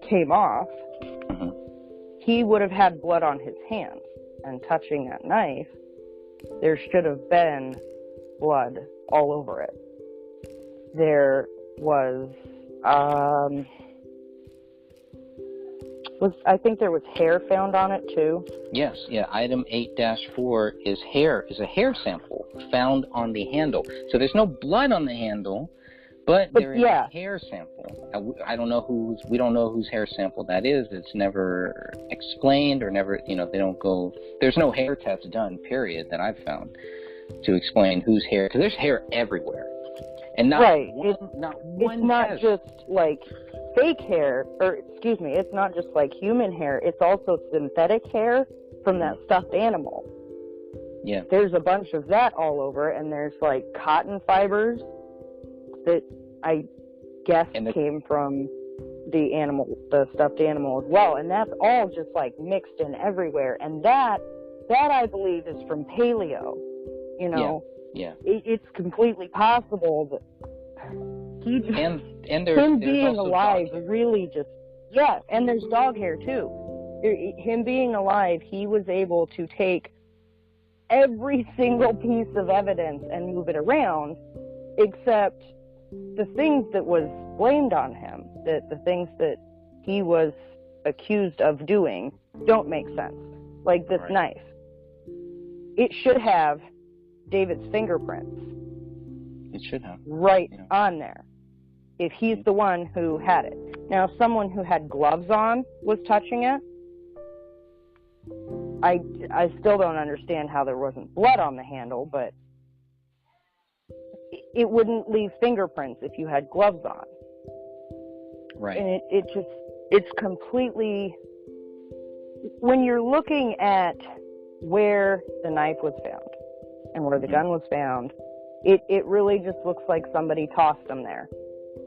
came off, he would have had blood on his hands, and touching that knife, there should have been blood all over it. There was I think there was hair found on it too. Yes, yeah. Item 8-4 is a hair sample found on the handle. So there's no blood on the handle, but there is a hair sample. I don't know we don't know whose hair sample that is. It's never explained, or never, they don't go. There's no hair test done, period, that I've found to explain whose hair, because there's hair everywhere. And it's not just like fake hair, it's not just like human hair, it's also synthetic hair from that stuffed animal. Yeah. There's a bunch of that all over, and there's like cotton fibers that I guess came from the stuffed animal as well, and that's all just like mixed in everywhere, and that I believe is from paleo, Yeah. It's completely possible that him being alive really just, and there's dog hair too. Him being alive, he was able to take every single piece of evidence and move it around, except the things that was blamed on him, the things that he was accused of doing, don't make sense. Like this knife. It should have David's fingerprints. It should have. Right on there. If he's the one who had it. Now, if someone who had gloves on was touching it, I still don't understand how there wasn't blood on the handle, but it wouldn't leave fingerprints if you had gloves on. Right. And it's completely, when you're looking at where the knife was found and where the gun was found, it really just looks like somebody tossed them there,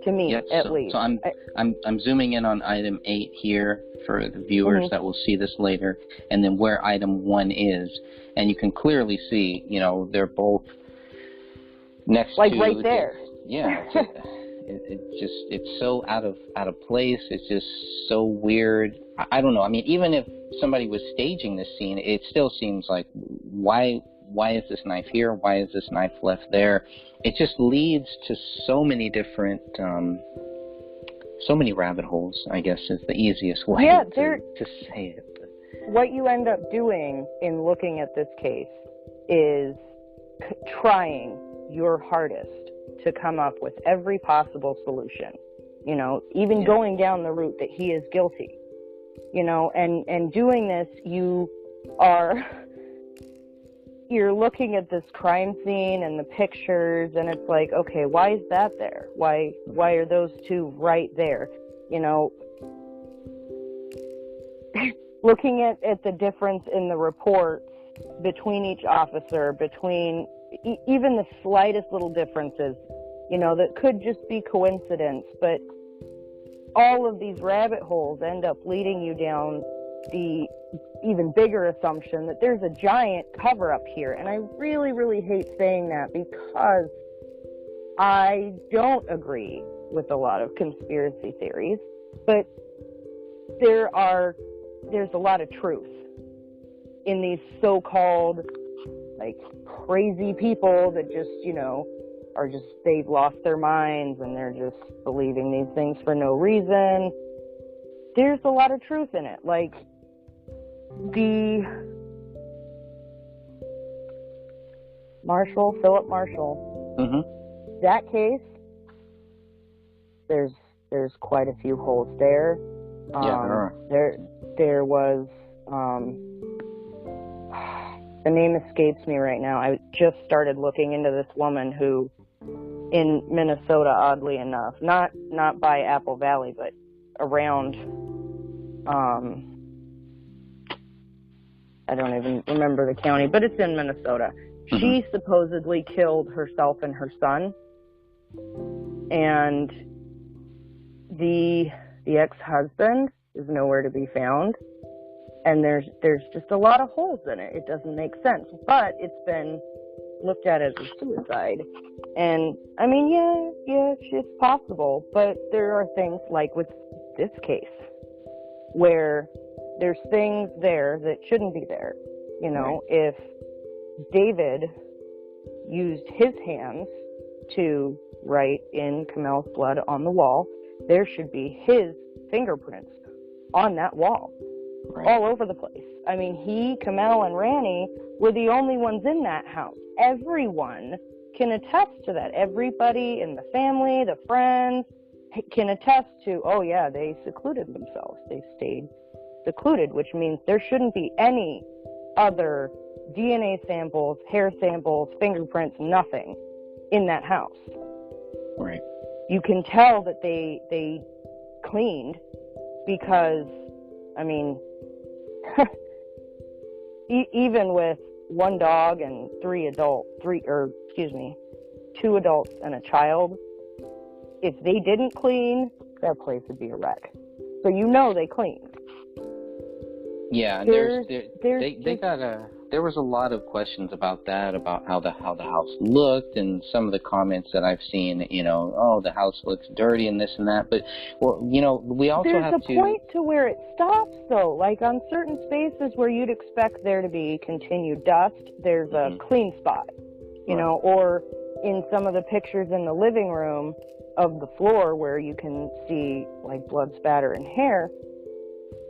to me, at least. So I'm zooming in on item 8 here for the viewers that will see this later, and then where item 1 is, and you can clearly see, they're both next to, right there. It's so out of place. It's just so weird. I don't know. I mean, even if somebody was staging this scene, it still seems like, why is this knife here? Why is this knife left there? It just leads to so many different, so many rabbit holes, I guess is the easiest way to say it. But what you end up doing in looking at this case is trying your hardest to come up with every possible solution, even going down the route that he is guilty, and doing this, you're looking at this crime scene and the pictures, and it's like, okay, why is that there? Why are those two right there? Looking at the difference in the reports between each officer, between even the slightest little differences, that could just be coincidence, but all of these rabbit holes end up leading you down the even bigger assumption that there's a giant cover-up here. And I really, really hate saying that because I don't agree with a lot of conspiracy theories, but there's a lot of truth in these so-called like crazy people that just, they've lost their minds and they're just believing these things for no reason. There's a lot of truth in it. Like Philip Marshall, that case, there's quite a few holes there. Yeah, there are. There was, the name escapes me right now. I just started looking into this woman who, in Minnesota, oddly enough, not by Apple Valley, but around, I don't even remember the county, but it's in Minnesota. She supposedly killed herself and her son, and the ex-husband is nowhere to be found, and there's just a lot of holes in it. It doesn't make sense, but it's been looked at as a suicide. And I mean, yeah, it's possible, but there are things like with this case where there's things there that shouldn't be there. If David used his hands to write in Kamel's blood on the wall, there should be his fingerprints on that wall, all over the place. I mean, Kamel, and Rani were the only ones in that house. Everyone can attest to that. Everybody in the family, the friends, can attest to, oh yeah, they secluded themselves. They stayed secluded, which means there shouldn't be any other DNA samples, hair samples, fingerprints, nothing in that house. Right. You can tell that they cleaned because, I mean, even with one dog and two adults and a child, if they didn't clean, that place would be a wreck. So they cleaned. Yeah, and there was a lot of questions about that, about how the house looked, and some of the comments that I've seen, the house looks dirty and this and that. But we also there's have a point to where it stops, though. Like on certain spaces where you'd expect there to be continued dust, there's a clean spot, or in some of the pictures in the living room of the floor where you can see like blood spatter and hair,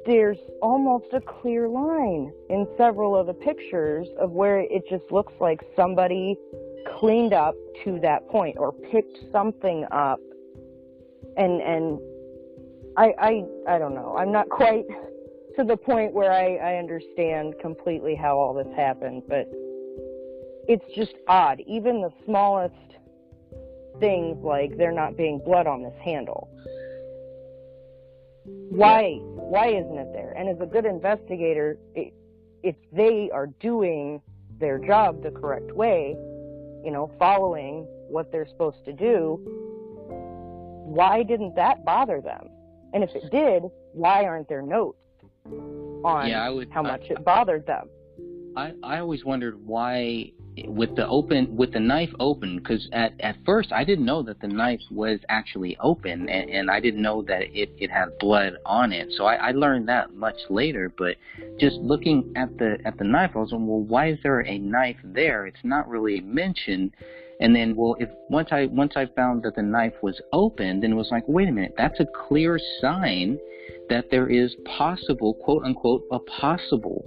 there's almost a clear line in several of the pictures of where it just looks like somebody cleaned up to that point or picked something up. And I don't know. I'm not quite to the point where I understand completely how all this happened, but it's just odd. Even the smallest things, like there not being blood on this handle. Why isn't it there? And as a good investigator, if they are doing their job the correct way, following what they're supposed to do, why didn't that bother them? And if it did, why aren't there notes on how much it bothered them? I always wondered why, with the knife open, because at first I didn't know that the knife was actually open, and I didn't know that it had blood on it. So I learned that much later. But just looking at the knife, I was like, well, why is there a knife there? It's not really mentioned. And then, once I found that the knife was open, then it was like, wait a minute, that's a clear sign that there is possible, quote unquote, a possible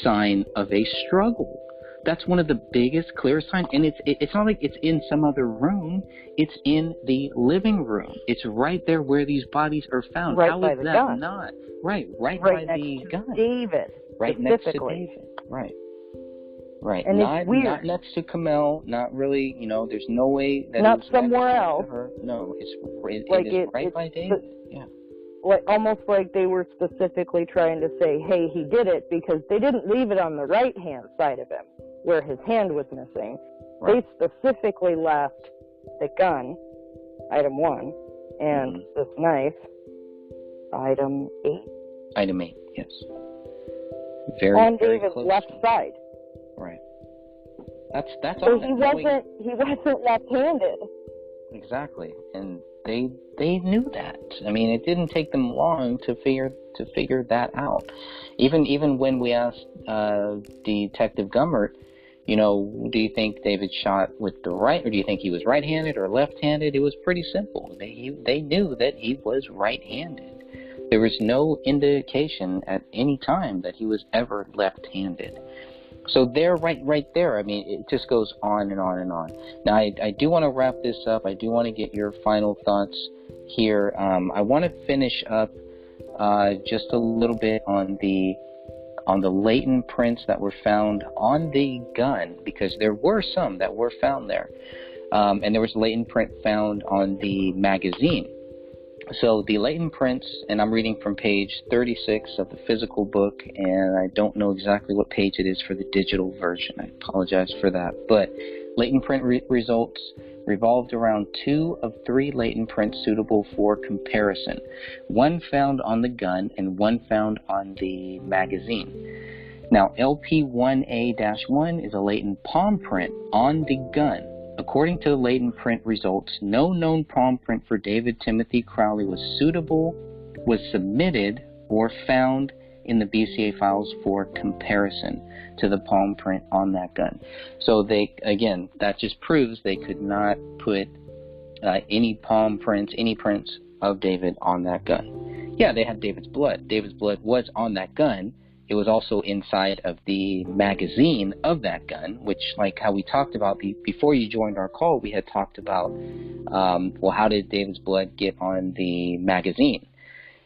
sign of a struggle. That's one of the biggest, clear signs, and it's not like it's in some other room. It's in the living room. It's right there where these bodies are found. Right How by is the that gun. not right by next the to gun? David, Right next to specifically. David. Right. And not, it's weird. Not next to Kamel. Not really. There's no way that Not it was somewhere next else. to her. No, it is right by it's David. Yeah. Like almost like they were specifically trying to say, hey, he did it, because they didn't leave it on the right hand side of him where his hand was missing. Right. They specifically left the gun, item 1, and this knife item 8. Item 8, yes. Very, on very David's close. left side. Right. That's So all. he wasn't left-handed. Exactly, and they knew that. I mean, it didn't take them long to figure that out. Even when we asked Detective Gummert, you know, do you think David shot with the right, or do you think he was right-handed or left-handed? It was pretty simple. They knew that he was right-handed. There was no indication at any time that he was ever left-handed. So they're right there. I mean, it just goes on and on and on. Now, I do want to wrap this up. I do want to get your final thoughts here. I want to finish up just a little bit on the latent prints that were found on the gun, because there were some that were found there. And there was a latent print found on the magazine. So the latent prints, and I'm reading from page 36 of the physical book, and I don't know exactly what page it is for the digital version. I apologize for that. But latent print results revolved around 2 of 3 latent prints suitable for comparison. 1 found on the gun and 1 found on the magazine. Now, LP1A-1 is a latent palm print on the gun. According to the latent print results, no known palm print for David Timothy Crowley was submitted or found in the BCA files for comparison to the palm print on that gun. So that just proves they could not put any palm prints, any prints of David on that gun. Yeah, they had David's blood. David's blood was on that gun. It was also inside of the magazine of that gun, which, like how we talked about before you joined our call, we had talked about, well, how did David's blood get on the magazine?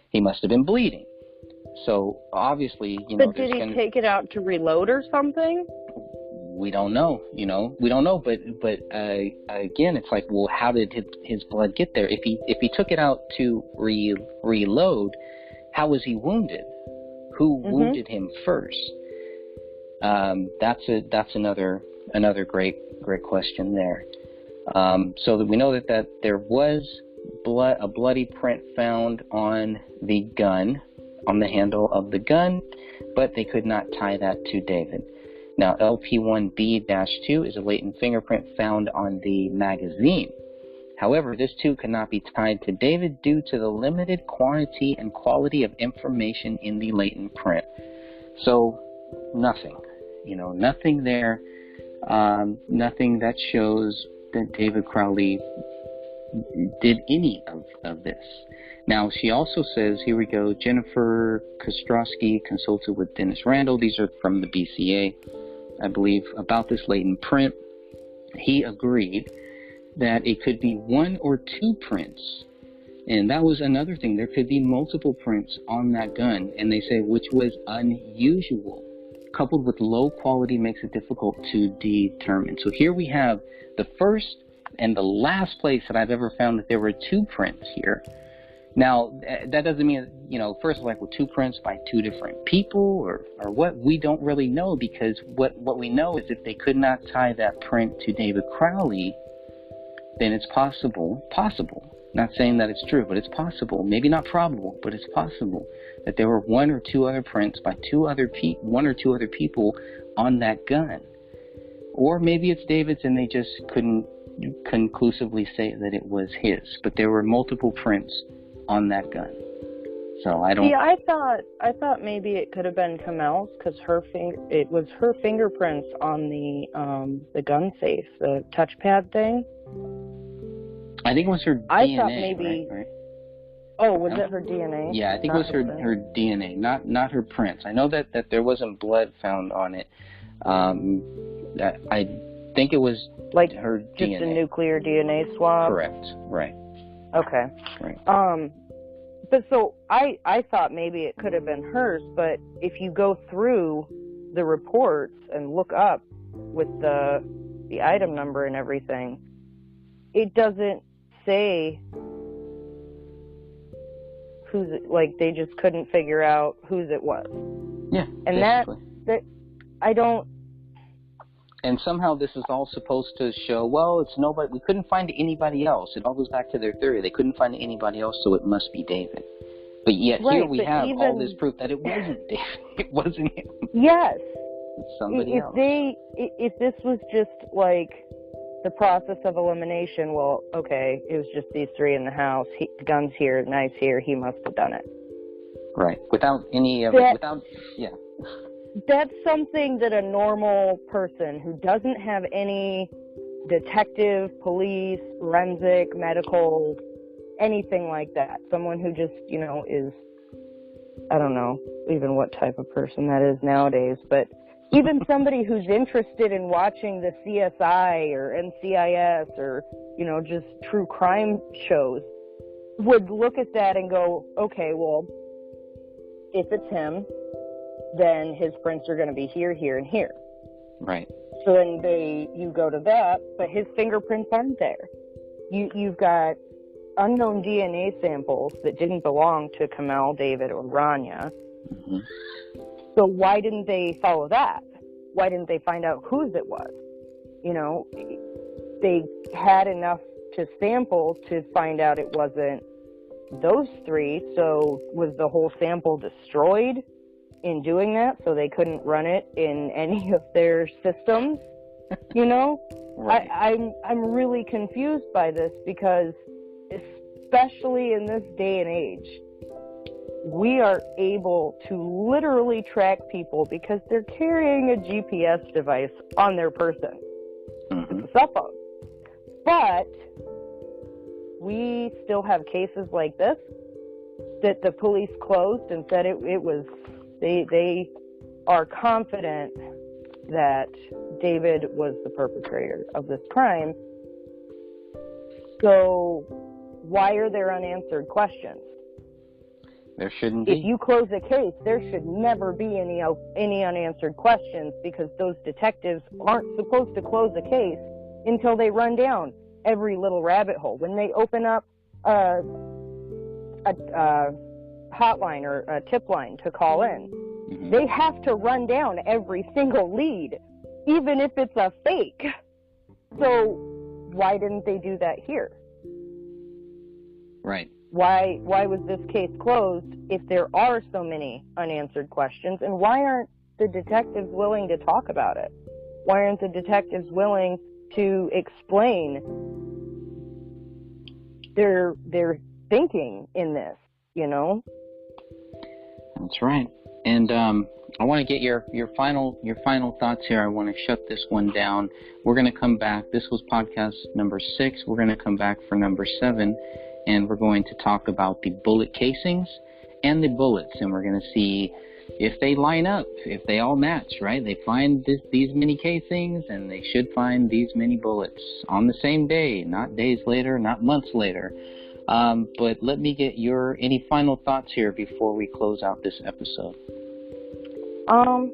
He must have been bleeding. So obviously, But did he take it out to reload or something? We don't know. We don't know. But again, it's like, well, how did his blood get there? If he took it out to reload, how was he wounded? Who wounded him first? That's another great question there. So that we know that there was a bloody print found on the gun, on the handle of the gun, but they could not tie that to David. Now, LP1B-2 is a latent fingerprint found on the magazine. However, this too cannot be tied to David due to the limited quantity and quality of information in the latent print. So, nothing. Nothing there. Nothing that shows that David Crowley did any of this. Now, she also says, here we go, Jennifer Kostrowski consulted with Dennis Randall. These are from the BCA, I believe, about this latent print. He agreed that it could be 1 or 2 prints. And that was another thing. There could be multiple prints on that gun. And they say, which was unusual. Coupled with low quality makes it difficult to determine. So here we have the first and the last place that I've ever found that there were 2 prints here. Now, that doesn't mean, first of all, 2 prints by 2 different people or what? We don't really know, because what we know is if they could not tie that print to David Crowley, then it's possible, not saying that it's true, but it's possible, maybe not probable, but it's possible that there were 1 or 2 other prints by 1 or 2 other people on that gun. Or maybe it's David's and they just couldn't conclusively say that it was his, but there were multiple prints on that gun. So I don't... Yeah, I thought maybe it could have been Kamel's, because it was her fingerprints on the gun safe, the touchpad thing. I think it was her DNA. I thought maybe. Right? Oh, was it her DNA? Yeah, I think it was her DNA, not her prints. I know that there wasn't blood found on it. I think it was her DNA. Just a nuclear DNA swab. Correct. Right. Okay. Right. But so I thought maybe it could have been hers, but if you go through the reports and look up with the item number and everything, it doesn't say whose it, they just couldn't figure out whose it was. Yeah. And that I don't. And somehow this is all supposed to show, well, it's nobody, we couldn't find anybody else. It all goes back to their theory. They couldn't find anybody else, so it must be David. But yet Right, here we but have all even- this proof that it wasn't David. It wasn't him. Yes. It's somebody if else. if this was just like the process of elimination, well, okay, it was just these three in the house. Guns here, knives here. He must have done it. Right. Without any of That- without, yeah. That's something that a normal person who doesn't have any detective, police, forensic, medical, anything like that, someone who just, is, I don't know even what type of person that is nowadays, but even somebody who's interested in watching the CSI or NCIS or, just true crime shows would look at that and go, okay, well, if it's him, then his prints are going to be here, here, and here. Right. So then you go to that, but his fingerprints aren't there. You've got unknown DNA samples that didn't belong to Kamel, David, or Rania. Mm-hmm. So why didn't they follow that? Why didn't they find out whose it was? They had enough to sample to find out it wasn't those three. So was the whole sample destroyed in doing that, so they couldn't run it in any of their systems? Right. I'm really confused by this because, especially in this day and age, we are able to literally track people because they're carrying a GPS device on their person. Mm-hmm. It's a cell phone. But we still have cases like this that the police closed and said it was, they are confident that David was the perpetrator of this crime. So why are there unanswered questions? There shouldn't be. If you close a case, there should never be any unanswered questions because those detectives aren't supposed to close a case until they run down every little rabbit hole. When they open up a hotline or a tip line to call in, mm-hmm. they have to run down every single lead, even if it's a fake. So why didn't they do that here? Right. Why was this case closed if there are so many unanswered questions? And why aren't the detectives willing to talk about it? Why aren't the detectives willing to explain their thinking in this, That's right. And I want to get your final thoughts here. I want to shut this one down. We're going to come back. This was podcast number 6. We're going to come back for number 7. And we're going to talk about the bullet casings and the bullets, and we're going to see if they line up, if they all match, right? They find these many casings, and they should find these many bullets on the same day, not days later, not months later. But let me get any final thoughts here before we close out this episode. I'm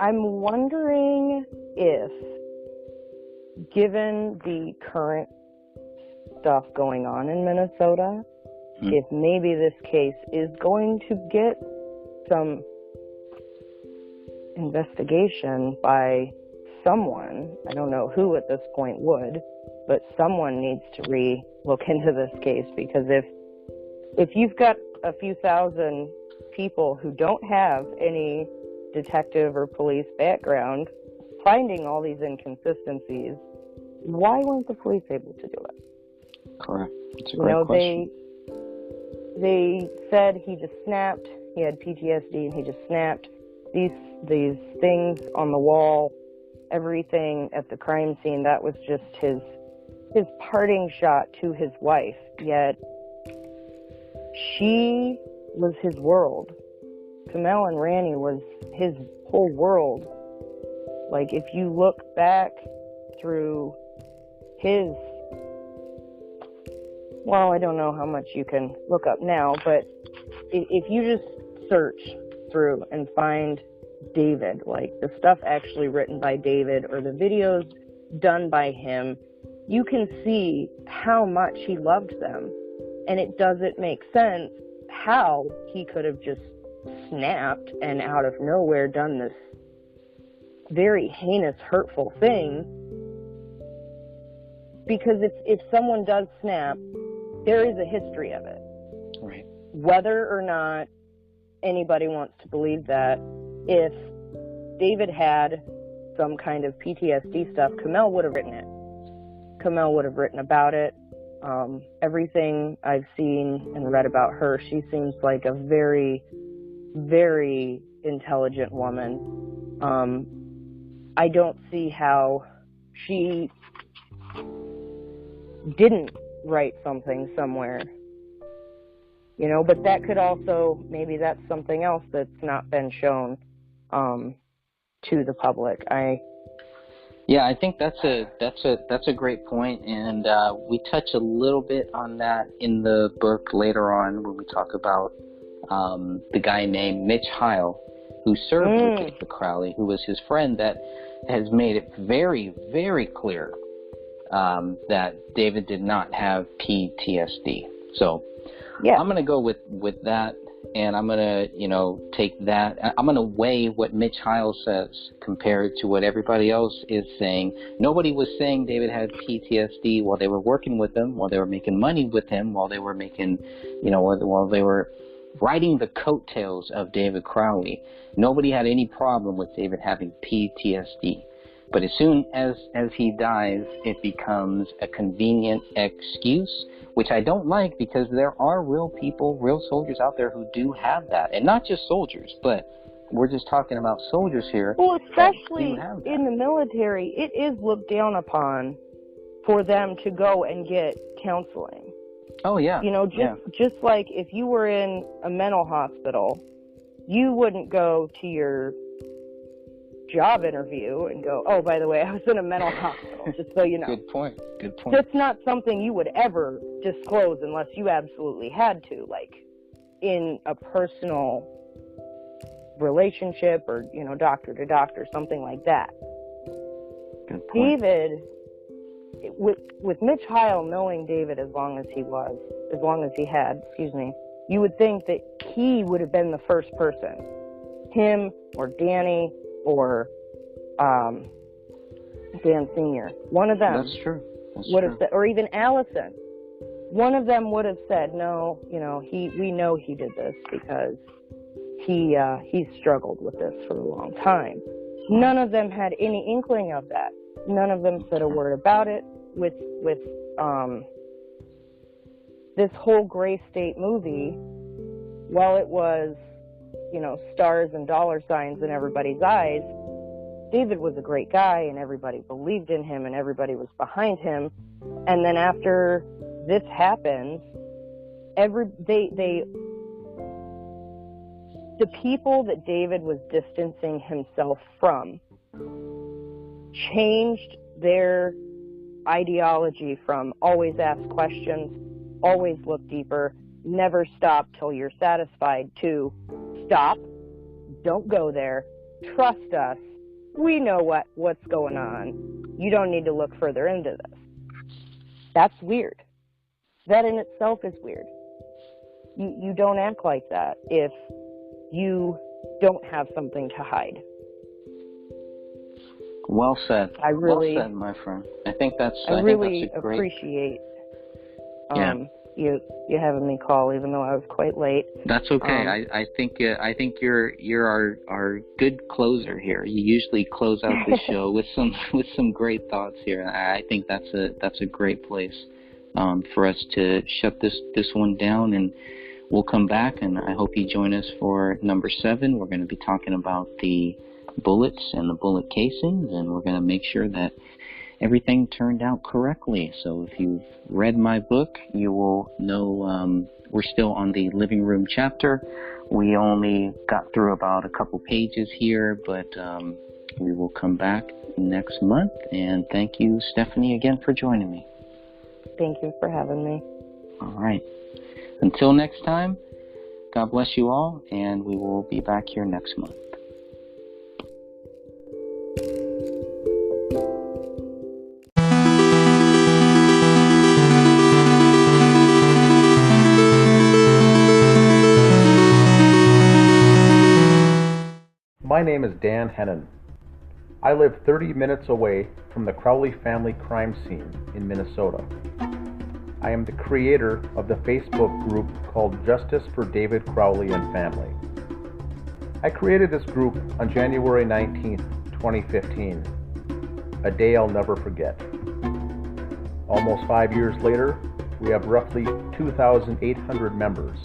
wondering if, given the current stuff going on in Minnesota, if maybe this case is going to get some investigation by someone. I don't know who at this point would, but someone needs to look into this case, because if you've got a few thousand people who don't have any detective or police background finding all these inconsistencies, why weren't the police able to do it? Correct. It's a great question. They said he just snapped. He had PTSD and he just snapped. These things on the wall, everything at the crime scene, that was just his parting shot to his wife. Yet she was his world. Kamel and Rania was his whole world. Like, if you look back through his, well, I don't know how much you can look up now, but if you just search through and find David, like the stuff actually written by David or the videos done by him, you can see how much he loved them. And it doesn't make sense how he could have just snapped and out of nowhere done this very heinous, hurtful thing. Because if someone does snap there is a history of it. Right. Whether or not anybody wants to believe that, if David had some kind of PTSD stuff, Kamel would have written it. Kamel would have written about it. Everything I've seen and read about her, she seems like a very, very intelligent woman. I don't see how she didn't write something somewhere. You know, but that could also, maybe that's something else that's not been shown to the public. Yeah, I think that's a great point, and we touch a little bit on that in the book later on when we talk about the guy named Mitch Heil, who served with David Crowley, who was his friend, that has made it very, very clear that David did not have PTSD. So yeah, I'm going to go with that, and I'm going to, take that. I'm going to weigh what Mitch Heil says compared to what everybody else is saying. Nobody was saying David had PTSD while they were working with him, while they were making money with him, while they were making, while they were riding the coattails of David Crowley. Nobody had any problem with David having PTSD. But as soon as he dies, it becomes a convenient excuse, which I don't like, because there are real people, real soldiers out there who do have that. And not just soldiers, but we're just talking about soldiers here. Well, especially in the military, it is looked down upon for them to go and get counseling. Oh, yeah. Just like if you were in a mental hospital, you wouldn't go to your job interview and go, oh, by the way, I was in a mental hospital, just so you know. Good point. That's not something you would ever disclose unless you absolutely had to, like in a personal relationship or, doctor to doctor, something like that. Good point. David, with Mitch Heil knowing David as long as he had, you would think that he would have been the first person, him or Danny or Dan Sr. One of them. That's true. Would have said, or even Allison. One of them would have said, no, we know he did this because he struggled with this for a long time. None of them had any inkling of that. None of them said a word about it. With this whole Gray State movie, while it was, stars and dollar signs in everybody's eyes, David was a great guy and everybody believed in him and everybody was behind him. And then after this happens, the people that David was distancing himself from changed their ideology from always ask questions, always look deeper, never stop till you're satisfied, to stop, don't go there, trust us, we know what's going on, you don't need to look further into this. That's weird. That in itself is weird. You don't act like that if you don't have something to hide. Well said. Well said, my friend. I think that's I really think that's a great... appreciate you having me call, even though I was quite late. That's okay. I think you're our good closer here. You usually close out the show with some great thoughts here. I think that's a great place for us to shut this one down, and we'll come back, and I hope you join us for number 7. We're going to be talking about the bullets and the bullet casings, and we're going to make sure that everything turned out correctly. So if you've read my book, you will know we're still on the living room chapter. We only got through about a couple pages here, but we will come back next month. And thank you, Stephanie, again for joining me. Thank you for having me. All right. Until next time, God bless you all, and we will be back here next month. My name is Dan Hennon. I live 30 minutes away from the Crowley family crime scene in Minnesota. I am the creator of the Facebook group called Justice for David Crowley and Family. I created this group on January 19, 2015, a day I'll never forget. Almost 5 years later, we have roughly 2,800 members,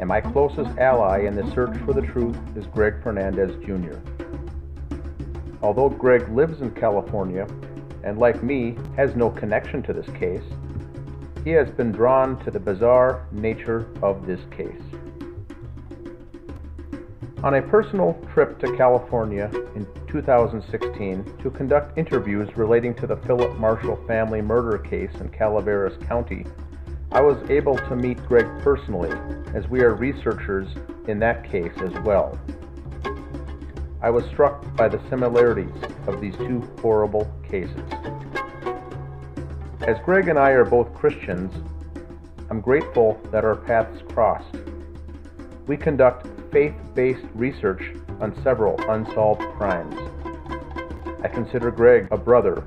and my closest ally in the search for the truth is Greg Fernandez Jr. Although Greg lives in California, and like me, has no connection to this case, he has been drawn to the bizarre nature of this case. On a personal trip to California in 2016 to conduct interviews relating to the Philip Marshall family murder case in Calaveras County, I was able to meet Greg personally, as we are researchers in that case as well. I was struck by the similarities of these two horrible cases. As Greg and I are both Christians, I'm grateful that our paths crossed. We conduct faith-based research on several unsolved crimes. I consider Greg a brother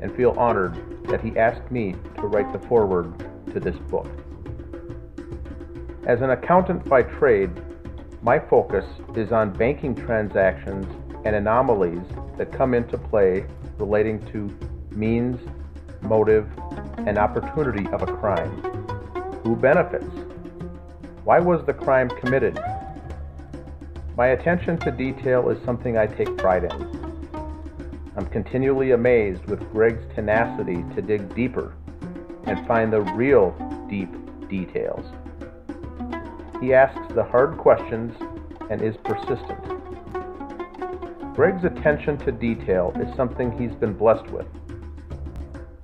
and feel honored that he asked me to write the foreword to this book. As an accountant by trade, my focus is on banking transactions and anomalies that come into play relating to means, motive, and opportunity of a crime. Who benefits? Why was the crime committed? My attention to detail is something I take pride in. I'm continually amazed with Greg's tenacity to dig deeper and find the real deep details. He asks the hard questions and is persistent. Greg's attention to detail is something he's been blessed with,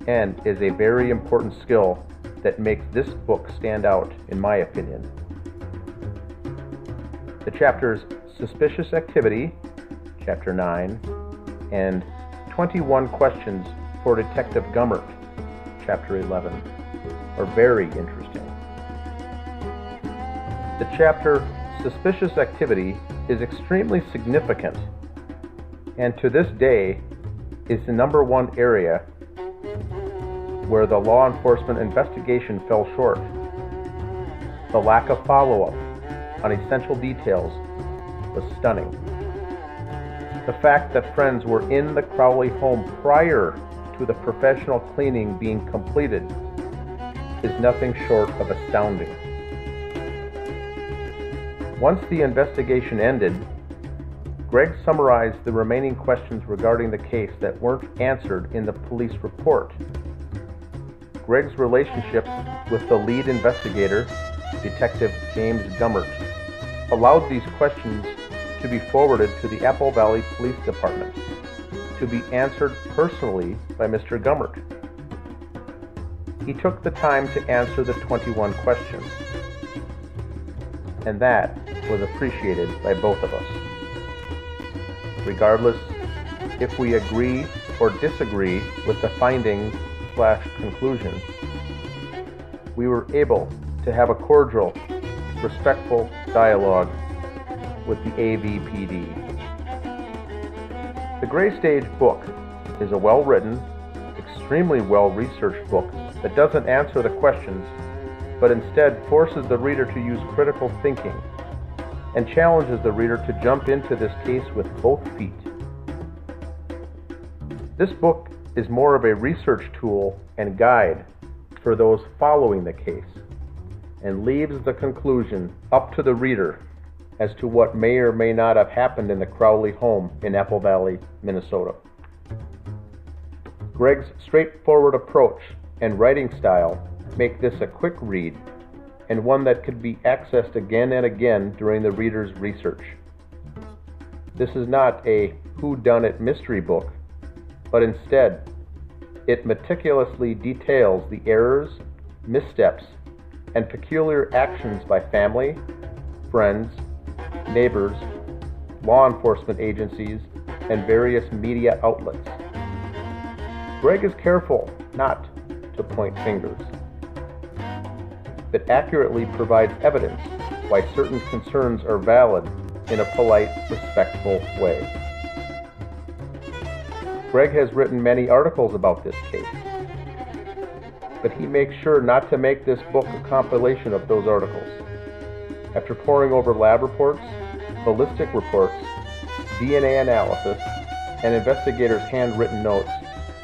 and is a very important skill that makes this book stand out, in my opinion. The chapters Suspicious Activity, Chapter 9, and 21 Questions for Detective Gummert, Chapter 11, are very interesting. The chapter Suspicious Activity is extremely significant, and to this day is the #1 area where the law enforcement investigation fell short. The lack of follow-up on essential details was stunning. The fact that friends were in the Crowley home prior to the professional cleaning being completed is nothing short of astounding. Once the investigation ended, Greg summarized the remaining questions regarding the case that weren't answered in the police report. Greg's relationship with the lead investigator, Detective James Gummert, allowed these questions to be forwarded to the Apple Valley Police Department to be answered personally by Mr. Gummert. He took the time to answer the 21 questions, and that was appreciated by both of us. Regardless if we agree or disagree with the findings/conclusion, we were able to have a cordial, respectful dialogue with the AVPD. The Gray Stage book is a well-written, extremely well-researched book that doesn't answer the questions, but instead forces the reader to use critical thinking and challenges the reader to jump into this case with both feet. This book is more of a research tool and guide for those following the case, and leaves the conclusion up to the reader as to what may or may not have happened in the Crowley home in Apple Valley, Minnesota. Greg's straightforward approach and writing style make this a quick read, and one that could be accessed again and again during the reader's research. This is not a whodunit mystery book, but instead, it meticulously details the errors, missteps, and peculiar actions by family, friends, neighbors, law enforcement agencies, and various media outlets. Greg is careful not to point fingers, but accurately provides evidence why certain concerns are valid in a polite, respectful way. Greg has written many articles about this case, but he makes sure not to make this book a compilation of those articles. After poring over lab reports, ballistic reports, DNA analysis, and investigators' handwritten notes,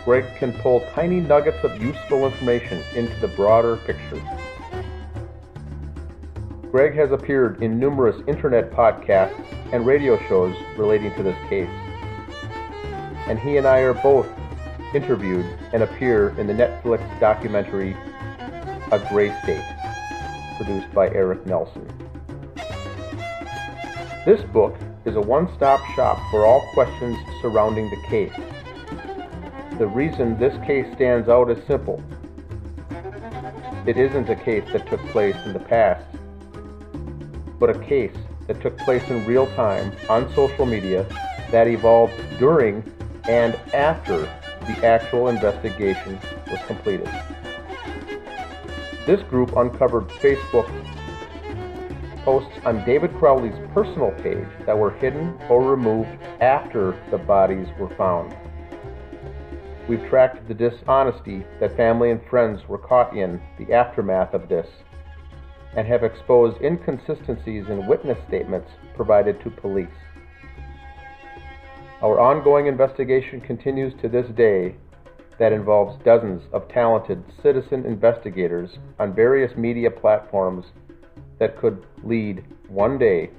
Greg can pull tiny nuggets of useful information into the broader picture. Greg has appeared in numerous internet podcasts and radio shows relating to this case, and he and I are both interviewed and appear in the Netflix documentary A Gray State, produced by Eric Nelson. This book is a one-stop shop for all questions surrounding the case. The reason this case stands out is simple. It isn't a case that took place in the past, but a case that took place in real time on social media that evolved during and after the actual investigation was completed. This group uncovered Facebook posts on David Crowley's personal page that were hidden or removed after the bodies were found. We've tracked the dishonesty that family and friends were caught in the aftermath of this, and have exposed inconsistencies in witness statements provided to police. Our ongoing investigation continues to this day that involves dozens of talented citizen investigators on various media platforms that could lead one day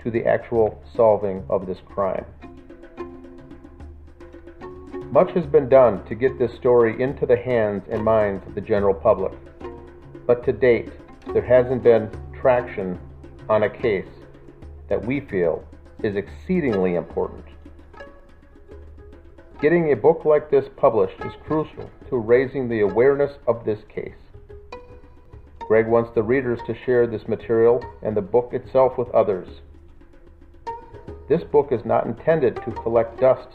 to the actual solving of this crime. Much has been done to get this story into the hands and minds of the general public, but to date, there hasn't been traction on a case that we feel is exceedingly important. Getting a book like this published is crucial to raising the awareness of this case. Greg wants the readers to share this material and the book itself with others. This book is not intended to collect dust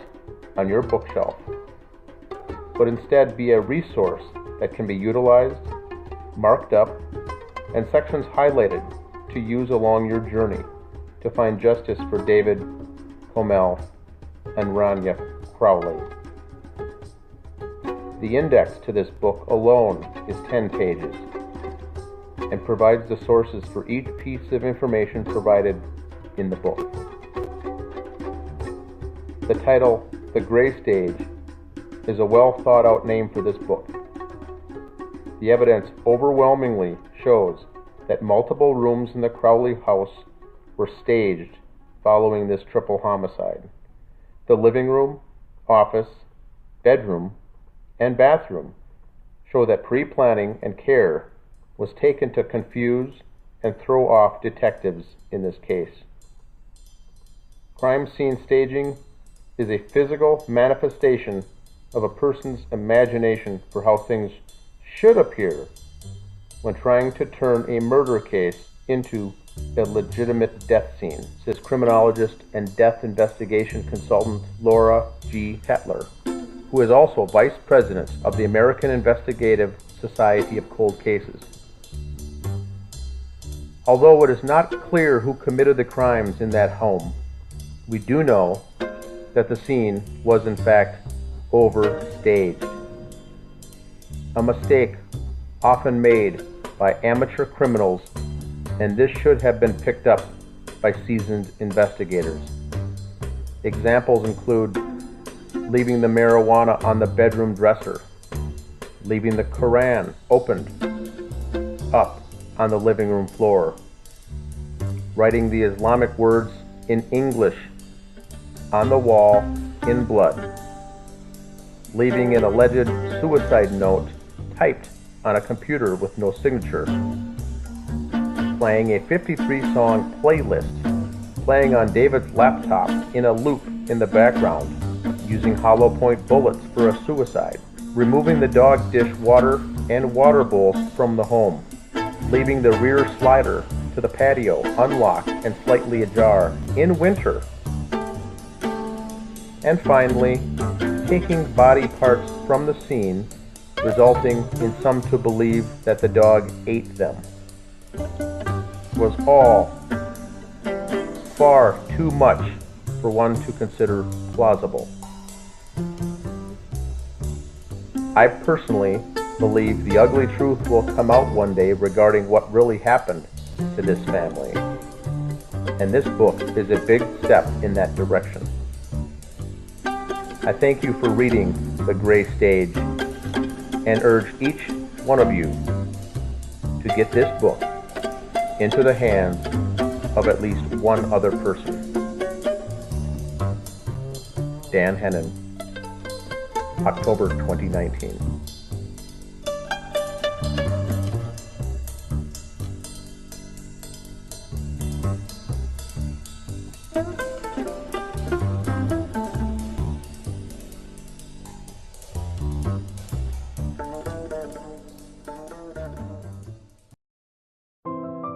on your bookshelf, but instead be a resource that can be utilized, marked up, and sections highlighted to use along your journey to find justice for David, Comel, and Rania Crowley. The index to this book alone is 10 pages and provides the sources for each piece of information provided in the book. The title, The Gray Stage, is a well thought out name for this book. The evidence overwhelmingly shows that multiple rooms in the Crowley house were staged following this triple homicide. The living room, office, bedroom, and bathroom show that pre-planning and care was taken to confuse and throw off detectives in this case. Crime scene staging is a physical manifestation of a person's imagination for how things should appear when trying to turn a murder case into a legitimate death scene, says criminologist and death investigation consultant Laura G. Tetler, who is also vice president of the American Investigative Society of Cold Cases. Although it is not clear who committed the crimes in that home, we do know that the scene was in fact overstaged. A mistake often made by amateur criminals, and this should have been picked up by seasoned investigators. Examples include leaving the marijuana on the bedroom dresser, leaving the Quran opened up on the living room floor, writing the Islamic words in English on the wall in blood, leaving an alleged suicide note typed on a computer with no signature, playing a 53-song playlist, playing on David's laptop in a loop in the background, using hollow point bullets for a suicide, removing the dog dish water and water bowls from the home, leaving the rear slider to the patio unlocked and slightly ajar in winter, and finally, taking body parts from the scene, resulting in some to believe that the dog ate them, was all far too much for one to consider plausible. I personally believe the ugly truth will come out one day regarding what really happened to this family. And this book is a big step in that direction. I thank you for reading The Gray Stage and urge each one of you to get this book into the hands of at least one other person. Dan Hennon, October 2019.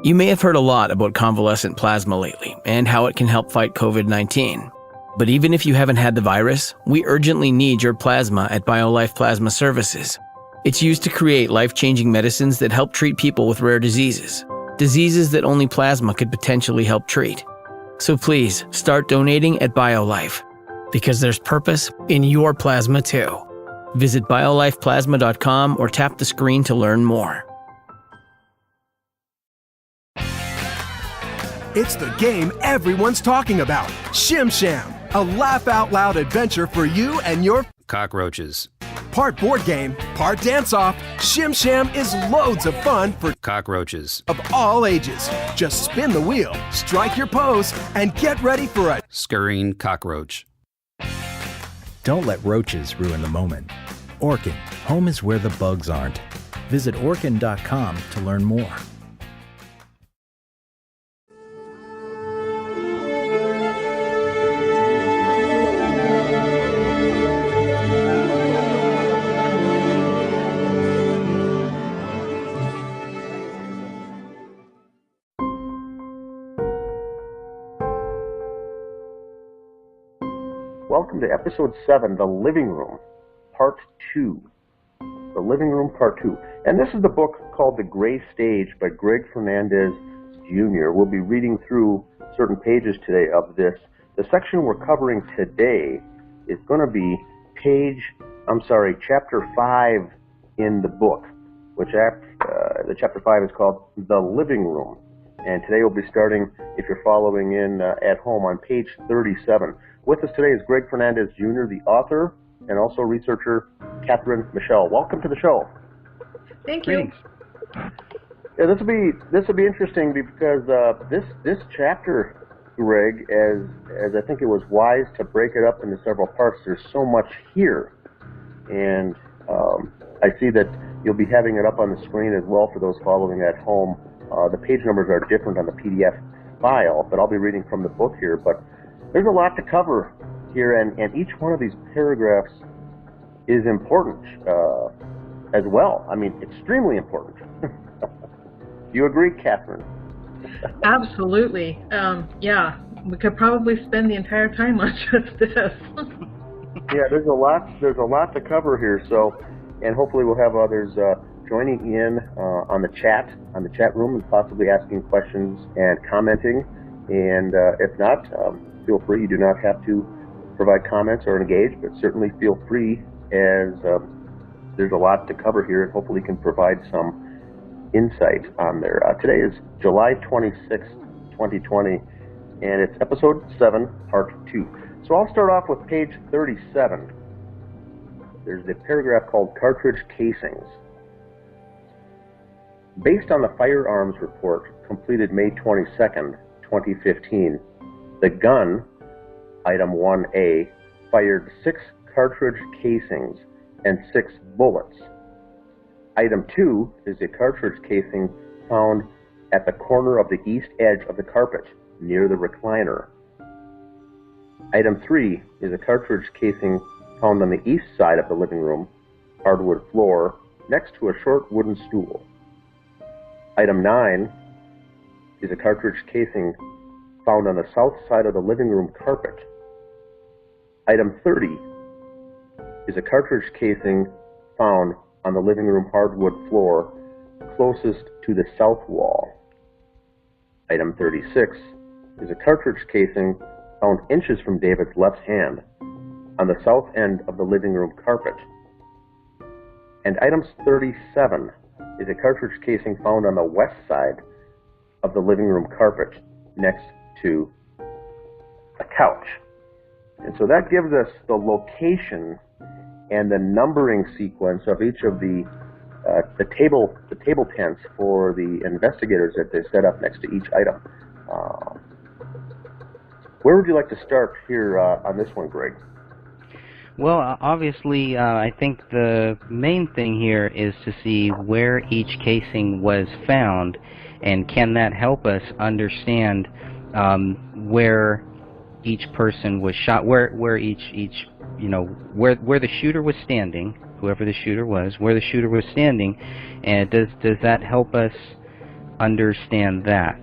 You may have heard a lot about convalescent plasma lately and how it can help fight COVID-19. But even if you haven't had the virus, we urgently need your plasma at BioLife Plasma Services. It's used to create life-changing medicines that help treat people with rare diseases that only plasma could potentially help treat. So please, start donating at BioLife, because there's purpose in your plasma too. Visit biolifeplasma.com or tap the screen to learn more. It's the game everyone's talking about. Shim Sham, a laugh-out-loud adventure for you and your cockroaches. Part board game, part dance-off, Shim Sham is loads of fun for cockroaches of all ages. Just spin the wheel, strike your pose, and get ready for a scurrying cockroach. Don't let roaches ruin the moment. Orkin, home is where the bugs aren't. Visit Orkin.com to learn more. Welcome to Episode 7, The Living Room, Part 2. The Living Room, Part 2. And this is the book called The Gray Stage by Greg Fernandez, Jr. We'll be reading through certain pages today of this. The section we're covering today is going to be Chapter 5 in the book, which the Chapter 5 is called The Living Room. And today we'll be starting, if you're following in at home, on page 37. With us today is Greg Fernandez, Jr., the author, and also researcher Catherine Michelle. Welcome to the show. Thank you. Yeah, this will be interesting because this chapter, Greg, as I think it was wise to break it up into several parts. There's so much here, and I see that you'll be having it up on the screen as well for those following at home. The page numbers are different on the PDF file, but I'll be reading from the book here. But there's a lot to cover here, and each one of these paragraphs is important as well. I mean, extremely important. Do you agree, Catherine? Absolutely. Yeah, we could probably spend the entire time on just this. Yeah, there's a lot to cover here. So, and hopefully we'll have others joining in on the chat room, and possibly asking questions and commenting. And if not, feel free. You do not have to provide comments or engage, but certainly feel free, as there's a lot to cover here, and hopefully can provide some insight on there. Today is July 26th, 2020, and it's episode 7, part 2. So I'll start off with page 37. There's a paragraph called Cartridge Casings. Based on the firearms report completed May 22nd, 2015, the gun, item 1A, fired 6 cartridge casings and 6 bullets. Item 2 is a cartridge casing found at the corner of the east edge of the carpet, near the recliner. Item 3 is a cartridge casing found on the east side of the living room, hardwood floor, next to a short wooden stool. Item 9 is a cartridge casing found on the south side of the living room carpet. Item 30 is a cartridge casing found on the living room hardwood floor closest to the south wall. Item 36 is a cartridge casing found inches from David's left hand on the south end of the living room carpet. And item 37 is a cartridge casing found on the west side of the living room carpet next to a couch. And so that gives us the location and the numbering sequence of each of the table tents for the investigators that they set up next to each item. Where would you like to start here on this one, Greg? Well, obviously, I think the main thing here is to see where each casing was found, and can that help us understand where each person was shot, where each where the shooter was standing, whoever the shooter was, where the shooter was standing, and does that help us understand that?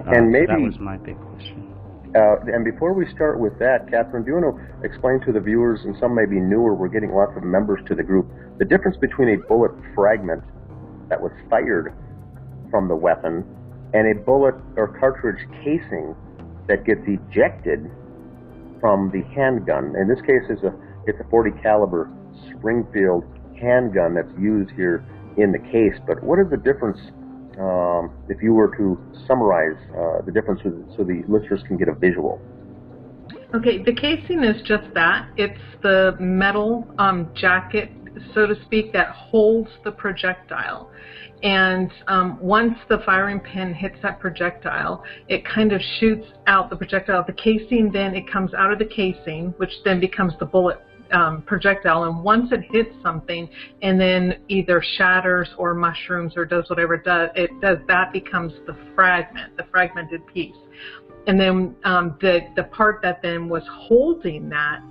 And maybe so that was my big question. And before we start with that, Catherine, do you want to explain to the viewers, and some may be newer, we're getting lots of members to the group, the difference between a bullet fragment that was fired from the weapon and a bullet or cartridge casing that gets ejected from the handgun? In this case, it's a .40 caliber Springfield handgun that's used here in the case. But what is the difference, if you were to summarize the difference so the listeners can get a visual? Okay, the casing is just that. It's the metal jacket, so to speak, that holds the projectile. And once the firing pin hits that projectile, it kind of shoots out the projectile. The casing, then it comes out of the casing, which then becomes the bullet projectile. And once it hits something and then either shatters or mushrooms or does whatever it does, that becomes the fragment, the fragmented piece. And then the part that then was holding that,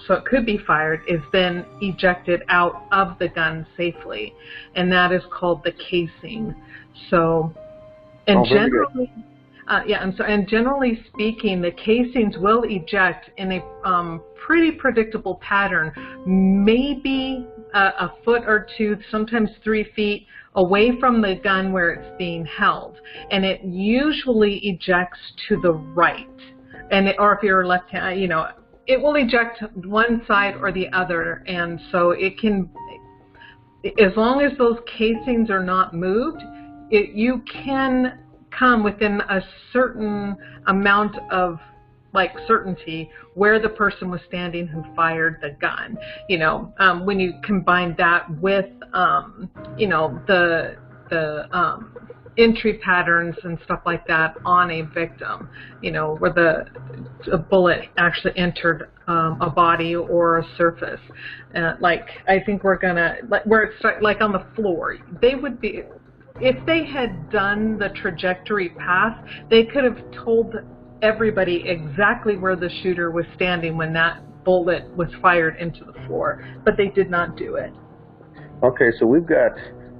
so it could be fired, is then ejected out of the gun safely, and that is called the casing. So, and generally, and generally speaking, the casings will eject in a pretty predictable pattern, maybe a foot or two, sometimes 3 feet away from the gun where it's being held, and it usually ejects to the right, or if you're left hand, it will eject one side or the other. And so it can, as long as those casings are not moved, you can come within a certain amount of certainty where the person was standing who fired the gun. When you combine that with the entry patterns and stuff like that on a victim, where the bullet actually entered a body or a surface. I think we're gonna, where it's like on the floor, they would be, if they had done the trajectory path, they could have told everybody exactly where the shooter was standing when that bullet was fired into the floor, but they did not do it. Okay, so we've got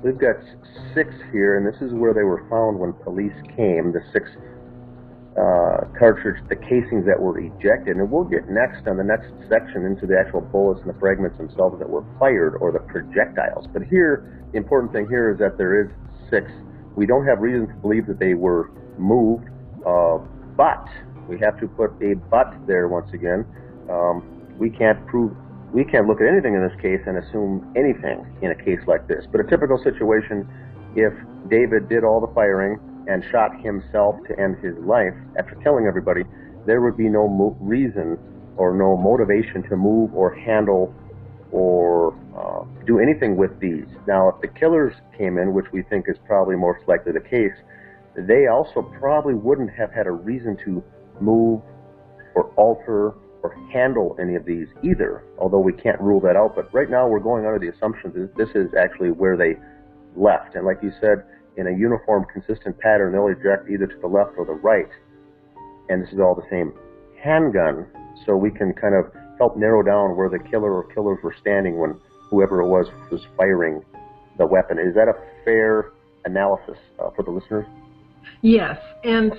6 here, and this is where they were found when police came, the 6 cartridge, the casings that were ejected. And we'll get next on the next section into the actual bullets and the fragments themselves that were fired, or the projectiles. But here, the important thing here is that there is 6. We don't have reason to believe that they were moved, but we have to put a but there once again. We can't look at anything in this case and assume anything in a case like this. But a typical situation, if David did all the firing and shot himself to end his life after killing everybody, there would be no reason or no motivation to move or handle or do anything with these. Now, if the killers came in, which we think is probably most likely the case, they also probably wouldn't have had a reason to move or alter or handle any of these either, although we can't rule that out. But right now we're going under the assumption that this is actually where they left. And like you said, in a uniform, consistent pattern, they'll eject either to the left or the right. And this is all the same handgun, so we can kind of help narrow down where the killer or killers were standing when whoever it was firing the weapon. Is that a fair analysis for the listeners? Yes, and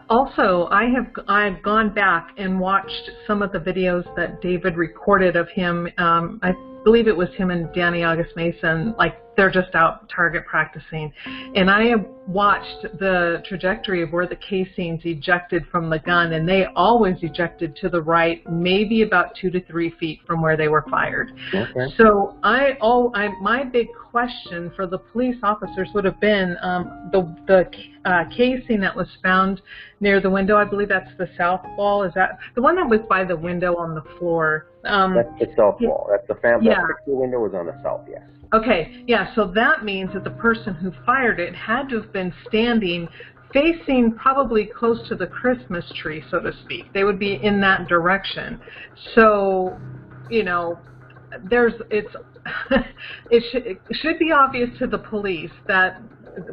also I've gone back and watched some of the videos that David recorded of him. I believe it was him and Danny August Mason, like they're just out target practicing. And I have watched the trajectory of where the casings ejected from the gun, and they always ejected to the right, maybe about 2 to 3 feet from where they were fired. Okay. So my big question for the police officers would have been the casing that was found near the window. I believe that's the south wall. Is that the one that was by the window on the floor? That's the south wall. That's the family. Yeah. The window was on the south, yes. Okay, yeah, so that means that the person who fired it had to have been standing facing probably close to the Christmas tree, so to speak. They would be in that direction. So, you know, it should be obvious to the police that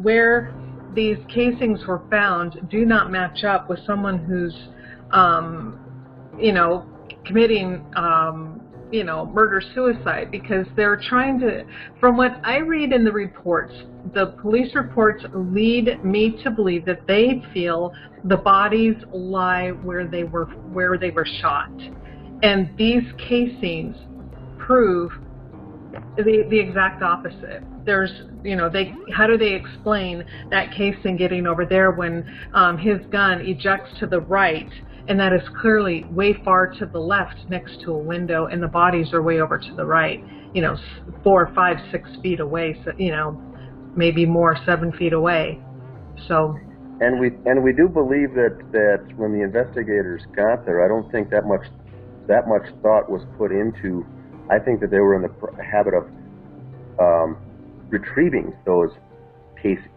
where these casings were found do not match up with someone who's, you know, committing murder-suicide, because they're trying to, from what I read in the reports, the police reports lead me to believe that they feel the bodies lie where they were shot. And these casings prove the exact opposite. There's, you know, how do they explain that casing getting over there when his gun ejects to the right, and that is clearly way far to the left next to a window, and the bodies are way over to the right, you know, 4, 5, 6 feet away, so, you know, maybe more, 7 feet away. So. And we do believe that when the investigators got there, I don't think that much thought was put into. I think that they were in the habit of retrieving those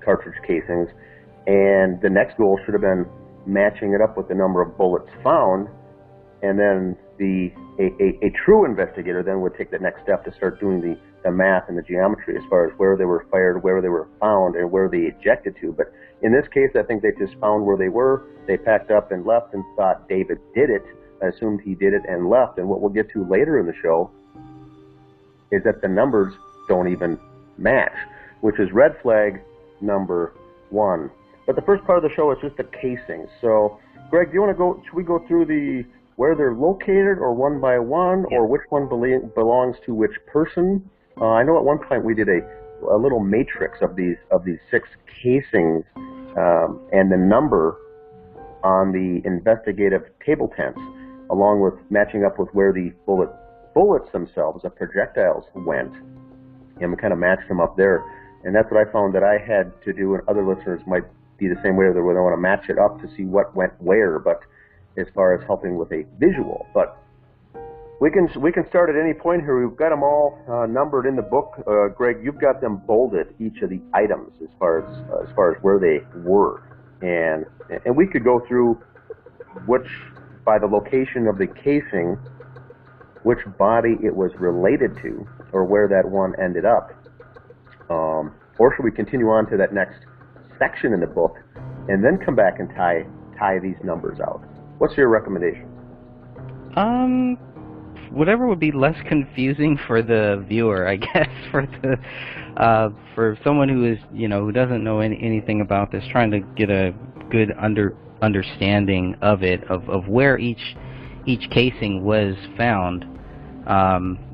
cartridge casings, and the next goal should have been matching it up with the number of bullets found, and then a true investigator then would take the next step to start doing the math and the geometry as far as where they were fired, where they were found, and where they ejected to. But in this case, I think they just found where they were, they packed up and left and thought David did it, assumed he did it and left. And what we'll get to later in the show is that the numbers don't even match, which is red flag number 1. But the first part of the show is just the casings. So, Greg, do you want to should we go through where they're located, or one by one, or which one belongs to which person? I know at one point we did a little matrix of these 6 casings, and the number on the investigative table tents, along with matching up with where the bullets themselves, the projectiles, went, and we kind of matched them up there. And that's what I found that I had to do, and other listeners might be the same way, where they want to match it up to see what went where, but as far as helping with a visual. But we can start at any point here. We've got them all numbered in the book. Greg, you've got them bolded, each of the items, as far as where they were, and we could go through which, by the location of the casing, which body it was related to, or where that one ended up. Or should we continue on to that next section in the book and then come back and tie these numbers out? What's your recommendation? Whatever would be less confusing for the viewer, I guess, for someone who is, you know, who doesn't know anything about this, trying to get a good understanding of it, of where each casing was found.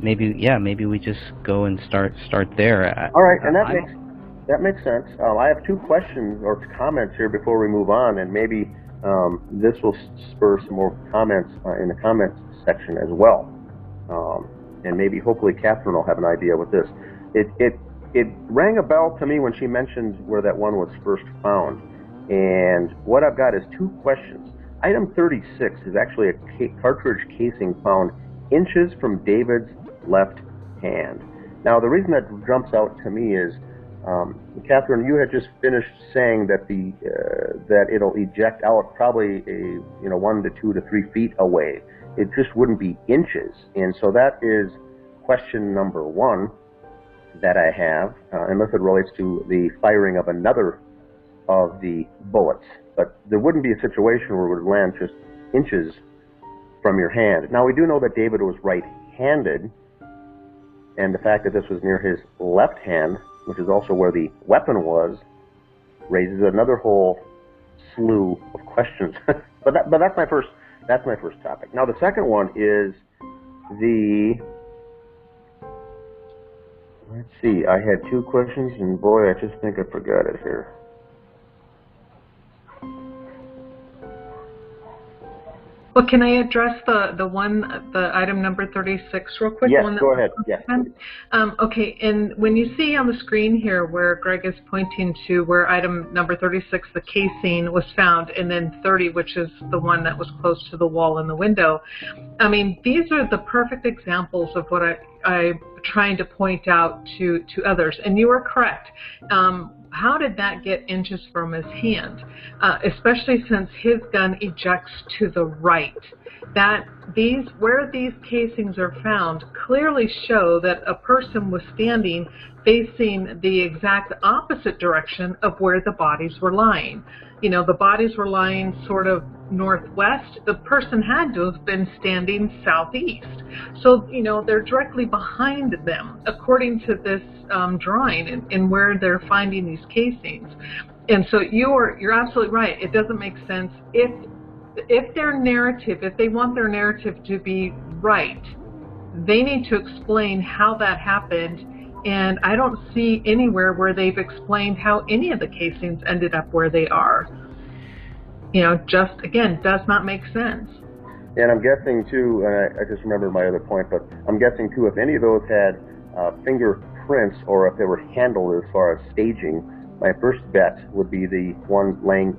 Maybe we just go and start there. All right, and that makes sense. I have 2 questions or comments here before we move on, and maybe this will spur some more comments in the comments section as well. And maybe, hopefully, Catherine will have an idea with this. It rang a bell to me when she mentioned where that one was first found. And what I've got is 2 questions. Item 36 is actually a cartridge casing found inches from David's left hand. Now, the reason that jumps out to me is, Catherine, you had just finished saying that that it'll eject out probably 1 to 2 to 3 feet away. It just wouldn't be inches, and so that is question number 1 that I have, unless it relates to the firing of another of the bullets. But there wouldn't be a situation where it would land just inches from your hand. Now, we do know that David was right-handed, and the fact that this was near his left hand, which is also where the weapon was, raises another whole slew of questions. but that's my first topic. Now, the second one is Let's see, I had 2 questions, and boy, I just think I forgot it here. Well, can I address the item number 36 real quick? Yes, the one go ahead. Yes. Okay, and when you see on the screen here where Greg is pointing to where item number 36, the casing was found, and then 30, which is the one that was close to the wall and the window, I mean, these are the perfect examples of what I'm trying to point out to others. And you are correct. How did that get inches from his hand? Especially since his gun ejects to the right. Where these casings are found clearly show that a person was standing facing the exact opposite direction of where the bodies were lying. You know, the bodies were lying sort of northwest. The person had to have been standing southeast. So, you know, they're directly behind them, according to this drawing and where they're finding these casings. And so you're absolutely right. It doesn't make sense if their narrative, if they want their narrative to be right, they need to explain how that happened. And I don't see anywhere where they've explained how any of the casings ended up where they are. You know, just, again, does not make sense. And I'm guessing, too, and I just remembered my other point, but I'm guessing, too, if any of those had fingerprints or if they were handled as far as staging, my first bet would be the one laying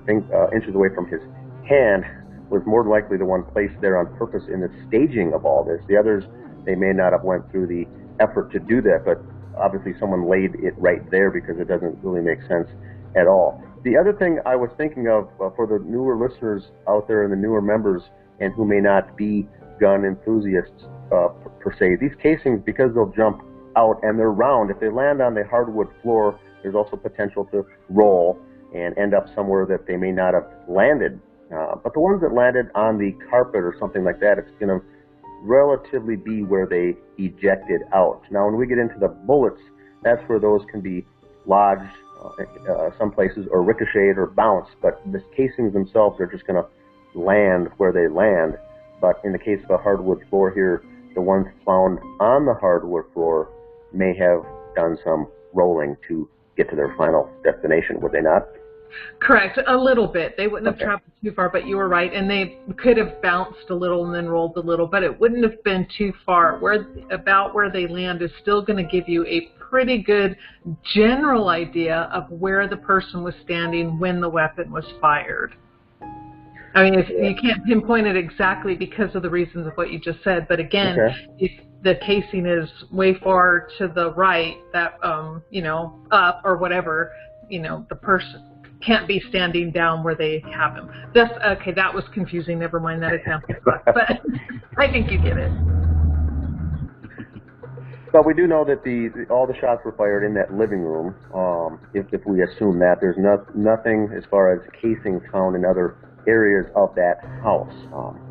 inches away from his hand was more than likely the one placed there on purpose in the staging of all this. The others, they may not have went through the effort to do that, but obviously someone laid it right there because it doesn't really make sense at all. The other thing I was thinking of for the newer listeners out there and the newer members and who may not be gun enthusiasts per se, these casings, because they'll jump out and they're round, if they land on the hardwood floor, there's also potential to roll and end up somewhere that they may not have landed. But the ones that landed on the carpet or something like that, it's going to relatively be where they ejected out. Now, when we get into the bullets, that's where those can be lodged some places or ricocheted or bounced. But the casings themselves are just going to land where they land. But in the case of a hardwood floor here, the ones found on the hardwood floor may have done some rolling to get to their final destination, would they not? Correct, a little bit. They wouldn't have traveled too far, but you were right. And they could have bounced a little and then rolled a little, but it wouldn't have been too far. About where they land is still going to give you a pretty good general idea of where the person was standing when the weapon was fired. I mean, you can't pinpoint it exactly because of the reasons of what you just said, but again, if the casing is way far to the right, that, you know, up or whatever, you know, the person can't be standing down where they have him. Okay, that was confusing. Never mind that example. But I think you get it. But we do know that all the shots were fired in that living room. If we assume that, there's nothing as far as casings found in other areas of that house.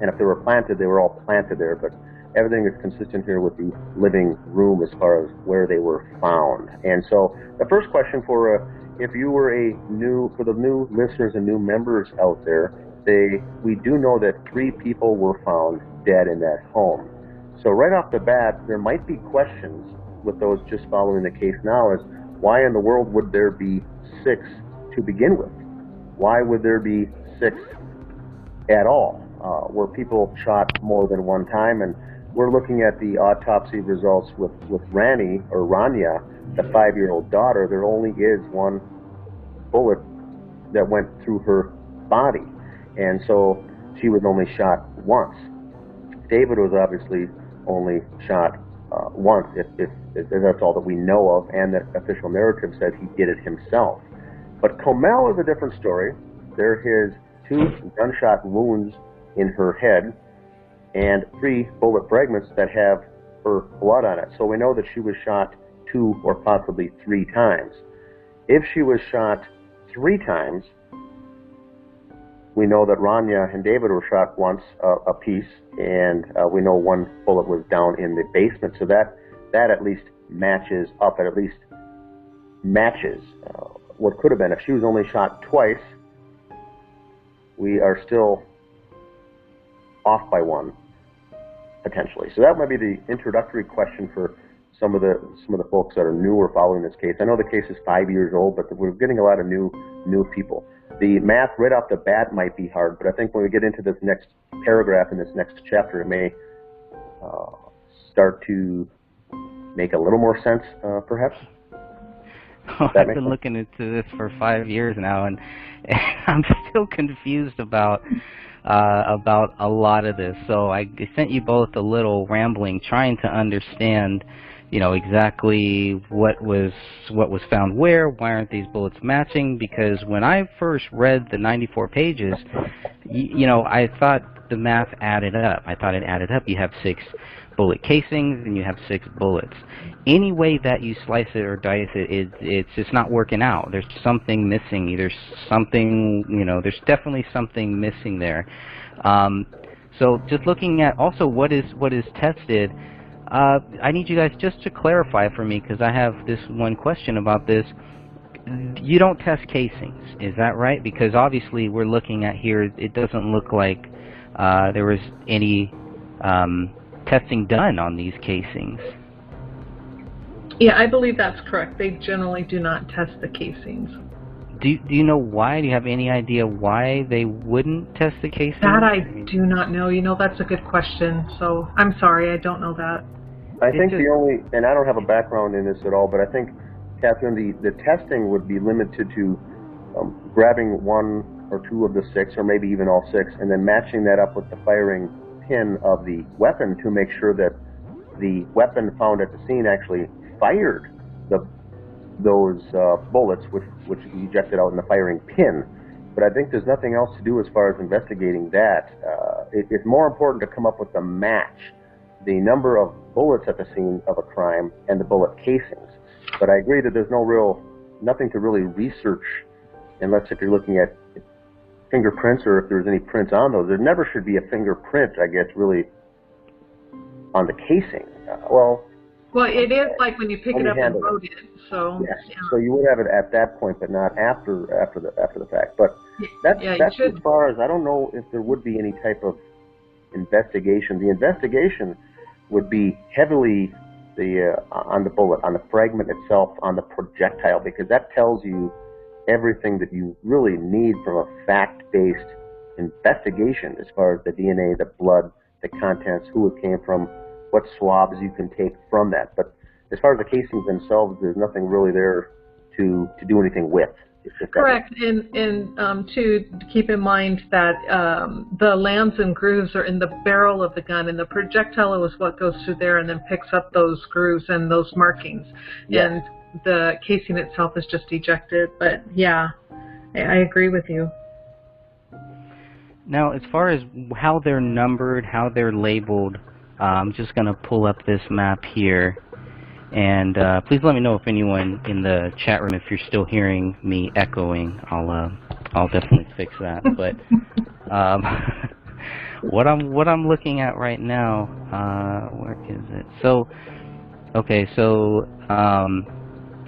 And if they were planted, they were all planted there. But everything is consistent here with the living room as far as where they were found. And so the first question for if you were for the new listeners and new members out there, we do know that 3 people were found dead in that home. So right off the bat, there might be questions with those just following the case now is why in the world would there be 6 to begin with? Why would there be 6 at all? Were people shot more than one time? And we're looking at the autopsy results with Rania, the 5-year-old daughter. There only is one bullet that went through her body, and so she was only shot once. David was obviously only shot once, if that's all that we know of, and the official narrative said he did it himself. But Comel is a different story. There are his 2 gunshot wounds in her head and 3 bullet fragments that have her blood on it. So we know that she was shot 2 or possibly 3 times. If she was shot 3 times, we know that Rania and David were shot once apiece, and we know 1 bullet was down in the basement. So that at least matches up, at least matches what could have been. If she was only shot twice, we are still off by 1, potentially. So that might be the introductory question for some of the folks that are newer following this case. I know the case is 5 years old, but we're getting a lot of new people. The math right off the bat might be hard, but I think when we get into this next paragraph in this next chapter, it may start to make a little more sense, perhaps. I've been looking into this for 5 years now, and I'm still confused about a lot of this. So I sent you both a little rambling, trying to understand, exactly what was found where. Why aren't these bullets matching? Because when I first read the 94 pages, I thought the math added up. I thought it added up. You have 6 bullet casings and you have 6 bullets. Any way that you slice it or dice it, it's just not working out. There's something missing. There's something, there's definitely something missing there. So just looking at also what is tested, I need you guys just to clarify for me, because I have this one question about this. You don't test casings, is that right? Because obviously we're looking at here, it doesn't look like there was any testing done on these casings. Yeah, I believe that's correct. They generally do not test the casings. Do you know why? Do you have any idea why they wouldn't test the casings? That I do not know. That's a good question. So I'm sorry, I don't know that. I think and I don't have a background in this at all, but I think, Catherine, the testing would be limited to grabbing 1 or 2 of the 6, or maybe even all 6, and then matching that up with the firing pin of the weapon to make sure that the weapon found at the scene actually fired those bullets, which ejected out in the firing pin. But I think there's nothing else to do as far as investigating that. It's more important to come up with a match, the number of bullets at the scene of a crime and the bullet casings. But I agree that there's nothing to really research, unless if you're looking at fingerprints or if there's any prints on those. There never should be a fingerprint, I guess, really on the casing. Well, it is like when you pick it up and load it. So yes. Yeah. So you would have it at that point, but not after the fact. But that's as far as I don't know if there would be any type of investigation. The investigation would be heavily on the bullet, on the fragment itself, on the projectile, because that tells you everything that you really need from a fact-based investigation as far as the DNA, the blood, the contents, who it came from, what swabs you can take from that. But as far as the casings themselves, there's nothing really there to do anything with. Correct, and to keep in mind that the lands and grooves are in the barrel of the gun, and the projectile is what goes through there and then picks up those grooves and those markings. Yes. And the casing itself is just ejected. But yeah, I agree with you. Now, as far as how they're numbered, how they're labeled, I'm just going to pull up this map here. And please let me know if anyone in the chat room, if you're still hearing me echoing, I'll definitely fix that. But what I'm looking at right now, where is it? So, okay, so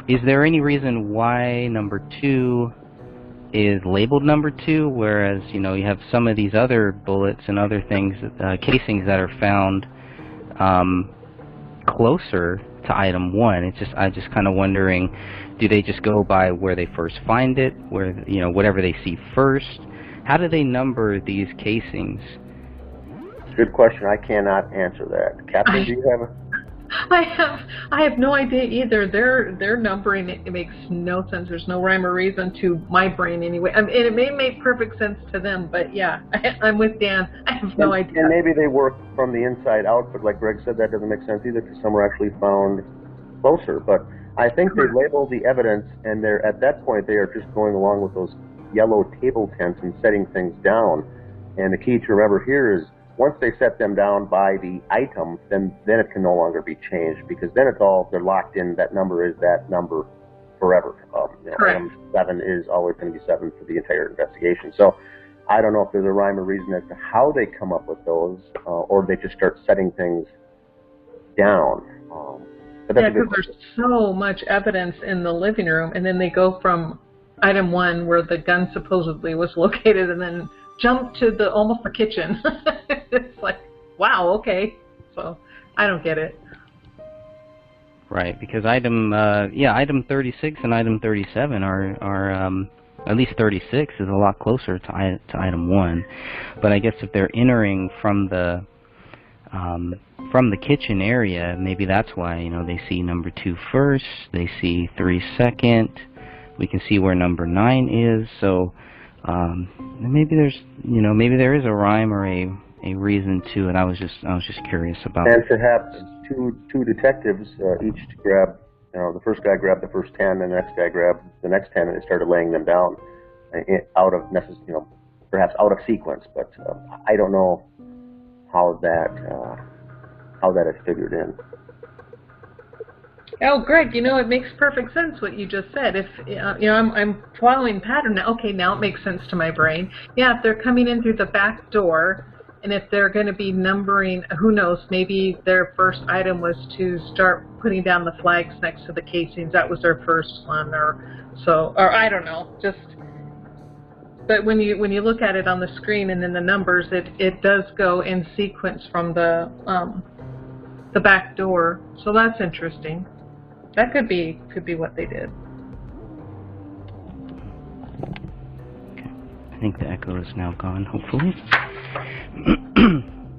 is there any reason why number 2 is labeled number 2, whereas you have some of these other bullets and other things, casings that are found closer to item 1? I'm just kind of wondering, do they just go by where they first find it, where whatever they see first? How do they number these casings? Good question. I cannot answer that. Captain, do you have a... I have no idea either. Their numbering, it makes no sense. There's no rhyme or reason to my brain anyway. And it may make perfect sense to them, but yeah, I'm with Dan. I have no idea. And maybe they work from the inside out, but like Greg said, that doesn't make sense either, because some were actually found closer. But I think they label the evidence, and at that point they are just going along with those yellow table tents and setting things down. And the key to remember here is, once they set them down by the item, then it can no longer be changed, because then they're locked in. That number is that number forever. Item 7 is always going to be 7 for the entire investigation. So I don't know if there's a rhyme or reason as to how they come up with those, or they just start setting things down. Yeah, because there's so much evidence in the living room, and then they go from item 1, where the gun supposedly was located, and then jump to almost the kitchen. It's like, wow, okay. So I don't get it. Right, because item 36 and item 37 are at least 36 is a lot closer to item 1. But I guess if they're entering from the kitchen area, maybe that's why, you know, they see number 2 first, they see 3 second, we can see where number 9 is, so maybe there's, you know, maybe there is a rhyme or a reason to it. I was just curious about. And perhaps two detectives each grab, you know, the first guy grabbed the first 10, and the next guy grabbed the next 10, and they started laying them down out of perhaps out of sequence. But I don't know how that is figured in. Oh, Greg, you know, it makes perfect sense what you just said. If you know, I'm following pattern now. Okay, now it makes sense to my brain. Yeah, if they're coming in through the back door, and if they're going to be numbering, who knows? Maybe their first item was to start putting down the flags next to the casings. That was their first one, or I don't know. But when you look at it on the screen and then the numbers, it does go in sequence from the back door. So that's interesting. That could be what they did. I think the echo is now gone, hopefully.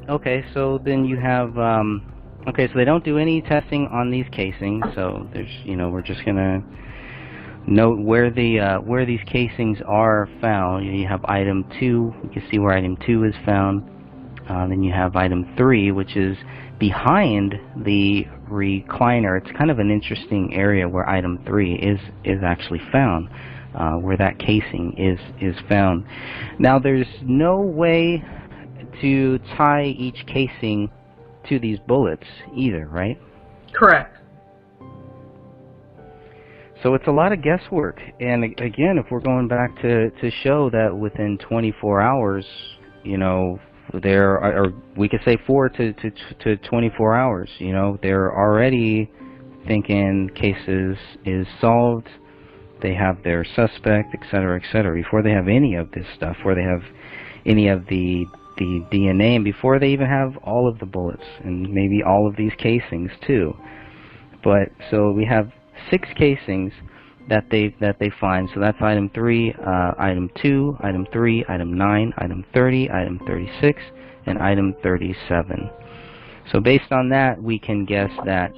Okay, so then you have okay, so they don't do any testing on these casings, so there's, you know, we're just gonna note where these casings are found. You have item 2, you can see where item 2 is found. Then you have item 3, which is behind the recliner. It's kind of an interesting area where item 3 is actually found, where that casing is found. Now there's no way to tie each casing to these bullets either, right? Correct. So it's a lot of guesswork, and again, if we're going back to show that within 24 hours, you know, there are, or we could say 4 to 24 hours, you know, they're already thinking cases is solved, they have their suspect, etc., etc., before they have any of this stuff, before they have any of the DNA, and before they even have all of the bullets, and maybe all of these casings too. But so we have 6 casings that they find. So that's item 3, item 2, item 3, item 9, item 30, item 36, and item 37. So based on that, we can guess that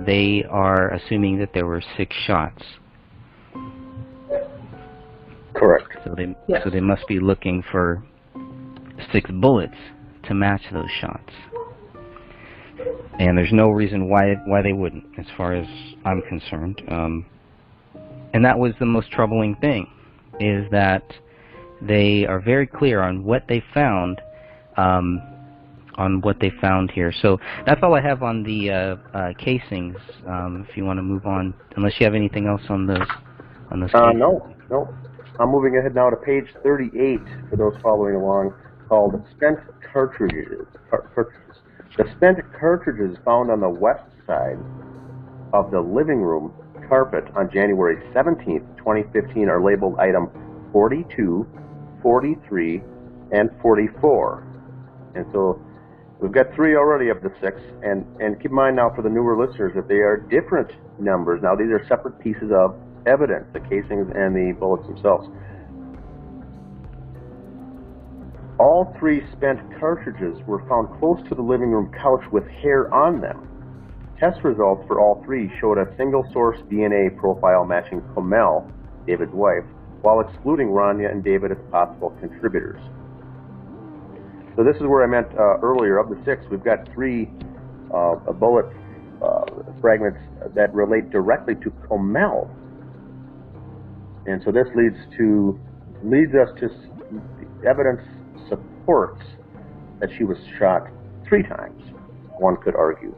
they are assuming that there were 6 shots. Correct. So they must be looking for 6 bullets to match those shots. And there's no reason why they wouldn't, as far as I'm concerned. And that was the most troubling thing, is that they are very clear on what they found, here. So that's all I have on the casings. If you want to move on, unless you have anything else on those. No. I'm moving ahead now to page 38 for those following along, called spent cartridges. The spent cartridges found on the west side of the living room carpet on January 17th, 2015 are labeled item 42, 43, and 44. And so we've got 3 already of the 6, and keep in mind now for the newer listeners that they are different numbers. Now these are separate pieces of evidence, the casings and the bullets themselves. All 3 spent cartridges were found close to the living room couch with hair on them. Test results for all 3 showed a single source DNA profile matching Comel, David's wife, while excluding Rania and David as possible contributors. So this is where I meant earlier, of the 6, we've got 3 bullet fragments that relate directly to Comel. And so this leads us to evidence supports that she was shot 3 times, one could argue.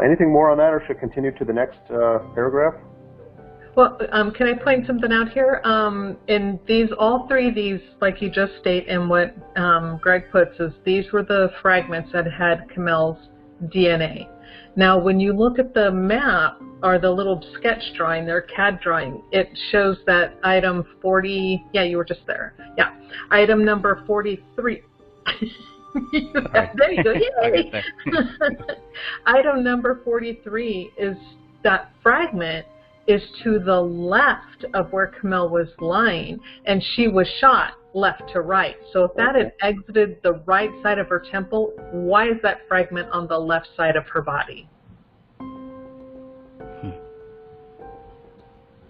Anything more on that, or should I continue to the next paragraph? Well, can I point something out here? In these, all 3 of these, like you just state, and what Greg puts, is these were the fragments that had Comel's DNA. Now, when you look at the map, or the little sketch drawing, their CAD drawing, it shows that item 40, yeah, you were just there. Yeah, item number 43. There you go. Yay! Item number 43 is that fragment is to the left of where Camille was lying, and she was shot left to right. So if that had exited the right side of her temple, why is that fragment on the left side of her body?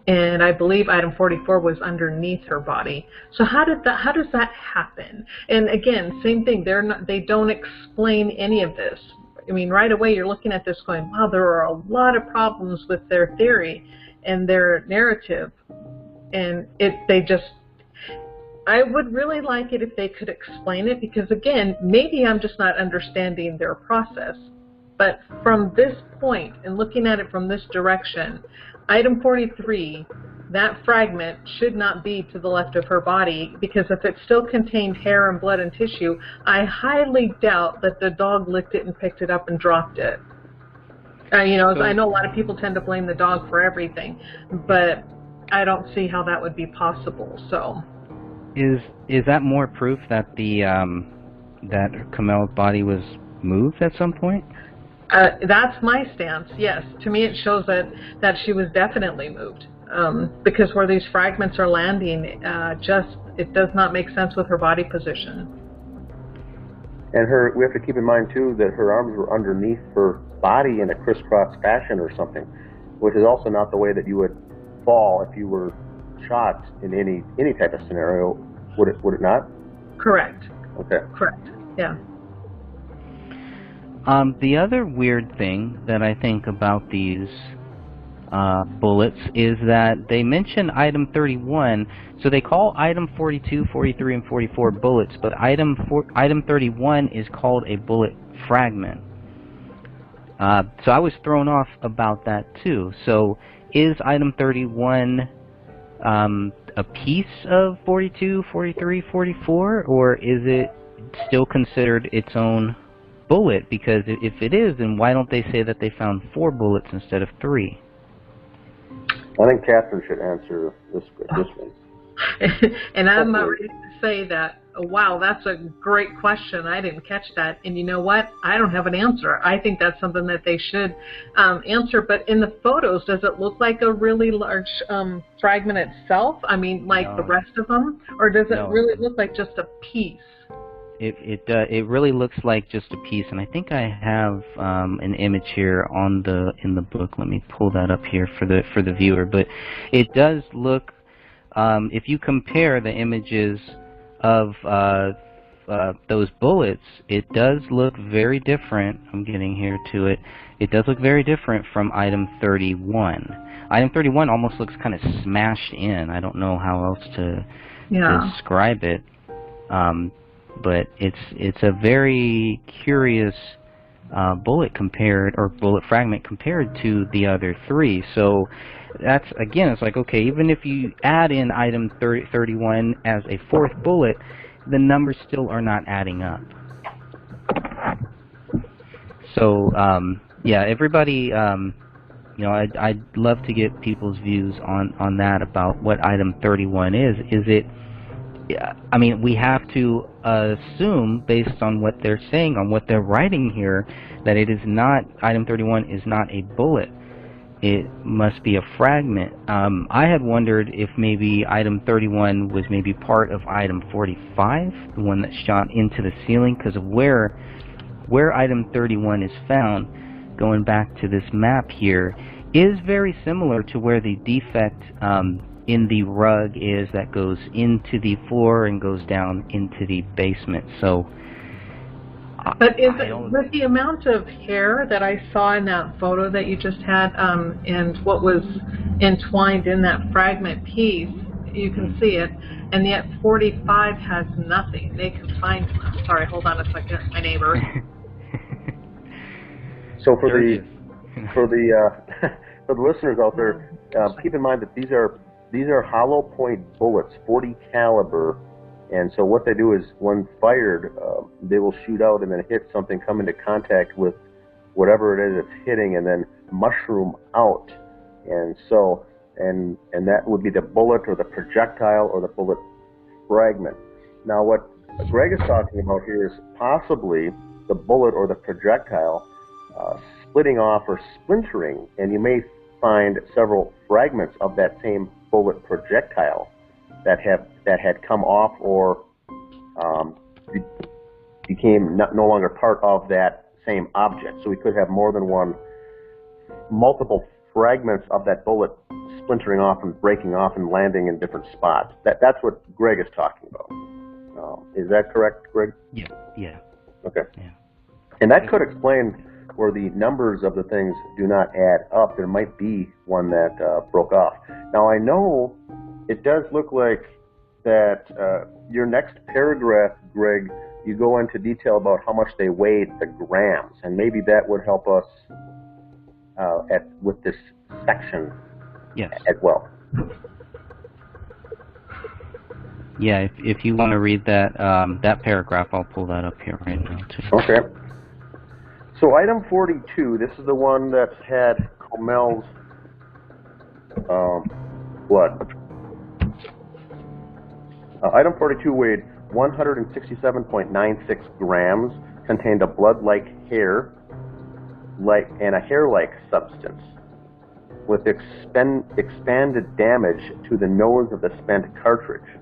And I believe item 44 was underneath her body. So how does that happen? And again, same thing. They don't explain any of this. I mean, right away you're looking at this going, wow, there are a lot of problems with their theory and their narrative. And I would really like it if they could explain it, because again, maybe I'm just not understanding their process. But from this point and looking at it from this direction, item 43, that fragment should not be to the left of her body, because if it still contained hair and blood and tissue, I highly doubt that the dog licked it and picked it up and dropped it. I know a lot of people tend to blame the dog for everything, but I don't see how that would be possible. So, is that more proof that that Camille's body was moved at some point? That's my stance, yes. To me it shows that she was definitely moved, because where these fragments are landing, it does not make sense with her body position. And we have to keep in mind too that her arms were underneath her body in a crisscross fashion or something, which is also not the way that you would fall if you were shot in any type of scenario. Would it not? Correct. Okay. Correct. Yeah. The other weird thing that I think about these bullets is that they mention item 31, so they call item 42, 43, and 44 bullets, but item 31 is called a bullet fragment. So I was thrown off about that too. So is item 31 a piece of 42, 43, 44, or is it still considered its own bullet? Because if it is, then why don't they say that they found 4 bullets instead of 3? I think Catherine should answer this one. And I'm not ready to say that, wow, that's a great question. I didn't catch that. And you know what? I don't have an answer. I think that's something that they should answer. But in the photos, does it look like a really large fragment itself? I mean, like the rest of them? Or does it really look like just a piece? It really looks like just a piece, and I think I have an image here in the book. Let me pull that up here for the viewer. But it does look, if you compare the images of those bullets, it does look very different. I'm getting here to it. It does look very different from item 31. Item 31 almost looks kind of smashed in. I don't know how else to describe it. But it's a very curious bullet fragment compared to the other 3. So that's, again, it's like, okay, even if you add in item 31 as a 4th bullet, the numbers still are not adding up. So yeah, everybody, I'd love to get people's views on that, about what item 31 is. Is it, I mean, we have to assume, based on what they're saying, on what they're writing here, that it is not, item 31 is not a bullet. It must be a fragment. I had wondered if maybe item 31 was maybe part of item 45, the one that shot into the ceiling, because of where item 31 is found, going back to this map here, is very similar to where the defect in the rug is that goes into the floor and goes down into the basement. So, but with the amount of hair that I saw in that photo that you just had, and what was entwined in that fragment piece, you can see it, and yet 45 has nothing. They can find. Sorry, hold on a second, my neighbor. So for the listeners out there, keep in mind that these are hollow point bullets, 40 caliber, and so what they do is, when fired, they will shoot out and then hit something, come into contact with whatever it is it's hitting, and then mushroom out. And so, and that would be the bullet or the projectile or the bullet fragment. Now, what Greg is talking about here is possibly the bullet or the projectile splitting off or splintering, and you may find several fragments of that same bullet projectile that had come off or became no longer part of that same object. So we could have more than multiple fragments of that bullet splintering off and breaking off and landing in different spots. That's what Greg is talking about. Is that correct, Greg? Yeah. Okay. Yeah. And that could explain where the numbers of the things do not add up. There might be one that broke off. Now, I know it does look like that your next paragraph, Greg, you go into detail about how much they weighed, the grams, and maybe that would help us with this section as well. Yeah, if you want to read that that paragraph, I'll pull that up here right now too. Okay. So item 42, this is the one that had Comel's blood. Item 42 weighed 167.96 grams, contained a blood-like hair, and a hair-like substance, with expanded damage to the nose of the spent cartridge.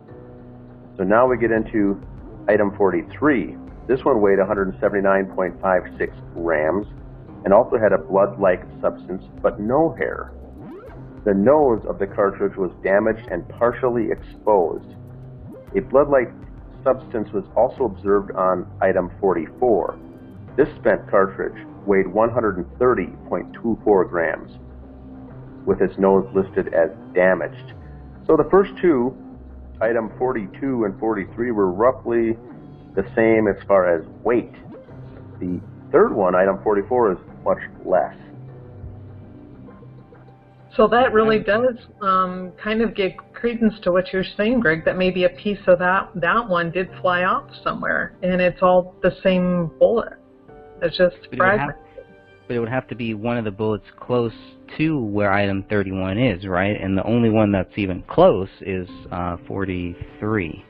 So now we get into item 43. This one weighed 179.56 grams and also had a blood-like substance, but no hair. The nose of the cartridge was damaged and partially exposed. A blood-like substance was also observed on item 44. This spent cartridge weighed 130.24 grams, with its nose listed as damaged. So the first two, item 42 and 43, were roughly the same as far as weight. The third one, item 44, is much less. So that really does kind of give credence to what you're saying, Greg, that maybe a piece of that one did fly off somewhere, and it's all the same bullet. It's just fragments. But it would have to be one of the bullets close to where item 31 is, right? And the only one that's even close is 43.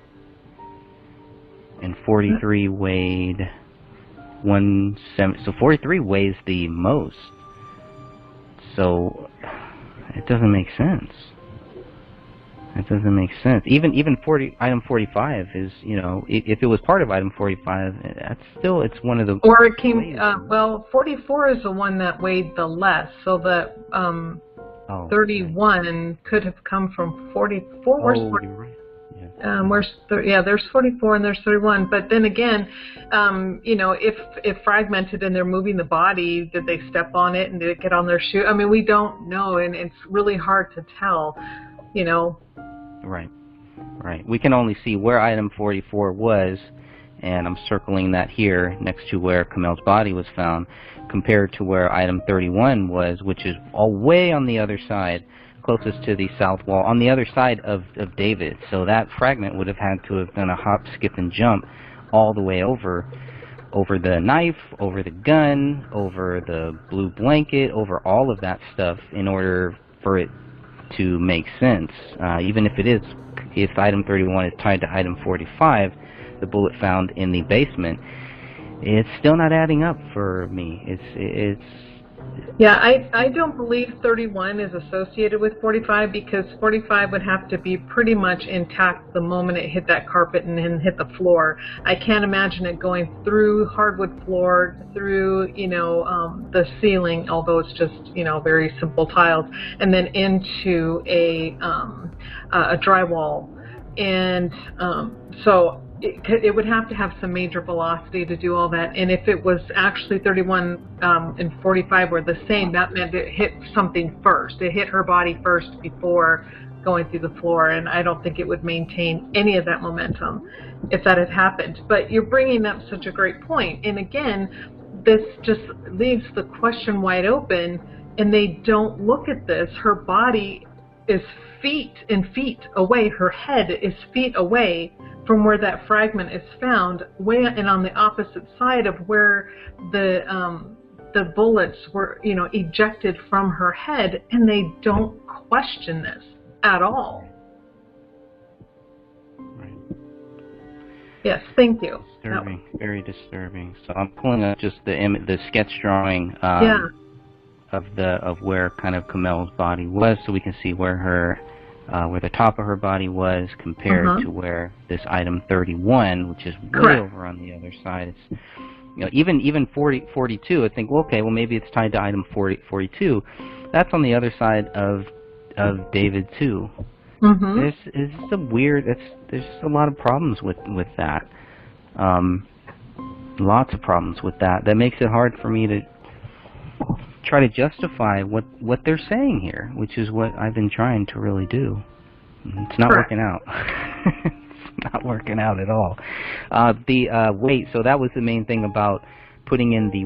And 43 weighed 170. So 43 weighs the most. So it doesn't make sense. It doesn't make sense. Even item 45 is, if it was part of item 45, it's one of the. Or it came. 44 is the one that weighed the less, so that 31 could have come from 44. Where's 40? You're right. Yeah. There's 44 and there's 31. But then again, if fragmented and they're moving the body, did they step on it and did it get on their shoe? I mean, we don't know, and it's really hard to tell. Right. We can only see where item 44 was, and I'm circling that here next to where Comel's body was found, compared to where item 31 was, which is all way on the other side, closest to the south wall, on the other side of David. So that fragment would have had to have done a hop, skip, and jump all the way over the knife, over the gun, over the blue blanket, over all of that stuff in order for it to make sense. Even if item 31 is tied to item 45, the bullet found in the basement, it's still not adding up for me. Yeah, I don't believe 31 is associated with 45, because 45 would have to be pretty much intact the moment it hit that carpet and then hit the floor. I can't imagine it going through hardwood floor, through the ceiling, although it's just very simple tiles, and then into a drywall, and so it would have to have some major velocity to do all that. And if it was actually 31 and 45 were the same, that meant it hit something first. It hit her body first before going through the floor, and I don't think it would maintain any of that momentum if that had happened. But you're bringing up such a great point. And again, this just leaves the question wide open, and they don't look at this. Her body is feet and feet away. Her head is feet away from where that fragment is found, and on the opposite side of where the bullets were, ejected from her head, and they don't question this at all. Yes, thank you. Disturbing, very disturbing. So I'm pulling up just the sketch drawing of where kind of Kamel's body was, so we can see where the top of her body was compared to where this item 31, which is way over on the other side. It's, even 42. I think, well, okay, well maybe it's tied to item 42. That's on the other side of David too. There's a lot of problems with that. Lots of problems with that. That makes it hard for me to try to justify what they're saying here, which is what I've been trying to really do. It's not working out. It's not working out at all. The weight. So that was the main thing about putting in the